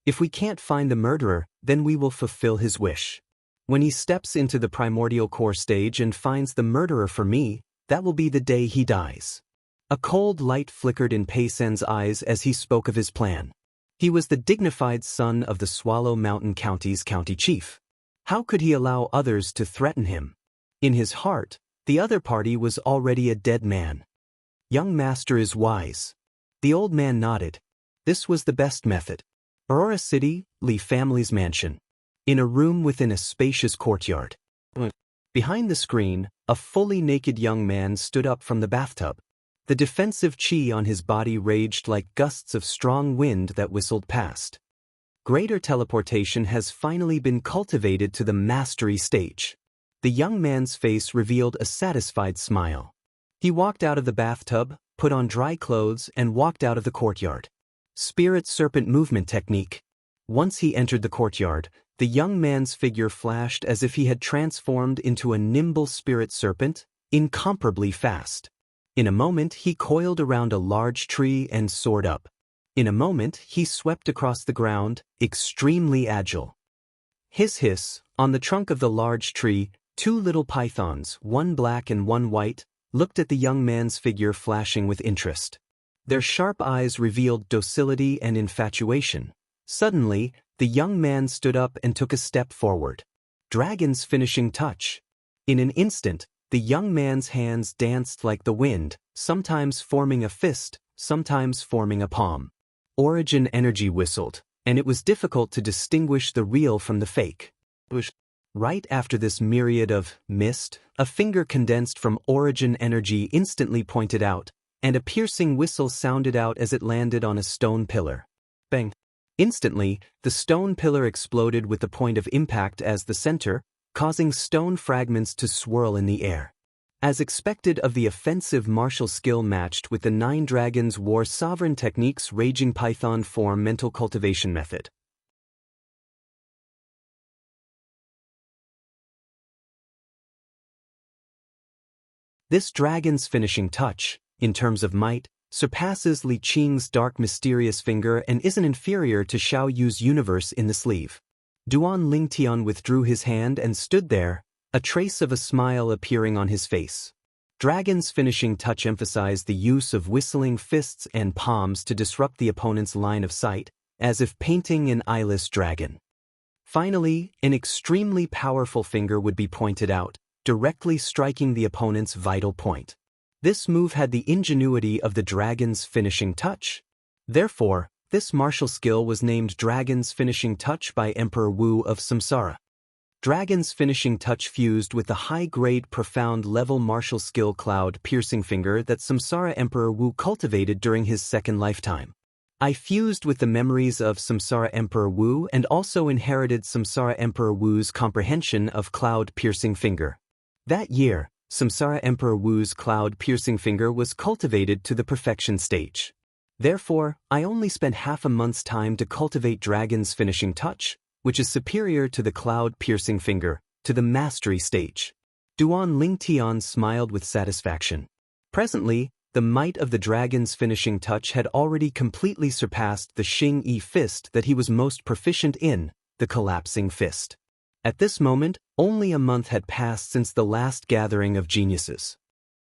If we can't find the murderer, then we will fulfill his wish. When he steps into the primordial core stage and finds the murderer for me, that will be the day he dies. A cold light flickered in Pei San's eyes as he spoke of his plan. He was the dignified son of the Swallow Mountain County's county chief. How could he allow others to threaten him? In his heart, the other party was already a dead man. Young master is wise. The old man nodded. This was the best method. Aurora City, Li family's mansion. In a room within a spacious courtyard. Behind the screen, a fully naked young man stood up from the bathtub. The defensive chi on his body raged like gusts of strong wind that whistled past. Greater teleportation has finally been cultivated to the mastery stage. The young man's face revealed a satisfied smile. He walked out of the bathtub, put on dry clothes, and walked out of the courtyard. Spirit serpent movement technique. Once he entered the courtyard, the young man's figure flashed as if he had transformed into a nimble spirit serpent, incomparably fast. In a moment, he coiled around a large tree and soared up. In a moment, he swept across the ground, extremely agile. Hiss hiss, on the trunk of the large tree, two little pythons, one black and one white, looked at the young man's figure flashing with interest. Their sharp eyes revealed docility and infatuation. Suddenly, the young man stood up and took a step forward. Dragon's finishing touch. In an instant, the young man's hands danced like the wind, sometimes forming a fist, sometimes forming a palm. Origin energy whistled, and it was difficult to distinguish the real from the fake. Right after this myriad of mist, a finger condensed from origin energy instantly pointed out, and a piercing whistle sounded out as it landed on a stone pillar. Bang! Instantly, the stone pillar exploded with the point of impact as the center, causing stone fragments to swirl in the air. As expected of the offensive martial skill matched with the 9 Dragons War Sovereign Techniques Raging Python Form Mental Cultivation Method. This dragon's finishing touch, in terms of might, surpasses Li Qing's dark mysterious finger and isn't inferior to Xiao Yu's universe in the sleeve. Duan Lingtian withdrew his hand and stood there, a trace of a smile appearing on his face. Dragon's finishing touch emphasized the use of whistling fists and palms to disrupt the opponent's line of sight, as if painting an eyeless dragon. Finally, an extremely powerful finger would be pointed out, directly striking the opponent's vital point. This move had the ingenuity of the dragon's finishing touch. Therefore, this martial skill was named Dragon's Finishing Touch by Emperor Wu of Samsara. Dragon's Finishing Touch fused with the high-grade profound-level martial skill Cloud Piercing Finger that Samsara Emperor Wu cultivated during his second lifetime. I fused with the memories of Samsara Emperor Wu and also inherited Samsara Emperor Wu's comprehension of Cloud Piercing Finger. That year, Samsara Emperor Wu's Cloud Piercing Finger was cultivated to the perfection stage. Therefore, I only spent half a month's time to cultivate Dragon's Finishing Touch, which is superior to the Cloud Piercing Finger, to the mastery stage. Duan Lingtian smiled with satisfaction. Presently, the might of the Dragon's Finishing Touch had already completely surpassed the Xing Yi Fist that he was most proficient in, the Collapsing Fist. At this moment, only a month had passed since the last gathering of geniuses.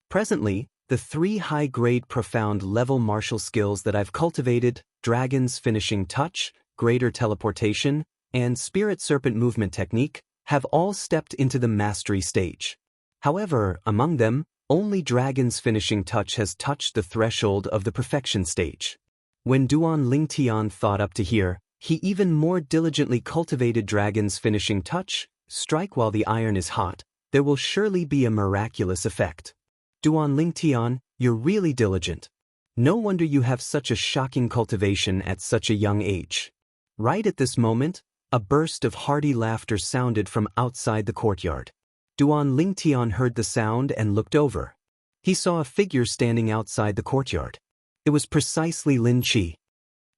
Presently, the 3 high-grade profound-level martial skills that I've cultivated, Dragon's Finishing Touch, Greater Teleportation, and Spirit Serpent Movement Technique, have all stepped into the mastery stage. However, among them, only Dragon's Finishing Touch has touched the threshold of the perfection stage. When Duan Lingtian thought up to here, he even more diligently cultivated Dragon's Finishing Touch. Strike while the iron is hot, there will surely be a miraculous effect. Duan Lingtian, you're really diligent. No wonder you have such a shocking cultivation at such a young age. Right at this moment, a burst of hearty laughter sounded from outside the courtyard. Duan Lingtian heard the sound and looked over. He saw a figure standing outside the courtyard. It was precisely Lin Qi.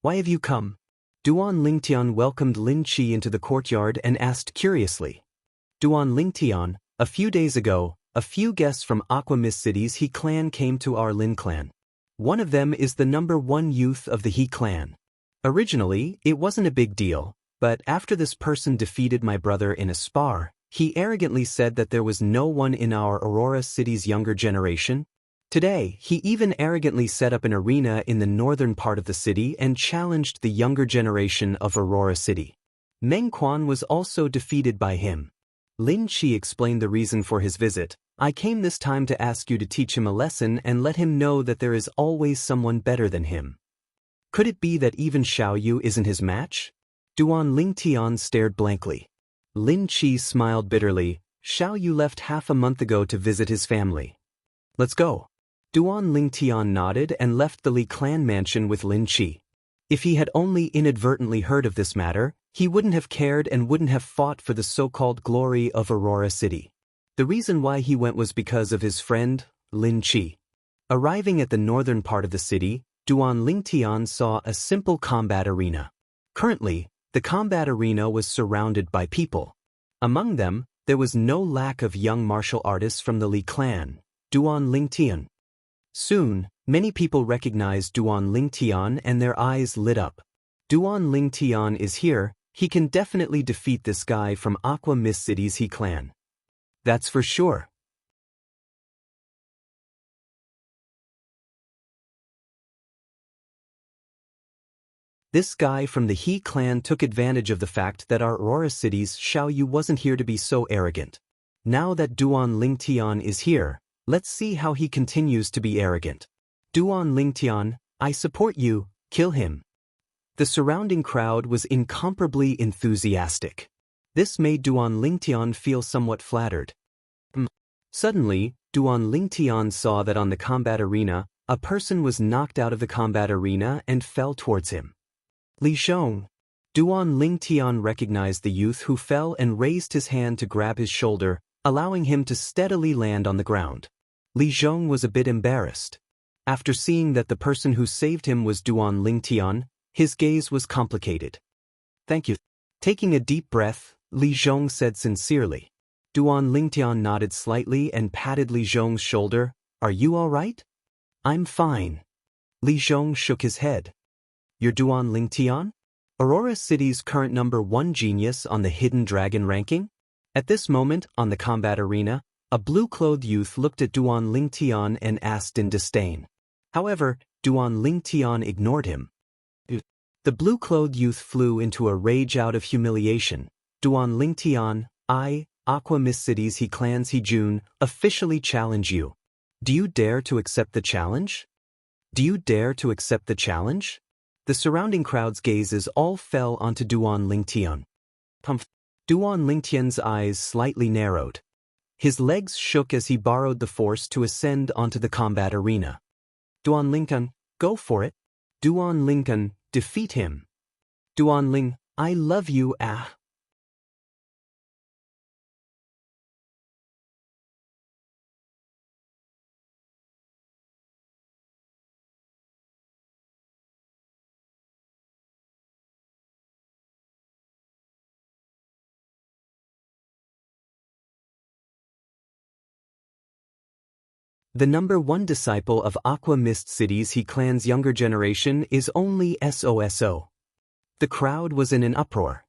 Why have you come? Duan Lingtian welcomed Lin Qi into the courtyard and asked curiously. Duan Lingtian, a few days ago, a few guests from Aqua Mist City's He clan came to our Lin clan. One of them is the #1 youth of the He clan. Originally, it wasn't a big deal, but after this person defeated my brother in a spar, he arrogantly said that there was no one in our Aurora City's younger generation. Today, he even arrogantly set up an arena in the northern part of the city and challenged the younger generation of Aurora City. Meng Quan was also defeated by him. Lin Qi explained the reason for his visit. I came this time to ask you to teach him a lesson and let him know that there is always someone better than him. Could it be that even Xiao Yu isn't his match? Duan Lingtian stared blankly. Lin Qi smiled bitterly. Xiao Yu left half a month ago to visit his family. Let's go. Duan Lingtian nodded and left the Li clan mansion with Lin Qi. If he had only inadvertently heard of this matter, he wouldn't have cared and wouldn't have fought for the so-called glory of Aurora City. The reason why he went was because of his friend, Lin Qi. Arriving at the northern part of the city, Duan Lingtian saw a simple combat arena. Currently, the combat arena was surrounded by people. Among them, there was no lack of young martial artists from the Li clan, Duan Lingtian. Soon, many people recognized Duan Lingtian and their eyes lit up. Duan Lingtian is here, he can definitely defeat this guy from Aqua Mist City's He clan. That's for sure. This guy from the He clan took advantage of the fact that our Aurora City's Xiao Yu wasn't here to be so arrogant. Now that Duan Lingtian is here, let's see how he continues to be arrogant. Duan Lingtian, I support you, kill him. The surrounding crowd was incomparably enthusiastic. This made Duan Lingtian feel somewhat flattered. Suddenly, Duan Lingtian saw that on the combat arena, a person was knocked out of the combat arena and fell towards him. Li Zhong. Duan Lingtian recognized the youth who fell and raised his hand to grab his shoulder, allowing him to steadily land on the ground. Li Zhong was a bit embarrassed. After seeing that the person who saved him was Duan Lingtian, his gaze was complicated. Thank you. Taking a deep breath, Li Zhong said sincerely. Duan Lingtian nodded slightly and patted Li Zhong's shoulder. Are you all right? I'm fine. Li Zhong shook his head. You're Duan Lingtian? Aurora City's current #1 genius on the Hidden Dragon ranking? At this moment, on the combat arena, a blue-clothed youth looked at Duan Lingtian and asked in disdain. However, Duan Lingtian ignored him. The blue-clothed youth flew into a rage out of humiliation. Duan Lingtian, I, Aqua Mist City's He Clan's He-Jun, officially challenge you. Do you dare to accept the challenge? Do you dare to accept the challenge? The surrounding crowd's gazes all fell onto Duan Lingtian. Duan Lingtian's eyes slightly narrowed. His legs shook as he borrowed the force to ascend onto the combat arena. Duan Lingtian, go for it. Duan Lingtian, defeat him. Duan Ling, I love you, ah. The #1 disciple of Aqua Mist City's He Clan's younger generation is only SOSO. The crowd was in an uproar.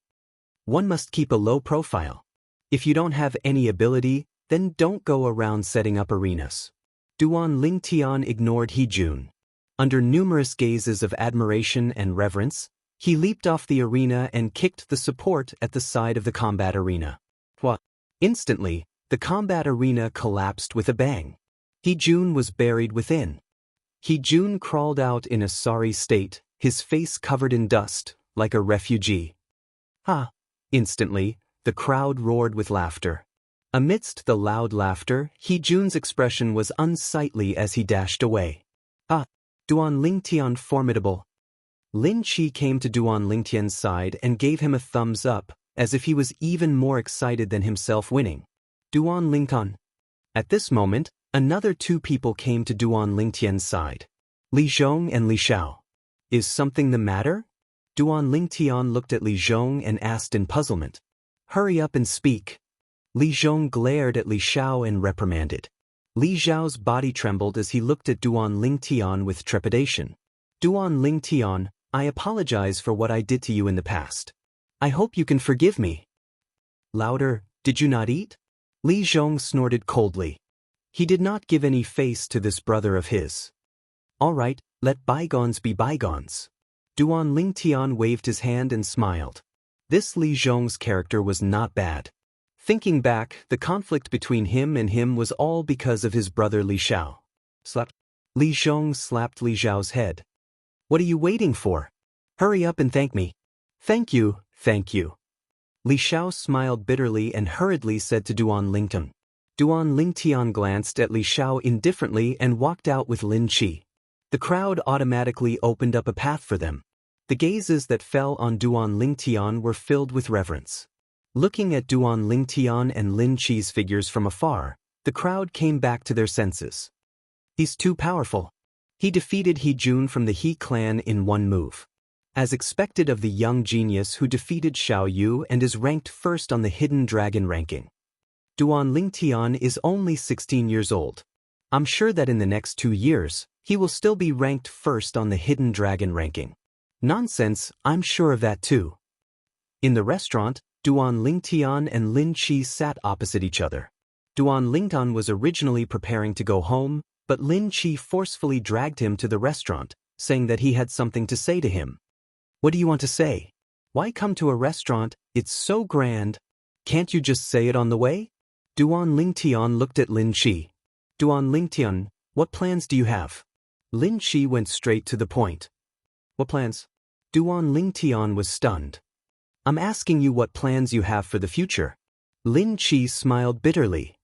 One must keep a low profile. If you don't have any ability, then don't go around setting up arenas. Duan Lingtian ignored He-Jun. Under numerous gazes of admiration and reverence, he leaped off the arena and kicked the support at the side of the combat arena. Instantly, the combat arena collapsed with a bang. He-Jun was buried within. He-Jun crawled out in a sorry state, his face covered in dust, like a refugee. Ha! Instantly, the crowd roared with laughter. Amidst the loud laughter, He-Jun's expression was unsightly as he dashed away. Duan Lingtian formidable. Lin Qi came to Duan Lingtian's side and gave him a thumbs up, as if he was even more excited than himself winning. Duan Lingtian. At this moment, another two people came to Duan Lingtian's side. Li Zhong and Li Xiao. Is something the matter? Duan Lingtian looked at Li Zhong and asked in puzzlement. Hurry up and speak. Li Zhong glared at Li Xiao and reprimanded. Li Xiao's body trembled as he looked at Duan Lingtian with trepidation. Duan Lingtian, I apologize for what I did to you in the past. I hope you can forgive me. Louder, did you not eat? Li Zhong snorted coldly. He did not give any face to this brother of his. All right, let bygones be bygones. Duan Lingtian waved his hand and smiled. This Li Zhong's character was not bad. Thinking back, the conflict between him was all because of his brother Li Xiao. Li Zhong slapped Li Xiao's head. What are you waiting for? Hurry up and thank me. Thank you, thank you. Li Xiao smiled bitterly and hurriedly said to Duan Lingtian. Duan Lingtian glanced at Li Xiao indifferently and walked out with Lin Qi. The crowd automatically opened up a path for them. The gazes that fell on Duan Lingtian were filled with reverence. Looking at Duan Lingtian and Lin Qi's figures from afar, the crowd came back to their senses. He's too powerful. He defeated He-Jun from the He clan in one move. As expected of the young genius who defeated Xiao Yu and is ranked first on the Hidden Dragon ranking. Duan Lingtian is only 16 years old. I'm sure that in the next 2 years, he will still be ranked first on the Hidden Dragon ranking. Nonsense, I'm sure of that too. In the restaurant, Duan Lingtian and Lin Qi sat opposite each other. Duan Lingtian was originally preparing to go home, but Lin Qi forcefully dragged him to the restaurant, saying that he had something to say to him. What do you want to say? Why come to a restaurant? It's so grand. Can't you just say it on the way? Duan Lingtian looked at Lin Qi. Duan Lingtian, what plans do you have? Lin Qi went straight to the point. What plans? Duan Lingtian was stunned. I'm asking you what plans you have for the future. Lin Chi smiled bitterly.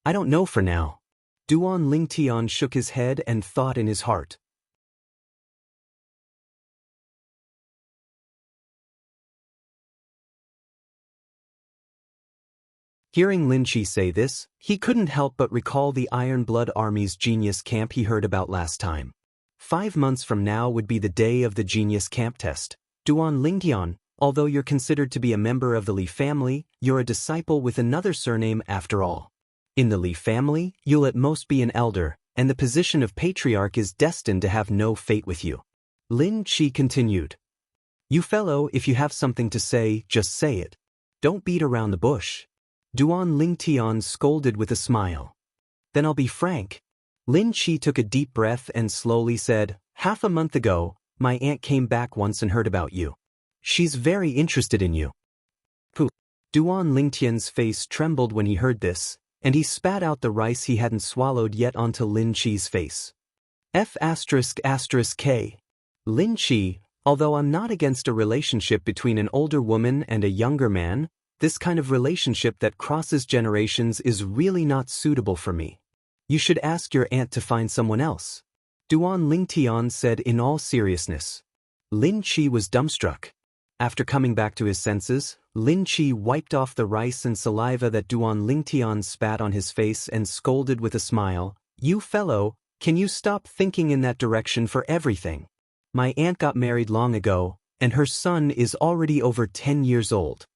I don't know for now. Duan Lingtian shook his head and thought in his heart. Hearing Lin Chi say this, he couldn't help but recall the Iron Blood Army's genius camp he heard about last time. 5 months from now would be the day of the genius camp test. Duan Lingtian, although you're considered to be a member of the Li family, you're a disciple with another surname after all. In the Li family, you'll at most be an elder, and the position of patriarch is destined to have no fate with you. Lin Chi continued. You fellow, if you have something to say, just say it. Don't beat around the bush. Duan Lingtian scolded with a smile. Then I'll be frank. Lin Chi took a deep breath and slowly said, half a month ago, my aunt came back once and heard about you. She's very interested in you. Pooh. Duan Lingtian's face trembled when he heard this, and he spat out the rice he hadn't swallowed yet onto Lin Chi's face. F***K. Lin Chi, although I'm not against a relationship between an older woman and a younger man, this kind of relationship that crosses generations is really not suitable for me. You should ask your aunt to find someone else. Duan Lingtian said in all seriousness. Lin Chi was dumbstruck. After coming back to his senses, Lin Chi wiped off the rice and saliva that Duan Lingtian spat on his face and scolded with a smile. You fellow, can you stop thinking in that direction for everything? My aunt got married long ago, and her son is already over 10 years old.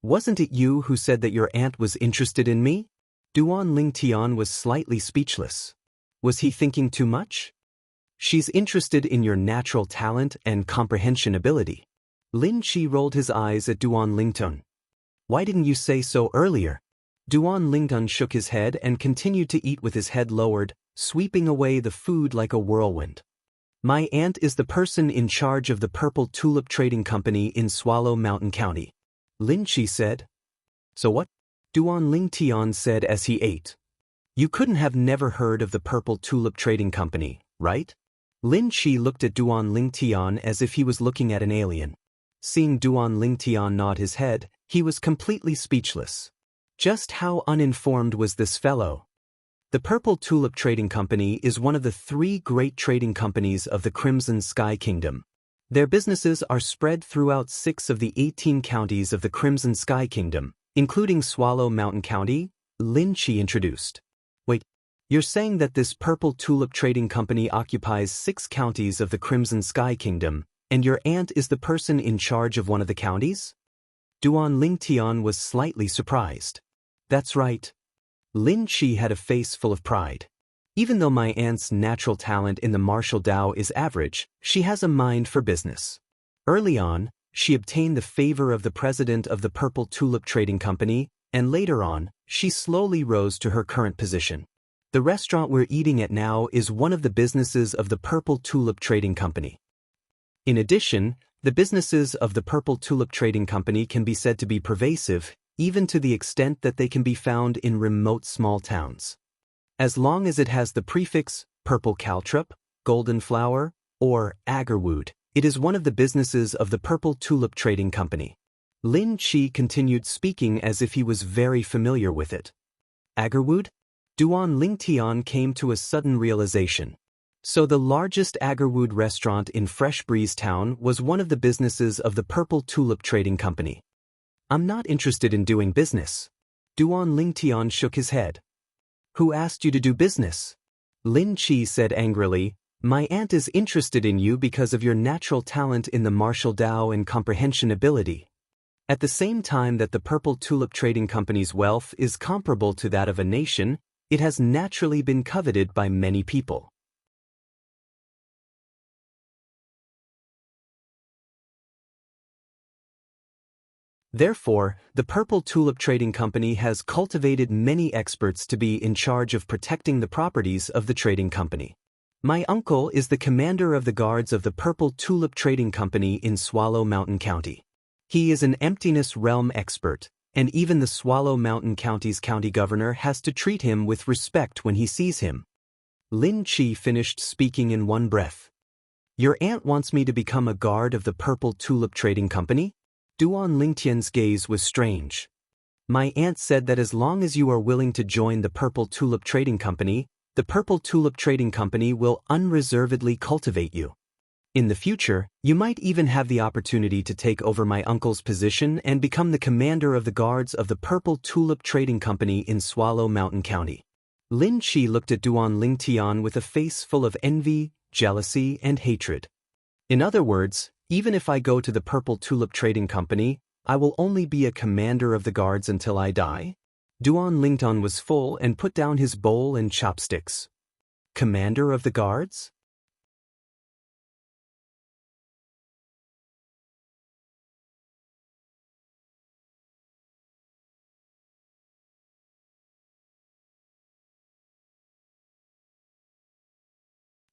Wasn't it you who said that your aunt was interested in me? Duan Lingtian was slightly speechless. Was he thinking too much? She's interested in your natural talent and comprehension ability. Lin Chi rolled his eyes at Duan Lingtian. Why didn't you say so earlier? Duan Lingtian shook his head and continued to eat with his head lowered, sweeping away the food like a whirlwind. My aunt is the person in charge of the Purple Tulip Trading Company in Swallow Mountain County. Lin Chi said. So what? Duan Lingtian said as he ate. You couldn't have never heard of the Purple Tulip Trading Company, right? Lin Chi looked at Duan Lingtian as if he was looking at an alien. Seeing Duan Lingtian nod his head, he was completely speechless. Just how uninformed was this fellow? The Purple Tulip Trading Company is one of the 3 great trading companies of the Crimson Sky Kingdom. Their businesses are spread throughout 6 of the 18 counties of the Crimson Sky Kingdom, including Swallow Mountain County, Lin Chi introduced. Wait, you're saying that this Purple Tulip Trading Company occupies 6 counties of the Crimson Sky Kingdom, and your aunt is the person in charge of one of the counties? Duan Lingtian was slightly surprised. That's right. Lin Chi had a face full of pride. Even though my aunt's natural talent in the martial Dao is average, she has a mind for business. Early on, she obtained the favor of the president of the Purple Tulip Trading Company, and later on, she slowly rose to her current position. The restaurant we're eating at now is one of the businesses of the Purple Tulip Trading Company. In addition, the businesses of the Purple Tulip Trading Company can be said to be pervasive, even to the extent that they can be found in remote small towns. As long as it has the prefix purple caltrop, golden flower, or agarwood, it is one of the businesses of the Purple Tulip Trading Company. Lin Chi continued speaking as if he was very familiar with it. Agarwood? Duan Lingtian came to a sudden realization. So the largest agarwood restaurant in Fresh Breeze Town was one of the businesses of the Purple Tulip Trading Company. I'm not interested in doing business. Duan Lingtian shook his head. Who asked you to do business? Lin Chi said angrily, my aunt is interested in you because of your natural talent in the martial Dao and comprehension ability. At the same time that the Purple Tulip Trading Company's wealth is comparable to that of a nation, it has naturally been coveted by many people. Therefore, the Purple Tulip Trading Company has cultivated many experts to be in charge of protecting the properties of the trading company. My uncle is the commander of the guards of the Purple Tulip Trading Company in Swallow Mountain County. He is an emptiness realm expert, and even the Swallow Mountain County's county governor has to treat him with respect when he sees him. Lin Chi finished speaking in one breath. Your aunt wants me to become a guard of the Purple Tulip Trading Company? Duan Lingtian's gaze was strange. My aunt said that as long as you are willing to join the Purple Tulip Trading Company, the Purple Tulip Trading Company will unreservedly cultivate you. In the future, you might even have the opportunity to take over my uncle's position and become the commander of the guards of the Purple Tulip Trading Company in Swallow Mountain County. Lin Qi looked at Duan Lingtian with a face full of envy, jealousy, and hatred. In other words, even if I go to the Purple Tulip Trading Company, I will only be a commander of the guards until I die? Duan Lingtian was full and put down his bowl and chopsticks. Commander of the guards?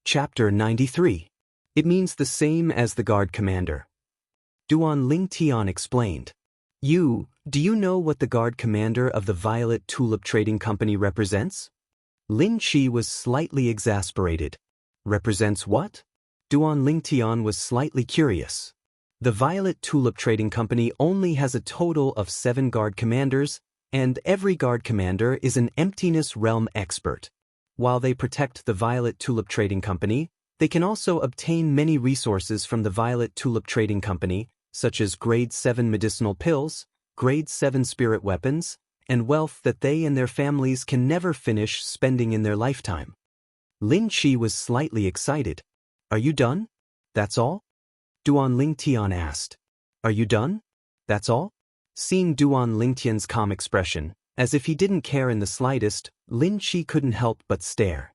Chapter 93. It means the same as the guard commander. Duan Lingtian explained. Do you know what the guard commander of the Violet Tulip Trading Company represents? Lin Qi was slightly exasperated. Represents what? Duan Lingtian was slightly curious. The Violet Tulip Trading Company only has a total of 7 guard commanders, and every guard commander is an emptiness realm expert. While they protect the Violet Tulip Trading Company, they can also obtain many resources from the Violet Tulip Trading Company, such as Grade 7 medicinal pills, Grade 7 spirit weapons, and wealth that they and their families can never finish spending in their lifetime. Lin Qi was slightly excited. Are you done? That's all? Duan Lingtian asked. Are you done? That's all? Seeing Duan Lingtian's calm expression, as if he didn't care in the slightest, Lin Qi couldn't help but stare.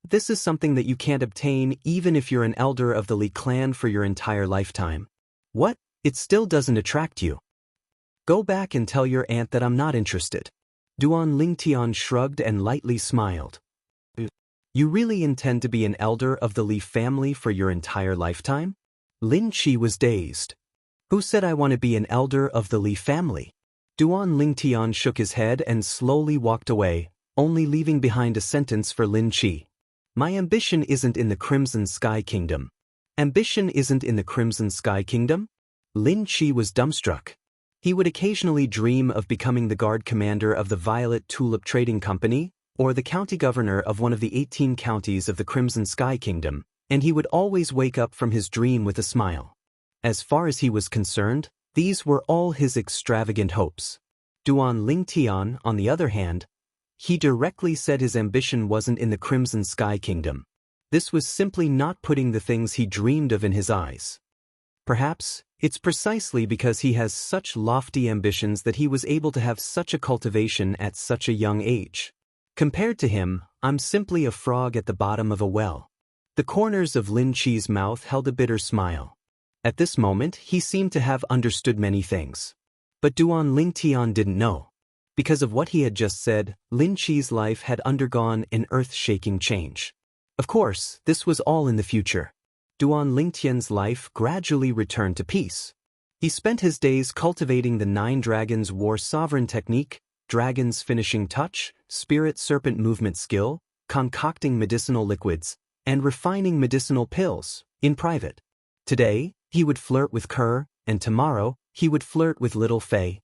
This is something that you can't obtain even if you're an elder of the Li clan for your entire lifetime. What? It still doesn't attract you. Go back and tell your aunt that I'm not interested. Duan Lingtian shrugged and lightly smiled. You really intend to be an elder of the Li family for your entire lifetime? Lin Qi was dazed. Who said I want to be an elder of the Li family? Duan Lingtian shook his head and slowly walked away, only leaving behind a sentence for Lin Qi. My ambition isn't in the Crimson Sky Kingdom. Ambition isn't in the Crimson Sky Kingdom? Lin Qi was dumbstruck. He would occasionally dream of becoming the guard commander of the Violet Tulip Trading Company, or the county governor of one of the 18 counties of the Crimson Sky Kingdom, and he would always wake up from his dream with a smile. As far as he was concerned, these were all his extravagant hopes. Duan Lingtian, on the other hand, he directly said his ambition wasn't in the Crimson Sky Kingdom. This was simply not putting the things he dreamed of in his eyes. Perhaps, it's precisely because he has such lofty ambitions that he was able to have such a cultivation at such a young age. Compared to him, I'm simply a frog at the bottom of a well. The corners of Lin Qi's mouth held a bitter smile. At this moment, he seemed to have understood many things. But Duan Lingtian didn't know. Because of what he had just said, Lin Qi's life had undergone an earth-shaking change. Of course, this was all in the future. Duan Lingtian's life gradually returned to peace. He spent his days cultivating the 9 Dragons War Sovereign technique, Dragon's Finishing Touch, Spirit Serpent Movement Skill, concocting medicinal liquids, and refining medicinal pills, in private. Today, he would flirt with Kerr, and tomorrow, he would flirt with Little Fei.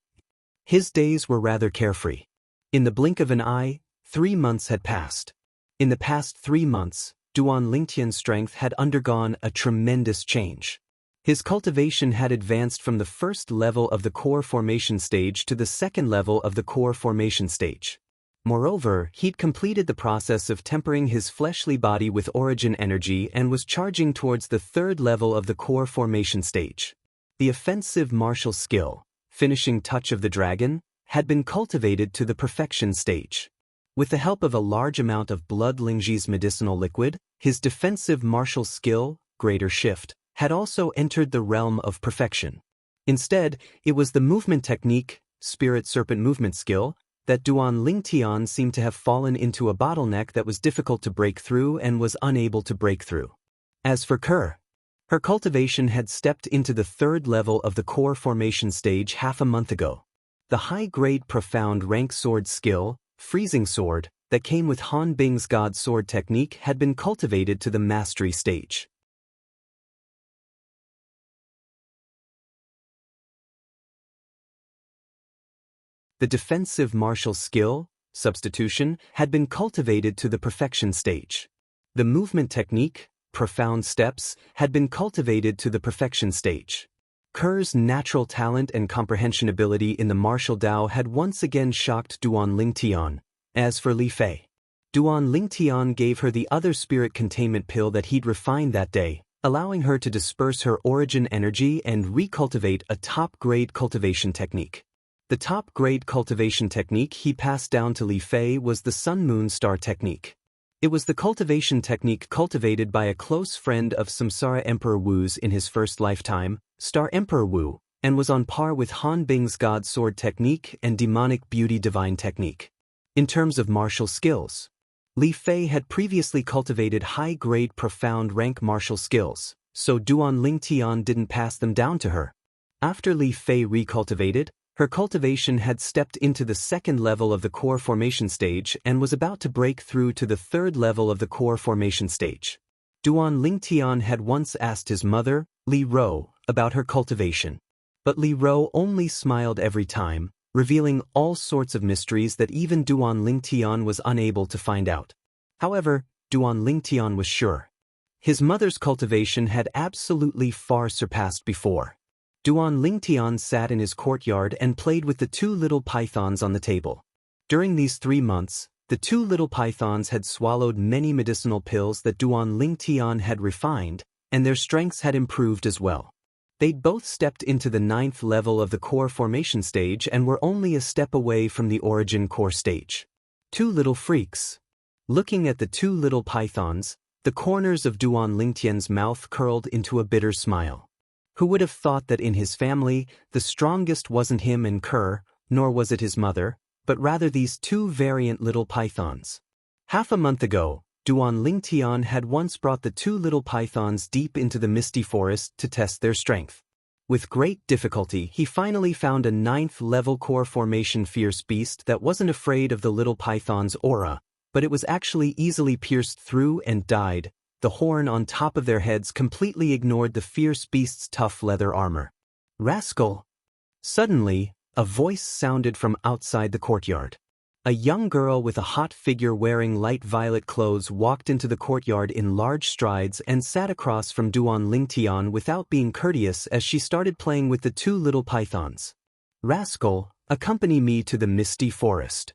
His days were rather carefree. In the blink of an eye, 3 months had passed. In the past 3 months, Duan Lingtian's strength had undergone a tremendous change. His cultivation had advanced from the first level of the core formation stage to the second level of the core formation stage. Moreover, he'd completed the process of tempering his fleshly body with origin energy and was charging towards the third level of the core formation stage. The offensive martial skill, finishing touch of the dragon, had been cultivated to the perfection stage. With the help of a large amount of Blood Lingji's medicinal liquid, his defensive martial skill, Greater Shift, had also entered the realm of perfection. Instead, it was the movement technique, Spirit Serpent Movement Skill, that Duan Lingtian seemed to have fallen into a bottleneck that was difficult to break through and was unable to break through. As for Kerr, her cultivation had stepped into the third level of the core formation stage half a month ago. The high-grade profound rank sword skill, Freezing Sword, that came with Han Bing's God Sword technique had been cultivated to the mastery stage. The defensive martial skill, substitution, had been cultivated to the perfection stage. The movement technique, profound steps, had been cultivated to the perfection stage. Ker's natural talent and comprehension ability in the martial Dao had once again shocked Duan Lingtian. As for Li Fei, Duan Lingtian gave her the other spirit containment pill that he'd refined that day, allowing her to disperse her origin energy and recultivate a top-grade cultivation technique. The top-grade cultivation technique he passed down to Li Fei was the Sun Moon Star technique. It was the cultivation technique cultivated by a close friend of Samsara Emperor Wu's in his first lifetime, Star Emperor Wu, and was on par with Han Bing's God Sword technique and Demonic Beauty Divine technique. In terms of martial skills, Li Fei had previously cultivated high-grade profound rank martial skills, so Duan Lingtian didn't pass them down to her. After Li Fei recultivated, her cultivation had stepped into the second level of the core formation stage and was about to break through to the third level of the core formation stage. Duan Lingtian had once asked his mother, Li Ro, about her cultivation. But Li Ro only smiled every time, revealing all sorts of mysteries that even Duan Lingtian was unable to find out. However, Duan Lingtian was sure. His mother's cultivation had absolutely far surpassed before. Duan Lingtian sat in his courtyard and played with the two little pythons on the table. During these 3 months, the two little pythons had swallowed many medicinal pills that Duan Lingtian had refined, and their strengths had improved as well. They'd both stepped into the 9th level of the core formation stage and were only a step away from the origin core stage. Two little freaks. Looking at the two little pythons, the corners of Duan Lingtian's mouth curled into a bitter smile. Who would have thought that in his family, the strongest wasn't him and Ker, nor was it his mother, but rather these two variant little pythons. Half a month ago, Duan Lingtian had once brought the two little pythons deep into the misty forest to test their strength. With great difficulty, he finally found a 9th level core formation fierce beast that wasn't afraid of the little python's aura, but it was actually easily pierced through and died. The horn on top of their heads completely ignored the fierce beast's tough leather armor. Rascal! Suddenly, a voice sounded from outside the courtyard. A young girl with a hot figure wearing light violet clothes walked into the courtyard in large strides and sat across from Duan Lingtian without being courteous as she started playing with the two little pythons. Rascal, accompany me to the misty forest.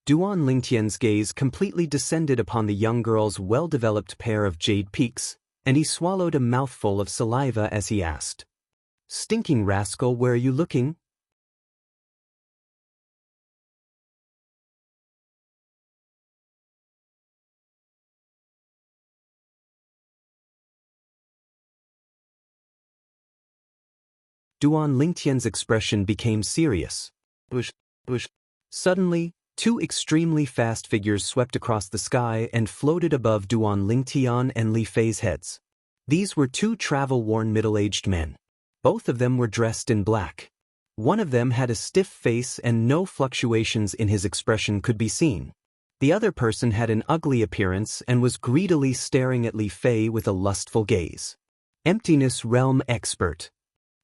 Duan Lingtian's gaze completely descended upon the young girl's well-developed pair of jade peaks, and he swallowed a mouthful of saliva as he asked, "Stinking rascal, where are you looking?" Duan Lingtian's expression became serious. Bush. Suddenly, two extremely fast figures swept across the sky and floated above Duan Lingtian and Li Fei's heads. These were two travel-worn middle-aged men. Both of them were dressed in black. One of them had a stiff face and no fluctuations in his expression could be seen. The other person had an ugly appearance and was greedily staring at Li Fei with a lustful gaze. Emptiness Realm Expert.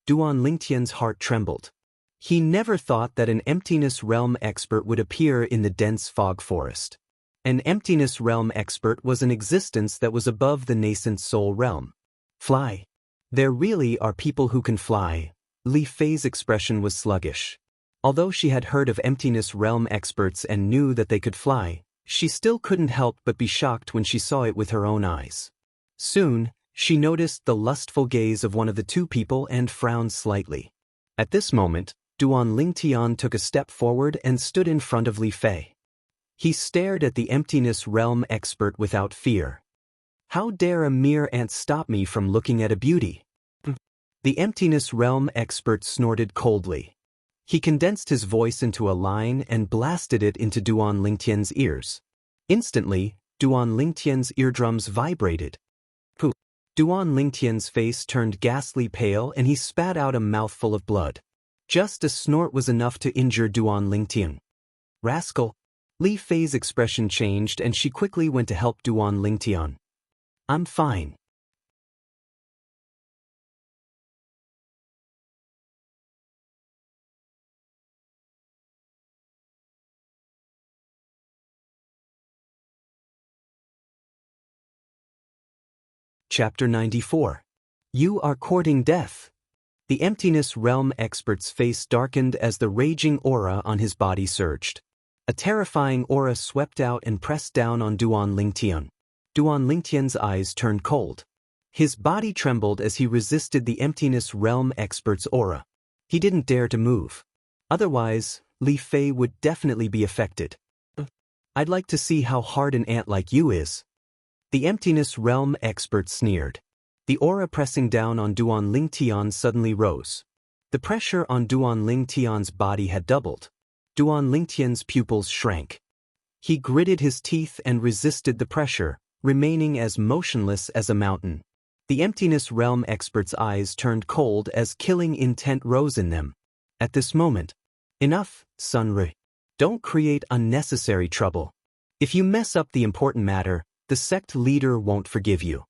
Duan Lingtian's heart trembled. He never thought that an Emptiness Realm Expert would appear in the dense fog forest. An Emptiness Realm Expert was an existence that was above the nascent soul realm. Fly. There really are people who can fly. Li Fei's expression was sluggish. Although she had heard of Emptiness Realm Experts and knew that they could fly, she still couldn't help but be shocked when she saw it with her own eyes. Soon, she noticed the lustful gaze of one of the two people and frowned slightly. At this moment, Duan Lingtian took a step forward and stood in front of Li Fei. He stared at the Emptiness Realm Expert without fear. How dare a mere ant stop me from looking at a beauty? The Emptiness Realm Expert snorted coldly. He condensed his voice into a line and blasted it into Duan Lingtian's ears. Instantly, Duan Lingtian's eardrums vibrated. Pooh! Duan Lingtian's face turned ghastly pale and he spat out a mouthful of blood. Just a snort was enough to injure Duan Lingtian. Rascal! Li Fei's expression changed and she quickly went to help Duan Lingtian. I'm fine. Chapter 94. You are courting death. The Emptiness Realm expert's face darkened as the raging aura on his body surged. A terrifying aura swept out and pressed down on Duan Lingtian. Duan Lingtian's eyes turned cold. His body trembled as he resisted the Emptiness Realm expert's aura. He didn't dare to move. Otherwise, Li Fei would definitely be affected. I'd like to see how hard an ant like you is. The Emptiness Realm expert sneered. The aura pressing down on Duan Lingtian suddenly rose. The pressure on Duan Lingtian's body had doubled. Duan Lingtian's pupils shrank. He gritted his teeth and resisted the pressure, remaining as motionless as a mountain. The Emptiness Realm expert's eyes turned cold as killing intent rose in them. At this moment, enough, Sunri. Don't create unnecessary trouble. If you mess up the important matter, the sect leader won't forgive you.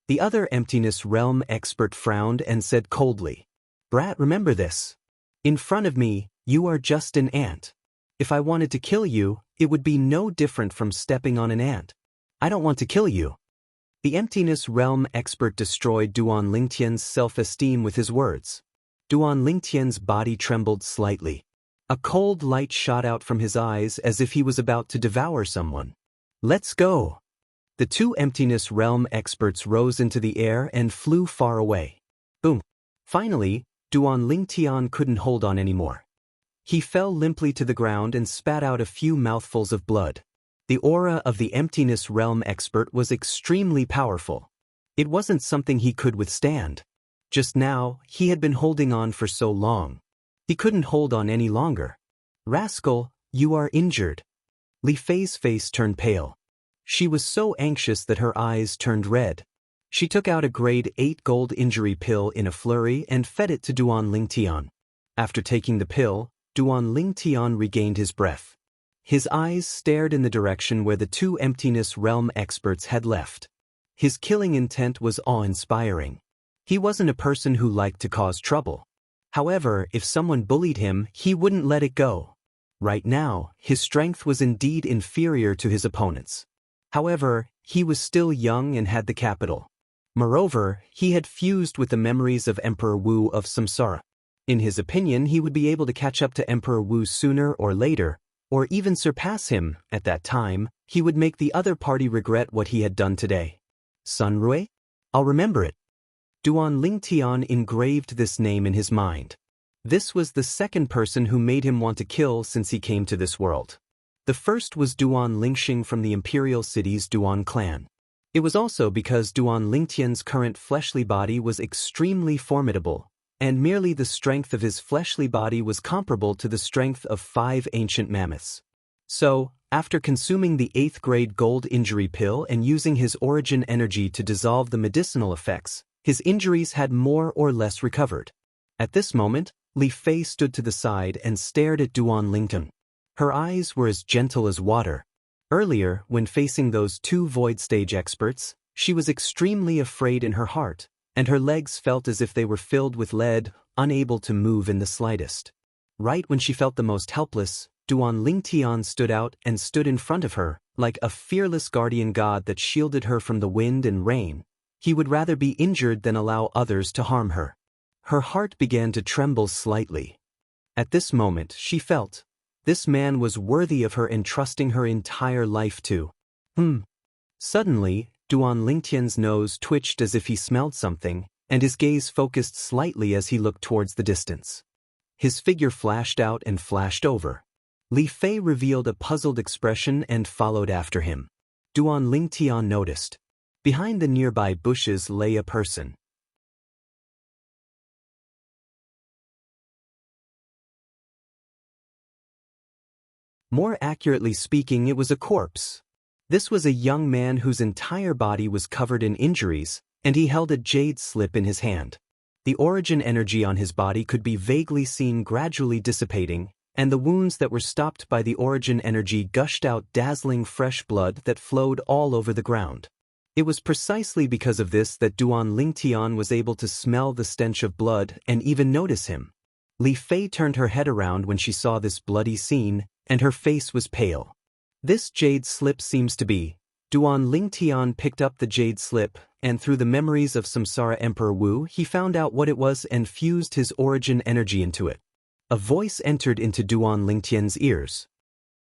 The other Emptiness Realm expert frowned and said coldly, Brat, remember this. In front of me, you are just an ant. If I wanted to kill you, it would be no different from stepping on an ant. I don't want to kill you. The Emptiness Realm expert destroyed Duan Lingtian's self-esteem with his words. Duan Lingtian's body trembled slightly. A cold light shot out from his eyes as if he was about to devour someone. Let's go. The two Emptiness Realm experts rose into the air and flew far away. Boom. Finally, Duan Lingtian couldn't hold on anymore. He fell limply to the ground and spat out a few mouthfuls of blood. The aura of the Emptiness Realm expert was extremely powerful. It wasn't something he could withstand. Just now, he had been holding on for so long. He couldn't hold on any longer. Rascal, you are injured. Li Fei's face turned pale. She was so anxious that her eyes turned red. She took out a grade 8 gold injury pill in a flurry and fed it to Duan Lingtian. After taking the pill, Duan Lingtian regained his breath. His eyes stared in the direction where the two Emptiness Realm experts had left. His killing intent was awe-inspiring. He wasn't a person who liked to cause trouble. However, if someone bullied him, he wouldn't let it go. Right now, his strength was indeed inferior to his opponents. However, he was still young and had the capital. Moreover, he had fused with the memories of Emperor Wu of Samsara. In his opinion, he would be able to catch up to Emperor Wu sooner or later, or even surpass him. At that time, he would make the other party regret what he had done today. Sunrui? I'll remember it. Duan Lingtian engraved this name in his mind. This was the second person who made him want to kill since he came to this world. The first was Duan Lingxing from the Imperial City's Duan clan. It was also because Duan Lingtian's current fleshly body was extremely formidable, and merely the strength of his fleshly body was comparable to the strength of 5 ancient mammoths. So, after consuming the 8th grade gold injury pill and using his origin energy to dissolve the medicinal effects, his injuries had more or less recovered. At this moment, Li Fei stood to the side and stared at Duan Lingtian. Her eyes were as gentle as water. Earlier, when facing those two void stage experts, she was extremely afraid in her heart, and her legs felt as if they were filled with lead, unable to move in the slightest. Right when she felt the most helpless, Duan Lingtian stood out and stood in front of her, like a fearless guardian god that shielded her from the wind and rain. He would rather be injured than allow others to harm her. Her heart began to tremble slightly. At this moment, she felt this man was worthy of her entrusting her entire life to. Suddenly, Duan Lingtian's nose twitched as if he smelled something, and his gaze focused slightly as he looked towards the distance. His figure flashed out and flashed over. Li Fei revealed a puzzled expression and followed after him. Duan Lingtian noticed. Behind the nearby bushes lay a person. More accurately speaking, it was a corpse. This was a young man whose entire body was covered in injuries, and he held a jade slip in his hand. The origin energy on his body could be vaguely seen gradually dissipating, and the wounds that were stopped by the origin energy gushed out dazzling fresh blood that flowed all over the ground. It was precisely because of this that Duan Lingtian was able to smell the stench of blood and even notice him. Li Fei turned her head around when she saw this bloody scene, and her face was pale. This jade slip seems to be. Duan Lingtian picked up the jade slip, and through the memories of Samsara Emperor Wu, he found out what it was and fused his origin energy into it. A voice entered into Duan Lingtian's ears.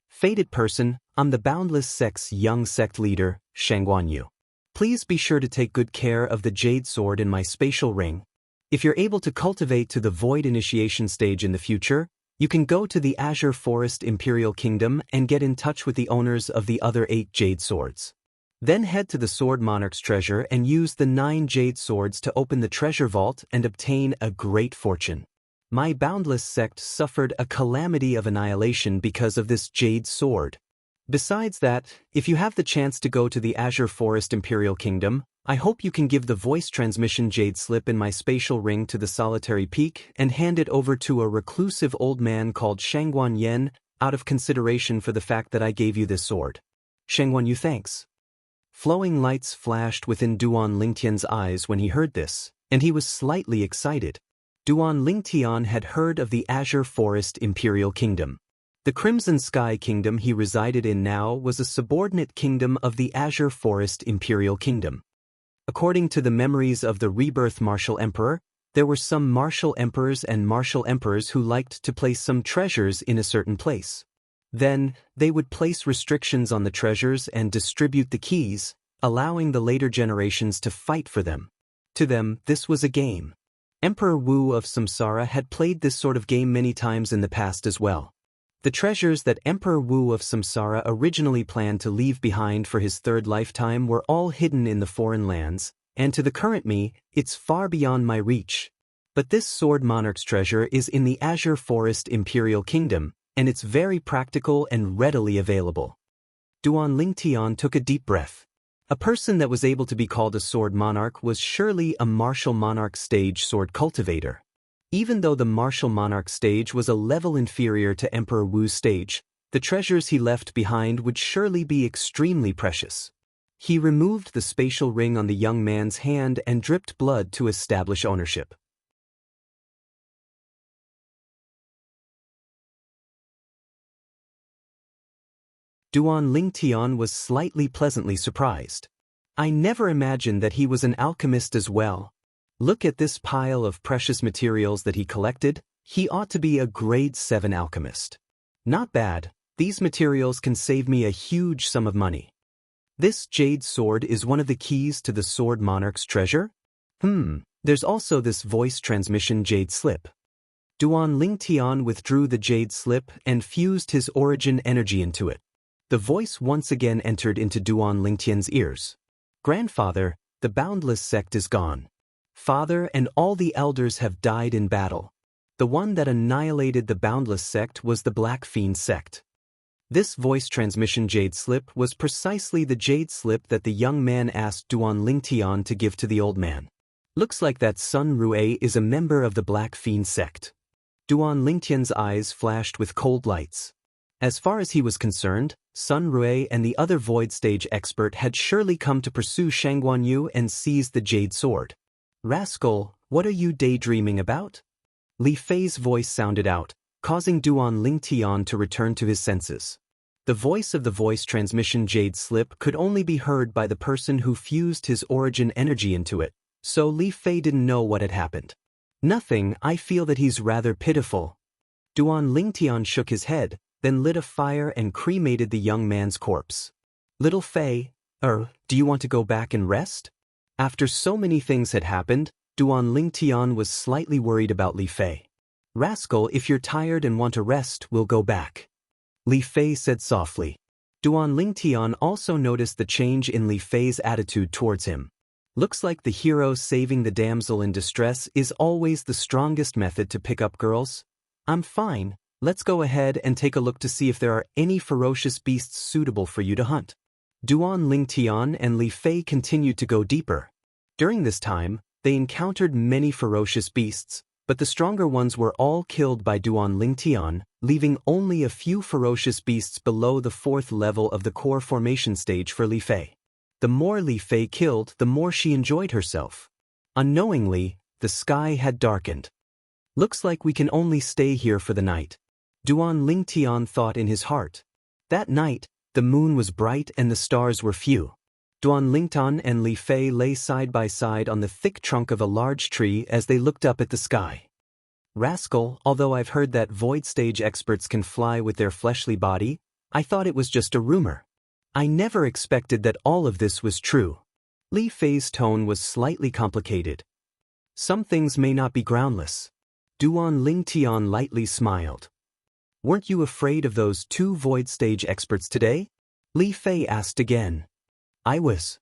Fated person, I'm the Boundless Sect's young sect leader, Xianxia. Please be sure to take good care of the jade sword in my spatial ring. If you're able to cultivate to the void initiation stage in the future, you can go to the Azure Forest Imperial Kingdom and get in touch with the owners of the other 8 jade swords. Then head to the Sword Monarch's treasure and use the 9 jade swords to open the treasure vault and obtain a great fortune. My boundless sect suffered a calamity of annihilation because of this jade sword. Besides that, if you have the chance to go to the Azure Forest Imperial Kingdom, I hope you can give the voice transmission jade slip in my spatial ring to the solitary peak and hand it over to a reclusive old man called Shangguan Yen out of consideration for the fact that I gave you this sword. Shangguan Yu thanks. Flowing lights flashed within Duan Lingtian's eyes when he heard this, and he was slightly excited. Duan Lingtian had heard of the Azure Forest Imperial Kingdom. The Crimson Sky Kingdom he resided in now was a subordinate kingdom of the Azure Forest Imperial Kingdom. According to the memories of the Rebirth Martial Emperor, there were some martial emperors and martial emperors who liked to place some treasures in a certain place. Then, they would place restrictions on the treasures and distribute the keys, allowing the later generations to fight for them. To them, this was a game. Emperor Wu of Samsara had played this sort of game many times in the past as well. The treasures that Emperor Wu of Samsara originally planned to leave behind for his 3rd lifetime were all hidden in the foreign lands, and to the current me, it's far beyond my reach. But this Sword Monarch's treasure is in the Azure Forest Imperial Kingdom, and it's very practical and readily available. Duan Lingtian took a deep breath. A person that was able to be called a Sword Monarch was surely a Martial Monarch stage sword cultivator. Even though the Martial Monarch stage was a level inferior to Emperor Wu's stage, the treasures he left behind would surely be extremely precious. He removed the spatial ring on the young man's hand and dripped blood to establish ownership. Duan Lingtian was slightly pleasantly surprised. I never imagined that he was an alchemist as well. Look at this pile of precious materials that he collected. He ought to be a grade 7 alchemist. Not bad, these materials can save me a huge sum of money. This jade sword is one of the keys to the Sword Monarch's treasure? There's also this voice transmission jade slip. Duan Lingtian withdrew the jade slip and fused his origin energy into it. The voice once again entered into Duan Lingtian's ears. Grandfather, the Boundless Sect is gone. Father and all the elders have died in battle. The one that annihilated the Boundless Sect was the Black Fiend Sect. This voice transmission jade slip was precisely the jade slip that the young man asked Duan Lingtian to give to the old man. Looks like that Sun Rue is a member of the Black Fiend Sect. Duan Lingtian's eyes flashed with cold lights. As far as he was concerned, Sun Rue and the other Void Stage expert had surely come to pursue Shangguan Yu and seize the jade sword. Rascal, what are you daydreaming about? Li Fei's voice sounded out, causing Duan Lingtian to return to his senses. The voice of the voice transmission jade slip could only be heard by the person who fused his origin energy into it, so Li Fei didn't know what had happened. Nothing, I feel that he's rather pitiful. Duan Lingtian shook his head, then lit a fire and cremated the young man's corpse. Little Fei, do you want to go back and rest? After so many things had happened, Duan Lingtian was slightly worried about Li Fei. Rascal, if you're tired and want to rest, we'll go back. Li Fei said softly. Duan Lingtian also noticed the change in Li Fei's attitude towards him. Looks like the hero saving the damsel in distress is always the strongest method to pick up girls. I'm fine, let's go ahead and take a look to see if there are any ferocious beasts suitable for you to hunt. Duan Lingtian and Li Fei continued to go deeper. During this time, they encountered many ferocious beasts, but the stronger ones were all killed by Duan Lingtian, leaving only a few ferocious beasts below the 4th level of the core formation stage for Li Fei. The more Li Fei killed, the more she enjoyed herself. Unknowingly, the sky had darkened. Looks like we can only stay here for the night. Duan Lingtian thought in his heart. That night, the moon was bright and the stars were few. Duan Lingtan and Li Fei lay side by side on the thick trunk of a large tree as they looked up at the sky. Rascal, although I've heard that void stage experts can fly with their fleshly body, I thought it was just a rumor. I never expected that all of this was true. Li Fei's tone was slightly complicated. Some things may not be groundless. Duan Lingtian lightly smiled. Weren't you afraid of those two void stage experts today? Li Fei asked again. I was.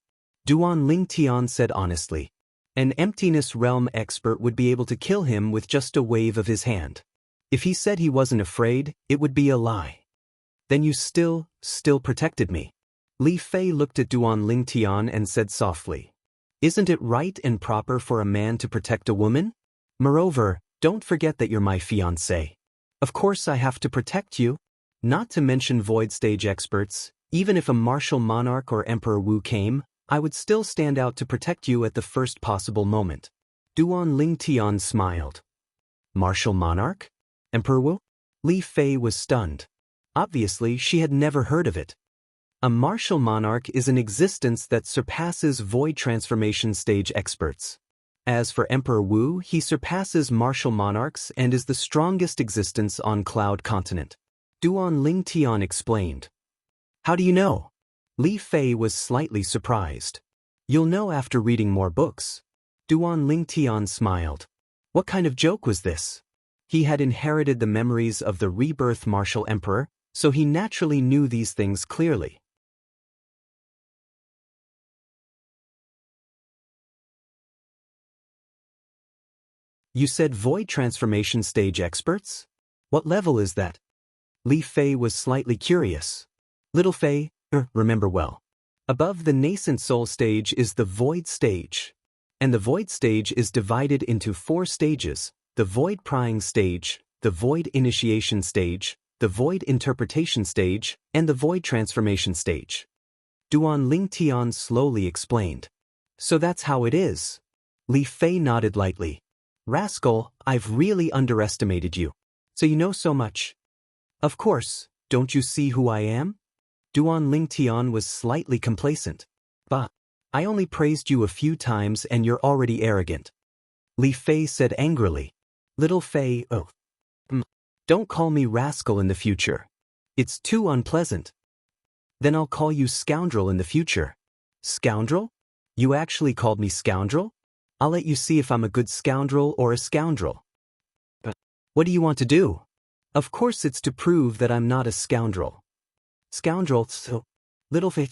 Duan Lingtian said honestly. An emptiness realm expert would be able to kill him with just a wave of his hand. If he said he wasn't afraid, it would be a lie. Then you still protected me. Li Fei looked at Duan Lingtian and said softly. Isn't it right and proper for a man to protect a woman? Moreover, don't forget that you're my fiancé. Of course I have to protect you. Not to mention void stage experts, even if a martial monarch or Emperor Wu came, I would still stand out to protect you at the first possible moment. Duan Lingtian smiled. Martial monarch? Emperor Wu? Li Fei was stunned. Obviously, she had never heard of it. A martial monarch is an existence that surpasses void transformation stage experts. As for Emperor Wu, he surpasses martial monarchs and is the strongest existence on Cloud Continent. Duan Lingtian explained. How do you know? Li Fei was slightly surprised. You'll know after reading more books. Duan Lingtian smiled. What kind of joke was this? He had inherited the memories of the rebirth martial emperor, so he naturally knew these things clearly. You said void transformation stage experts? What level is that? Li Fei was slightly curious. Little Fei, remember well. Above the nascent soul stage is the void stage. And the void stage is divided into 4 stages: the void prying stage, the void initiation stage, the void interpretation stage, and the void transformation stage. Duan Lingtian slowly explained. So that's how it is. Li Fei nodded lightly. Rascal, I've really underestimated you. So you know so much. Of course, don't you see who I am? Duan Lingtian was slightly complacent. Bah, I only praised you a few times and you're already arrogant. Li Fei said angrily. Little Fei, don't call me rascal in the future. It's too unpleasant. Then I'll call you scoundrel in the future. Scoundrel? You actually called me scoundrel? I'll let you see if I'm a good scoundrel or a scoundrel. But what do you want to do? Of course it's to prove that I'm not a scoundrel. Scoundrel, so, little Fei,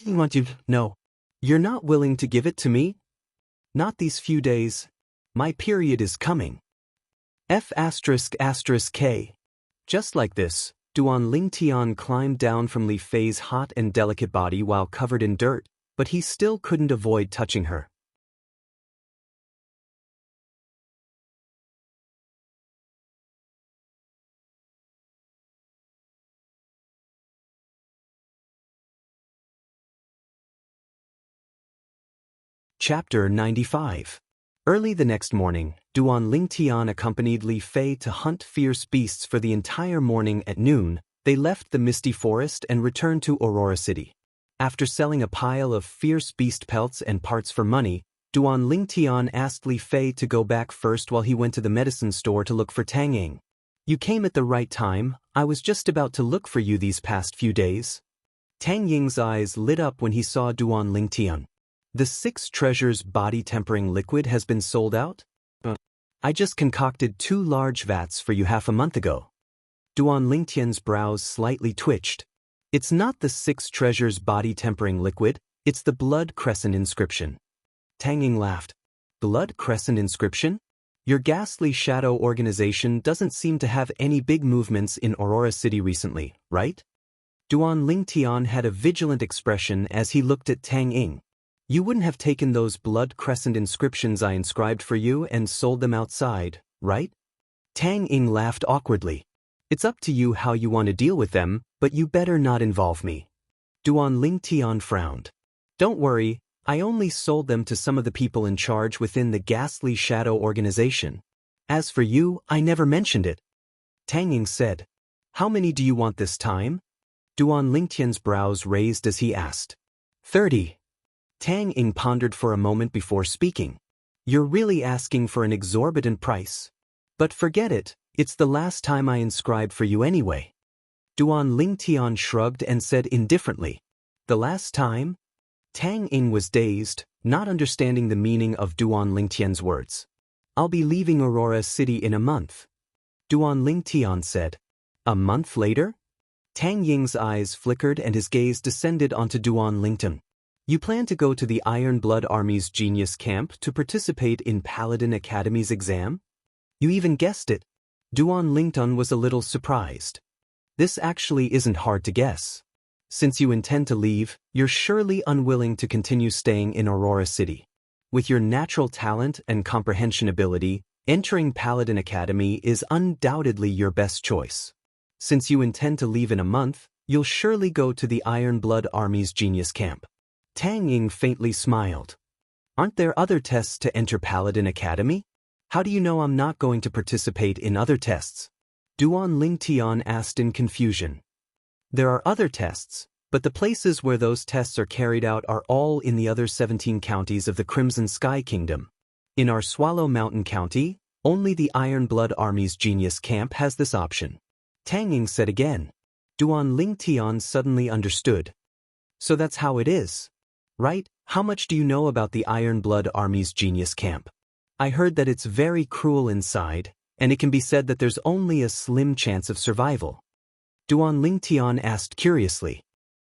you want to know. You're not willing to give it to me? Not these few days. My period is coming. F***K. Just like this, Duan Lingtian climbed down from Li Fei's hot and delicate body while covered in dirt, but he still couldn't avoid touching her. Chapter 95. Early the next morning, Duan Lingtian accompanied Li Fei to hunt fierce beasts for the entire morning. At noon, they left the misty forest and returned to Aurora City. After selling a pile of fierce beast pelts and parts for money, Duan Lingtian asked Li Fei to go back first while he went to the medicine store to look for Tang Ying. You came at the right time. I was just about to look for you these past few days. Tang Ying's eyes lit up when he saw Duan Lingtian. The 6 treasures body-tempering liquid has been sold out? I just concocted 2 large vats for you half a month ago. Duan Lingtian's brows slightly twitched. It's not the 6 treasures body-tempering liquid, it's the blood crescent inscription. Tang Ying laughed. Blood crescent inscription? Your ghastly shadow organization doesn't seem to have any big movements in Aurora City recently, right? Duan Lingtian had a vigilant expression as he looked at Tang Ying. You wouldn't have taken those blood crescent inscriptions I inscribed for you and sold them outside, right? Tang Ying laughed awkwardly. It's up to you how you want to deal with them, but you better not involve me. Duan Lingtian frowned. Don't worry, I only sold them to some of the people in charge within the ghastly shadow organization. As for you, I never mentioned it. Tang Ying said. How many do you want this time? Duan Lingtian's brows raised as he asked. 30. Tang Ying pondered for a moment before speaking. You're really asking for an exorbitant price. But forget it, it's the last time I inscribe for you anyway. Duan Lingtian shrugged and said indifferently. The last time? Tang Ying was dazed, not understanding the meaning of Duan Lingtian's words. I'll be leaving Aurora City in a month. Duan Lingtian said. A month later? Tang Ying's eyes flickered and his gaze descended onto Duan Lingtian. You plan to go to the Iron Blood Army's Genius Camp to participate in Paladin Academy's exam? You even guessed it. Duan Lingtian was a little surprised. This actually isn't hard to guess. Since you intend to leave, you're surely unwilling to continue staying in Aurora City. With your natural talent and comprehension ability, entering Paladin Academy is undoubtedly your best choice. Since you intend to leave in a month, you'll surely go to the Iron Blood Army's Genius Camp. Tang Ying faintly smiled. Aren't there other tests to enter Paladin Academy? How do you know I'm not going to participate in other tests? Duan Lingtian asked in confusion. There are other tests, but the places where those tests are carried out are all in the other 17 counties of the Crimson Sky Kingdom. In our Swallow Mountain County, only the Iron Blood Army's Genius Camp has this option. Tang Ying said again. Duan Lingtian suddenly understood. So that's how it is. Right? How much do you know about the Iron Blood Army's Genius Camp? I heard that it's very cruel inside, and it can be said that there's only a slim chance of survival. Duan Lingtian asked curiously.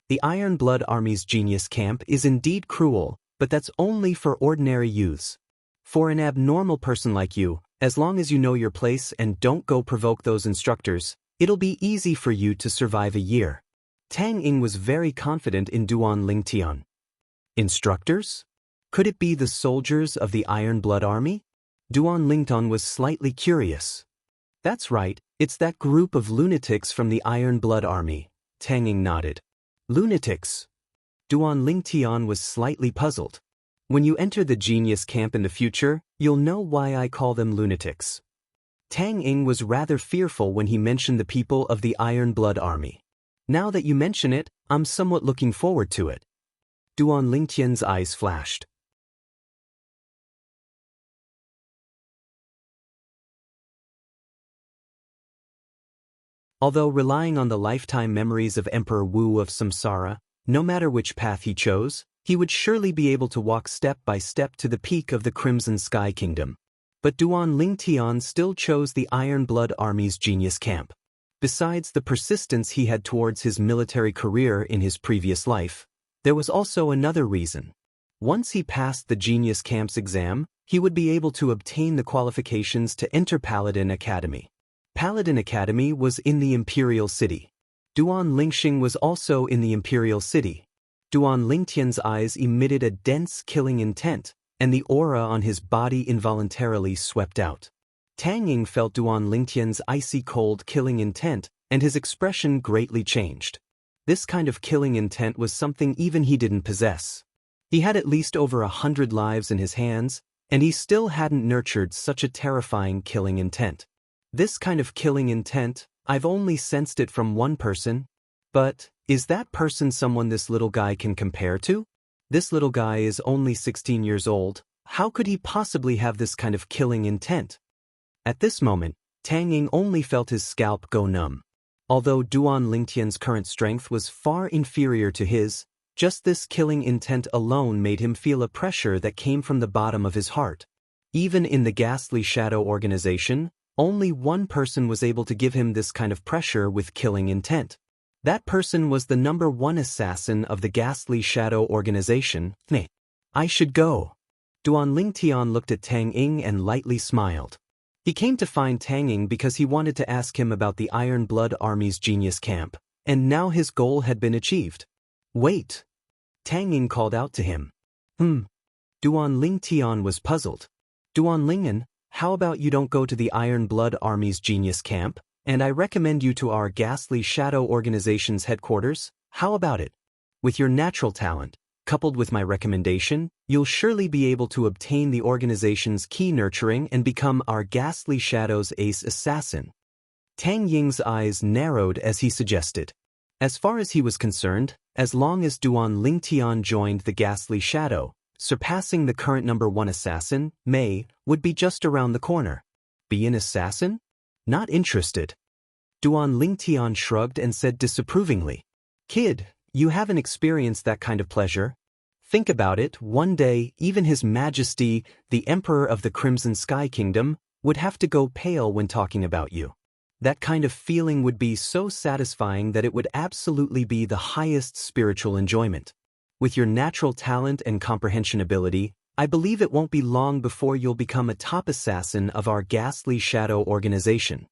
The Iron Blood Army's Genius Camp is indeed cruel, but that's only for ordinary youths. For an abnormal person like you, as long as you know your place and don't go provoke those instructors, it'll be easy for you to survive a year. Tang Ying was very confident in Duan Lingtian. Instructors? Could it be the soldiers of the Iron Blood Army? Duan Lingtian was slightly curious. That's right, it's that group of lunatics from the Iron Blood Army. Tang Ying nodded. Lunatics? Duan Lingtian was slightly puzzled. When you enter the Genius Camp in the future, you'll know why I call them lunatics. Tang Ying was rather fearful when he mentioned the people of the Iron Blood Army. Now that you mention it, I'm somewhat looking forward to it. Duan Lingtian's eyes flashed. Although relying on the lifetime memories of Emperor Wu of Samsara, no matter which path he chose, he would surely be able to walk step by step to the peak of the Crimson Sky Kingdom. But Duan Lingtian still chose the Iron Blood Army's Genius Camp. Besides the persistence he had towards his military career in his previous life, there was also another reason. Once he passed the Genius Camp's exam, he would be able to obtain the qualifications to enter Paladin Academy. Paladin Academy was in the Imperial City. Duan Lingxing was also in the Imperial City. Duan Lingtian's eyes emitted a dense killing intent, and the aura on his body involuntarily swept out. Tang Ying felt Duan Lingtian's icy cold killing intent, and his expression greatly changed. This kind of killing intent was something even he didn't possess. He had at least over 100 lives in his hands, and he still hadn't nurtured such a terrifying killing intent. This kind of killing intent, I've only sensed it from one person. But, is that person someone this little guy can compare to? This little guy is only 16 years old. How could he possibly have this kind of killing intent? At this moment, Tang Ying only felt his scalp go numb. Although Duan Lingtian's current strength was far inferior to his, just this killing intent alone made him feel a pressure that came from the bottom of his heart. Even in the Ghastly Shadow organization, only one person was able to give him this kind of pressure with killing intent. That person was the #1 assassin of the Ghastly Shadow organization. I should go. Duan Lingtian looked at Tang Ying and lightly smiled. He came to find Tang Ying because he wanted to ask him about the Iron Blood Army's Genius Camp, and now his goal had been achieved. Wait! Tang Ying called out to him. Duan Lingtian was puzzled. Duan Lingyan, how about you don't go to the Iron Blood Army's Genius Camp, and I recommend you to our Ghastly Shadow organization's headquarters? How about it? With your natural talent, coupled with my recommendation, you'll surely be able to obtain the organization's key nurturing and become our Ghastly Shadow's ace assassin. Tang Ying's eyes narrowed as he suggested. As far as he was concerned, as long as Duan Lingtian joined the ghastly shadow, surpassing the current #1 assassin, Mei, would be just around the corner. Be an assassin? Not interested. Duan Lingtian shrugged and said disapprovingly, "Kid, you haven't experienced that kind of pleasure. Think about it, one day even His Majesty, the Emperor of the Crimson Sky Kingdom, would have to go pale when talking about you. That kind of feeling would be so satisfying that it would absolutely be the highest spiritual enjoyment. With your natural talent and comprehension ability, I believe it won't be long before you'll become a top assassin of our ghastly shadow organization."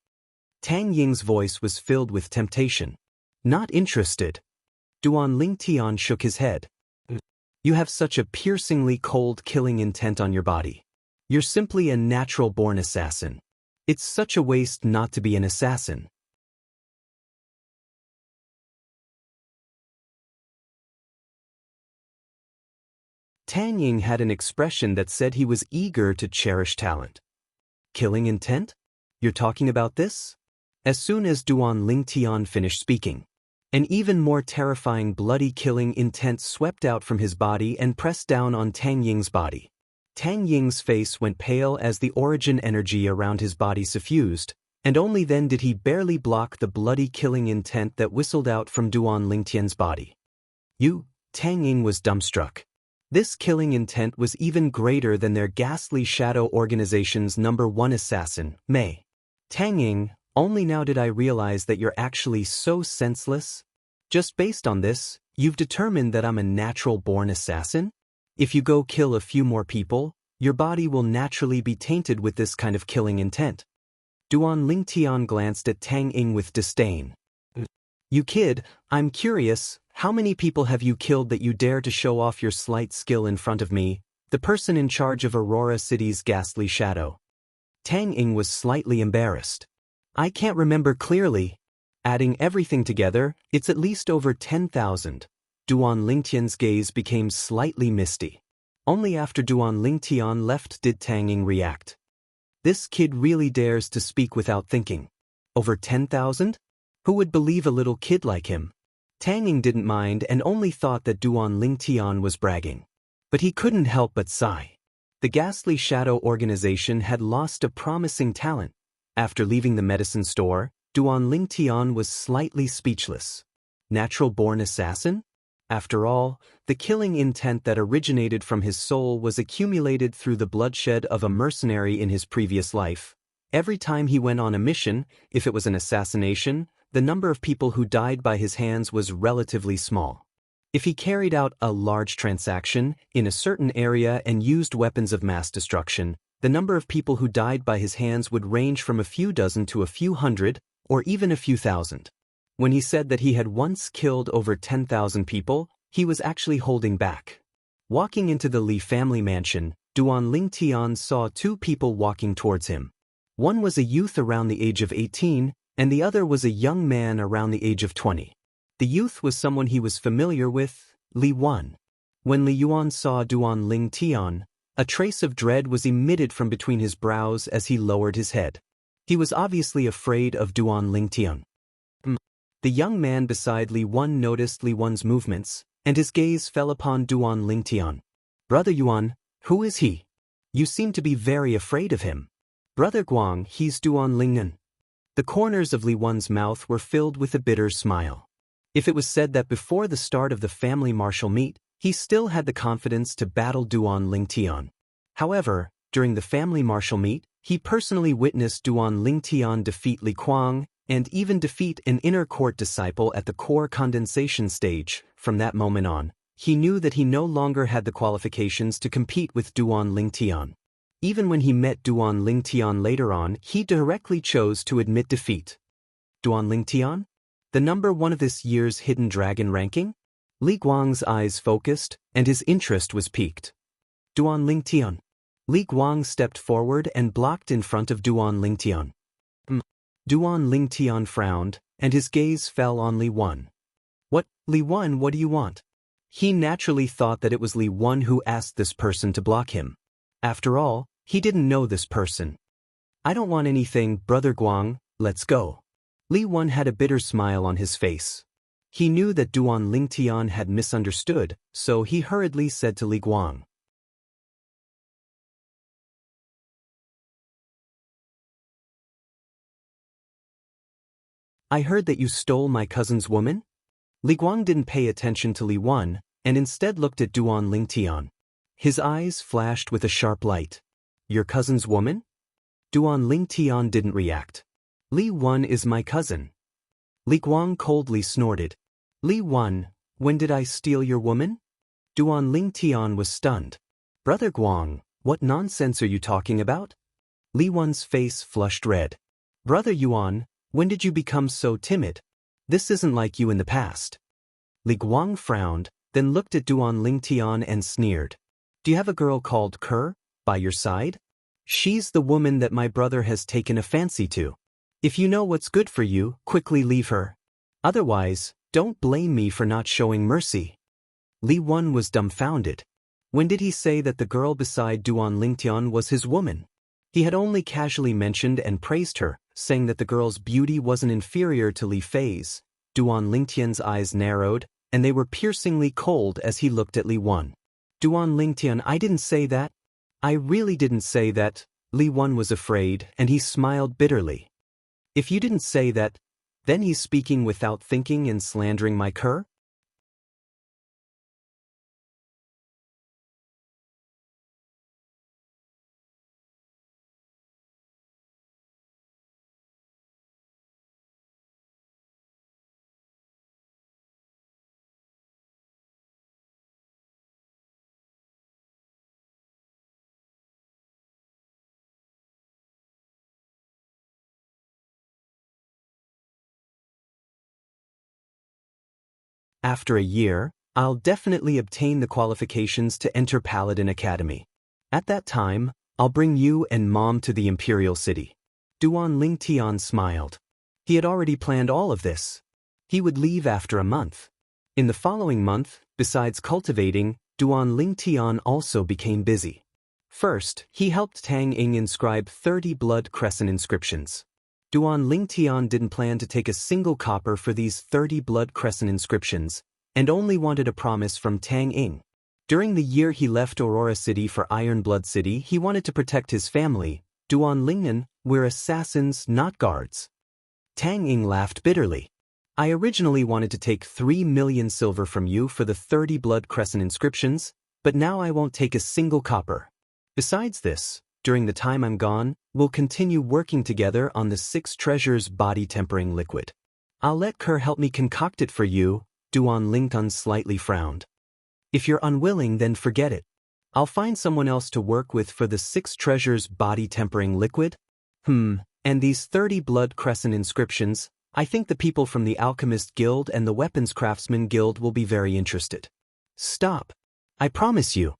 Tang Ying's voice was filled with temptation. Not interested. Duan Lingtian shook his head. You have such a piercingly cold killing intent on your body. You're simply a natural-born assassin. It's such a waste not to be an assassin. Tang Ying had an expression that said he was eager to cherish talent. Killing intent? You're talking about this? As soon as Duan Lingtian finished speaking, an even more terrifying bloody killing intent swept out from his body and pressed down on Tang Ying's body. Tang Ying's face went pale as the origin energy around his body suffused, and only then did he barely block the bloody killing intent that whistled out from Duan Lingtian's body. Tang Ying was dumbstruck. This killing intent was even greater than their ghastly shadow organization's #1 assassin, Mei. Tang Ying, only now did I realize that you're actually so senseless. Just based on this, you've determined that I'm a natural-born assassin? If you go kill a few more people, your body will naturally be tainted with this kind of killing intent. Duan Lingtian glanced at Tang Ying with disdain. You kid, I'm curious, how many people have you killed that you dare to show off your slight skill in front of me, the person in charge of Aurora City's ghastly shadow? Tang Ying was slightly embarrassed. I can't remember clearly. Adding everything together, it's at least over 10,000. Duan Lingtian's gaze became slightly misty. Only after Duan Lingtian left did Tang Ying react. This kid really dares to speak without thinking. Over 10,000? Who would believe a little kid like him? Tang Ying didn't mind and only thought that Duan Lingtian was bragging. But he couldn't help but sigh. The ghastly shadow organization had lost a promising talent. After leaving the medicine store, Duan Lingtian was slightly speechless. Natural-born assassin? After all, the killing intent that originated from his soul was accumulated through the bloodshed of a mercenary in his previous life. Every time he went on a mission, if it was an assassination, the number of people who died by his hands was relatively small. If he carried out a large transaction in a certain area and used weapons of mass destruction, the number of people who died by his hands would range from a few dozen to a few hundred, or even a few thousand. When he said that he had once killed over 10,000 people, he was actually holding back. Walking into the Li family mansion, Duan Lingtian saw two people walking towards him. One was a youth around the age of 18, and the other was a young man around the age of 20. The youth was someone he was familiar with, Li Yuan. When Li Yuan saw Duan Lingtian, a trace of dread was emitted from between his brows as he lowered his head. He was obviously afraid of Duan Lingtian. The young man beside Li Yuan noticed Li Yuan's movements, and his gaze fell upon Duan Lingtian. Brother Yuan, who is he? You seem to be very afraid of him. Brother Guang, he's Duan Lingnan. The corners of Li Yuan's mouth were filled with a bitter smile. If it was said that before the start of the family martial meet, he still had the confidence to battle Duan Lingtian. However, during the family martial meet, he personally witnessed Duan Lingtian defeat Li Guang, and even defeat an inner court disciple at the core condensation stage. From that moment on, he knew that he no longer had the qualifications to compete with Duan Lingtian. Even when he met Duan Lingtian later on, he directly chose to admit defeat. Duan Lingtian? The #1 of this year's Hidden Dragon ranking? Li Guang's eyes focused, and his interest was piqued. Duan Lingtian. Li Guang stepped forward and blocked in front of Duan Lingtian. Duan Lingtian frowned, and his gaze fell on Li Yuan. What, Li Yuan, what do you want? He naturally thought that it was Li Yuan who asked this person to block him. After all, he didn't know this person. I don't want anything, Brother Guang, let's go. Li Yuan had a bitter smile on his face. He knew that Duan Lingtian had misunderstood, so he hurriedly said to Li Guang. I heard that you stole my cousin's woman? Li Guang didn't pay attention to Li Wan, and instead looked at Duan Lingtian. His eyes flashed with a sharp light. Your cousin's woman? Duan Lingtian didn't react. Li Wan is my cousin. Li Guang coldly snorted. Li Wan, when did I steal your woman? Duan Lingtian was stunned. Brother Guang, what nonsense are you talking about? Li Wan's face flushed red. Brother Yuan, when did you become so timid? This isn't like you in the past. Li Guang frowned, then looked at Duan Lingtian and sneered. Do you have a girl called Ke by your side? She's the woman that my brother has taken a fancy to. If you know what's good for you, quickly leave her. Otherwise, don't blame me for not showing mercy. Li Wan was dumbfounded. When did he say that the girl beside Duan Lingtian was his woman? He had only casually mentioned and praised her, saying that the girl's beauty wasn't inferior to Li Fei's. Duan Lingtian's eyes narrowed, and they were piercingly cold as he looked at Li Wan. Duan Lingtian, I didn't say that. I really didn't say that. Li Wan was afraid, and he smiled bitterly. If you didn't say that, then he's speaking without thinking and slandering my Ke? After a year, I'll definitely obtain the qualifications to enter Paladin Academy. At that time, I'll bring you and Mom to the Imperial City. Duan Lingtian smiled. He had already planned all of this. He would leave after a month. In the following month, besides cultivating, Duan Lingtian also became busy. First, he helped Tang Ying inscribe 30 blood crescent inscriptions. Duan Lingtian didn't plan to take a single copper for these 30 blood crescent inscriptions, and only wanted a promise from Tang Ying. During the year he left Aurora City for Iron Blood City, he wanted to protect his family. Duan Lingnan, we're assassins, not guards. Tang Ying laughed bitterly. I originally wanted to take 3 million silver from you for the 30 blood crescent inscriptions, but now I won't take a single copper. Besides this, during the time I'm gone, we'll continue working together on the 6 treasures body tempering liquid. I'll let Ke help me concoct it for you. Duan Lingtian slightly frowned. If you're unwilling, then forget it. I'll find someone else to work with for the 6 treasures body tempering liquid. And these 30 blood crescent inscriptions, I think the people from the Alchemist Guild and the Weapons Craftsman Guild will be very interested. Stop. I promise you.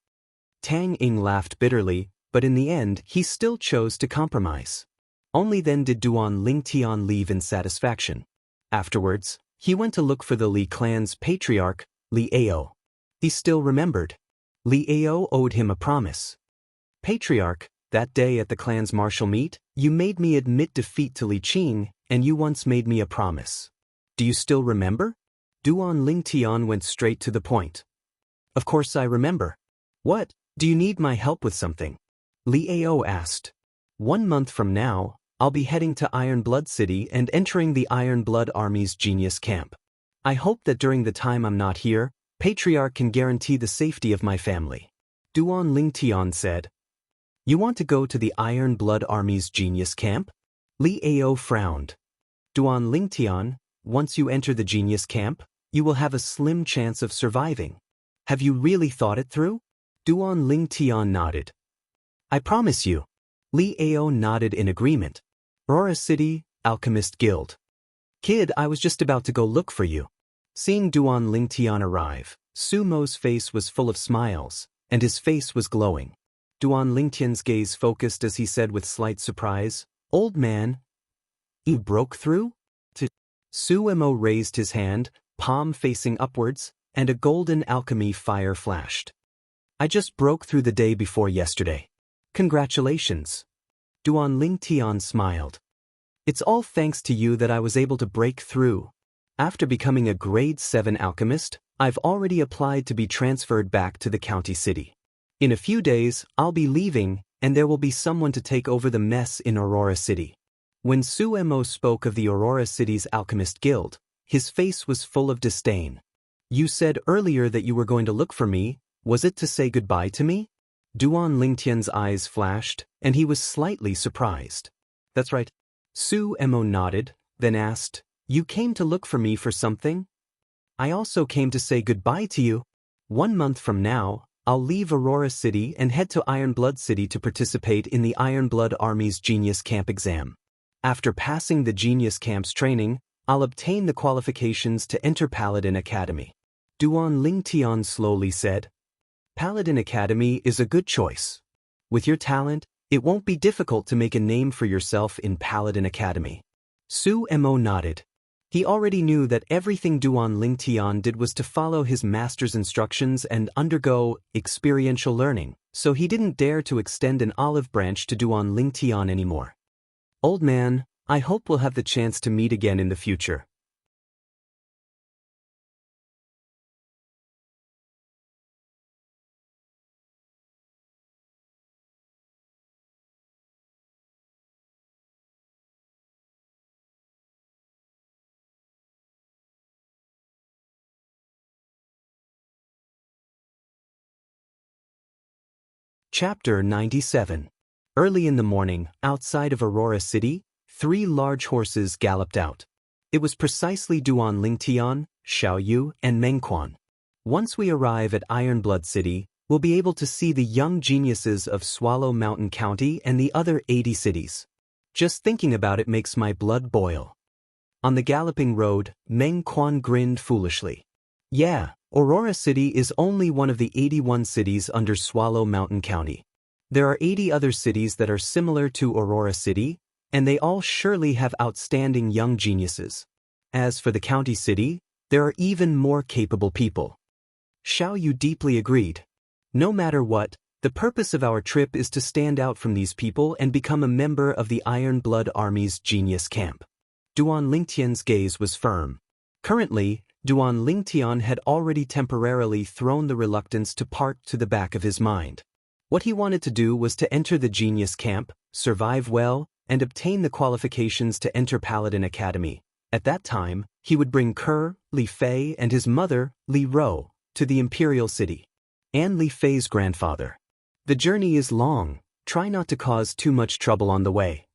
Tang Ying laughed bitterly, but in the end, he still chose to compromise. Only then did Duan Lingtian leave in satisfaction. Afterwards, he went to look for the Li clan's patriarch, Li Ao. He still remembered. Li Ao owed him a promise. Patriarch, that day at the clan's martial meet, you made me admit defeat to Li Qing, and you once made me a promise. Do you still remember? Duan Lingtian went straight to the point. Of course I remember. What, do you need my help with something? Li Ao asked. 1 month from now, I'll be heading to Iron Blood City and entering the Iron Blood Army's Genius Camp. I hope that during the time I'm not here, Patriarch can guarantee the safety of my family. Duan Lingtian said. You want to go to the Iron Blood Army's Genius Camp? Li Ao frowned. Duan Lingtian, once you enter the Genius Camp, you will have a slim chance of surviving. Have you really thought it through? Duan Lingtian nodded. I promise you. Li Ao nodded in agreement. Aurora City, Alchemist Guild. Kid, I was just about to go look for you. Seeing Duan Lingtian arrive, Sumo's face was full of smiles, and his face was glowing. Duan Lingtian's gaze focused as he said with slight surprise, Old man, you broke through? Sumo raised his hand, palm facing upwards, and a golden alchemy fire flashed. I just broke through the day before yesterday. Congratulations. Duan Lingtian smiled. It's all thanks to you that I was able to break through. After becoming a grade 7 alchemist, I've already applied to be transferred back to the county city. In a few days, I'll be leaving, and there will be someone to take over the mess in Aurora City. When Suemo spoke of the Aurora City's Alchemist Guild, his face was full of disdain. You said earlier that you were going to look for me. Was it to say goodbye to me? Duan Lingtian's eyes flashed, and he was slightly surprised. That's right. Suemo nodded, then asked, You came to look for me for something? I also came to say goodbye to you. 1 month from now, I'll leave Aurora City and head to Ironblood City to participate in the Ironblood Army's Genius Camp exam. After passing the Genius Camp's training, I'll obtain the qualifications to enter Paladin Academy. Duan Lingtian slowly said, Paladin Academy is a good choice. With your talent, it won't be difficult to make a name for yourself in Paladin Academy. Suemo nodded. He already knew that everything Duan Lingtian did was to follow his master's instructions and undergo experiential learning, so he didn't dare to extend an olive branch to Duan Lingtian anymore. Old man, I hope we'll have the chance to meet again in the future. Chapter 97. Early in the morning, outside of Aurora City, 3 large horses galloped out. It was precisely Duan Lingtian, Xiaoyu, and Mengquan. Once we arrive at Ironblood City, we'll be able to see the young geniuses of Swallow Mountain County and the other 80 cities. Just thinking about it makes my blood boil. On the galloping road, Mengquan grinned foolishly. Yeah, Aurora City is only one of the 81 cities under Swallow Mountain County. There are 80 other cities that are similar to Aurora City, and they all surely have outstanding young geniuses. As for the county city, there are even more capable people. Xiaoyu deeply agreed. No matter what, the purpose of our trip is to stand out from these people and become a member of the Ironblood Army's Genius Camp. Duan Lingtian's gaze was firm. Currently, Duan Lingtian had already temporarily thrown the reluctance to part to the back of his mind. What he wanted to do was to enter the Genius Camp, survive well, and obtain the qualifications to enter Paladin Academy. At that time, he would bring Ke, Li Fei, and his mother, Li Ro, to the Imperial City. And Li Fei's grandfather. The journey is long, try not to cause too much trouble on the way.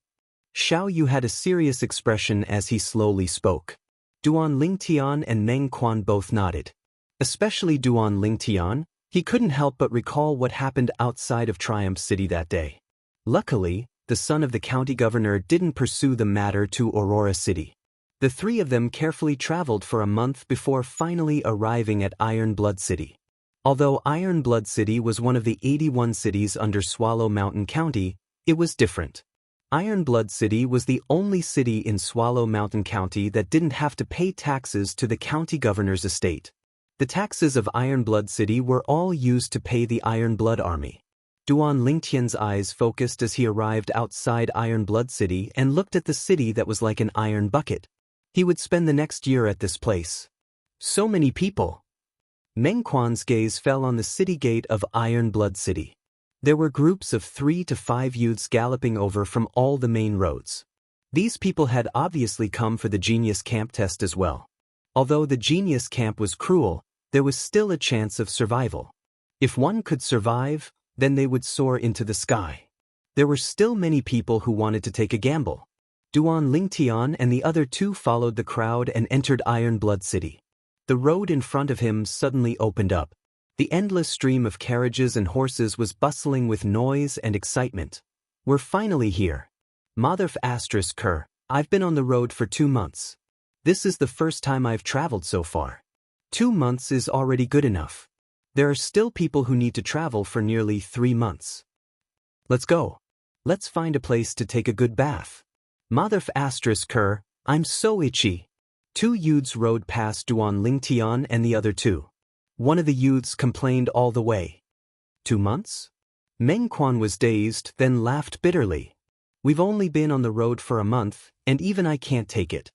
Xiaoyu had a serious expression as he slowly spoke. Duan Lingtian and Mengquan both nodded. Especially Duan Lingtian, he couldn't help but recall what happened outside of Triumph City that day. Luckily, the son of the county governor didn't pursue the matter to Aurora City. The 3 of them carefully traveled for a month before finally arriving at Ironblood City. Although Ironblood City was one of the 81 cities under Swallow Mountain County, it was different. Ironblood City was the only city in Swallow Mountain County that didn't have to pay taxes to the county governor's estate. The taxes of Ironblood City were all used to pay the Ironblood Army. Duan Lingtian's eyes focused as he arrived outside Ironblood City and looked at the city that was like an iron bucket. He would spend the next year at this place. So many people. Mengquan's gaze fell on the city gate of Ironblood City. There were groups of 3 to 5 youths galloping over from all the main roads. These people had obviously come for the Genius Camp test as well. Although the Genius Camp was cruel, there was still a chance of survival. If one could survive, then they would soar into the sky. There were still many people who wanted to take a gamble. Duan Lingtian and the other 2 followed the crowd and entered Ironblood City. The road in front of him suddenly opened up. The endless stream of carriages and horses was bustling with noise and excitement. We're finally here. Mother Ke, I've been on the road for 2 months. This is the first time I've traveled so far. 2 months is already good enough. There are still people who need to travel for nearly 3 months. Let's go. Let's find a place to take a good bath. Mother Ke, I'm so itchy. 2 youths rode past Duan Lingtian and the other 2. One of the youths complained all the way. 2 months? Mengquan was dazed, then laughed bitterly. We've only been on the road for a month, and even I can't take it.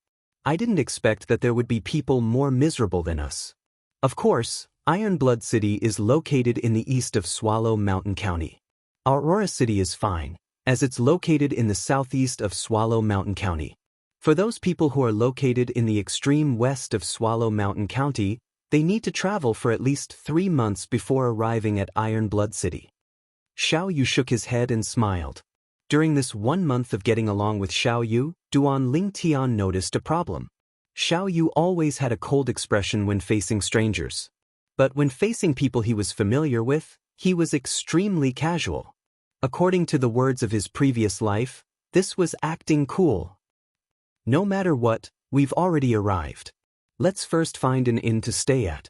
I didn't expect that there would be people more miserable than us. Of course, Ironblood City is located in the east of Swallow Mountain County. Aurora City is fine, as it's located in the southeast of Swallow Mountain County. For those people who are located in the extreme west of Swallow Mountain County, they need to travel for at least 3 months before arriving at Ironblood City. Xiao Yu shook his head and smiled. During this 1 month of getting along with Xiao Yu, Duan Lingtian noticed a problem. Xiao Yu always had a cold expression when facing strangers. But when facing people he was familiar with, he was extremely casual. According to the words of his previous life, this was acting cool. No matter what, we've already arrived. Let's first find an inn to stay at.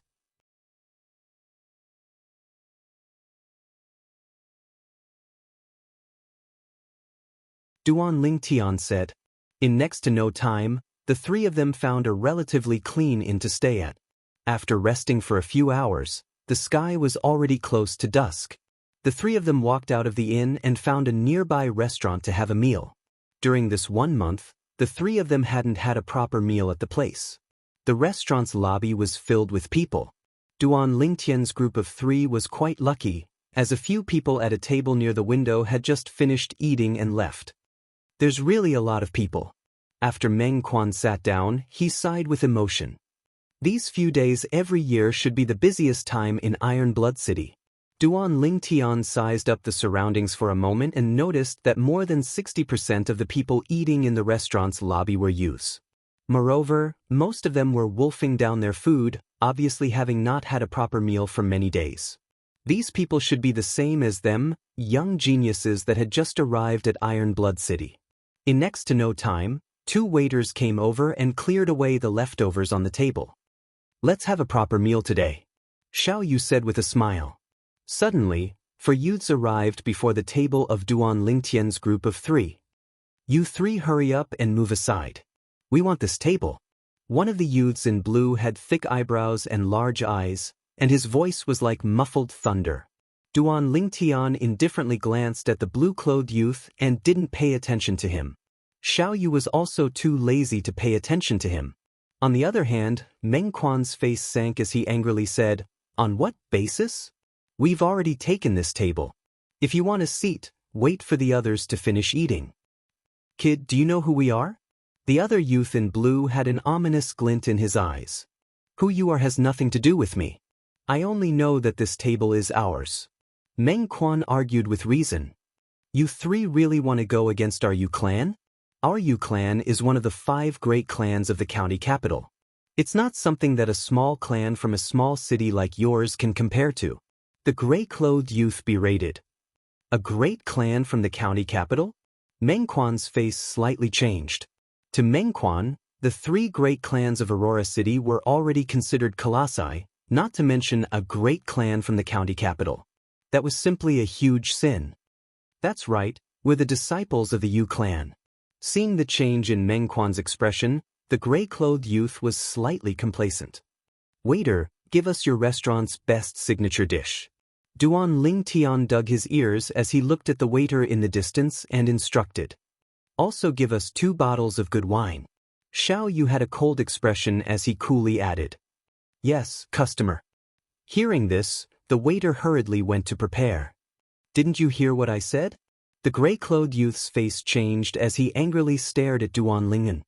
Duan Lingtian said. In next to no time, the three of them found a relatively clean inn to stay at. After resting for a few hours, the sky was already close to dusk. The three of them walked out of the inn and found a nearby restaurant to have a meal. During this 1 month, the three of them hadn't had a proper meal at the place. The restaurant's lobby was filled with people. Duan Lingtian's group of 3 was quite lucky, as a few people at a table near the window had just finished eating and left. There's really a lot of people. After Meng Quan sat down, he sighed with emotion. These few days every year should be the busiest time in Ironblood City. Duan Lingtian sized up the surroundings for a moment and noticed that more than 60% of the people eating in the restaurant's lobby were youths. Moreover, most of them were wolfing down their food, obviously having not had a proper meal for many days. These people should be the same as them, young geniuses that had just arrived at Ironblood City. In next to no time, 2 waiters came over and cleared away the leftovers on the table. Let's have a proper meal today, Xiao Yu said with a smile. Suddenly, 4 youths arrived before the table of Duan Lingtian's group of 3. You 3 hurry up and move aside. We want this table. One of the youths in blue had thick eyebrows and large eyes, and his voice was like muffled thunder. Duan Lingtian indifferently glanced at the blue-clothed youth and didn't pay attention to him. Xiao Yu was also too lazy to pay attention to him. On the other hand, Meng Quan's face sank as he angrily said, "On what basis? We've already taken this table. If you want a seat, wait for the others to finish eating." Kid, do you know who we are? The other youth in blue had an ominous glint in his eyes. Who you are has nothing to do with me. I only know that this table is ours. Meng Quan argued with reason. You 3 really want to go against our Yu clan? Our Yu clan is one of the 5 great clans of the county capital. It's not something that a small clan from a small city like yours can compare to. The gray-clothed youth berated. A great clan from the county capital? Meng Quan's face slightly changed. To Meng Quan, the 3 great clans of Aurora City were already considered colossi, not to mention a great clan from the county capital. That was simply a huge sin. That's right, we're the disciples of the Yu clan. Seeing the change in Meng Quan's expression, the gray-clothed youth was slightly complacent. Waiter, give us your restaurant's best signature dish. Duan Lingtian dug his ears as he looked at the waiter in the distance and instructed. Also give us 2 bottles of good wine. Xiao Yu had a cold expression as he coolly added. Yes, customer. Hearing this, the waiter hurriedly went to prepare. Didn't you hear what I said? The gray-clothed youth's face changed as he angrily stared at Duan Lingen.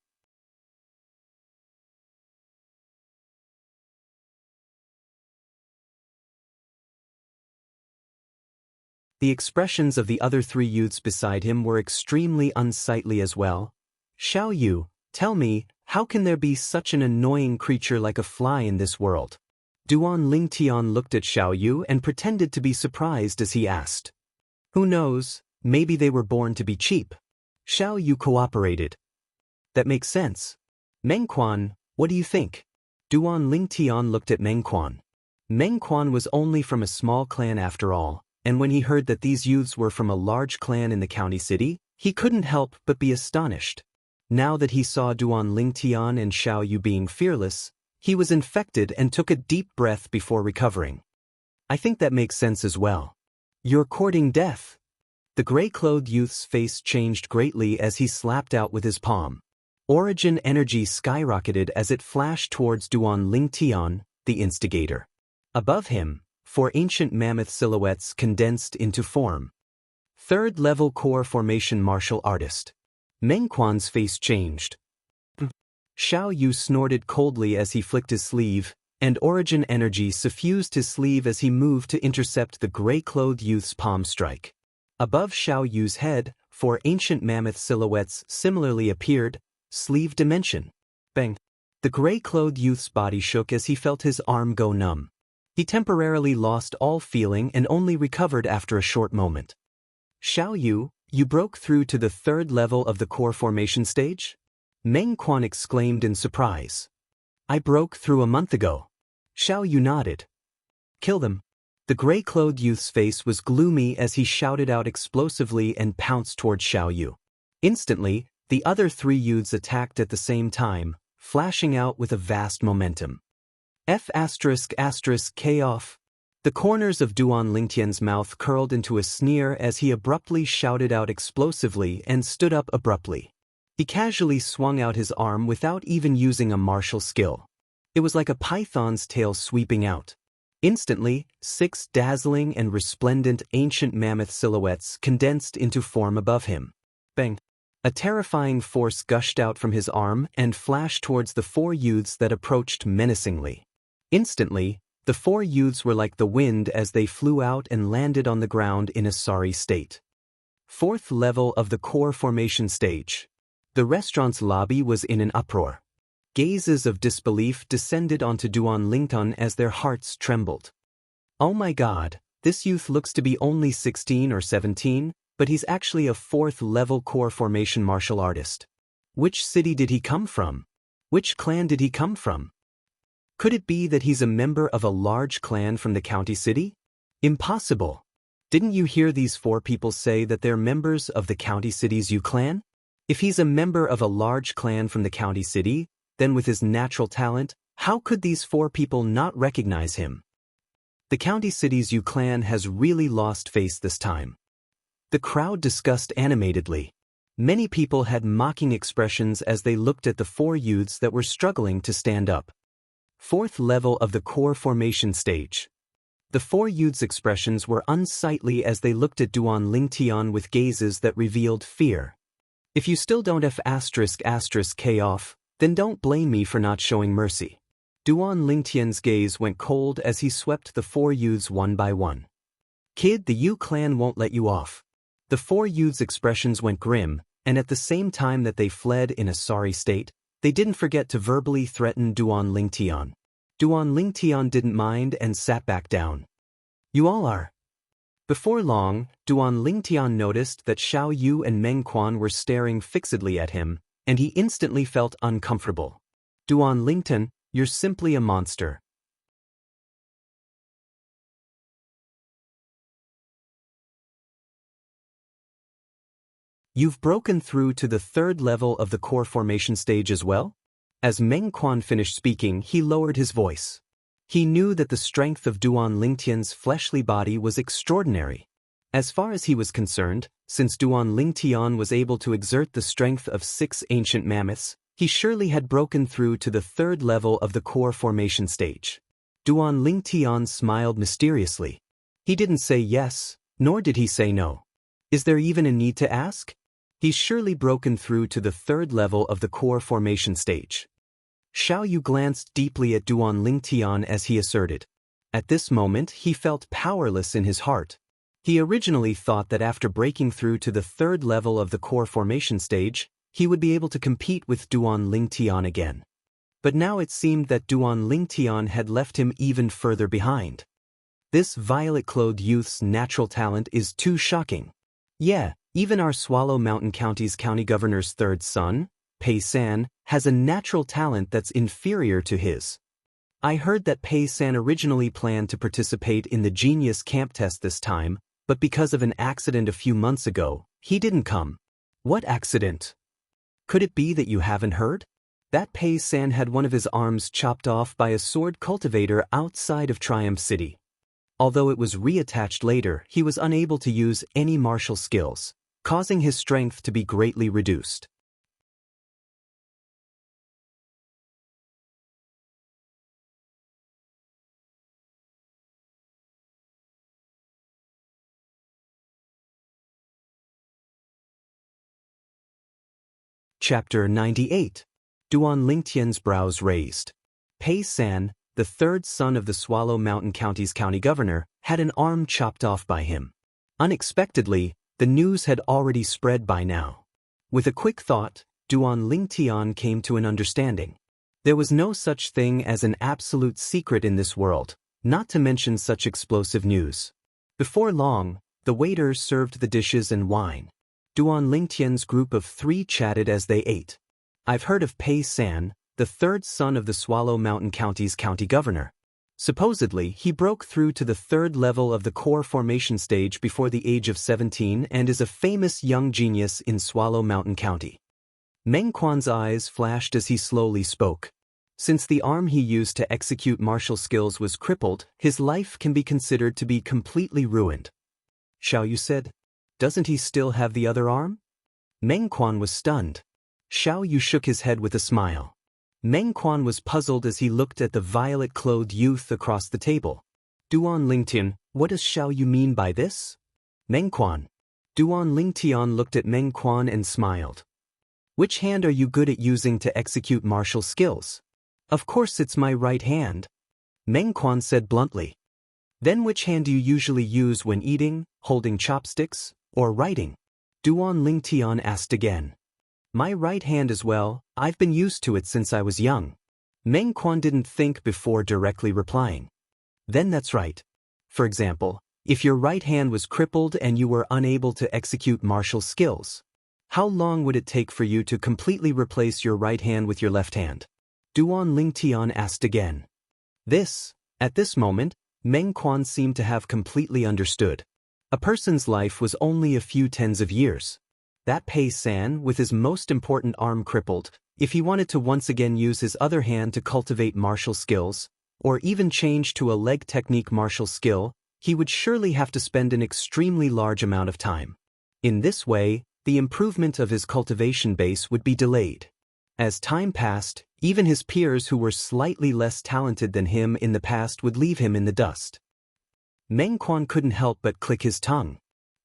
The expressions of the other 3 youths beside him were extremely unsightly as well. Xiao Yu, tell me, how can there be such an annoying creature like a fly in this world? Duan Lingtian looked at Xiao Yu and pretended to be surprised as he asked. Who knows, maybe they were born to be cheap. Xiao Yu cooperated. That makes sense. Meng Quan, what do you think? Duan Lingtian looked at Meng Quan. Meng Quan was only from a small clan after all, and when he heard that these youths were from a large clan in the county city, he couldn't help but be astonished. Now that he saw Duan Lingtian and Xiao Yu being fearless, he was infected and took a deep breath before recovering. I think that makes sense as well. You're courting death. The gray-clothed youth's face changed greatly as he slapped out with his palm. Origin energy skyrocketed as it flashed towards Duan Lingtian, the instigator. Above him, 4 ancient mammoth silhouettes condensed into form. Third-level core formation martial artist. Meng Quan's face changed. Xiao Yu snorted coldly as he flicked his sleeve, and origin energy suffused his sleeve as he moved to intercept the gray-clothed youth's palm strike. Above Xiao Yu's head, 4 ancient mammoth silhouettes similarly appeared, sleeve dimension. Bang! The gray-clothed youth's body shook as he felt his arm go numb. He temporarily lost all feeling and only recovered after a short moment. Xiao Yu, you broke through to the 3rd level of the core formation stage? Meng Quan exclaimed in surprise. I broke through a month ago. Xiao Yu nodded. Kill them. The gray-clothed youth's face was gloomy as he shouted out explosively and pounced toward Xiao Yu. Instantly, the other 3 youths attacked at the same time, flashing out with a vast momentum. K off. The corners of Duan Lingtian's mouth curled into a sneer as he abruptly shouted out explosively and stood up abruptly. He casually swung out his arm without even using a martial skill. It was like a python's tail sweeping out. Instantly, 6 dazzling and resplendent ancient mammoth silhouettes condensed into form above him. Bang! A terrifying force gushed out from his arm and flashed towards the 4 youths that approached menacingly. Instantly, the 4 youths were like the wind as they flew out and landed on the ground in a sorry state. 4th level of the core formation stage. The restaurant's lobby was in an uproar. Gazes of disbelief descended onto Duan Lingtian as their hearts trembled. Oh my god, this youth looks to be only 16 or 17, but he's actually a 4th level core formation martial artist. Which city did he come from? Which clan did he come from? Could it be that he's a member of a large clan from the county city? Impossible. Didn't you hear these 4 people say that they're members of the county city's Yu clan? If he's a member of a large clan from the county city, then with his natural talent, how could these 4 people not recognize him? The county city's Yu clan has really lost face this time. The crowd discussed animatedly. Many people had mocking expressions as they looked at the 4 youths that were struggling to stand up. 4th level of the core formation stage. The 4 youths' expressions were unsightly as they looked at Duan Lingtian with gazes that revealed fear. If you still don't K off, then don't blame me for not showing mercy. Duan Lingtian's gaze went cold as he swept the 4 youths one by one. Kid, the Yu clan won't let you off. The 4 youths' expressions went grim, and at the same time that they fled in a sorry state, they didn't forget to verbally threaten Duan Lingtian. Duan Lingtian didn't mind and sat back down. You all are. Before long, Duan Lingtian noticed that Xiao Yu and Meng Quan were staring fixedly at him, and he instantly felt uncomfortable. Duan Lingtian, you're simply a monster. You've broken through to the 3rd level of the core formation stage as well? As Meng Quan finished speaking, he lowered his voice. He knew that the strength of Duan Lingtian's fleshly body was extraordinary. As far as he was concerned, since Duan Lingtian was able to exert the strength of 6 ancient mammoths, he surely had broken through to the 3rd level of the core formation stage. Duan Lingtian smiled mysteriously. He didn't say yes, nor did he say no. Is there even a need to ask? He's surely broken through to the 3rd level of the core formation stage. Xiao Yu glanced deeply at Duan Lingtian as he asserted. At this moment, he felt powerless in his heart. He originally thought that after breaking through to the 3rd level of the core formation stage, he would be able to compete with Duan Lingtian again. But now it seemed that Duan Lingtian had left him even further behind. This violet-clothed youth's natural talent is too shocking. Yeah, even our Swallow Mountain County's county governor's 3rd son, Pei San, has a natural talent that's inferior to his. I heard that Pei San originally planned to participate in the Genius Camp test this time, but because of an accident a few months ago, he didn't come. What accident? Could it be that you haven't heard? That Pei San had one of his arms chopped off by a sword cultivator outside of Triumph City. Although it was reattached later, he was unable to use any martial skills, causing his strength to be greatly reduced. Chapter 98. Duan Lingtian's brows raised. Pei San, the third son of the Swallow Mountain County's county governor, had an arm chopped off by him. Unexpectedly, the news had already spread by now. With a quick thought, Duan Lingtian came to an understanding. There was no such thing as an absolute secret in this world, not to mention such explosive news. Before long, the waiters served the dishes and wine. Duan Lingtian's group of 3 chatted as they ate. I've heard of Pei San, the third son of the Swallow Mountain County's county governor. Supposedly, he broke through to the 3rd level of the core formation stage before the age of 17 and is a famous young genius in Swallow Mountain County. Meng Quan's eyes flashed as he slowly spoke. Since the arm he used to execute martial skills was crippled, his life can be considered to be completely ruined. Xiaoyu said, "Doesn't he still have the other arm?" Meng Quan was stunned. Xiaoyu shook his head with a smile. Meng Quan was puzzled as he looked at the violet-clothed youth across the table. Duan Lingtian, what does Xiaoyu mean by this? Meng Quan. Duan Lingtian looked at Meng Quan and smiled. Which hand are you good at using to execute martial skills? Of course it's my right hand. Meng Quan said bluntly. Then which hand do you usually use when eating, holding chopsticks, or writing? Duan Lingtian asked again. My right hand as well, I've been used to it since I was young. Meng Quan didn't think before directly replying. Then that's right. For example, if your right hand was crippled and you were unable to execute martial skills, how long would it take for you to completely replace your right hand with your left hand? Duan Lingtian asked again. At this moment, Meng Quan seemed to have completely understood. A person's life was only a few tens of years. That Pei San, with his most important arm crippled, if he wanted to once again use his other hand to cultivate martial skills, or even change to a leg technique martial skill, he would surely have to spend an extremely large amount of time. In this way, the improvement of his cultivation base would be delayed. As time passed, even his peers who were slightly less talented than him in the past would leave him in the dust. Meng Quan couldn't help but click his tongue.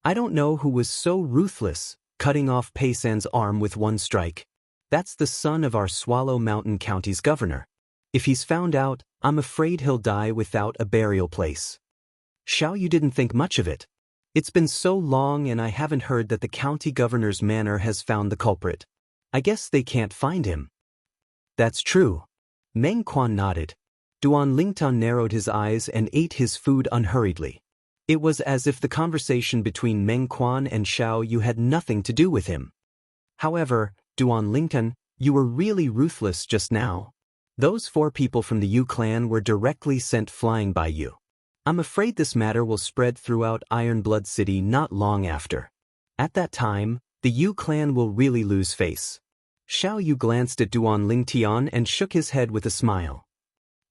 I don't know who was so ruthless, cutting off Pei San's arm with one strike. That's the son of our Swallow Mountain County's governor. If he's found out, I'm afraid he'll die without a burial place. Xiaoyu didn't think much of it. It's been so long and I haven't heard that the county governor's manor has found the culprit. I guess they can't find him. That's true. Meng Quan nodded. Duan Lingtian narrowed his eyes and ate his food unhurriedly. It was as if the conversation between Meng Quan and Xiaoyu had nothing to do with him. However, Duan Lingtian, you were really ruthless just now. Those 4 people from the Yu clan were directly sent flying by you. I'm afraid this matter will spread throughout Iron Blood City not long after. At that time, the Yu clan will really lose face. Xiaoyu glanced at Duan Lingtian and shook his head with a smile.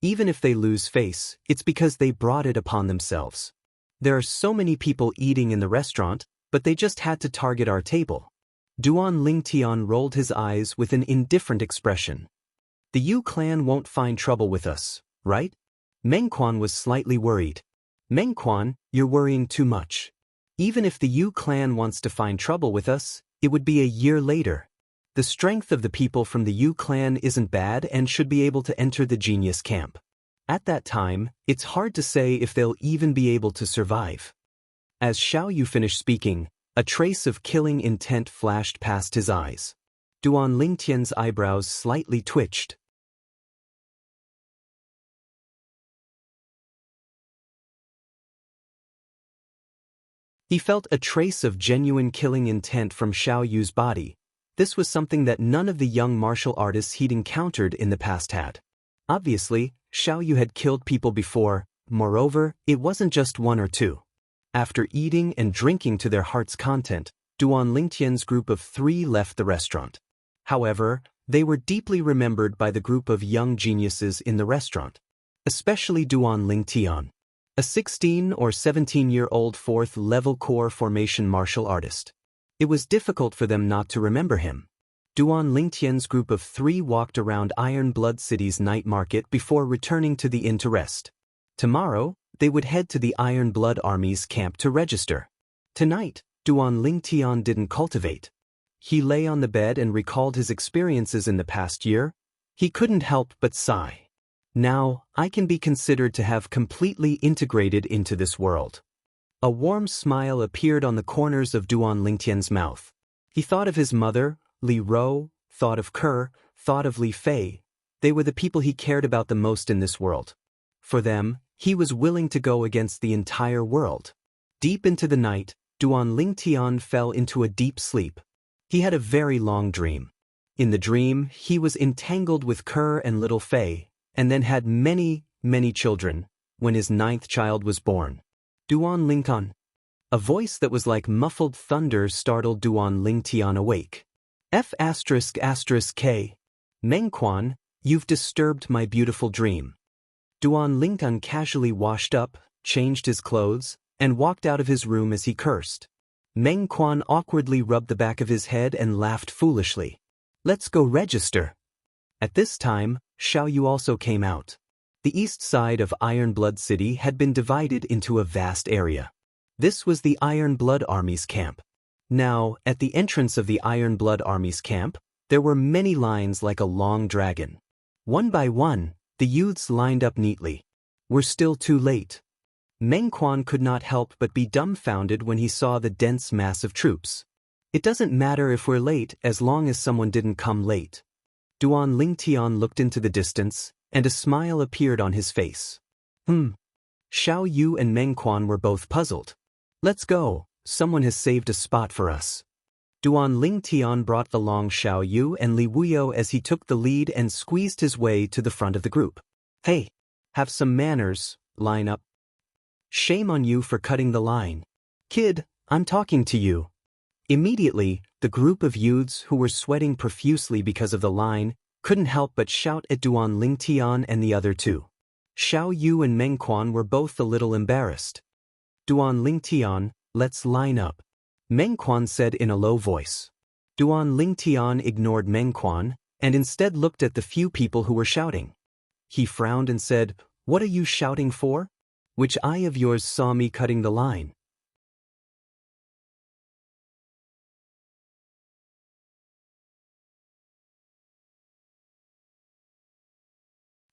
Even if they lose face, it's because they brought it upon themselves. There are so many people eating in the restaurant, but they just had to target our table. Duan Lingtian rolled his eyes with an indifferent expression. The Yu clan won't find trouble with us, right? Meng Quan was slightly worried. Meng Quan, you're worrying too much. Even if the Yu clan wants to find trouble with us, it would be a year later. The strength of the people from the Yu clan isn't bad and should be able to enter the genius camp. At that time, it's hard to say if they'll even be able to survive. As Xiaoyu finished speaking, a trace of killing intent flashed past his eyes. Duan Lingtian's eyebrows slightly twitched. He felt a trace of genuine killing intent from Xiaoyu's body. This was something that none of the young martial artists he'd encountered in the past had. Obviously, Xiaoyu had killed people before, moreover, it wasn't just 1 or 2. After eating and drinking to their heart's content, Duan Lingtian's group of 3 left the restaurant. However, they were deeply remembered by the group of young geniuses in the restaurant. Especially Duan Lingtian, a 16 or 17-year-old 4th-level core formation martial artist. It was difficult for them not to remember him. Duan Lingtian's group of 3 walked around Iron Blood City's night market before returning to the inn to rest. Tomorrow, they would head to the Iron Blood Army's camp to register. Tonight, Duan Lingtian didn't cultivate. He lay on the bed and recalled his experiences in the past year. He couldn't help but sigh. Now, I can be considered to have completely integrated into this world. A warm smile appeared on the corners of Duan Lingtian's mouth. He thought of his mother, Li Ro, thought of Kerr, thought of Li Fei. They were the people he cared about the most in this world. For them, he was willing to go against the entire world. Deep into the night, Duan Lingtian fell into a deep sleep. He had a very long dream. In the dream, he was entangled with Kerr and little Fei, and then had many, many children, when his 9th child was born. Duan Lingtian. A voice that was like muffled thunder startled Duan Lingtian awake. F***K. Mengquan, you've disturbed my beautiful dream. Duan Lingtian casually washed up, changed his clothes, and walked out of his room as he cursed. Mengquan awkwardly rubbed the back of his head and laughed foolishly. Let's go register. At this time, Xiaoyu also came out. The east side of Iron Blood City had been divided into a vast area. This was the Iron Blood Army's camp. Now, at the entrance of the Iron Blood Army's camp, there were many lines like a long dragon. One by one, the youths lined up neatly. We're still too late. Mengquan could not help but be dumbfounded when he saw the dense mass of troops. It doesn't matter if we're late as long as someone didn't come late. Duan Lingtian looked into the distance, and a smile appeared on his face. Xiaoyu and Mengquan were both puzzled. Let's go, someone has saved a spot for us. Duan Lingtian brought along Xiaoyu and Li Wuyo as he took the lead and squeezed his way to the front of the group. Hey, have some manners, line up. Shame on you for cutting the line. Kid, I'm talking to you. Immediately, the group of youths who were sweating profusely because of the line couldn't help but shout at Duan Lingtian and the other two. Xiaoyu and Mengquan were both a little embarrassed. Duan Lingtian, let's line up. Mengquan said in a low voice. Duan Lingtian ignored Mengquan and instead looked at the few people who were shouting. He frowned and said, What are you shouting for? Which eye of yours saw me cutting the line?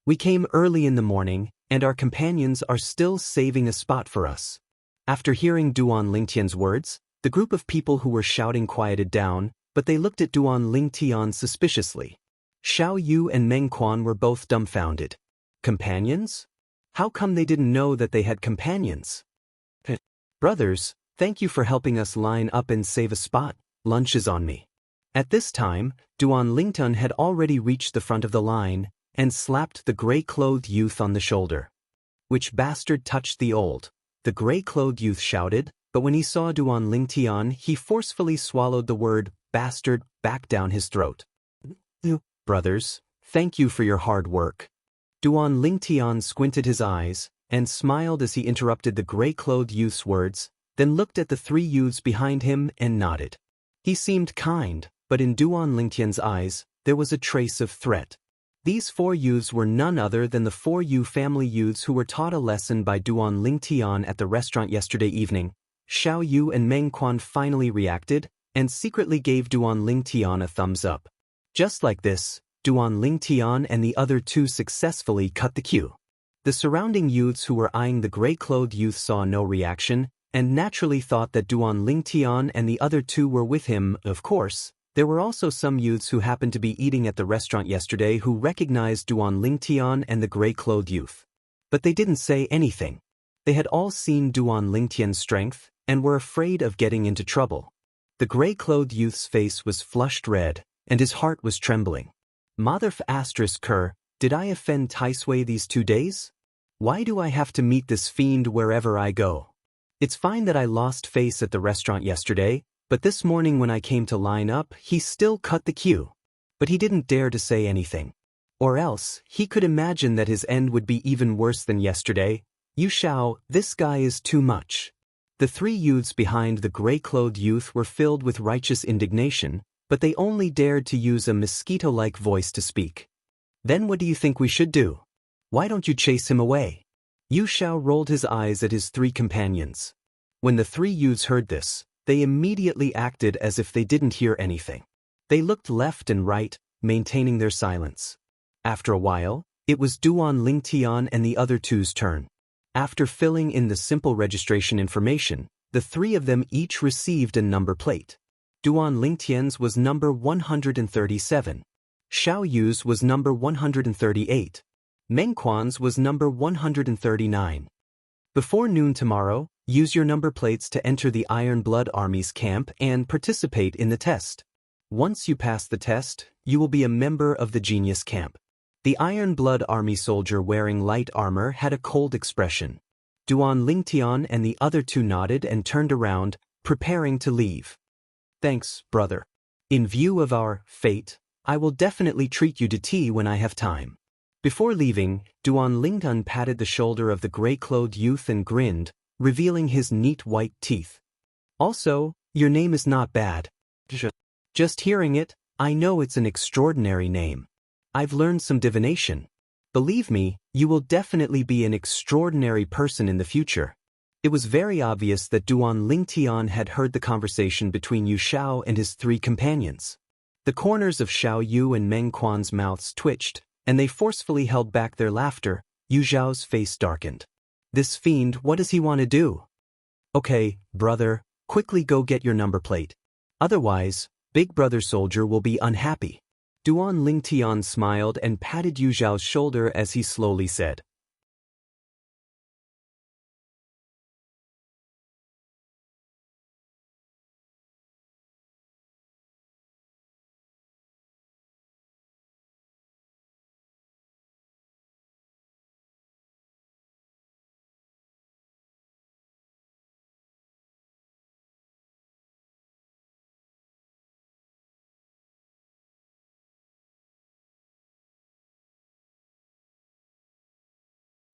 We came early in the morning, and our companions are still saving a spot for us. After hearing Duan Lingtian's words, the group of people who were shouting quieted down, but they looked at Duan Lingtian suspiciously. Xiaoyu and Mengquan were both dumbfounded. Companions? How come they didn't know that they had companions? Brothers, thank you for helping us line up and save a spot. Lunch is on me. At this time, Duan Lingtian had already reached the front of the line and slapped the gray-clothed youth on the shoulder. Which bastard touched the old? The gray-clothed youth shouted, but when he saw Duan Lingtian, he forcefully swallowed the word bastard back down his throat. Brothers, thank you for your hard work. Duan Lingtian squinted his eyes and smiled as he interrupted the gray-clothed youth's words, then looked at the three youths behind him and nodded. He seemed kind, but in Duan Lingtian's eyes, there was a trace of threat. These 4 youths were none other than the 4 Yu family youths who were taught a lesson by Duan Lingtian at the restaurant yesterday evening. Xiaoyu and Mengquan finally reacted and secretly gave Duan Lingtian a thumbs up. Just like this, Duan Lingtian and the other 2 successfully cut the queue. The surrounding youths who were eyeing the gray-clothed youth saw no reaction and naturally thought that Duan Lingtian and the other 2 were with him. Of course, there were also some youths who happened to be eating at the restaurant yesterday who recognized Duan Lingtian and the gray-clothed youth. But they didn't say anything. They had all seen Duan Lingtian's strength and were afraid of getting into trouble. The gray-clothed youth's face was flushed red, and his heart was trembling. Mother Kerr, did I offend Taisui these 2 days? Why do I have to meet this fiend wherever I go? It's fine that I lost face at the restaurant yesterday, but this morning when I came to line up, he still cut the queue. But he didn't dare to say anything. Or else, he could imagine that his end would be even worse than yesterday. Yu Shao, this guy is too much. The 3 youths behind the gray-clothed youth were filled with righteous indignation, but they only dared to use a mosquito-like voice to speak. Then what do you think we should do? Why don't you chase him away? Yu Shao rolled his eyes at his 3 companions. When the 3 youths heard this, they immediately acted as if they didn't hear anything. They looked left and right, maintaining their silence. After a while, it was Duan Lingtian and the other two's turn. After filling in the simple registration information, the three of them each received a number plate. Duan Lingtian's was number 137. Xiao Yu's was number 138. Meng Quan's was number 139. Before noon tomorrow, use your number plates to enter the Iron Blood Army's camp and participate in the test. Once you pass the test, you will be a member of the Genius Camp. The Iron Blood Army soldier wearing light armor had a cold expression. Duan Lingtian and the other two nodded and turned around, preparing to leave. Thanks, brother. In view of our fate, I will definitely treat you to tea when I have time. Before leaving, Duan Lingtian patted the shoulder of the gray-clothed youth and grinned, revealing his neat white teeth. Also, your name is not bad. Just hearing it, I know it's an extraordinary name. I've learned some divination. Believe me, you will definitely be an extraordinary person in the future. It was very obvious that Duan Lingtian had heard the conversation between Yu Xiao and his three companions. The corners of Xiao Yu and Meng Quan's mouths twitched, and they forcefully held back their laughter. Yu Xiao's face darkened. This fiend, what does he want to do? Okay, brother, quickly go get your number plate. Otherwise, Big Brother Soldier will be unhappy. Duan Lingtian smiled and patted Yu Xiao's shoulder as he slowly said.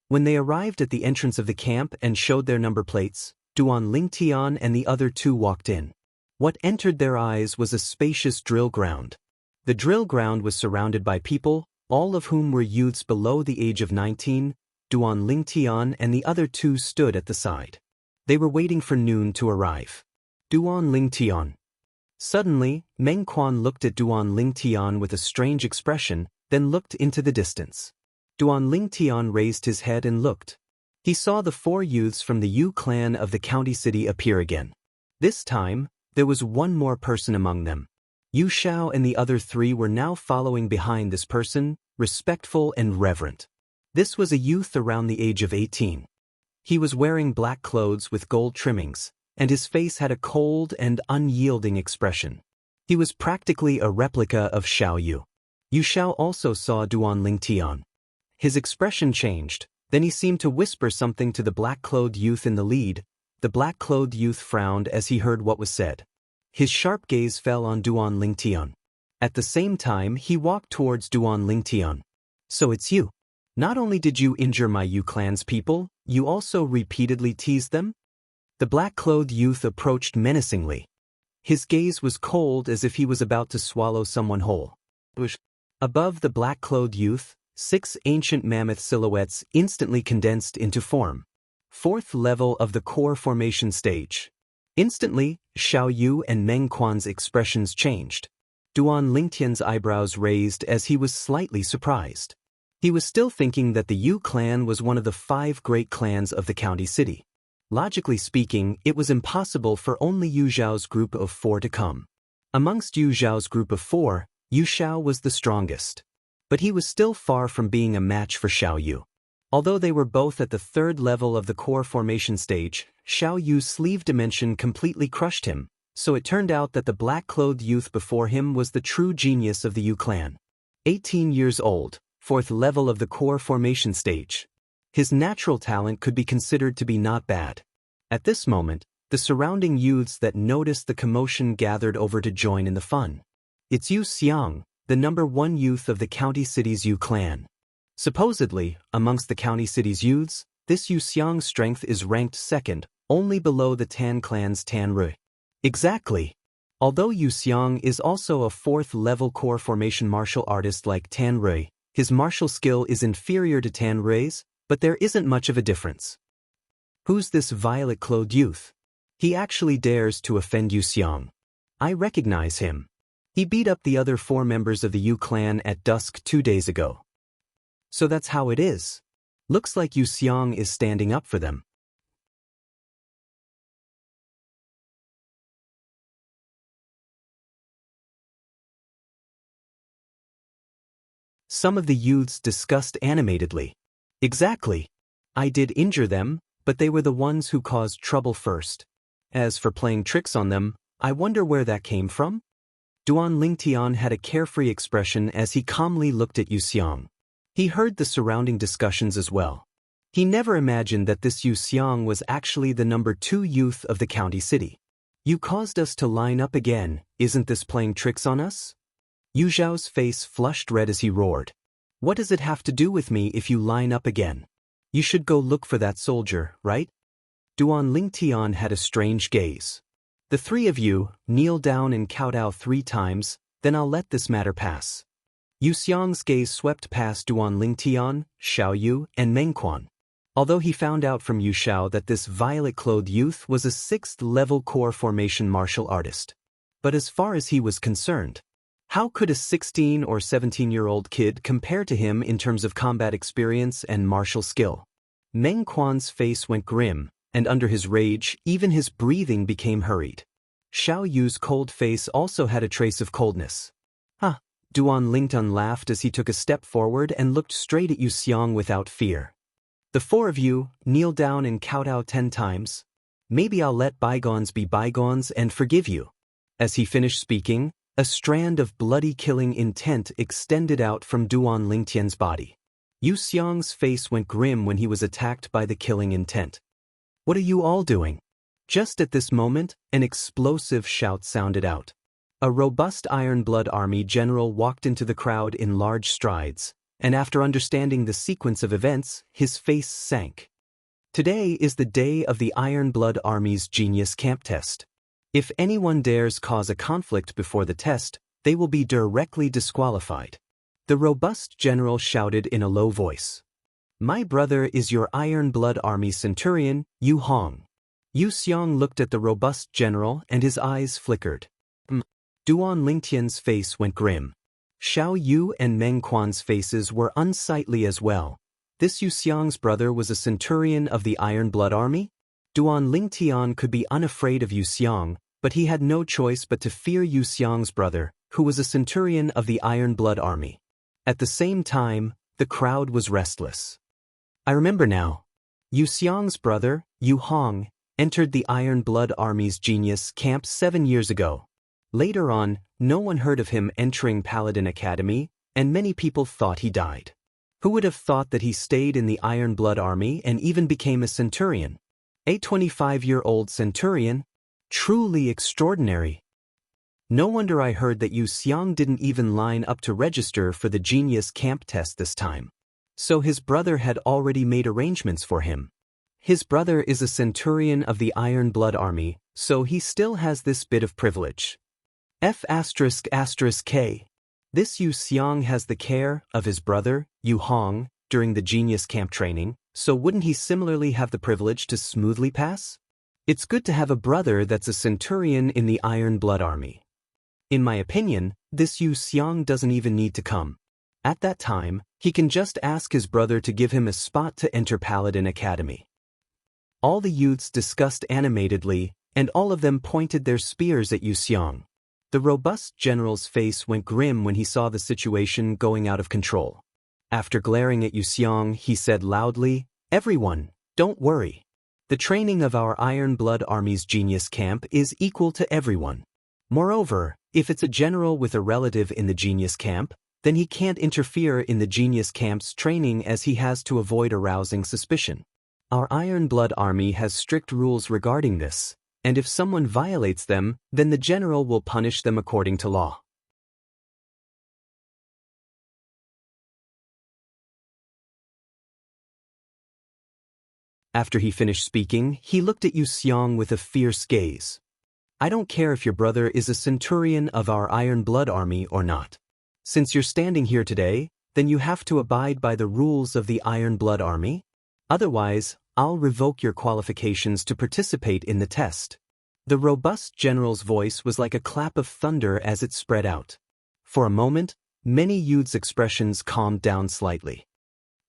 When they arrived at the entrance of the camp and showed their number plates, Duan Lingtian and the other two walked in. What entered their eyes was a spacious drill ground. The drill ground was surrounded by people, all of whom were youths below the age of 19. Duan Lingtian and the other two stood at the side. They were waiting for noon to arrive. Duan Lingtian. Suddenly, Meng Quan looked at Duan Lingtian with a strange expression, then looked into the distance. Duan Lingtian raised his head and looked. He saw the four youths from the Yu clan of the county city appear again. This time, there was one more person among them. Yu Xiao and the other three were now following behind this person, respectful and reverent. This was a youth around the age of 18. He was wearing black clothes with gold trimmings, and his face had a cold and unyielding expression. He was practically a replica of Xiao Yu. Yu Xiao also saw Duan Lingtian. His expression changed, then he seemed to whisper something to the black-clothed youth in the lead. The black-clothed youth frowned as he heard what was said. His sharp gaze fell on Duan Lingtian. At the same time, he walked towards Duan Lingtian. So it's you. Not only did you injure my Yu clan's people, you also repeatedly teased them? The black-clothed youth approached menacingly. His gaze was cold as if he was about to swallow someone whole. Above the black-clothed youth, 6 ancient mammoth silhouettes instantly condensed into form. 4th level of the core formation stage. Instantly, Xiao Yu and Meng Quan's expressions changed. Duan Lingtian's eyebrows raised as he was slightly surprised. He was still thinking that the Yu clan was one of the 5 great clans of the county city. Logically speaking, it was impossible for only Yu Zhao's group of 4 to come. Amongst Yu Zhao's group of 4, Yu Xiao was the strongest. But he was still far from being a match for Xiao Yu. Although they were both at the 3rd level of the core formation stage, Xiao Yu's sleeve dimension completely crushed him, so it turned out that the black-clothed youth before him was the true genius of the Yu clan. 18 years old, 4th level of the core formation stage. His natural talent could be considered to be not bad. At this moment, the surrounding youths that noticed the commotion gathered over to join in the fun. It's Yu Xiang, the number 1 youth of the county city's Yu clan. Supposedly, amongst the county city's youths, this Yu Xiang's strength is ranked 2nd, only below the Tan clan's Tan Rui. Exactly. Although Yu Xiang is also a 4th level core formation martial artist like Tan Rui, his martial skill is inferior to Tan Rui's, but there isn't much of a difference. Who's this violet-clothed youth? He actually dares to offend Yu Xiang. I recognize him. He beat up the other 4 members of the Yu clan at dusk 2 days ago. So that's how it is. Looks like Yu Xiang is standing up for them. Some of the youths discussed animatedly. Exactly. I did injure them, but they were the ones who caused trouble first. As for playing tricks on them, I wonder where that came from? Duan Lingtian had a carefree expression as he calmly looked at Yu Xiang. He heard the surrounding discussions as well. He never imagined that this Yu Xiang was actually the number 2 youth of the county city. You caused us to line up again, isn't this playing tricks on us? Yu Zhao's face flushed red as he roared. What does it have to do with me if you line up again? You should go look for that soldier, right? Duan Lingtian had a strange gaze. The 3 of you, kneel down and kowtow 3 times, then I'll let this matter pass. Yu Xiang's gaze swept past Duan Lingtian, Xiao Yu, and Meng Quan. Although he found out from Yu Xiao that this violet-clothed youth was a 6th-level core formation martial artist. But as far as he was concerned, how could a 16 or 17-year-old kid compare to him in terms of combat experience and martial skill? Meng Quan's face went grim, and under his rage, even his breathing became hurried. Xiao Yu's cold face also had a trace of coldness. Huh, Duan Lingtian laughed as he took a step forward and looked straight at Yu Xiang without fear. The 4 of you, kneel down and kowtow 10 times. Maybe I'll let bygones be bygones and forgive you. As he finished speaking, a strand of bloody killing intent extended out from Duan Lingtian's body. Yu Xiang's face went grim when he was attacked by the killing intent. What are you all doing? Just at this moment, an explosive shout sounded out. A robust Iron Blood Army general walked into the crowd in large strides, and after understanding the sequence of events, his face sank. Today is the day of the Iron Blood Army's Genius Camp test. If anyone dares cause a conflict before the test, they will be directly disqualified. The robust general shouted in a low voice. My brother is your Iron Blood Army centurion, Yu Hong. Yu Xiang looked at the robust general and his eyes flickered. Duan Lingtian's face went grim. Xiao Yu and Meng Quan's faces were unsightly as well. This Yu Xiang's brother was a centurion of the Iron Blood Army? Duan Lingtian could be unafraid of Yu Xiang, but he had no choice but to fear Yu Xiang's brother, who was a centurion of the Iron Blood Army. At the same time, the crowd was restless. I remember now. Yu Xiang's brother, Yu Hong, entered the Iron Blood Army's Genius Camp 7 years ago. Later on, no one heard of him entering Paladin Academy, and many people thought he died. Who would have thought that he stayed in the Iron Blood Army and even became a centurion? A 25-year-old centurion? Truly extraordinary. No wonder I heard that Yu Xiang didn't even line up to register for the Genius Camp test this time. So his brother had already made arrangements for him. His brother is a centurion of the Iron Blood Army, so he still has this bit of privilege. F***K. This Yu Xiang has the care of his brother, Yu Hong, during the Genius Camp training, so wouldn't he similarly have the privilege to smoothly pass? It's good to have a brother that's a centurion in the Iron Blood Army. In my opinion, this Yu Xiang doesn't even need to come. At that time, he can just ask his brother to give him a spot to enter Paladin Academy. All the youths discussed animatedly, and all of them pointed their spears at Yu Xiang. The robust general's face went grim when he saw the situation going out of control. After glaring at Yu Xiang, he said loudly, "Everyone, don't worry. The training of our Iron Blood Army's Genius Camp is equal to everyone. Moreover, if it's a general with a relative in the Genius Camp, then he can't interfere in the Genius Camp's training as he has to avoid arousing suspicion. Our Iron Blood Army has strict rules regarding this, and if someone violates them, then the general will punish them according to law." After he finished speaking, he looked at Yu Xiang with a fierce gaze. I don't care if your brother is a centurion of our Iron Blood Army or not. Since you're standing here today, then you have to abide by the rules of the Iron Blood Army. Otherwise, I'll revoke your qualifications to participate in the test. The robust general's voice was like a clap of thunder as it spread out. For a moment, many youths' expressions calmed down slightly.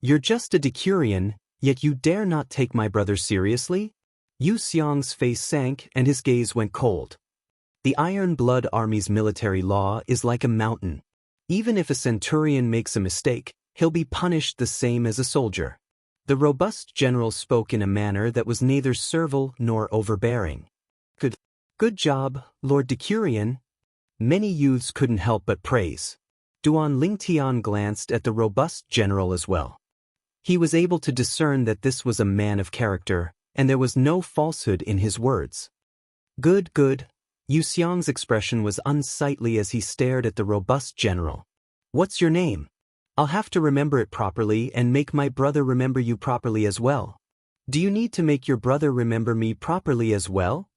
You're just a Decurion, yet you dare not take my brother seriously? Yu Xiang's face sank and his gaze went cold. The Iron Blood Army's military law is like a mountain. Even if a centurion makes a mistake, he'll be punished the same as a soldier. The robust general spoke in a manner that was neither servile nor overbearing. Good job, Lord Decurion. Many youths couldn't help but praise. Duan Lingtian glanced at the robust general as well. He was able to discern that this was a man of character, and there was no falsehood in his words. Good. Yu Xiang's expression was unsightly as he stared at the robust general. What's your name? I'll have to remember it properly and make my brother remember you properly as well. Do you need to make your brother remember me properly as well?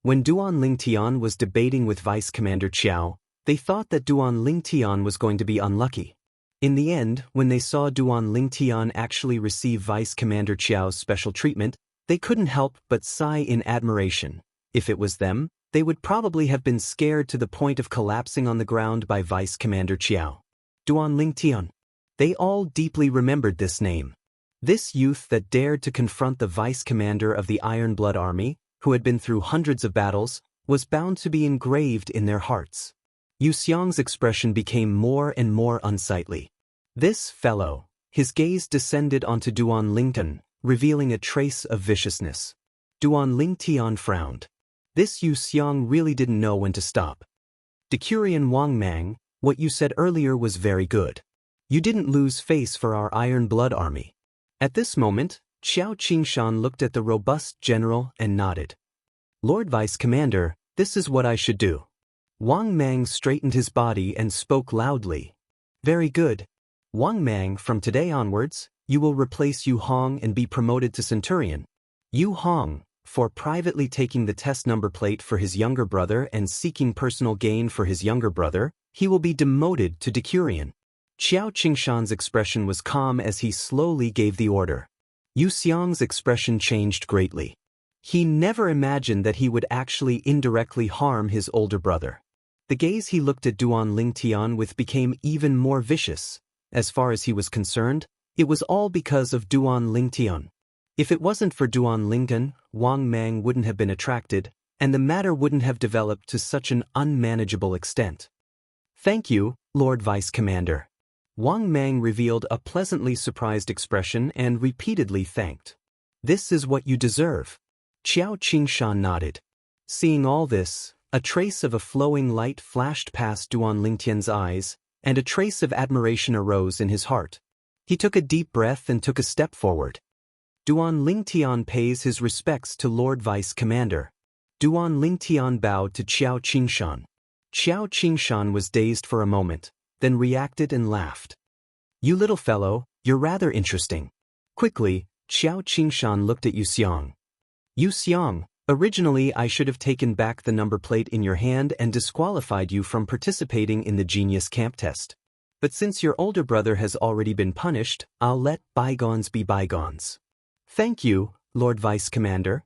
When Duan Lingtian was debating with Vice Commander Qiao, they thought that Duan Lingtian was going to be unlucky. In the end, when they saw Duan Lingtian actually receive Vice Commander Qiao's special treatment, they couldn't help but sigh in admiration. If it was them, they would probably have been scared to the point of collapsing on the ground by Vice Commander Qiao. Duan Lingtian. They all deeply remembered this name. This youth that dared to confront the Vice Commander of the Iron Blood Army, who had been through hundreds of battles, was bound to be engraved in their hearts. Yu Xiang's expression became more and more unsightly. This fellow, his gaze descended onto Duan Lingtian, revealing a trace of viciousness. Duan Lingtian frowned. This Yu Xiang really didn't know when to stop. Decurion Wang Mang, what you said earlier was very good. You didn't lose face for our Iron Blood Army. At this moment, Xiao Qingshan looked at the robust general and nodded. Lord Vice Commander, this is what I should do. Wang Mang straightened his body and spoke loudly. Very good. Wang Mang, from today onwards, you will replace Yu Hong and be promoted to Centurion. Yu Hong, for privately taking the test number plate for his younger brother and seeking personal gain for his younger brother, he will be demoted to Decurion. Xiao Qingshan's expression was calm as he slowly gave the order. Yu Xiang's expression changed greatly. He never imagined that he would actually indirectly harm his older brother. The gaze he looked at Duan Lingtian with became even more vicious. As far as he was concerned, it was all because of Duan Lingtian. If it wasn't for Duan Lingtian, Wang Mang wouldn't have been attracted, and the matter wouldn't have developed to such an unmanageable extent. Thank you, Lord Vice Commander. Wang Mang revealed a pleasantly surprised expression and repeatedly thanked. This is what you deserve. Xiao Qingshan nodded. Seeing all this, a trace of a flowing light flashed past Duan Lingtian's eyes, and a trace of admiration arose in his heart. He took a deep breath and took a step forward. Duan Lingtian pays his respects to Lord Vice Commander. Duan Lingtian bowed to Xiao Qingshan. Xiao Qingshan was dazed for a moment, then reacted and laughed. You little fellow, you're rather interesting. Quickly, Xiao Qingshan looked at Yu Xiang. Yu Xiang, originally I should have taken back the number plate in your hand and disqualified you from participating in the Genius Camp test. But since your older brother has already been punished, I'll let bygones be bygones. Thank you, Lord Vice Commander.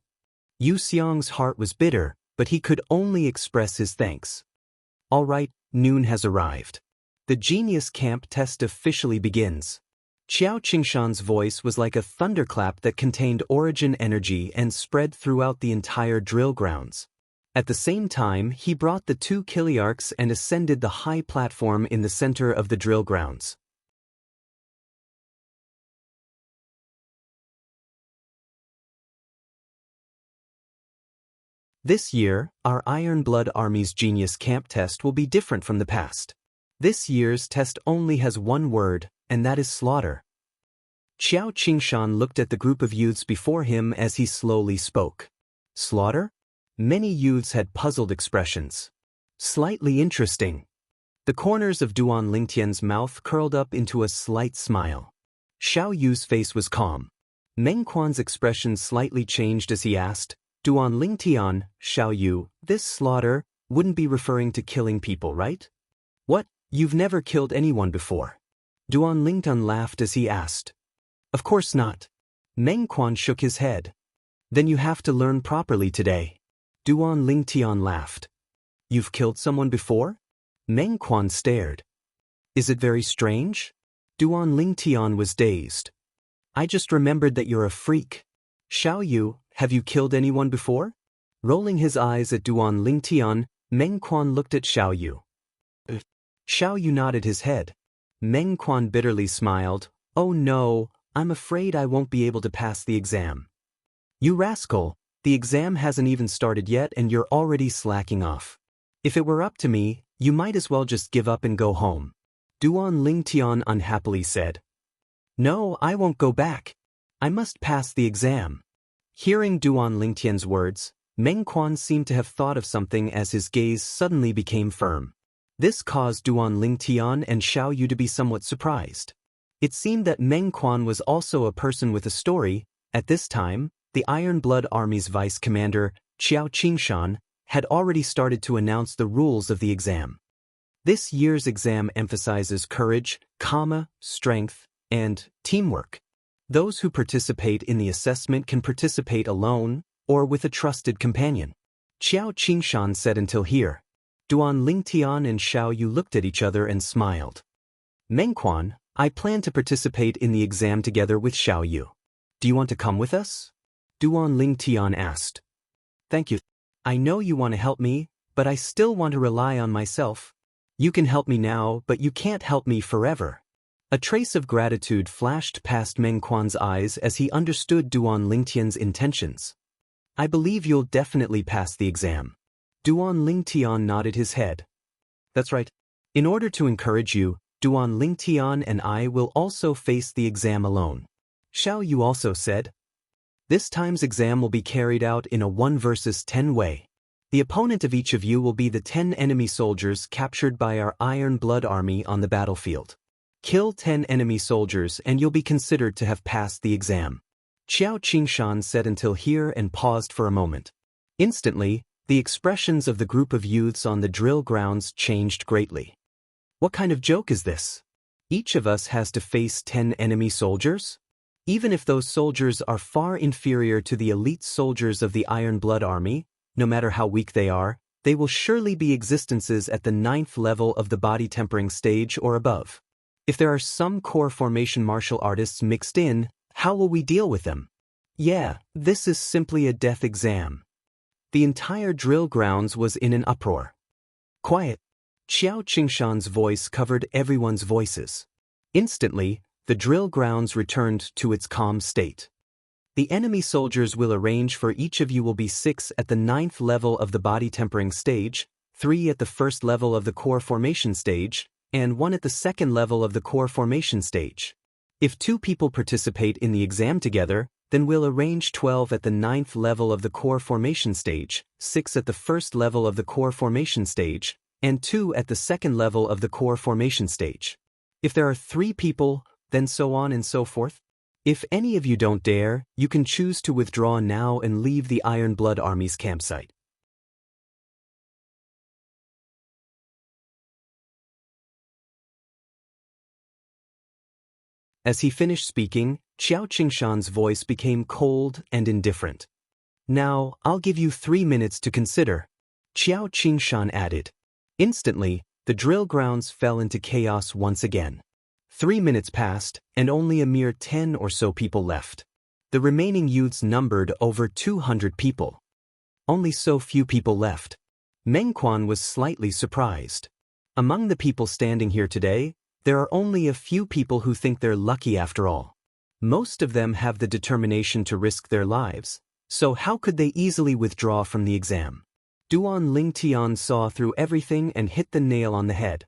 Yu Xiang's heart was bitter, but he could only express his thanks. All right, noon has arrived. The Genius Camp test officially begins. Xiao Qingshan's voice was like a thunderclap that contained origin energy and spread throughout the entire drill grounds. At the same time, he brought the 2 Kiliarchs and ascended the high platform in the center of the drill grounds. This year, our Iron Blood Army's Genius Camp test will be different from the past. This year's test only has one word, and that is slaughter. Xiao Qingshan looked at the group of youths before him as he slowly spoke. Slaughter? Many youths had puzzled expressions. Slightly interesting. The corners of Duan Lingtian's mouth curled up into a slight smile. Xiao Yu's face was calm. Meng Quan's expression slightly changed as he asked, Duan Lingtian, Xiao Yu, this slaughter wouldn't be referring to killing people, right? What? You've never killed anyone before? Duan Lingtian laughed as he asked. Of course not. Meng Quan shook his head. Then you have to learn properly today. Duan Lingtian laughed. You've killed someone before? Meng Quan stared. Is it very strange? Duan Lingtian was dazed. I just remembered that you're a freak. Xiao Yu, have you killed anyone before? Rolling his eyes at Duan Lingtian, Meng Quan looked at Xiao Yu. Xiao Yu nodded his head. Meng Quan bitterly smiled. Oh no, I'm afraid I won't be able to pass the exam. You rascal, the exam hasn't even started yet and you're already slacking off. If it were up to me, you might as well just give up and go home. Duan Lingtian unhappily said. No, I won't go back. I must pass the exam. Hearing Duan Lingtian's words, Meng Quan seemed to have thought of something as his gaze suddenly became firm. This caused Duan Lingtian and Xiao Yu to be somewhat surprised. It seemed that Meng Quan was also a person with a story. At this time, the Iron Blood Army's vice commander, Qiao Qingshan, had already started to announce the rules of the exam. This year's exam emphasizes courage, strength, and teamwork. Those who participate in the assessment can participate alone or with a trusted companion. Qiao Qingshan said until here. Duan Lingtian and Xiao Yu looked at each other and smiled. Meng Quan, I plan to participate in the exam together with Xiao Yu. Do you want to come with us? Duan Lingtian asked. Thank you. I know you want to help me, but I still want to rely on myself. You can help me now, but you can't help me forever. A trace of gratitude flashed past Meng Quan's eyes as he understood Duan Lingtian's intentions. I believe you'll definitely pass the exam. Duan Lingtian nodded his head. That's right. In order to encourage you, Duan Lingtian and I will also face the exam alone. Xiao Yu also said. This time's exam will be carried out in a 1 versus 10 way. The opponent of each of you will be the 10 enemy soldiers captured by our Iron Blood Army on the battlefield. Kill 10 enemy soldiers and you'll be considered to have passed the exam. Qiao Qingshan said until here and paused for a moment. Instantly, the expressions of the group of youths on the drill grounds changed greatly. What kind of joke is this? Each of us has to face 10 enemy soldiers? Even if those soldiers are far inferior to the elite soldiers of the Iron Blood Army, no matter how weak they are, they will surely be existences at the 9th level of the body tempering stage or above. If there are some core formation martial artists mixed in, how will we deal with them? Yeah, this is simply a death exam. The entire drill grounds was in an uproar. Quiet. Qiao Qingshan's voice covered everyone's voices. Instantly, the drill grounds returned to its calm state. The enemy soldiers will arrange for each of you will be 6 at the 9th level of the body tempering stage, 3 at the 1st level of the core formation stage, and 1 at the 2nd level of the core formation stage. If 2 people participate in the exam together, then we'll arrange 12 at the 9th level of the core formation stage, 6 at the 1st level of the core formation stage, and 2 at the 2nd level of the core formation stage. If there are 3 people, then so on and so forth. If any of you don't dare, you can choose to withdraw now and leave the Iron Blood Army's campsite. As he finished speaking, Qiao Qingshan's voice became cold and indifferent. Now, I'll give you 3 minutes to consider, Qiao Qingshan added. Instantly, the drill grounds fell into chaos once again. 3 minutes passed, and only a mere 10 or so people left. The remaining youths numbered over 200 people. Only so few people left. Meng Quan was slightly surprised. Among the people standing here today, there are only a few people who think they're lucky after all. Most of them have the determination to risk their lives, so how could they easily withdraw from the exam? Duan Lingtian saw through everything and hit the nail on the head.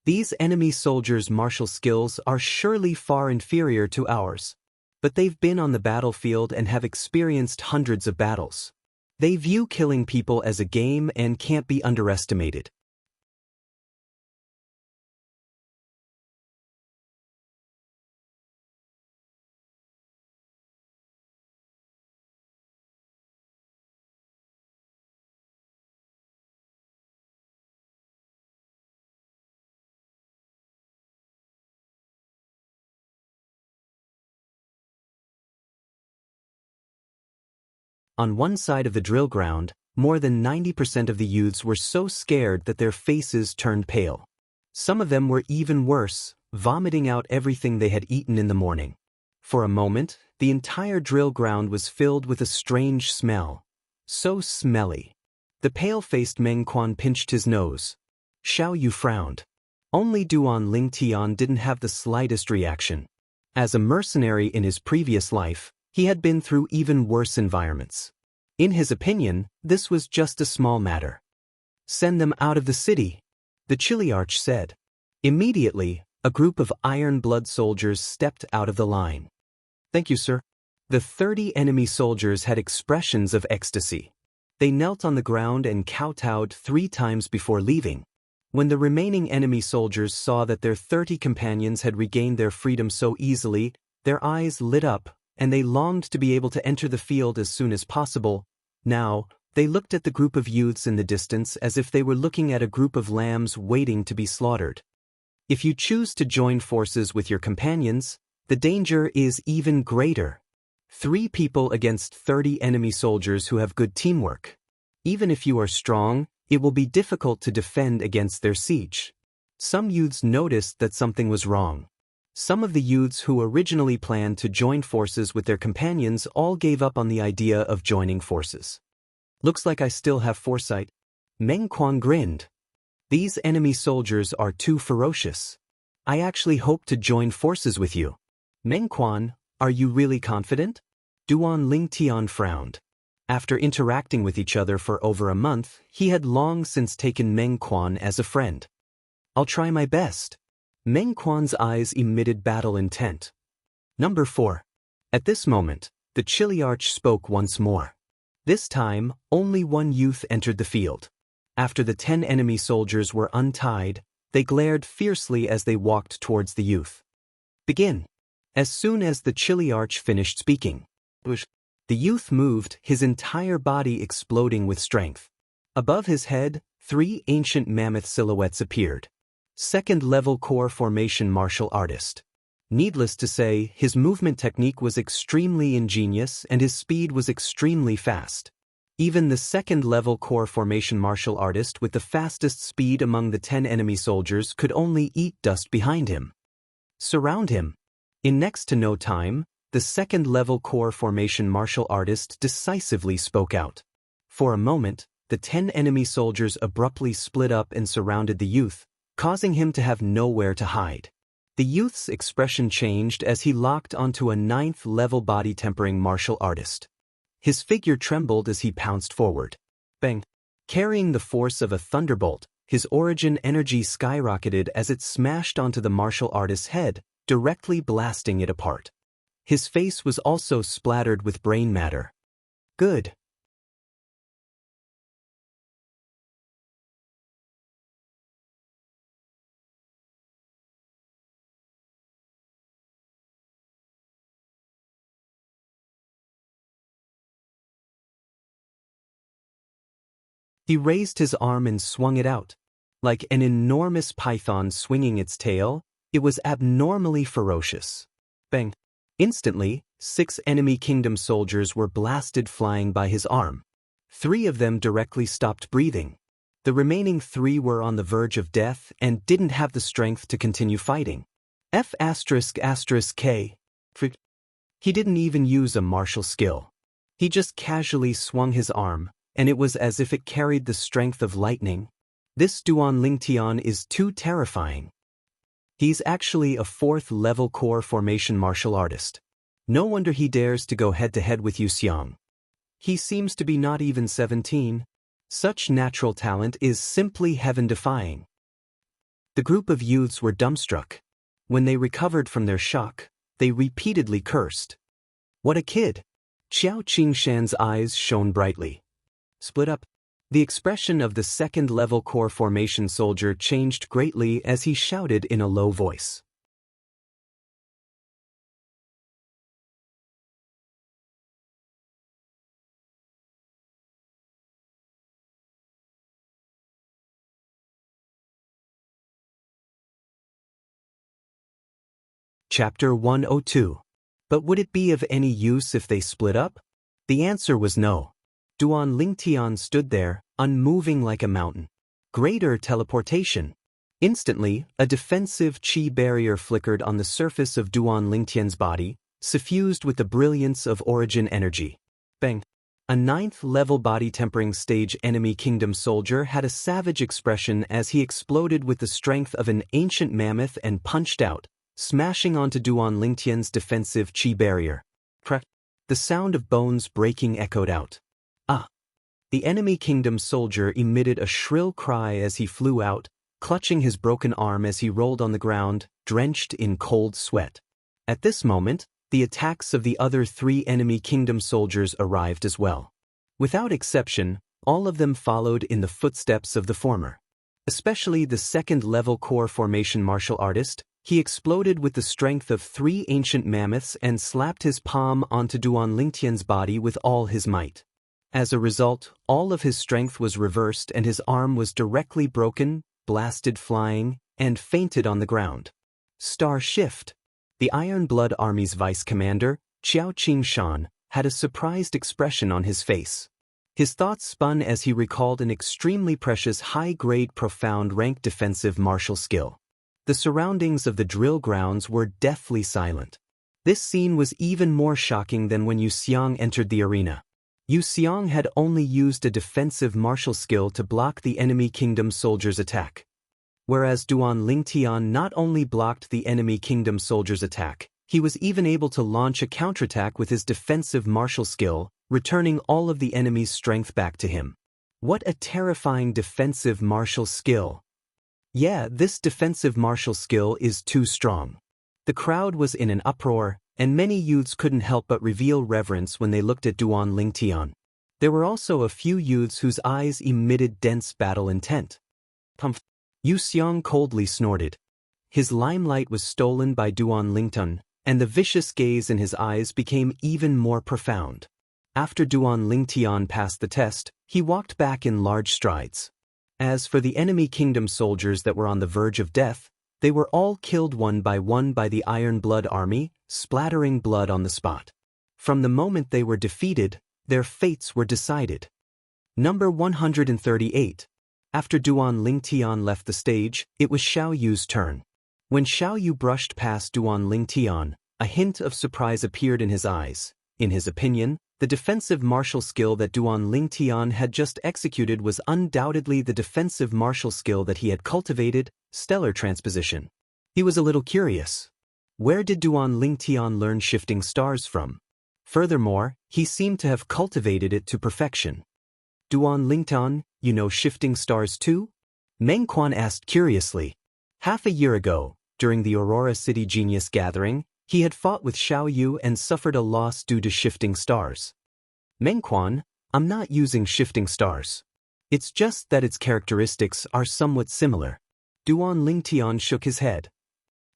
These enemy soldiers' martial skills are surely far inferior to ours. But they've been on the battlefield and have experienced hundreds of battles. They view killing people as a game and can't be underestimated. On one side of the drill ground, more than 90% of the youths were so scared that their faces turned pale. Some of them were even worse, vomiting out everything they had eaten in the morning. For a moment, the entire drill ground was filled with a strange smell. So smelly. The pale-faced Meng Quan pinched his nose. Xiao Yu frowned. Only Duan Lingtian didn't have the slightest reaction. As a mercenary in his previous life, he had been through even worse environments. In his opinion, this was just a small matter. Send them out of the city, the Chiliarch said. Immediately, a group of Iron Blood soldiers stepped out of the line. Thank you, sir. The 30 enemy soldiers had expressions of ecstasy. They knelt on the ground and kowtowed 3 times before leaving. When the remaining enemy soldiers saw that their 30 companions had regained their freedom so easily, their eyes lit up, and they longed to be able to enter the field as soon as possible. Now, they looked at the group of youths in the distance as if they were looking at a group of lambs waiting to be slaughtered. If you choose to join forces with your companions, the danger is even greater. 3 people against 30 enemy soldiers who have good teamwork. Even if you are strong, it will be difficult to defend against their siege. Some youths noticed that something was wrong. Some of the youths who originally planned to join forces with their companions all gave up on the idea of joining forces. Looks like I still have foresight. Meng Quan grinned. These enemy soldiers are too ferocious. I actually hope to join forces with you. Meng Quan, are you really confident? Duan Lingtian frowned. After interacting with each other for over a month, he had long since taken Meng Quan as a friend. I'll try my best. Meng Quan's eyes emitted battle intent. Number 4. At this moment, the Chiliarch spoke once more. This time, only one youth entered the field. After the 10 enemy soldiers were untied, they glared fiercely as they walked towards the youth. Begin. As soon as the Chiliarch finished speaking, the youth moved, his entire body exploding with strength. Above his head, 3 ancient mammoth silhouettes appeared. Second-level core formation martial artist. Needless to say, his movement technique was extremely ingenious and his speed was extremely fast. Even the second-level core formation martial artist with the fastest speed among the 10 enemy soldiers could only eat dust behind him. Surround him. In next to no time, the second-level core formation martial artist decisively spoke out. For a moment, the 10 enemy soldiers abruptly split up and surrounded the youth, causing him to have nowhere to hide. The youth's expression changed as he locked onto a 9th-level body-tempering martial artist. His figure trembled as he pounced forward. Bang! Carrying the force of a thunderbolt, his origin energy skyrocketed as it smashed onto the martial artist's head, directly blasting it apart. His face was also splattered with brain matter. Good. He raised his arm and swung it out. Like an enormous python swinging its tail, it was abnormally ferocious. Bang! Instantly, 6 enemy kingdom soldiers were blasted flying by his arm. 3 of them directly stopped breathing. The remaining 3 were on the verge of death and didn't have the strength to continue fighting. F***K. He didn't even use a martial skill. He just casually swung his arm, and it was as if it carried the strength of lightning. This Duan Lingtian is too terrifying. He's actually a 4th-level core formation martial artist. No wonder he dares to go head-to-head with Yu Xiang. He seems to be not even 17. Such natural talent is simply heaven-defying. The group of youths were dumbstruck. When they recovered from their shock, they repeatedly cursed. What a kid! Xiao Qingshan's eyes shone brightly. Split up. The expression of the 2nd-level core formation soldier changed greatly as he shouted in a low voice. Chapter 102. But would it be of any use if they split up? The answer was no. Duan Lingtian stood there, unmoving like a mountain. Greater teleportation. Instantly, a defensive chi barrier flickered on the surface of Duan Lingtian's body, suffused with the brilliance of origin energy. Bang! A 9th-level body-tempering stage enemy kingdom soldier had a savage expression as he exploded with the strength of an ancient mammoth and punched out, smashing onto Duan Lingtian's defensive chi barrier. Crack! The sound of bones breaking echoed out. Ah! The enemy kingdom soldier emitted a shrill cry as he flew out, clutching his broken arm as he rolled on the ground, drenched in cold sweat. At this moment, the attacks of the other 3 enemy kingdom soldiers arrived as well. Without exception, all of them followed in the footsteps of the former. Especially the 2nd-level core formation martial artist, he exploded with the strength of 3 ancient mammoths and slapped his palm onto Duan Lingtian's body with all his might. As a result, all of his strength was reversed and his arm was directly broken, blasted flying, and fainted on the ground. Star Shift. The Iron Blood Army's vice commander, Xiao Qingshan, had a surprised expression on his face. His thoughts spun as he recalled an extremely precious high-grade profound rank defensive martial skill. The surroundings of the drill grounds were deathly silent. This scene was even more shocking than when Yu Xiang entered the arena. Yu Xiang had only used a defensive martial skill to block the enemy kingdom soldier's attack. Whereas Duan Lingtian not only blocked the enemy kingdom soldier's attack, he was even able to launch a counterattack with his defensive martial skill, returning all of the enemy's strength back to him. What a terrifying defensive martial skill! Yeah, this defensive martial skill is too strong. The crowd was in an uproar, and many youths couldn't help but reveal reverence when they looked at Duan Lingtian. There were also a few youths whose eyes emitted dense battle intent. Humph! Yu Xiang coldly snorted. His limelight was stolen by Duan Lingtian, and the vicious gaze in his eyes became even more profound. After Duan Lingtian passed the test, he walked back in large strides. As for the enemy kingdom soldiers that were on the verge of death, they were all killed one by the Iron Blood Army, splattering blood on the spot. From the moment they were defeated, their fates were decided. Number 138. After Duan Lingtian left the stage, it was Xiao Yu's turn. When Xiao Yu brushed past Duan Lingtian, a hint of surprise appeared in his eyes. In his opinion, the defensive martial skill that Duan Lingtian had just executed was undoubtedly the defensive martial skill that he had cultivated, stellar transposition. He was a little curious. Where did Duan Lingtian learn shifting stars from? Furthermore, he seemed to have cultivated it to perfection. Duan Lingtian, you know shifting stars too? Meng Quan asked curiously. Half a year ago, during the Aurora City Genius Gathering, he had fought with Xiao Yu and suffered a loss due to shifting stars. Meng Quan, I'm not using shifting stars. It's just that its characteristics are somewhat similar. Duan Lingtian shook his head.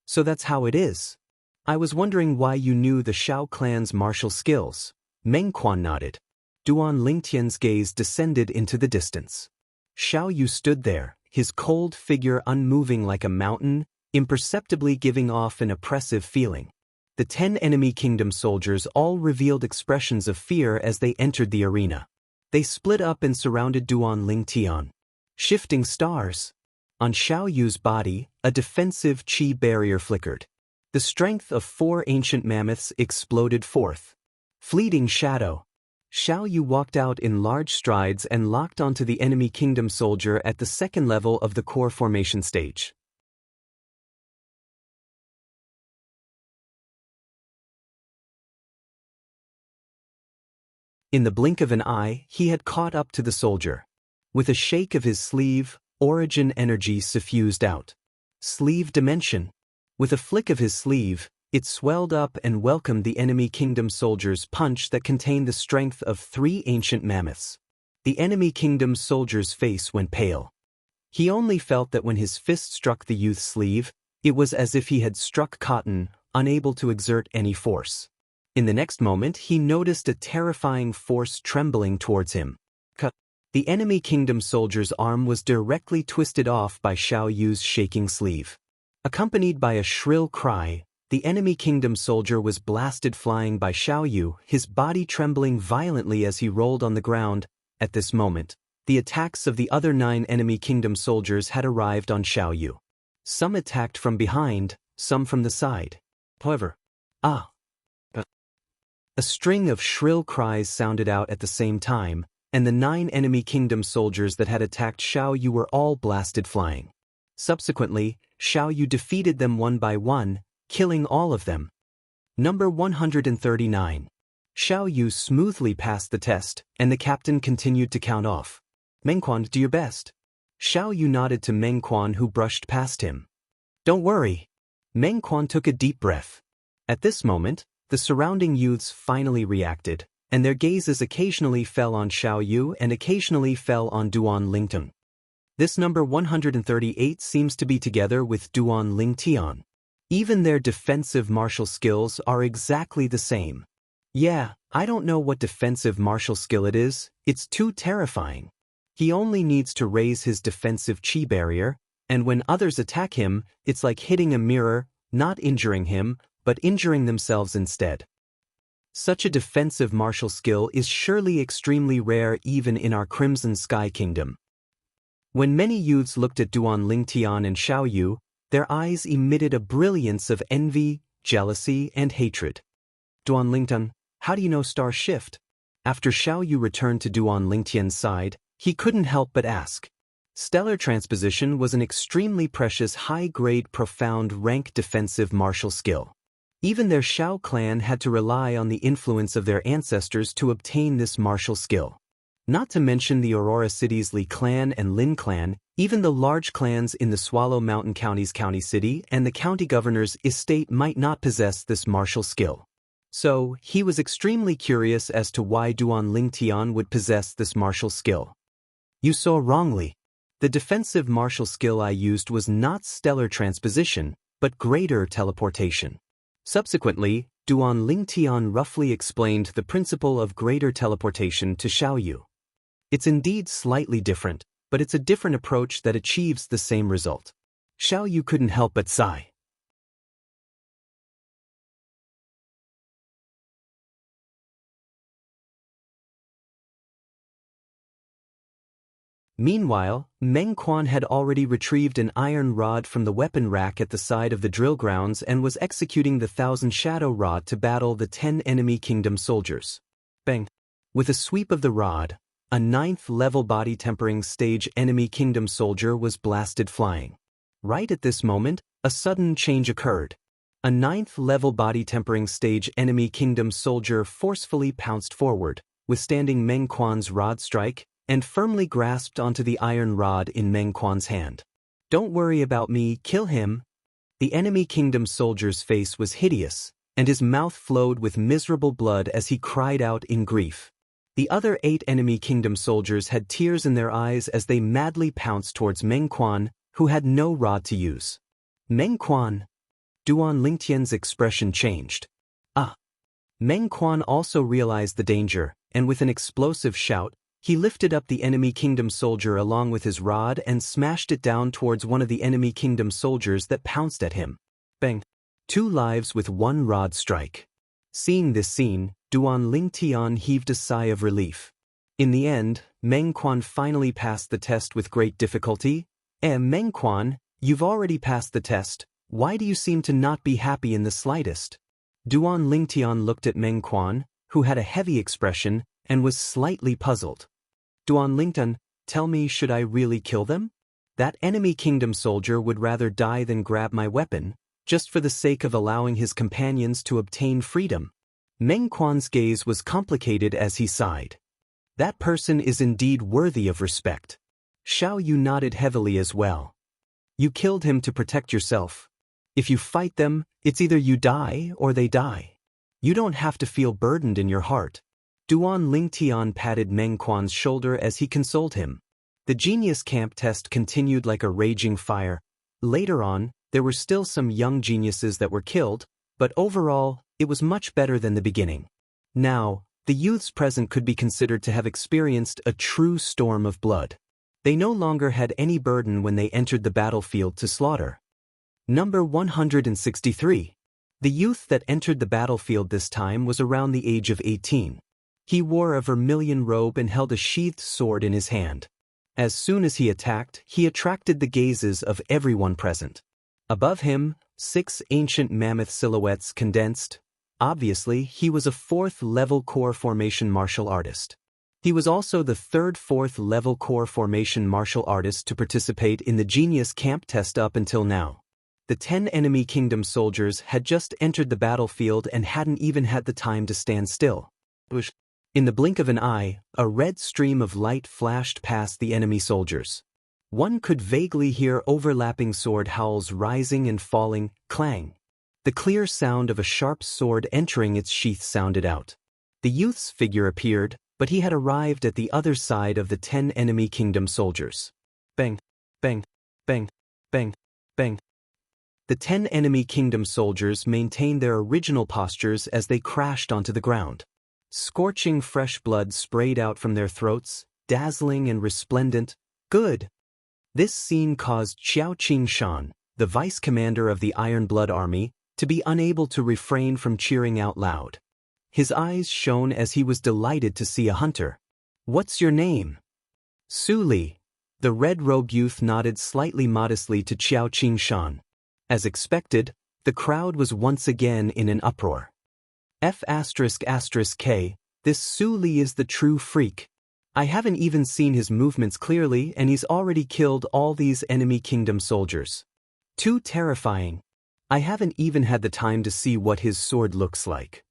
So that's how it is. I was wondering why you knew the Xiao clan's martial skills. Meng Quan nodded. Duan Lingtian's gaze descended into the distance. Xiao Yu stood there, his cold figure unmoving like a mountain, imperceptibly giving off an oppressive feeling. The 10 enemy kingdom soldiers all revealed expressions of fear as they entered the arena. They split up and surrounded Duan Lingtian. Shifting stars. On Xiao Yu's body, a defensive chi barrier flickered. The strength of 4 ancient mammoths exploded forth. Fleeting shadow. Xiao Yu walked out in large strides and locked onto the enemy kingdom soldier at the 2nd level of the core formation stage. In the blink of an eye, he had caught up to the soldier. With a shake of his sleeve, origin energy suffused out. Sleeve dimension. With a flick of his sleeve, it swelled up and welcomed the enemy kingdom soldier's punch that contained the strength of 3 ancient mammoths. The enemy kingdom soldier's face went pale. He only felt that when his fist struck the youth's sleeve, it was as if he had struck cotton, unable to exert any force. In the next moment, he noticed a terrifying force trembling towards him. The enemy kingdom soldier's arm was directly twisted off by Xiao Yu's shaking sleeve. Accompanied by a shrill cry, the enemy kingdom soldier was blasted flying by Xiaoyu, his body trembling violently as he rolled on the ground. At this moment, the attacks of the other 9 enemy kingdom soldiers had arrived on Xiaoyu. Some attacked from behind, some from the side. However, a string of shrill cries sounded out at the same time, and the 9 enemy kingdom soldiers that had attacked Xiaoyu were all blasted flying. Subsequently, Xiaoyu defeated them one by one, killing all of them. Number 139. Xiaoyu smoothly passed the test, and the captain continued to count off. Mengquan, do your best. Xiaoyu nodded to Mengquan, who brushed past him. Don't worry. Mengquan took a deep breath. At this moment, the surrounding youths finally reacted, and their gazes occasionally fell on Xiaoyu and occasionally fell on Duan Lingtong. This number 138 seems to be together with Duan Lingtian. Even their defensive martial skills are exactly the same. Yeah, I don't know what defensive martial skill it is, it's too terrifying. He only needs to raise his defensive chi barrier, and when others attack him, it's like hitting a mirror, not injuring him, but injuring themselves instead. Such a defensive martial skill is surely extremely rare even in our Crimson Sky Kingdom. When many youths looked at Duan Lingtian and Xiaoyu, their eyes emitted a brilliance of envy, jealousy, and hatred. Duan Lingtian, how do you know Star Shift? After Xiaoyu returned to Duan Lingtian's side, he couldn't help but ask. Stellar Transposition was an extremely precious high-grade profound rank defensive martial skill. Even their Xiao clan had to rely on the influence of their ancestors to obtain this martial skill. Not to mention the Aurora City's Li clan and Lin clan, even the large clans in the Swallow Mountain County's county city and the county governor's estate might not possess this martial skill. So, he was extremely curious as to why Duan Lingtian would possess this martial skill. You saw wrongly. The defensive martial skill I used was not stellar transposition, but greater teleportation. Subsequently, Duan Lingtian roughly explained the principle of greater teleportation to Xiaoyu. It's indeed slightly different, but it's a different approach that achieves the same result. Xiaoyu couldn't help but sigh. Meanwhile, Mengquan had already retrieved an iron rod from the weapon rack at the side of the drill grounds and was executing the 1,000 shadow rod to battle the 10 enemy kingdom soldiers. Bang! With a sweep of the rod, a 9th level body tempering stage enemy kingdom soldier was blasted flying. Right at this moment, a sudden change occurred. A 9th level body tempering stage enemy kingdom soldier forcefully pounced forward, withstanding Mengquan's rod strike, and firmly grasped onto the iron rod in Mengquan's hand. Don't worry about me, kill him. The enemy kingdom soldier's face was hideous, and his mouth flowed with miserable blood as he cried out in grief. The other 8 enemy kingdom soldiers had tears in their eyes as they madly pounced towards Mengquan, who had no rod to use. Mengquan! Duan Lingtian's expression changed. Mengquan also realized the danger, and with an explosive shout, he lifted up the enemy kingdom soldier along with his rod and smashed it down towards one of the enemy kingdom soldiers that pounced at him. Bang! 2 lives with 1 rod strike. Seeing this scene, Duan Lingtian heaved a sigh of relief. In the end, Mengquan finally passed the test with great difficulty. Mengquan, you've already passed the test, why do you seem to not be happy in the slightest? Duan Lingtian looked at Mengquan, who had a heavy expression, and was slightly puzzled. Duan Lingtian, tell me, should I really kill them? That enemy kingdom soldier would rather die than grab my weapon, just for the sake of allowing his companions to obtain freedom. Mengquan's gaze was complicated as he sighed. That person is indeed worthy of respect. Xiaoyu nodded heavily as well. You killed him to protect yourself. If you fight them, it's either you die or they die. You don't have to feel burdened in your heart. Duan Lingtian patted Mengquan's shoulder as he consoled him. The genius camp test continued like a raging fire. Later on, there were still some young geniuses that were killed, but overall, it was much better than the beginning. Now, the youths present could be considered to have experienced a true storm of blood. They no longer had any burden when they entered the battlefield to slaughter. Number 163. The youth that entered the battlefield this time was around the age of 18. He wore a vermilion robe and held a sheathed sword in his hand. As soon as he attacked, he attracted the gazes of everyone present. Above him, 6 ancient mammoth silhouettes condensed. Obviously, he was a 4th-level core formation martial artist. He was also the 3rd 4th-level core formation martial artist to participate in the Genius Camp test up until now. The 10 enemy kingdom soldiers had just entered the battlefield and hadn't even had the time to stand still. In the blink of an eye, a red stream of light flashed past the enemy soldiers. One could vaguely hear overlapping sword howls rising and falling, clang. The clear sound of a sharp sword entering its sheath sounded out. The youth's figure appeared, but he had arrived at the other side of the 10 enemy kingdom soldiers. Bang, bang, bang, bang, bang. The 10 enemy kingdom soldiers maintained their original postures as they crashed onto the ground. Scorching fresh blood sprayed out from their throats, dazzling and resplendent. Good. This scene caused Xianxia, the vice commander of the Iron Blood Army, to be unable to refrain from cheering out loud. His eyes shone as he was delighted to see a hunter. "What's your name?" "Suli." The red-robed youth nodded slightly modestly to Xianxia. As expected, the crowd was once again in an uproar. F***K, this Suli is the true freak. I haven't even seen his movements clearly and he's already killed all these enemy kingdom soldiers. Too terrifying. I haven't even had the time to see what his sword looks like.